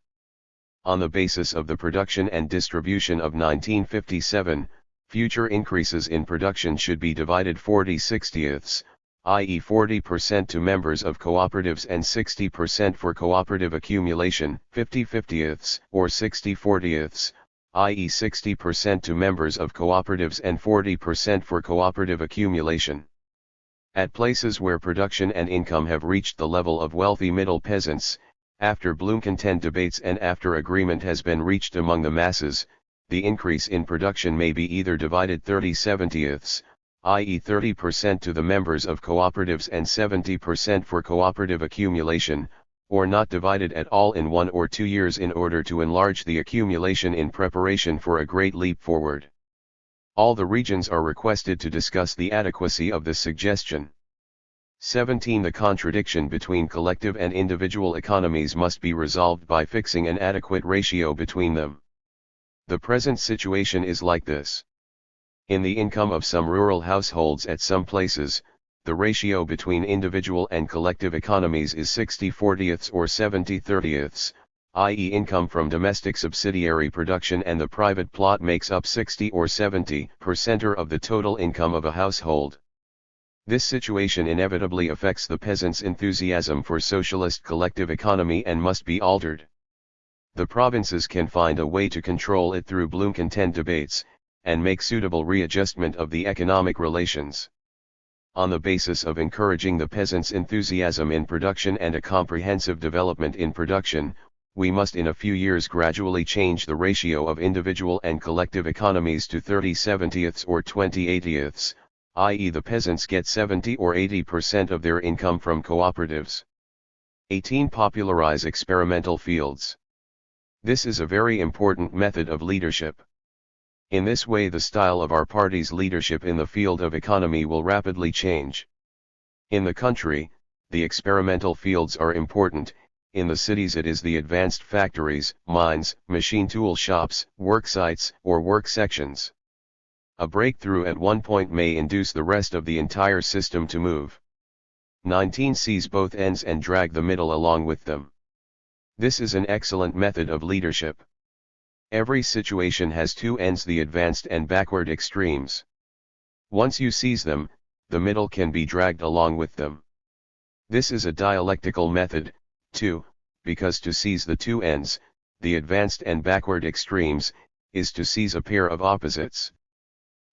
On the basis of the production and distribution of 1957, future increases in production should be divided 40/60ths, i.e. 40% to members of cooperatives and 60% for cooperative accumulation, 50/50ths, or 60/40ths, i.e. 60% to members of cooperatives and 40% for cooperative accumulation. At places where production and income have reached the level of wealthy middle peasants, after Bloemfontein debates and after agreement has been reached among the masses, the increase in production may be either divided 30/70ths, i.e. 30% to the members of cooperatives and 70% for cooperative accumulation, or not divided at all in 1 or 2 years in order to enlarge the accumulation in preparation for a great leap forward. All the regions are requested to discuss the adequacy of this suggestion. 17 The contradiction between collective and individual economies must be resolved by fixing an adequate ratio between them. The present situation is like this. In the income of some rural households at some places, the ratio between individual and collective economies is 60/40ths or 70/30ths, i.e. income from domestic subsidiary production and the private plot makes up 60 or 70% of the total income of a household. This situation inevitably affects the peasants' enthusiasm for socialist collective economy and must be altered. The provinces can find a way to control it through Bloemfontein debates, and make suitable readjustment of the economic relations. On the basis of encouraging the peasants' enthusiasm in production and a comprehensive development in production, we must in a few years gradually change the ratio of individual and collective economies to 30/70ths or 20/80ths, i.e. the peasants get 70 or 80% of their income from cooperatives. 18. Popularize experimental fields. This is a very important method of leadership. In this way the style of our party's leadership in the field of economy will rapidly change. In the country, the experimental fields are important. In the cities it is the advanced factories, mines, machine tool shops, work sites, or work sections. A breakthrough at one point may induce the rest of the entire system to move. 19. Seize both ends and drag the middle along with them. This is an excellent method of leadership. Every situation has two ends, the advanced and backward extremes. Once you seize them, the middle can be dragged along with them. This is a dialectical method, too, because to seize the two ends, the advanced and backward extremes, is to seize a pair of opposites.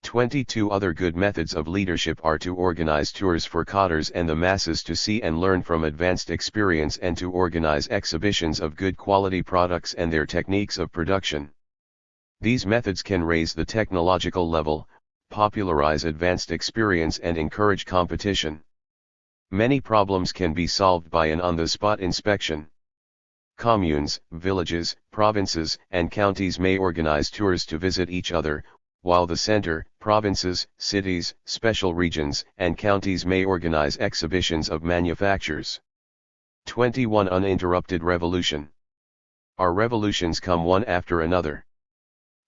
22 Other good methods of leadership are to organize tours for cadres and the masses to see and learn from advanced experience, and to organize exhibitions of good quality products and their techniques of production. These methods can raise the technological level, popularize advanced experience, and encourage competition. Many problems can be solved by an on-the-spot inspection. Communes, villages, provinces, and counties may organize tours to visit each other, while the center, provinces, cities, special regions, and counties may organize exhibitions of manufactures. 21 Uninterrupted revolution. Our revolutions come one after another.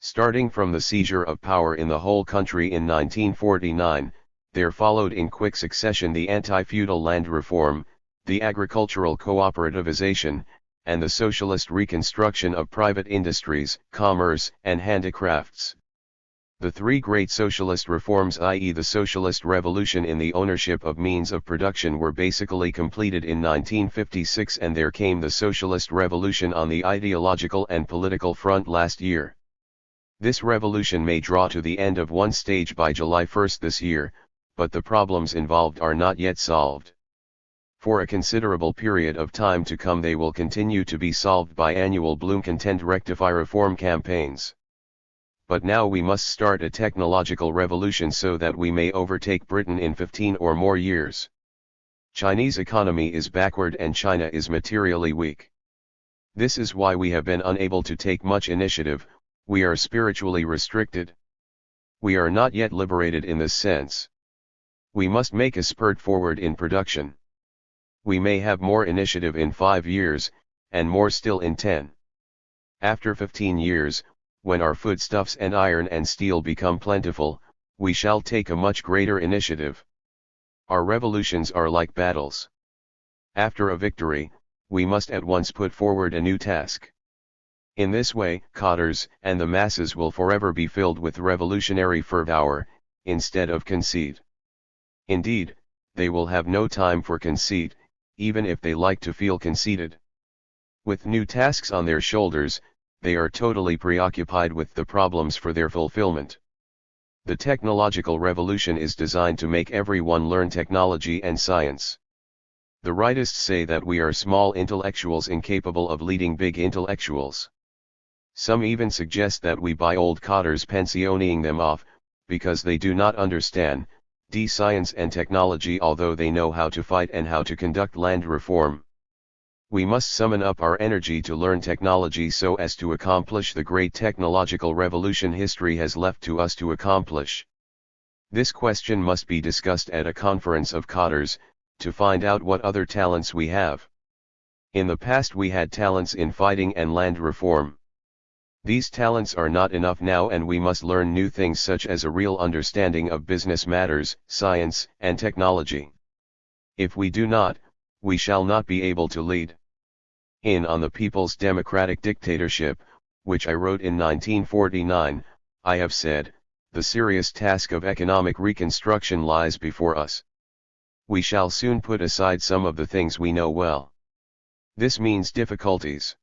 Starting from the seizure of power in the whole country in 1949, there followed in quick succession the anti-feudal land reform, the agricultural cooperativization, and the socialist reconstruction of private industries, commerce, and handicrafts. The three great socialist reforms, i.e. the socialist revolution in the ownership of means of production, were basically completed in 1956, and there came the socialist revolution on the ideological and political front last year. This revolution may draw to the end of one stage by July 1 this year, but the problems involved are not yet solved. For a considerable period of time to come they will continue to be solved by annual Bloom Contend Rectify reform campaigns. But now we must start a technological revolution so that we may overtake Britain in 15 or more years. Chinese economy is backward and China is materially weak. This is why we have been unable to take much initiative. We are spiritually restricted. We are not yet liberated in this sense. We must make a spurt forward in production. We may have more initiative in 5 years, and more still in 10. After 15 years, when our foodstuffs and iron and steel become plentiful, we shall take a much greater initiative. Our revolutions are like battles. After a victory, we must at once put forward a new task. In this way, cadres and the masses will forever be filled with revolutionary fervor, instead of conceit. Indeed, they will have no time for conceit, even if they like to feel conceited. With new tasks on their shoulders, they are totally preoccupied with the problems for their fulfillment. The technological revolution is designed to make everyone learn technology and science. The rightists say that we are small intellectuals incapable of leading big intellectuals. Some even suggest that we buy old cadres, pensioning them off, because they do not understand science and technology, although they know how to fight and how to conduct land reform. We must summon up our energy to learn technology so as to accomplish the great technological revolution history has left to us to accomplish. This question must be discussed at a conference of cadres, to find out what other talents we have. In the past we had talents in fighting and land reform. These talents are not enough now, and we must learn new things such as a real understanding of business matters, science, and technology. If we do not, we shall not be able to lead. On the People's Democratic Dictatorship, which I wrote in 1949, I have said, the serious task of economic reconstruction lies before us. We shall soon put aside some of the things we know well. This means difficulties.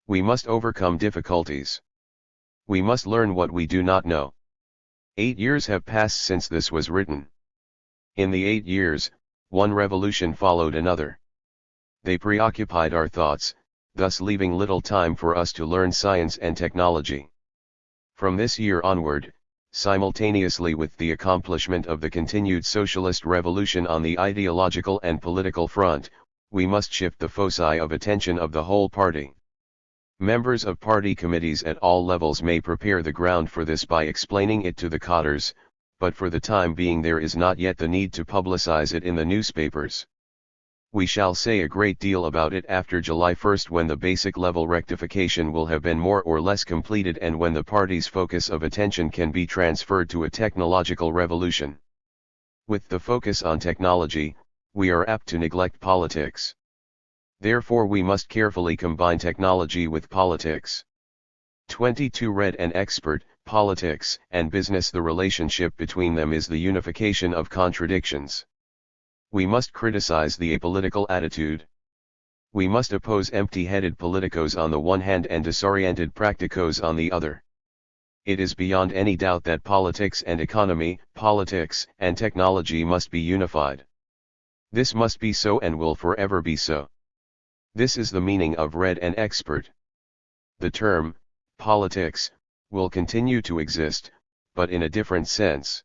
We must overcome difficulties. We must learn what we do not know. 8 years have passed since this was written. In the 8 years, one revolution followed another. They preoccupied our thoughts, thus leaving little time for us to learn science and technology. From this year onward, simultaneously with the accomplishment of the continued socialist revolution on the ideological and political front, we must shift the foci of attention of the whole party. Members of party committees at all levels may prepare the ground for this by explaining it to the cadres, but for the time being there is not yet the need to publicize it in the newspapers. We shall say a great deal about it after July 1, when the basic level rectification will have been more or less completed and when the party's focus of attention can be transferred to a technological revolution. With the focus on technology, we are apt to neglect politics. Therefore we must carefully combine technology with politics. 22 Read and expert, politics and business. The relationship between them is the unification of contradictions. We must criticize the apolitical attitude. We must oppose empty-headed politicos on the one hand and disoriented practicos on the other. It is beyond any doubt that politics and economy, politics and technology must be unified. This must be so and will forever be so. This is the meaning of read and expert. The term, politics, will continue to exist, but in a different sense.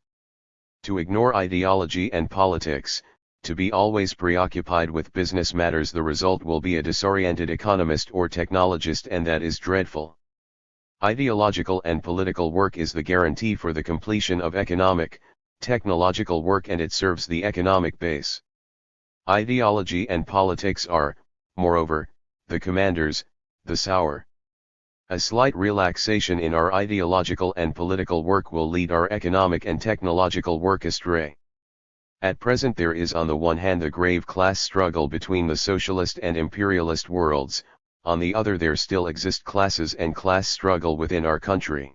To ignore ideology and politics, to be always preoccupied with business matters, the result will be a disoriented economist or technologist, and that is dreadful. Ideological and political work is the guarantee for the completion of economic, technological work, and it serves the economic base. Ideology and politics are, moreover, the commanders, the sour. A slight relaxation in our ideological and political work will lead our economic and technological work astray. At present there is on the one hand the grave class struggle between the socialist and imperialist worlds, on the other there still exist classes and class struggle within our country.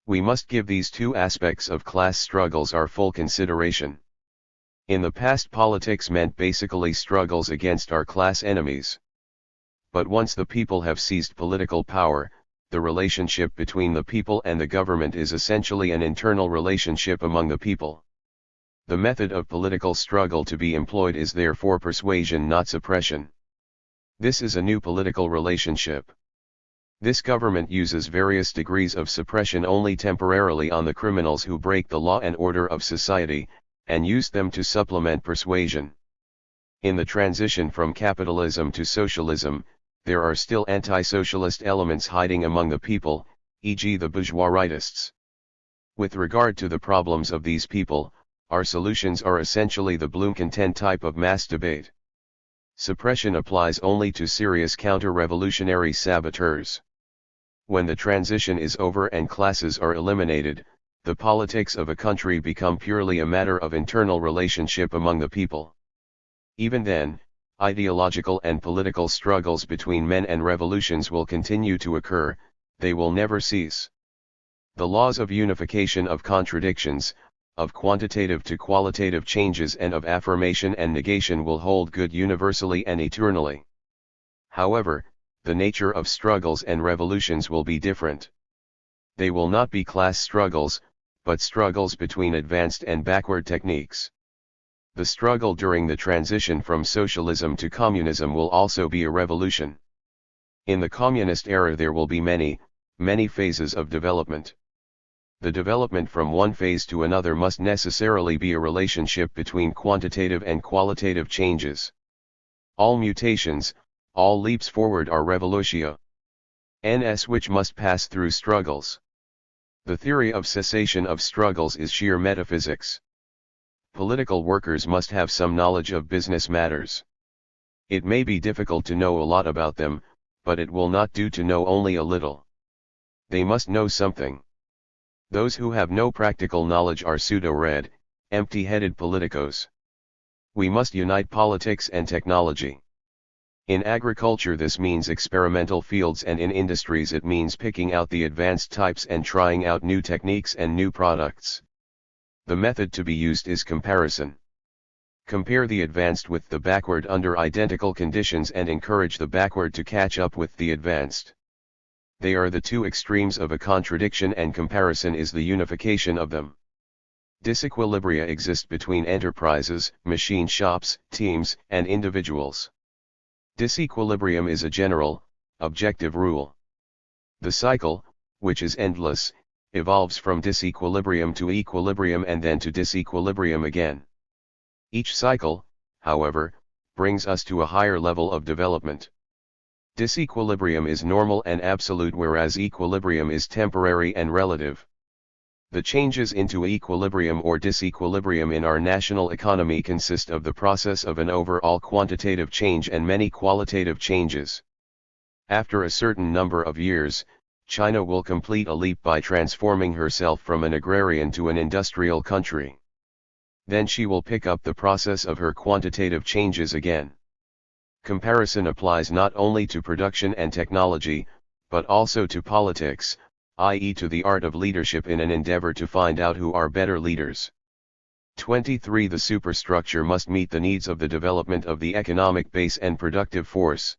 We must give these two aspects of class struggles our full consideration. In the past, politics meant basically struggles against our class enemies. But once the people have seized political power, the relationship between the people and the government is essentially an internal relationship among the people. The method of political struggle to be employed is therefore persuasion, not suppression. This is a new political relationship. This government uses various degrees of suppression only temporarily on the criminals who break the law and order of society, and use them to supplement persuasion. In the transition from capitalism to socialism, there are still anti-socialist elements hiding among the people, e.g. the bourgeois rightists. With regard to the problems of these people, our solutions are essentially the Bloemfontein type of mass debate. Suppression applies only to serious counter-revolutionary saboteurs. When the transition is over and classes are eliminated, the politics of a country become purely a matter of internal relationship among the people. Even then, ideological and political struggles between men and revolutions will continue to occur, they will never cease. The laws of unification of contradictions, of quantitative to qualitative changes, and of affirmation and negation will hold good universally and eternally. However, the nature of struggles and revolutions will be different. They will not be class struggles, but struggles between advanced and backward techniques. The struggle during the transition from socialism to communism will also be a revolution. In the communist era there will be many phases of development. The development from one phase to another must necessarily be a relationship between quantitative and qualitative changes. All mutations, all leaps forward are revolutio. Ns which must pass through struggles. The theory of cessation of struggles is sheer metaphysics. Political workers must have some knowledge of business matters. It may be difficult to know a lot about them, but it will not do to know only a little. They must know something. Those who have no practical knowledge are pseudo-read, empty-headed politicos. We must unite politics and technology. In agriculture this means experimental fields, and in industries it means picking out the advanced types and trying out new techniques and new products. The method to be used is comparison. Compare the advanced with the backward under identical conditions and encourage the backward to catch up with the advanced. They are the two extremes of a contradiction, and comparison is the unification of them. Disequilibria exist between enterprises, machine shops, teams, and individuals. Disequilibrium is a general, objective rule. The cycle, which is endless, evolves from disequilibrium to equilibrium and then to disequilibrium again. Each cycle, however, brings us to a higher level of development. Disequilibrium is normal and absolute, whereas equilibrium is temporary and relative. The changes into equilibrium or disequilibrium in our national economy consist of the process of an overall quantitative change and many qualitative changes. After a certain number of years, China will complete a leap by transforming herself from an agrarian to an industrial country. Then she will pick up the process of her quantitative changes again. Comparison applies not only to production and technology, but also to politics, i.e. to the art of leadership in an endeavor to find out who are better leaders. 23. The superstructure must meet the needs of the development of the economic base and productive force.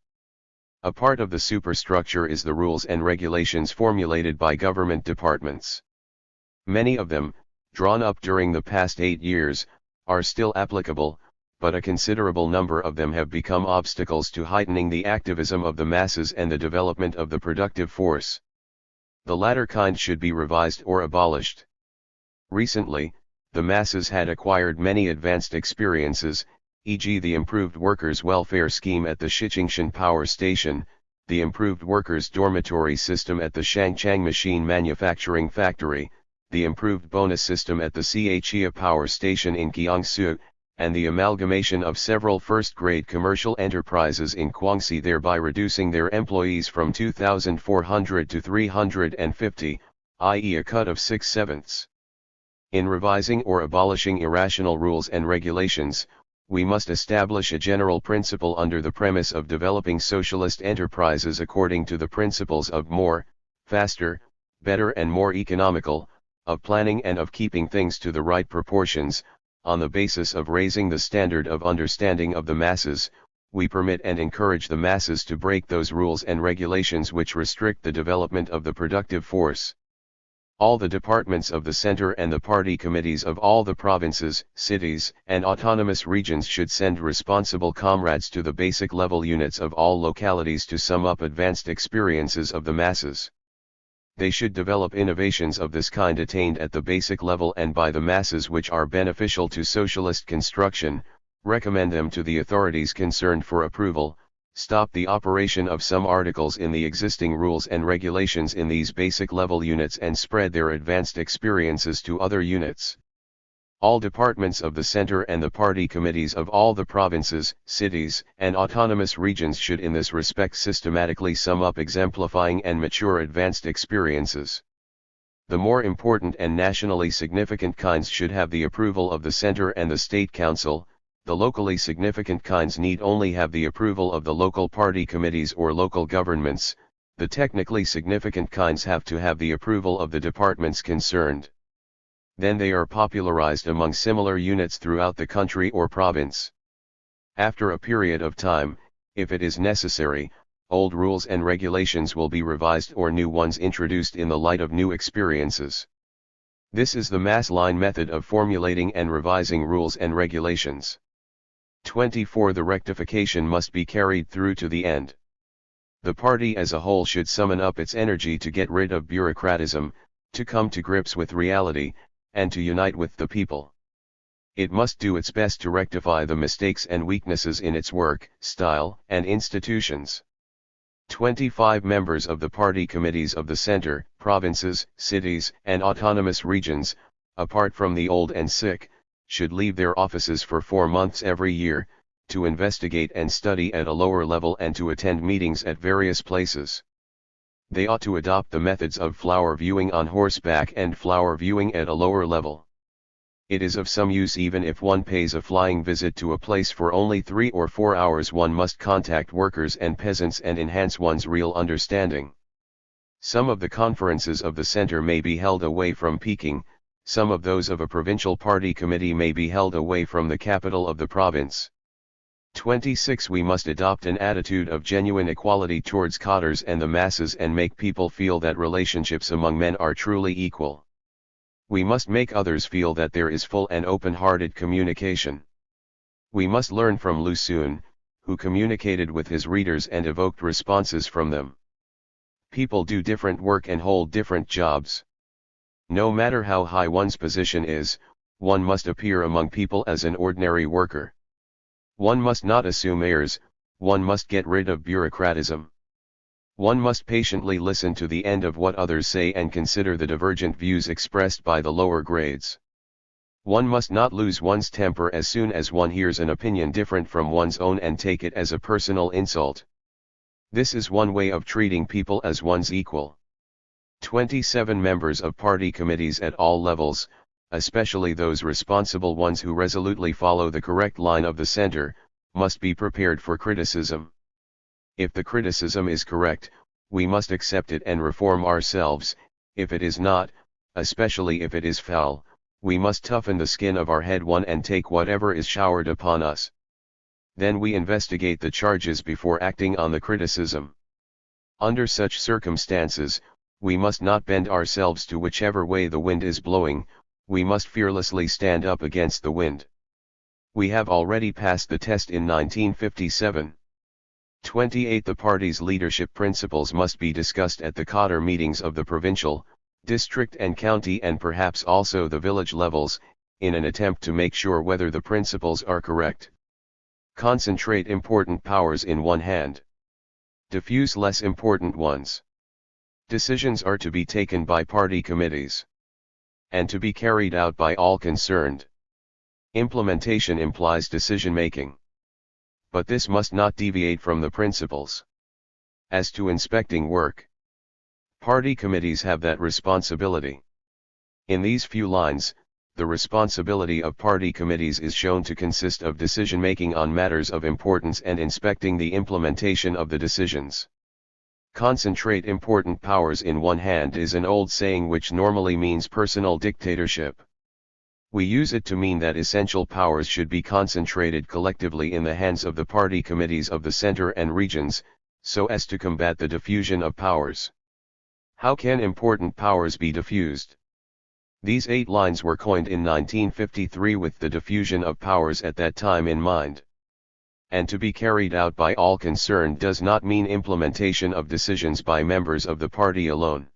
A part of the superstructure is the rules and regulations formulated by government departments. Many of them, drawn up during the past 8 years, are still applicable, but a considerable number of them have become obstacles to heightening the activism of the masses and the development of the productive force. The latter kind should be revised or abolished. Recently, the masses had acquired many advanced experiences, e.g. the improved workers' welfare scheme at the Shijingshan Power Station, the improved workers' dormitory system at the Shangchang Machine Manufacturing Factory, the improved bonus system at the Chia Power Station in Jiangsu, and the amalgamation of several first-grade commercial enterprises in Guangxi, thereby reducing their employees from 2,400 to 350, i.e. a cut of 6/7. In revising or abolishing irrational rules and regulations, we must establish a general principle under the premise of developing socialist enterprises according to the principles of more, faster, better and more economical, of planning and of keeping things to the right proportions. On the basis of raising the standard of understanding of the masses, we permit and encourage the masses to break those rules and regulations which restrict the development of the productive force. All the departments of the center and the party committees of all the provinces, cities, and autonomous regions should send responsible comrades to the basic level units of all localities to sum up advanced experiences of the masses. They should develop innovations of this kind attained at the basic level and by the masses which are beneficial to socialist construction, recommend them to the authorities concerned for approval, stop the operation of some articles in the existing rules and regulations in these basic level units and spread their advanced experiences to other units. All departments of the center and the party committees of all the provinces, cities, and autonomous regions should in this respect systematically sum up exemplifying and mature advanced experiences. The more important and nationally significant kinds should have the approval of the center and the state council. The locally significant kinds need only have the approval of the local party committees or local governments. The technically significant kinds have to have the approval of the departments concerned. Then they are popularized among similar units throughout the country or province. After a period of time, if it is necessary, old rules and regulations will be revised or new ones introduced in the light of new experiences. This is the mass line method of formulating and revising rules and regulations. 24. The rectification must be carried through to the end. The party as a whole should summon up its energy to get rid of bureaucratism, to come to grips with reality, and to unite with the people. It must do its best to rectify the mistakes and weaknesses in its work, style, and institutions. 25 members of the party committees of the center, provinces, cities, and autonomous regions, apart from the old and sick, should leave their offices for 4 months every year, to investigate and study at a lower level and to attend meetings at various places. They ought to adopt the methods of flower viewing on horseback and flower viewing at a lower level. It is of some use even if one pays a flying visit to a place for only 3 or 4 hours. One must contact workers and peasants and enhance one's real understanding. Some of the conferences of the center may be held away from Peking, some of those of a provincial party committee may be held away from the capital of the province. 26. We must adopt an attitude of genuine equality towards cadres and the masses and make people feel that relationships among men are truly equal. We must make others feel that there is full and open-hearted communication. We must learn from Lu Xun, who communicated with his readers and evoked responses from them. People do different work and hold different jobs. No matter how high one's position is, one must appear among people as an ordinary worker. One must not assume airs, one must get rid of bureaucratism. One must patiently listen to the end of what others say and consider the divergent views expressed by the lower grades. One must not lose one's temper as soon as one hears an opinion different from one's own and take it as a personal insult. This is one way of treating people as one's equal. 27. Members of party committees at all levels, especially those responsible ones who resolutely follow the correct line of the center, must be prepared for criticism. If the criticism is correct, we must accept it and reform ourselves. If it is not, especially if it is foul, we must toughen the skin of our head one and take whatever is showered upon us. Then we investigate the charges before acting on the criticism. Under such circumstances, we must not bend ourselves to whichever way the wind is blowing, we must fearlessly stand up against the wind. We have already passed the test in 1957. 28. The party's leadership principles must be discussed at the cadre meetings of the provincial, district and county and perhaps also the village levels, in an attempt to make sure whether the principles are correct. Concentrate important powers in one hand. Diffuse less important ones. Decisions are to be taken by party committees and to be carried out by all concerned. Implementation implies decision-making. But this must not deviate from the principles. As to inspecting work, party committees have that responsibility. In these few lines, the responsibility of party committees is shown to consist of decision-making on matters of importance and inspecting the implementation of the decisions. Concentrate important powers in one hand is an old saying which normally means personal dictatorship. We use it to mean that essential powers should be concentrated collectively in the hands of the party committees of the center and regions, so as to combat the diffusion of powers. How can important powers be diffused? These 8 lines were coined in 1953 with the diffusion of powers at that time in mind. And to be carried out by all concerned does not mean implementation of decisions by members of the party alone.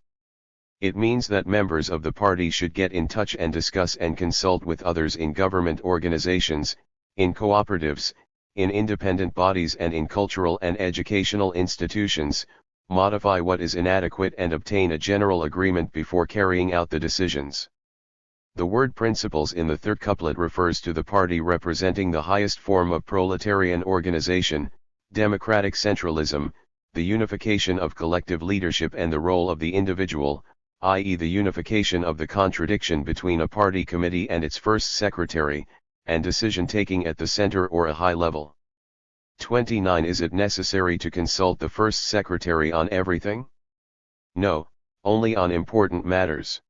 It means that members of the party should get in touch and discuss and consult with others in government organizations, in cooperatives, in independent bodies and in cultural and educational institutions, modify what is inadequate and obtain a general agreement before carrying out the decisions. The word principles in the third couplet refers to the party representing the highest form of proletarian organization, democratic centralism, the unification of collective leadership and the role of the individual, i.e. the unification of the contradiction between a party committee and its first secretary, and decision-taking at the center or a high level. 29. Is it necessary to consult the first secretary on everything? No, only on important matters.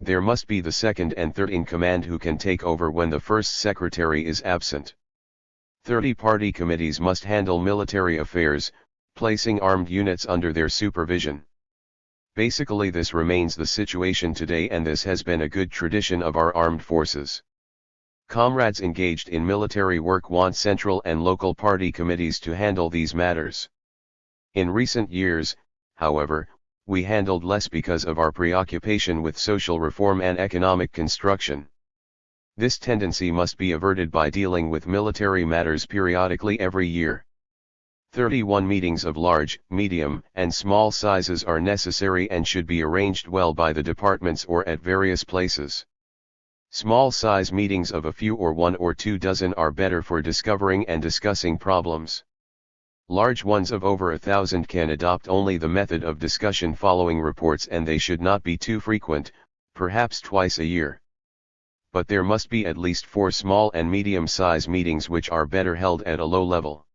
There must be the second and third in command who can take over when the first secretary is absent. 30. Party committees must handle military affairs, placing armed units under their supervision. Basically this remains the situation today and this has been a good tradition of our armed forces. Comrades engaged in military work want central and local party committees to handle these matters. In recent years, however, we handled less because of our preoccupation with social reform and economic construction. This tendency must be averted by dealing with military matters periodically every year. 31 Meetings of large, medium, and small sizes are necessary and should be arranged well by the departments or at various places. Small size meetings of a few or 1 or 2 dozen are better for discovering and discussing problems. Large ones of over 1,000 can adopt only the method of discussion following reports and they should not be too frequent, perhaps twice a year. But there must be at least 4 small and medium-size meetings which are better held at a low level.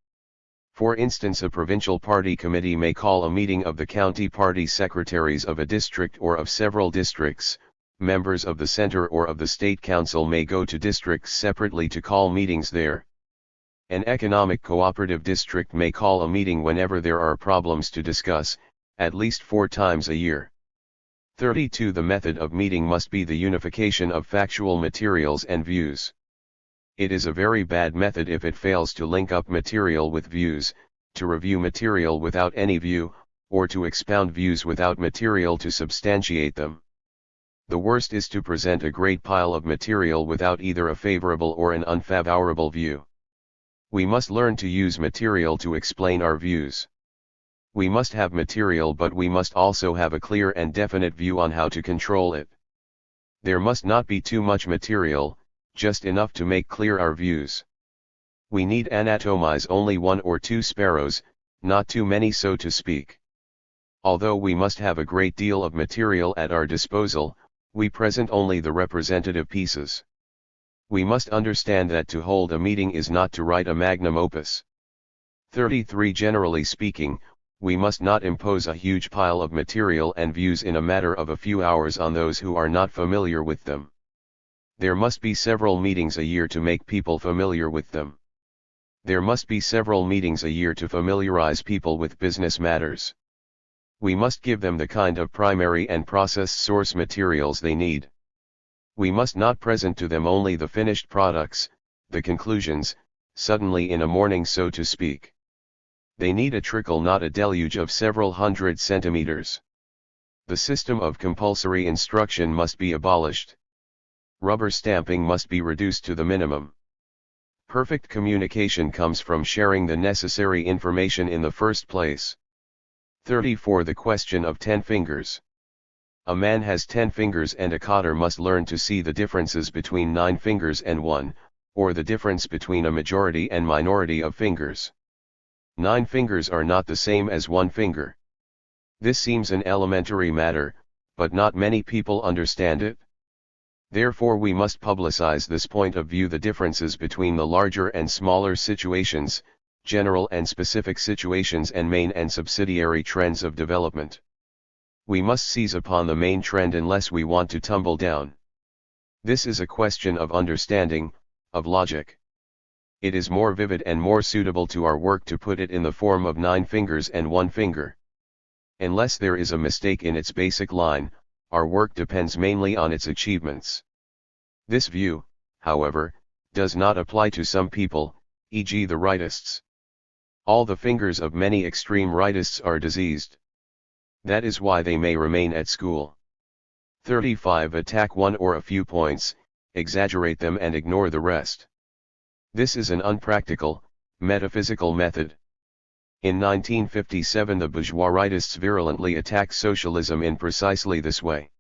For instance, a provincial party committee may call a meeting of the county party secretaries of a district or of several districts. Members of the center or of the state council may go to districts separately to call meetings there. An economic cooperative district may call a meeting whenever there are problems to discuss, at least 4 times a year. 32. The method of meeting must be the unification of factual materials and views. It is a very bad method if it fails to link up material with views, to review material without any view, or to expound views without material to substantiate them. The worst is to present a great pile of material without either a favorable or an unfavorable view. We must learn to use material to explain our views. We must have material, but we must also have a clear and definite view on how to control it. There must not be too much material, just enough to make clear our views. We need anatomize only 1 or 2 sparrows, not too many so to speak. Although we must have a great deal of material at our disposal, we present only the representative pieces. We must understand that to hold a meeting is not to write a magnum opus. 33. Generally speaking, we must not impose a huge pile of material and views in a matter of a few hours on those who are not familiar with them. There must be several meetings a year to make people familiar with them. There must be several meetings a year to familiarize people with business matters. We must give them the kind of primary and processed source materials they need. We must not present to them only the finished products, the conclusions, suddenly in a morning so to speak. They need a trickle, not a deluge of several hundred centimeters. The system of compulsory instruction must be abolished. Rubber stamping must be reduced to the minimum. Perfect communication comes from sharing the necessary information in the first place. 34. The question of 10 fingers. A man has 10 fingers and a cotter must learn to see the differences between 9 fingers and 1, or the difference between a majority and minority of fingers. 9 fingers are not the same as 1 finger. This seems an elementary matter, but not many people understand it. Therefore we must publicize this point of view, the differences between the larger and smaller situations, general and specific situations, and main and subsidiary trends of development. We must seize upon the main trend unless we want to tumble down. This is a question of understanding, of logic. It is more vivid and more suitable to our work to put it in the form of 9 fingers and 1 finger. Unless there is a mistake in its basic line, our work depends mainly on its achievements. This view, however, does not apply to some people, e.g. the rightists. All the fingers of many extreme rightists are diseased. That is why they may remain at school. 35. Attack one or a few points, exaggerate them and ignore the rest. This is an unpractical, metaphysical method. In 1957 the bourgeois rightists virulently attacked socialism in precisely this way.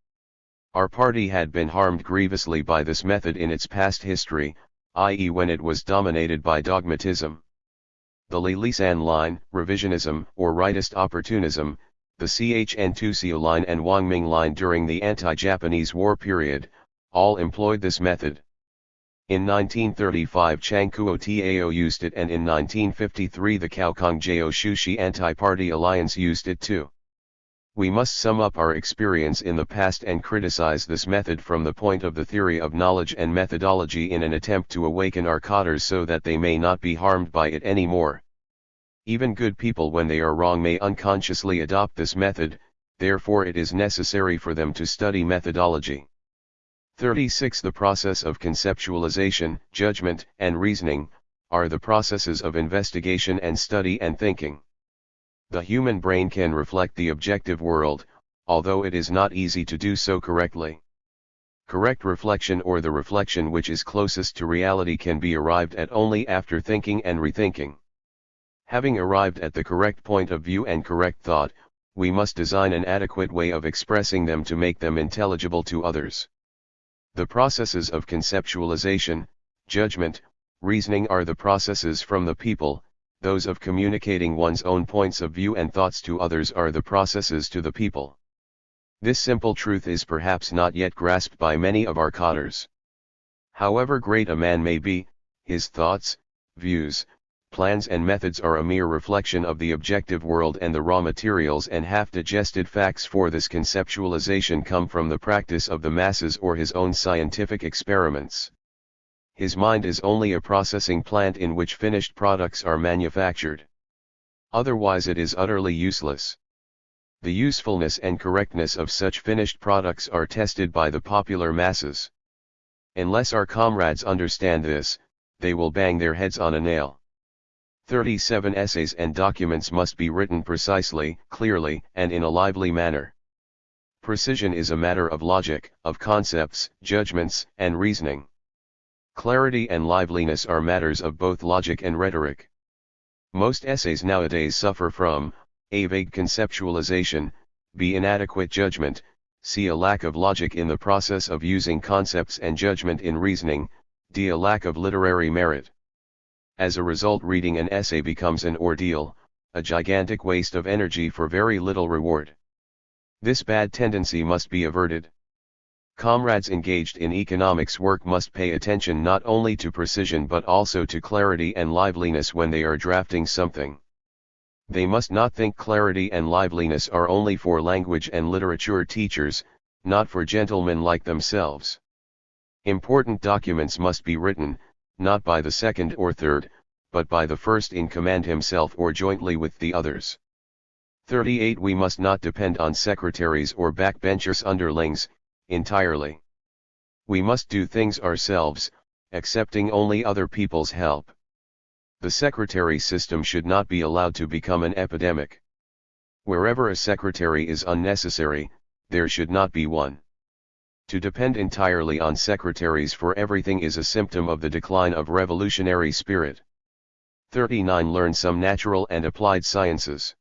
Our party had been harmed grievously by this method in its past history, i.e. when it was dominated by dogmatism. The Li-Lisan line, revisionism or rightist opportunism, the CHN-Tucio line and Wangming line during the anti-Japanese war period, all employed this method. In 1935 Chiang Kuo-Tao used it, and in 1953 the Kaokong-Jao Shushi Anti-Party Alliance used it too. We must sum up our experience in the past and criticize this method from the point of the theory of knowledge and methodology in an attempt to awaken our cotters so that they may not be harmed by it anymore. Even good people, when they are wrong, may unconsciously adopt this method, therefore it is necessary for them to study methodology. 36. The process of conceptualization, judgment, and reasoning, are the processes of investigation and study and thinking. The human brain can reflect the objective world, although it is not easy to do so correctly. Correct reflection, or the reflection which is closest to reality, can be arrived at only after thinking and rethinking. Having arrived at the correct point of view and correct thought, we must design an adequate way of expressing them to make them intelligible to others. The processes of conceptualization, judgment, reasoning are the processes from the people. Those of communicating one's own points of view and thoughts to others are the processes to the people. This simple truth is perhaps not yet grasped by many of our cotters. However great a man may be, his thoughts, views, plans and methods are a mere reflection of the objective world, and the raw materials and half-digested facts for this conceptualization come from the practice of the masses or his own scientific experiments. his mind is only a processing plant in which finished products are manufactured. Otherwise it is utterly useless. The usefulness and correctness of such finished products are tested by the popular masses. Unless our comrades understand this, they will bang their heads on a nail. 37 Essays and documents must be written precisely, clearly, and in a lively manner. Precision is a matter of logic, of concepts, judgments, and reasoning. Clarity and liveliness are matters of both logic and rhetoric. Most essays nowadays suffer from a vague conceptualization, b inadequate judgment, c a lack of logic in the process of using concepts and judgment in reasoning, d a lack of literary merit. As a result, reading an essay becomes an ordeal, a gigantic waste of energy for very little reward. This bad tendency must be averted. Comrades engaged in economics work must pay attention not only to precision but also to clarity and liveliness when they are drafting something. They must not think clarity and liveliness are only for language and literature teachers, not for gentlemen like themselves. Important documents must be written, not by the second or third, but by the first in command himself or jointly with the others. 38 We must not depend on secretaries or backbenchers underlings, entirely. We must do things ourselves, accepting only other people's help. The secretary system should not be allowed to become an epidemic. Wherever a secretary is unnecessary, there should not be one. To depend entirely on secretaries for everything is a symptom of the decline of revolutionary spirit. 39 Learn some natural and applied sciences.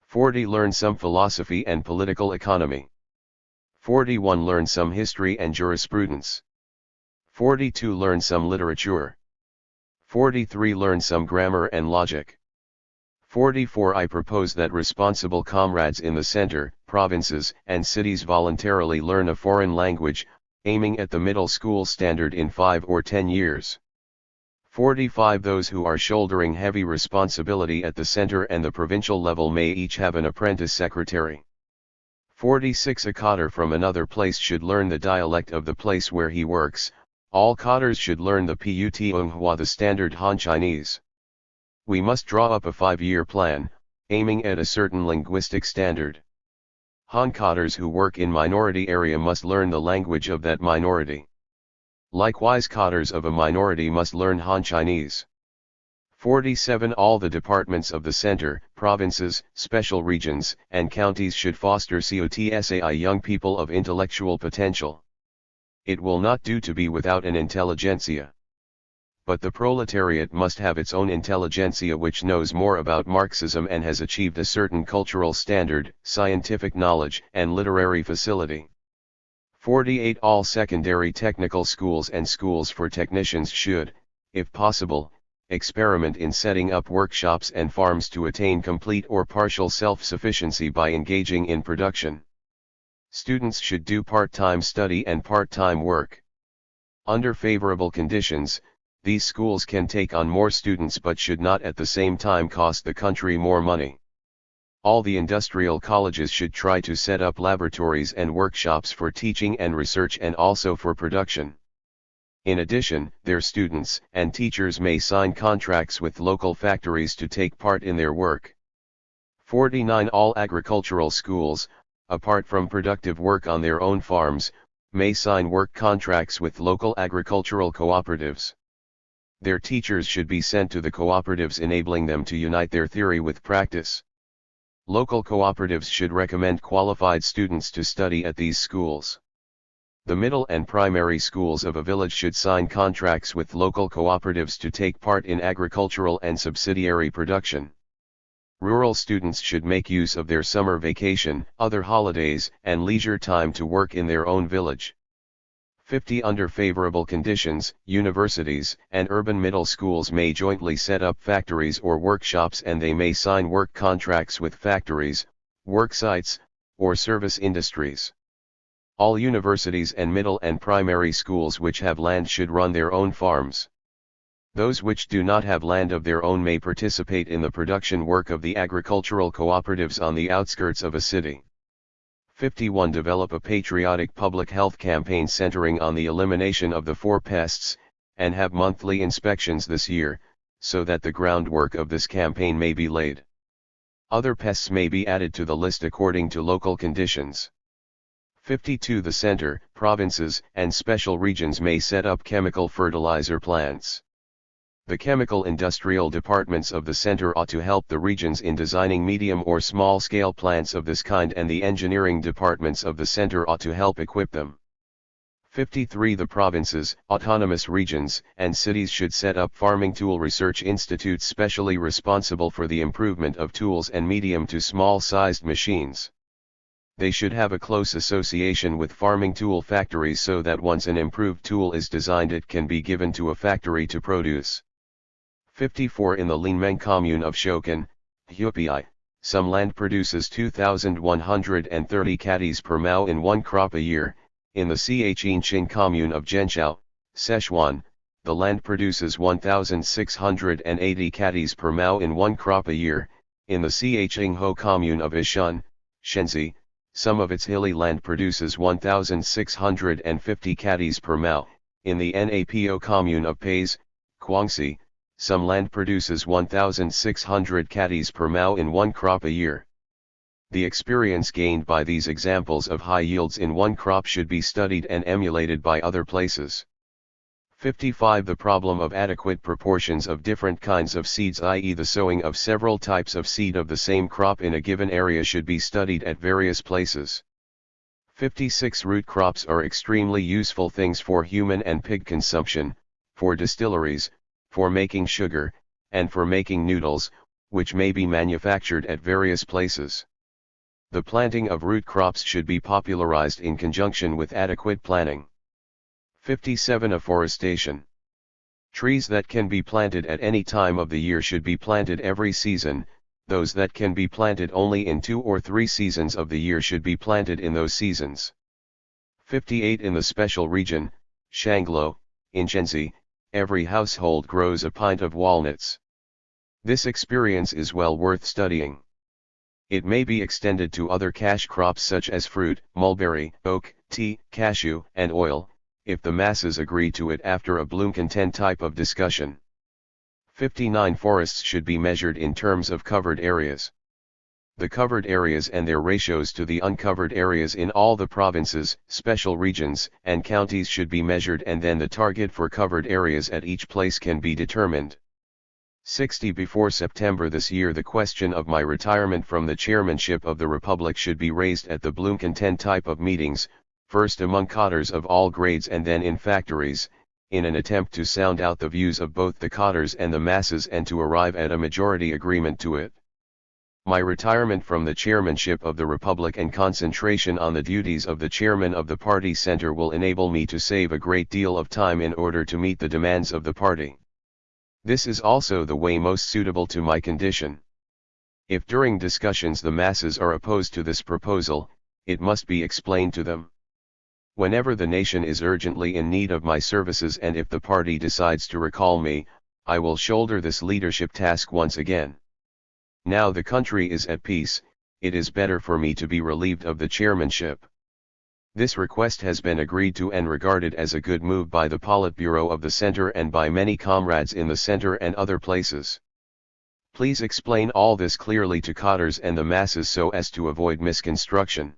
40 Learn some philosophy and political economy. 41 Learn some history and jurisprudence. 42 Learn some literature. 43 Learn some grammar and logic. 44 I propose that responsible comrades in the center, provinces, and cities voluntarily learn a foreign language, aiming at the middle school standard in 5 or 10 years. 45 Those who are shouldering heavy responsibility at the center and the provincial level may each have an apprentice secretary. 46 A cotter from another place should learn the dialect of the place where he works. All cotters should learn the Putonghua, the standard Han Chinese. We must draw up a 5-year plan, aiming at a certain linguistic standard. Han cotters who work in minority area must learn the language of that minority. Likewise, cotters of a minority must learn Han Chinese. 47 All the departments of the center, provinces, special regions, and counties should foster COTSAI young people of intellectual potential. It will not do to be without an intelligentsia. But the proletariat must have its own intelligentsia which knows more about Marxism and has achieved a certain cultural standard, scientific knowledge, and literary facility. 48 All secondary technical schools and schools for technicians should, if possible, experiment in setting up workshops and farms to attain complete or partial self-sufficiency by engaging in production. Students should do part-time study and part-time work. Under favorable conditions, these schools can take on more students but should not at the same time cost the country more money. All the industrial colleges should try to set up laboratories and workshops for teaching and research and also for production. In addition, their students and teachers may sign contracts with local factories to take part in their work. 49 All agricultural schools, apart from productive work on their own farms, may sign work contracts with local agricultural cooperatives. Their teachers should be sent to the cooperatives, enabling them to unite their theory with practice. Local cooperatives should recommend qualified students to study at these schools. The middle and primary schools of a village should sign contracts with local cooperatives to take part in agricultural and subsidiary production. Rural students should make use of their summer vacation, other holidays, and leisure time to work in their own village. 50 Under favorable conditions, universities and urban middle schools may jointly set up factories or workshops, and they may sign work contracts with factories, work sites, or service industries. All universities and middle and primary schools which have land should run their own farms. Those which do not have land of their own may participate in the production work of the agricultural cooperatives on the outskirts of a city. 51 Develop a patriotic public health campaign centering on the elimination of the 4 pests, and have monthly inspections this year, so that the groundwork of this campaign may be laid. Other pests may be added to the list according to local conditions. 52. The center, provinces, and special regions may set up chemical fertilizer plants. The chemical industrial departments of the center ought to help the regions in designing medium or small-scale plants of this kind, and the engineering departments of the center ought to help equip them. 53. The provinces, autonomous regions, and cities should set up farming tool research institutes specially responsible for the improvement of tools and medium to small-sized machines. They should have a close association with farming tool factories so that once an improved tool is designed it can be given to a factory to produce. 54. In the Linmeng commune of Shokan, Hupi, some land produces 2,130 caddies per mao in one crop a year. In the Xiqing commune of Zhenshao, Sichuan, the land produces 1,680 caddies per mao in one crop a year. In the Xiqingho commune of Yishun, Shenzi, some of its hilly land produces 1,650 caddies per mao. In the Napo commune of Pais, Guangxi, some land produces 1,600 caddies per mao in one crop a year. The experience gained by these examples of high yields in one crop should be studied and emulated by other places. 55. The problem of adequate proportions of different kinds of seeds, i.e. the sowing of several types of seed of the same crop in a given area, should be studied at various places. 56. Root crops are extremely useful things for human and pig consumption, for distilleries, for making sugar, and for making noodles, which may be manufactured at various places. The planting of root crops should be popularized in conjunction with adequate planning. 57. Afforestation. Trees that can be planted at any time of the year should be planted every season. Those that can be planted only in 2 or 3 seasons of the year should be planted in those seasons. 58. In the special region, Shanglo, in Shenzi, every household grows a pint of walnuts. This experience is well worth studying. It may be extended to other cash crops such as fruit, mulberry, oak, tea, cashew, and oil, if the masses agree to it after a Bloemfontein type of discussion. 59. Forests should be measured in terms of covered areas. The covered areas and their ratios to the uncovered areas in all the provinces, special regions, and counties should be measured, and then the target for covered areas at each place can be determined. 60. Before September this year, the question of my retirement from the chairmanship of the Republic should be raised at the Bloemfontein type of meetings, first among cotters of all grades and then in factories, in an attempt to sound out the views of both the cotters and the masses and to arrive at a majority agreement to it. My retirement from the chairmanship of the Republic and concentration on the duties of the chairman of the party center will enable me to save a great deal of time in order to meet the demands of the party. This is also the way most suitable to my condition. If during discussions the masses are opposed to this proposal, it must be explained to them. Whenever the nation is urgently in need of my services, and if the party decides to recall me, I will shoulder this leadership task once again. Now the country is at peace, it is better for me to be relieved of the chairmanship. This request has been agreed to and regarded as a good move by the Politburo of the Center and by many comrades in the Center and other places. Please explain all this clearly to cotters and the masses so as to avoid misconstruction.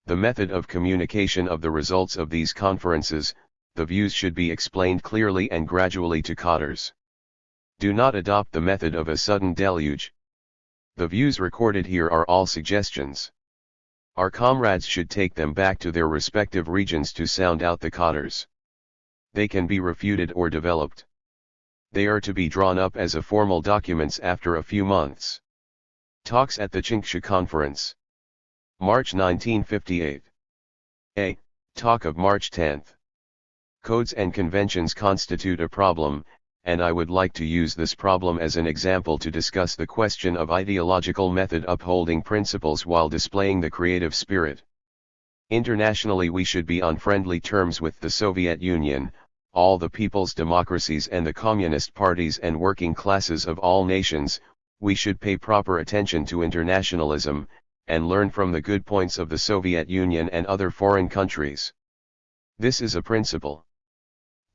The method of communication of the results of these conferences, the views should be explained clearly and gradually to cotters. Do not adopt the method of a sudden deluge. The views recorded here are all suggestions. Our comrades should take them back to their respective regions to sound out the cotters. They can be refuted or developed. They are to be drawn up as a formal documents after a few months. Talks at the Changsha Conference. March 1958. A. Talk of March 10. Codes and conventions constitute a problem, and I would like to use this problem as an example to discuss the question of ideological method upholding principles while displaying the creative spirit. Internationally, we should be on friendly terms with the Soviet Union, all the people's democracies and the communist parties and working classes of all nations. We should pay proper attention to internationalism, and learn from the good points of the Soviet Union and other foreign countries. This is a principle.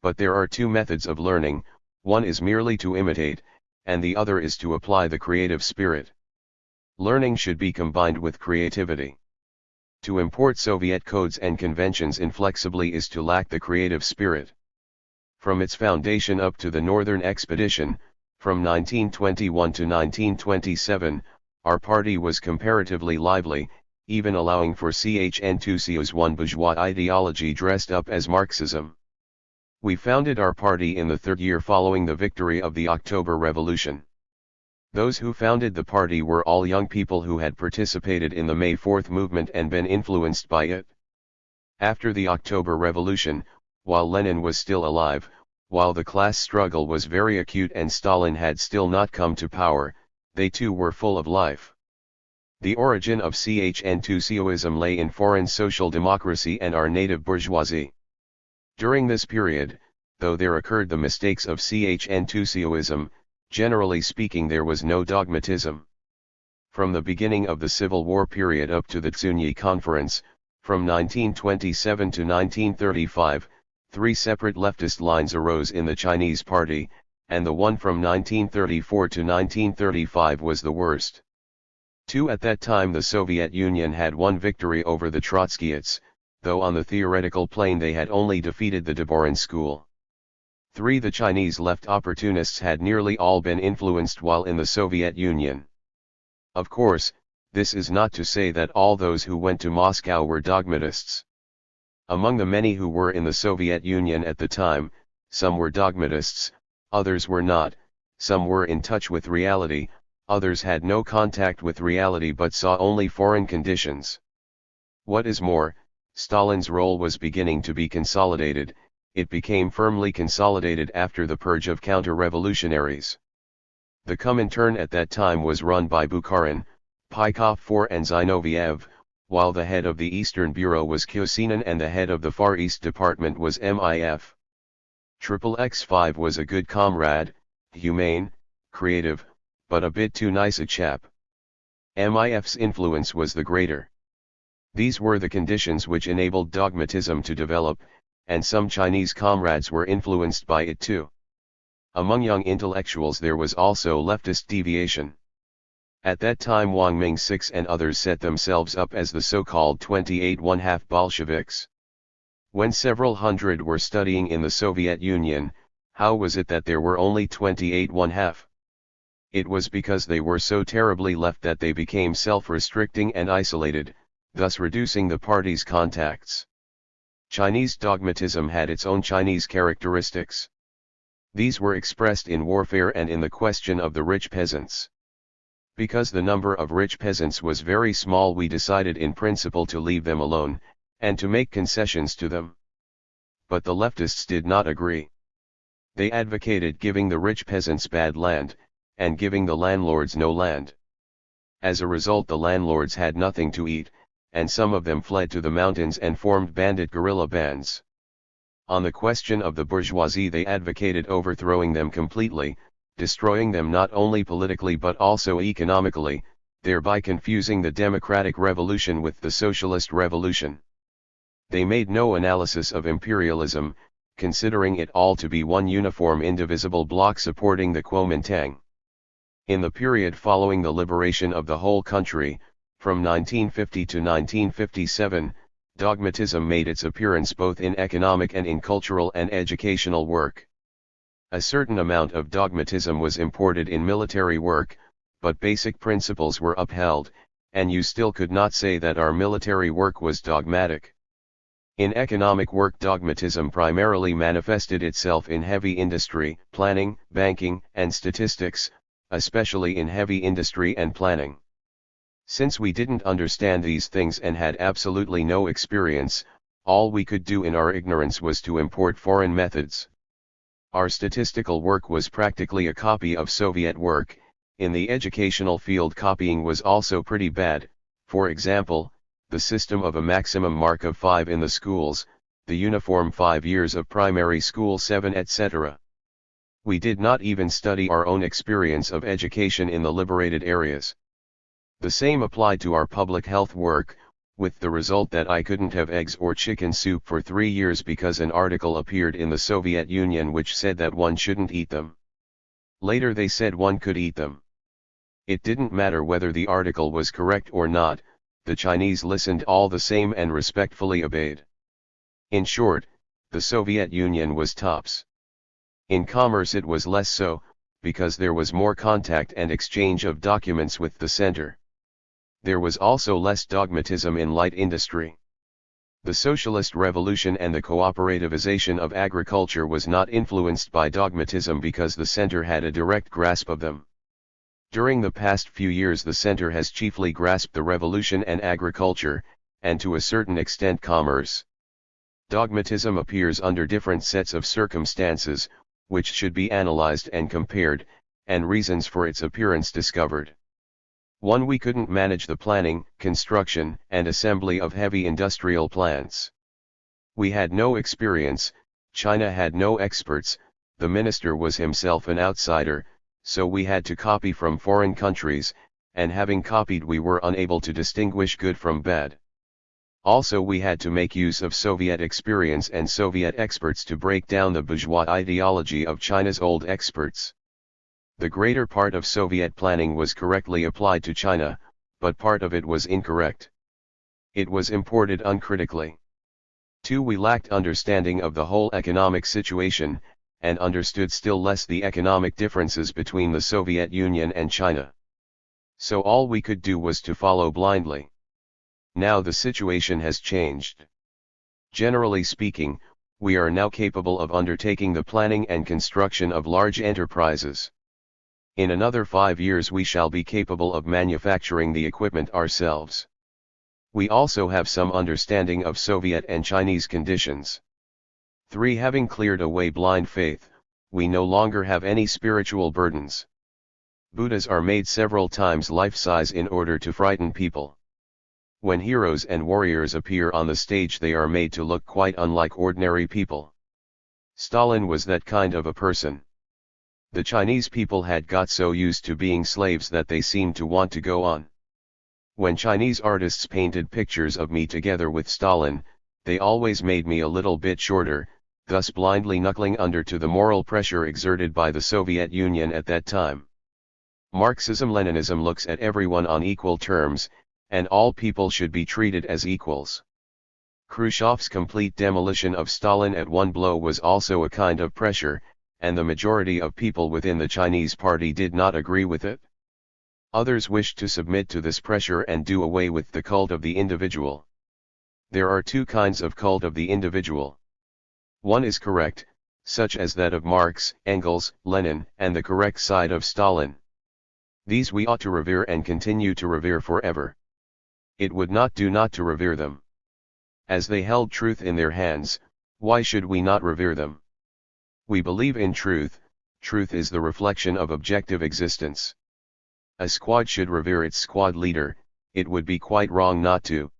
But there are two methods of learning, one is merely to imitate, and the other is to apply the creative spirit. Learning should be combined with creativity. To import Soviet codes and conventions inflexibly is to lack the creative spirit. From its foundation up to the Northern Expedition, from 1921 to 1927, our party was comparatively lively, even allowing for CHN2CO's bourgeois ideology dressed up as Marxism. We founded our party in the third year following the victory of the October Revolution. Those who founded the party were all young people who had participated in the May 4th movement and been influenced by it. After the October Revolution, while Lenin was still alive, while the class struggle was very acute and Stalin had still not come to power, they too were full of life. The origin of CHN2COism lay in foreign social democracy and our native bourgeoisie. During this period, though there occurred the mistakes of CHN2COism, generally speaking there was no dogmatism. From the beginning of the Civil War period up to the Zunyi Conference, from 1927 to 1935, three separate leftist lines arose in the Chinese Party, and the one from 1934 to 1935 was the worst. At that time the Soviet Union had won victory over the Trotskyists, though on the theoretical plane they had only defeated the Dvorin school. The Chinese left opportunists had nearly all been influenced while in the Soviet Union. Of course, this is not to say that all those who went to Moscow were dogmatists. Among the many who were in the Soviet Union at the time, some were dogmatists, others were not, some were in touch with reality, others had no contact with reality but saw only foreign conditions. What is more, Stalin's role was beginning to be consolidated. It became firmly consolidated after the purge of counter-revolutionaries. The Comintern at that time was run by Bukharin, Pykov IV and Zinoviev, while the head of the Eastern Bureau was Kyosinin and the head of the Far East Department was MIF. XXX5 was a good comrade, humane, creative, but a bit too nice a chap. MIF's influence was the greater. These were the conditions which enabled dogmatism to develop, and some Chinese comrades were influenced by it too. Among young intellectuals there was also leftist deviation. At that time Wang Ming-6 and others set themselves up as the so-called 28½ Bolsheviks. When several hundred were studying in the Soviet Union, how was it that there were only 28½ It was because they were so terribly left that they became self-restricting and isolated, thus reducing the party's contacts. Chinese dogmatism had its own Chinese characteristics. These were expressed in warfare and in the question of the rich peasants. Because the number of rich peasants was very small, we decided in principle to leave them alone, and to make concessions to them. But the leftists did not agree. They advocated giving the rich peasants bad land, and giving the landlords no land. As a result, the landlords had nothing to eat, and some of them fled to the mountains and formed bandit guerrilla bands. On the question of the bourgeoisie, they advocated overthrowing them completely, destroying them not only politically but also economically, thereby confusing the democratic revolution with the socialist revolution. They made no analysis of imperialism, considering it all to be one uniform indivisible bloc supporting the Kuomintang. In the period following the liberation of the whole country, from 1950 to 1957, dogmatism made its appearance both in economic and in cultural and educational work. A certain amount of dogmatism was imported in military work, but basic principles were upheld, and you still could not say that our military work was dogmatic. In economic work, dogmatism primarily manifested itself in heavy industry, planning, banking, and statistics, especially in heavy industry and planning. Since we didn't understand these things and had absolutely no experience, all we could do in our ignorance was to import foreign methods. Our statistical work was practically a copy of Soviet work. In the educational field, copying was also pretty bad. For example, the system of a maximum mark of 5 in the schools, the uniform 5 years of primary school 7, etc. We did not even study our own experience of education in the liberated areas. The same applied to our public health work, with the result that I couldn't have eggs or chicken soup for 3 years because an article appeared in the Soviet Union which said that one shouldn't eat them. Later they said one could eat them. It didn't matter whether the article was correct or not, the Chinese listened all the same and respectfully obeyed. In short, the Soviet Union was tops. In commerce it was less so, because there was more contact and exchange of documents with the center. There was also less dogmatism in light industry. The socialist revolution and the cooperativization of agriculture was not influenced by dogmatism because the center had a direct grasp of them. During the past few years the center has chiefly grasped the revolution and agriculture, and to a certain extent commerce. Dogmatism appears under different sets of circumstances, which should be analyzed and compared, and reasons for its appearance discovered. 1. We couldn't manage the planning, construction, and assembly of heavy industrial plants. We had no experience, China had no experts, the minister was himself an outsider, so we had to copy from foreign countries, and having copied we were unable to distinguish good from bad. Also we had to make use of Soviet experience and Soviet experts to break down the bourgeois ideology of China's old experts. The greater part of Soviet planning was correctly applied to China, but part of it was incorrect. It was imported uncritically. 2. We lacked understanding of the whole economic situation, and understood still less the economic differences between the Soviet Union and China. So all we could do was to follow blindly. Now the situation has changed. Generally speaking, we are now capable of undertaking the planning and construction of large enterprises. In another 5 years we shall be capable of manufacturing the equipment ourselves. We also have some understanding of Soviet and Chinese conditions. 3. Having cleared away blind faith, we no longer have any spiritual burdens. Buddhas are made several times life-size in order to frighten people. When heroes and warriors appear on the stage they are made to look quite unlike ordinary people. Stalin was that kind of a person. The Chinese people had got so used to being slaves that they seemed to want to go on. When Chinese artists painted pictures of me together with Stalin, they always made me a little bit shorter, thus blindly knuckling under to the moral pressure exerted by the Soviet Union at that time. Marxism-Leninism looks at everyone on equal terms, and all people should be treated as equals. Khrushchev's complete demolition of Stalin at one blow was also a kind of pressure, and the majority of people within the Chinese party did not agree with it. Others wished to submit to this pressure and do away with the cult of the individual. There are 2 kinds of cult of the individual. One is correct, such as that of Marx, Engels, Lenin, and the correct side of Stalin. These we ought to revere and continue to revere forever. It would not do not to revere them. As they held truth in their hands, why should we not revere them? We believe in truth, truth is the reflection of objective existence. A squad should revere its squad leader, it would be quite wrong not to.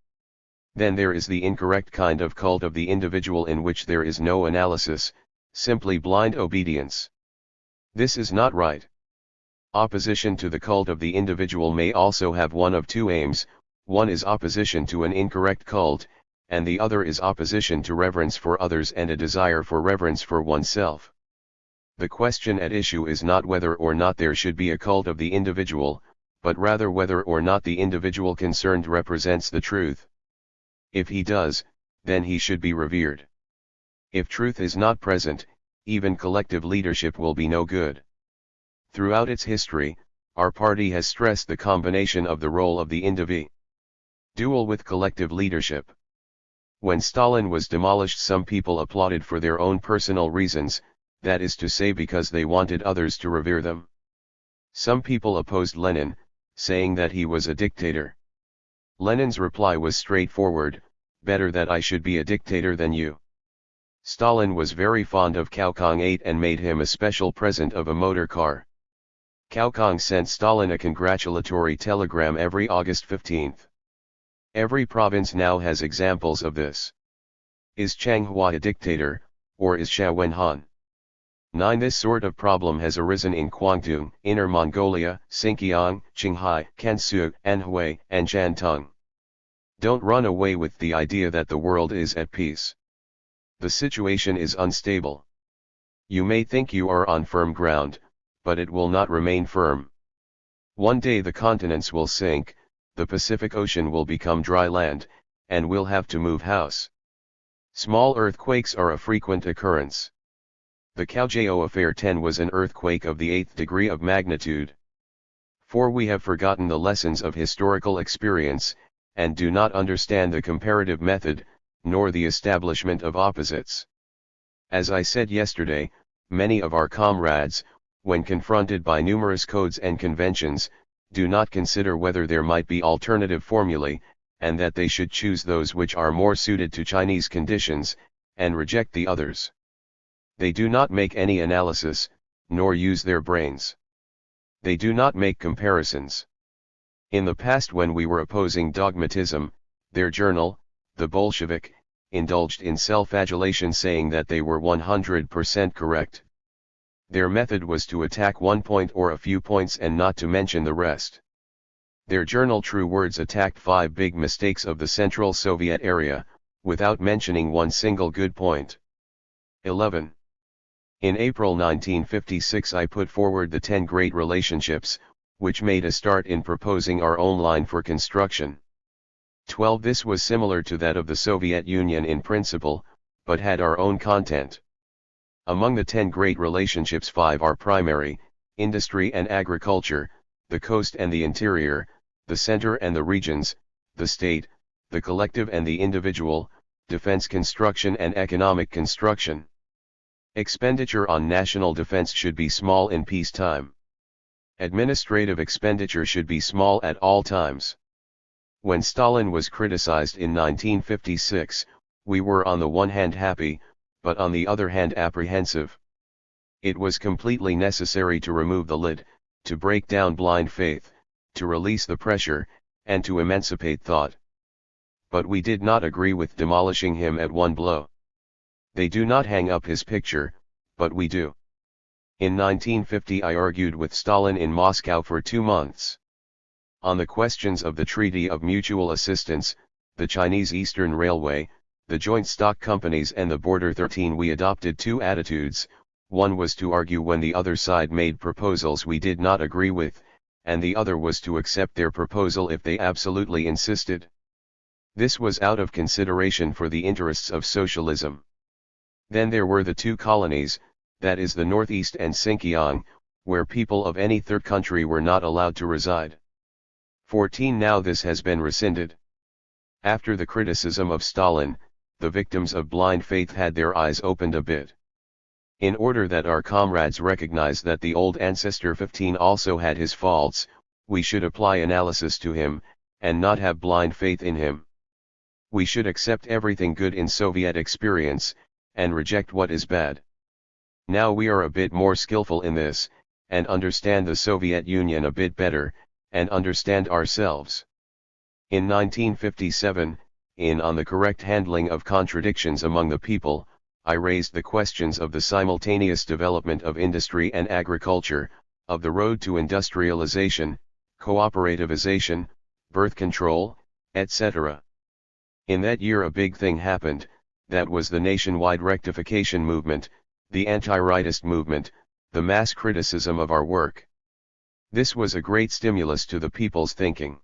Then there is the incorrect kind of cult of the individual in which there is no analysis, simply blind obedience. This is not right. Opposition to the cult of the individual may also have one of 2 aims, one is opposition to an incorrect cult, and the other is opposition to reverence for others and a desire for reverence for oneself. The question at issue is not whether or not there should be a cult of the individual, but rather whether or not the individual concerned represents the truth. If he does, then he should be revered. If truth is not present, even collective leadership will be no good. Throughout its history, our party has stressed the combination of the role of the individual with collective leadership. When Stalin was demolished, some people applauded for their own personal reasons, that is to say because they wanted others to revere them. Some people opposed Lenin, saying that he was a dictator. Lenin's reply was straightforward, better that I should be a dictator than you. Stalin was very fond of Cao Kang 8 and made him a special present of a motor car. Cao Kang sent Stalin a congratulatory telegram every August 15. Every province now has examples of this. Is Changhua a dictator, or is Xia Wenhan? 9. This sort of problem has arisen in Guangdong, Inner Mongolia, Xinjiang, Qinghai, Gansu, Anhui, and Shantung. Don't run away with the idea that the world is at peace. The situation is unstable. You may think you are on firm ground, but it will not remain firm. One day the continents will sink, the Pacific Ocean will become dry land, and we'll have to move house. Small earthquakes are a frequent occurrence. The Kaohsiung affair 10 was an earthquake of the 8th degree of magnitude. For we have forgotten the lessons of historical experience, and do not understand the comparative method, nor the establishment of opposites. As I said yesterday, many of our comrades, when confronted by numerous codes and conventions, do not consider whether there might be alternative formulae, and that they should choose those which are more suited to Chinese conditions, and reject the others. They do not make any analysis, nor use their brains. They do not make comparisons. In the past, when we were opposing dogmatism, their journal, The Bolshevik, indulged in self-adulation, saying that they were 100% correct. Their method was to attack one point or a few points and not to mention the rest. Their journal True Words attacked 5 big mistakes of the Central Soviet area, without mentioning one single good point. 11. In April 1956 I put forward the 10 great relationships, which made a start in proposing our own line for construction. 12. This was similar to that of the Soviet Union in principle, but had our own content. Among the 10 great relationships, 5 are primary: industry and agriculture, the coast and the interior, the center and the regions, the state, the collective and the individual, defense construction and economic construction. Expenditure on national defense should be small in peacetime. Administrative expenditure should be small at all times. When Stalin was criticized in 1956, we were on the one hand happy, but on the other hand apprehensive. It was completely necessary to remove the lid, to break down blind faith, to release the pressure, and to emancipate thought. But we did not agree with demolishing him at one blow. They do not hang up his picture, but we do. In 1950 I argued with Stalin in Moscow for 2 months. On the questions of the Treaty of Mutual Assistance, the Chinese Eastern Railway, the joint stock companies and the Border 13, we adopted 2 attitudes. One was to argue when the other side made proposals we did not agree with, and the other was to accept their proposal if they absolutely insisted. This was out of consideration for the interests of socialism. Then there were the 2 colonies, that is the Northeast and Xinjiang, where people of any third country were not allowed to reside. 14. Now this has been rescinded. After the criticism of Stalin, the victims of blind faith had their eyes opened a bit. In order that our comrades recognize that the old ancestor 15 also had his faults, we should apply analysis to him, and not have blind faith in him. We should accept everything good in Soviet experience, and reject what is bad. Now we are a bit more skillful in this, and understand the Soviet Union a bit better, and understand ourselves. In 1957, on the correct handling of contradictions among the people, I raised the questions of the simultaneous development of industry and agriculture, of the road to industrialization, cooperativization, birth control, etc. In that year a big thing happened, that was the nationwide rectification movement, the anti-rightist movement, the mass criticism of our work. This was a great stimulus to the people's thinking.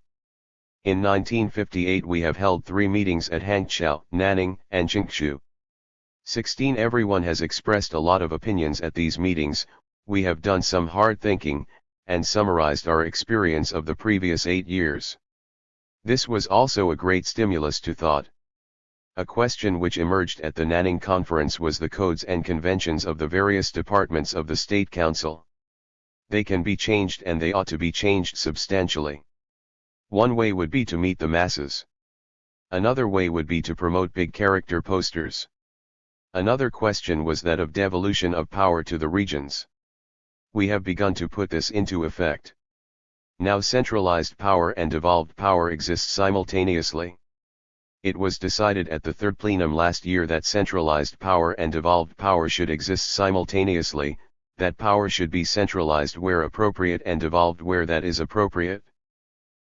In 1958 we have held 3 meetings at Hangzhou, Nanning, and Jingshu. 16. Everyone has expressed a lot of opinions at these meetings. We have done some hard thinking, and summarized our experience of the previous 8 years. This was also a great stimulus to thought. A question which emerged at the Nanning conference was the codes and conventions of the various departments of the State Council. They can be changed, and they ought to be changed substantially. One way would be to meet the masses. Another way would be to promote big character posters. Another question was that of devolution of power to the regions. We have begun to put this into effect. Now centralized power and devolved power exist simultaneously. It was decided at the 3rd plenum last year that centralized power and devolved power should exist simultaneously, that power should be centralized where appropriate and devolved where that is appropriate.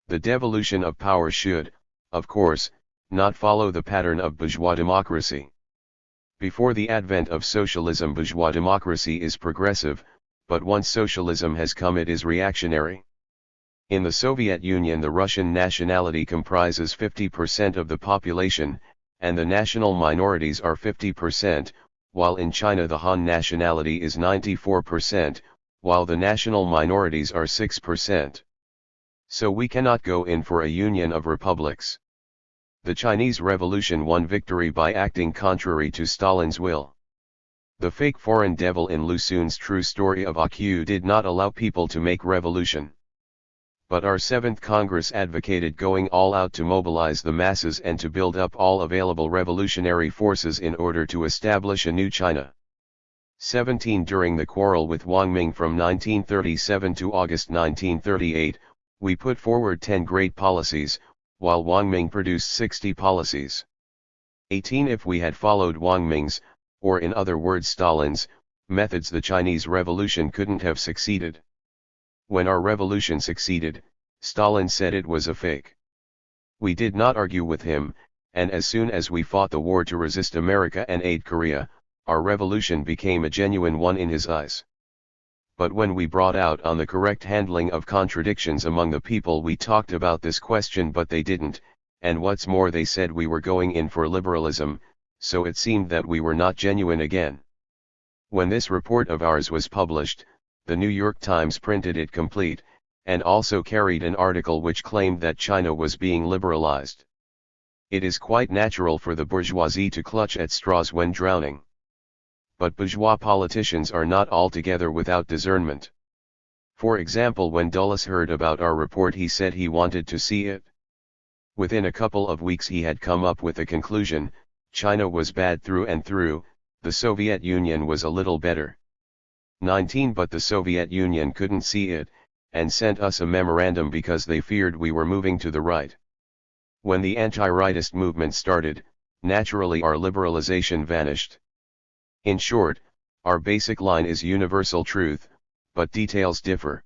The devolution of power should, of course, not follow the pattern of bourgeois democracy. Before the advent of socialism, bourgeois democracy is progressive, but once socialism has come, it is reactionary. In the Soviet Union, the Russian nationality comprises 50% of the population, and the national minorities are 50%, while in China the Han nationality is 94%, while the national minorities are 6%. So we cannot go in for a union of republics. The Chinese Revolution won victory by acting contrary to Stalin's will. The fake foreign devil in Lu Xun's true story of AQ did not allow people to make revolution. But our 7th Congress advocated going all out to mobilize the masses and to build up all available revolutionary forces in order to establish a new China. 17. During the quarrel with Wang Ming from 1937 to August 1938, we put forward 10 great policies, while Wang Ming produced 60 policies. 18. If we had followed Wang Ming's, or in other words Stalin's, methods, the Chinese Revolution couldn't have succeeded. When our revolution succeeded, Stalin said it was a fake. We did not argue with him, and as soon as we fought the war to resist America and aid Korea, our revolution became a genuine one in his eyes. But when we brought out on the correct handling of contradictions among the people, we talked about this question, but they didn't, and what's more, they said we were going in for liberalism, so it seemed that we were not genuine again. When this report of ours was published, the New York Times printed it complete, and also carried an article which claimed that China was being liberalized. It is quite natural for the bourgeoisie to clutch at straws when drowning. But bourgeois politicians are not altogether without discernment. For example, when Dulles heard about our report, he said he wanted to see it. Within a couple of weeks he had come up with a conclusion: China was bad through and through, the Soviet Union was a little better. 19. But the Soviet Union couldn't see it, and sent us a memorandum because they feared we were moving to the right. When the anti-rightist movement started, naturally our liberalization vanished. In short, our basic line is universal truth, but details differ.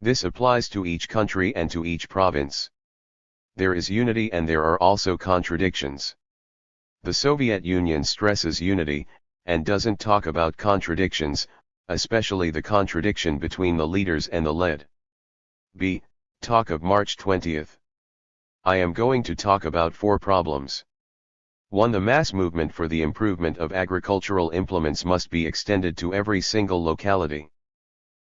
This applies to each country and to each province. There is unity and there are also contradictions. The Soviet Union stresses unity, and doesn't talk about contradictions, especially the contradiction between the leaders and the led. B. Talk of March 20th. I am going to talk about 4 problems. 1. The mass movement for the improvement of agricultural implements must be extended to every single locality.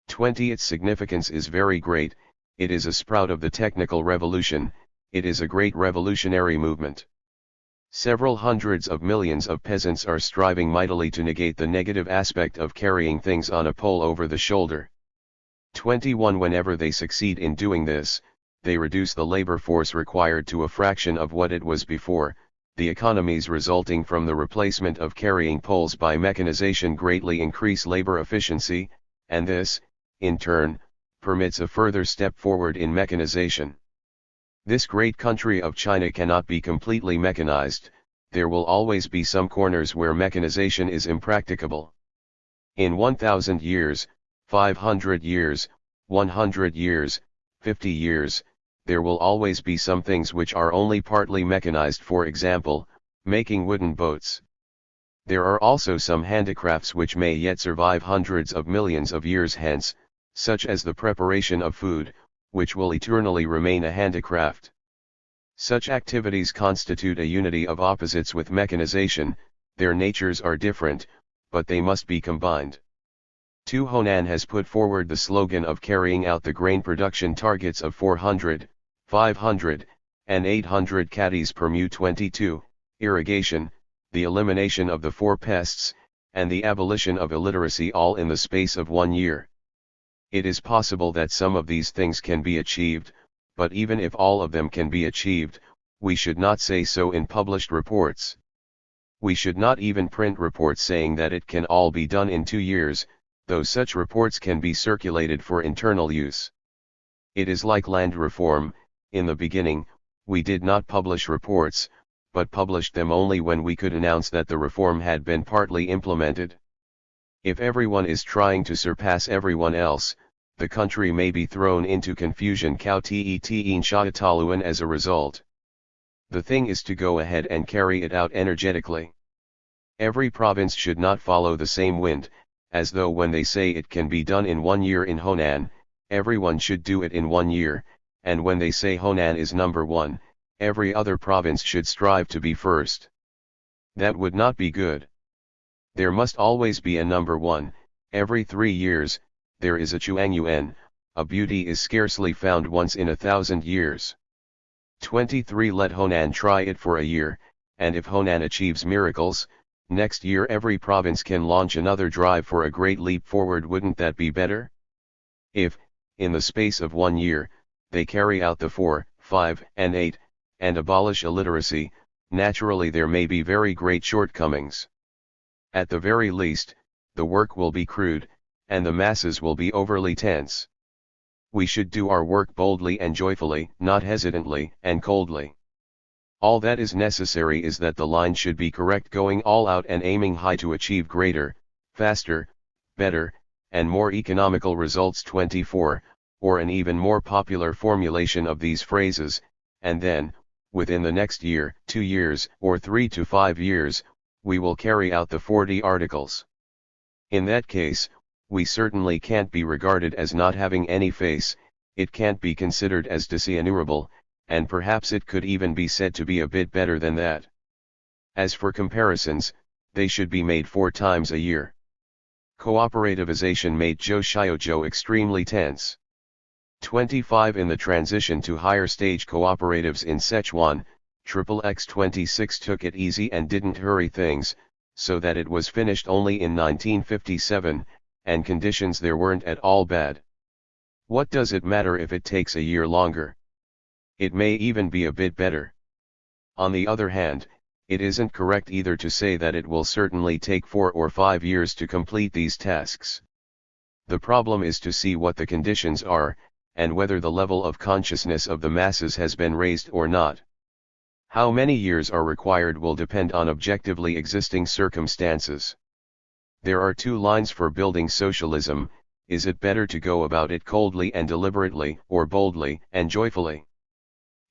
20. Its significance is very great, it is a sprout of the technical revolution, it is a great revolutionary movement. Several hundreds of millions of peasants are striving mightily to negate the negative aspect of carrying things on a pole over the shoulder. 21. Whenever they succeed in doing this, they reduce the labor force required to a fraction of what it was before. The economies resulting from the replacement of carrying poles by mechanization greatly increase labor efficiency, and this, in turn, permits a further step forward in mechanization. This great country of China cannot be completely mechanized, there will always be some corners where mechanization is impracticable. In 1,000 years, 500 years, 100 years, 50 years, there will always be some things which are only partly mechanized, for example, making wooden boats. There are also some handicrafts which may yet survive hundreds of millions of years hence, such as the preparation of food, which will eternally remain a handicraft. Such activities constitute a unity of opposites with mechanization, their natures are different, but they must be combined. 2. Honan has put forward the slogan of carrying out the grain production targets of 400, 500, and 800 caddies per mu 22, irrigation, the elimination of the 4 pests, and the abolition of illiteracy, all in the space of 1 year. It is possible that some of these things can be achieved, but even if all of them can be achieved, we should not say so in published reports. We should not even print reports saying that it can all be done in 2 years, though such reports can be circulated for internal use. It is like land reform. In the beginning, we did not publish reports, but published them only when we could announce that the reform had been partly implemented. If everyone is trying to surpass everyone else, the country may be thrown into confusion as a result. The thing is to go ahead and carry it out energetically. Every province should not follow the same wind, as though when they say it can be done in 1 year in Honan, everyone should do it in 1 year, and when they say Honan is number 1, every other province should strive to be first. That would not be good. There must always be a number 1, every 3 years, there is a Chuangyuan, a beauty is scarcely found once in 1,000 years. 23 Let Honan try it for a year, and if Honan achieves miracles, next year every province can launch another drive for a great leap forward. Wouldn't that be better? If, in the space of 1 year, they carry out the 4, 5, and 8, and abolish illiteracy, naturally there may be very great shortcomings. At the very least, the work will be crude, and the masses will be overly tense. We should do our work boldly and joyfully, not hesitantly and coldly. All that is necessary is that the line should be correct, going all out and aiming high to achieve greater, faster, better, and more economical results. 24, or an even more popular formulation of these phrases, and then, within the next year, 2 years, or 3 to 5 years, we will carry out the 40 articles. In that case, we certainly can't be regarded as not having any face, it can't be considered as dishonorable, and perhaps it could even be said to be a bit better than that. As for comparisons, they should be made 4 times a year. Cooperativization made Zhou Xiaozhou extremely tense. 25 In the transition to higher stage cooperatives in Sichuan, XXX26 took it easy and didn't hurry things, so that it was finished only in 1957, and conditions there weren't at all bad. What does it matter if it takes a year longer? It may even be a bit better. On the other hand, it isn't correct either to say that it will certainly take 4 or 5 years to complete these tasks. The problem is to see what the conditions are, and whether the level of consciousness of the masses has been raised or not. How many years are required will depend on objectively existing circumstances. There are 2 lines for building socialism: is it better to go about it coldly and deliberately, or boldly and joyfully?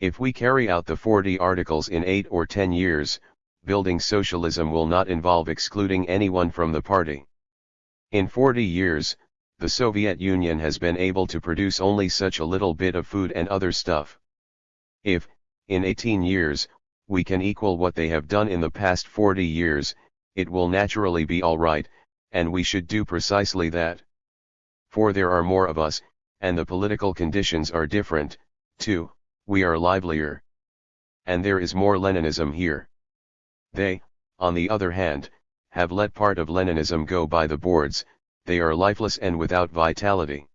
If we carry out the 40 articles in 8 or 10 years, building socialism will not involve excluding anyone from the party. In 40 years, the Soviet Union has been able to produce only such a little bit of food and other stuff. If, in 18 years, we can equal what they have done in the past 40 years, it will naturally be all right, and we should do precisely that. For there are more of us, and the political conditions are different, too, we are livelier. And there is more Leninism here. They, on the other hand, have let part of Leninism go by the boards, they are lifeless and without vitality.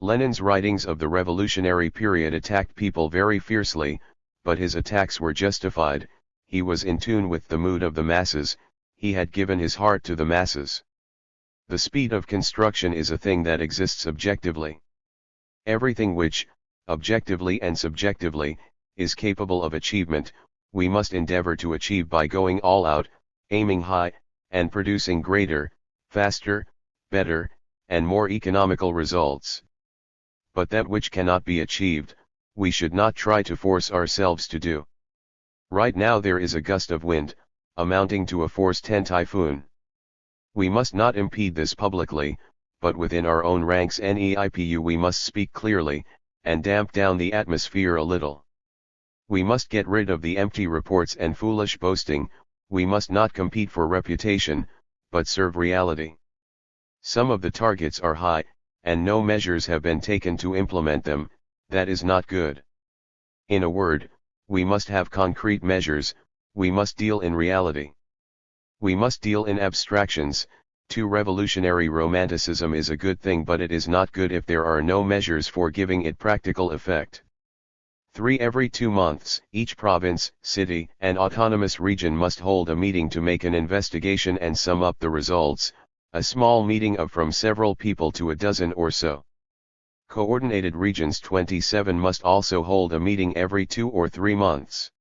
Lenin's writings of the revolutionary period attacked people very fiercely, but his attacks were justified, he was in tune with the mood of the masses, he had given his heart to the masses. The speed of construction is a thing that exists objectively. Everything which, objectively and subjectively, is capable of achievement, we must endeavor to achieve by going all out, aiming high, and producing greater, faster, better, and more economical results. But that which cannot be achieved, we should not try to force ourselves to do. Right now there is a gust of wind, amounting to a force 10 typhoon. We must not impede this publicly, but within our own ranks NEIPU we must speak clearly, and damp down the atmosphere a little. We must get rid of the empty reports and foolish boasting, we must not compete for reputation, but serve reality. Some of the targets are high, and no measures have been taken to implement them, that is not good. In a word, we must have concrete measures, we must deal in reality. We must deal in abstractions. Revolutionary romanticism is a good thing, but it is not good if there are no measures for giving it practical effect. 3. Every 2 months, each province, city, and autonomous region must hold a meeting to make an investigation and sum up the results, a small meeting of from several people to a dozen or so. Coordinated regions 27 must also hold a meeting every 2 or 3 months.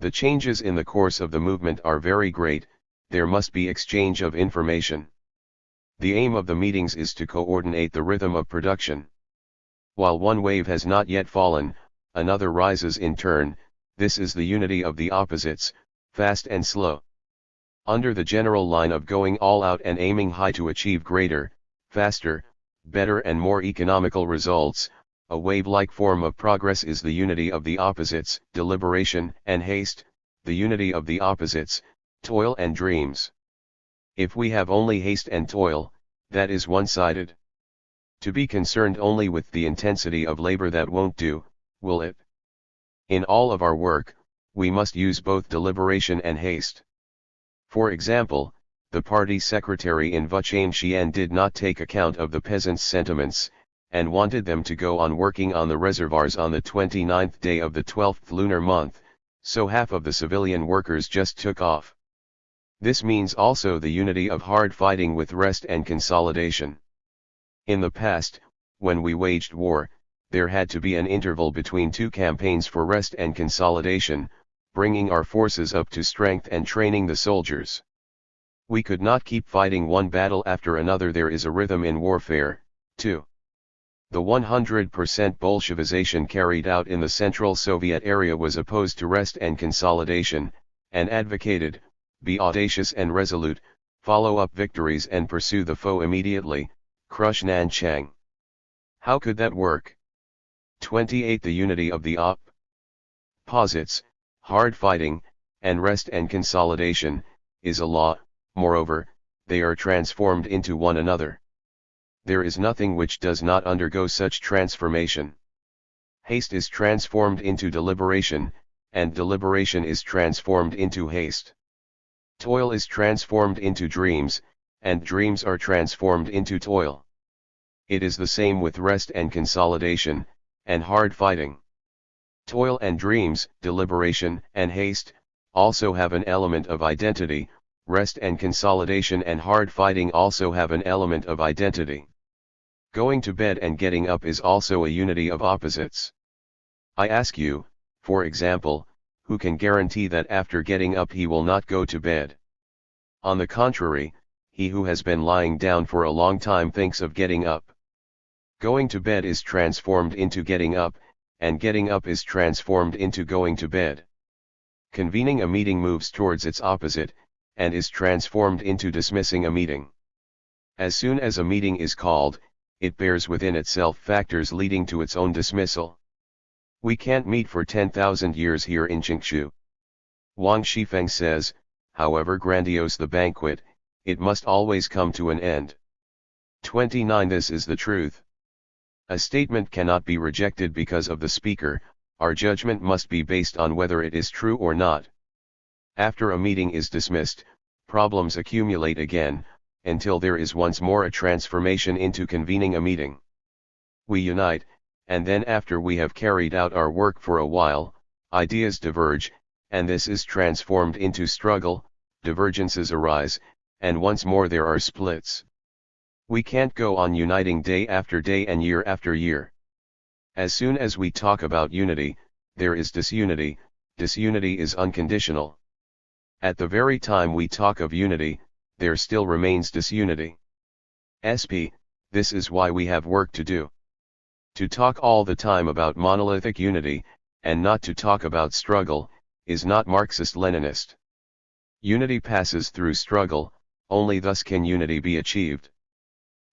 The changes in the course of the movement are very great, there must be exchange of information. The aim of the meetings is to coordinate the rhythm of production. While one wave has not yet fallen, another rises in turn, This is the unity of the opposites, fast and slow. Under the general line of going all out and aiming high to achieve greater, faster, better and more economical results, a wave-like form of progress is the unity of the opposites, deliberation and haste, the unity of the opposites, toil and dreams. If we have only haste and toil, that is one-sided. To be concerned only with the intensity of labor, that won't do, will it? In all of our work, we must use both deliberation and haste. For example, the party secretary in Vachangxian did not take account of the peasants' sentiments, and wanted them to go on working on the reservoirs on the 29th day of the 12th lunar month, so half of the civilian workers just took off. This means also the unity of hard fighting with rest and consolidation. In the past, when we waged war, there had to be an interval between two campaigns for rest and consolidation, bringing our forces up to strength and training the soldiers. We could not keep fighting one battle after another. There is a rhythm in warfare, too. The 100% Bolshevization carried out in the Central Soviet area was opposed to rest and consolidation, and advocated, be audacious and resolute, follow up victories and pursue the foe immediately, crush Nanchang. How could that work? 28. The unity of the opposites, hard fighting, and rest and consolidation, is a law. Moreover, they are transformed into one another. There is nothing which does not undergo such transformation. Haste is transformed into deliberation, and deliberation is transformed into haste. Toil is transformed into dreams, and dreams are transformed into toil. It is the same with rest and consolidation, and hard fighting. Toil and dreams, deliberation and haste, also have an element of identity. Rest and consolidation and hard fighting also have an element of identity. Going to bed and getting up is also a unity of opposites. I ask you, for example, who can guarantee that after getting up he will not go to bed? On the contrary, he who has been lying down for a long time thinks of getting up. Going to bed is transformed into getting up, and getting up is transformed into going to bed. Convening a meeting moves towards its opposite, and is transformed into dismissing a meeting. As soon as a meeting is called, it bears within itself factors leading to its own dismissal. We can't meet for 10,000 years here in Jingshu. Wang Shifeng says, however grandiose the banquet, it must always come to an end. 29. This is the truth. A statement cannot be rejected because of the speaker. Our judgment must be based on whether it is true or not. After a meeting is dismissed, problems accumulate again, until there is once more a transformation into convening a meeting. We unite, and then after we have carried out our work for a while, ideas diverge, and this is transformed into struggle, divergences arise, and once more there are splits. We can't go on uniting day after day and year after year. As soon as we talk about unity, there is disunity. Disunity is unconditional. At the very time we talk of unity, there still remains disunity. This is why we have work to do. To talk all the time about monolithic unity, and not to talk about struggle, is not Marxist-Leninist. Unity passes through struggle, only thus can unity be achieved.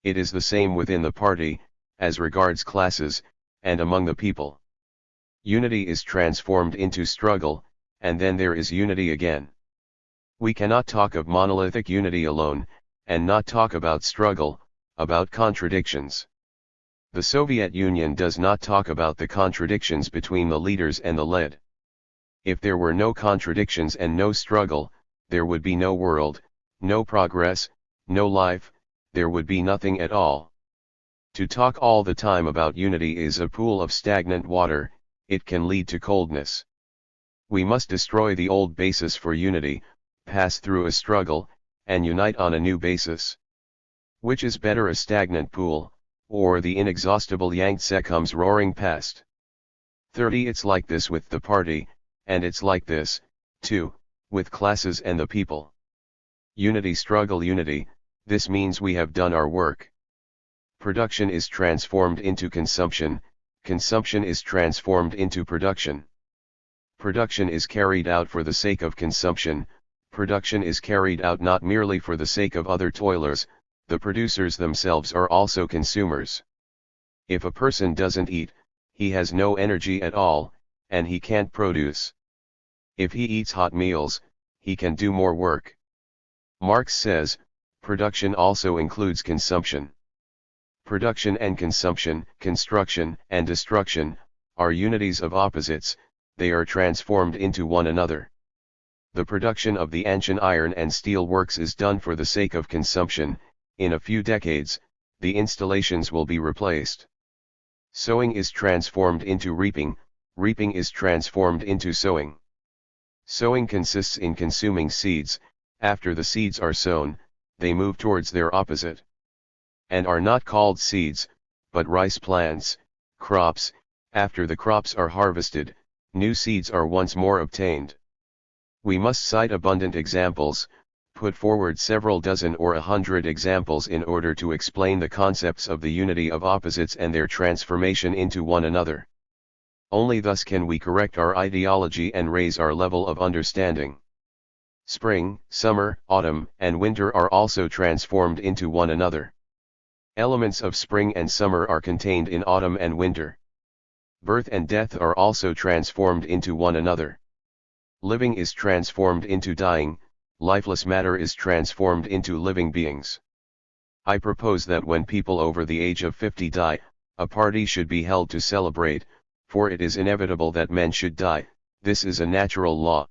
It is the same within the party, as regards classes, and among the people. Unity is transformed into struggle, and then there is unity again. We cannot talk of monolithic unity alone, and not talk about struggle, about contradictions. The Soviet Union does not talk about the contradictions between the leaders and the led. If there were no contradictions and no struggle, there would be no world, no progress, no life, there would be nothing at all. To talk all the time about unity is a pool of stagnant water. It can lead to coldness. We must destroy the old basis for unity, pass through a struggle, and unite on a new basis. Which is better, a stagnant pool, or the inexhaustible Yangtze comes roaring past? 30. It's like this with the party, and it's like this, too, with classes and the people. Unity, struggle, unity, this means we have done our work. Production is transformed into consumption, consumption is transformed into production. Production is carried out for the sake of consumption. Production is carried out not merely for the sake of other toilers, the producers themselves are also consumers. If a person doesn't eat, he has no energy at all, and he can't produce. If he eats hot meals, he can do more work. Marx says, production also includes consumption. Production and consumption, construction and destruction, are unities of opposites, they are transformed into one another. The production of the Anshan iron and steel works is done for the sake of consumption. In a few decades, the installations will be replaced. Sowing is transformed into reaping, reaping is transformed into sowing. Sowing consists in consuming seeds. After the seeds are sown, they move towards their opposite. And are not called seeds, but rice plants, crops. After the crops are harvested, new seeds are once more obtained. We must cite abundant examples, put forward several dozen or 100 examples in order to explain the concepts of the unity of opposites and their transformation into one another. Only thus can we correct our ideology and raise our level of understanding. Spring, summer, autumn, and winter are also transformed into one another. Elements of spring and summer are contained in autumn and winter. Birth and death are also transformed into one another. Living is transformed into dying, lifeless matter is transformed into living beings. I propose that when people over the age of 50 die, a party should be held to celebrate, for it is inevitable that men should die, this is a natural law.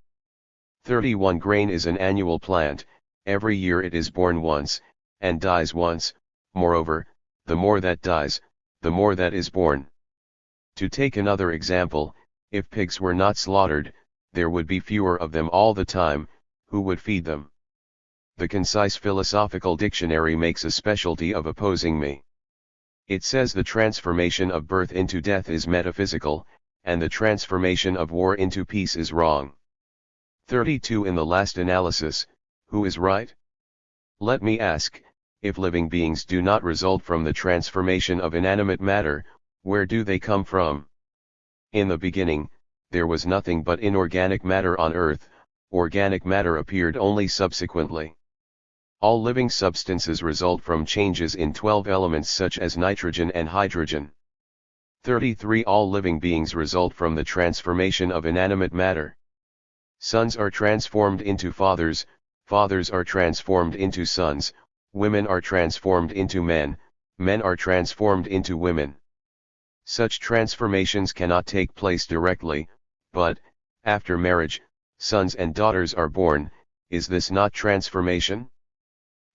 31 grain is an annual plant, every year it is born once, and dies once. Moreover, the more that dies, the more that is born. To take another example, if pigs were not slaughtered, there would be fewer of them all the time, who would feed them? The Concise Philosophical Dictionary makes a specialty of opposing me. It says the transformation of birth into death is metaphysical, and the transformation of war into peace is wrong. 32 In the last analysis, who is right? Let me ask, if living beings do not result from the transformation of inanimate matter, where do they come from? In the beginning, there was nothing but inorganic matter on earth, organic matter appeared only subsequently. All living substances result from changes in 12 elements such as nitrogen and hydrogen. 33 All living beings result from the transformation of inanimate matter. Sons are transformed into fathers, fathers are transformed into sons, women are transformed into men, men are transformed into women. Such transformations cannot take place directly, but, after marriage, sons and daughters are born. Is this not transformation?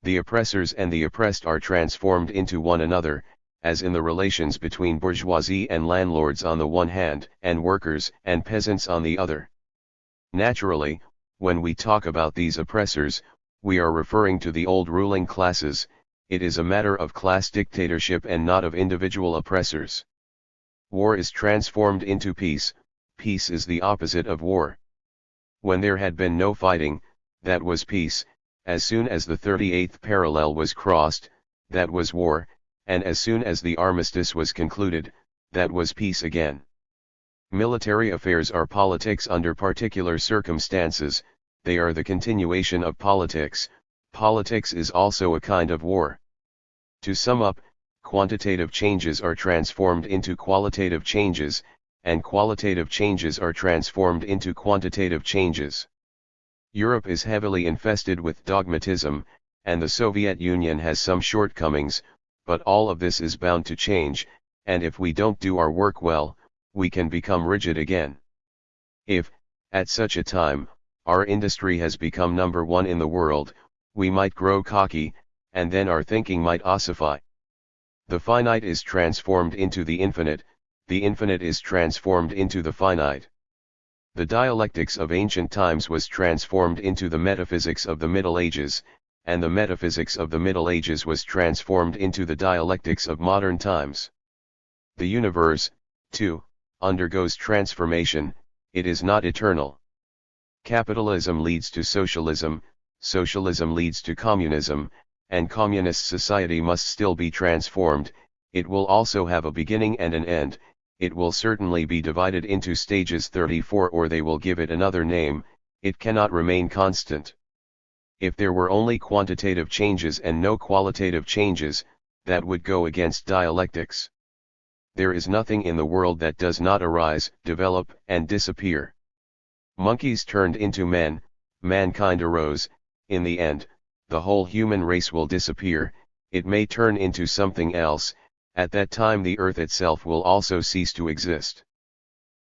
The oppressors and the oppressed are transformed into one another, as in the relations between bourgeoisie and landlords on the one hand, and workers and peasants on the other. Naturally, when we talk about these oppressors, we are referring to the old ruling classes. It is a matter of class dictatorship and not of individual oppressors. War is transformed into peace. Peace is the opposite of war. When there had been no fighting, that was peace. As soon as the 38th parallel was crossed, that was war, and as soon as the armistice was concluded, that was peace again. Military affairs are politics under particular circumstances, they are the continuation of politics. Politics is also a kind of war. To sum up, quantitative changes are transformed into qualitative changes, and qualitative changes are transformed into quantitative changes. Europe is heavily infested with dogmatism, and the Soviet Union has some shortcomings, but all of this is bound to change, and if we don't do our work well, we can become rigid again. If, at such a time, our industry has become number one in the world, we might grow cocky, and then our thinking might ossify. The finite is transformed into the infinite is transformed into the finite. The dialectics of ancient times was transformed into the metaphysics of the Middle Ages, and the metaphysics of the Middle Ages was transformed into the dialectics of modern times. The universe, too, undergoes transformation, it is not eternal. Capitalism leads to socialism, socialism leads to communism, and communist society must still be transformed. It will also have a beginning and an end. it will certainly be divided into stages 34, or they will give it another name. It cannot remain constant. If there were only quantitative changes and no qualitative changes, that would go against dialectics. There is nothing in the world that does not arise, develop, and disappear. Monkeys turned into men, mankind arose. In the end, the whole human race will disappear. It may turn into something else. At that time the earth itself will also cease to exist.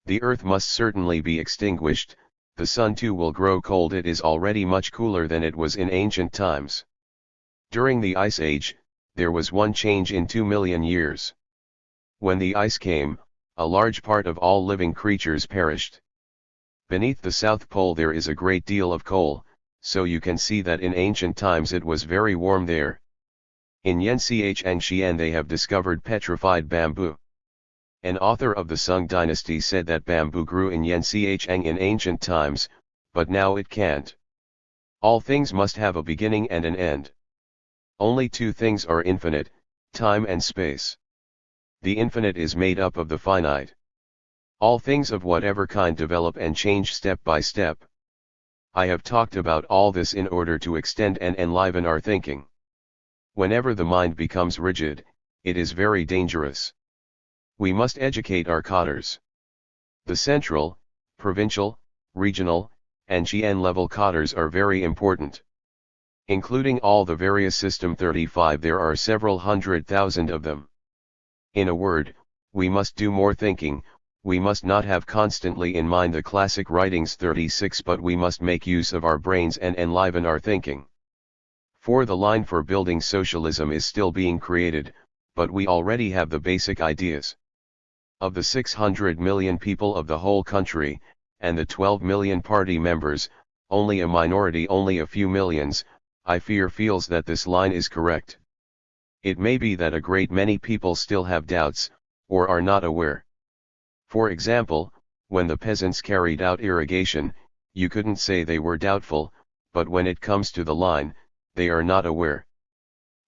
The earth must certainly be extinguished. The sun too will grow cold. It is already much cooler than it was in ancient times. During the Ice Age, there was one change in 2 million years. When the ice came, a large part of all living creatures perished. Beneath the South Pole there is a great deal of coal, so you can see that in ancient times it was very warm there. In Yanxiang they have discovered petrified bamboo. An author of the Sung dynasty said that bamboo grew in Yanxiang in ancient times, but now it can't. All things must have a beginning and an end. Only two things are infinite, time and space. The infinite is made up of the finite. All things of whatever kind develop and change step by step. I have talked about all this in order to extend and enliven our thinking. Whenever the mind becomes rigid, it is very dangerous. We must educate our cadres. The central, provincial, regional, and Qian level cadres are very important. Including all the various System 35, there are several 100,000 of them. In a word, we must do more thinking. We must not have constantly in mind the classic writings 36, but we must make use of our brains and enliven our thinking. For the line for building socialism is still being created, but we already have the basic ideas. Of the 600 million people of the whole country, and the 12 million party members, only a minority, only a few millions, I fear, feels that this line is correct. It may be that a great many people still have doubts, or are not aware. For example, when the peasants carried out irrigation, you couldn't say they were doubtful, but when it comes to the line, they are not aware.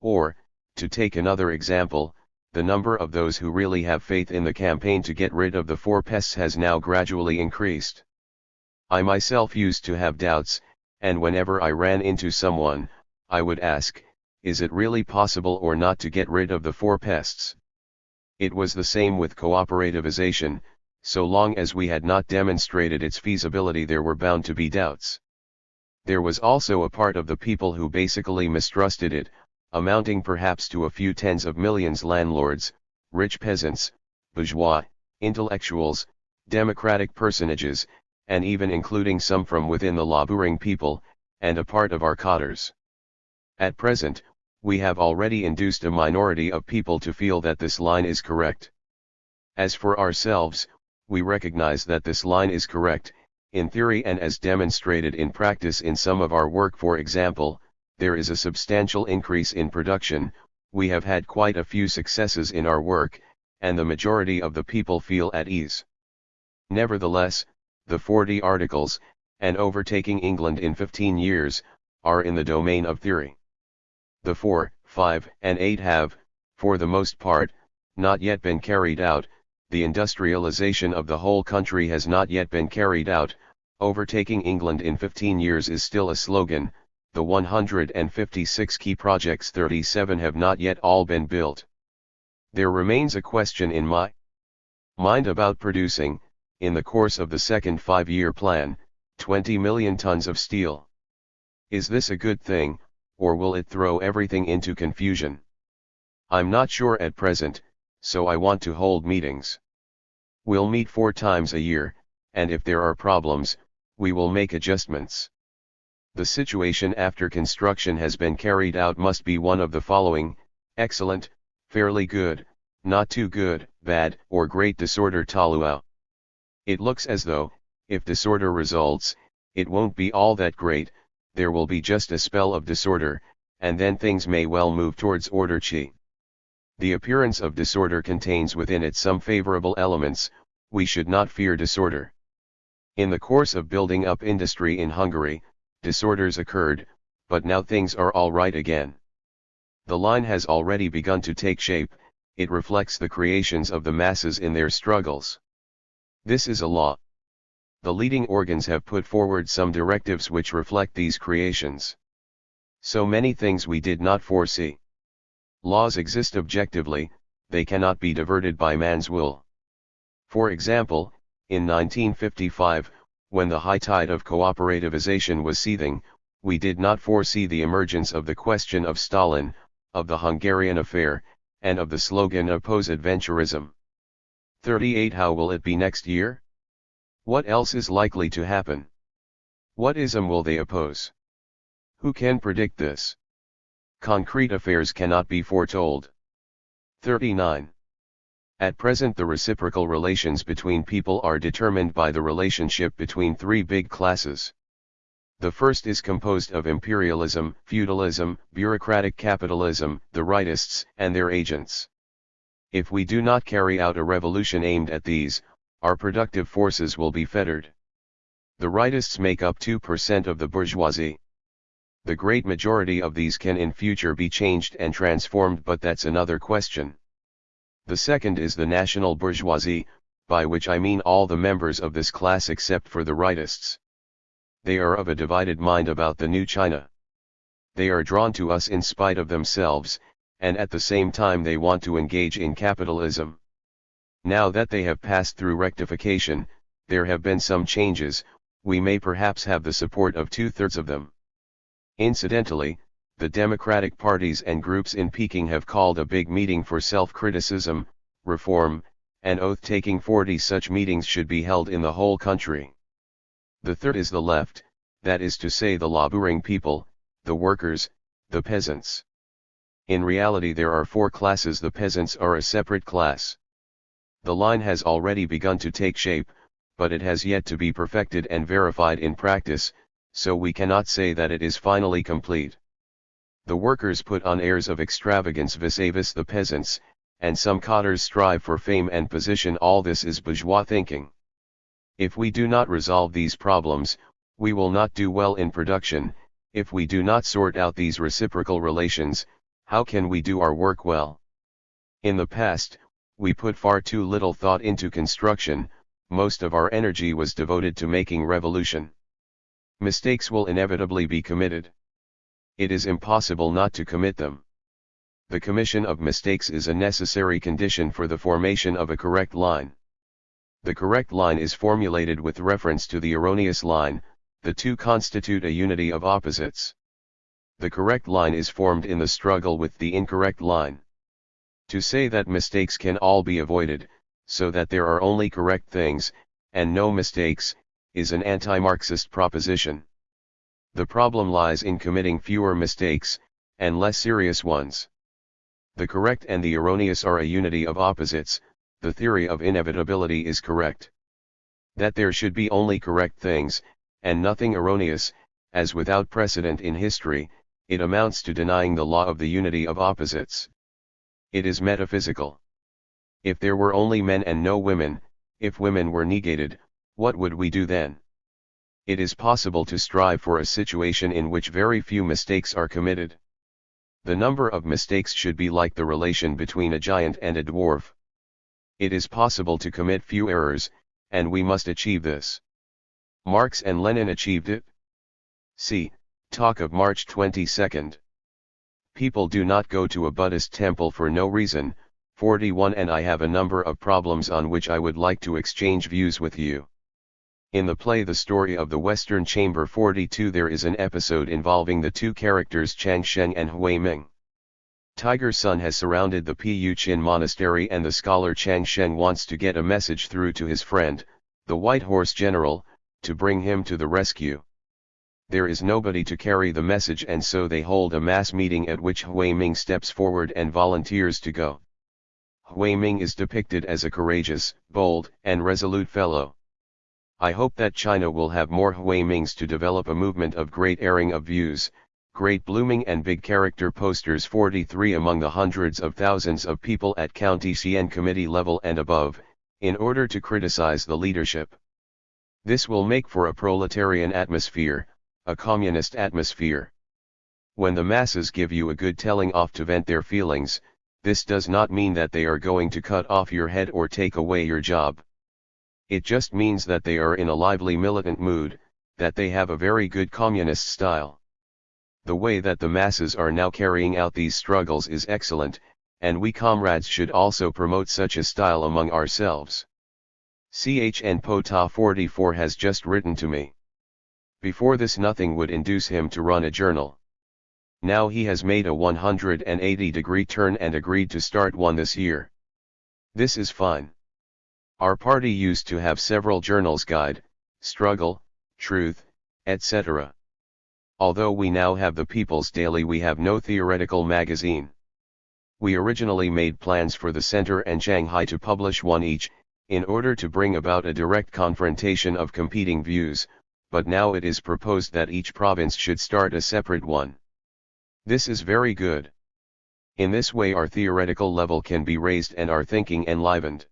Or, to take another example, the number of those who really have faith in the campaign to get rid of the 4 pests has now gradually increased. I myself used to have doubts, and whenever I ran into someone, I would ask, is it really possible or not to get rid of the 4 pests? It was the same with cooperativization. So long as we had not demonstrated its feasibility, there were bound to be doubts. There was also a part of the people who basically mistrusted it, amounting perhaps to a few tens of millions: landlords, rich peasants, bourgeois, intellectuals, democratic personages, and even including some from within the laboring people, and a part of our cadres. At present, we have already induced a minority of people to feel that this line is correct. As for ourselves, we recognize that this line is correct, in theory and as demonstrated in practice in some of our work. For example, there is a substantial increase in production, we have had quite a few successes in our work, and the majority of the people feel at ease. Nevertheless, the 40 articles, and overtaking England in 15 years, are in the domain of theory. The 4, 5, and 8 have, for the most part, not yet been carried out. The industrialization of the whole country has not yet been carried out. Overtaking England in 15 years is still a slogan. The 156 key projects, 37 have not yet all been built. There remains a question in my mind about producing, in the course of the second 5-year plan, 20 million tons of steel. Is this a good thing, or will it throw everything into confusion? I'm not sure at present, so I want to hold meetings. We'll meet 4 times a year, and if there are problems, we will make adjustments. The situation after construction has been carried out must be one of the following: excellent, fairly good, not too good, bad, or great disorder taluau. It looks as though, if disorder results, it won't be all that great. There will be just a spell of disorder, and then things may well move towards order chi. The appearance of disorder contains within it some favorable elements. We should not fear disorder. In the course of building up industry in Hungary, disorders occurred, but now things are all right again. The line has already begun to take shape, it reflects the creations of the masses in their struggles. This is a law. The leading organs have put forward some directives which reflect these creations. So many things we did not foresee. Laws exist objectively, they cannot be diverted by man's will. For example, in 1955, when the high tide of cooperativization was seething, we did not foresee the emergence of the question of Stalin, of the Hungarian affair, and of the slogan oppose adventurism. 38 How will it be next year? What else is likely to happen? What ism will they oppose? Who can predict this? Concrete affairs cannot be foretold. 39. At present the reciprocal relations between people are determined by the relationship between three big classes. The first is composed of imperialism, feudalism, bureaucratic capitalism, the rightists, and their agents. If we do not carry out a revolution aimed at these, our productive forces will be fettered. The rightists make up 2% of the bourgeoisie. The great majority of these can in future be changed and transformed, but that's another question. The second is the national bourgeoisie, by which I mean all the members of this class except for the rightists. They are of a divided mind about the new China. They are drawn to us in spite of themselves, and at the same time they want to engage in capitalism. Now that they have passed through rectification, there have been some changes, we may perhaps have the support of 2/3 of them. Incidentally, the democratic parties and groups in Peking have called a big meeting for self-criticism, reform, and oath-taking. 40 such meetings should be held in the whole country. The third is the left, that is to say the laboring people, the workers, the peasants. In reality there are four classes. The peasants are a separate class. The line has already begun to take shape, but it has yet to be perfected and verified in practice, so we cannot say that it is finally complete. The workers put on airs of extravagance vis-a-vis the peasants, and some cotters strive for fame and position. All this is bourgeois thinking. If we do not resolve these problems, we will not do well in production. If we do not sort out these reciprocal relations, how can we do our work well? In the past, we put far too little thought into construction, most of our energy was devoted to making revolution. Mistakes will inevitably be committed. It is impossible not to commit them. The commission of mistakes is a necessary condition for the formation of a correct line. The correct line is formulated with reference to the erroneous line, the two constitute a unity of opposites. The correct line is formed in the struggle with the incorrect line. To say that mistakes can all be avoided, so that there are only correct things, and no mistakes, is an anti-Marxist proposition. The problem lies in committing fewer mistakes, and less serious ones. The correct and the erroneous are a unity of opposites. The theory of inevitability is correct. That there should be only correct things, and nothing erroneous, as without precedent in history, it amounts to denying the law of the unity of opposites. It is metaphysical. If there were only men and no women, if women were negated, what would we do then? It is possible to strive for a situation in which very few mistakes are committed. The number of mistakes should be like the relation between a giant and a dwarf. It is possible to commit few errors, and we must achieve this. Marx and Lenin achieved it. See, talk of March 22. People do not go to a Buddhist temple for no reason. 41 And I have a number of problems on which I would like to exchange views with you. In the play The Story of the Western Chamber 42 there is an episode involving the two characters Chang Sheng and Hui Ming. Tiger Sun has surrounded the Pu Chin monastery and the scholar Chang Sheng wants to get a message through to his friend, the White Horse General, to bring him to the rescue. There is nobody to carry the message and so they hold a mass meeting at which Hui Ming steps forward and volunteers to go. Hui Ming is depicted as a courageous, bold, and resolute fellow. I hope that China will have more Hui Mings to develop a movement of great airing of views, great blooming and big character posters 43 among the hundreds of thousands of people at county CN committee level and above, in order to criticize the leadership. This will make for a proletarian atmosphere, a communist atmosphere. When the masses give you a good telling off to vent their feelings, This does not mean that they are going to cut off your head or take away your job. It just means that they are in a lively militant mood, that they have a very good communist style. The way that the masses are now carrying out these struggles is excellent, and we comrades should also promote such a style among ourselves. CHN Pota 44 has just written to me. Before this nothing would induce him to run a journal. Now he has made a 180-degree turn and agreed to start one this year. This is fine. Our party used to have several journals: Guide, Struggle, Truth, etc. Although we now have the People's Daily, we have no theoretical magazine. We originally made plans for the Center and Shanghai to publish one each, in order to bring about a direct confrontation of competing views, but now it is proposed that each province should start a separate one. This is very good. In this way our theoretical level can be raised and our thinking enlivened.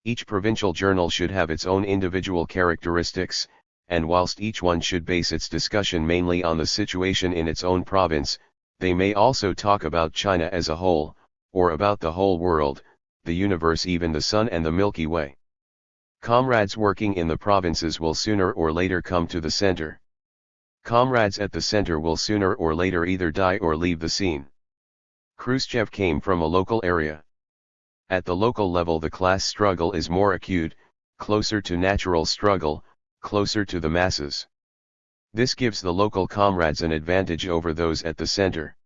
Each provincial journal should have its own individual characteristics, and whilst each one should base its discussion mainly on the situation in its own province, they may also talk about China as a whole, or about the whole world, the universe, even the sun and the Milky Way. Comrades working in the provinces will sooner or later come to the center. Comrades at the center will sooner or later either die or leave the scene. Khrushchev came from a local area. At the local level the class struggle is more acute, closer to natural struggle, closer to the masses. This gives the local comrades an advantage over those at the center.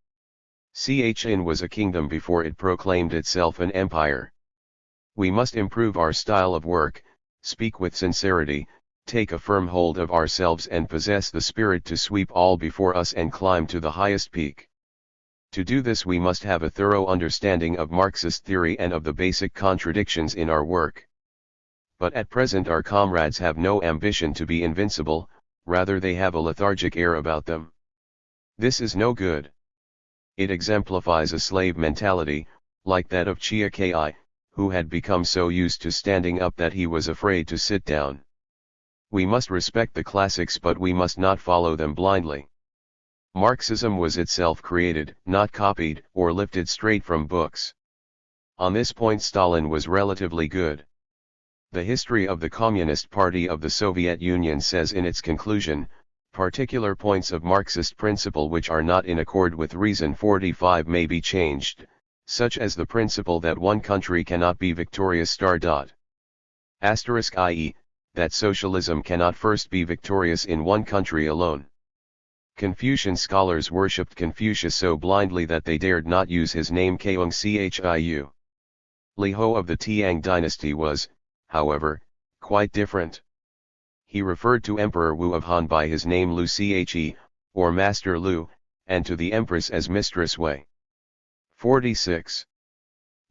Chin was a kingdom before it proclaimed itself an empire. We must improve our style of work, speak with sincerity, take a firm hold of ourselves and possess the spirit to sweep all before us and climb to the highest peak. To do this we must have a thorough understanding of Marxist theory and of the basic contradictions in our work. But at present our comrades have no ambition to be invincible, rather they have a lethargic air about them. This is no good. It exemplifies a slave mentality, like that of Chia Ki, who had become so used to standing up that he was afraid to sit down. We must respect the classics, but we must not follow them blindly. Marxism was itself created, not copied or lifted straight from books. On this point Stalin was relatively good. The history of the Communist Party of the Soviet Union says in its conclusion, particular points of Marxist principle which are not in accord with reason 45 may be changed, such as the principle that one country cannot be victorious *. i.e., that socialism cannot first be victorious in one country alone. Confucian scholars worshipped Confucius so blindly that they dared not use his name Keung Chiu. Li Ho of the Tiang dynasty was, however, quite different. He referred to Emperor Wu of Han by his name Lu Che, or Master Lu, and to the Empress as Mistress Wei. 46.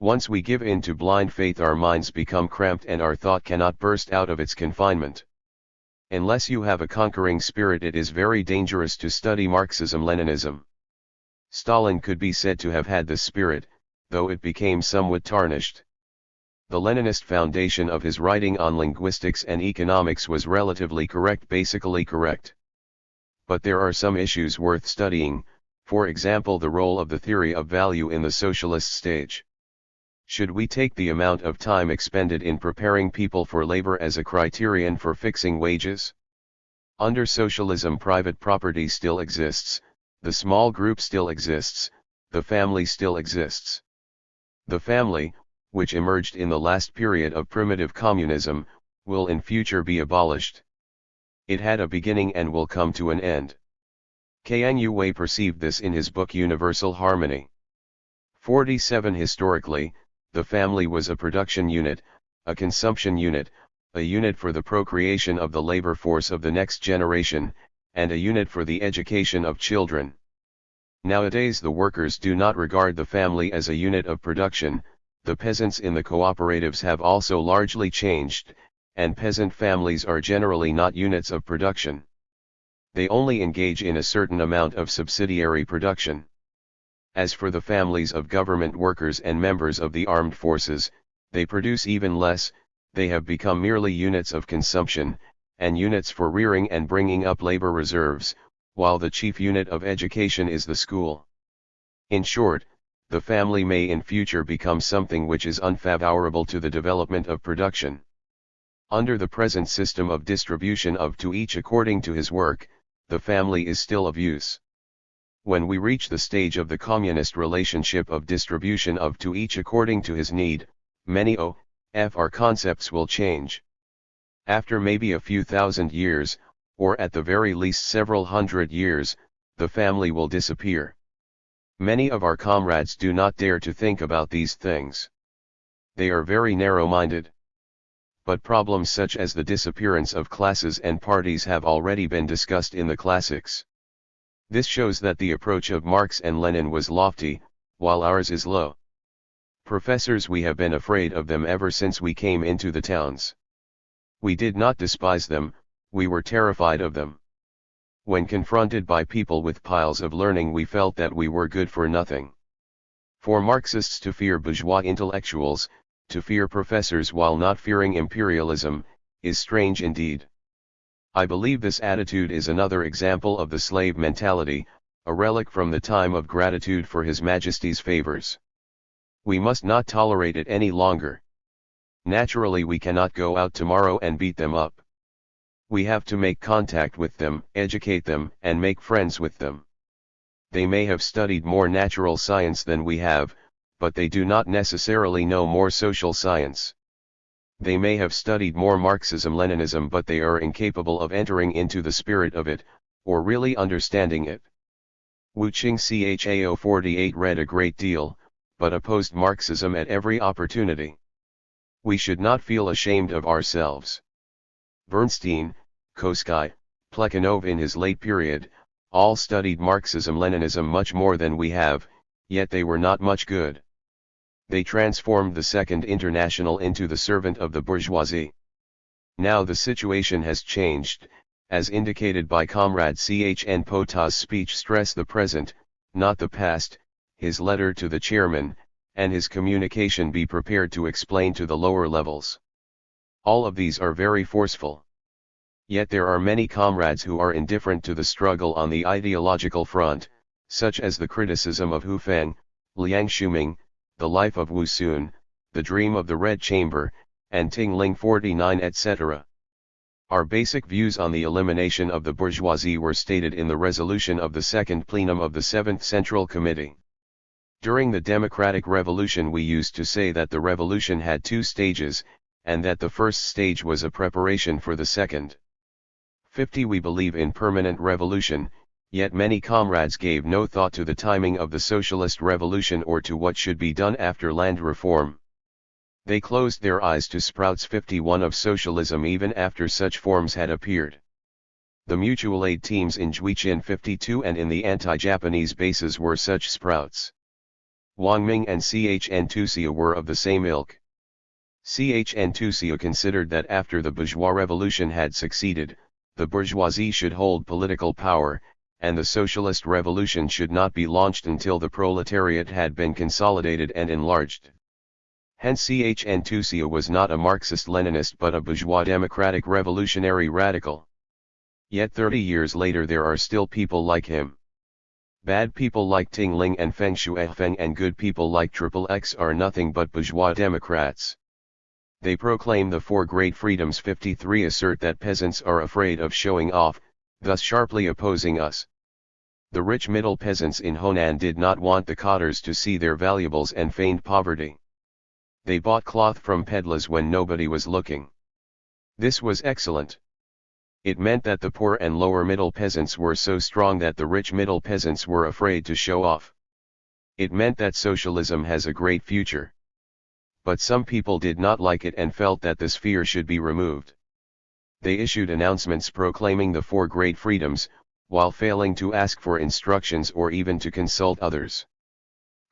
Once we give in to blind faith our minds become cramped and our thought cannot burst out of its confinement. Unless you have a conquering spirit it is very dangerous to study Marxism-Leninism. Stalin could be said to have had this spirit, though it became somewhat tarnished. The Leninist foundation of his writing on linguistics and economics was relatively correct, basically correct. But there are some issues worth studying, for example the role of the theory of value in the socialist stage. Should we take the amount of time expended in preparing people for labor as a criterion for fixing wages? Under socialism private property still exists, the small group still exists, the family still exists. The family, which emerged in the last period of primitive communism, will in future be abolished. It had a beginning and will come to an end. Kang Wei perceived this in his book Universal Harmony. 47. Historically, the family was a production unit, a consumption unit, a unit for the procreation of the labor force of the next generation, and a unit for the education of children. Nowadays the workers do not regard the family as a unit of production. The peasants in the cooperatives have also largely changed, and peasant families are generally not units of production. They only engage in a certain amount of subsidiary production. As for the families of government workers and members of the armed forces, they produce even less, they have become merely units of consumption, and units for rearing and bringing up labor reserves, while the chief unit of education is the school. In short, the family may in future become something which is unfavorable to the development of production. Under the present system of distribution of to each according to his work, the family is still of use. When we reach the stage of the communist relationship of distribution of to each according to his need, many our concepts will change. After maybe a few thousand years, or at the very least several hundred years, the family will disappear. Many of our comrades do not dare to think about these things. They are very narrow-minded. But problems such as the disappearance of classes and parties have already been discussed in the classics. This shows that the approach of Marx and Lenin was lofty, while ours is low. Professors, we have been afraid of them ever since we came into the towns. We did not despise them, we were terrified of them. When confronted by people with piles of learning, we felt that we were good for nothing. For Marxists to fear bourgeois intellectuals, to fear professors while not fearing imperialism, is strange indeed. I believe this attitude is another example of the slave mentality, a relic from the time of gratitude for His Majesty's favors. We must not tolerate it any longer. Naturally, we cannot go out tomorrow and beat them up. We have to make contact with them, educate them, and make friends with them. They may have studied more natural science than we have, but they do not necessarily know more social science. They may have studied more Marxism-Leninism, but they are incapable of entering into the spirit of it, or really understanding it. Wu Qing Chao 48 read a great deal, but opposed Marxism at every opportunity. We should not feel ashamed of ourselves. Bernstein, Koski, Plekhanov in his late period, all studied Marxism-Leninism much more than we have, yet they were not much good. They transformed the Second International into the servant of the bourgeoisie. Now the situation has changed, as indicated by Comrade Chn Pota's speech stress the present, not the past, his letter to the chairman, and his communication be prepared to explain to the lower levels. All of these are very forceful. Yet there are many comrades who are indifferent to the struggle on the ideological front, such as the criticism of Hu Feng, Liang Shuming, the life of Wu Sun, the dream of the Red Chamber, and Ting Ling 49 etc. Our basic views on the elimination of the bourgeoisie were stated in the resolution of the Second Plenum of the 7th Central Committee. During the Democratic Revolution we used to say that the revolution had two stages, and that the first stage was a preparation for the second. 50 We believe in permanent revolution, yet many comrades gave no thought to the timing of the socialist revolution or to what should be done after land reform. They closed their eyes to sprouts 51 of socialism even after such forms had appeared. The mutual aid teams in Juichin 52 and in the anti-Japanese bases were such sprouts. Wang Ming and Chn Tusia were of the same ilk. Chn Tusia considered that after the bourgeois revolution had succeeded, the bourgeoisie should hold political power, and the socialist revolution should not be launched until the proletariat had been consolidated and enlarged. Hence Chn Tusia was not a Marxist-Leninist but a bourgeois democratic revolutionary radical. Yet 30 years later there are still people like him. Bad people like Ting Ling and Feng Shuifeng and good people like XXX are nothing but bourgeois democrats. They proclaim the four great freedoms. 53 assert that peasants are afraid of showing off, thus sharply opposing us. The rich middle peasants in Honan did not want the cotters to see their valuables and feigned poverty. They bought cloth from peddlers when nobody was looking. This was excellent. It meant that the poor and lower middle peasants were so strong that the rich middle peasants were afraid to show off. It meant that socialism has a great future. But some people did not like it and felt that this fear should be removed. They issued announcements proclaiming the four great freedoms, while failing to ask for instructions or even to consult others.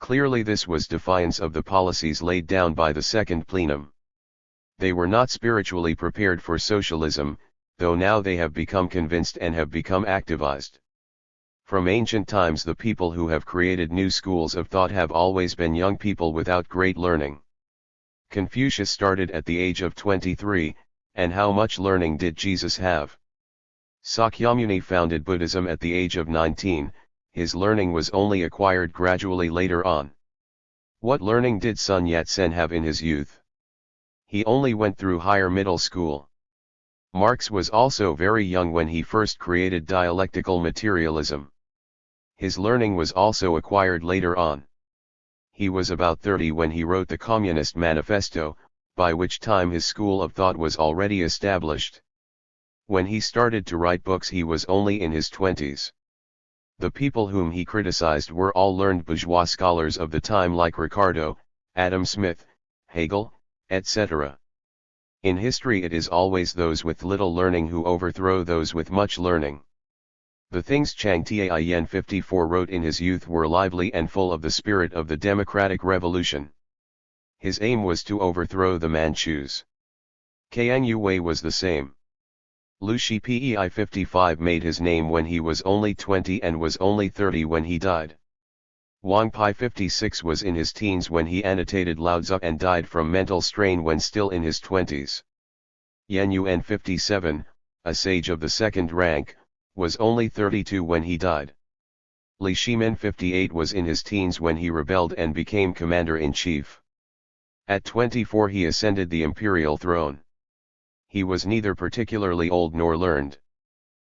Clearly this was defiance of the policies laid down by the Second Plenum. They were not spiritually prepared for socialism, though now they have become convinced and have become activized. From ancient times the people who have created new schools of thought have always been young people without great learning. Confucius started at the age of 23, and how much learning did Jesus have? Sakyamuni founded Buddhism at the age of 19, his learning was only acquired gradually later on. What learning did Sun Yat-sen have in his youth? He only went through higher middle school. Marx was also very young when he first created dialectical materialism. His learning was also acquired later on. He was about 30 when he wrote the Communist Manifesto, by which time his school of thought was already established. When he started to write books he was only in his 20s. The people whom he criticized were all learned bourgeois scholars of the time like Ricardo, Adam Smith, Hegel, etc. In history it is always those with little learning who overthrow those with much learning. The things Chiang Tai 54 wrote in his youth were lively and full of the spirit of the democratic revolution. His aim was to overthrow the Manchus. Kang Yue was the same. Liu Shipei 55 made his name when he was only 20 and was only 30 when he died. Wang Pai 56 was in his teens when he annotated Lao Tzu and died from mental strain when still in his 20s. Yan Yuan 57, a sage of the second rank, was only 32 when he died. Li Shimin 58 was in his teens when he rebelled and became commander-in-chief. At 24 he ascended the imperial throne. He was neither particularly old nor learned.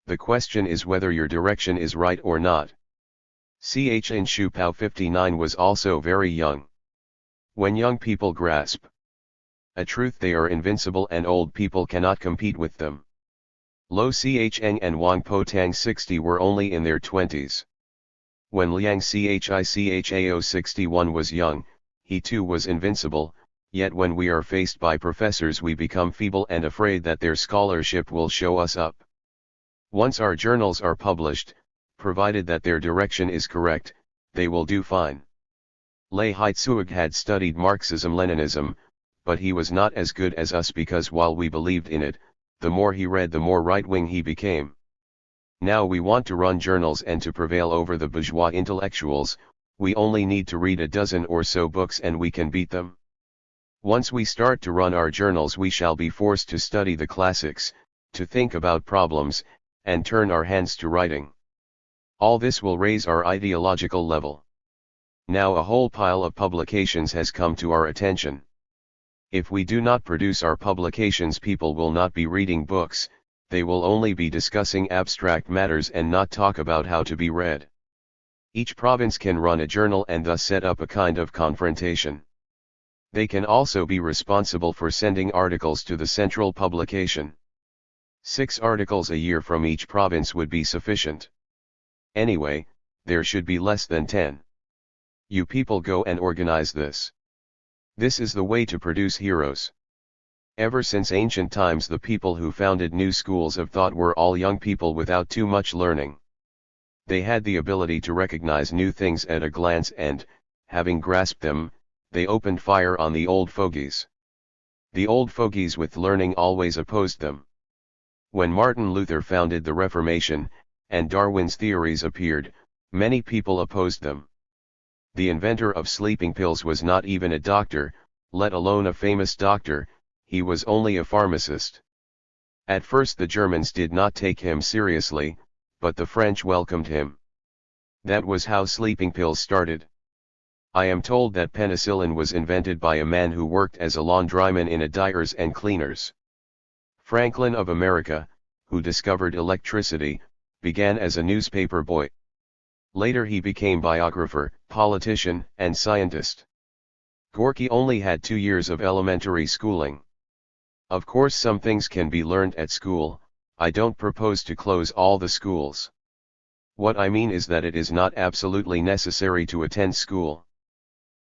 The question is whether your direction is right or not. Chen Shu Pao 59 was also very young. When young people grasp a truth they are invincible and old people cannot compete with them. Lo Cheng and Wang Po Tang 60 were only in their 20s. When Liang Chicao 61 was young, he too was invincible, yet when we are faced by professors we become feeble and afraid that their scholarship will show us up. Once our journals are published, provided that their direction is correct, they will do fine. Lei Haitsuig had studied Marxism-Leninism, but he was not as good as us because while we believed in it, the more he read the more right-wing he became. Now we want to run journals and to prevail over the bourgeois intellectuals, we only need to read a dozen or so books and we can beat them. Once we start to run our journals we shall be forced to study the classics, to think about problems, and turn our hands to writing. All this will raise our ideological level. Now a whole pile of publications has come to our attention. If we do not produce our publications people will not be reading books, they will only be discussing abstract matters and not talk about how to be read. Each province can run a journal and thus set up a kind of confrontation. They can also be responsible for sending articles to the central publication. 6 articles a year from each province would be sufficient. Anyway, there should be less than 10. You people go and organize this. This is the way to produce heroes. Ever since ancient times the people who founded new schools of thought were all young people without too much learning. They had the ability to recognize new things at a glance and, having grasped them, they opened fire on the old fogies. The old fogies with learning always opposed them. When Martin Luther founded the Reformation, and Darwin's theories appeared, many people opposed them. The inventor of sleeping pills was not even a doctor, let alone a famous doctor, he was only a pharmacist. At first the Germans did not take him seriously, but the French welcomed him. That was how sleeping pills started. I am told that penicillin was invented by a man who worked as a laundryman in a dyers and cleaners. Franklin of America, who discovered electricity, began as a newspaper boy. Later he became biographer, politician, and scientist. Gorky only had 2 years of elementary schooling. Of course some things can be learned at school, I don't propose to close all the schools. What I mean is that it is not absolutely necessary to attend school.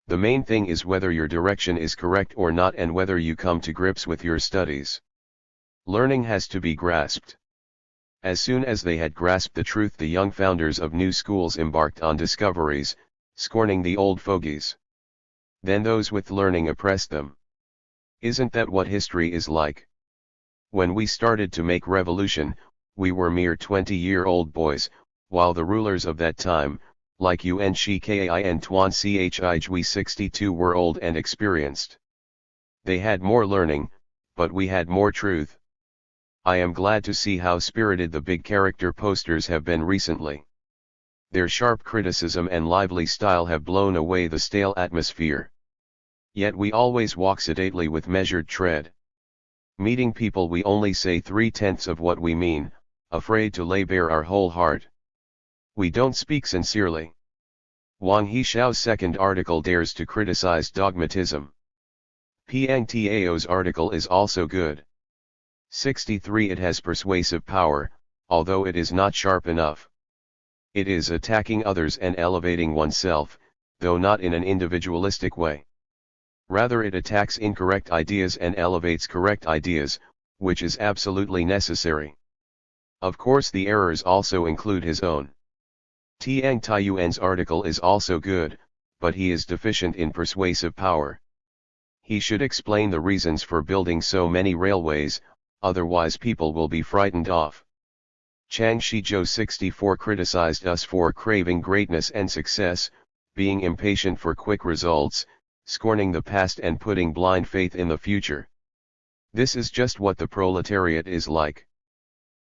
The main thing is whether your direction is correct or not and whether you come to grips with your studies. Learning has to be grasped. As soon as they had grasped the truth the young founders of new schools embarked on discoveries, scorning the old fogies. Then those with learning oppressed them. Isn't that what history is like? When we started to make revolution, we were mere 20-year-old boys, while the rulers of that time, like Yuan Shikai and Tuan Chijui 62 were old and experienced. They had more learning, but we had more truth. I am glad to see how spirited the big character posters have been recently. Their sharp criticism and lively style have blown away the stale atmosphere. Yet we always walk sedately with measured tread. Meeting people we only say 3/10 of what we mean, afraid to lay bare our whole heart. We don't speak sincerely. Wang Heshao's second article dares to criticize dogmatism. Piang Tao's article is also good. 63. It has persuasive power, although it is not sharp enough. It is attacking others and elevating oneself, though not in an individualistic way. Rather, it attacks incorrect ideas and elevates correct ideas, which is absolutely necessary. Of course, the errors also include his own. Tiang Taiyuan's article is also good, but he is deficient in persuasive power. He should explain the reasons for building so many railways, otherwise people will be frightened off. Chang Shizhou 64 criticized us for craving greatness and success, being impatient for quick results, scorning the past and putting blind faith in the future. This is just what the proletariat is like.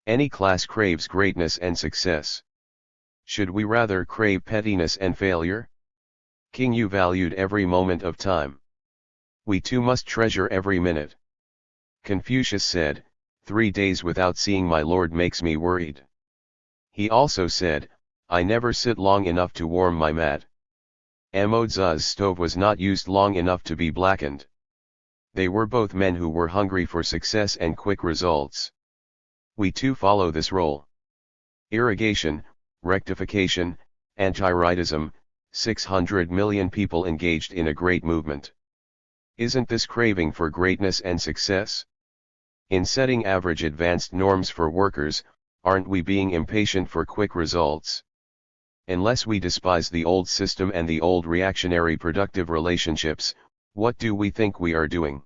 Any class craves greatness and success. Should we rather crave pettiness and failure? King Yu valued every moment of time. We too must treasure every minute. Confucius said, 3 days without seeing my lord makes me worried. He also said, I never sit long enough to warm my mat. Mo Tzu's stove was not used long enough to be blackened. They were both men who were hungry for success and quick results. We too follow this role. Irrigation, rectification, anti-rightism, 600 million people engaged in a great movement. Isn't this craving for greatness and success? In setting average advanced norms for workers, aren't we being impatient for quick results? Unless we despise the old system and the old reactionary productive relationships, what do we think we are doing?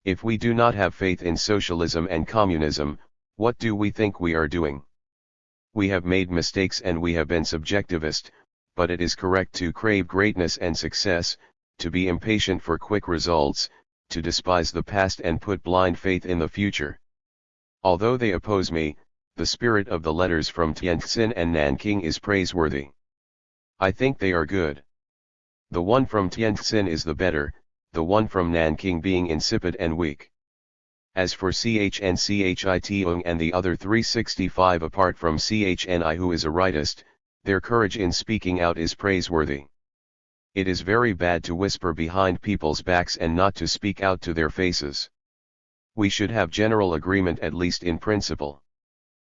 If we do not have faith in socialism and communism, what do we think we are doing? We have made mistakes and we have been subjectivist, but it is correct to crave greatness and success, to be impatient for quick results, to despise the past and put blind faith in the future. Although they oppose me, the spirit of the letters from Tientsin and Nanking is praiseworthy. I think they are good. The one from Tientsin is the better, the one from Nanking being insipid and weak. As for CHN Chitung and the other 365 apart from CHNI who is a rightist, their courage in speaking out is praiseworthy. It is very bad to whisper behind people's backs and not to speak out to their faces. We should have general agreement at least in principle.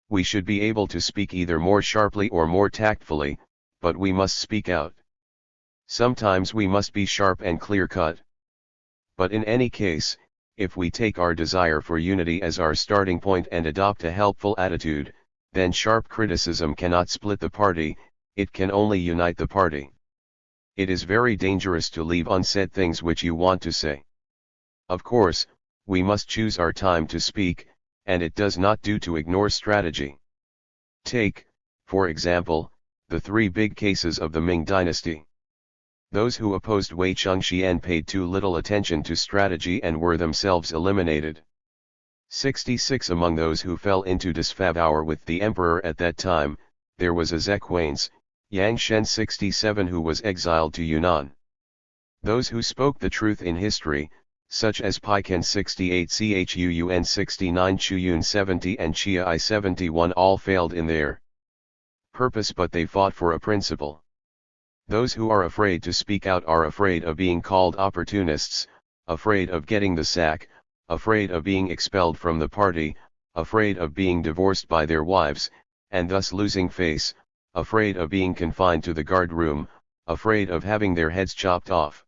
We should be able to speak either more sharply or more tactfully, but we must speak out. Sometimes we must be sharp and clear-cut. But in any case, if we take our desire for unity as our starting point and adopt a helpful attitude, then sharp criticism cannot split the party, it can only unite the party. It is very dangerous to leave unsaid things which you want to say. Of course, we must choose our time to speak, and it does not do to ignore strategy. Take, for example, the 3 big cases of the Ming dynasty. Those who opposed Wei Chengxian paid too little attention to strategy and were themselves eliminated. 66 Among those who fell into disfavor with the emperor at that time, there was a Zequanes, Yang Shen 67 who was exiled to Yunnan. Those who spoke the truth in history, such as Pican 68 Chuun 69 Chuyun 70 and Chia I 71 all failed in their purpose, but they fought for a principle. Those who are afraid to speak out are afraid of being called opportunists, afraid of getting the sack, afraid of being expelled from the party, afraid of being divorced by their wives, and thus losing face, afraid of being confined to the guard room, afraid of having their heads chopped off.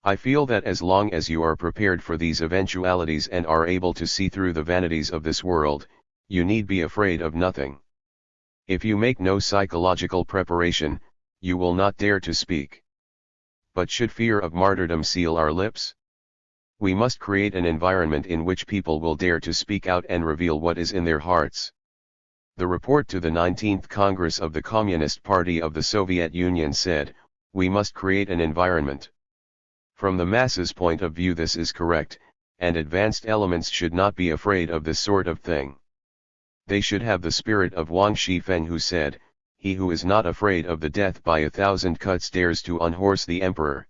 I feel that as long as you are prepared for these eventualities and are able to see through the vanities of this world, you need be afraid of nothing. If you make no psychological preparation, you will not dare to speak. But should fear of martyrdom seal our lips? We must create an environment in which people will dare to speak out and reveal what is in their hearts. The report to the 19th Congress of the Communist Party of the Soviet Union said, we must create an environment. From the masses' point of view this is correct, and advanced elements should not be afraid of this sort of thing. They should have the spirit of Wang Shifeng who said, he who is not afraid of the death by 1,000 cuts dares to unhorse the emperor.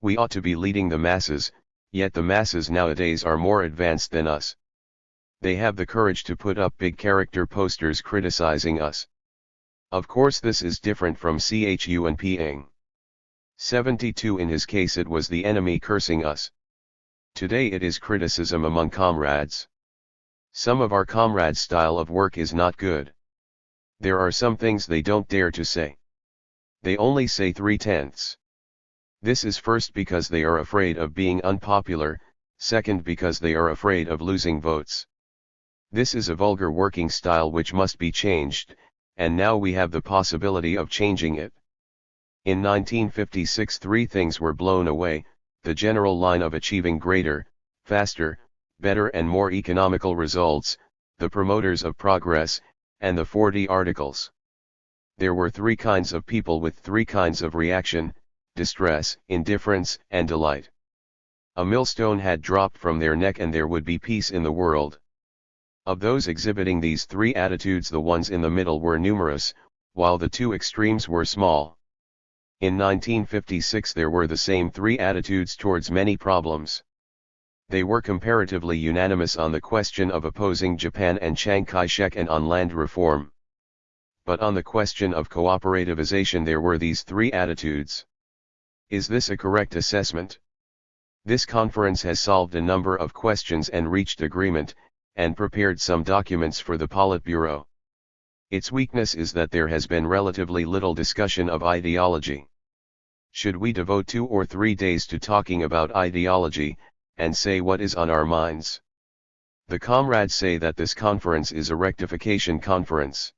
We ought to be leading the masses, yet the masses nowadays are more advanced than us. They have the courage to put up big character posters criticizing us. Of course this is different from CHUNPing. 72 in his case it was the enemy cursing us. Today it is criticism among comrades. Some of our comrades' style of work is not good. There are some things they don't dare to say. They only say 3/10. This is first because they are afraid of being unpopular, second because they are afraid of losing votes. This is a vulgar working style which must be changed, and now we have the possibility of changing it. In 1956 three things were blown away: the general line of achieving greater, faster, better and more economical results, the promoters of progress, and the 40 articles. There were three kinds of people with three kinds of reaction: distress, indifference, and delight. A millstone had dropped from their neck and there would be peace in the world. Of those exhibiting these three attitudes, the ones in the middle were numerous, while the two extremes were small. In 1956 there were the same three attitudes towards many problems. They were comparatively unanimous on the question of opposing Japan and Chiang Kai-shek and on land reform. But on the question of cooperativization there were these three attitudes. Is this a correct assessment? This conference has solved a number of questions and reached agreement, and prepared some documents for the Politburo. Its weakness is that there has been relatively little discussion of ideology. Should we devote 2 or 3 days to talking about ideology, and say what is on our minds? The comrades say that this conference is a rectification conference.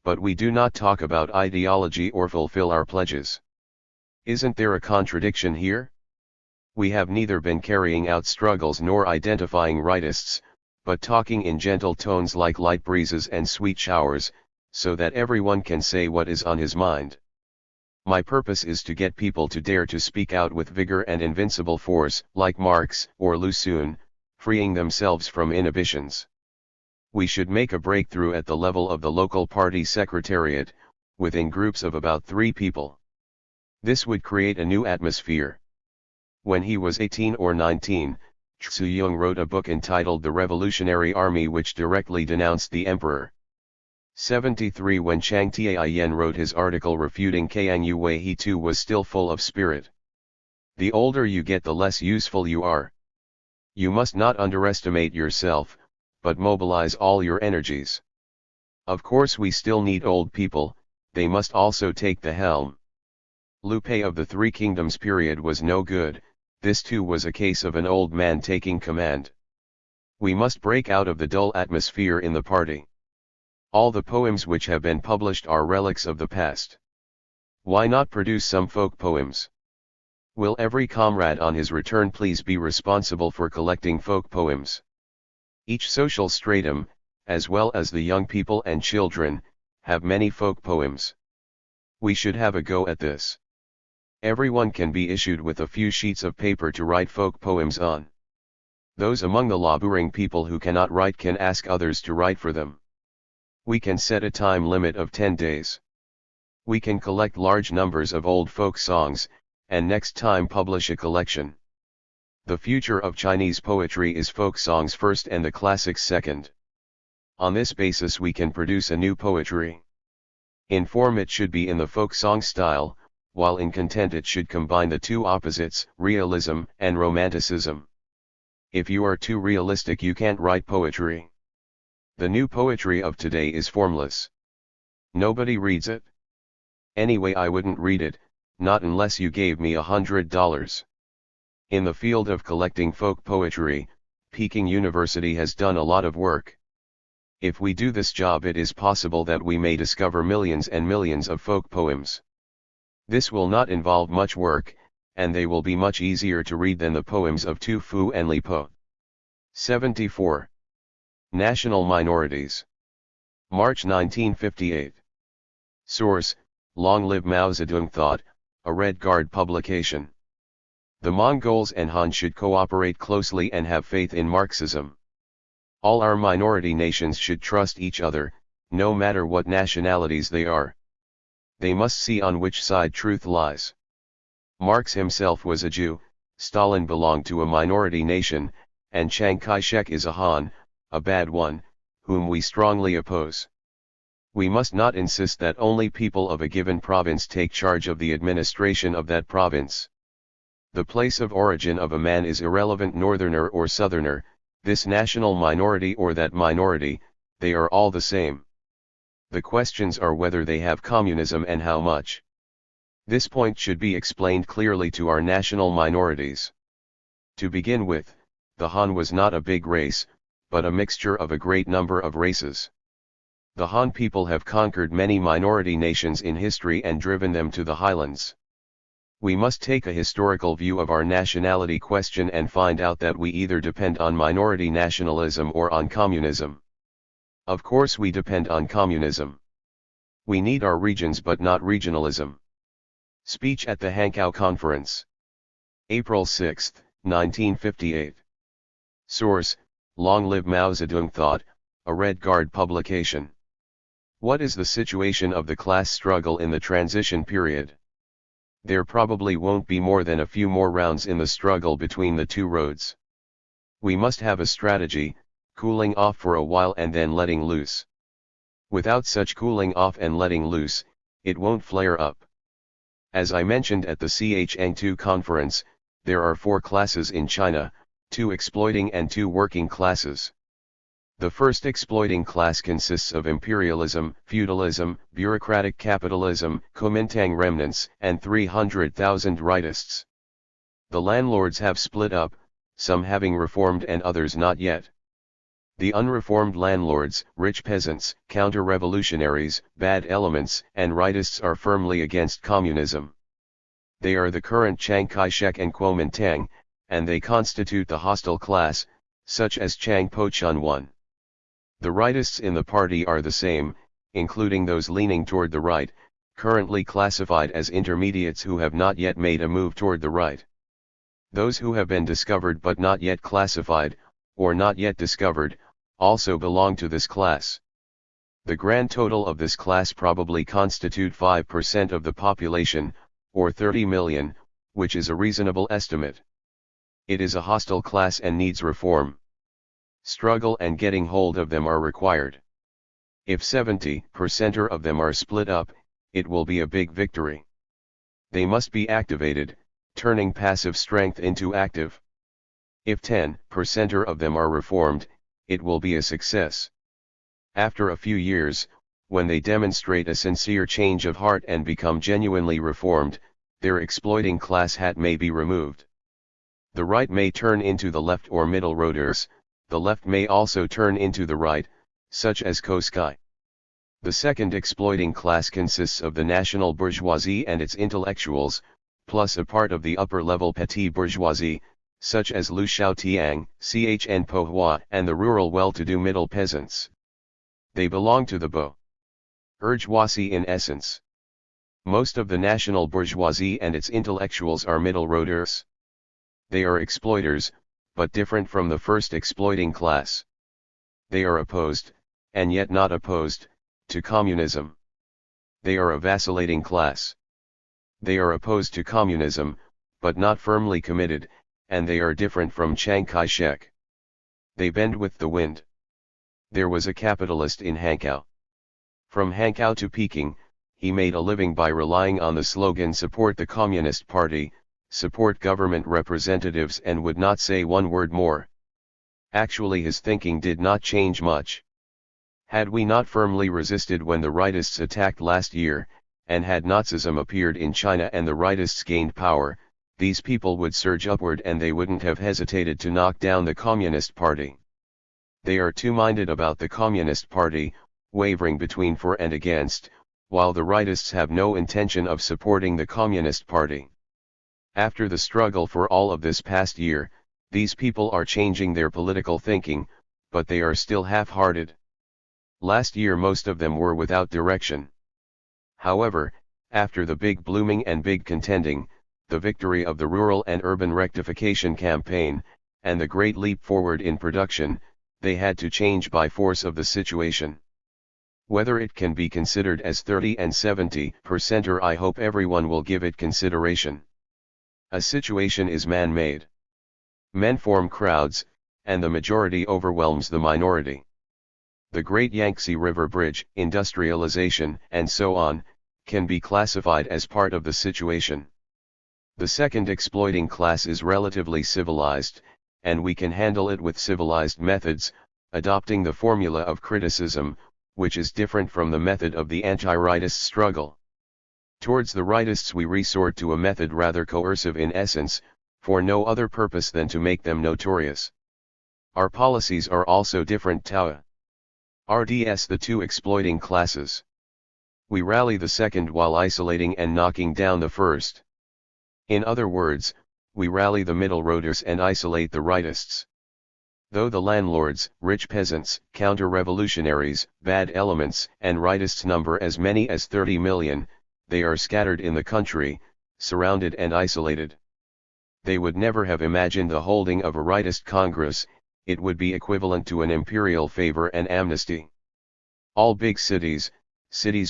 But we do not talk about ideology or fulfill our pledges. Isn't there a contradiction here? We have neither been carrying out struggles nor identifying rightists, but talking in gentle tones like light breezes and sweet showers, so that everyone can say what is on his mind. My purpose is to get people to dare to speak out with vigor and invincible force, like Marx or Lussoon, freeing themselves from inhibitions. We should make a breakthrough at the level of the local party secretariat, within groups of about 3 people. This would create a new atmosphere. When he was 18 or 19, Tzu-yung wrote a book entitled The Revolutionary Army, which directly denounced the emperor. 73 When Chiang Tianyin wrote his article refuting Kang Yu-wei, he too was still full of spirit. The older you get, the less useful you are. You must not underestimate yourself, but mobilize all your energies. Of course we still need old people, they must also take the helm. Liu Pei of the Three Kingdoms period was no good. This too was a case of an old man taking command. We must break out of the dull atmosphere in the party. All the poems which have been published are relics of the past. Why not produce some folk poems? Will every comrade on his return please be responsible for collecting folk poems? Each social stratum, as well as the young people and children, have many folk poems. We should have a go at this. Everyone can be issued with a few sheets of paper to write folk poems on. Those among the laboring people who cannot write can ask others to write for them. We can set a time limit of 10 days. We can collect large numbers of old folk songs, and next time publish a collection. The future of Chinese poetry is folk songs first and the classics second. On this basis we can produce a new poetry. In form it should be in the folk song style, while in content it should combine the two opposites, realism and romanticism. If you are too realistic you can't write poetry. The new poetry of today is formless. Nobody reads it. Anyway, I wouldn't read it, not unless you gave me $100. In the field of collecting folk poetry, Peking University has done a lot of work. If we do this job, it is possible that we may discover millions and millions of folk poems. This will not involve much work, and they will be much easier to read than the poems of Tu Fu and Li Po. 74. National Minorities. March 1958. Source: Long Live Mao Zedong Thought, a Red Guard publication. The Mongols and Han should cooperate closely and have faith in Marxism. All our minority nations should trust each other, no matter what nationalities they are. They must see on which side truth lies. Marx himself was a Jew, Stalin belonged to a minority nation, and Chiang Kai-shek is a Han, a bad one, whom we strongly oppose. We must not insist that only people of a given province take charge of the administration of that province. The place of origin of a man is irrelevant, northerner or southerner, this national minority or that minority, they are all the same. The questions are whether they have communism and how much. This point should be explained clearly to our national minorities. To begin with, the Han was not a big race, but a mixture of a great number of races. The Han people have conquered many minority nations in history and driven them to the highlands. We must take a historical view of our nationality question and find out that we either depend on minority nationalism or on communism. Of course we depend on communism. We need our regions but not regionalism. Speech at the Hankow Conference. April 6, 1958. Source, Long Live Mao Zedong Thought, a Red Guard publication. What is the situation of the class struggle in the transition period? There probably won't be more than a few more rounds in the struggle between the two roads. We must have a strategy, cooling off for a while and then letting loose. Without such cooling off and letting loose, it won't flare up. As I mentioned at the Chengdu conference, there are 4 classes in China, 2 exploiting and 2 working classes. The first exploiting class consists of imperialism, feudalism, bureaucratic capitalism, Kuomintang remnants, and 300,000 rightists. The landlords have split up, some having reformed and others not yet. The unreformed landlords, rich peasants, counter-revolutionaries, bad elements, and rightists are firmly against communism. They are the current Chiang Kai-shek and Kuomintang, and they constitute the hostile class, such as Chiang Po-chun won. The rightists in the party are the same, including those leaning toward the right, currently classified as intermediates who have not yet made a move toward the right. Those who have been discovered but not yet classified, or not yet discovered, also belong to this class. The grand total of this class probably constitute 5% of the population, or 30 million, which is a reasonable estimate. It is a hostile class and needs reform. Struggle and getting hold of them are required. If 70% of them are split up, it will be a big victory. They must be activated, turning passive strength into active. If 10% of them are reformed, it will be a success. After a few years, when they demonstrate a sincere change of heart and become genuinely reformed, their exploiting class hat may be removed. The right may turn into the left or middle roaders, the left may also turn into the right, such as Koskai. The second exploiting class consists of the national bourgeoisie and its intellectuals, plus a part of the upper-level petit bourgeoisie, such as Lu Xiaotiang, Chn Po-hua, and the rural well-to-do middle peasants. They belong to the bourgeoisie in essence. Most of the national bourgeoisie and its intellectuals are middle roaders. They are exploiters, but different from the first exploiting class. They are opposed, and yet not opposed, to communism. They are a vacillating class. They are opposed to communism, but not firmly committed, and they are different from Chiang Kai-shek. They bend with the wind. There was a capitalist in Hankow. From Hankow to Peking, he made a living by relying on the slogan "Support the Communist Party, support government representatives," and would not say one word more. Actually his thinking did not change much. Had we not firmly resisted when the rightists attacked last year, and had Nazism appeared in China and the rightists gained power, these people would surge upward and they wouldn't have hesitated to knock down the Communist Party. They are two-minded about the Communist Party, wavering between for and against, while the rightists have no intention of supporting the Communist Party. After the struggle for all of this past year, these people are changing their political thinking, but they are still half-hearted. Last year most of them were without direction. However, after the big blooming and big contending, the victory of the rural and urban rectification campaign, and the great leap forward in production, they had to change by force of the situation. Whether it can be considered as 30 and 70%, or I hope everyone will give it consideration. A situation is man-made. Men form crowds, and the majority overwhelms the minority. The Great Yangtze River Bridge, industrialization, and so on, can be classified as part of the situation. The second exploiting class is relatively civilized, and we can handle it with civilized methods, adopting the formula of criticism, which is different from the method of the anti-rightist struggle. Towards the rightists we resort to a method rather coercive in essence, for no other purpose than to make them notorious. Our policies are also different RDS the two exploiting classes. We rally the second while isolating and knocking down the first. In other words, we rally the middle roaders and isolate the rightists. Though the landlords, rich peasants, counter-revolutionaries, bad elements, and rightists number as many as 30 million, they are scattered in the country, surrounded and isolated. They would never have imagined the holding of a rightist Congress. It would be equivalent to an imperial favor and amnesty. All big cities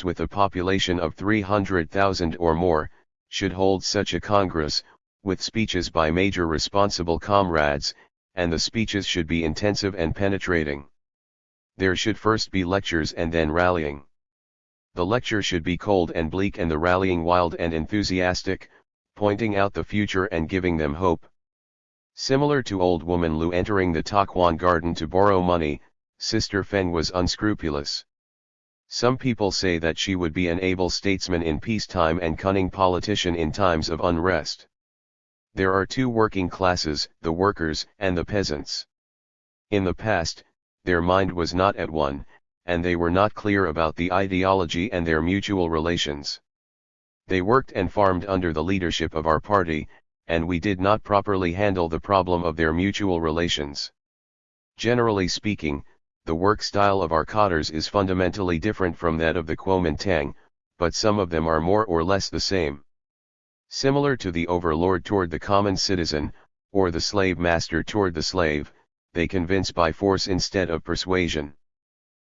with a population of 300,000 or more, should hold such a Congress, with speeches by major responsible comrades, and the speeches should be intensive and penetrating. There should first be lectures and then rallying. The lecture should be cold and bleak and the rallying wild and enthusiastic, pointing out the future and giving them hope. Similar to old woman Lu entering the Taquan garden to borrow money, Sister Feng was unscrupulous. Some people say that she would be an able statesman in peacetime and cunning politician in times of unrest. There are two working classes, the workers and the peasants. In the past, their mind was not at one, and they were not clear about the ideology and their mutual relations. They worked and farmed under the leadership of our party, and we did not properly handle the problem of their mutual relations. Generally speaking, the work style of our cadres is fundamentally different from that of the Kuomintang, but some of them are more or less the same. Similar to the overlord toward the common citizen, or the slave master toward the slave, they convince by force instead of persuasion.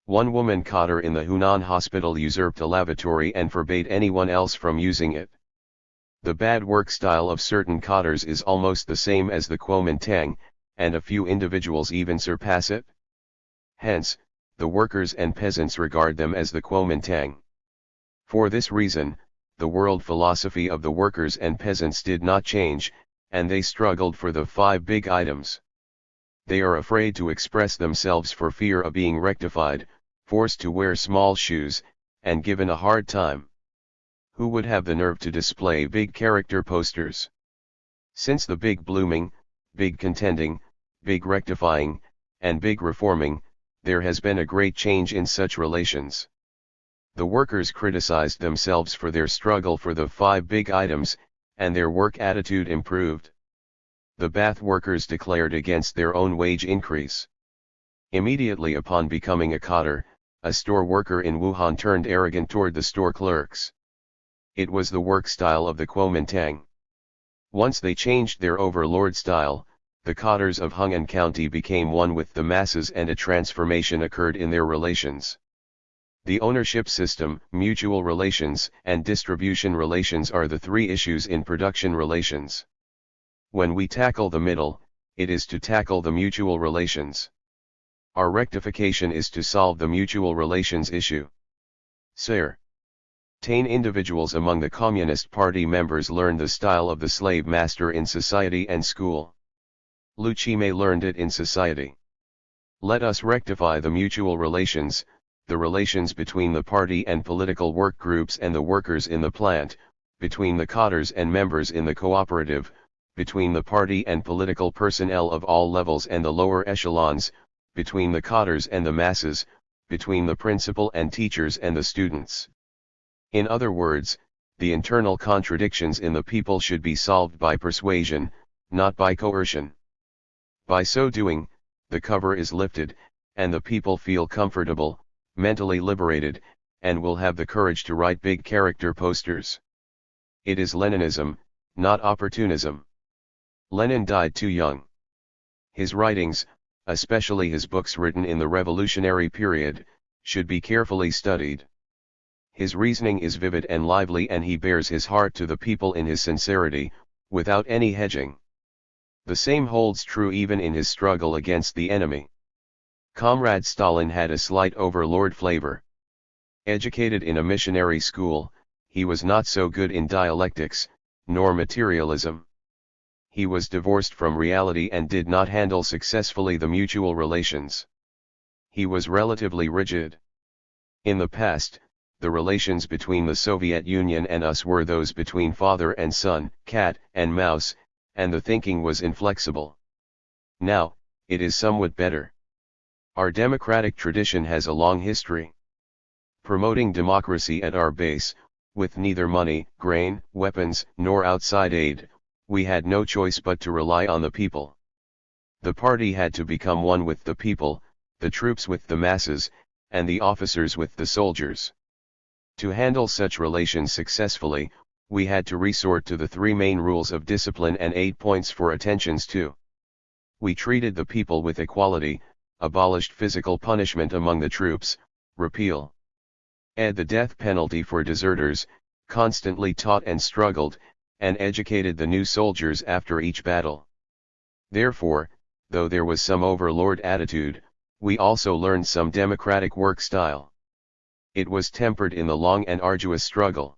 One woman cadre in the Hunan hospital usurped a lavatory and forbade anyone else from using it. The bad work style of certain cadres is almost the same as the Kuomintang, and a few individuals even surpass it. Hence, the workers and peasants regard them as the Kuomintang. For this reason, the world philosophy of the workers and peasants did not change, and they struggled for the 5 big items. They are afraid to express themselves for fear of being rectified, forced to wear small shoes, and given a hard time. Who would have the nerve to display big character posters? Since the big blooming, big contending, big rectifying, and big reforming, there has been a great change in such relations. The workers criticized themselves for their struggle for the 5 big items, and their work attitude improved. The bath workers declared against their own wage increase. Immediately upon becoming a cadre, a store worker in Wuhan turned arrogant toward the store clerks. It was the work style of the Kuomintang. Once they changed their overlord style, the cadres of Hung'an County became one with the masses and a transformation occurred in their relations. The ownership system, mutual relations, and distribution relations are the 3 issues in production relations. When we tackle the middle, it is to tackle the mutual relations. Our rectification is to solve the mutual relations issue. Sir. 10 individuals among the Communist Party members learned the style of the slave master in society and school. Lu Qimei learned it in society. Let us rectify the mutual relations, the relations between the party and political work groups and the workers in the plant, between the cadres and members in the cooperative, between the party and political personnel of all levels and the lower echelons, between the cadres and the masses, between the principal and teachers and the students. In other words, the internal contradictions in the people should be solved by persuasion, not by coercion. By so doing, the cover is lifted, and the people feel comfortable, mentally liberated, and will have the courage to write big character posters. It is Leninism, not opportunism. Lenin died too young. His writings, especially his books written in the revolutionary period, should be carefully studied. His reasoning is vivid and lively, and he bears his heart to the people in his sincerity, without any hedging. The same holds true even in his struggle against the enemy. Comrade Stalin had a slight overlord flavor. Educated in a missionary school, he was not so good in dialectics, nor materialism. He was divorced from reality and did not handle successfully the mutual relations. He was relatively rigid. In the past, the relations between the Soviet Union and us were those between father and son, cat and mouse, and the thinking was inflexible. Now, it is somewhat better. Our democratic tradition has a long history. Promoting democracy at our base, with neither money, grain, weapons, nor outside aid, we had no choice but to rely on the people. The party had to become one with the people, the troops with the masses, and the officers with the soldiers. To handle such relations successfully, we had to resort to the three main rules of discipline and 8 points for attentions to. We treated the people with equality, abolished physical punishment among the troops, repeal the death penalty for deserters, constantly taught and struggled, and educated the new soldiers after each battle. Therefore, though there was some overlord attitude, we also learned some democratic work style. It was tempered in the long and arduous struggle.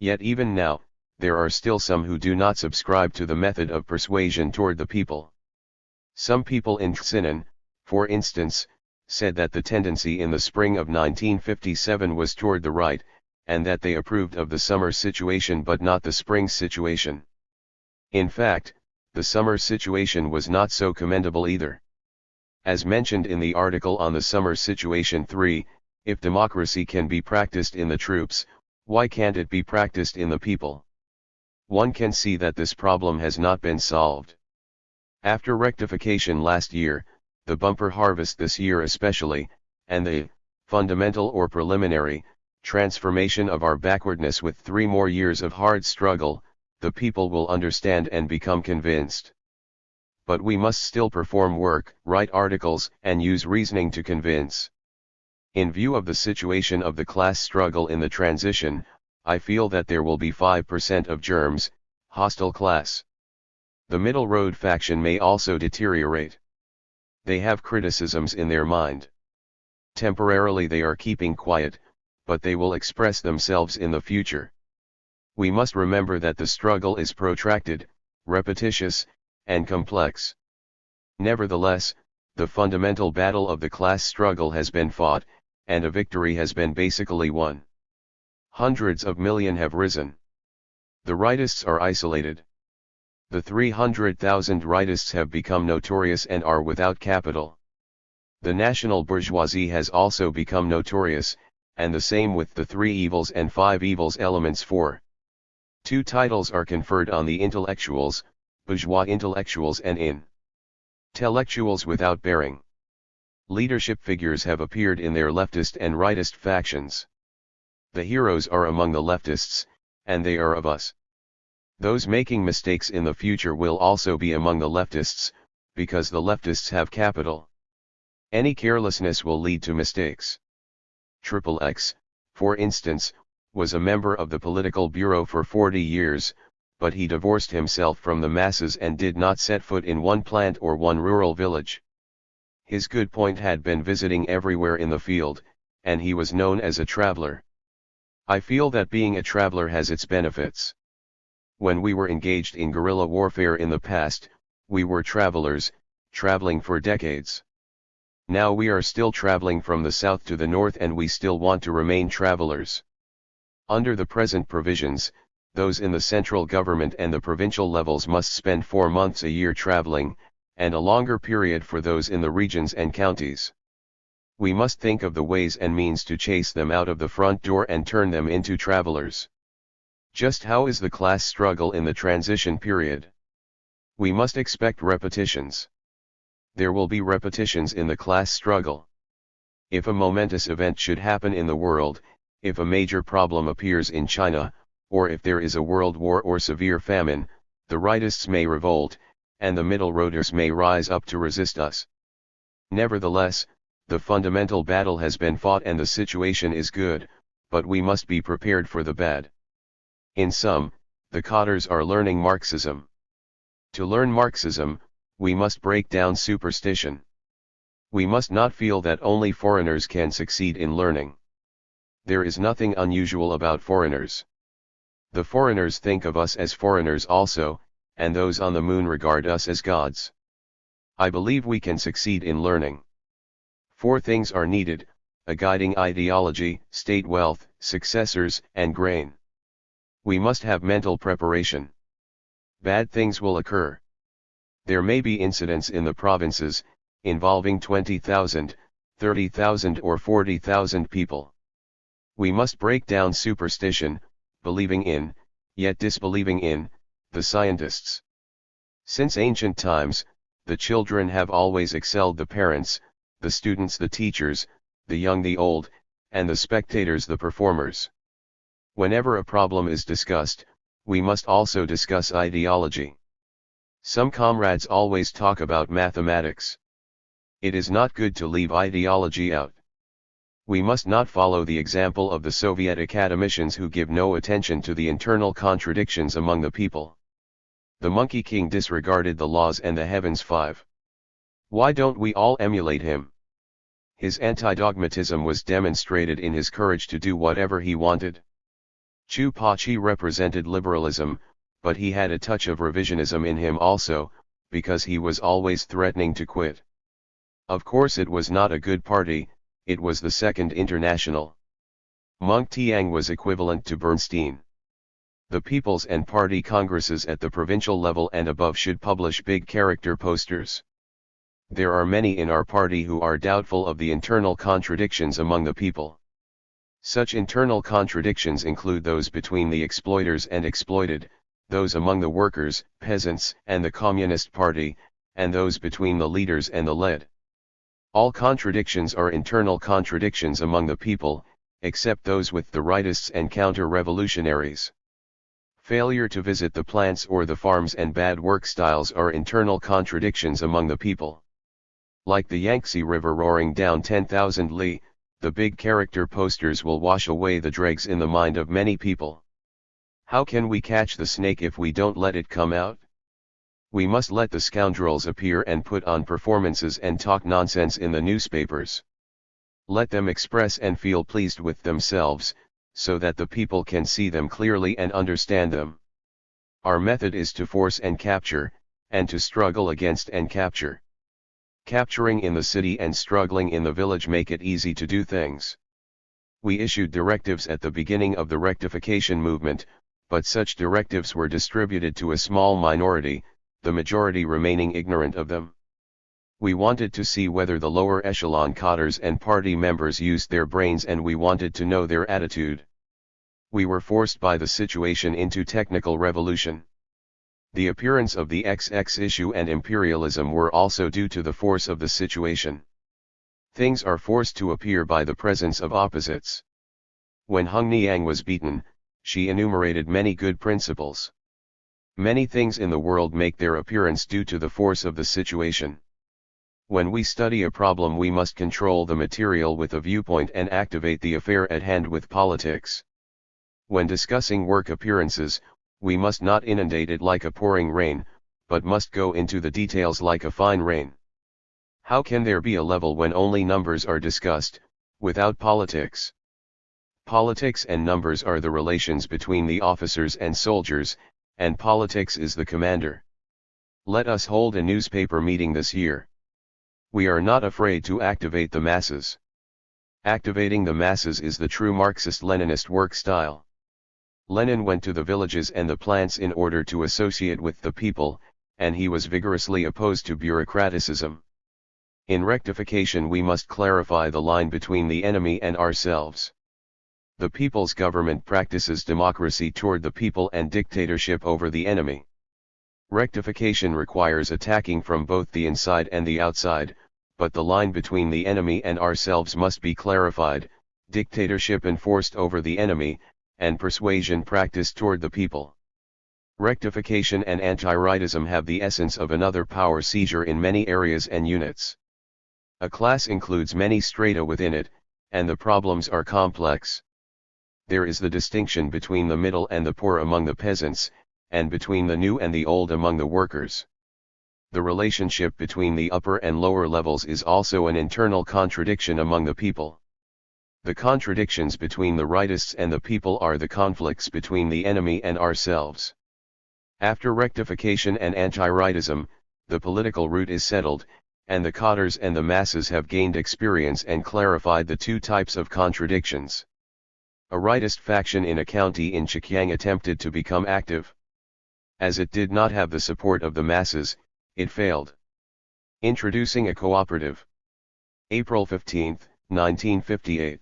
Yet even now, there are still some who do not subscribe to the method of persuasion toward the people. Some people in Tsinan, for instance, said that the tendency in the spring of 1957 was toward the right, and that they approved of the summer situation but not the spring situation. In fact, the summer situation was not so commendable either. As mentioned in the article on the summer situation 3, if democracy can be practiced in the troops, why can't it be practiced in the people? One can see that this problem has not been solved. After rectification last year, the bumper harvest this year especially, and the fundamental or preliminary transformation of our backwardness with 3 more years of hard struggle, the people will understand and become convinced. But we must still perform work, write articles, and use reasoning to convince. In view of the situation of the class struggle in the transition, I feel that there will be 5% of germs, hostile class. The middle road faction may also deteriorate. They have criticisms in their mind. Temporarily they are keeping quiet, but they will express themselves in the future. We must remember that the struggle is protracted, repetitious, and complex. Nevertheless, the fundamental battle of the class struggle has been fought, and a victory has been basically won. Hundreds of millions have risen. The rightists are isolated. The 300,000 rightists have become notorious and are without capital. The national bourgeoisie has also become notorious, and the same with the 3 evils and 5 evils elements 4. 2 titles are conferred on the intellectuals, bourgeois intellectuals and intellectuals without bearing. Leadership figures have appeared in their leftist and rightist factions. The heroes are among the leftists, and they are of us. Those making mistakes in the future will also be among the leftists, because the leftists have capital. Any carelessness will lead to mistakes. XXX, for instance, was a member of the political bureau for 40 years, but he divorced himself from the masses and did not set foot in one plant or one rural village. His good point had been visiting everywhere in the field, and he was known as a traveler. I feel that being a traveler has its benefits. When we were engaged in guerrilla warfare in the past, we were travelers, traveling for decades. Now we are still traveling from the south to the north and we still want to remain travelers. Under the present provisions, those in the central government and the provincial levels must spend 4 months a year traveling, and a longer period for those in the regions and counties. We must think of the ways and means to chase them out of the front door and turn them into travelers. Just how is the class struggle in the transition period? We must expect repetitions. There will be repetitions in the class struggle. If a momentous event should happen in the world, if a major problem appears in China, or if there is a world war or severe famine, the rightists may revolt, and the middle roaders may rise up to resist us. Nevertheless, The fundamental battle has been fought and the situation is good, but we must be prepared for the bad. In sum, the Qatars are learning Marxism. To learn Marxism, we must break down superstition. We must not feel that only foreigners can succeed in learning. There is nothing unusual about foreigners. The foreigners think of us as foreigners also, and those on the moon regard us as gods. I believe we can succeed in learning. 4 things are needed: a guiding ideology, state wealth, successors, and grain. We must have mental preparation. Bad things will occur. There may be incidents in the provinces, involving 20,000, 30,000 or 40,000 people. We must break down superstition, believing in, yet disbelieving in, the scientists. Since ancient times, the children have always excelled the parents, the students the teachers, the young the old, and the spectators the performers. Whenever a problem is discussed, we must also discuss ideology. Some comrades always talk about mathematics. It is not good to leave ideology out. We must not follow the example of the Soviet academicians who give no attention to the internal contradictions among the people. The Monkey King disregarded the laws and the heavens 5. Why don't we all emulate him? His anti-dogmatism was demonstrated in his courage to do whatever he wanted. Chu Pa-chi represented liberalism, but he had a touch of revisionism in him also, because he was always threatening to quit. Of course it was not a good party, it was the Second International. Meng Tiang was equivalent to Bernstein. The People's and Party Congresses at the provincial level and above should publish big character posters. There are many in our party who are doubtful of the internal contradictions among the people. Such internal contradictions include those between the exploiters and exploited, those among the workers, peasants, and the Communist Party, and those between the leaders and the led. All contradictions are internal contradictions among the people, except those with the rightists and counter-revolutionaries. Failure to visit the plants or the farms and bad work styles are internal contradictions among the people. Like the Yangtze River roaring down 10,000 li, the big character posters will wash away the dregs in the mind of many people. How can we catch the snake if we don't let it come out? We must let the scoundrels appear and put on performances and talk nonsense in the newspapers. Let them express and feel pleased with themselves, so that the people can see them clearly and understand them. Our method is to force and capture, and to struggle against and capture. Capturing in the city and struggling in the village make it easy to do things. We issued directives at the beginning of the rectification movement, but such directives were distributed to a small minority, the majority remaining ignorant of them. We wanted to see whether the lower echelon cadres and party members used their brains, and we wanted to know their attitude. We were forced by the situation into technical revolution. The appearance of the XX issue and imperialism were also due to the force of the situation. Things are forced to appear by the presence of opposites. When Hung Niang was beaten, she enumerated many good principles. Many things in the world make their appearance due to the force of the situation. When we study a problem, we must control the material with a viewpoint and activate the affair at hand with politics. When discussing work appearances, we must not inundate it like a pouring rain, but must go into the details like a fine rain. How can there be a level when only numbers are discussed, without politics? Politics and numbers are the relations between the officers and soldiers, and politics is the commander. Let us hold a newspaper meeting this year. We are not afraid to activate the masses. Activating the masses is the true Marxist-Leninist work style. Lenin went to the villages and the plants in order to associate with the people, and he was vigorously opposed to bureaucraticism. In rectification we must clarify the line between the enemy and ourselves. The people's government practices democracy toward the people and dictatorship over the enemy. Rectification requires attacking from both the inside and the outside, but the line between the enemy and ourselves must be clarified, dictatorship enforced over the enemy, and persuasion practiced toward the people. Rectification and anti-rightism have the essence of another power seizure in many areas and units. A class includes many strata within it, and the problems are complex. There is the distinction between the middle and the poor among the peasants, and between the new and the old among the workers. The relationship between the upper and lower levels is also an internal contradiction among the people. The contradictions between the rightists and the people are the conflicts between the enemy and ourselves. After rectification and anti-rightism, the political route is settled, and the cotters and the masses have gained experience and clarified the two types of contradictions. A rightist faction in a county in Zhejiang attempted to become active. As it did not have the support of the masses, it failed. Introducing a cooperative. April 15, 1958.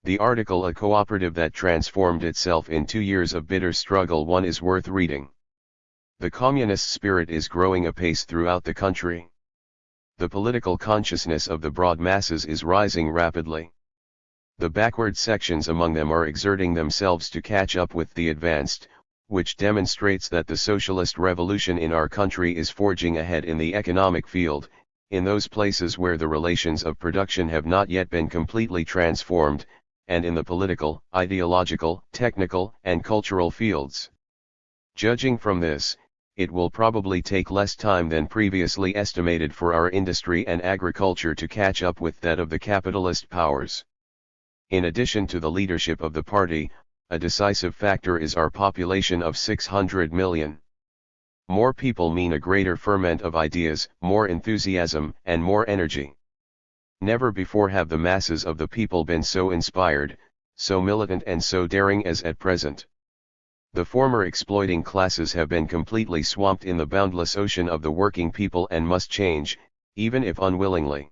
The article "A Cooperative That Transformed Itself in 2 Years of Bitter Struggle" one is worth reading. The communist spirit is growing apace throughout the country. The political consciousness of the broad masses is rising rapidly. The backward sections among them are exerting themselves to catch up with the advanced, which demonstrates that the socialist revolution in our country is forging ahead in the economic field, in those places where the relations of production have not yet been completely transformed, and in the political, ideological, technical, and cultural fields. Judging from this, it will probably take less time than previously estimated for our industry and agriculture to catch up with that of the capitalist powers. In addition to the leadership of the party, a decisive factor is our population of 600 million. More people mean a greater ferment of ideas, more enthusiasm, and more energy. Never before have the masses of the people been so inspired, so militant and so daring as at present. The former exploiting classes have been completely swamped in the boundless ocean of the working people and must change, even if unwillingly.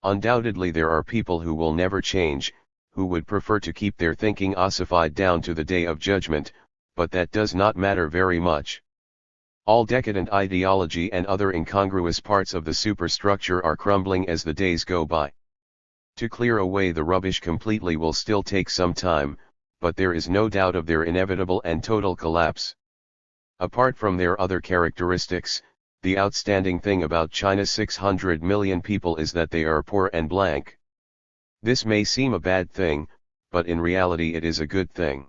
Undoubtedly there are people who will never change, who would prefer to keep their thinking ossified down to the day of judgment, but that does not matter very much. All decadent ideology and other incongruous parts of the superstructure are crumbling as the days go by. To clear away the rubbish completely will still take some time, but there is no doubt of their inevitable and total collapse. Apart from their other characteristics, the outstanding thing about China's 600 million people is that they are poor and blank. This may seem a bad thing, but in reality it is a good thing.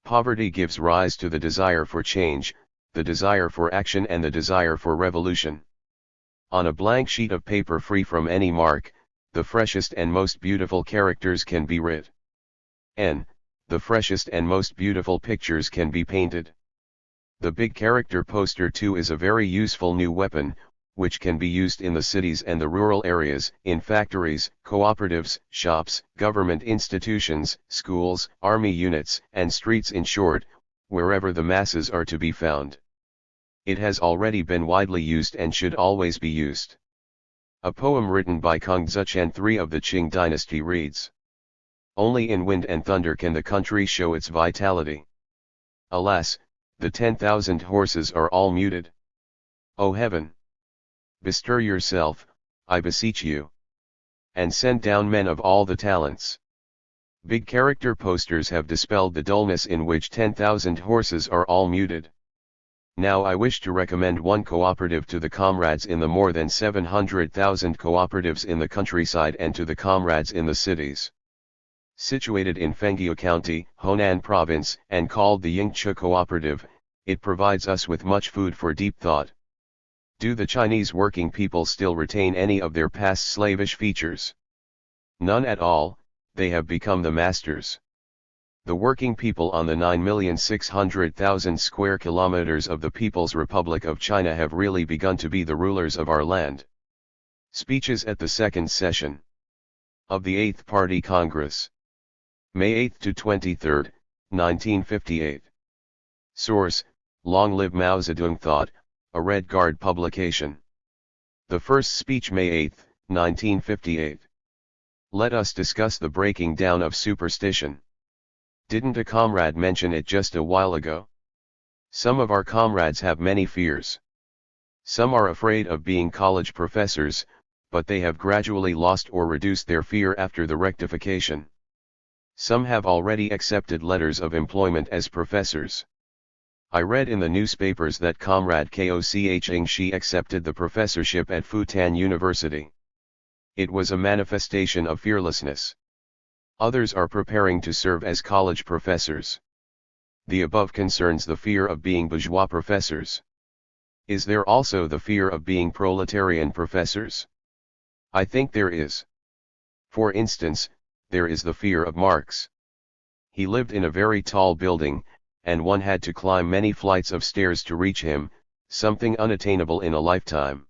Poverty gives rise to the desire for change, the desire for action and the desire for revolution. On a blank sheet of paper free from any mark, the freshest and most beautiful characters can be writ. The freshest and most beautiful pictures can be painted. The big character poster too is a very useful new weapon, which can be used in the cities and the rural areas, in factories, cooperatives, shops, government institutions, schools, army units, and streets, in short, wherever the masses are to be found. It has already been widely used and should always be used. A poem written by Kongzhuchen III of the Qing dynasty reads: "Only in wind and thunder can the country show its vitality. Alas, the 10,000 horses are all muted. O heaven! Bestir yourself, I beseech you. And send down men of all the talents." Big character posters have dispelled the dullness in which 10,000 horses are all muted. Now I wish to recommend one cooperative to the comrades in the more than 700,000 cooperatives in the countryside and to the comrades in the cities. Situated in Fengqiu County, Honan Province, and called the Yingche Cooperative, it provides us with much food for deep thought. Do the Chinese working people still retain any of their past slavish features? None at all, they have become the masters. The working people on the 9,600,000 square kilometers of the People's Republic of China have really begun to be the rulers of our land. Speeches at the second session of the 8th Party Congress. May 8 to 23, 1958. Source: Long Live Mao Zedong Thought, a Red Guard publication. The first speech, May 8, 1958. Let us discuss the breaking down of superstition. Didn't a comrade mention it just a while ago? Some of our comrades have many fears. Some are afraid of being college professors, but they have gradually lost or reduced their fear after the rectification. Some have already accepted letters of employment as professors. I read in the newspapers that Comrade Koch Shi accepted the professorship at Futan University. It was a manifestation of fearlessness. Others are preparing to serve as college professors. The above concerns the fear of being bourgeois professors. Is there also the fear of being proletarian professors? I think there is. For instance, there is the fear of Marx. He lived in a very tall building, and one had to climb many flights of stairs to reach him, something unattainable in a lifetime.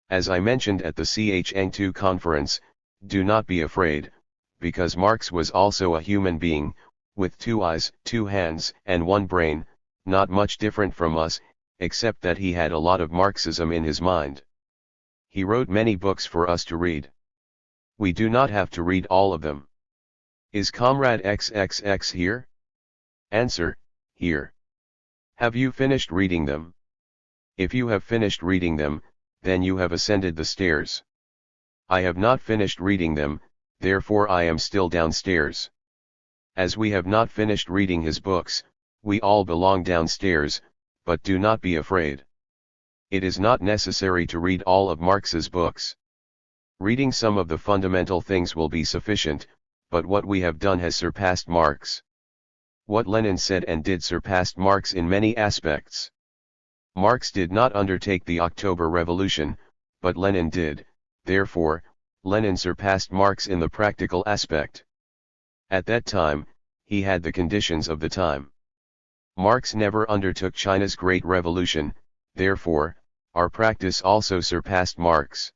As I mentioned at the CHN2 conference, do not be afraid, because Marx was also a human being, with 2 eyes, 2 hands, and 1 brain, not much different from us, except that he had a lot of Marxism in his mind. He wrote many books for us to read. We do not have to read all of them. Is Comrade XXX here? Answer, here. Have you finished reading them? If you have finished reading them, then you have ascended the stairs. I have not finished reading them, therefore I am still downstairs. As we have not finished reading his books, we all belong downstairs, but do not be afraid. It is not necessary to read all of Marx's books. Reading some of the fundamental things will be sufficient, but what we have done has surpassed Marx. What Lenin said and did surpassed Marx in many aspects. Marx did not undertake the October Revolution, but Lenin did, therefore, Lenin surpassed Marx in the practical aspect. At that time, he had the conditions of the time. Marx never undertook China's Great Revolution, therefore, our practice also surpassed Marx.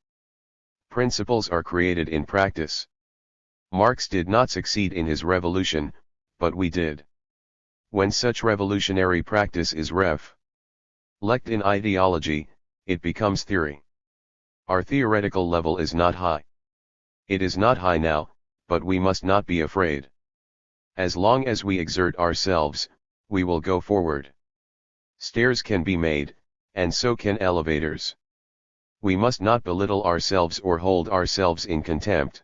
Principles are created in practice. Marx did not succeed in his revolution, but we did. When such revolutionary practice is reflected in ideology, it becomes theory. Our theoretical level is not high. It is not high now, but we must not be afraid. As long as we exert ourselves, we will go forward. Stairs can be made, and so can elevators. We must not belittle ourselves or hold ourselves in contempt.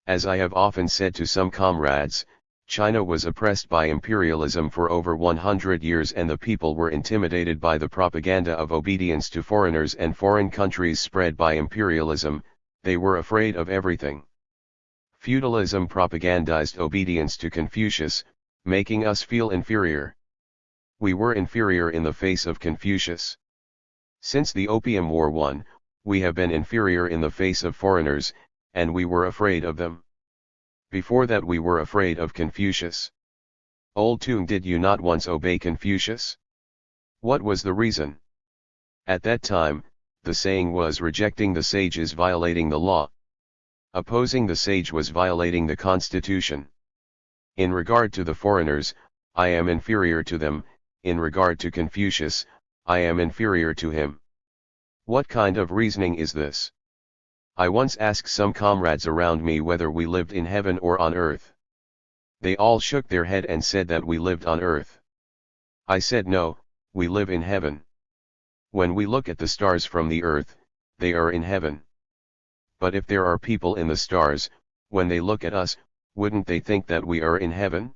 As I have often said to some comrades, China was oppressed by imperialism for over 100 years and the people were intimidated by the propaganda of obedience to foreigners and foreign countries spread by imperialism. They were afraid of everything. Feudalism propagandized obedience to Confucius, making us feel inferior. We were inferior in the face of Confucius. Since the Opium War won, we have been inferior in the face of foreigners, and we were afraid of them. Before that we were afraid of Confucius. Old Tung, did you not once obey Confucius? What was the reason? At that time, the saying was rejecting the sage is violating the law. Opposing the sage was violating the constitution. In regard to the foreigners, I am inferior to them, in regard to Confucius, I am inferior to him. What kind of reasoning is this? I once asked some comrades around me whether we lived in heaven or on earth. They all shook their head and said that we lived on earth. I said no, we live in heaven. When we look at the stars from the earth, they are in heaven. But if there are people in the stars, when they look at us, wouldn't they think that we are in heaven?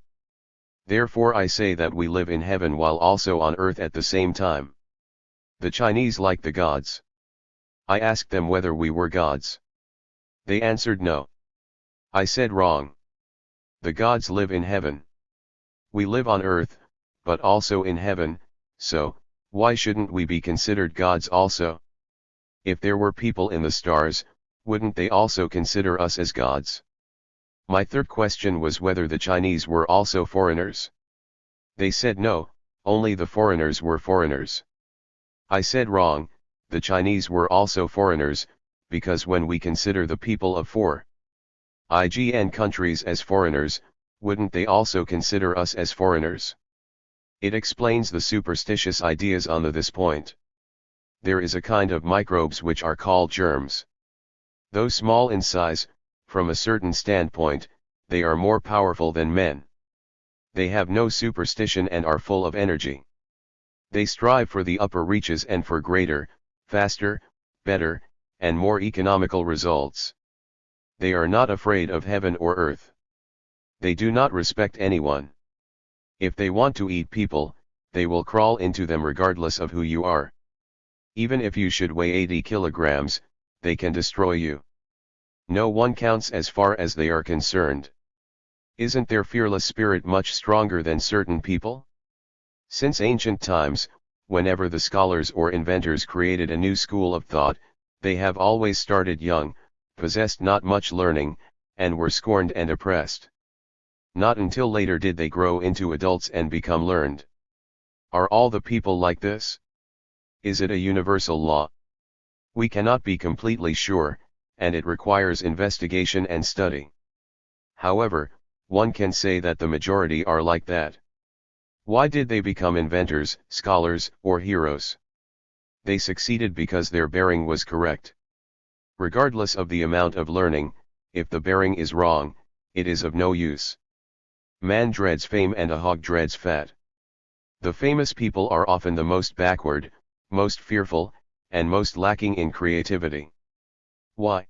Therefore I say that we live in heaven while also on earth at the same time. The Chinese like the gods. I asked them whether we were gods. They answered no. I said wrong. The gods live in heaven. We live on earth, but also in heaven, so, why shouldn't we be considered gods also? If there were people in the stars, wouldn't they also consider us as gods? My third question was whether the Chinese were also foreigners. They said no, only the foreigners were foreigners. I said wrong, the Chinese were also foreigners, because when we consider the people of foreign countries as foreigners, wouldn't they also consider us as foreigners? It explains the superstitious ideas on this point. There is a kind of microbes which are called germs. Though small in size, from a certain standpoint, they are more powerful than men. They have no superstition and are full of energy. They strive for the upper reaches and for greater, faster, better, and more economical results. They are not afraid of heaven or earth. They do not respect anyone. If they want to eat people, they will crawl into them regardless of who you are. Even if you should weigh 80 kilograms, they can destroy you. No one counts as far as they are concerned. Isn't their fearless spirit much stronger than certain people? Since ancient times, whenever the scholars or inventors created a new school of thought, they have always started young, possessed not much learning, and were scorned and oppressed. Not until later did they grow into adults and become learned. Are all the people like this? Is it a universal law? We cannot be completely sure, and it requires investigation and study. However, one can say that the majority are like that. Why did they become inventors, scholars, or heroes? They succeeded because their bearing was correct. Regardless of the amount of learning, if the bearing is wrong, it is of no use. Man dreads fame and a hog dreads fat. The famous people are often the most backward, most fearful, and most lacking in creativity. Why?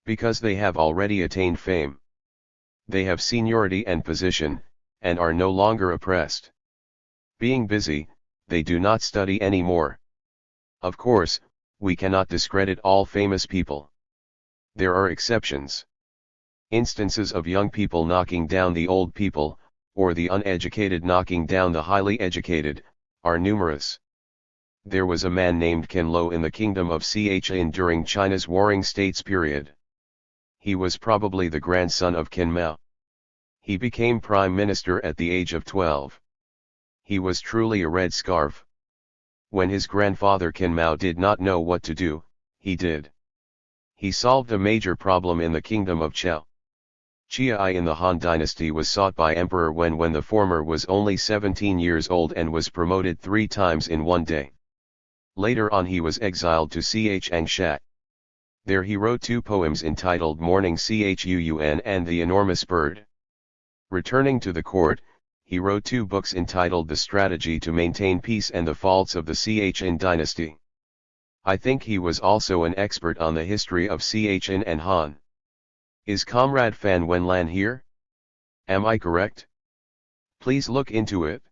Because they have already attained fame. They have seniority and position, and are no longer oppressed. Being busy, they do not study anymore. Of course, we cannot discredit all famous people. There are exceptions. Instances of young people knocking down the old people, or the uneducated knocking down the highly educated, are numerous. There was a man named Qin Lo in the kingdom of Chin during China's Warring States period. He was probably the grandson of Qin Mao. He became prime minister at the age of 12. He was truly a red scarf. When his grandfather Qin Mao did not know what to do, he did. He solved a major problem in the kingdom of Chao. Qi in the Han dynasty was sought by Emperor when the former was only 17 years old and was promoted 3 times in one day. Later on he was exiled to Changsha. There he wrote 2 poems entitled Morning Chuun and The Enormous Bird. Returning to the court, he wrote 2 books entitled The Strategy to Maintain Peace and The Faults of the Chin Dynasty. I think he was also an expert on the history of Chin and Han. Is Comrade Fan Wenlan here? Am I correct? Please look into it.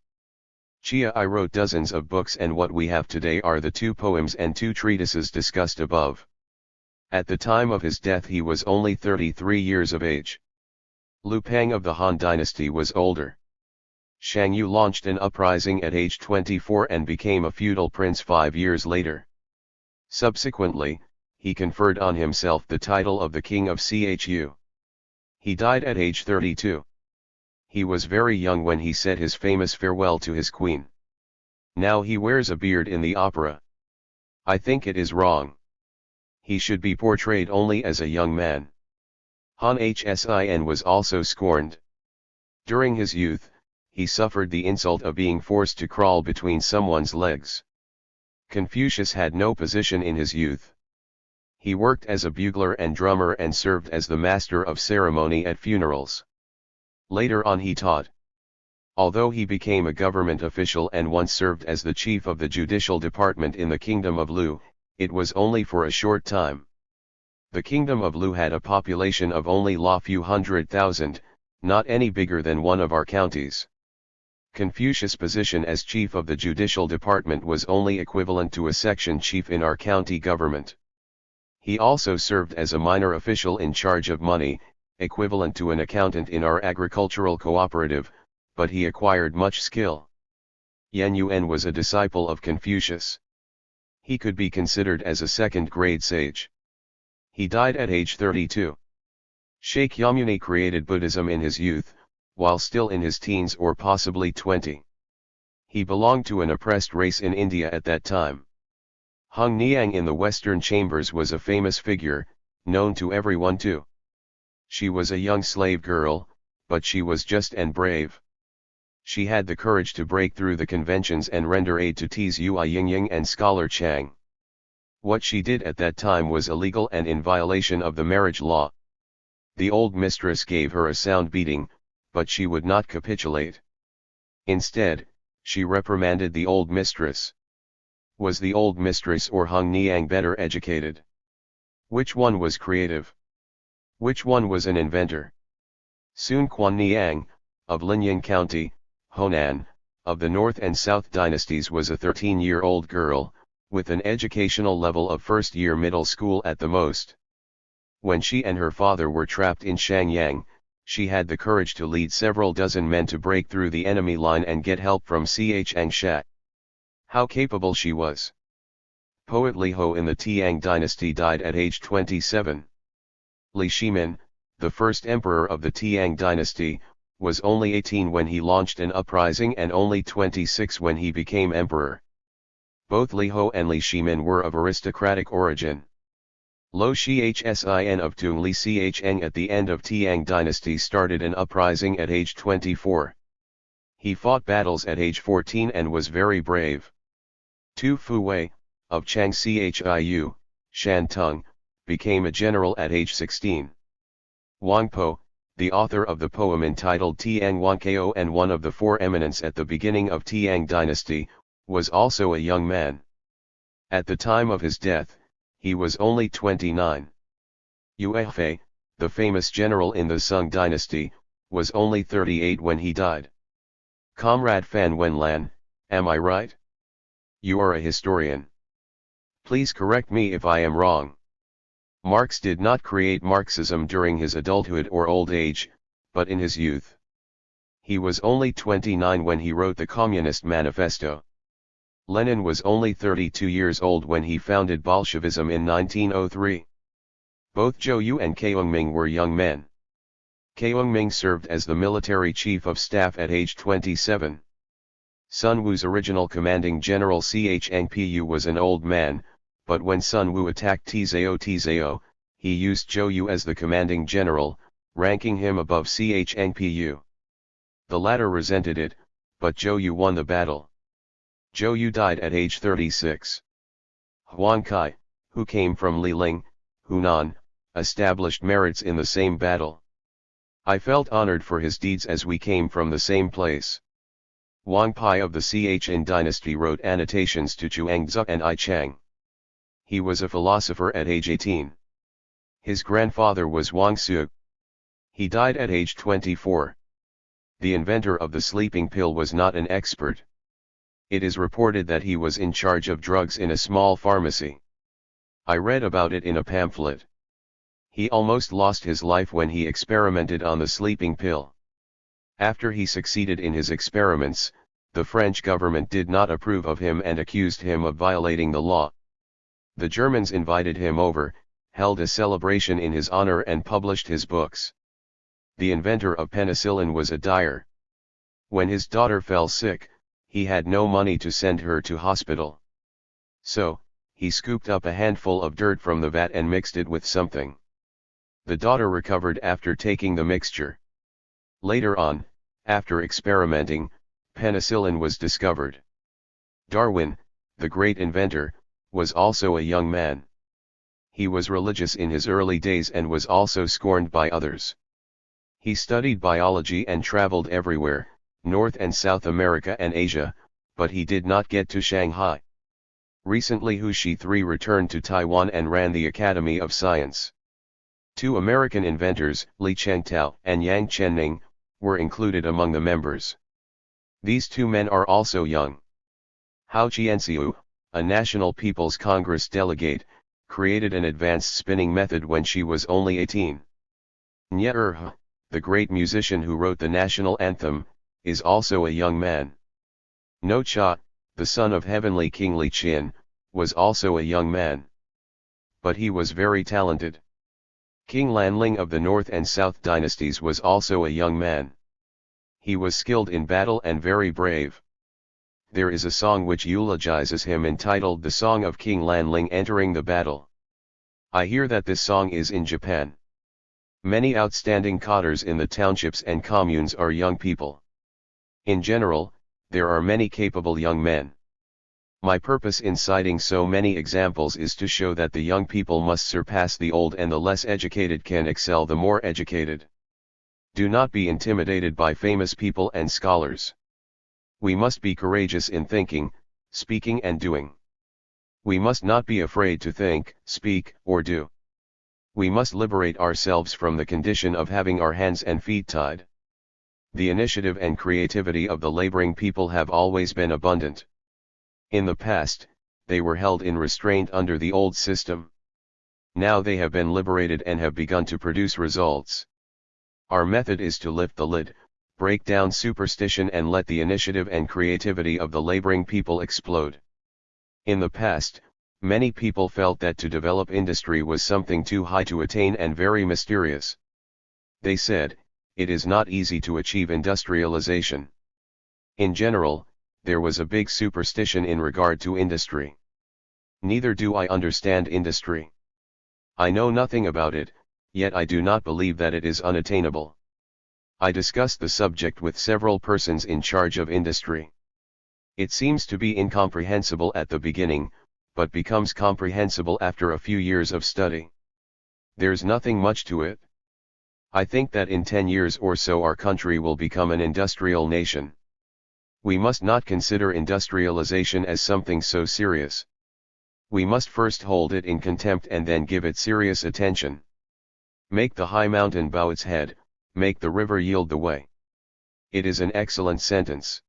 Qi wrote dozens of books, and what we have today are the 2 poems and 2 treatises discussed above. At the time of his death he was only 33 years of age. Lu Pang of the Han dynasty was older. Shang Yu launched an uprising at age 24 and became a feudal prince 5 years later. Subsequently, he conferred on himself the title of the King of Chu. He died at age 32. He was very young when he said his famous farewell to his queen. Now he wears a beard in the opera. I think it is wrong. He should be portrayed only as a young man. Han Hsin was also scorned. During his youth, he suffered the insult of being forced to crawl between someone's legs. Confucius had no position in his youth. He worked as a bugler and drummer and served as the master of ceremony at funerals. Later on he taught. Although he became a government official and once served as the chief of the judicial department in the kingdom of Lu, it was only for a short time. The kingdom of Lu had a population of only a few 100,000, not any bigger than one of our counties. Confucius' position as chief of the judicial department was only equivalent to a section chief in our county government. He also served as a minor official in charge of money, equivalent to an accountant in our agricultural cooperative, but he acquired much skill. Yan Yuan was a disciple of Confucius. He could be considered as a second-grade sage. He died at age 32. Shakyamuni created Buddhism in his youth, while still in his teens or possibly 20. He belonged to an oppressed race in India at that time. Hung Niang in the Western Chambers was a famous figure, known to everyone too. She was a young slave girl, but she was just and brave. She had the courage to break through the conventions and render aid to Tzu Yingying and scholar Chang. What she did at that time was illegal and in violation of the marriage law. The old mistress gave her a sound beating, but she would not capitulate. Instead, she reprimanded the old mistress. Was the old mistress or Hung Niang better educated? Which one was creative? Which one was an inventor? Sun Quan Niang, of Linyang County, Honan, of the North and South dynasties was a 13-year-old girl, with an educational level of first-year middle school at the most. When she and her father were trapped in Shangyang, she had the courage to lead several dozen men to break through the enemy line and get help from Chiang Shai. How capable she was! Poet Li Ho in the Tiang dynasty died at age 27. Li Shimin, the first emperor of the Tiang dynasty, was only 18 when he launched an uprising and only 26 when he became emperor. Both Li Ho and Li Shimin were of aristocratic origin. Lo Chsin of Tung Li Chiang at the end of Tiang dynasty started an uprising at age 24. He fought battles at age 14 and was very brave. Tu Fu Wei, of Chang Chiu, Shantung, became a general at age 16. Wang Po, the author of the poem entitled Tiang Wankao and one of the four eminents at the beginning of Tiang dynasty, was also a young man. At the time of his death, he was only 29. Yue Fei, the famous general in the Sung dynasty, was only 38 when he died. Comrade Fan Wenlan, am I right? You are a historian. Please correct me if I am wrong. Marx did not create Marxism during his adulthood or old age, but in his youth. He was only 29 when he wrote the Communist Manifesto. Lenin was only 32 years old when he founded Bolshevism in 1903. Both Zhou Yu and Keungming were young men. Keungming served as the military chief of staff at age 27. Sun Wu's original commanding general Chiang Pu was an old man, but when Sun Wu attacked Tzao, he used Zhou Yu as the commanding general, ranking him above Chiang Pu. The latter resented it, but Zhou Yu won the battle. Zhou Yu died at age 36. Huang Kai, who came from Liling, Hunan, established merits in the same battle. I felt honored for his deeds as we came from the same place. Wang Pai of the Chen dynasty wrote annotations to Chuangzi and I Chang. He was a philosopher at age 18. His grandfather was Wang Su. He died at age 24. The inventor of the sleeping pill was not an expert. It is reported that he was in charge of drugs in a small pharmacy. I read about it in a pamphlet. He almost lost his life when he experimented on the sleeping pill. After he succeeded in his experiments, the French government did not approve of him and accused him of violating the law. The Germans invited him over, held a celebration in his honor and published his books. The inventor of penicillin was a dyer. When his daughter fell sick, he had no money to send her to hospital. So, he scooped up a handful of dirt from the vat and mixed it with something. The daughter recovered after taking the mixture. Later on, after experimenting, penicillin was discovered. Darwin, the great inventor, was also a young man. He was religious in his early days and was also scorned by others. He studied biology and traveled everywhere, North and South America and Asia, but he did not get to Shanghai. Recently Hu Shi returned to Taiwan and ran the Academy of Science. Two American inventors, Li Chengtao and Yang Chenning, were included among the members. These two men are also young. Hao Qianxiu, a National People's Congress delegate, created an advanced spinning method when she was only 18. Nye Erhe, the great musician who wrote the national anthem, is also a young man. No Cha, the son of heavenly King Li Qian, was also a young man. But he was very talented. King Lanling of the North and South dynasties was also a young man. He was skilled in battle and very brave. There is a song which eulogizes him entitled The Song of King Lanling Entering the Battle. I hear that this song is in Japan. Many outstanding cadres in the townships and communes are young people. In general, there are many capable young men. My purpose in citing so many examples is to show that the young people must surpass the old and the less educated can excel the more educated. Do not be intimidated by famous people and scholars. We must be courageous in thinking, speaking and doing. We must not be afraid to think, speak, or do. We must liberate ourselves from the condition of having our hands and feet tied. The initiative and creativity of the laboring people have always been abundant. In the past, they were held in restraint under the old system. Now they have been liberated and have begun to produce results. Our method is to lift the lid, break down superstition and let the initiative and creativity of the laboring people explode. In the past, many people felt that to develop industry was something too high to attain and very mysterious. They said, it is not easy to achieve industrialization. In general, there was a big superstition in regard to industry. Neither do I understand industry. I know nothing about it, yet I do not believe that it is unattainable. I discussed the subject with several persons in charge of industry. It seems to be incomprehensible at the beginning, but becomes comprehensible after a few years of study. There's nothing much to it. I think that in 10 years or so our country will become an industrial nation. We must not consider industrialization as something so serious. We must first hold it in contempt and then give it serious attention. Make the high mountain bow its head, make the river yield the way. It is an excellent sentence.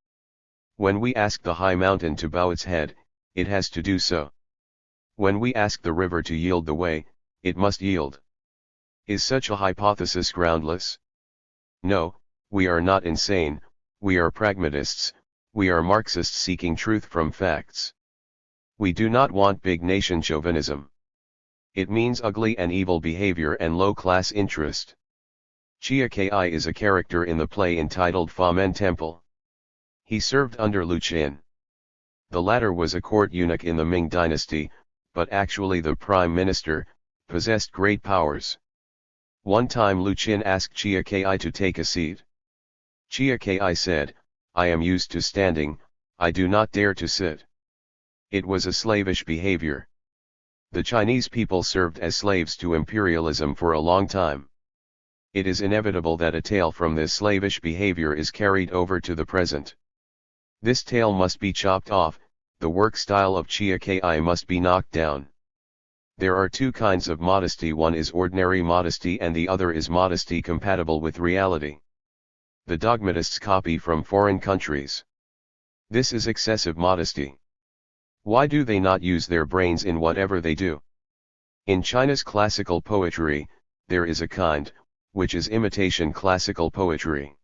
When we ask the high mountain to bow its head, it has to do so. When we ask the river to yield the way, it must yield. Is such a hypothesis groundless? No, we are not insane, we are pragmatists, we are Marxists seeking truth from facts. We do not want big nation chauvinism. It means ugly and evil behavior and low-class interest. Chia Ki is a character in the play entitled Fa Men Temple. He served under Lu Qin. The latter was a court eunuch in the Ming dynasty, but actually the prime minister, possessed great powers. One time Lu Qin asked Chia Ki to take a seat. Chia Ki said, "I am used to standing, I do not dare to sit." It was a slavish behavior. The Chinese people served as slaves to imperialism for a long time. It is inevitable that a tale from this slavish behavior is carried over to the present. This tail must be chopped off, the work style of Chia Ki must be knocked down. There are two kinds of modesty, one is ordinary modesty and the other is modesty compatible with reality. The dogmatists copy from foreign countries. This is excessive modesty. Why do they not use their brains in whatever they do? In China's classical poetry, there is a kind, which is imitation classical poetry.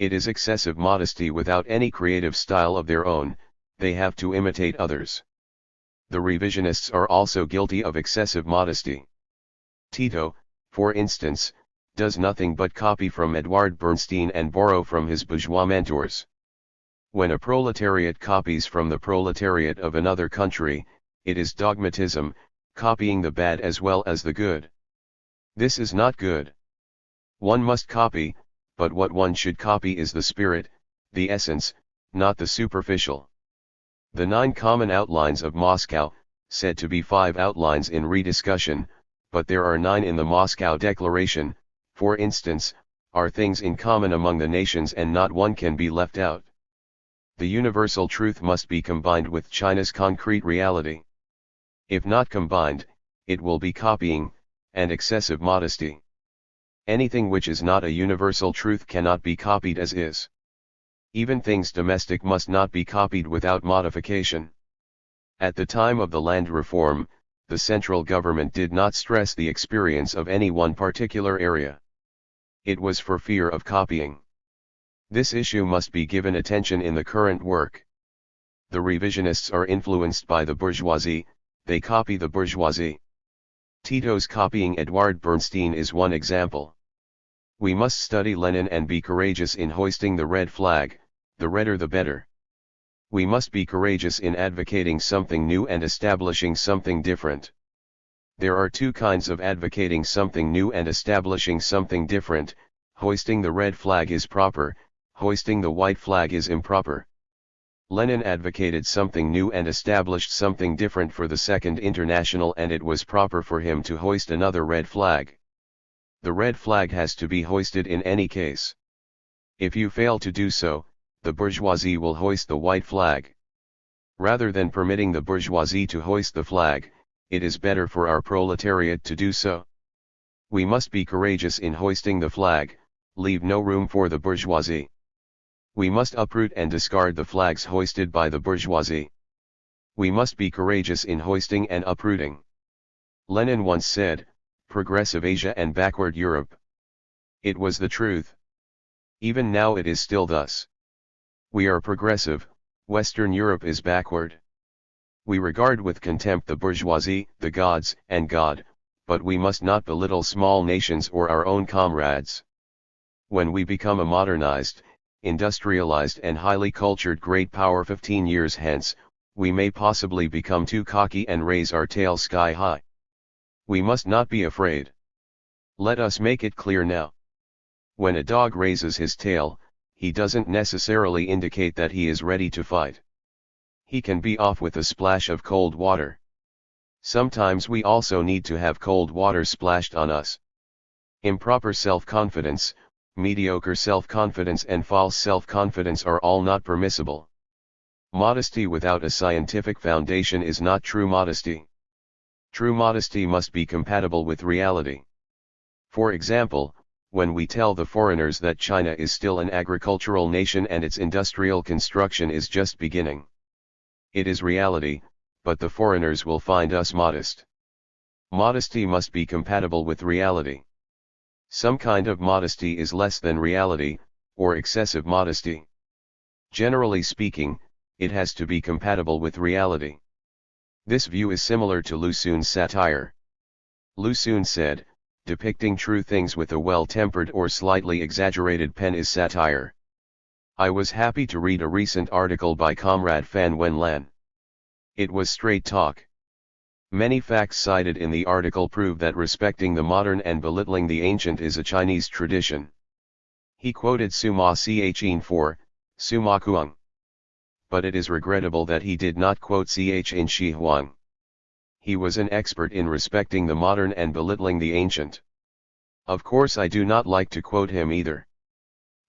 It is excessive modesty without any creative style of their own, they have to imitate others. The revisionists are also guilty of excessive modesty. Tito, for instance, does nothing but copy from Edward Bernstein and borrow from his bourgeois mentors. When a proletariat copies from the proletariat of another country, it is dogmatism, copying the bad as well as the good. This is not good. One must copy, but what one should copy is the spirit, the essence, not the superficial. The 9 common outlines of Moscow, said to be 5 outlines in rediscussion, but there are 9 in the Moscow Declaration, for instance, are things in common among the nations and not one can be left out. The universal truth must be combined with China's concrete reality. If not combined, it will be copying, and excessive modesty. Anything which is not a universal truth cannot be copied as is. Even things domestic must not be copied without modification. At the time of the land reform, the central government did not stress the experience of any one particular area. It was for fear of copying. This issue must be given attention in the current work. The revisionists are influenced by the bourgeoisie, they copy the bourgeoisie. Tito's copying Edward Bernstein is one example. We must study Lenin and be courageous in hoisting the red flag, the redder the better. We must be courageous in advocating something new and establishing something different. There are 2 kinds of advocating something new and establishing something different. Hoisting the red flag is proper, hoisting the white flag is improper. Lenin advocated something new and established something different for the Second International, and it was proper for him to hoist another red flag. The red flag has to be hoisted in any case. If you fail to do so, the bourgeoisie will hoist the white flag. Rather than permitting the bourgeoisie to hoist the flag, it is better for our proletariat to do so. We must be courageous in hoisting the flag, leave no room for the bourgeoisie. We must uproot and discard the flags hoisted by the bourgeoisie. We must be courageous in hoisting and uprooting. Lenin once said, "Progressive Asia and backward Europe." It was the truth. Even now it is still thus. We are progressive, Western Europe is backward. We regard with contempt the bourgeoisie, the gods, and God, but we must not belittle small nations or our own comrades. When we become a modernized, industrialized and highly cultured great power 15 years hence, we may possibly become too cocky and raise our tail sky high. We must not be afraid. Let us make it clear now. When a dog raises his tail, he doesn't necessarily indicate that he is ready to fight. He can be off with a splash of cold water. Sometimes we also need to have cold water splashed on us. Improper self-confidence, mediocre self-confidence and false self-confidence are all not permissible. Modesty without a scientific foundation is not true modesty. True modesty must be compatible with reality. For example, when we tell the foreigners that China is still an agricultural nation and its industrial construction is just beginning. It is reality, but the foreigners will find us modest. Modesty must be compatible with reality. Some kind of modesty is less than reality, or excessive modesty. Generally speaking, it has to be compatible with reality. This view is similar to Lu Xun's satire. Lu Xun said, "Depicting true things with a well-tempered or slightly exaggerated pen is satire." I was happy to read a recent article by Comrade Fan Wenlan. It was straight talk. Many facts cited in the article prove that respecting the modern and belittling the ancient is a Chinese tradition. He quoted Suma Ch'in for, Suma Kuang. But it is regrettable that he did not quote Ch'in Shi Huang. He was an expert in respecting the modern and belittling the ancient. Of course I do not like to quote him either.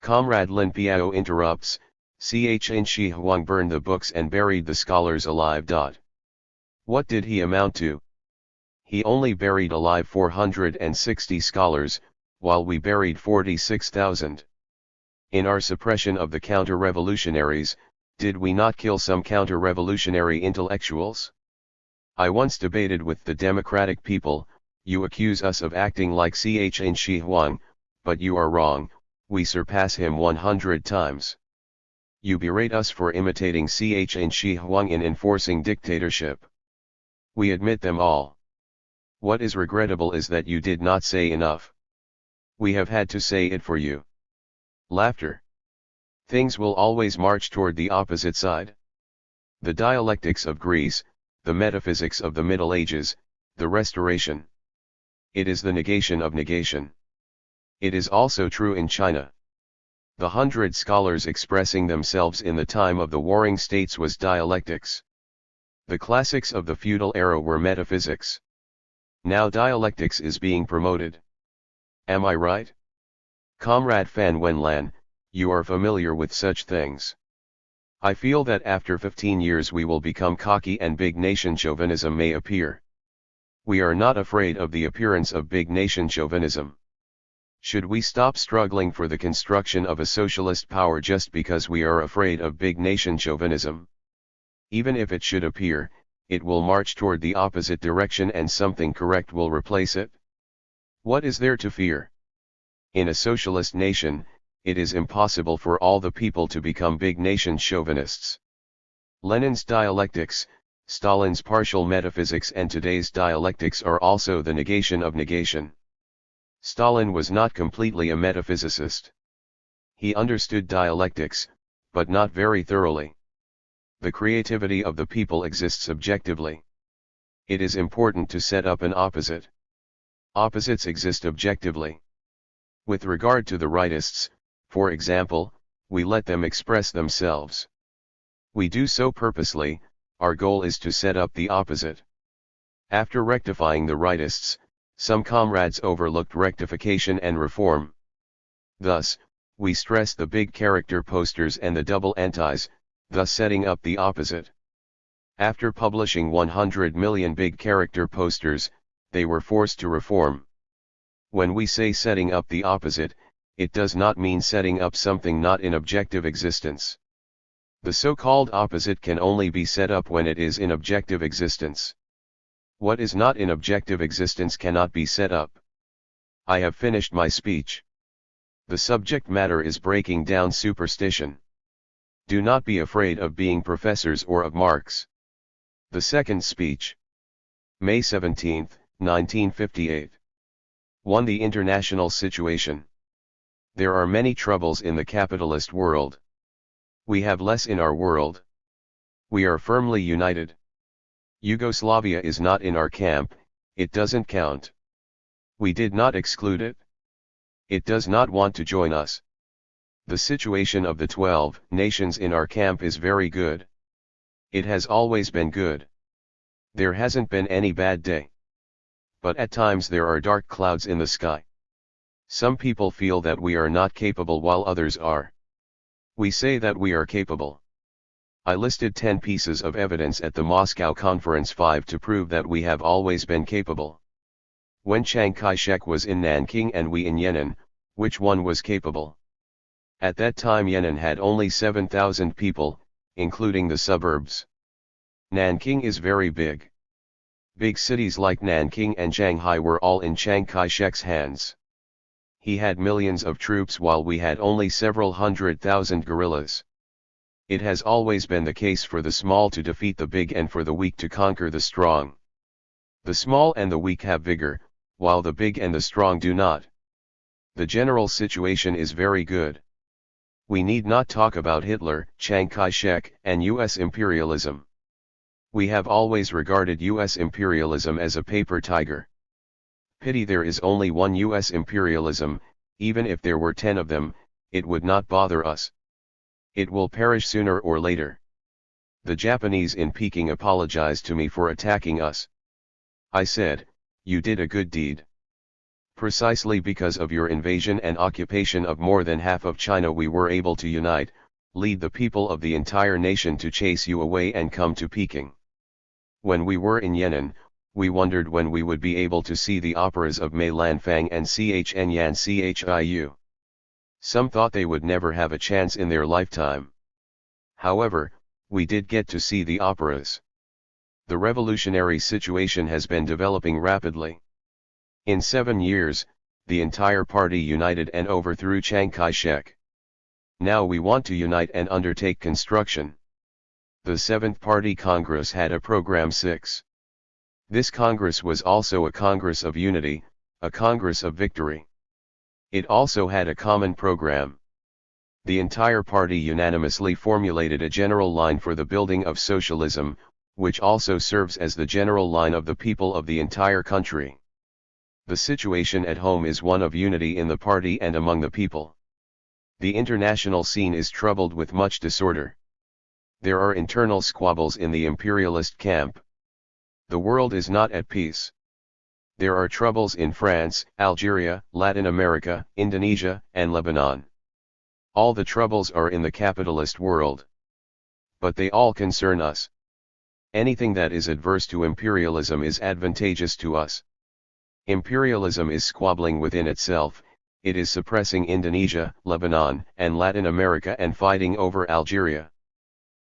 Comrade Lin Piao interrupts, Ch'in Shi Huang burned the books and buried the scholars alive. What did he amount to? He only buried alive 460 scholars, while we buried 46,000. In our suppression of the counter-revolutionaries, did we not kill some counter-revolutionary intellectuals? I once debated with the democratic people, you accuse us of acting like Ch'in Shi Huang, but you are wrong, we surpass him 100 times. You berate us for imitating Ch'in Shi Huang in enforcing dictatorship. We admit them all. What is regrettable is that you did not say enough. We have had to say it for you. Laughter. Things will always march toward the opposite side. The dialectics of Greece, the metaphysics of the Middle Ages, the Restoration. It is the negation of negation. It is also true in China. The 100 scholars expressing themselves in the time of the warring states was dialectics. The classics of the feudal era were metaphysics. Now dialectics is being promoted. Am I right? Comrade Fan Wenlan, you are familiar with such things. I feel that after 15 years we will become cocky and big nation chauvinism may appear. We are not afraid of the appearance of big nation chauvinism. Should we stop struggling for the construction of a socialist power just because we are afraid of big nation chauvinism? Even if it should appear, it will march toward the opposite direction and something correct will replace it. What is there to fear? In a socialist nation, it is impossible for all the people to become big nation chauvinists. Lenin's dialectics, Stalin's partial metaphysics and today's dialectics are also the negation of negation. Stalin was not completely a metaphysicist. He understood dialectics, but not very thoroughly. The creativity of the people exists objectively. It is important to set up an opposite. Opposites exist objectively. With regard to the rightists, for example, we let them express themselves. We do so purposely, our goal is to set up the opposite. After rectifying the rightists, some comrades overlooked rectification and reform. Thus, we stress the big character posters and the double antis, thus setting up the opposite. After publishing 100 million big character posters, they were forced to reform. When we say setting up the opposite, it does not mean setting up something not in objective existence. The so-called opposite can only be set up when it is in objective existence. What is not in objective existence cannot be set up. I have finished my speech. The subject matter is breaking down superstition. Do not be afraid of being professors or of Marx. The second speech. May 17, 1958. 1. The international situation. There are many troubles in the capitalist world. We have less in our world. We are firmly united. Yugoslavia is not in our camp, it doesn't count. We did not exclude it. It does not want to join us. The situation of the 12 nations in our camp is very good. It has always been good. There hasn't been any bad day. But at times there are dark clouds in the sky. Some people feel that we are not capable while others are. We say that we are capable. I listed 10 pieces of evidence at the Moscow Conference 5 to prove that we have always been capable. When Chiang Kai-shek was in Nanking and we in Yan'an, which one was capable? At that time Yan'an had only 7,000 people, including the suburbs. Nanking is very big. Big cities like Nanking and Shanghai were all in Chiang Kai-shek's hands. He had millions of troops while we had only several 100,000 guerrillas. It has always been the case for the small to defeat the big and for the weak to conquer the strong. The small and the weak have vigor, while the big and the strong do not. The general situation is very good. We need not talk about Hitler, Chiang Kai-shek, and U.S. imperialism. We have always regarded U.S. imperialism as a paper tiger. Pity there is only one U.S. imperialism. Even if there were 10 of them, it would not bother us. It will perish sooner or later. The Japanese in Peking apologized to me for attacking us. I said, you did a good deed. Precisely because of your invasion and occupation of more than half of China we were able to unite, lead the people of the entire nation to chase you away and come to Peking. When we were in Yan'an, we wondered when we would be able to see the operas of Mei Lanfang and Chen Yan Chiu. Some thought they would never have a chance in their lifetime. However, we did get to see the operas. The revolutionary situation has been developing rapidly. In 7 years, the entire party united and overthrew Chiang Kai-shek. Now we want to unite and undertake construction. The 7th Party Congress had a Program 6. This Congress was also a Congress of Unity, a Congress of Victory. It also had a common program. The entire party unanimously formulated a general line for the building of socialism, which also serves as the general line of the people of the entire country. The situation at home is one of unity in the party and among the people. The international scene is troubled with much disorder. There are internal squabbles in the imperialist camp. The world is not at peace. There are troubles in France, Algeria, Latin America, Indonesia, and Lebanon. All the troubles are in the capitalist world. But they all concern us. Anything that is adverse to imperialism is advantageous to us. Imperialism is squabbling within itself, it is suppressing Indonesia, Lebanon, and Latin America and fighting over Algeria.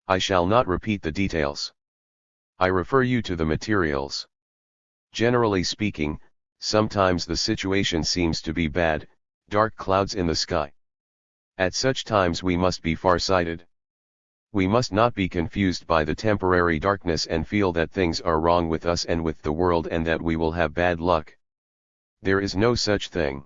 I shall not repeat the details. I refer you to the materials. Generally speaking, sometimes the situation seems to be bad, dark clouds in the sky. At such times we must be far-sighted. We must not be confused by the temporary darkness and feel that things are wrong with us and with the world and that we will have bad luck. There is no such thing.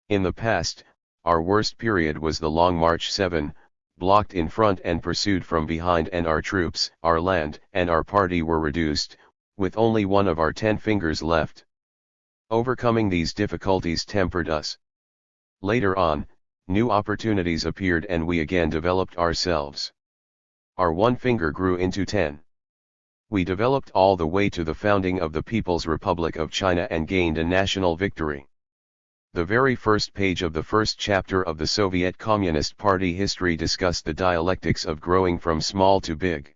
In the past, our worst period was the Long March 7, blocked in front and pursued from behind, and our troops, our land, and our party were reduced, with only one of our 10 fingers left. Overcoming these difficulties tempered us. Later on, new opportunities appeared and we again developed ourselves. Our one finger grew into 10. We developed all the way to the founding of the People's Republic of China and gained a national victory. The very first page of the first chapter of the Soviet Communist Party history discussed the dialectics of growing from small to big.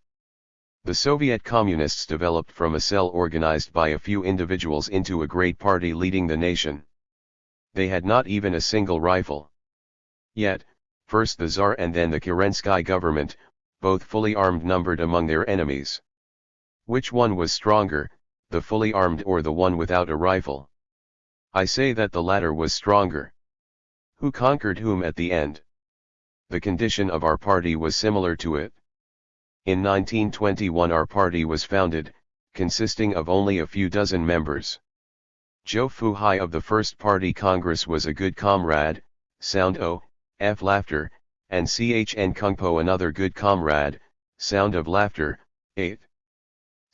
The Soviet Communists developed from a cell organized by a few individuals into a great party leading the nation. They had not even a single rifle. Yet, first the Tsar and then the Kerensky government, both fully armed, numbered among their enemies. Which one was stronger, the fully armed or the one without a rifle? I say that the latter was stronger. Who conquered whom at the end? The condition of our party was similar to it. In 1921 our party was founded, consisting of only a few dozen members. Zhou Fuhai of the First Party Congress was a good comrade, sound O, F laughter, and Chn Kungpo another good comrade, sound of laughter, 8.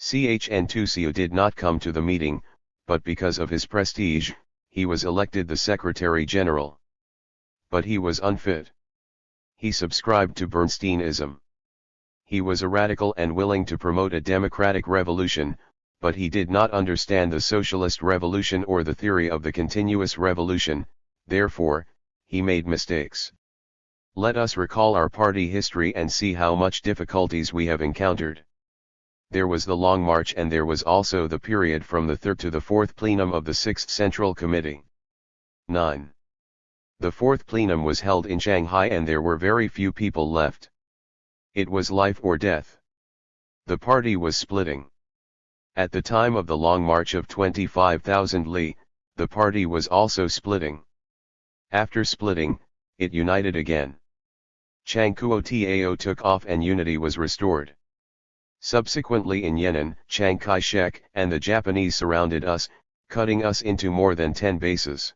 Chn Tusiu did not come to the meeting, but because of his prestige, he was elected the Secretary General. But he was unfit. He subscribed to Bernsteinism. He was a radical and willing to promote a democratic revolution, but he did not understand the socialist revolution or the theory of the continuous revolution, therefore, he made mistakes. Let us recall our party history and see how much difficulties we have encountered. There was the Long March and there was also the period from the 3rd to the 4th plenum of the 6th Central Committee. 9. The 4th plenum was held in Shanghai and there were very few people left. It was life or death. The party was splitting. At the time of the Long March of 25,000 li, the party was also splitting. After splitting, it united again. Chiang Kuo-tao took off and unity was restored. Subsequently in Yan'an, Chiang Kai-shek and the Japanese surrounded us, cutting us into more than 10 bases.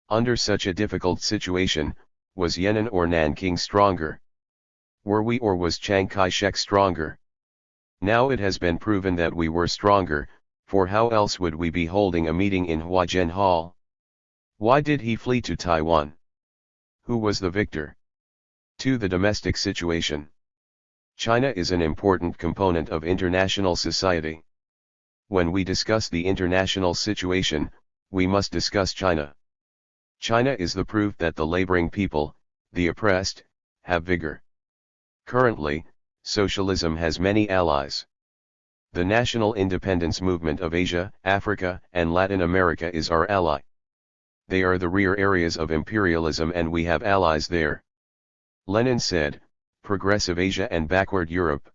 Under such a difficult situation, was Yan'an or Nanking stronger? Were we or was Chiang Kai-shek stronger? Now it has been proven that we were stronger, for how else would we be holding a meeting in Huajian Hall? Why did he flee to Taiwan? Who was the victor? 2. The domestic situation. China is an important component of international society. When we discuss the international situation, we must discuss China. China is the proof that the laboring people, the oppressed, have vigor. Currently, socialism has many allies. The national independence movement of Asia, Africa, and Latin America is our ally. They are the rear areas of imperialism and we have allies there. Lenin said, progressive Asia and backward Europe.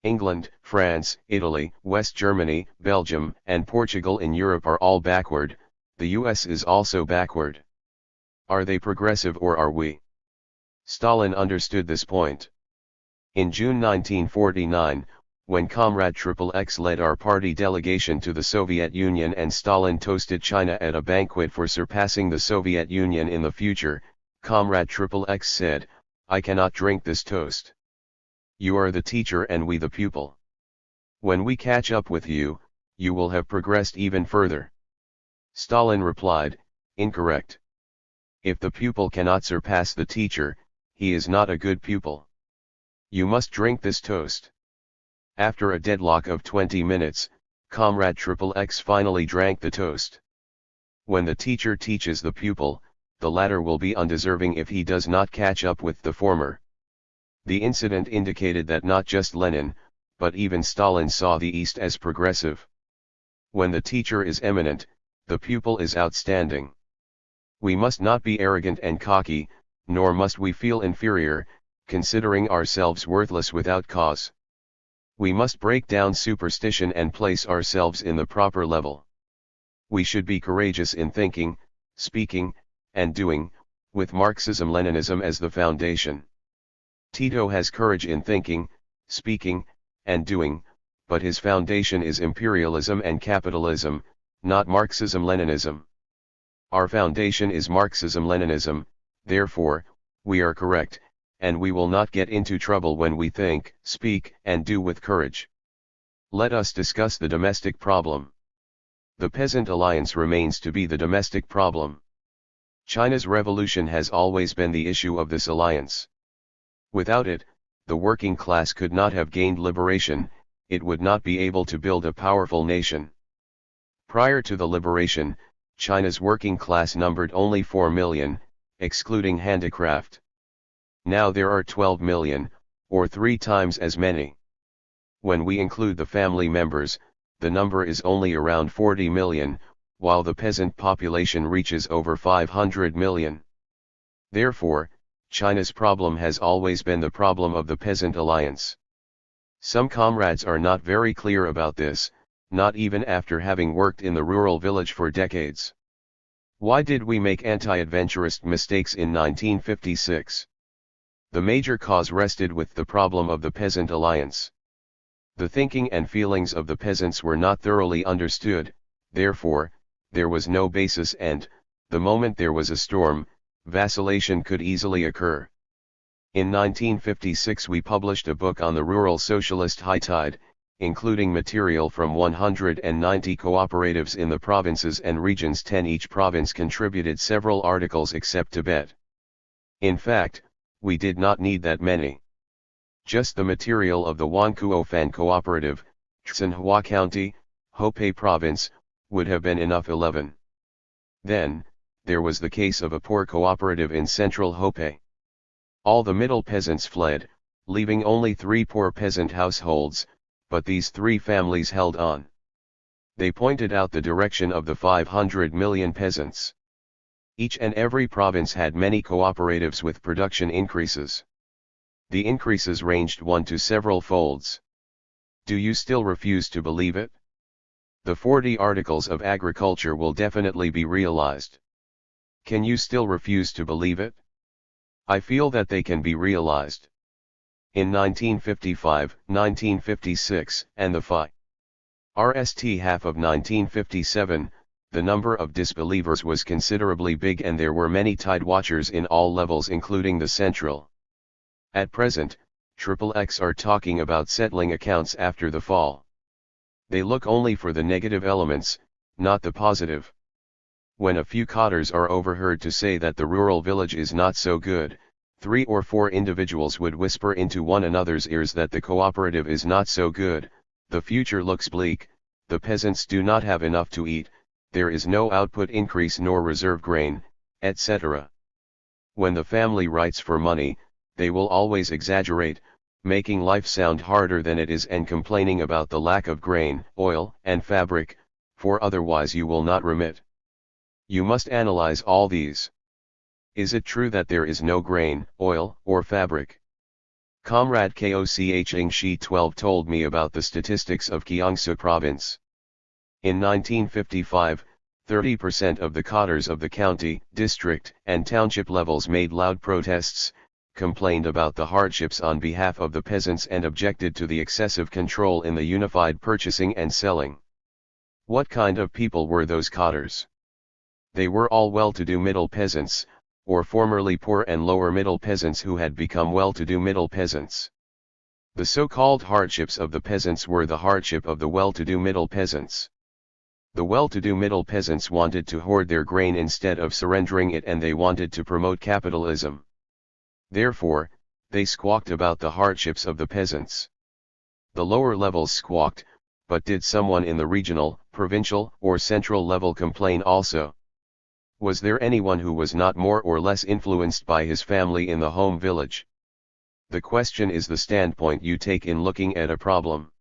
England, France, Italy, West Germany, Belgium, and Portugal in Europe are all backward, the US is also backward. Are they progressive or are we? Stalin understood this point. In June 1949, when Comrade XXX led our party delegation to the Soviet Union and Stalin toasted China at a banquet for surpassing the Soviet Union in the future, Comrade XXX said, "I cannot drink this toast. You are the teacher and we the pupil. When we catch up with you, you will have progressed even further." Stalin replied, "Incorrect. If the pupil cannot surpass the teacher, he is not a good pupil. You must drink this toast." After a deadlock of 20 minutes, Comrade XXX finally drank the toast. When the teacher teaches the pupil, the latter will be undeserving if he does not catch up with the former. The incident indicated that not just Lenin, but even Stalin saw the East as progressive. When the teacher is eminent, the pupil is outstanding. We must not be arrogant and cocky, nor must we feel inferior, considering ourselves worthless without cause. We must break down superstition and place ourselves in the proper level. We should be courageous in thinking, speaking, and doing, with Marxism-Leninism as the foundation. Tito has courage in thinking, speaking, and doing, but his foundation is imperialism and capitalism, not Marxism-Leninism. Our foundation is Marxism-Leninism, therefore, we are correct, and we will not get into trouble when we think, speak, and do with courage. Let us discuss the domestic problem. The peasant alliance remains to be the domestic problem. China's revolution has always been the issue of this alliance. Without it, the working class could not have gained liberation, it would not be able to build a powerful nation. Prior to the liberation, China's working class numbered only 4 million, excluding handicraft. Now there are 12 million, or 3 times as many. When we include the family members, the number is only around 40 million, while the peasant population reaches over 500 million. Therefore, China's problem has always been the problem of the peasant alliance. Some comrades are not very clear about this, not even after having worked in the rural village for decades. Why did we make anti-adventurist mistakes in 1956? The major cause rested with the problem of the peasant alliance. The thinking and feelings of the peasants were not thoroughly understood, therefore, there was no basis and, the moment there was a storm, vacillation could easily occur. In 1956 we published a book on the rural socialist high tide, including material from 190 cooperatives in the provinces and regions 10. Each province contributed several articles except Tibet. In fact, we did not need that many. Just the material of the Wankuofan Cooperative, Tsinghua County, Hopei Province, would have been enough. 11. Then, there was the case of a poor cooperative in central Hopei. All the middle peasants fled, leaving only 3 poor peasant households, but these 3 families held on. They pointed out the direction of the 500 million peasants. Each and every province had many cooperatives with production increases. The increases ranged 1 to several folds. Do you still refuse to believe it? The 40 articles of agriculture will definitely be realized. Can you still refuse to believe it? I feel that they can be realized. In 1955, 1956, and the first half of 1957, the number of disbelievers was considerably big and there were many tide watchers in all levels including the central. At present, XXX are talking about settling accounts after the fall. They look only for the negative elements, not the positive. When a few cotters are overheard to say that the rural village is not so good, 3 or 4 individuals would whisper into one another's ears that the cooperative is not so good, the future looks bleak, the peasants do not have enough to eat, there is no output increase nor reserve grain, etc. When the family writes for money, they will always exaggerate, making life sound harder than it is and complaining about the lack of grain, oil, and fabric, for otherwise you will not remit. You must analyze all these. Is it true that there is no grain, oil, or fabric? Comrade Koch Shi 12 told me about the statistics of Kiangsu province. In 1955, 30% of the cotters of the county, district, and township levels made loud protests, complained about the hardships on behalf of the peasants and objected to the excessive control in the unified purchasing and selling. What kind of people were those cotters? They were all well-to-do middle peasants, or formerly poor and lower middle peasants who had become well-to-do middle peasants. The so-called hardships of the peasants were the hardship of the well-to-do middle peasants. The well-to-do middle peasants wanted to hoard their grain instead of surrendering it and they wanted to promote capitalism. Therefore, they squawked about the hardships of the peasants. The lower levels squawked, but did someone in the regional, provincial, or central level complain also? Was there anyone who was not more or less influenced by his family in the home village? The question is the standpoint you take in looking at a problem.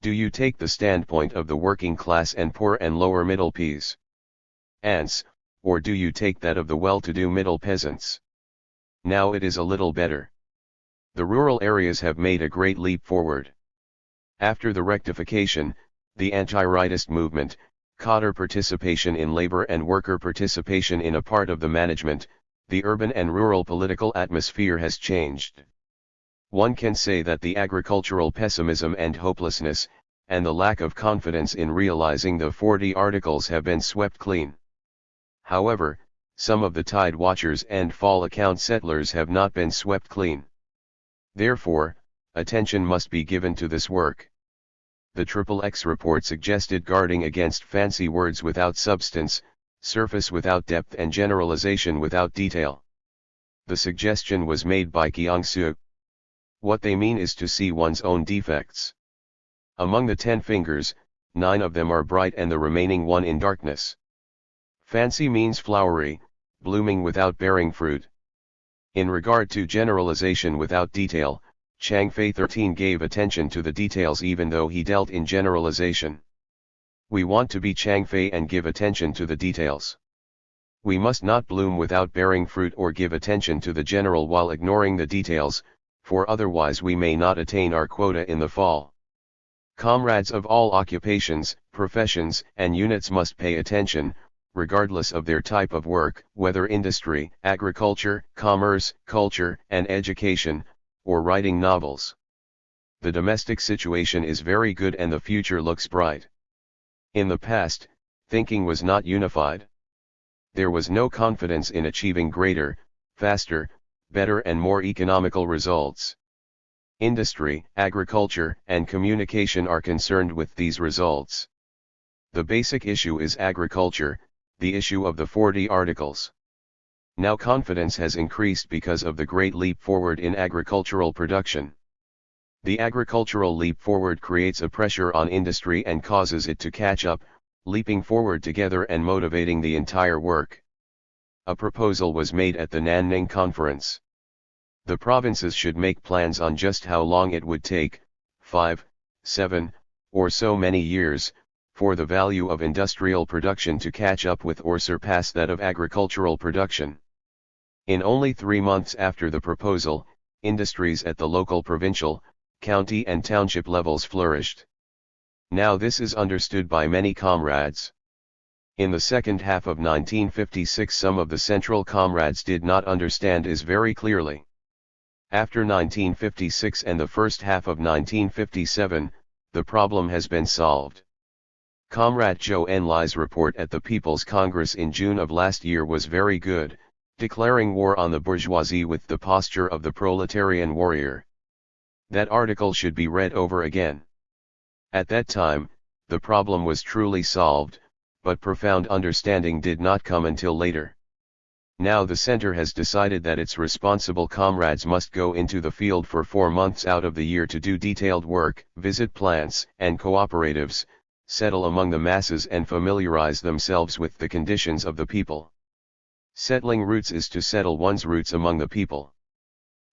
Do you take the standpoint of the working class and poor and lower middle peasants, or do you take that of the well-to-do middle peasants? Now it is a little better. The rural areas have made a great leap forward. After the rectification, the anti-rightist movement, cotter participation in labor and worker participation in a part of the management, the urban and rural political atmosphere has changed. One can say that the agricultural pessimism and hopelessness, and the lack of confidence in realizing the 40 articles have been swept clean. However, some of the tide watchers and fall account settlers have not been swept clean. Therefore, attention must be given to this work. The XXX report suggested guarding against fancy words without substance, surface without depth and generalization without detail. The suggestion was made by Kiangsu. What they mean is to see one's own defects. Among the 10 fingers, 9 of them are bright and the remaining 1 in darkness. Fancy means flowery, blooming without bearing fruit. In regard to generalization without detail, Chang Fei 13 gave attention to the details even though he dealt in generalization. We want to be Chang Fei and give attention to the details. We must not bloom without bearing fruit or give attention to the general while ignoring the details, for otherwise we may not attain our quota in the fall. Comrades of all occupations, professions, and units must pay attention, regardless of their type of work, whether industry, agriculture, commerce, culture, and education, or writing novels. The domestic situation is very good and the future looks bright. In the past, thinking was not unified. There was no confidence in achieving greater, faster, better and more economical results. Industry, agriculture, and communication are concerned with these results. The basic issue is agriculture, the issue of the 40 articles. Now confidence has increased because of the great leap forward in agricultural production. The agricultural leap forward creates a pressure on industry and causes it to catch up, leaping forward together and motivating the entire work. A proposal was made at the Nanning Conference. The provinces should make plans on just how long it would take, 5, 7, or so many years, for the value of industrial production to catch up with or surpass that of agricultural production. In only 3 months after the proposal, industries at the local, provincial, county and township levels flourished. Now this is understood by many comrades. In the second half of 1956 some of the central comrades did not understand this very clearly. After 1956 and the first half of 1957, the problem has been solved. Comrade Zhou Enlai's report at the People's Congress in June of last year was very good, declaring war on the bourgeoisie with the posture of the proletarian warrior. That article should be read over again. At that time, the problem was truly solved, but profound understanding did not come until later. Now the center has decided that its responsible comrades must go into the field for 4 months out of the year to do detailed work, visit plants and cooperatives, settle among the masses and familiarize themselves with the conditions of the people. Settling roots is to settle one's roots among the people.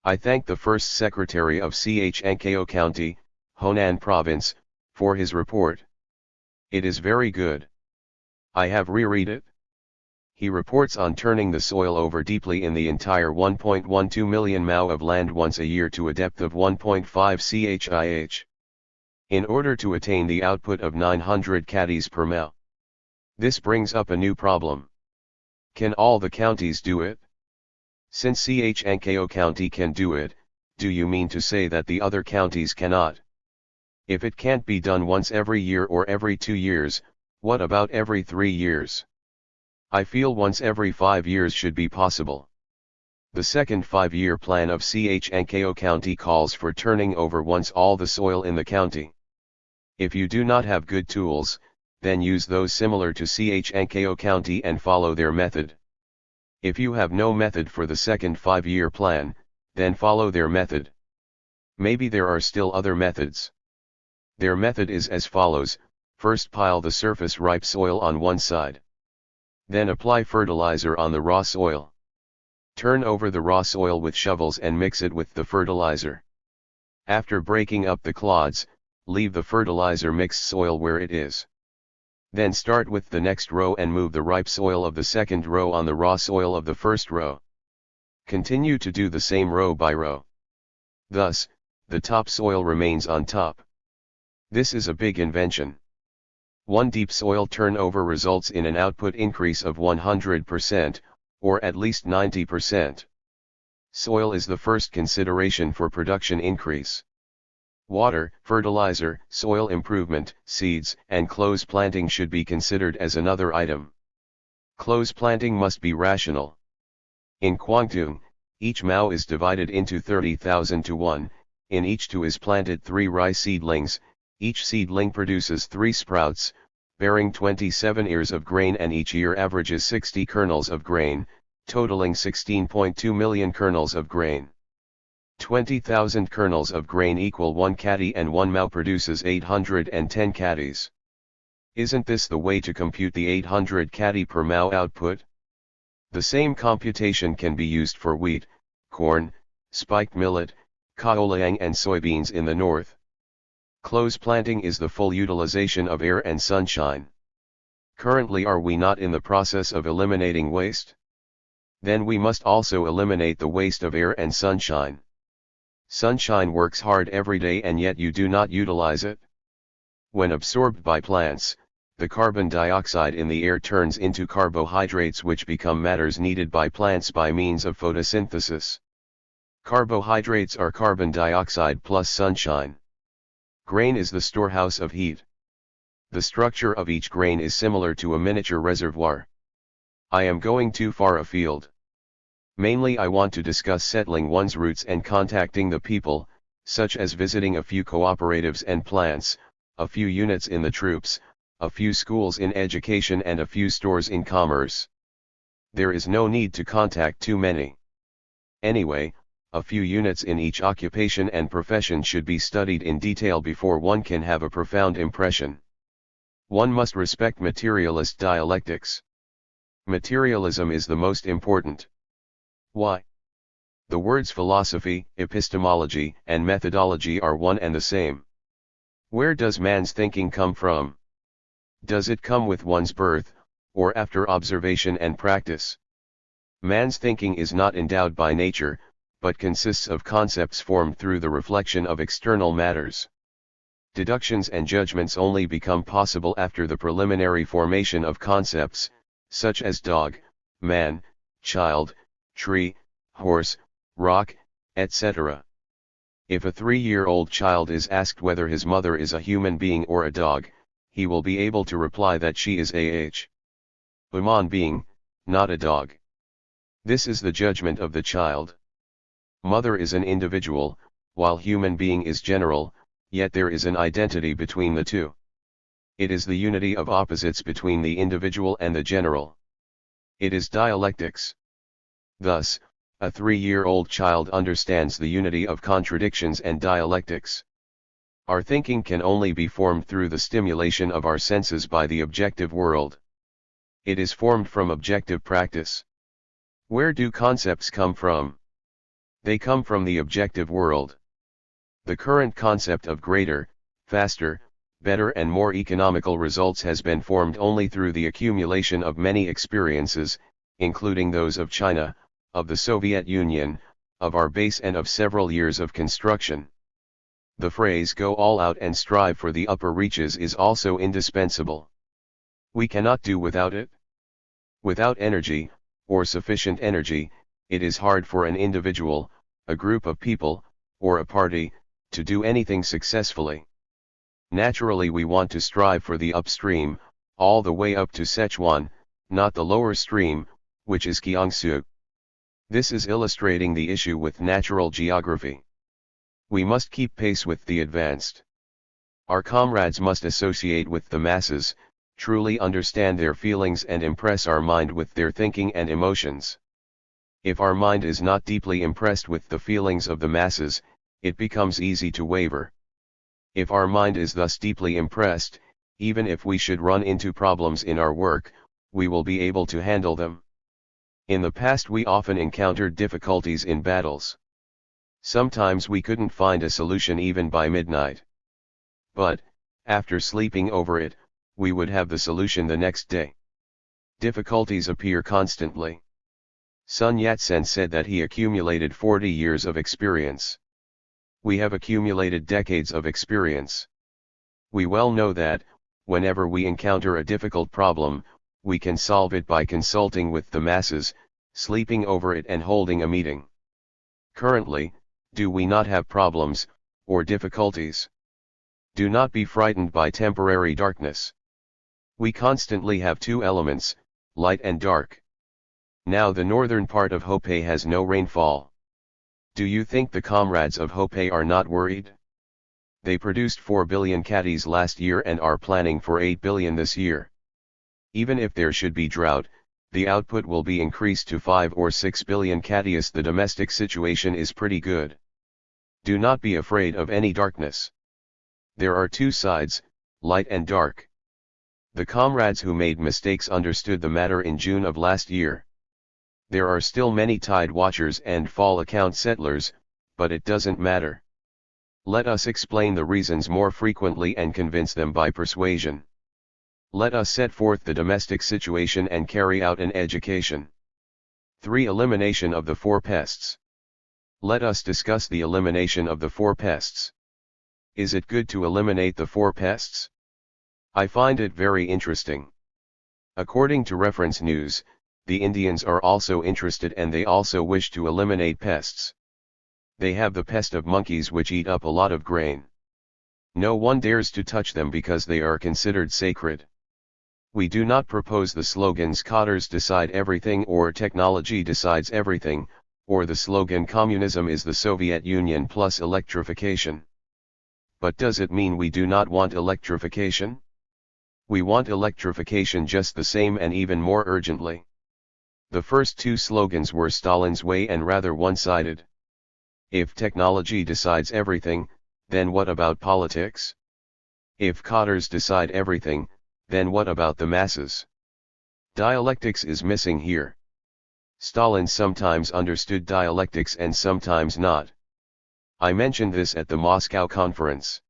I thank the first secretary of Chnkao County, Honan Province, for his report. It is very good. I have reread it. He reports on turning the soil over deeply in the entire 1.12 million mao of land once a year to a depth of 1.5 chih. In order to attain the output of 900 caddies per mao. This brings up a new problem. Can all the counties do it? Since Chnkao County can do it, do you mean to say that the other counties cannot? If it can't be done once every year or every 2 years, what about every 3 years? I feel once every 5 years should be possible. The second 5-year plan of Chnkao County calls for turning over once all the soil in the county. If you do not have good tools, then use those similar to Chnkao County and follow their method. If you have no method for the second 5-year plan, then follow their method. Maybe there are still other methods. Their method is as follows: first pile the surface ripe soil on one side. Then apply fertilizer on the raw soil. Turn over the raw soil with shovels and mix it with the fertilizer. After breaking up the clods, leave the fertilizer mixed soil where it is. Then start with the next row and move the ripe soil of the second row on the raw soil of the first row. Continue to do the same row by row. Thus, the top soil remains on top. This is a big invention. One deep soil turnover results in an output increase of 100%, or at least 90%. Soil is the first consideration for production increase. Water, fertilizer, soil improvement, seeds, and close planting should be considered as another item. Close planting must be rational. In Guangdong, each mao is divided into 30,000 to 1, in each 2 is planted 3 rice seedlings. Each seedling produces 3 sprouts, bearing 27 ears of grain, and each ear averages 60 kernels of grain, totaling 16.2 million kernels of grain. 20,000 kernels of grain equal 1 caddy, and 1 mao produces 810 caddies. Isn't this the way to compute the 800 caddy per mao output? The same computation can be used for wheat, corn, spiked millet, kaoliang and soybeans in the north. Close planting is the full utilization of air and sunshine. Currently, are we not in the process of eliminating waste? Then we must also eliminate the waste of air and sunshine. Sunshine works hard every day and yet you do not utilize it. When absorbed by plants, the carbon dioxide in the air turns into carbohydrates, which become matters needed by plants by means of photosynthesis. Carbohydrates are carbon dioxide plus sunshine. Grain is the storehouse of heat. The structure of each grain is similar to a miniature reservoir. I am going too far afield. Mainly I want to discuss settling one's roots and contacting the people, such as visiting a few cooperatives and plants, a few units in the troops, a few schools in education and a few stores in commerce. There is no need to contact too many. Anyway, a few units in each occupation and profession should be studied in detail before one can have a profound impression. One must respect materialist dialectics. Materialism is the most important. Why? The words philosophy, epistemology, and methodology are one and the same. Where does man's thinking come from? Does it come with one's birth, or after observation and practice? Man's thinking is not endowed by nature, but consists of concepts formed through the reflection of external matters. Deductions and judgments only become possible after the preliminary formation of concepts, such as dog, man, child, tree, horse, rock, etc. If a 3-year-old child is asked whether his mother is a human being or a dog, he will be able to reply that she is a human being, not a dog. This is the judgment of the child. Mother is an individual, while human being is general, yet there is an identity between the two. It is the unity of opposites between the individual and the general. It is dialectics. Thus, a 3-year-old child understands the unity of contradictions and dialectics. Our thinking can only be formed through the stimulation of our senses by the objective world. It is formed from objective practice. Where do concepts come from? They come from the objective world. The current concept of greater, faster, better and more economical results has been formed only through the accumulation of many experiences, including those of China, of the Soviet Union, of our base and of several years of construction. The phrase "go all out and strive for the upper reaches" is also indispensable. We cannot do without it. Without energy, or sufficient energy, it is hard for an individual, a group of people, or a party, to do anything successfully. Naturally we want to strive for the upstream, all the way up to Sichuan, not the lower stream, which is Jiangsu. This is illustrating the issue with natural geography. We must keep pace with the advanced. Our comrades must associate with the masses, truly understand their feelings and impress our mind with their thinking and emotions. If our mind is not deeply impressed with the feelings of the masses, it becomes easy to waver. If our mind is thus deeply impressed, even if we should run into problems in our work, we will be able to handle them. In the past we often encountered difficulties in battles. Sometimes we couldn't find a solution even by midnight. But, after sleeping over it, we would have the solution the next day. Difficulties appear constantly. Sun Yat-sen said that he accumulated 40 years of experience. We have accumulated decades of experience. We well know that, whenever we encounter a difficult problem, we can solve it by consulting with the masses, sleeping over it and holding a meeting. Currently, do we not have problems, or difficulties? Do not be frightened by temporary darkness. We constantly have two elements, light and dark. Now the northern part of Hopei has no rainfall. Do you think the comrades of Hopei are not worried? They produced 4 billion catties last year and are planning for 8 billion this year. Even if there should be drought, the output will be increased to 5 or 6 billion catties. The domestic situation is pretty good. Do not be afraid of any darkness. There are two sides, light and dark. The comrades who made mistakes understood the matter in June of last year. There are still many tide watchers and fall account settlers, but it doesn't matter. Let us explain the reasons more frequently and convince them by persuasion. Let us set forth the domestic situation and carry out an education. 3. Elimination of the 4 pests. Let us discuss the elimination of the 4 pests. Is it good to eliminate the 4 pests? I find it very interesting. According to reference news, the Indians are also interested and they also wish to eliminate pests. They have the pest of monkeys which eat up a lot of grain. No one dares to touch them because they are considered sacred. We do not propose the slogans "Cotters decide everything" or "Technology decides everything," or the slogan "Communism is the Soviet Union plus electrification." But does it mean we do not want electrification? We want electrification just the same and even more urgently. The first two slogans were Stalin's way and rather one-sided. If technology decides everything, then what about politics? If Cotters decide everything, then what about the masses? Dialectics is missing here. Stalin sometimes understood dialectics and sometimes not. I mentioned this at the Moscow conference.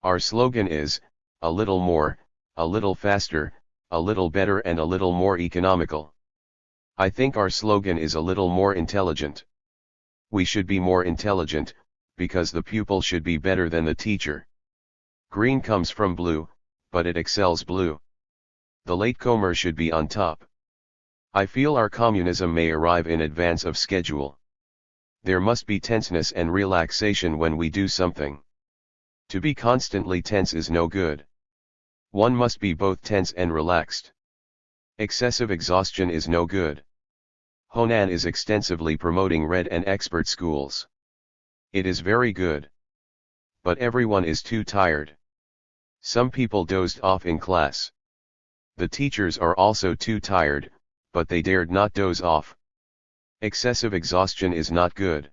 Our slogan is, a little more, a little faster, a little better and a little more economical. I think our slogan is a little more intelligent. We should be more intelligent, because the pupil should be better than the teacher. Green comes from blue, but it excels blue. The latecomer should be on top. I feel our communism may arrive in advance of schedule. There must be tenseness and relaxation when we do something. To be constantly tense is no good. One must be both tense and relaxed. Excessive exhaustion is no good. Honan is extensively promoting Red and expert schools. It is very good. But everyone is too tired. Some people dozed off in class. The teachers are also too tired, but they dared not doze off. Excessive exhaustion is not good.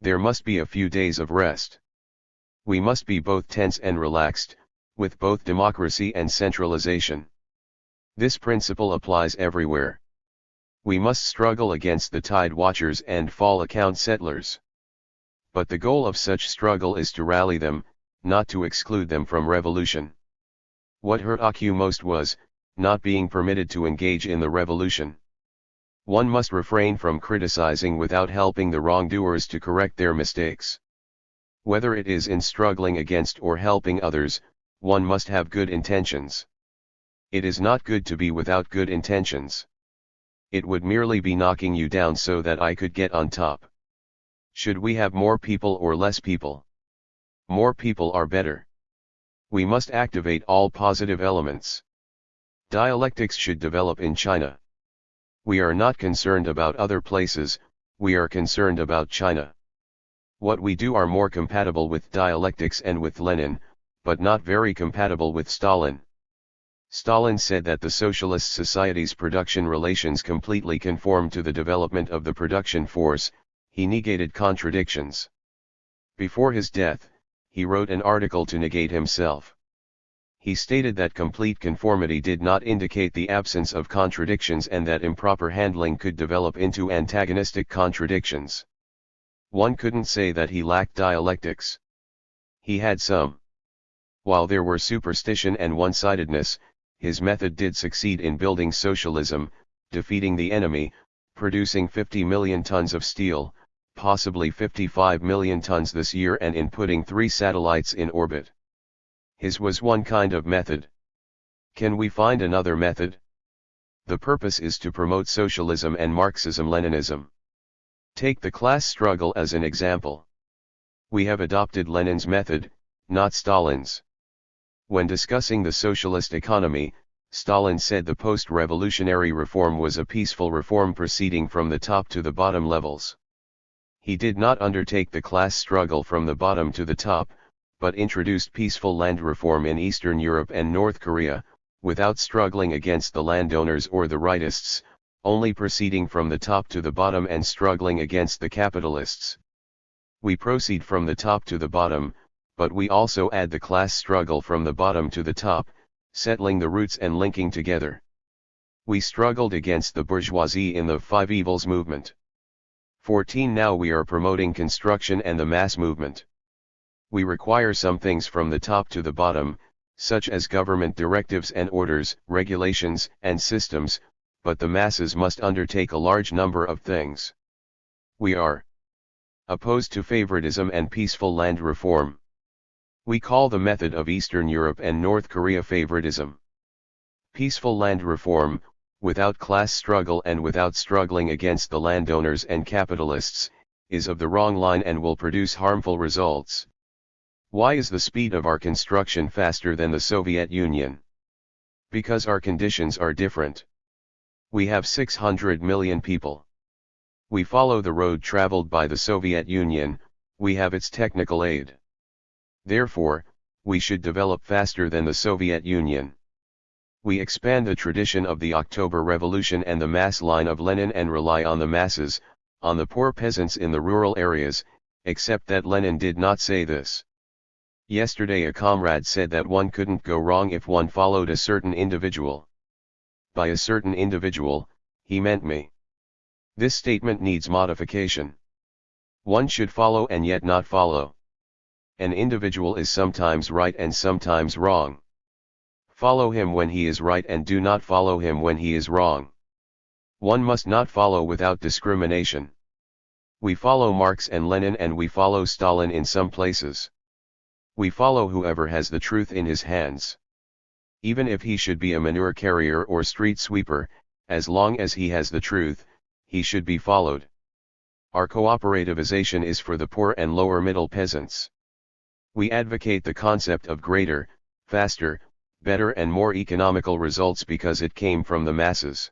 There must be a few days of rest. We must be both tense and relaxed, with both democracy and centralization. This principle applies everywhere. We must struggle against the tide watchers and fall account settlers. But the goal of such struggle is to rally them, not to exclude them from revolution. What hurt Aku most was, not being permitted to engage in the revolution. One must refrain from criticizing without helping the wrongdoers to correct their mistakes. Whether it is in struggling against or helping others, one must have good intentions. It is not good to be without good intentions. It would merely be knocking you down so that I could get on top. Should we have more people or less people? More people are better. We must activate all positive elements. Dialectics should develop in China. We are not concerned about other places, we are concerned about China. What we do are more compatible with dialectics and with Lenin, but not very compatible with Stalin. Stalin said that the socialist society's production relations completely conform to the development of the production force. He negated contradictions. Before his death, he wrote an article to negate himself. He stated that complete conformity did not indicate the absence of contradictions and that improper handling could develop into antagonistic contradictions. One couldn't say that he lacked dialectics. He had some. While there were superstition and one-sidedness, his method did succeed in building socialism, defeating the enemy, producing 50 million tons of steel, possibly 55 million tons this year, and in putting 3 satellites in orbit. His was one kind of method. Can we find another method? The purpose is to promote socialism and Marxism-Leninism. Take the class struggle as an example. We have adopted Lenin's method, not Stalin's. When discussing the socialist economy, Stalin said the post-revolutionary reform was a peaceful reform proceeding from the top to the bottom levels. He did not undertake the class struggle from the bottom to the top, but introduced peaceful land reform in Eastern Europe and North Korea, without struggling against the landowners or the rightists, only proceeding from the top to the bottom and struggling against the capitalists. We proceed from the top to the bottom, but we also add the class struggle from the bottom to the top, settling the roots and linking together. We struggled against the bourgeoisie in the Five Evils movement. 14 Now we are promoting construction and the mass movement. We require some things from the top to the bottom, such as government directives and orders, regulations and systems, but the masses must undertake a large number of things. We are opposed to favoritism and peaceful land reform. We call the method of Eastern Europe and North Korea favoritism. Peaceful land reform, without class struggle and without struggling against the landowners and capitalists, is of the wrong line and will produce harmful results. Why is the speed of our construction faster than the Soviet Union? Because our conditions are different. We have 600 million people. We follow the road traveled by the Soviet Union, we have its technical aid. Therefore, we should develop faster than the Soviet Union. We expand the tradition of the October Revolution and the mass line of Lenin and rely on the masses, on the poor peasants in the rural areas, except that Lenin did not say this. Yesterday a comrade said that one couldn't go wrong if one followed a certain individual. By a certain individual, he meant me. This statement needs modification. One should follow and yet not follow. An individual is sometimes right and sometimes wrong. Follow him when he is right and do not follow him when he is wrong. One must not follow without discrimination. We follow Marx and Lenin and we follow Stalin in some places. We follow whoever has the truth in his hands. Even if he should be a manure carrier or street sweeper, as long as he has the truth, he should be followed. Our cooperativization is for the poor and lower middle peasants. We advocate the concept of greater, faster, better and more economical results because it came from the masses.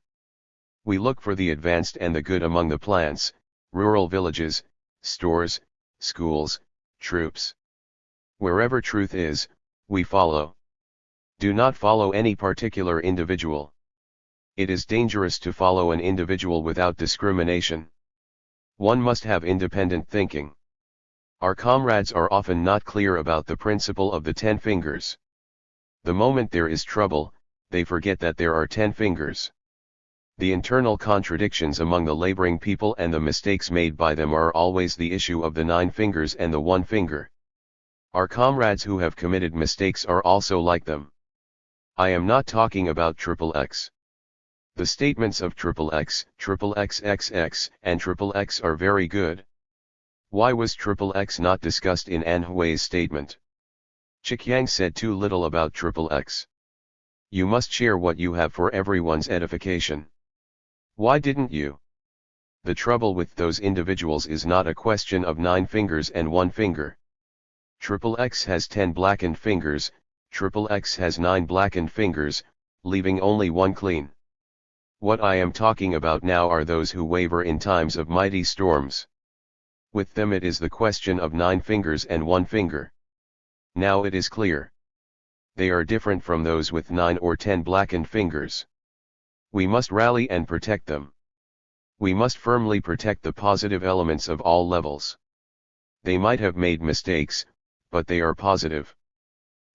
We look for the advanced and the good among the plants, rural villages, stores, schools, troops. Wherever truth is, we follow. Do not follow any particular individual. It is dangerous to follow an individual without discrimination. One must have independent thinking. Our comrades are often not clear about the principle of the 10 fingers. The moment there is trouble, they forget that there are 10 fingers. The internal contradictions among the laboring people and the mistakes made by them are always the issue of the 9 fingers and the 1 finger. Our comrades who have committed mistakes are also like them. I am not talking about XXX. The statements of XXX, XXXX, and XXX are very good. Why was XXX not discussed in An Hui's statement? Chikyang said too little about XXX. You must share what you have for everyone's edification. Why didn't you? The trouble with those individuals is not a question of 9 fingers and 1 finger. XXX has 10 blackened fingers, XXX has 9 blackened fingers, leaving only 1 clean. What I am talking about now are those who waver in times of mighty storms. With them it is the question of 9 fingers and 1 finger. Now it is clear. They are different from those with 9 or 10 blackened fingers. We must rally and protect them. We must firmly protect the positive elements of all levels. They might have made mistakes, but they are positive.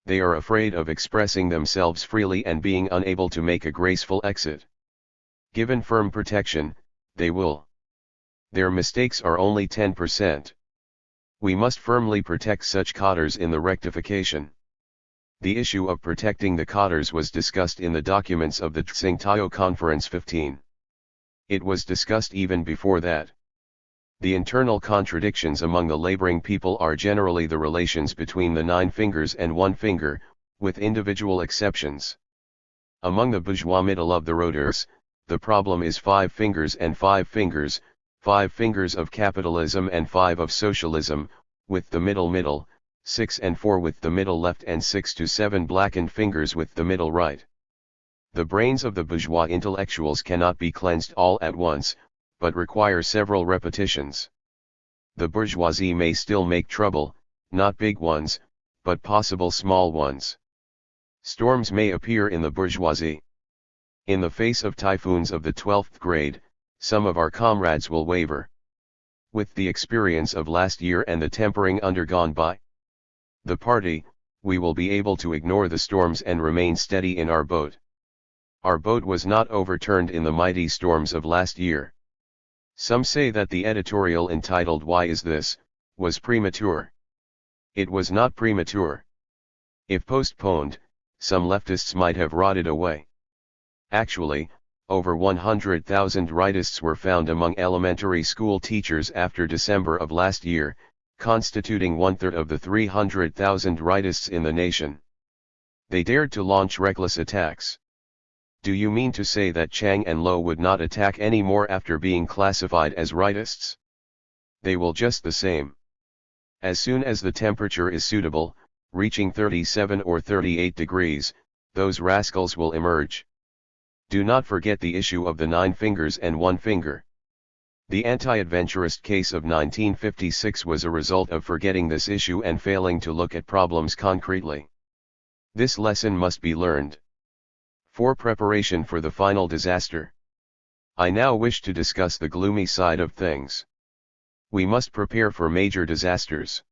They are afraid of expressing themselves freely and being unable to make a graceful exit. Given firm protection, they will. Their mistakes are only 10%. We must firmly protect such cadres in the rectification. The issue of protecting the cadres was discussed in the documents of the Tsingtao Conference 15. It was discussed even before that. The internal contradictions among the laboring people are generally the relations between the 9 fingers and 1 finger, with individual exceptions. Among the bourgeois middle of the roaders, the problem is 5 fingers and 5 fingers, 5 fingers of capitalism and 5 of socialism, with the middle, 6 and 4 with the middle left and 6 to 7 blackened fingers with the middle right. The brains of the bourgeois intellectuals cannot be cleansed all at once, but require several repetitions. The bourgeoisie may still make trouble, not big ones, but possible small ones. Storms may appear in the bourgeoisie. In the face of typhoons of the 12th grade, some of our comrades will waver. With the experience of last year and the tempering undergone by the party, we will be able to ignore the storms and remain steady in our boat. Our boat was not overturned in the mighty storms of last year. Some say that the editorial entitled "Why is this?" was premature. It was not premature. If postponed, some leftists might have rotted away. Actually, over 100,000 rightists were found among elementary school teachers after December of last year, constituting 1/3 of the 300,000 rightists in the nation. They dared to launch reckless attacks. Do you mean to say that Chang and Lo would not attack any more after being classified as rightists? They will just the same. As soon as the temperature is suitable, reaching 37 or 38 degrees, those rascals will emerge. Do not forget the issue of the 9 fingers and 1 finger. The anti-adventurist case of 1956 was a result of forgetting this issue and failing to look at problems concretely. This lesson must be learned. For preparation for the final disaster. I now wish to discuss the gloomy side of things. We must prepare for major disasters.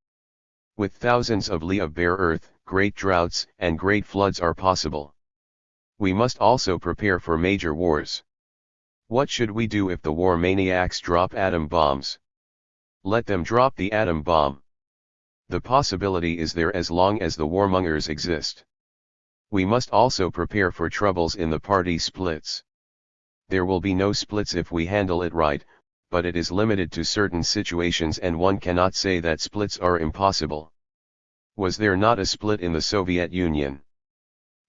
With thousands of li of bare earth, great droughts and great floods are possible. We must also prepare for major wars. What should we do if the war maniacs drop atom bombs? Let them drop the atom bomb. The possibility is there as long as the warmongers exist. We must also prepare for troubles in the party splits. There will be no splits if we handle it right, but it is limited to certain situations and one cannot say that splits are impossible. Was there not a split in the Soviet Union?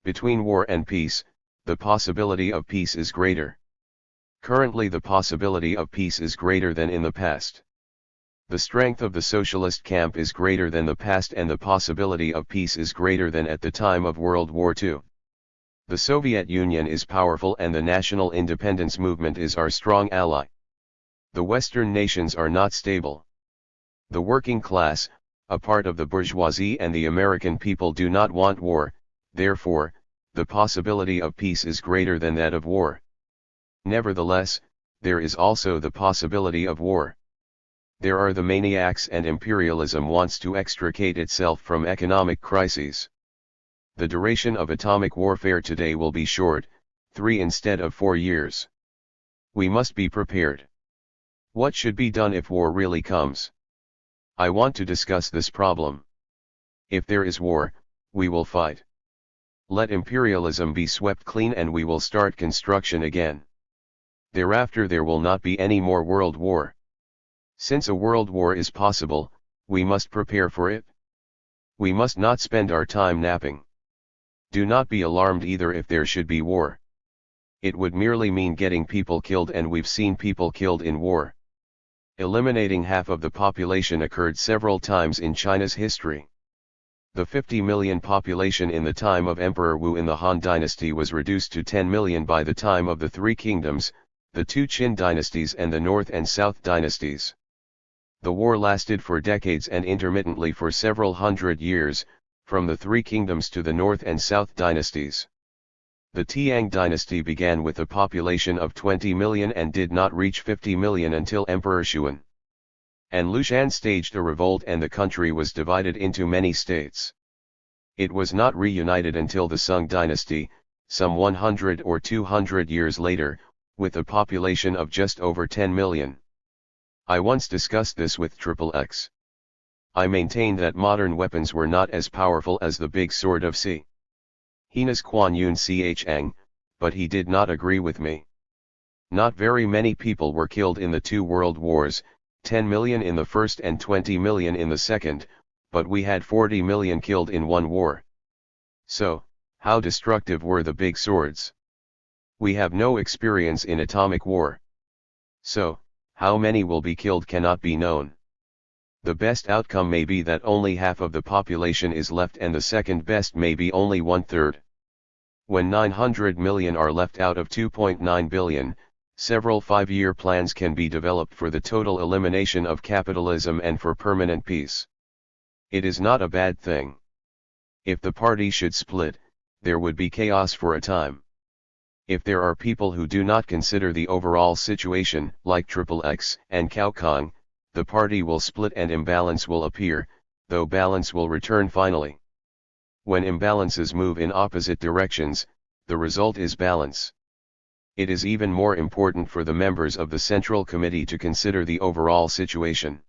Between war and peace, the possibility of peace is greater. Currently the possibility of peace is greater than in the past. The strength of the socialist camp is greater than the past and the possibility of peace is greater than at the time of World War II. The Soviet Union is powerful and the national independence movement is our strong ally. The Western nations are not stable. The working class, a part of the bourgeoisie and the American people do not want war, therefore, the possibility of peace is greater than that of war. Nevertheless, there is also the possibility of war. There are the maniacs and imperialism wants to extricate itself from economic crises. The duration of atomic warfare today will be short, 3 instead of 4 years. We must be prepared. What should be done if war really comes? I want to discuss this problem. If there is war, we will fight. Let imperialism be swept clean and we will start construction again. Thereafter there will not be any more world war. Since a world war is possible, we must prepare for it. We must not spend our time napping. Do not be alarmed either if there should be war. It would merely mean getting people killed and we've seen people killed in war. Eliminating half of the population occurred several times in China's history. The 50 million population in the time of Emperor Wu in the Han Dynasty was reduced to 10 million by the time of the Three Kingdoms, the 2 Qin dynasties and the North and South dynasties. The war lasted for decades and intermittently for several hundred years, from the Three Kingdoms to the North and South dynasties. The Tiang dynasty began with a population of 20 million and did not reach 50 million until Emperor Xuan and Lushan staged a revolt and the country was divided into many states. It was not reunited until the Sung dynasty, some 100 or 200 years later, with a population of just over 10 million. I once discussed this with XXX. I maintain that modern weapons were not as powerful as the big sword of C. Henas Kuan Yun Chang, but he did not agree with me. Not very many people were killed in the 2 world wars, 10 million in the first and 20 million in the second, but we had 40 million killed in one war. So, how destructive were the big swords? We have no experience in atomic war. So, how many will be killed cannot be known. The best outcome may be that only half of the population is left and the second best may be only 1/3. When 900 million are left out of 2.9 billion, several 5-year plans can be developed for the total elimination of capitalism and for permanent peace. It is not a bad thing. If the party should split, there would be chaos for a time. If there are people who do not consider the overall situation, like XXX and Cao Kong, the party will split and imbalance will appear, though balance will return finally. When imbalances move in opposite directions, the result is balance. It is even more important for the members of the Central Committee to consider the overall situation.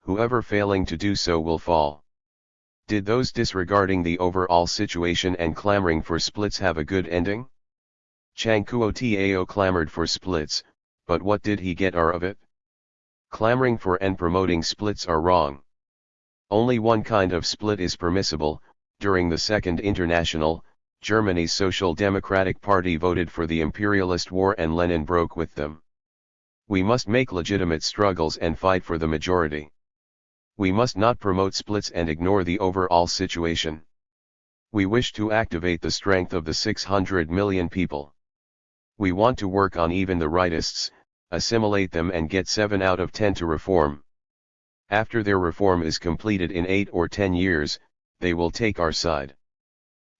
Whoever failing to do so will fall. Did those disregarding the overall situation and clamoring for splits have a good ending? Chiang Kuo-tao clamored for splits, but what did he get out of it? Clamoring for and promoting splits are wrong. Only one kind of split is permissible. During the Second International, Germany's Social Democratic Party voted for the imperialist war and Lenin broke with them. We must make legitimate struggles and fight for the majority. We must not promote splits and ignore the overall situation. We wish to activate the strength of the 600 million people. We want to work on even the rightists, assimilate them and get 7 out of 10 to reform. After their reform is completed in 8 or 10 years, they will take our side.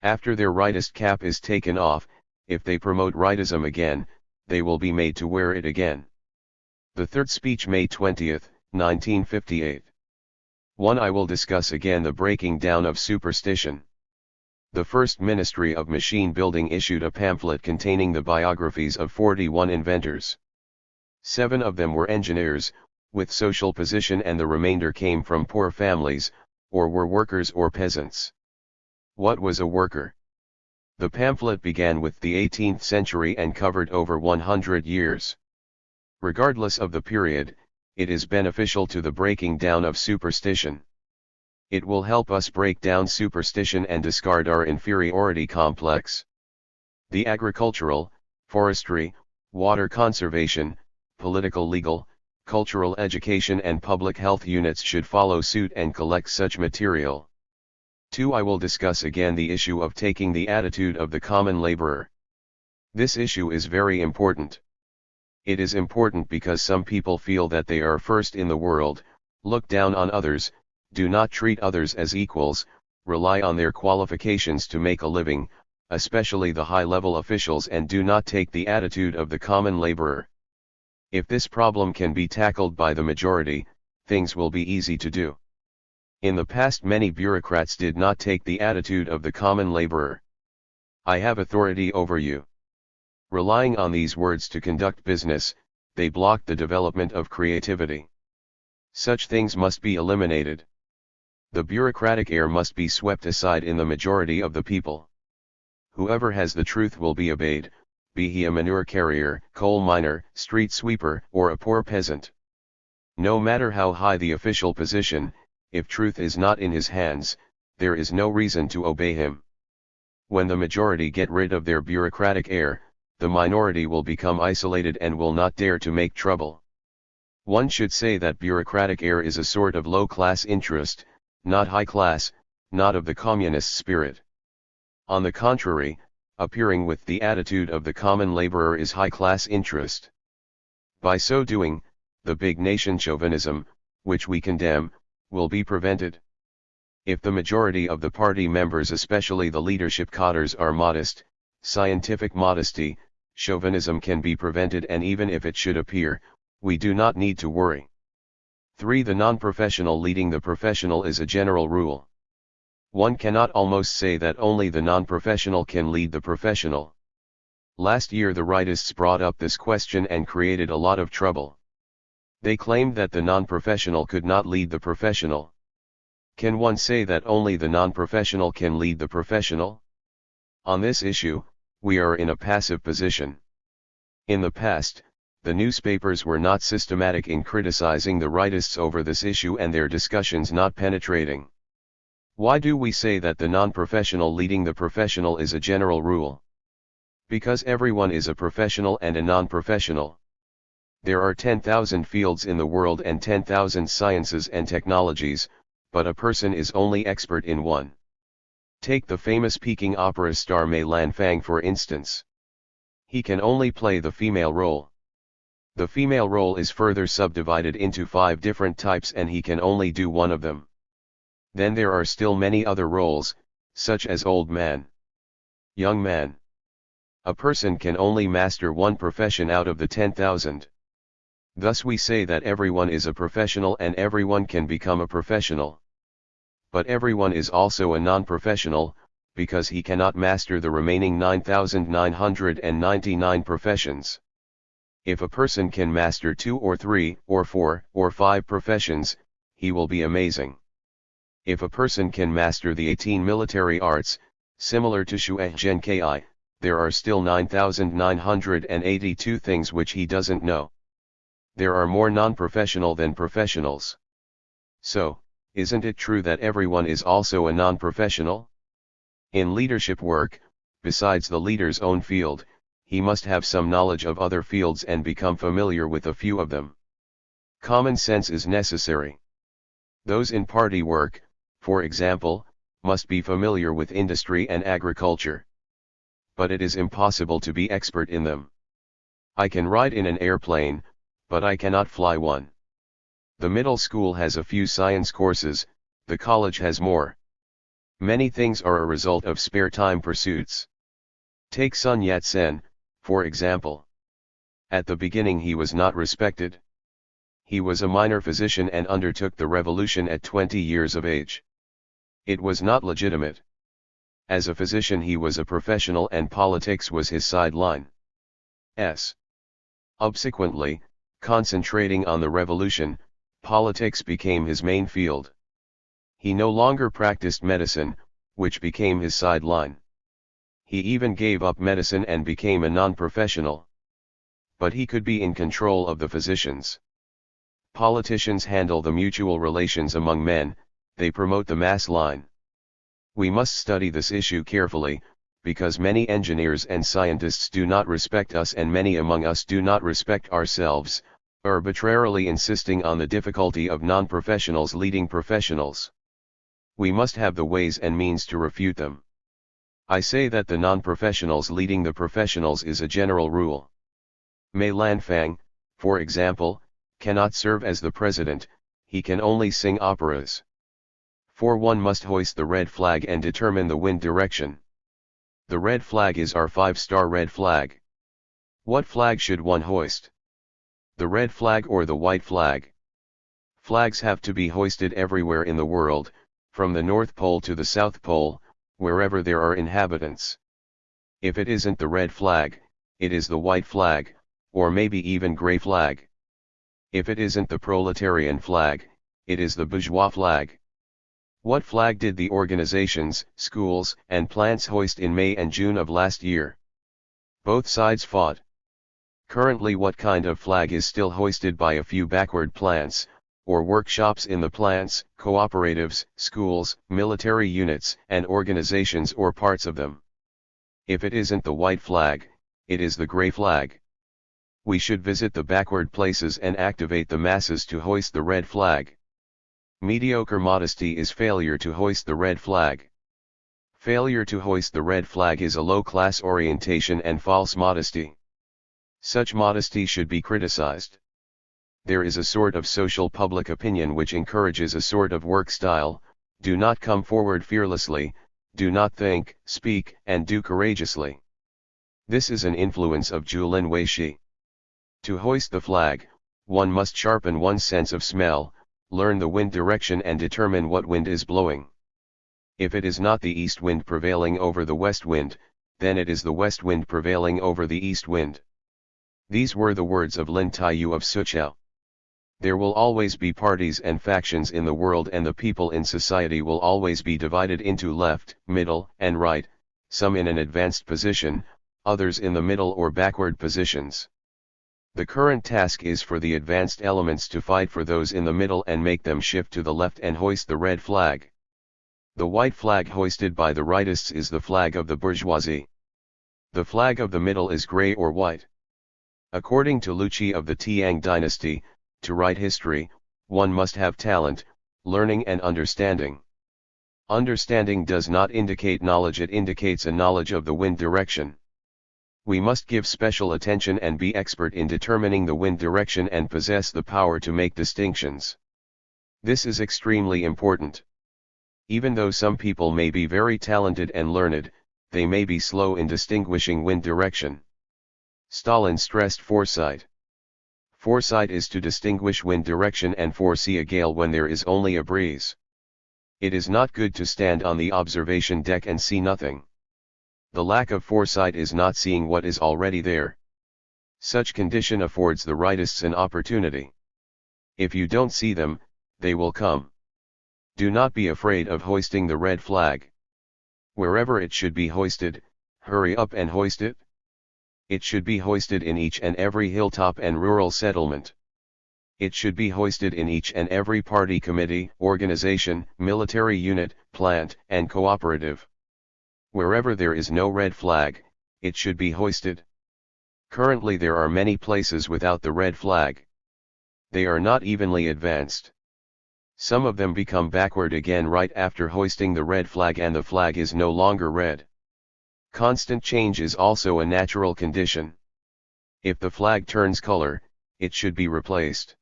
After their rightist cap is taken off, if they promote rightism again, they will be made to wear it again. The third speech, May 20, 1958. 1. I will discuss again the breaking down of superstition. The First Ministry of Machine Building issued a pamphlet containing the biographies of 41 inventors. 7 of them were engineers, with social position, and the remainder came from poor families, or were workers or peasants. What was a worker? The pamphlet began with the 18th century and covered over 100 years. Regardless of the period, it is beneficial to the breaking down of superstition. It will help us break down superstition and discard our inferiority complex. The agricultural, forestry, water conservation, political, legal, cultural, education and public health units should follow suit and collect such material. 2. I will discuss again the issue of taking the attitude of the common laborer. This issue is very important. It is important because some people feel that they are first in the world, look down on others, do not treat others as equals, rely on their qualifications to make a living, especially the high-level officials, and do not take the attitude of the common laborer. If this problem can be tackled by the majority, things will be easy to do. In the past, many bureaucrats did not take the attitude of the common laborer. I have authority over you. Relying on these words to conduct business, they blocked the development of creativity. Such things must be eliminated. The bureaucratic air must be swept aside in the majority of the people. Whoever has the truth will be obeyed, be he a manure carrier, coal miner, street sweeper, or a poor peasant. No matter how high the official position, if truth is not in his hands, there is no reason to obey him. When the majority get rid of their bureaucratic air, the minority will become isolated and will not dare to make trouble. One should say that bureaucratic air is a sort of low-class interest, not high-class, not of the communist spirit. On the contrary, appearing with the attitude of the common laborer is high-class interest. By so doing, the big nation chauvinism, which we condemn, will be prevented. If the majority of the party members, especially the leadership cadres, are modest, scientific modesty, chauvinism can be prevented, and even if it should appear, we do not need to worry. 3. The non-professional leading the professional is a general rule. One cannot almost say that only the non-professional can lead the professional. Last year the rightists brought up this question and created a lot of trouble. They claimed that the non-professional could not lead the professional. Can one say that only the non-professional can lead the professional? On this issue, we are in a passive position. In the past, the newspapers were not systematic in criticizing the rightists over this issue and their discussions not penetrating. Why do we say that the non-professional leading the professional is a general rule? Because everyone is a professional and a non-professional. There are 10,000 fields in the world and 10,000 sciences and technologies, but a person is only expert in one. Take the famous Peking opera star Mei Lanfang for instance. He can only play the female role. The female role is further subdivided into 5 different types and he can only do one of them. Then there are still many other roles, such as old man, young man. A person can only master one profession out of the 10,000. Thus we say that everyone is a professional and everyone can become a professional. But everyone is also a non-professional, because he cannot master the remaining 9,999 professions. If a person can master 2 or 3 or 4 or 5 professions, he will be amazing. If a person can master the 18 military arts, similar to Shuai Genkai, there are still 9,982 things which he doesn't know. There are more non-professional than professionals. So, isn't it true that everyone is also a non-professional? In leadership work, besides the leader's own field, he must have some knowledge of other fields and become familiar with a few of them. Common sense is necessary. Those in party work, for example, must be familiar with industry and agriculture. But it is impossible to be expert in them. I can ride in an airplane, but I cannot fly one. The middle school has a few science courses, the college has more. Many things are a result of spare time pursuits. Take Sun Yat-sen, for example. At the beginning he was not respected. He was a minor physician and undertook the revolution at 20 years of age. It was not legitimate. As a physician he was a professional and politics was his sideline. Subsequently, concentrating on the revolution, politics became his main field. He no longer practiced medicine, which became his sideline. He even gave up medicine and became a non-professional. But he could be in control of the physicians. Politicians handle the mutual relations among men, they promote the mass line. We must study this issue carefully, because many engineers and scientists do not respect us and many among us do not respect ourselves, arbitrarily insisting on the difficulty of non-professionals leading professionals. We must have the ways and means to refute them. I say that the non-professionals leading the professionals is a general rule. Mei Lanfang, for example, cannot serve as the president, he can only sing operas. For one must hoist the red flag and determine the wind direction. The red flag is our 5-star red flag. What flag should one hoist? The red flag or the white flag? Flags have to be hoisted everywhere in the world, from the North Pole to the South Pole, wherever there are inhabitants. If it isn't the red flag, it is the white flag, or maybe even gray flag. If it isn't the proletarian flag, it is the bourgeois flag. What flag did the organizations, schools, and plants hoist in May and June of last year? Both sides fought. Currently, what kind of flag is still hoisted by a few backward plants, or workshops in the plants, cooperatives, schools, military units, and organizations or parts of them? If it isn't the white flag, it is the gray flag. We should visit the backward places and activate the masses to hoist the red flag. Mediocre modesty is failure to hoist the red flag. Failure to hoist the red flag is a low-class orientation and false modesty. Such modesty should be criticized. There is a sort of social public opinion which encourages a sort of work style: do not come forward fearlessly, do not think, speak, and do courageously. This is an influence of Julin Weishi. To hoist the flag, one must sharpen one's sense of smell, learn the wind direction and determine what wind is blowing. If it is not the east wind prevailing over the west wind, then it is the west wind prevailing over the east wind. These were the words of Lin Taiyu of Suqiao. There will always be parties and factions in the world, and the people in society will always be divided into left, middle, and right, some in an advanced position, others in the middle or backward positions. The current task is for the advanced elements to fight for those in the middle and make them shift to the left and hoist the red flag. The white flag hoisted by the rightists is the flag of the bourgeoisie. The flag of the middle is gray or white. According to Luqi of the Tiang dynasty, to write history, one must have talent, learning and understanding. Understanding does not indicate knowledge, it indicates a knowledge of the wind direction. We must give special attention and be expert in determining the wind direction and possess the power to make distinctions. This is extremely important. Even though some people may be very talented and learned, they may be slow in distinguishing wind direction. Stalin stressed foresight. Foresight is to distinguish wind direction and foresee a gale when there is only a breeze. It is not good to stand on the observation deck and see nothing. The lack of foresight is not seeing what is already there. Such condition affords the rightists an opportunity. If you don't see them, they will come. Do not be afraid of hoisting the red flag. Wherever it should be hoisted, hurry up and hoist it. It should be hoisted in each and every hilltop and rural settlement. It should be hoisted in each and every party committee, organization, military unit, plant, and cooperative. Wherever there is no red flag, it should be hoisted. Currently there are many places without the red flag. They are not evenly advanced. Some of them become backward again right after hoisting the red flag and the flag is no longer red. Constant change is also a natural condition. If the flag turns color, it should be replaced.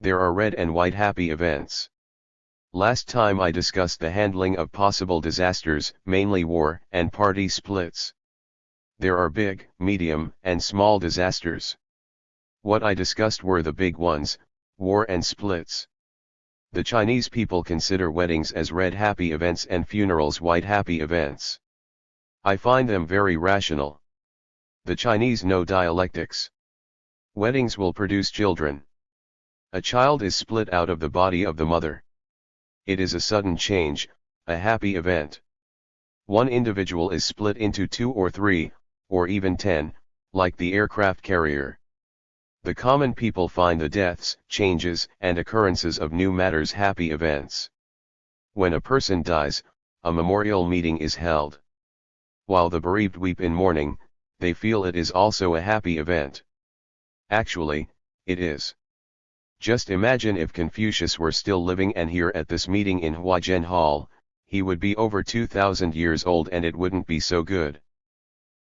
There are red and white happy events. Last time I discussed the handling of possible disasters, mainly war and party splits. There are big, medium, and small disasters. What I discussed were the big ones, war and splits. The Chinese people consider weddings as red happy events and funerals white happy events. I find them very rational. The Chinese know dialectics. Weddings will produce children. A child is split out of the body of the mother. It is a sudden change, a happy event. One individual is split into 2 or 3, or even 10, like the aircraft carrier. The common people find the deaths, changes, and occurrences of new matters happy events. When a person dies, a memorial meeting is held. While the bereaved weep in mourning, they feel it is also a happy event. Actually, it is. Just imagine if Confucius were still living and here at this meeting in Huajian Hall, he would be over 2000 years old and it wouldn't be so good.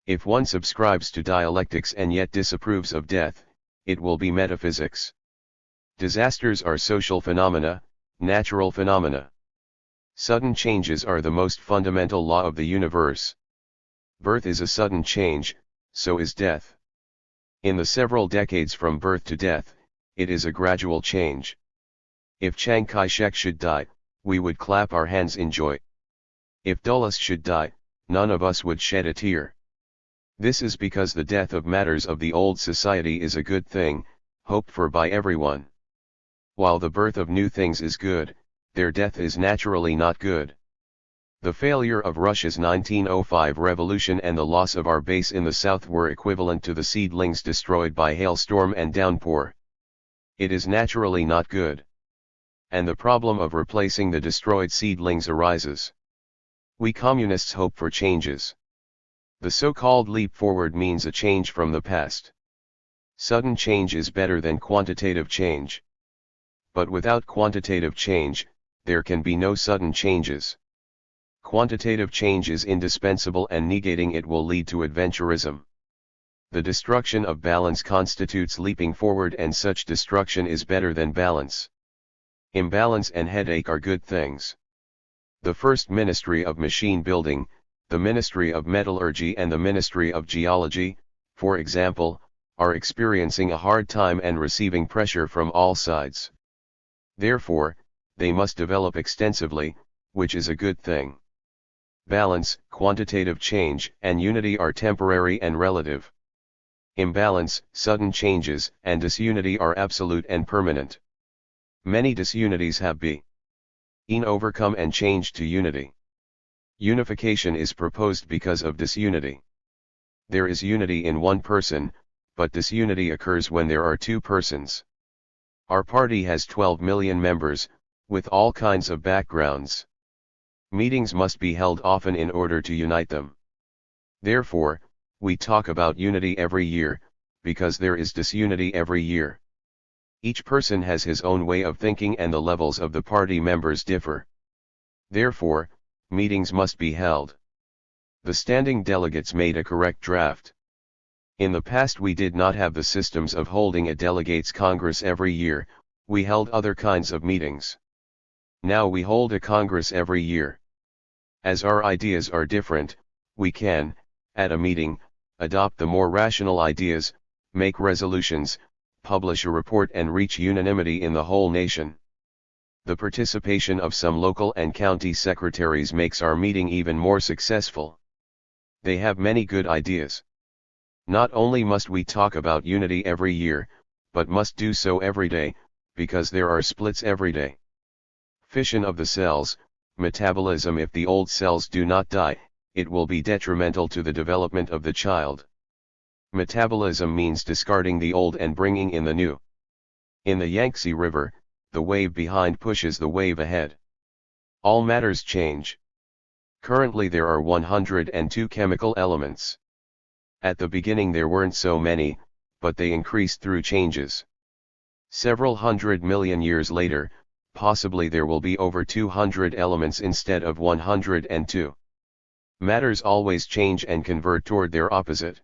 If one subscribes to dialectics and yet disapproves of death, it will be metaphysics. Disasters are social phenomena, natural phenomena. Sudden changes are the most fundamental law of the universe. Birth is a sudden change, so is death. In the several decades from birth to death, it is a gradual change. If Chiang Kai-shek should die, we would clap our hands in joy. If Dulles should die, none of us would shed a tear. This is because the death of matters of the old society is a good thing, hoped for by everyone. While the birth of new things is good, their death is naturally not good. The failure of Russia's 1905 revolution and the loss of our base in the south were equivalent to the seedlings destroyed by hailstorm and downpour. It is naturally not good. And the problem of replacing the destroyed seedlings arises. We communists hope for changes. The so-called leap forward means a change from the past. Sudden change is better than quantitative change. But without quantitative change, there can be no sudden changes. Quantitative change is indispensable and negating it will lead to adventurism. The destruction of balance constitutes leaping forward and such destruction is better than balance. Imbalance and headache are good things. The first Ministry of Machine Building, the Ministry of Metallurgy and the Ministry of Geology, for example, are experiencing a hard time and receiving pressure from all sides. Therefore, they must develop extensively, which is a good thing. Balance, quantitative change, and unity are temporary and relative. Imbalance, sudden changes, and disunity are absolute and permanent. Many disunities have been overcome and changed to unity. Unification is proposed because of disunity. There is unity in one person, but disunity occurs when there are two persons. Our party has 12 million members, with all kinds of backgrounds. Meetings must be held often in order to unite them. Therefore, we talk about unity every year, because there is disunity every year. Each person has his own way of thinking and the levels of the party members differ. Therefore, meetings must be held. The standing delegates made a correct draft. In the past we did not have the systems of holding a delegates' congress every year, we held other kinds of meetings. Now we hold a congress every year. As our ideas are different, we can, at a meeting, adopt the more rational ideas, make resolutions, publish a report and reach unanimity in the whole nation. The participation of some local and county secretaries makes our meeting even more successful. They have many good ideas. Not only must we talk about unity every year, but must do so every day, because there are splits every day. Fission of the cells, metabolism. If the old cells do not die, it will be detrimental to the development of the child. Metabolism means discarding the old and bringing in the new. In the Yangtze River, the wave behind pushes the wave ahead. All matters change. Currently there are 102 chemical elements. At the beginning there weren't so many, but they increased through changes. Several 100 million years later, possibly there will be over 200 elements instead of 102. Matters always change and convert toward their opposite.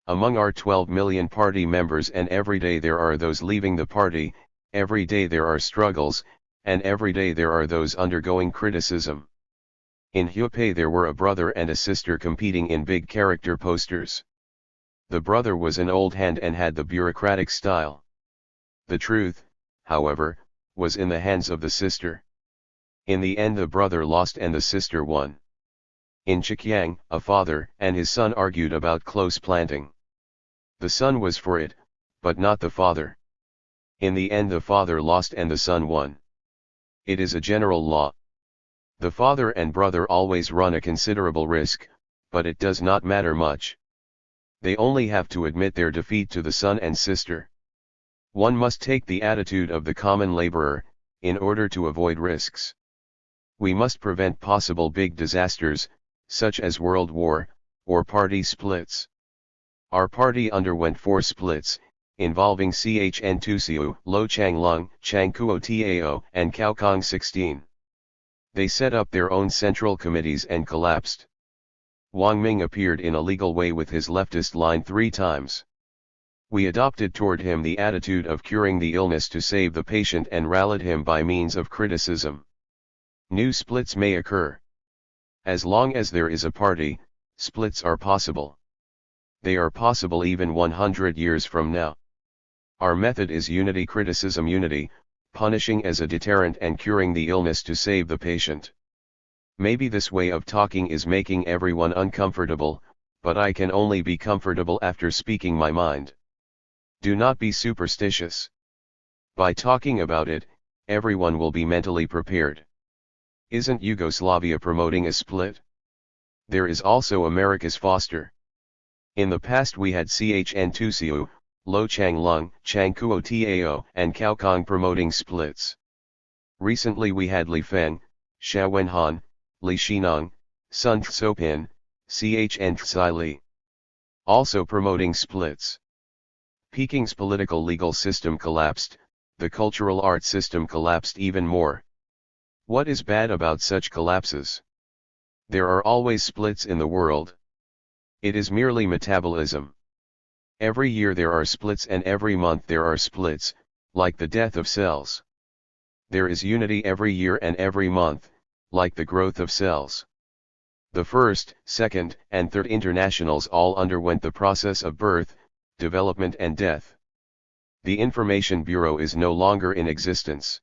Among our 12 million party members, and every day there are those leaving the party, every day there are struggles, and every day there are those undergoing criticism. In Hubei there were a brother and a sister competing in big character posters. The brother was an old hand and had the bureaucratic style. The truth, however, was in the hands of the sister. In the end the brother lost and the sister won. In Zhejiang, a father and his son argued about close planting. The son was for it, but not the father. In the end the father lost and the son won. It is a general law. The father and brother always run a considerable risk, but it does not matter much. They only have to admit their defeat to the son and sister. One must take the attitude of the common laborer, in order to avoid risks. We must prevent possible big disasters, such as World War, or party splits. Our party underwent 4 splits, involving CHN2CU, Lo Changlong, Changkuo Tao, and Kaokong 16. They set up their own central committees and collapsed. Wang Ming appeared in a legal way with his leftist line 3 times. We adopted toward him the attitude of curing the illness to save the patient and rallied him by means of criticism. New splits may occur. As long as there is a party, splits are possible. They are possible even 100 years from now. Our method is unity, criticism, unity, punishing as a deterrent and curing the illness to save the patient. Maybe this way of talking is making everyone uncomfortable, but I can only be comfortable after speaking my mind. Do not be superstitious. By talking about it, everyone will be mentally prepared. Isn't Yugoslavia promoting a split? There is also America's Foster. In the past we had CHN2CU, Lo Changlong, Changkuo Tao, and Kaokong promoting splits. Recently we had Li Feng, Xia Wenhan, Li Xinong, Sun Tsopin, CHN Tsai Li. Also promoting splits. Peking's political legal system collapsed, the cultural art system collapsed even more. What is bad about such collapses? There are always splits in the world. It is merely metabolism. Every year there are splits and every month there are splits, like the death of cells. There is unity every year and every month, like the growth of cells. The first, second, and third internationals all underwent the process of birth, development and death. The Information Bureau is no longer in existence.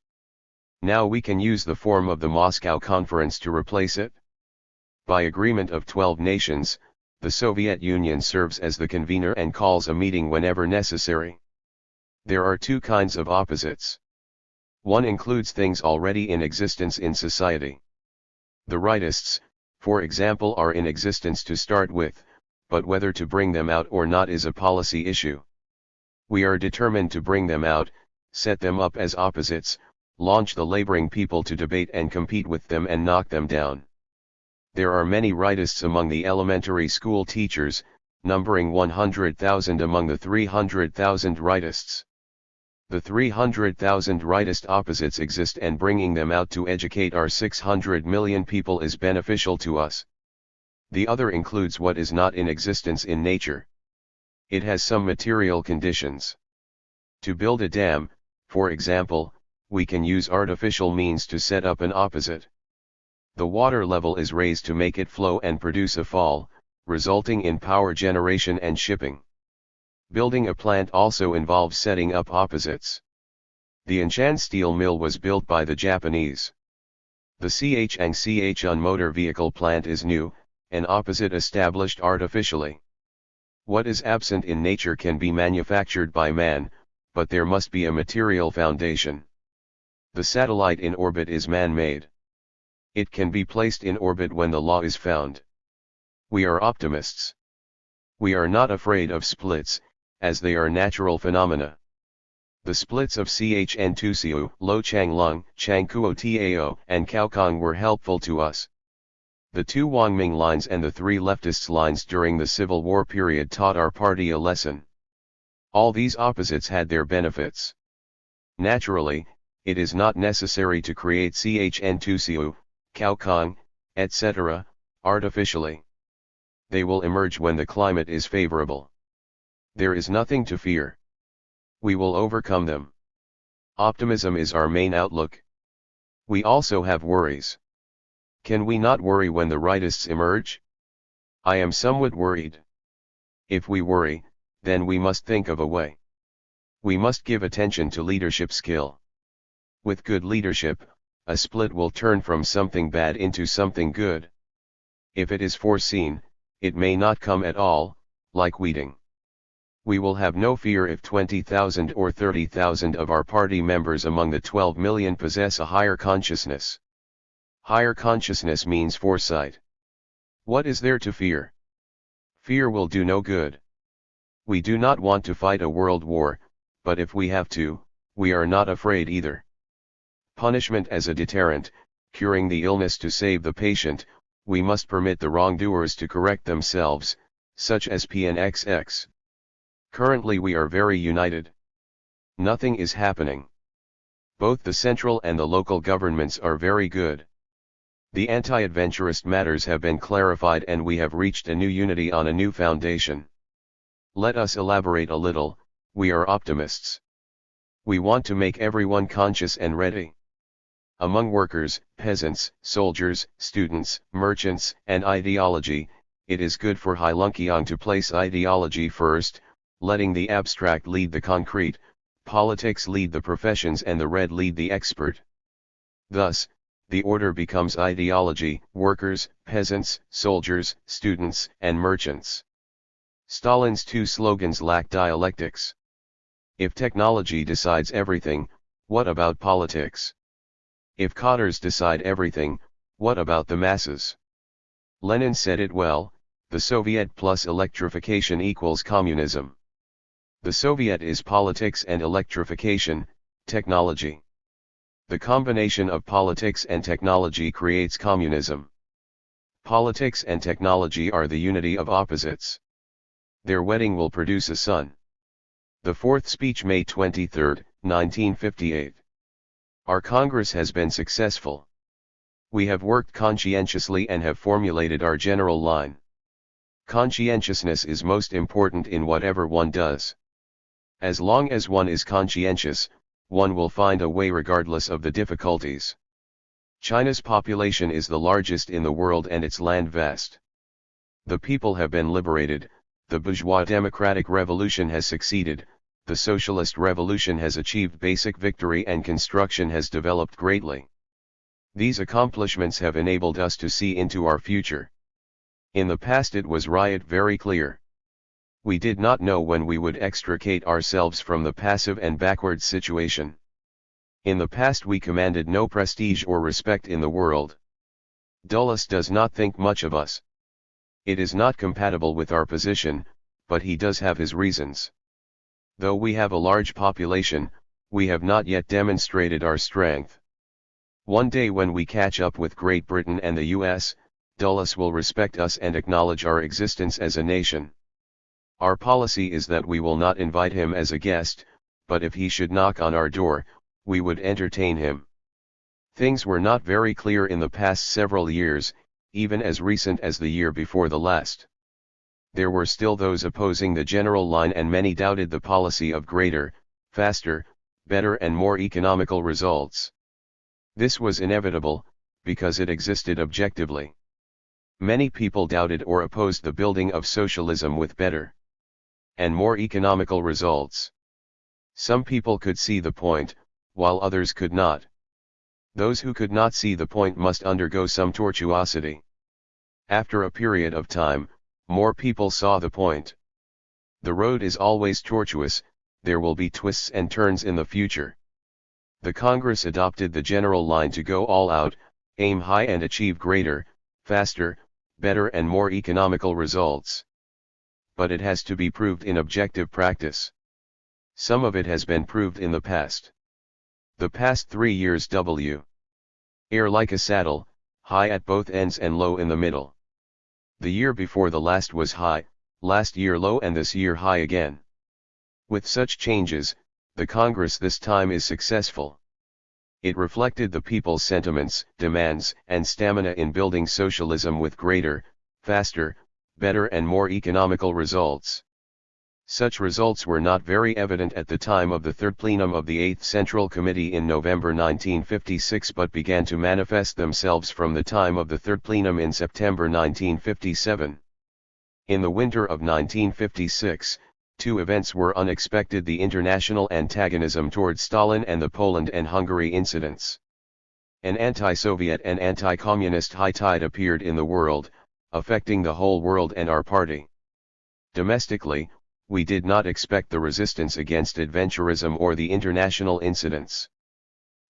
Now we can use the form of the Moscow Conference to replace it. By agreement of 12 nations, the Soviet Union serves as the convener and calls a meeting whenever necessary. There are 2 kinds of opposites. One includes things already in existence in society. The rightists, for example, are in existence to start with, but whether to bring them out or not is a policy issue. We are determined to bring them out, set them up as opposites, launch the laboring people to debate and compete with them and knock them down. There are many rightists among the elementary school teachers, numbering 100,000 among the 300,000 rightists. The 300,000 rightist opposites exist and bringing them out to educate our 600 million people is beneficial to us. The other includes what is not in existence in nature. It has some material conditions. To build a dam, for example, we can use artificial means to set up an opposite. The water level is raised to make it flow and produce a fall, resulting in power generation and shipping. Building a plant also involves setting up opposites. The Anshan steel mill was built by the Japanese. The Changchun motor vehicle plant is new, an opposite established artificially. What is absent in nature can be manufactured by man, but there must be a material foundation. The satellite in orbit is man-made. It can be placed in orbit when the law is found. We are optimists. We are not afraid of splits, as they are natural phenomena. The splits of CHN2CU, Lo Changlung, Changkuo Tao, and Kaokong were helpful to us. The two Wangming lines and the three leftists lines during the Civil War period taught our party a lesson. All these opposites had their benefits. Naturally, it is not necessary to create CHN2CU, Kaokong, etc., artificially. They will emerge when the climate is favorable. There is nothing to fear. We will overcome them. Optimism is our main outlook. We also have worries. Can we not worry when the rightists emerge? I am somewhat worried. If we worry, then we must think of a way. We must give attention to leadership skill. With good leadership, a split will turn from something bad into something good. If it is foreseen, it may not come at all, like weeding. We will have no fear if 20,000 or 30,000 of our party members among the 12 million possess a higher consciousness. Higher consciousness means foresight. What is there to fear? Fear will do no good. We do not want to fight a world war, but if we have to, we are not afraid either. Punishment as a deterrent, curing the illness to save the patient, we must permit the wrongdoers to correct themselves, such as PNXX. Currently we are very united. Nothing is happening. Both the central and the local governments are very good. The anti-adventurist matters have been clarified and we have reached a new unity on a new foundation. Let us elaborate a little. We are optimists. We want to make everyone conscious and ready. Among workers, peasants, soldiers, students, merchants, and ideology, it is good for Heilongjiang to place ideology first, letting the abstract lead the concrete, politics lead the professions and the red lead the expert. Thus, the order becomes ideology, workers, peasants, soldiers, students, and merchants. Stalin's two slogans lack dialectics. If technology decides everything, what about politics? If cadres decide everything, what about the masses? Lenin said it well, the Soviet plus electrification equals communism. The Soviet is politics and electrification, technology. The combination of politics and technology creates communism. Politics and technology are the unity of opposites. Their wedding will produce a son. The Fourth Speech, May 23, 1958. Our Congress has been successful. We have worked conscientiously and have formulated our general line. Conscientiousness is most important in whatever one does. As long as one is conscientious, one will find a way regardless of the difficulties. China's population is the largest in the world and its land vast. The people have been liberated, the bourgeois democratic revolution has succeeded, the socialist revolution has achieved basic victory and construction has developed greatly. These accomplishments have enabled us to see into our future. In the past it was very clear. We did not know when we would extricate ourselves from the passive and backward situation. In the past we commanded no prestige or respect in the world. Dulles does not think much of us. It is not compatible with our position, but he does have his reasons. Though we have a large population, we have not yet demonstrated our strength. One day when we catch up with Great Britain and the US, Dulles will respect us and acknowledge our existence as a nation. Our policy is that we will not invite him as a guest, but if he should knock on our door, we would entertain him. Things were not very clear in the past several years, even as recent as the year before the last. There were still those opposing the general line and many doubted the policy of greater, faster, better and more economical results. This was inevitable, because it existed objectively. Many people doubted or opposed the building of socialism with better and more economical results. Some people could see the point, while others could not. Those who could not see the point must undergo some tortuosity. After a period of time, more people saw the point. The road is always tortuous, there will be twists and turns in the future. The Congress adopted the general line to go all out, aim high and achieve greater, faster, better and more economical results. But it has to be proved in objective practice. Some of it has been proved in the past. The past 3 years air like a saddle, high at both ends and low in the middle. The year before the last was high, last year low, and this year high again. With such changes, the Congress this time is successful. It reflected the people's sentiments, demands, and stamina in building socialism with greater, faster, better and more economical results. Such results were not very evident at the time of the third plenum of the 8th Central Committee in November 1956, but began to manifest themselves from the time of the third plenum in September 1957. In the winter of 1956, two events were unexpected: the international antagonism toward Stalin and the Poland and Hungary incidents. An anti-Soviet and anti-communist high tide appeared in the world, affecting the whole world and our party. Domestically, we did not expect the resistance against adventurism or the international incidents.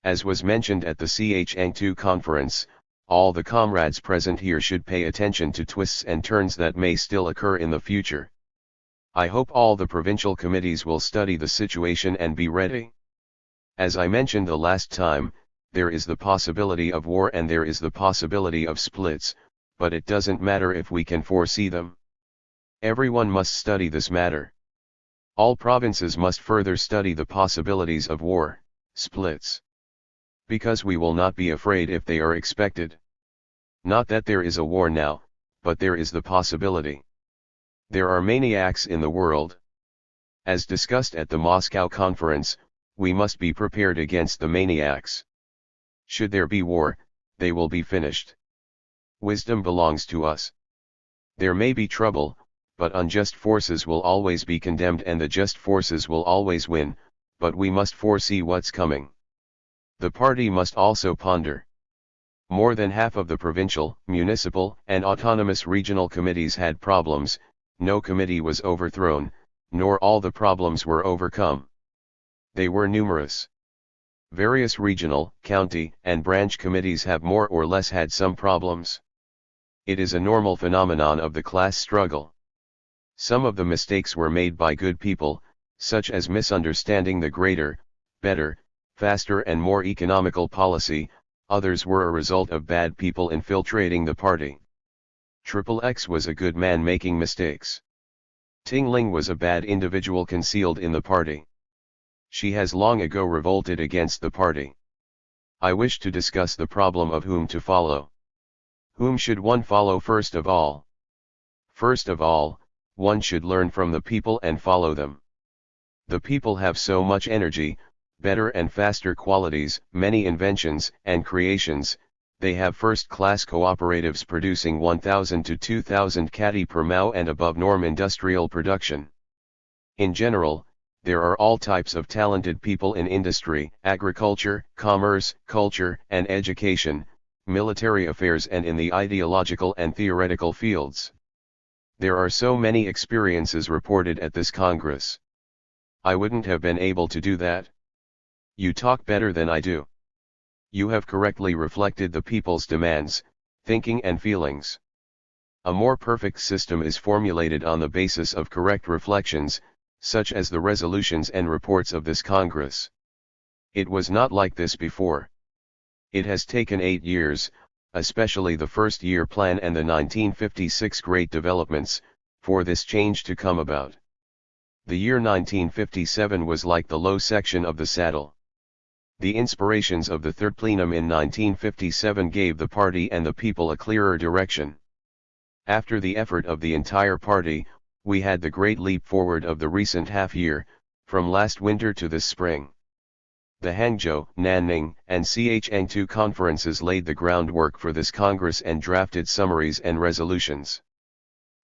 As was mentioned at the CHN2 conference, all the comrades present here should pay attention to twists and turns that may still occur in the future. I hope all the provincial committees will study the situation and be ready. As I mentioned the last time, there is the possibility of war and there is the possibility of splits, but it doesn't matter if we can foresee them. Everyone must study this matter. All provinces must further study the possibilities of war, splits. Because we will not be afraid if they are expected. Not that there is a war now, but there is the possibility. There are maniacs in the world. As discussed at the Moscow conference, we must be prepared against the maniacs. Should there be war, they will be finished. Wisdom belongs to us. There may be trouble, but unjust forces will always be condemned and the just forces will always win, but we must foresee what's coming. The party must also ponder. More than half of the provincial, municipal, and autonomous regional committees had problems. No committee was overthrown, nor all the problems were overcome. They were numerous. Various regional, county, and branch committees have more or less had some problems. It is a normal phenomenon of the class struggle. Some of the mistakes were made by good people, such as misunderstanding the greater, better, faster and more economical policy. Others were a result of bad people infiltrating the party. XXX was a good man making mistakes. Tingling was a bad individual concealed in the party. She has long ago revolted against the party. I wish to discuss the problem of whom to follow. Whom should one follow first of all? First of all, one should learn from the people and follow them. The people have so much energy, better and faster qualities, many inventions and creations. They have first-class cooperatives producing 1,000 to 2,000 kg per mao and above norm industrial production. In general, there are all types of talented people in industry, agriculture, commerce, culture and education, military affairs and in the ideological and theoretical fields. There are so many experiences reported at this Congress. I wouldn't have been able to do that. You talk better than I do. You have correctly reflected the people's demands, thinking and feelings. A more perfect system is formulated on the basis of correct reflections, such as the resolutions and reports of this Congress. It was not like this before. It has taken 8 years, especially the first-year plan and the 1956 great developments, for this change to come about. The year 1957 was like the low section of the saddle. The inspirations of the third plenum in 1957 gave the party and the people a clearer direction. After the effort of the entire party, we had the great leap forward of the recent half-year, from last winter to this spring. The Hangzhou, Nanning, and CHN2 conferences laid the groundwork for this Congress and drafted summaries and resolutions.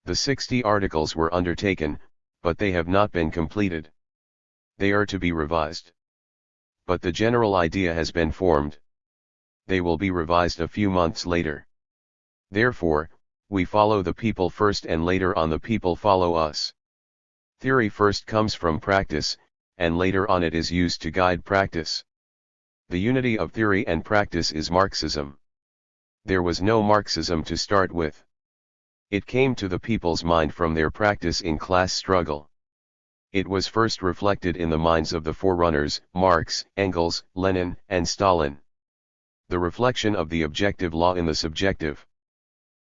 The 60 articles were undertaken, but they have not been completed. They are to be revised. But the general idea has been formed. They will be revised a few months later. Therefore, we follow the people first and later on the people follow us. Theory first comes from practice, and later on it is used to guide practice. The unity of theory and practice is Marxism. There was no Marxism to start with. It came to the people's mind from their practice in class struggle. It was first reflected in the minds of the forerunners, Marx, Engels, Lenin, and Stalin. The reflection of the objective law in the subjective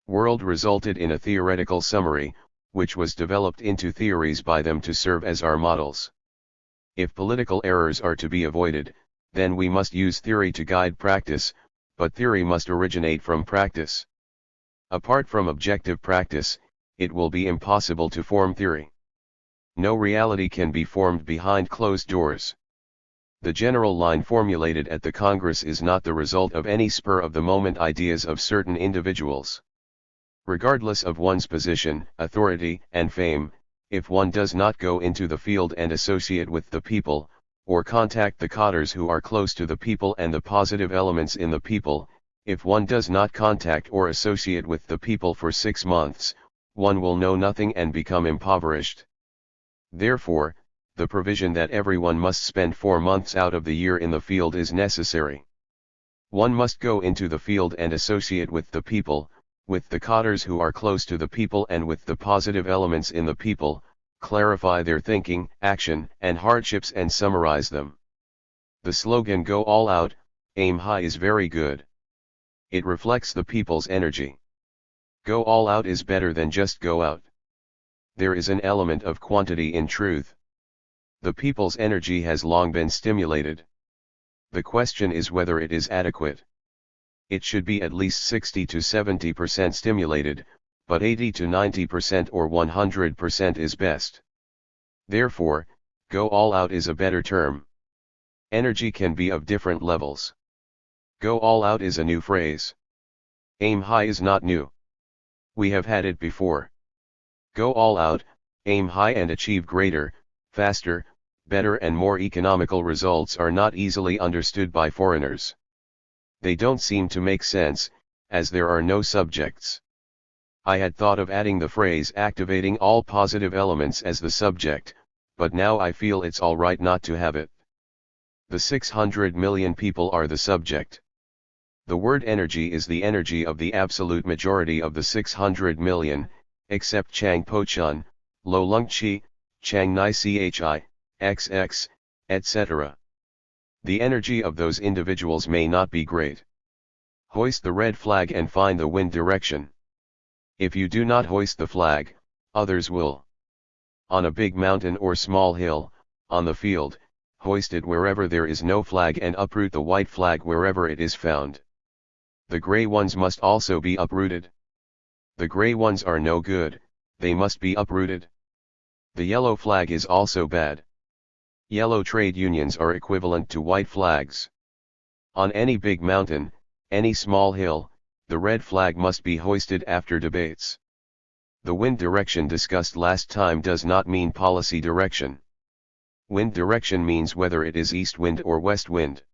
world resulted in a theoretical summary, which was developed into theories by them to serve as our models. If political errors are to be avoided, then we must use theory to guide practice, but theory must originate from practice. Apart from objective practice, it will be impossible to form theory. No reality can be formed behind closed doors. The general line formulated at the Congress is not the result of any spur-of-the-moment ideas of certain individuals. Regardless of one's position, authority, and fame, if one does not go into the field and associate with the people, or contact the cadres who are close to the people and the positive elements in the people, if one does not contact or associate with the people for 6 months, one will know nothing and become impoverished. Therefore, the provision that everyone must spend 4 months out of the year in the field is necessary. One must go into the field and associate with the people, with the cadres who are close to the people and with the positive elements in the people, clarify their thinking, action, and hardships and summarize them. The slogan "Go all out, aim high" is very good. It reflects the people's energy. Go all out is better than just go out. There is an element of quantity in truth. The people's energy has long been stimulated. The question is whether it is adequate. It should be at least 60 to 70% stimulated, but 80 to 90% or 100% is best. Therefore, go all out is a better term. Energy can be of different levels. Go all out is a new phrase. Aim high is not new. We have had it before. Go all out, aim high and achieve greater, faster, better and more economical results are not easily understood by foreigners. They don't seem to make sense, as there are no subjects. I had thought of adding the phrase activating all positive elements as the subject, but now I feel it's all right not to have it. The 600 million people are the subject. The word energy is the energy of the absolute majority of the 600 million, except Chang Po Chun, Lo Lung Chi, Chang Nai Chi, XX, etc. The energy of those individuals may not be great. Hoist the red flag and find the wind direction. If you do not hoist the flag, others will. On a big mountain or small hill, on the field, hoist it wherever there is no flag and uproot the white flag wherever it is found. The gray ones must also be uprooted. The gray ones are no good, they must be uprooted. The yellow flag is also bad. Yellow trade unions are equivalent to white flags. On any big mountain, any small hill, the red flag must be hoisted after debates. The wind direction discussed last time does not mean policy direction. Wind direction means whether it is east wind or west wind.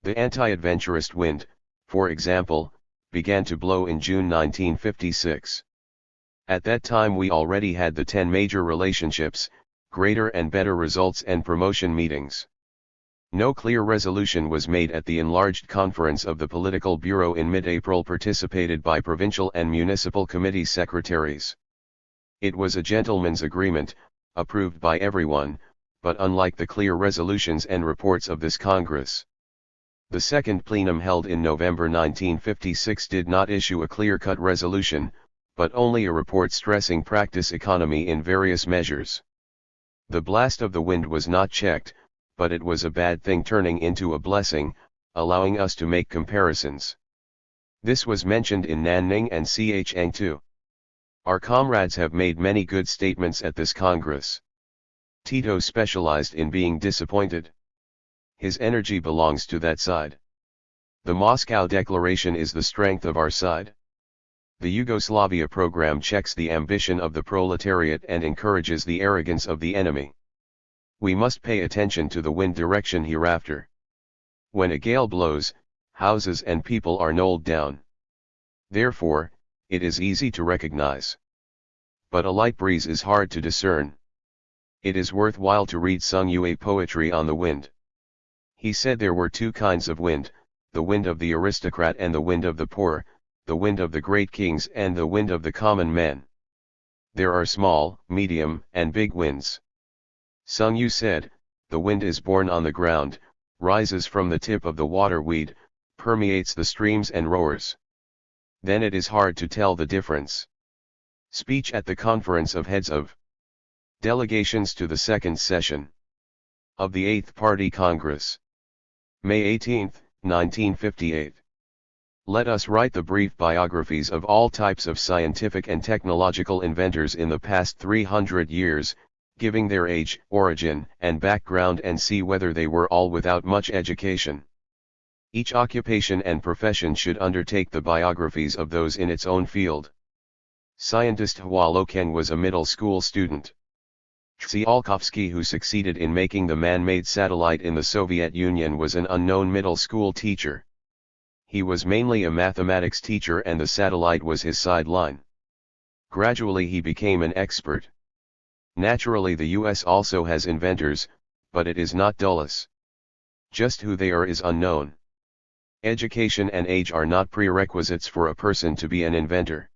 The anti-adventurist wind, for example, began to blow in June 1956. At that time we already had the 10 major relationships, greater and better results and promotion meetings. No clear resolution was made at the enlarged conference of the Political Bureau in mid-April, participated by provincial and municipal committee secretaries. It was a gentleman's agreement, approved by everyone, but unlike the clear resolutions and reports of this Congress. The second plenum held in November 1956 did not issue a clear-cut resolution, but only a report stressing practice economy in various measures. The blast of the wind was not checked, but it was a bad thing turning into a blessing, allowing us to make comparisons. This was mentioned in Nanning and Chang too. Our comrades have made many good statements at this Congress. Tito specialized in being disappointed. His energy belongs to that side. The Moscow Declaration is the strength of our side. The Yugoslavia program checks the ambition of the proletariat and encourages the arrogance of the enemy. We must pay attention to the wind direction hereafter. When a gale blows, houses and people are knolled down. Therefore, it is easy to recognize. But a light breeze is hard to discern. It is worthwhile to read Sung Yue poetry on the wind. He said there were 2 kinds of wind, the wind of the aristocrat and the wind of the poor, the wind of the great kings and the wind of the common men. There are small, medium, and big winds. Sung Yu said, the wind is born on the ground, rises from the tip of the water weed, permeates the streams and roars. Then it is hard to tell the difference. Speech at the Conference of Heads of Delegations to the Second Session of the Eighth Party Congress. May 18, 1958. Let us write the brief biographies of all types of scientific and technological inventors in the past 300 years, giving their age, origin, and background, and see whether they were all without much education. Each occupation and profession should undertake the biographies of those in its own field. Scientist Hua Lokeng was a middle school student. Tsiolkovsky, who succeeded in making the man-made satellite in the Soviet Union, was an unknown middle school teacher. He was mainly a mathematics teacher and the satellite was his sideline. Gradually he became an expert. Naturally, the US also has inventors, but it is not Dulles. Just who they are is unknown. Education and age are not prerequisites for a person to be an inventor.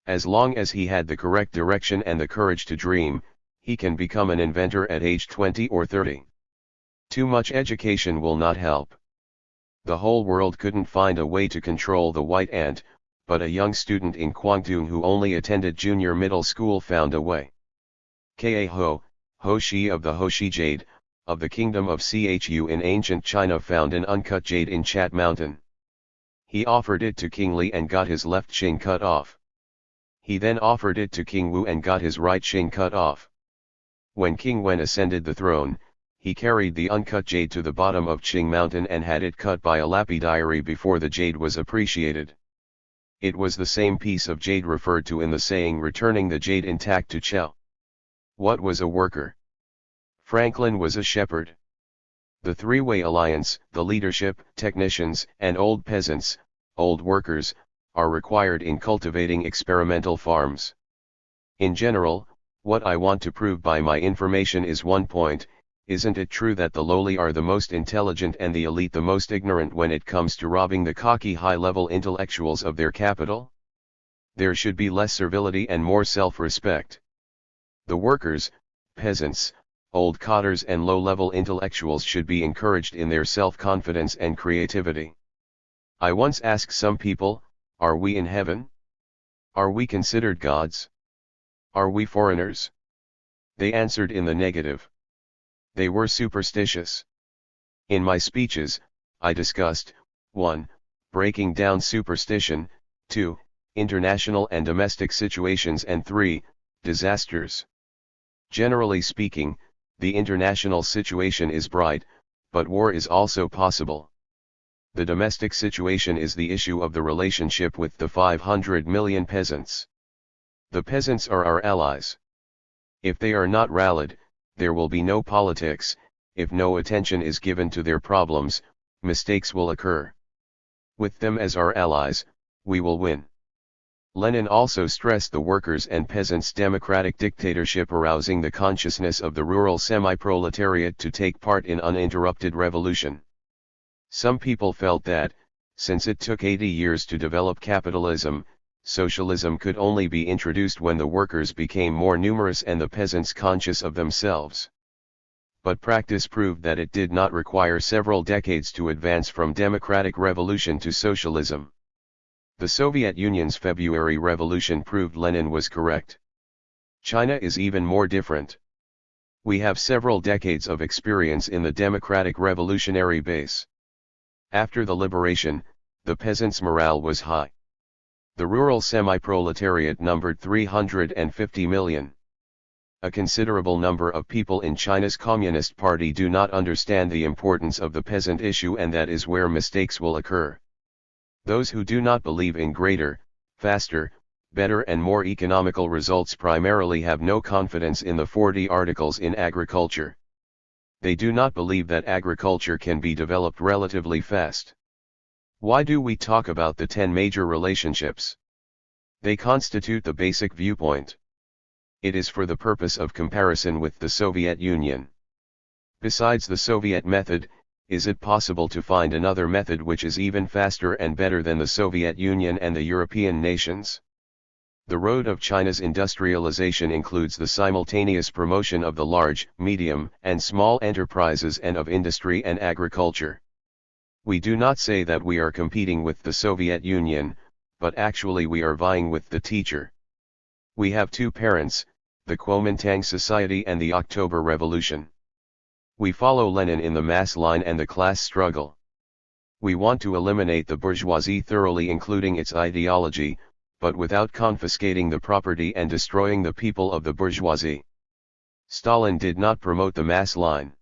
As long as he had the correct direction and the courage to dream, he can become an inventor at age 20 or 30. Too much education will not help. The whole world couldn't find a way to control the white ant, but a young student in Guangdong who only attended junior middle school found a way. Ho Shi of the Hoshi Jade, of the kingdom of Chu in ancient China, found an uncut jade in Chat Mountain. He offered it to King Li and got his left shin cut off. He then offered it to King Wu and got his right shin cut off. When King Wen ascended the throne, he carried the uncut jade to the bottom of Qing Mountain and had it cut by a lapidary before the jade was appreciated. It was the same piece of jade referred to in the saying returning the jade intact to Chao. What was a worker? Franklin was a shepherd. The three-way alliance, the leadership, technicians, and old peasants, old workers, are required in cultivating experimental farms. In general, what I want to prove by my information is one point: isn't it true that the lowly are the most intelligent and the elite the most ignorant when it comes to robbing the cocky high-level intellectuals of their capital? There should be less servility and more self-respect. The workers, peasants, old cotters and low-level intellectuals should be encouraged in their self-confidence and creativity. I once asked some people, are we in heaven? Are we considered gods? Are we foreigners? They answered in the negative. They were superstitious. In my speeches, I discussed 1. Breaking down superstition, 2. International and domestic situations, and 3. Disasters. Generally speaking, the international situation is bright, but war is also possible. The domestic situation is the issue of the relationship with the 500 million peasants. The peasants are our allies. If they are not rallied, there will be no politics. If no attention is given to their problems, mistakes will occur. With them as our allies, we will win. Lenin also stressed the workers' and peasants' democratic dictatorship, arousing the consciousness of the rural semi-proletariat to take part in uninterrupted revolution. Some people felt that, since it took 80 years to develop capitalism, socialism could only be introduced when the workers became more numerous and the peasants conscious of themselves. But practice proved that it did not require several decades to advance from democratic revolution to socialism. The Soviet Union's February Revolution proved Lenin was correct. China is even more different. We have several decades of experience in the democratic revolutionary base. After the liberation, the peasants' morale was high. The rural semi-proletariat numbered 350 million. A considerable number of people in China's Communist Party do not understand the importance of the peasant issue, and that is where mistakes will occur. Those who do not believe in greater, faster, better and more economical results primarily have no confidence in the 40 articles in agriculture. They do not believe that agriculture can be developed relatively fast. Why do we talk about the 10 major relationships? They constitute the basic viewpoint. It is for the purpose of comparison with the Soviet Union. Besides the Soviet method, is it possible to find another method which is even faster and better than the Soviet Union and the European nations? The road of China's industrialization includes the simultaneous promotion of the large, medium, and small enterprises and of industry and agriculture. We do not say that we are competing with the Soviet Union, but actually we are vying with the teacher. We have two parents, the Kuomintang Society and the October Revolution. We follow Lenin in the mass line and the class struggle. We want to eliminate the bourgeoisie thoroughly, including its ideology, but without confiscating the property and destroying the people of the bourgeoisie. Stalin did not promote the mass line.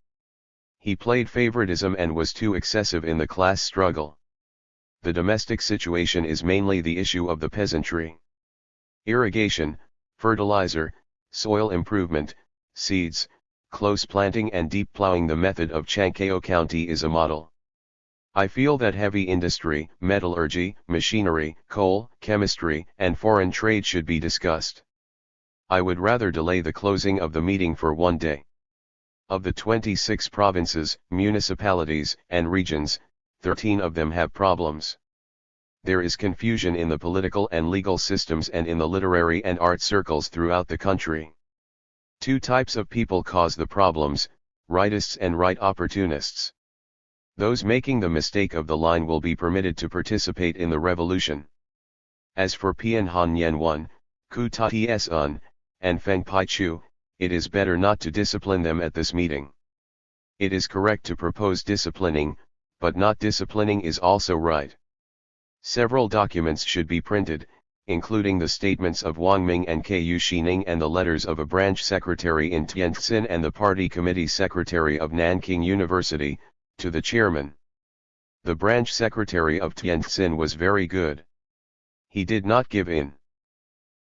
He played favoritism and was too excessive in the class struggle. The domestic situation is mainly the issue of the peasantry. Irrigation, fertilizer, soil improvement, seeds, close planting and deep plowing. The method of Chankeo County is a model. I feel that heavy industry, metallurgy, machinery, coal, chemistry, and foreign trade should be discussed. I would rather delay the closing of the meeting for one day. Of the 26 provinces, municipalities, and regions, 13 of them have problems. There is confusion in the political and legal systems and in the literary and art circles throughout the country. Two types of people cause the problems, rightists and right opportunists. Those making the mistake of the line will be permitted to participate in the revolution. As for Pianhan 1, Ku Ta Tsun, and Feng Paichu, it is better not to discipline them at this meeting. It is correct to propose disciplining, but not disciplining is also right. Several documents should be printed, including the statements of Wang Ming and Ku Xining and the letters of a branch secretary in Tientsin and the party committee secretary of Nanking University, to the chairman. The branch secretary of Tientsin was very good. He did not give in.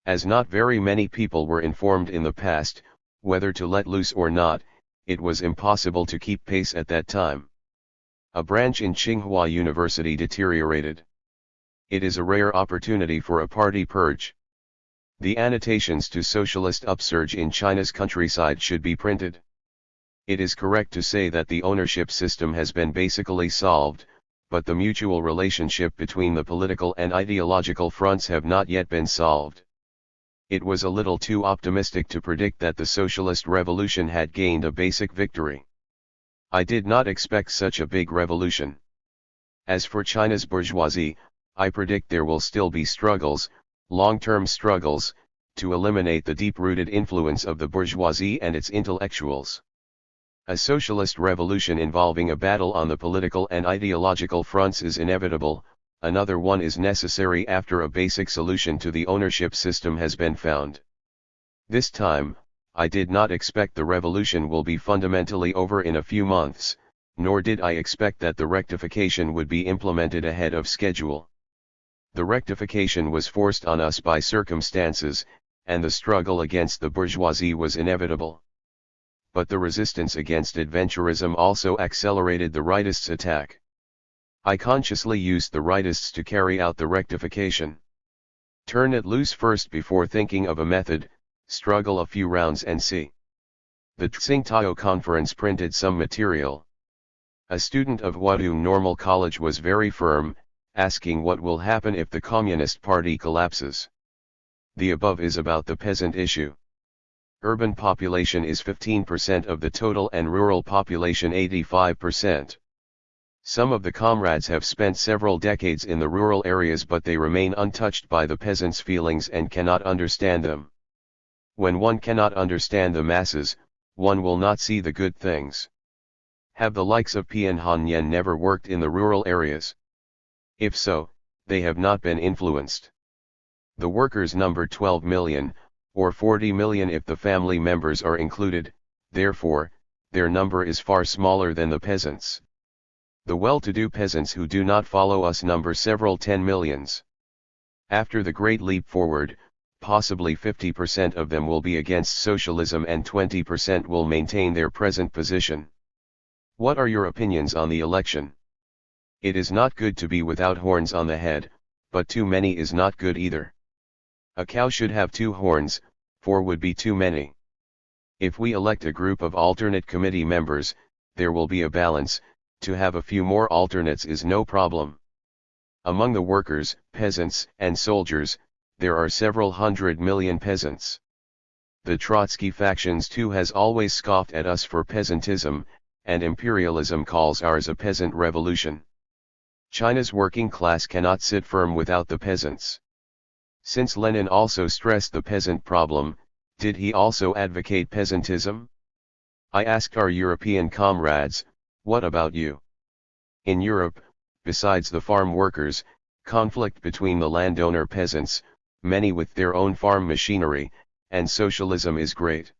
As not very many people were informed in the past, whether to let loose or not, it was impossible to keep pace at that time. A branch in Tsinghua University deteriorated. It is a rare opportunity for a party purge. The annotations to socialist upsurge in China's countryside should be printed. It is correct to say that the ownership system has been basically solved, but the mutual relationship between the political and ideological fronts have not yet been solved. It was a little too optimistic to predict that the socialist revolution had gained a basic victory. I did not expect such a big revolution. As for China's bourgeoisie, I predict there will still be struggles, long-term struggles, to eliminate the deep-rooted influence of the bourgeoisie and its intellectuals. A socialist revolution involving a battle on the political and ideological fronts is inevitable. Another one is necessary after a basic solution to the ownership system has been found. This time, I did not expect the revolution will be fundamentally over in a few months, nor did I expect that the rectification would be implemented ahead of schedule. The rectification was forced on us by circumstances, and the struggle against the bourgeoisie was inevitable. But the resistance against adventurism also accelerated the rightists' attack. I consciously used the rightists to carry out the rectification. Turn it loose first before thinking of a method, struggle a few rounds and see. The Tsingtao conference printed some material. A student of Huadong Normal College was very firm, asking what will happen if the Communist Party collapses. The above is about the peasant issue. Urban population is 15% of the total and rural population 85%. Some of the comrades have spent several decades in the rural areas, but they remain untouched by the peasants' feelings and cannot understand them. When one cannot understand the masses, one will not see the good things. Have the likes of Pianhan Yen never worked in the rural areas? If so, they have not been influenced. The workers number 12 million, or 40 million if the family members are included, therefore, their number is far smaller than the peasants. The well-to-do peasants who do not follow us number several 10 millions. After the great leap forward, possibly 50% of them will be against socialism and 20% will maintain their present position. What are your opinions on the election? It is not good to be without horns on the head, but too many is not good either. A cow should have 2 horns, 4 would be too many. If we elect a group of alternate committee members, there will be a balance. To have a few more alternates is no problem. Among the workers, peasants, and soldiers, there are several 100 million peasants. The Trotsky factions too has always scoffed at us for peasantism, and imperialism calls ours a peasant revolution. China's working class cannot sit firm without the peasants. Since Lenin also stressed the peasant problem, did he also advocate peasantism? I asked our European comrades, what about you? In Europe, besides the farm workers, conflict between the landowner peasants, many with their own farm machinery, and socialism is great.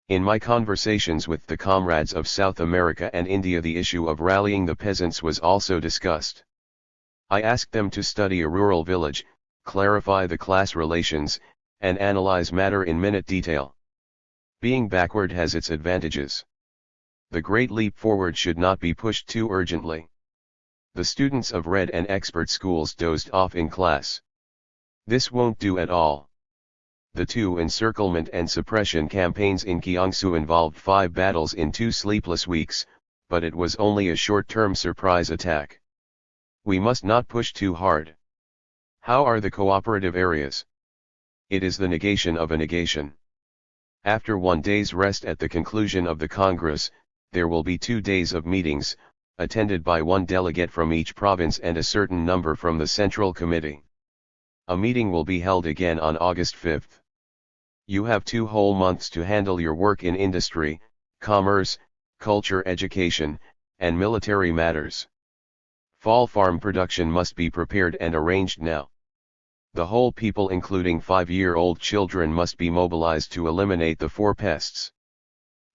In my conversations with the comrades of South America and India, the issue of rallying the peasants was also discussed. I asked them to study a rural village, clarify the class relations, and analyze matter in minute detail. Being backward has its advantages. The great leap forward should not be pushed too urgently. The students of red and expert schools dozed off in class. This won't do at all. The two encirclement and suppression campaigns in Jiangsu involved 5 battles in 2 sleepless weeks, but it was only a short-term surprise attack. We must not push too hard. How are the cooperative areas? It is the negation of a negation. After 1 day's rest at the conclusion of the Congress, there will be 2 days of meetings, attended by 1 delegate from each province and a certain number from the Central Committee. A meeting will be held again on August 5th. You have 2 whole months to handle your work in industry, commerce, culture, education, and military matters. Fall farm production must be prepared and arranged now. The whole people, including 5-year-old children, must be mobilized to eliminate the 4 pests.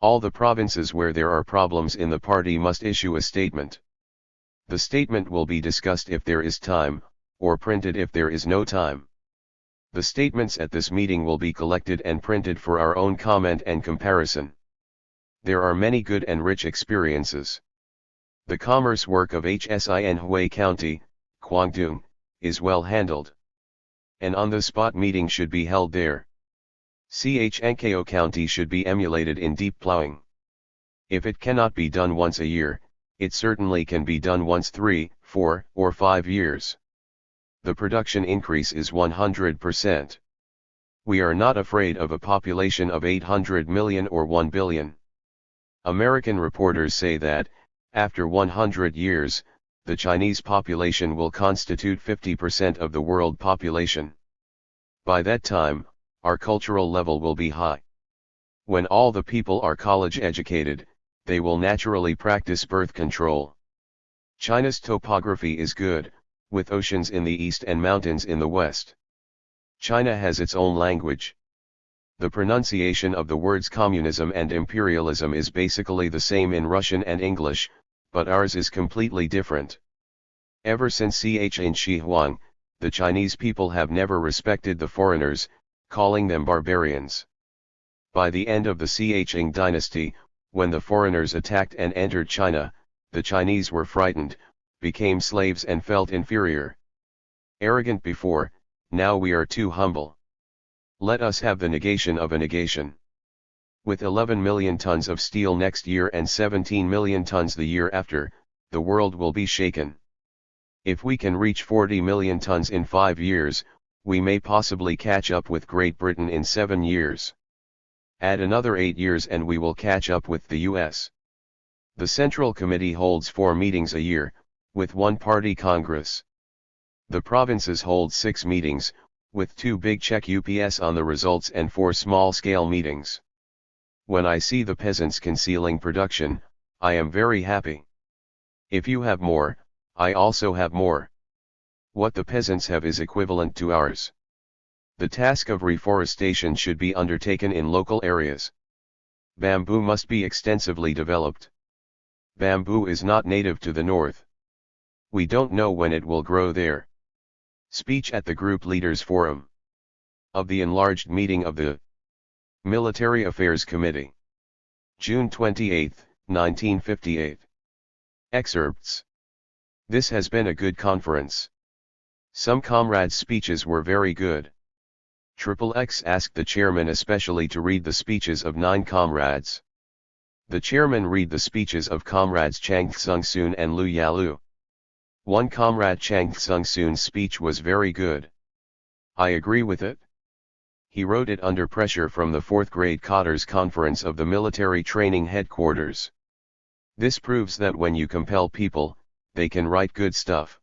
All the provinces where there are problems in the party must issue a statement. The statement will be discussed if there is time, or printed if there is no time. The statements at this meeting will be collected and printed for our own comment and comparison. There are many good and rich experiences. The commerce work of HSI in Hui County, Guangdong, is well handled. An on-the-spot meeting should be held there. Chnkyo County should be emulated in deep plowing. If it cannot be done once a year, it certainly can be done once 3, 4, or 5 years. The production increase is 100%. We are not afraid of a population of 800 million or 1 billion. American reporters say that, after 100 years, the Chinese population will constitute 50% of the world population. By that time, our cultural level will be high. When all the people are college educated, they will naturally practice birth control. China's topography is good, with oceans in the east and mountains in the west. China has its own language. The pronunciation of the words communism and imperialism is basically the same in Russian and English, but ours is completely different. Ever since Ch. Shi Huang, the Chinese people have never respected the foreigners, calling them barbarians. By the end of the Ch. dynasty, when the foreigners attacked and entered China, the Chinese were frightened, became slaves and felt inferior. Arrogant before, now we are too humble. Let us have the negation of a negation. With 11 million tons of steel next year and 17 million tons the year after, the world will be shaken. If we can reach 40 million tons in 5 years, we may possibly catch up with Great Britain in 7 years. Add another 8 years and we will catch up with the US. The Central Committee holds 4 meetings a year, with 1 party congress. The provinces hold 6 meetings, with 2 big check UPS on the results and 4 small-scale meetings. When I see the peasants concealing production, I am very happy. If you have more, I also have more. What the peasants have is equivalent to ours. The task of reforestation should be undertaken in local areas. Bamboo must be extensively developed. Bamboo is not native to the north. We don't know when it will grow there. Speech at the Group Leaders Forum of the enlarged meeting of the Military Affairs Committee. June 28, 1958. Excerpts. This has been a good conference. Some comrades' speeches were very good. XXX asked the chairman especially to read the speeches of 9 comrades. The chairman read the speeches of comrades Chang Tsung-soon and Lu Yalu. One comrade Chang Tsung-soon's speech was very good. I agree with it. He wrote it under pressure from the 4th grade Cotters Conference of the Military Training Headquarters. This proves that when you compel people, they can write good stuff.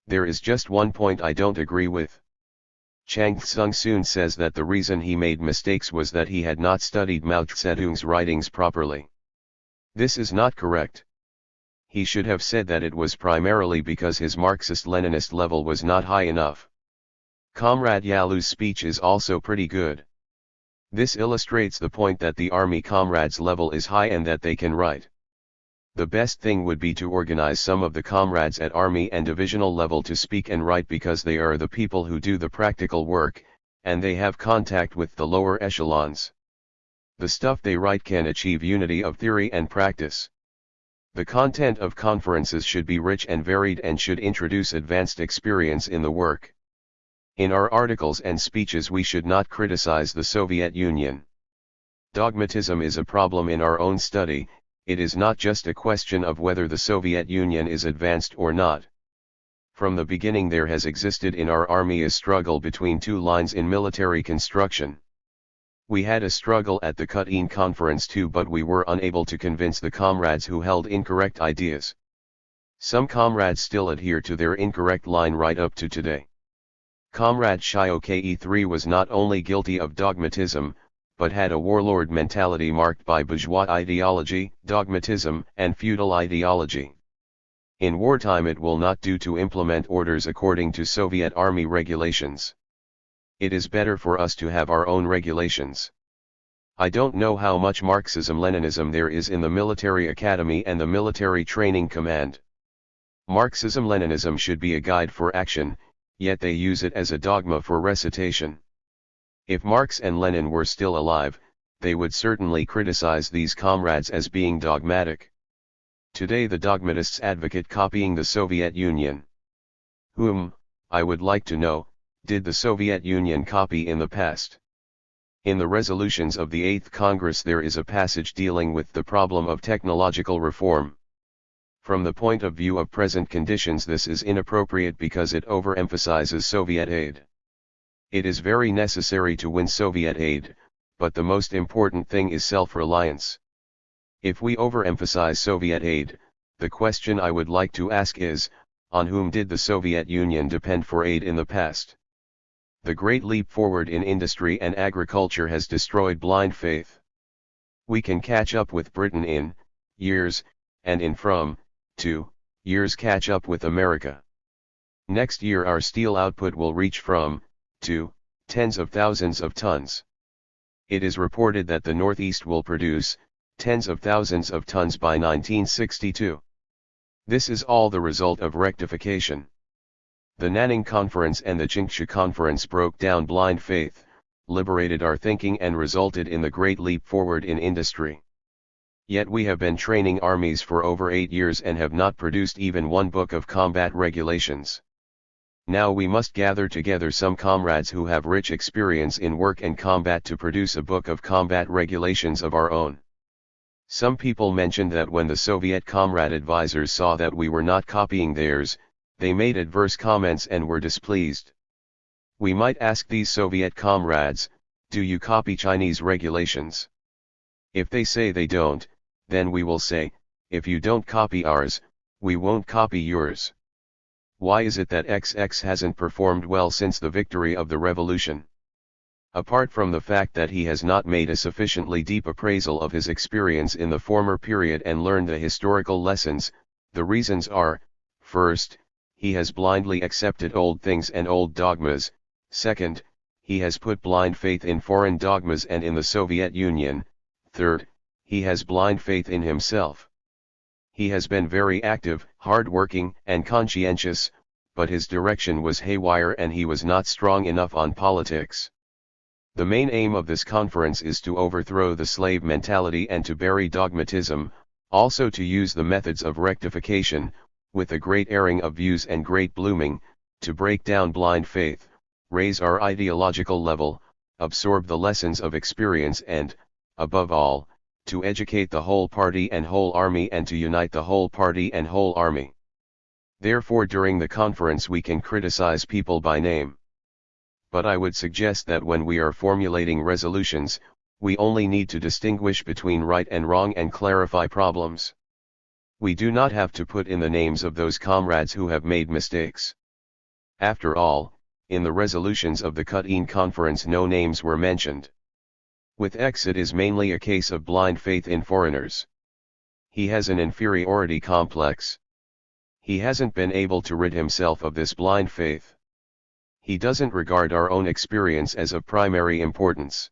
There is just one point I don't agree with. Chang Tsung Soon says that the reason he made mistakes was that he had not studied Mao Zedong's writings properly. This is not correct. He should have said that it was primarily because his Marxist-Leninist level was not high enough. Comrade Yalu's speech is also pretty good. This illustrates the point that the army comrades' level is high and that they can write. The best thing would be to organize some of the comrades at army and divisional level to speak and write because they are the people who do the practical work, and they have contact with the lower echelons. The stuff they write can achieve unity of theory and practice. The content of conferences should be rich and varied and should introduce advanced experience in the work. In our articles and speeches we should not criticize the Soviet Union. Dogmatism is a problem in our own study. It is not just a question of whether the Soviet Union is advanced or not. From the beginning there has existed in our army a struggle between two lines in military construction. We had a struggle at the Kutyn Conference too, but we were unable to convince the comrades who held incorrect ideas. Some comrades still adhere to their incorrect line right up to today. Comrade Shioke-3 was not only guilty of dogmatism, but had a warlord mentality marked by bourgeois ideology, dogmatism, and feudal ideology. In wartime it will not do to implement orders according to Soviet army regulations. It is better for us to have our own regulations. I don't know how much Marxism-Leninism there is in the military academy and the military training command. Marxism-Leninism should be a guide for action, yet they use it as a dogma for recitation. If Marx and Lenin were still alive, they would certainly criticize these comrades as being dogmatic. Today the dogmatists advocate copying the Soviet Union. Whom, I would like to know, did the Soviet Union copy in the past? In the resolutions of the 8th Congress there is a passage dealing with the problem of technological reform. From the point of view of present conditions this is inappropriate because it overemphasizes Soviet aid. It is very necessary to win Soviet aid, but the most important thing is self-reliance. If we overemphasize Soviet aid, the question I would like to ask is, on whom did the Soviet Union depend for aid in the past? The great leap forward in industry and agriculture has destroyed blind faith. We can catch up with Britain in years, and in from 2 years catch up with America. Next year our steel output will reach from to tens of thousands of tons. It is reported that the Northeast will produce tens of thousands of tons by 1962. This is all the result of rectification. The Nanning Conference and the Changsha Conference broke down blind faith, liberated our thinking and resulted in the great leap forward in industry. Yet we have been training armies for over 8 years and have not produced even one book of combat regulations. Now we must gather together some comrades who have rich experience in work and combat to produce a book of combat regulations of our own. Some people mentioned that when the Soviet comrade advisors saw that we were not copying theirs, they made adverse comments and were displeased. We might ask these Soviet comrades, do you copy Chinese regulations? If they say they don't, then we will say, if you don't copy ours, we won't copy yours. Why is it that XX hasn't performed well since the victory of the revolution? Apart from the fact that he has not made a sufficiently deep appraisal of his experience in the former period and learned the historical lessons, the reasons are, first, he has blindly accepted old things and old dogmas, second, he has put blind faith in foreign dogmas and in the Soviet Union, third, he has blind faith in himself. He has been very active, hard-working, and conscientious, but his direction was haywire and he was not strong enough on politics. The main aim of this conference is to overthrow the slave mentality and to bury dogmatism, also to use the methods of rectification, with a great airing of views and great blooming, to break down blind faith, raise our ideological level, absorb the lessons of experience and, above all, to educate the whole party and whole army and to unite the whole party and whole army. Therefore during the conference we can criticize people by name. but I would suggest that when we are formulating resolutions, we only need to distinguish between right and wrong and clarify problems. We do not have to put in the names of those comrades who have made mistakes. After all, in the resolutions of the Cut-in Conference no names were mentioned. With X it is mainly a case of blind faith in foreigners. He has an inferiority complex. He hasn't been able to rid himself of this blind faith. He doesn't regard our own experience as of primary importance.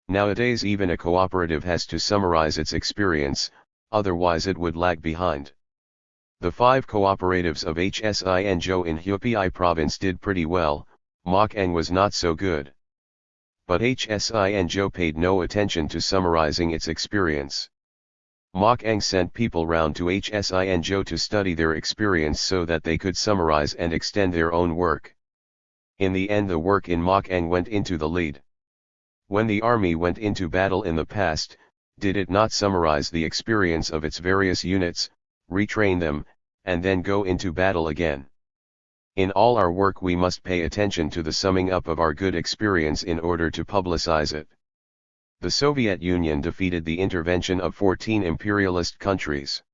Nowadays even a cooperative has to summarize its experience, otherwise it would lag behind. The 5 cooperatives of HSINJO in Hupei province did pretty well, Mok Eng was not so good. But HSINJO paid no attention to summarizing its experience. Mok Eng sent people round to HSINJO to study their experience so that they could summarize and extend their own work. In the end the work in Mok Eng went into the lead. When the army went into battle in the past, did it not summarize the experience of its various units, retrain them, and then go into battle again? In all our work we must pay attention to the summing up of our good experience in order to publicize it. The Soviet Union defeated the intervention of 14 imperialist countries.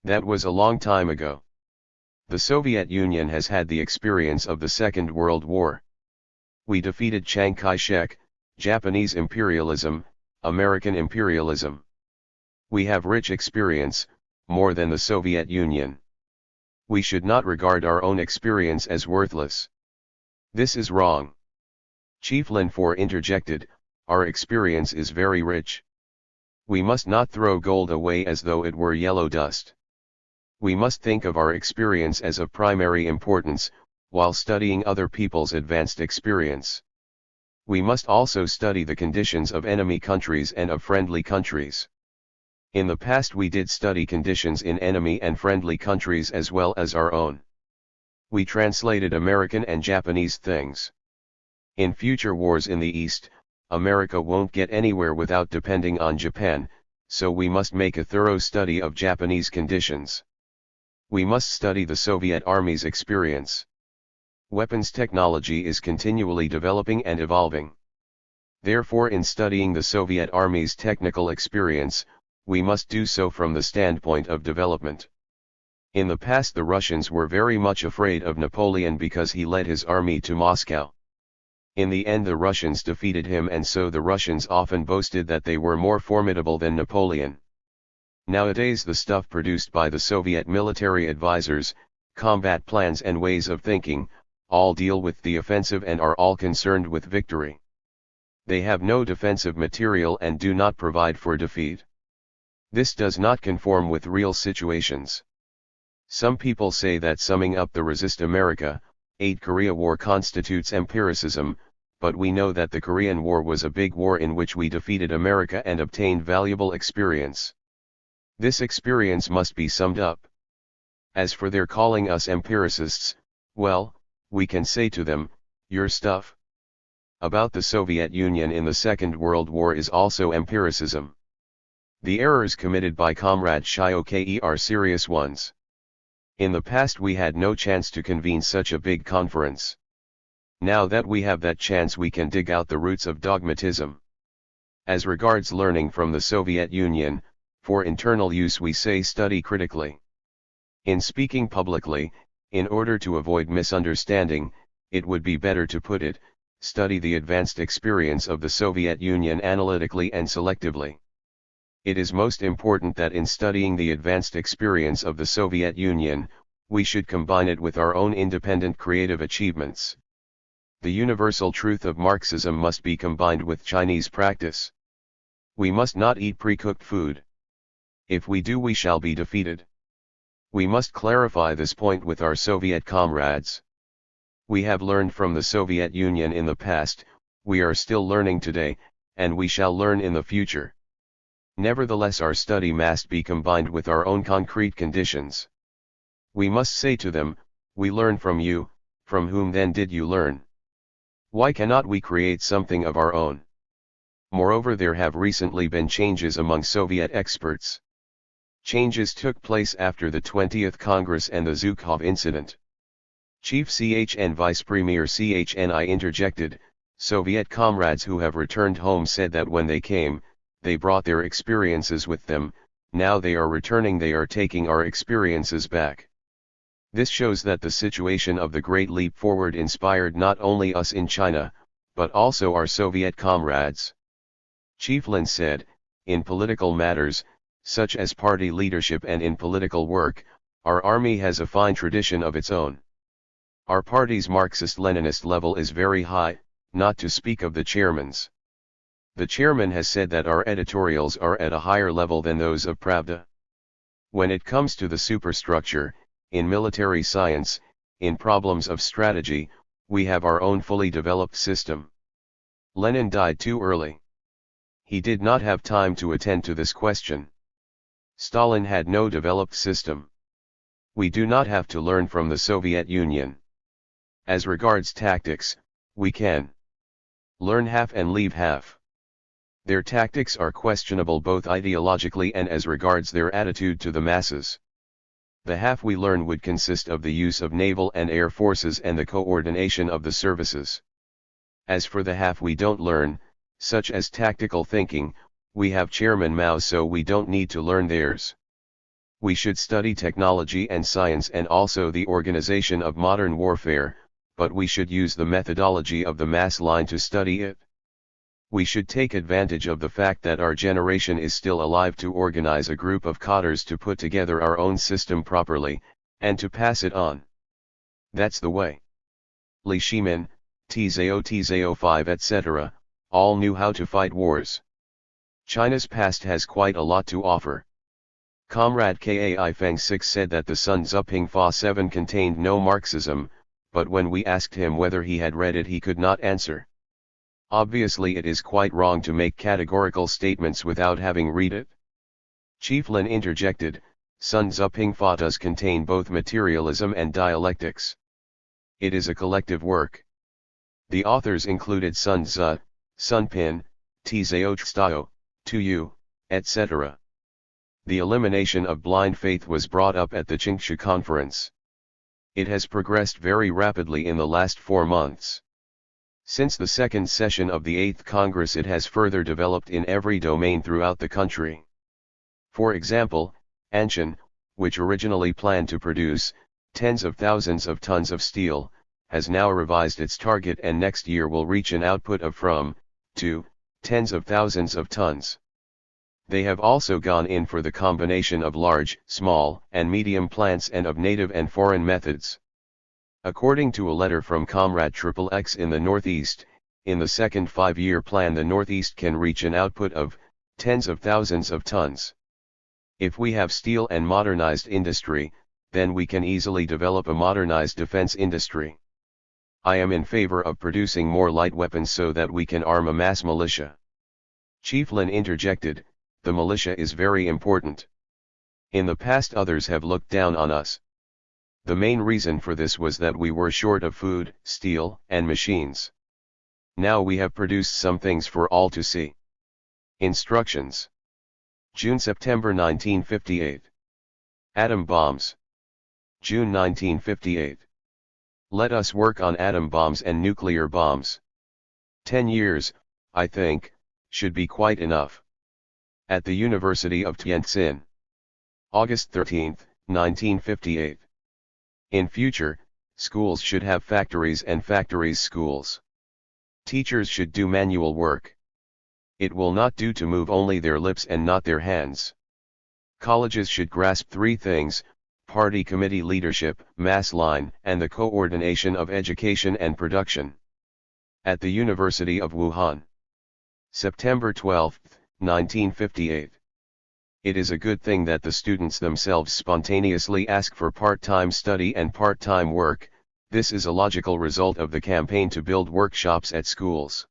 That was a long time ago. The Soviet Union has had the experience of the Second World War. We defeated Chiang Kai-shek, Japanese imperialism, American imperialism. We have rich experience, more than the Soviet Union. We should not regard our own experience as worthless. This is wrong. Chief Lin For interjected, our experience is very rich. We must not throw gold away as though it were yellow dust. We must think of our experience as of primary importance, while studying other people's advanced experience. We must also study the conditions of enemy countries and of friendly countries. In the past we did study conditions in enemy and friendly countries as well as our own. We translated American and Japanese things. In future wars in the East, America won't get anywhere without depending on Japan, so we must make a thorough study of Japanese conditions. We must study the Soviet Army's experience. Weapons technology is continually developing and evolving. Therefore, in studying the Soviet Army's technical experience, we must do so from the standpoint of development. In the past the Russians were very much afraid of Napoleon because he led his army to Moscow. In the end the Russians defeated him, and so the Russians often boasted that they were more formidable than Napoleon. Nowadays the stuff produced by the Soviet military advisors, combat plans and ways of thinking, all deal with the offensive and are all concerned with victory. They have no defensive material and do not provide for defeat. This does not conform with real situations. Some people say that summing up the Resist America, 8 Korea War constitutes empiricism, but we know that the Korean War was a big war in which we defeated America and obtained valuable experience. This experience must be summed up. As for their calling us empiricists, well, we can say to them, your stuff about the Soviet Union in the Second World War is also empiricism. The errors committed by Comrade Shioke are serious ones. In the past we had no chance to convene such a big conference. Now that we have that chance we can dig out the roots of dogmatism. As regards learning from the Soviet Union, for internal use we say study critically. In speaking publicly, in order to avoid misunderstanding, it would be better to put it, study the advanced experience of the Soviet Union analytically and selectively. It is most important that in studying the advanced experience of the Soviet Union, we should combine it with our own independent creative achievements. The universal truth of Marxism must be combined with Chinese practice. We must not eat pre-cooked food. If we do, we shall be defeated. We must clarify this point with our Soviet comrades. We have learned from the Soviet Union in the past, we are still learning today, and we shall learn in the future. Nevertheless, our study must be combined with our own concrete conditions. We must say to them, we learn from you, from whom then did you learn? Why cannot we create something of our own? Moreover, there have recently been changes among Soviet experts. Changes took place after the 20th Congress and the Zhukov incident. Chief CHN Vice Premier CHNI interjected, Soviet comrades who have returned home said that when they came, they brought their experiences with them, now they are returning, they are taking our experiences back. This shows that the situation of the Great Leap Forward inspired not only us in China, but also our Soviet comrades. Chief Lin said, in political matters, such as party leadership and in political work, our army has a fine tradition of its own. Our party's Marxist-Leninist level is very high, not to speak of the chairman's. The chairman has said that our editorials are at a higher level than those of Pravda. When it comes to the superstructure, in military science, in problems of strategy, we have our own fully developed system. Lenin died too early. He did not have time to attend to this question. Stalin had no developed system. We do not have to learn from the Soviet Union. As regards tactics, we can learn half and leave half. Their tactics are questionable both ideologically and as regards their attitude to the masses. The half we learn would consist of the use of naval and air forces and the coordination of the services. As for the half we don't learn, such as tactical thinking, we have Chairman Mao, so we don't need to learn theirs. We should study technology and science and also the organization of modern warfare, but we should use the methodology of the mass line to study it. We should take advantage of the fact that our generation is still alive to organize a group of codders to put together our own system properly, and to pass it on. That's the way. Li Shimin, Tzao 5 etc., all knew how to fight wars. China's past has quite a lot to offer. Comrade Kai Feng 6 said that the Sun Tzu Ping Fa 7 contained no Marxism, but when we asked him whether he had read it he could not answer. Obviously it is quite wrong to make categorical statements without having read it. Chief Lin interjected, Sun Tzu Ping Fa does contain both materialism and dialectics. It is a collective work. The authors included Sun Tzu, Sun Pin, Tzao Tstao, Tu, etc. The elimination of blind faith was brought up at the Qingshu conference. It has progressed very rapidly in the last 4 months. Since the second session of the 8th Congress it has further developed in every domain throughout the country. For example, Anshan, which originally planned to produce tens of thousands of tons of steel, has now revised its target and next year will reach an output of from to tens of thousands of tons. They have also gone in for the combination of large, small, and medium plants and of native and foreign methods. According to a letter from Comrade XXX in the Northeast, in the second 5-year plan the Northeast can reach an output of tens of thousands of tons. If we have steel and modernized industry, then we can easily develop a modernized defense industry. I am in favor of producing more light weapons so that we can arm a mass militia. Chief Lin interjected, the militia is very important. In the past others have looked down on us. The main reason for this was that we were short of food, steel, and machines. Now we have produced some things for all to see. Instructions. June-September 1958. Atom bombs. June 1958. Let us work on atom bombs and nuclear bombs. 10 years, I think, should be quite enough. At the University of Tientsin. August 13, 1958. In future, schools should have factories and factories schools. Teachers should do manual work. It will not do to move only their lips and not their hands. Colleges should grasp 3 things, party committee leadership, mass line, and the coordination of education and production. At the University of Wuhan. September 12, 1958. It is a good thing that the students themselves spontaneously ask for part-time study and part-time work. This is a logical result of the campaign to build workshops at schools.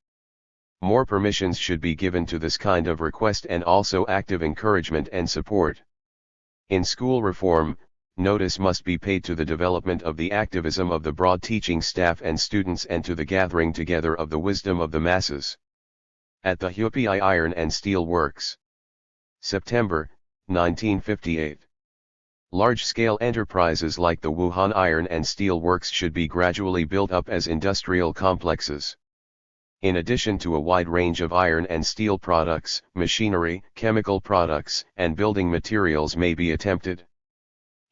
More permissions should be given to this kind of request and also active encouragement and support. In school reform, notice must be paid to the development of the activism of the broad teaching staff and students and to the gathering together of the wisdom of the masses. At the Hupi Iron and Steel Works. September, 1958. Large-scale enterprises like the Wuhan Iron and Steel Works should be gradually built up as industrial complexes. In addition to a wide range of iron and steel products, machinery, chemical products, and building materials may be attempted.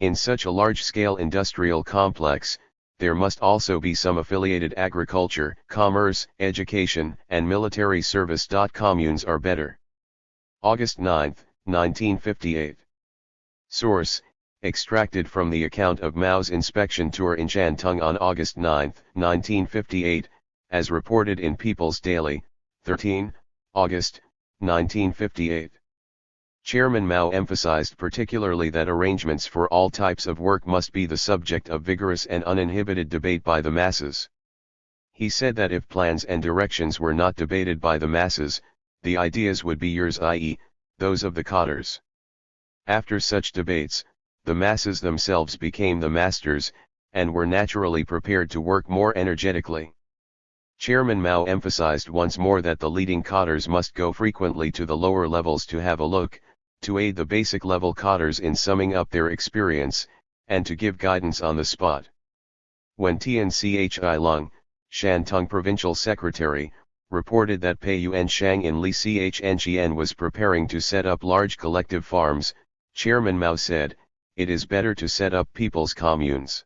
In such a large-scale industrial complex, there must also be some affiliated agriculture, commerce, education, and military service. Communes are better. August 9, 1958. Source: extracted from the account of Mao's inspection tour in Shantung on August 9, 1958, as reported in People's Daily, 13 August, 1958. Chairman Mao emphasized particularly that arrangements for all types of work must be the subject of vigorous and uninhibited debate by the masses. He said that if plans and directions were not debated by the masses, the ideas would be yours, i.e., those of the cadres. After such debates, the masses themselves became the masters, and were naturally prepared to work more energetically. Chairman Mao emphasized once more that the leading cadres must go frequently to the lower levels to have a look, to aid the basic level cadres in summing up their experience, and to give guidance on the spot. When Tianchi Lung, Shantung Provincial Secretary, reported that Pei Yuan Shang in Li Chngn was preparing to set up large collective farms, Chairman Mao said, "It is better to set up people's communes.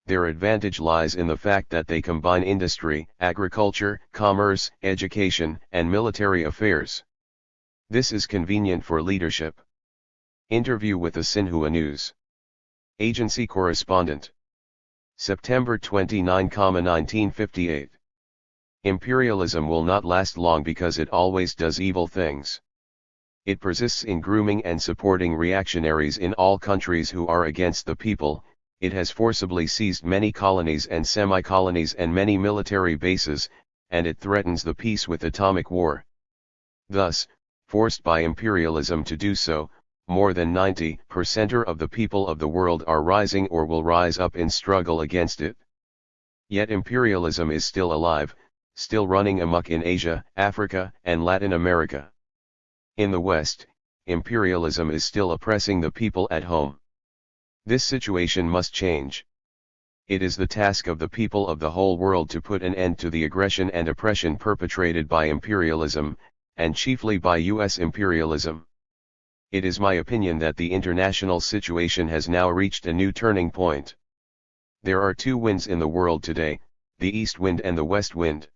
Their advantage lies in the fact that they combine industry, agriculture, commerce, education, and military affairs. This is convenient for leadership." Interview with the Xinhua News Agency correspondent. September 29, 1958. Imperialism will not last long because it always does evil things. It persists in grooming and supporting reactionaries in all countries who are against the people. It has forcibly seized many colonies and semi-colonies and many military bases, and it threatens the peace with atomic war. Thus, forced by imperialism to do so, more than 90% of the people of the world are rising or will rise up in struggle against it. Yet imperialism is still alive, still running amok in Asia, Africa, and Latin America. In the West, imperialism is still oppressing the people at home. This situation must change. It is the task of the people of the whole world to put an end to the aggression and oppression perpetrated by imperialism, and chiefly by U.S. imperialism. It is my opinion that the international situation has now reached a new turning point. There are two winds in the world today, the east wind and the west wind.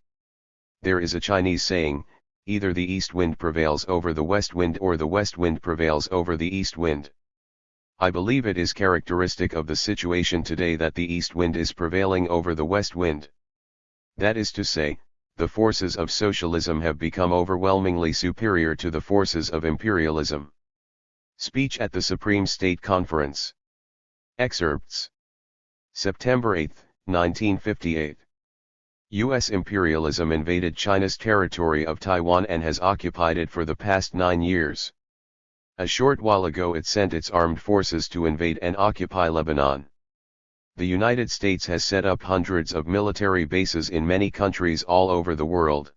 There is a Chinese saying, either the east wind prevails over the west wind or the west wind prevails over the east wind. I believe it is characteristic of the situation today that the east wind is prevailing over the west wind. That is to say, the forces of socialism have become overwhelmingly superior to the forces of imperialism. Speech at the Supreme State Conference. Excerpts. September 8, 1958. U.S. imperialism invaded China's territory of Taiwan and has occupied it for the past 9 years. A short while ago it sent its armed forces to invade and occupy Lebanon. The United States has set up hundreds of military bases in many countries all over the world.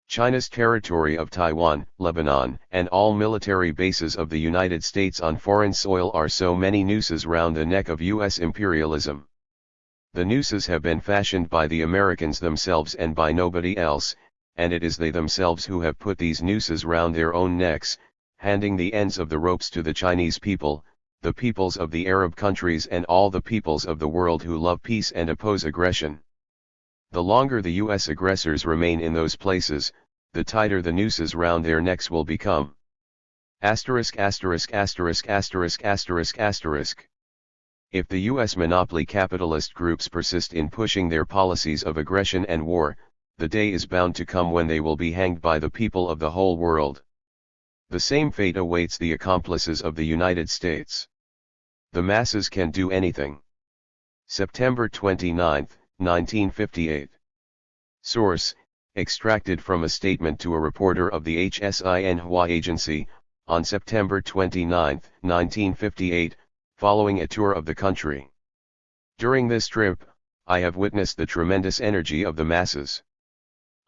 China's territory of Taiwan, Lebanon, and all military bases of the United States on foreign soil are so many nooses round the neck of U.S. imperialism. The nooses have been fashioned by the Americans themselves and by nobody else, and it is they themselves who have put these nooses round their own necks, handing the ends of the ropes to the Chinese people, the peoples of the Arab countries and all the peoples of the world who love peace and oppose aggression. The longer the U.S. aggressors remain in those places, the tighter the nooses round their necks will become. If the U.S. monopoly capitalist groups persist in pushing their policies of aggression and war, the day is bound to come when they will be hanged by the people of the whole world. The same fate awaits the accomplices of the United States. The masses can do anything. September 29, 1958. Source: extracted from a statement to a reporter of the Xinhua Agency, on September 29, 1958, following a tour of the country. During this trip, I have witnessed the tremendous energy of the masses.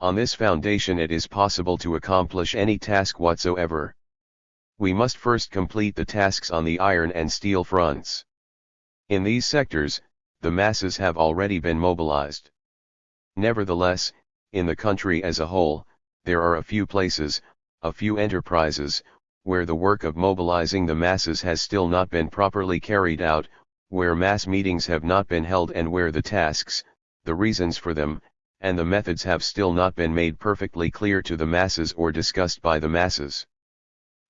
On this foundation it is possible to accomplish any task whatsoever. We must first complete the tasks on the iron and steel fronts. In these sectors, the masses have already been mobilized. Nevertheless, in the country as a whole, there are a few places, a few enterprises, where the work of mobilizing the masses has still not been properly carried out, where mass meetings have not been held and where the tasks, the reasons for them, and the methods have still not been made perfectly clear to the masses or discussed by the masses.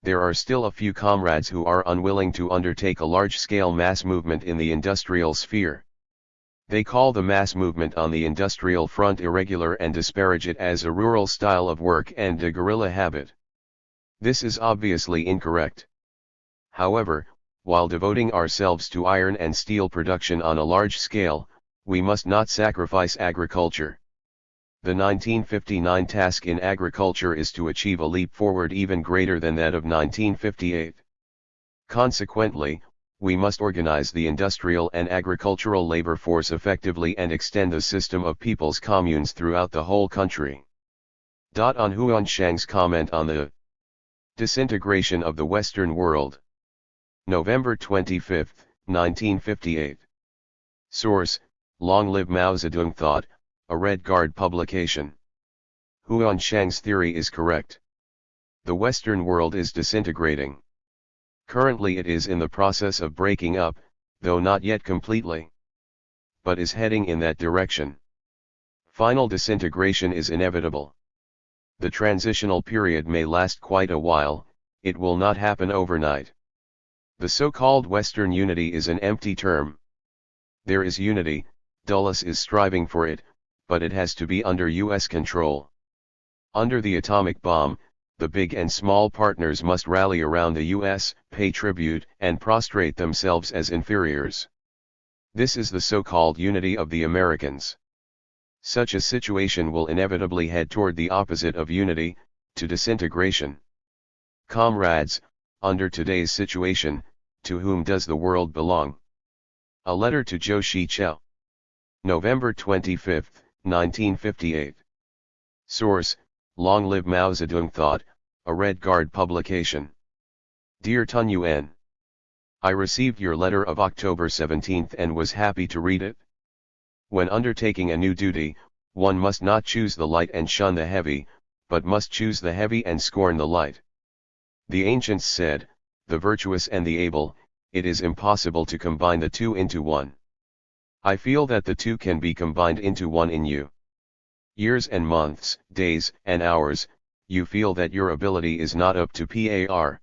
There are still a few comrades who are unwilling to undertake a large-scale mass movement in the industrial sphere. They call the mass movement on the industrial front irregular and disparage it as a rural style of work and a guerrilla habit. This is obviously incorrect. However, while devoting ourselves to iron and steel production on a large scale, we must not sacrifice agriculture. The 1959 task in agriculture is to achieve a leap forward even greater than that of 1958. Consequently, we must organize the industrial and agricultural labor force effectively and extend the system of people's communes throughout the whole country. On Huan Shang's comment on the disintegration of the Western world. November 25, 1958. Source: Long Live Mao Zedong Thought, a Red Guard publication. Huan Shang's theory is correct. The Western world is disintegrating. Currently it is in the process of breaking up, though not yet completely. But is heading in that direction. Final disintegration is inevitable. The transitional period may last quite a while, it will not happen overnight. The so-called Western unity is an empty term. There is unity, Dulles is striving for it, but it has to be under US control. Under the atomic bomb, the big and small partners must rally around the US, pay tribute, and prostrate themselves as inferiors. This is the so-called unity of the Americans. Such a situation will inevitably head toward the opposite of unity, to disintegration. Comrades, under today's situation, to whom does the world belong? A letter to Zhou Shiqiao. November 25, 1958. Source: Long Live Mao Zedong Thought, a Red Guard publication. Dear Tun Yuan, I received your letter of October 17 and was happy to read it. When undertaking a new duty, one must not choose the light and shun the heavy, but must choose the heavy and scorn the light. The ancients said, the virtuous and the able, it is impossible to combine the two into one. I feel that the two can be combined into one in you. Years and months, days and hours, you feel that your ability is not up to par.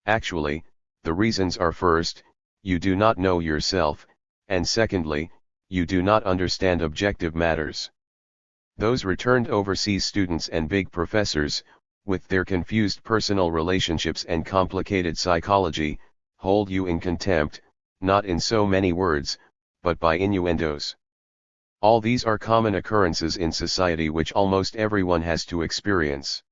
Actually, the reasons are: first, you do not know yourself, and secondly, you do not understand objective matters. Those returned overseas students and big professors, with their confused personal relationships and complicated psychology, hold you in contempt, not in so many words, but by innuendos. All these are common occurrences in society which almost everyone has to experience.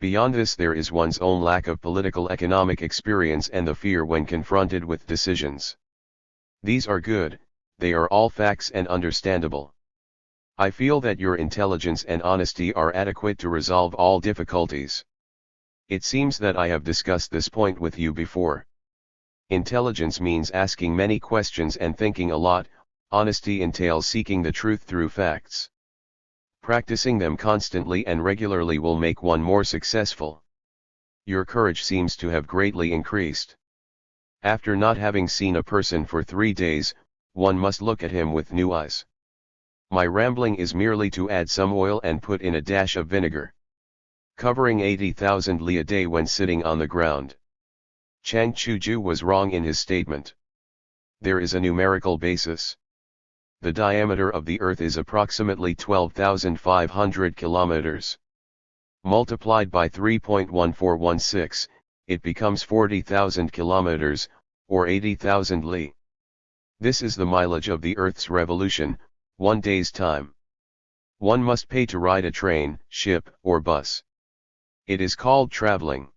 Beyond this there is one's own lack of political economic experience and the fear when confronted with decisions. These are good, they are all facts and understandable. I feel that your intelligence and honesty are adequate to resolve all difficulties. It seems that I have discussed this point with you before. Intelligence means asking many questions and thinking a lot, honesty entails seeking the truth through facts. Practicing them constantly and regularly will make one more successful. Your courage seems to have greatly increased. After not having seen a person for 3 days, one must look at him with new eyes. My rambling is merely to add some oil and put in a dash of vinegar. Covering 80,000 li a day when sitting on the ground. Chang Chuju was wrong in his statement. There is a numerical basis. The diameter of the Earth is approximately 12,500 kilometers. Multiplied by 3.1416, it becomes 40,000 kilometers, or 80,000 li. This is the mileage of the Earth's revolution, 1 day's time. One must pay to ride a train, ship, or bus. It is called traveling.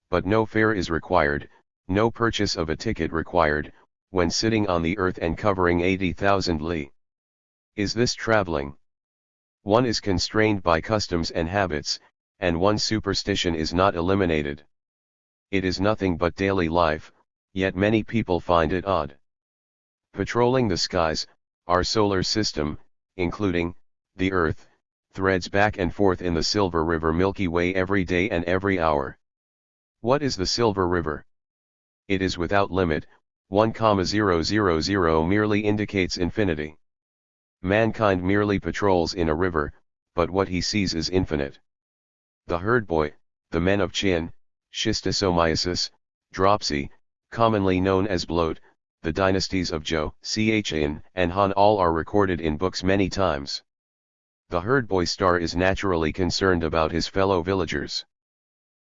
But no fare is required, no purchase of a ticket required, when sitting on the Earth and covering 80,000 li. Is this traveling? One is constrained by customs and habits, and one's superstition is not eliminated. it is nothing but daily life, yet many people find it odd. Patrolling the skies, our solar system, including the Earth, threads back and forth in the Silver River Milky Way every day and every hour. What is the Silver River? It is without limit. 1,000 merely indicates infinity. Mankind merely patrols in a river, but what he sees is infinite. The herd boy, the men of Qin, schistosomiasis, dropsy, commonly known as bloat, the dynasties of Zhou, Qian, and Han all are recorded in books many times. The herd boy star is naturally concerned about his fellow villagers.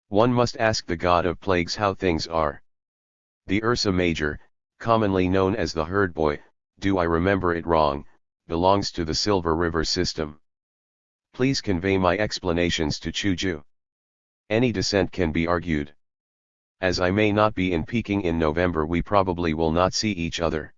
One must ask the god of plagues how things are. The Ursa Major, commonly known as the herd boy, do I remember it wrong, belongs to the Silver River system. Please convey my explanations to Chuju. Any dissent can be argued. As I may not be in Peking in November, we probably will not see each other.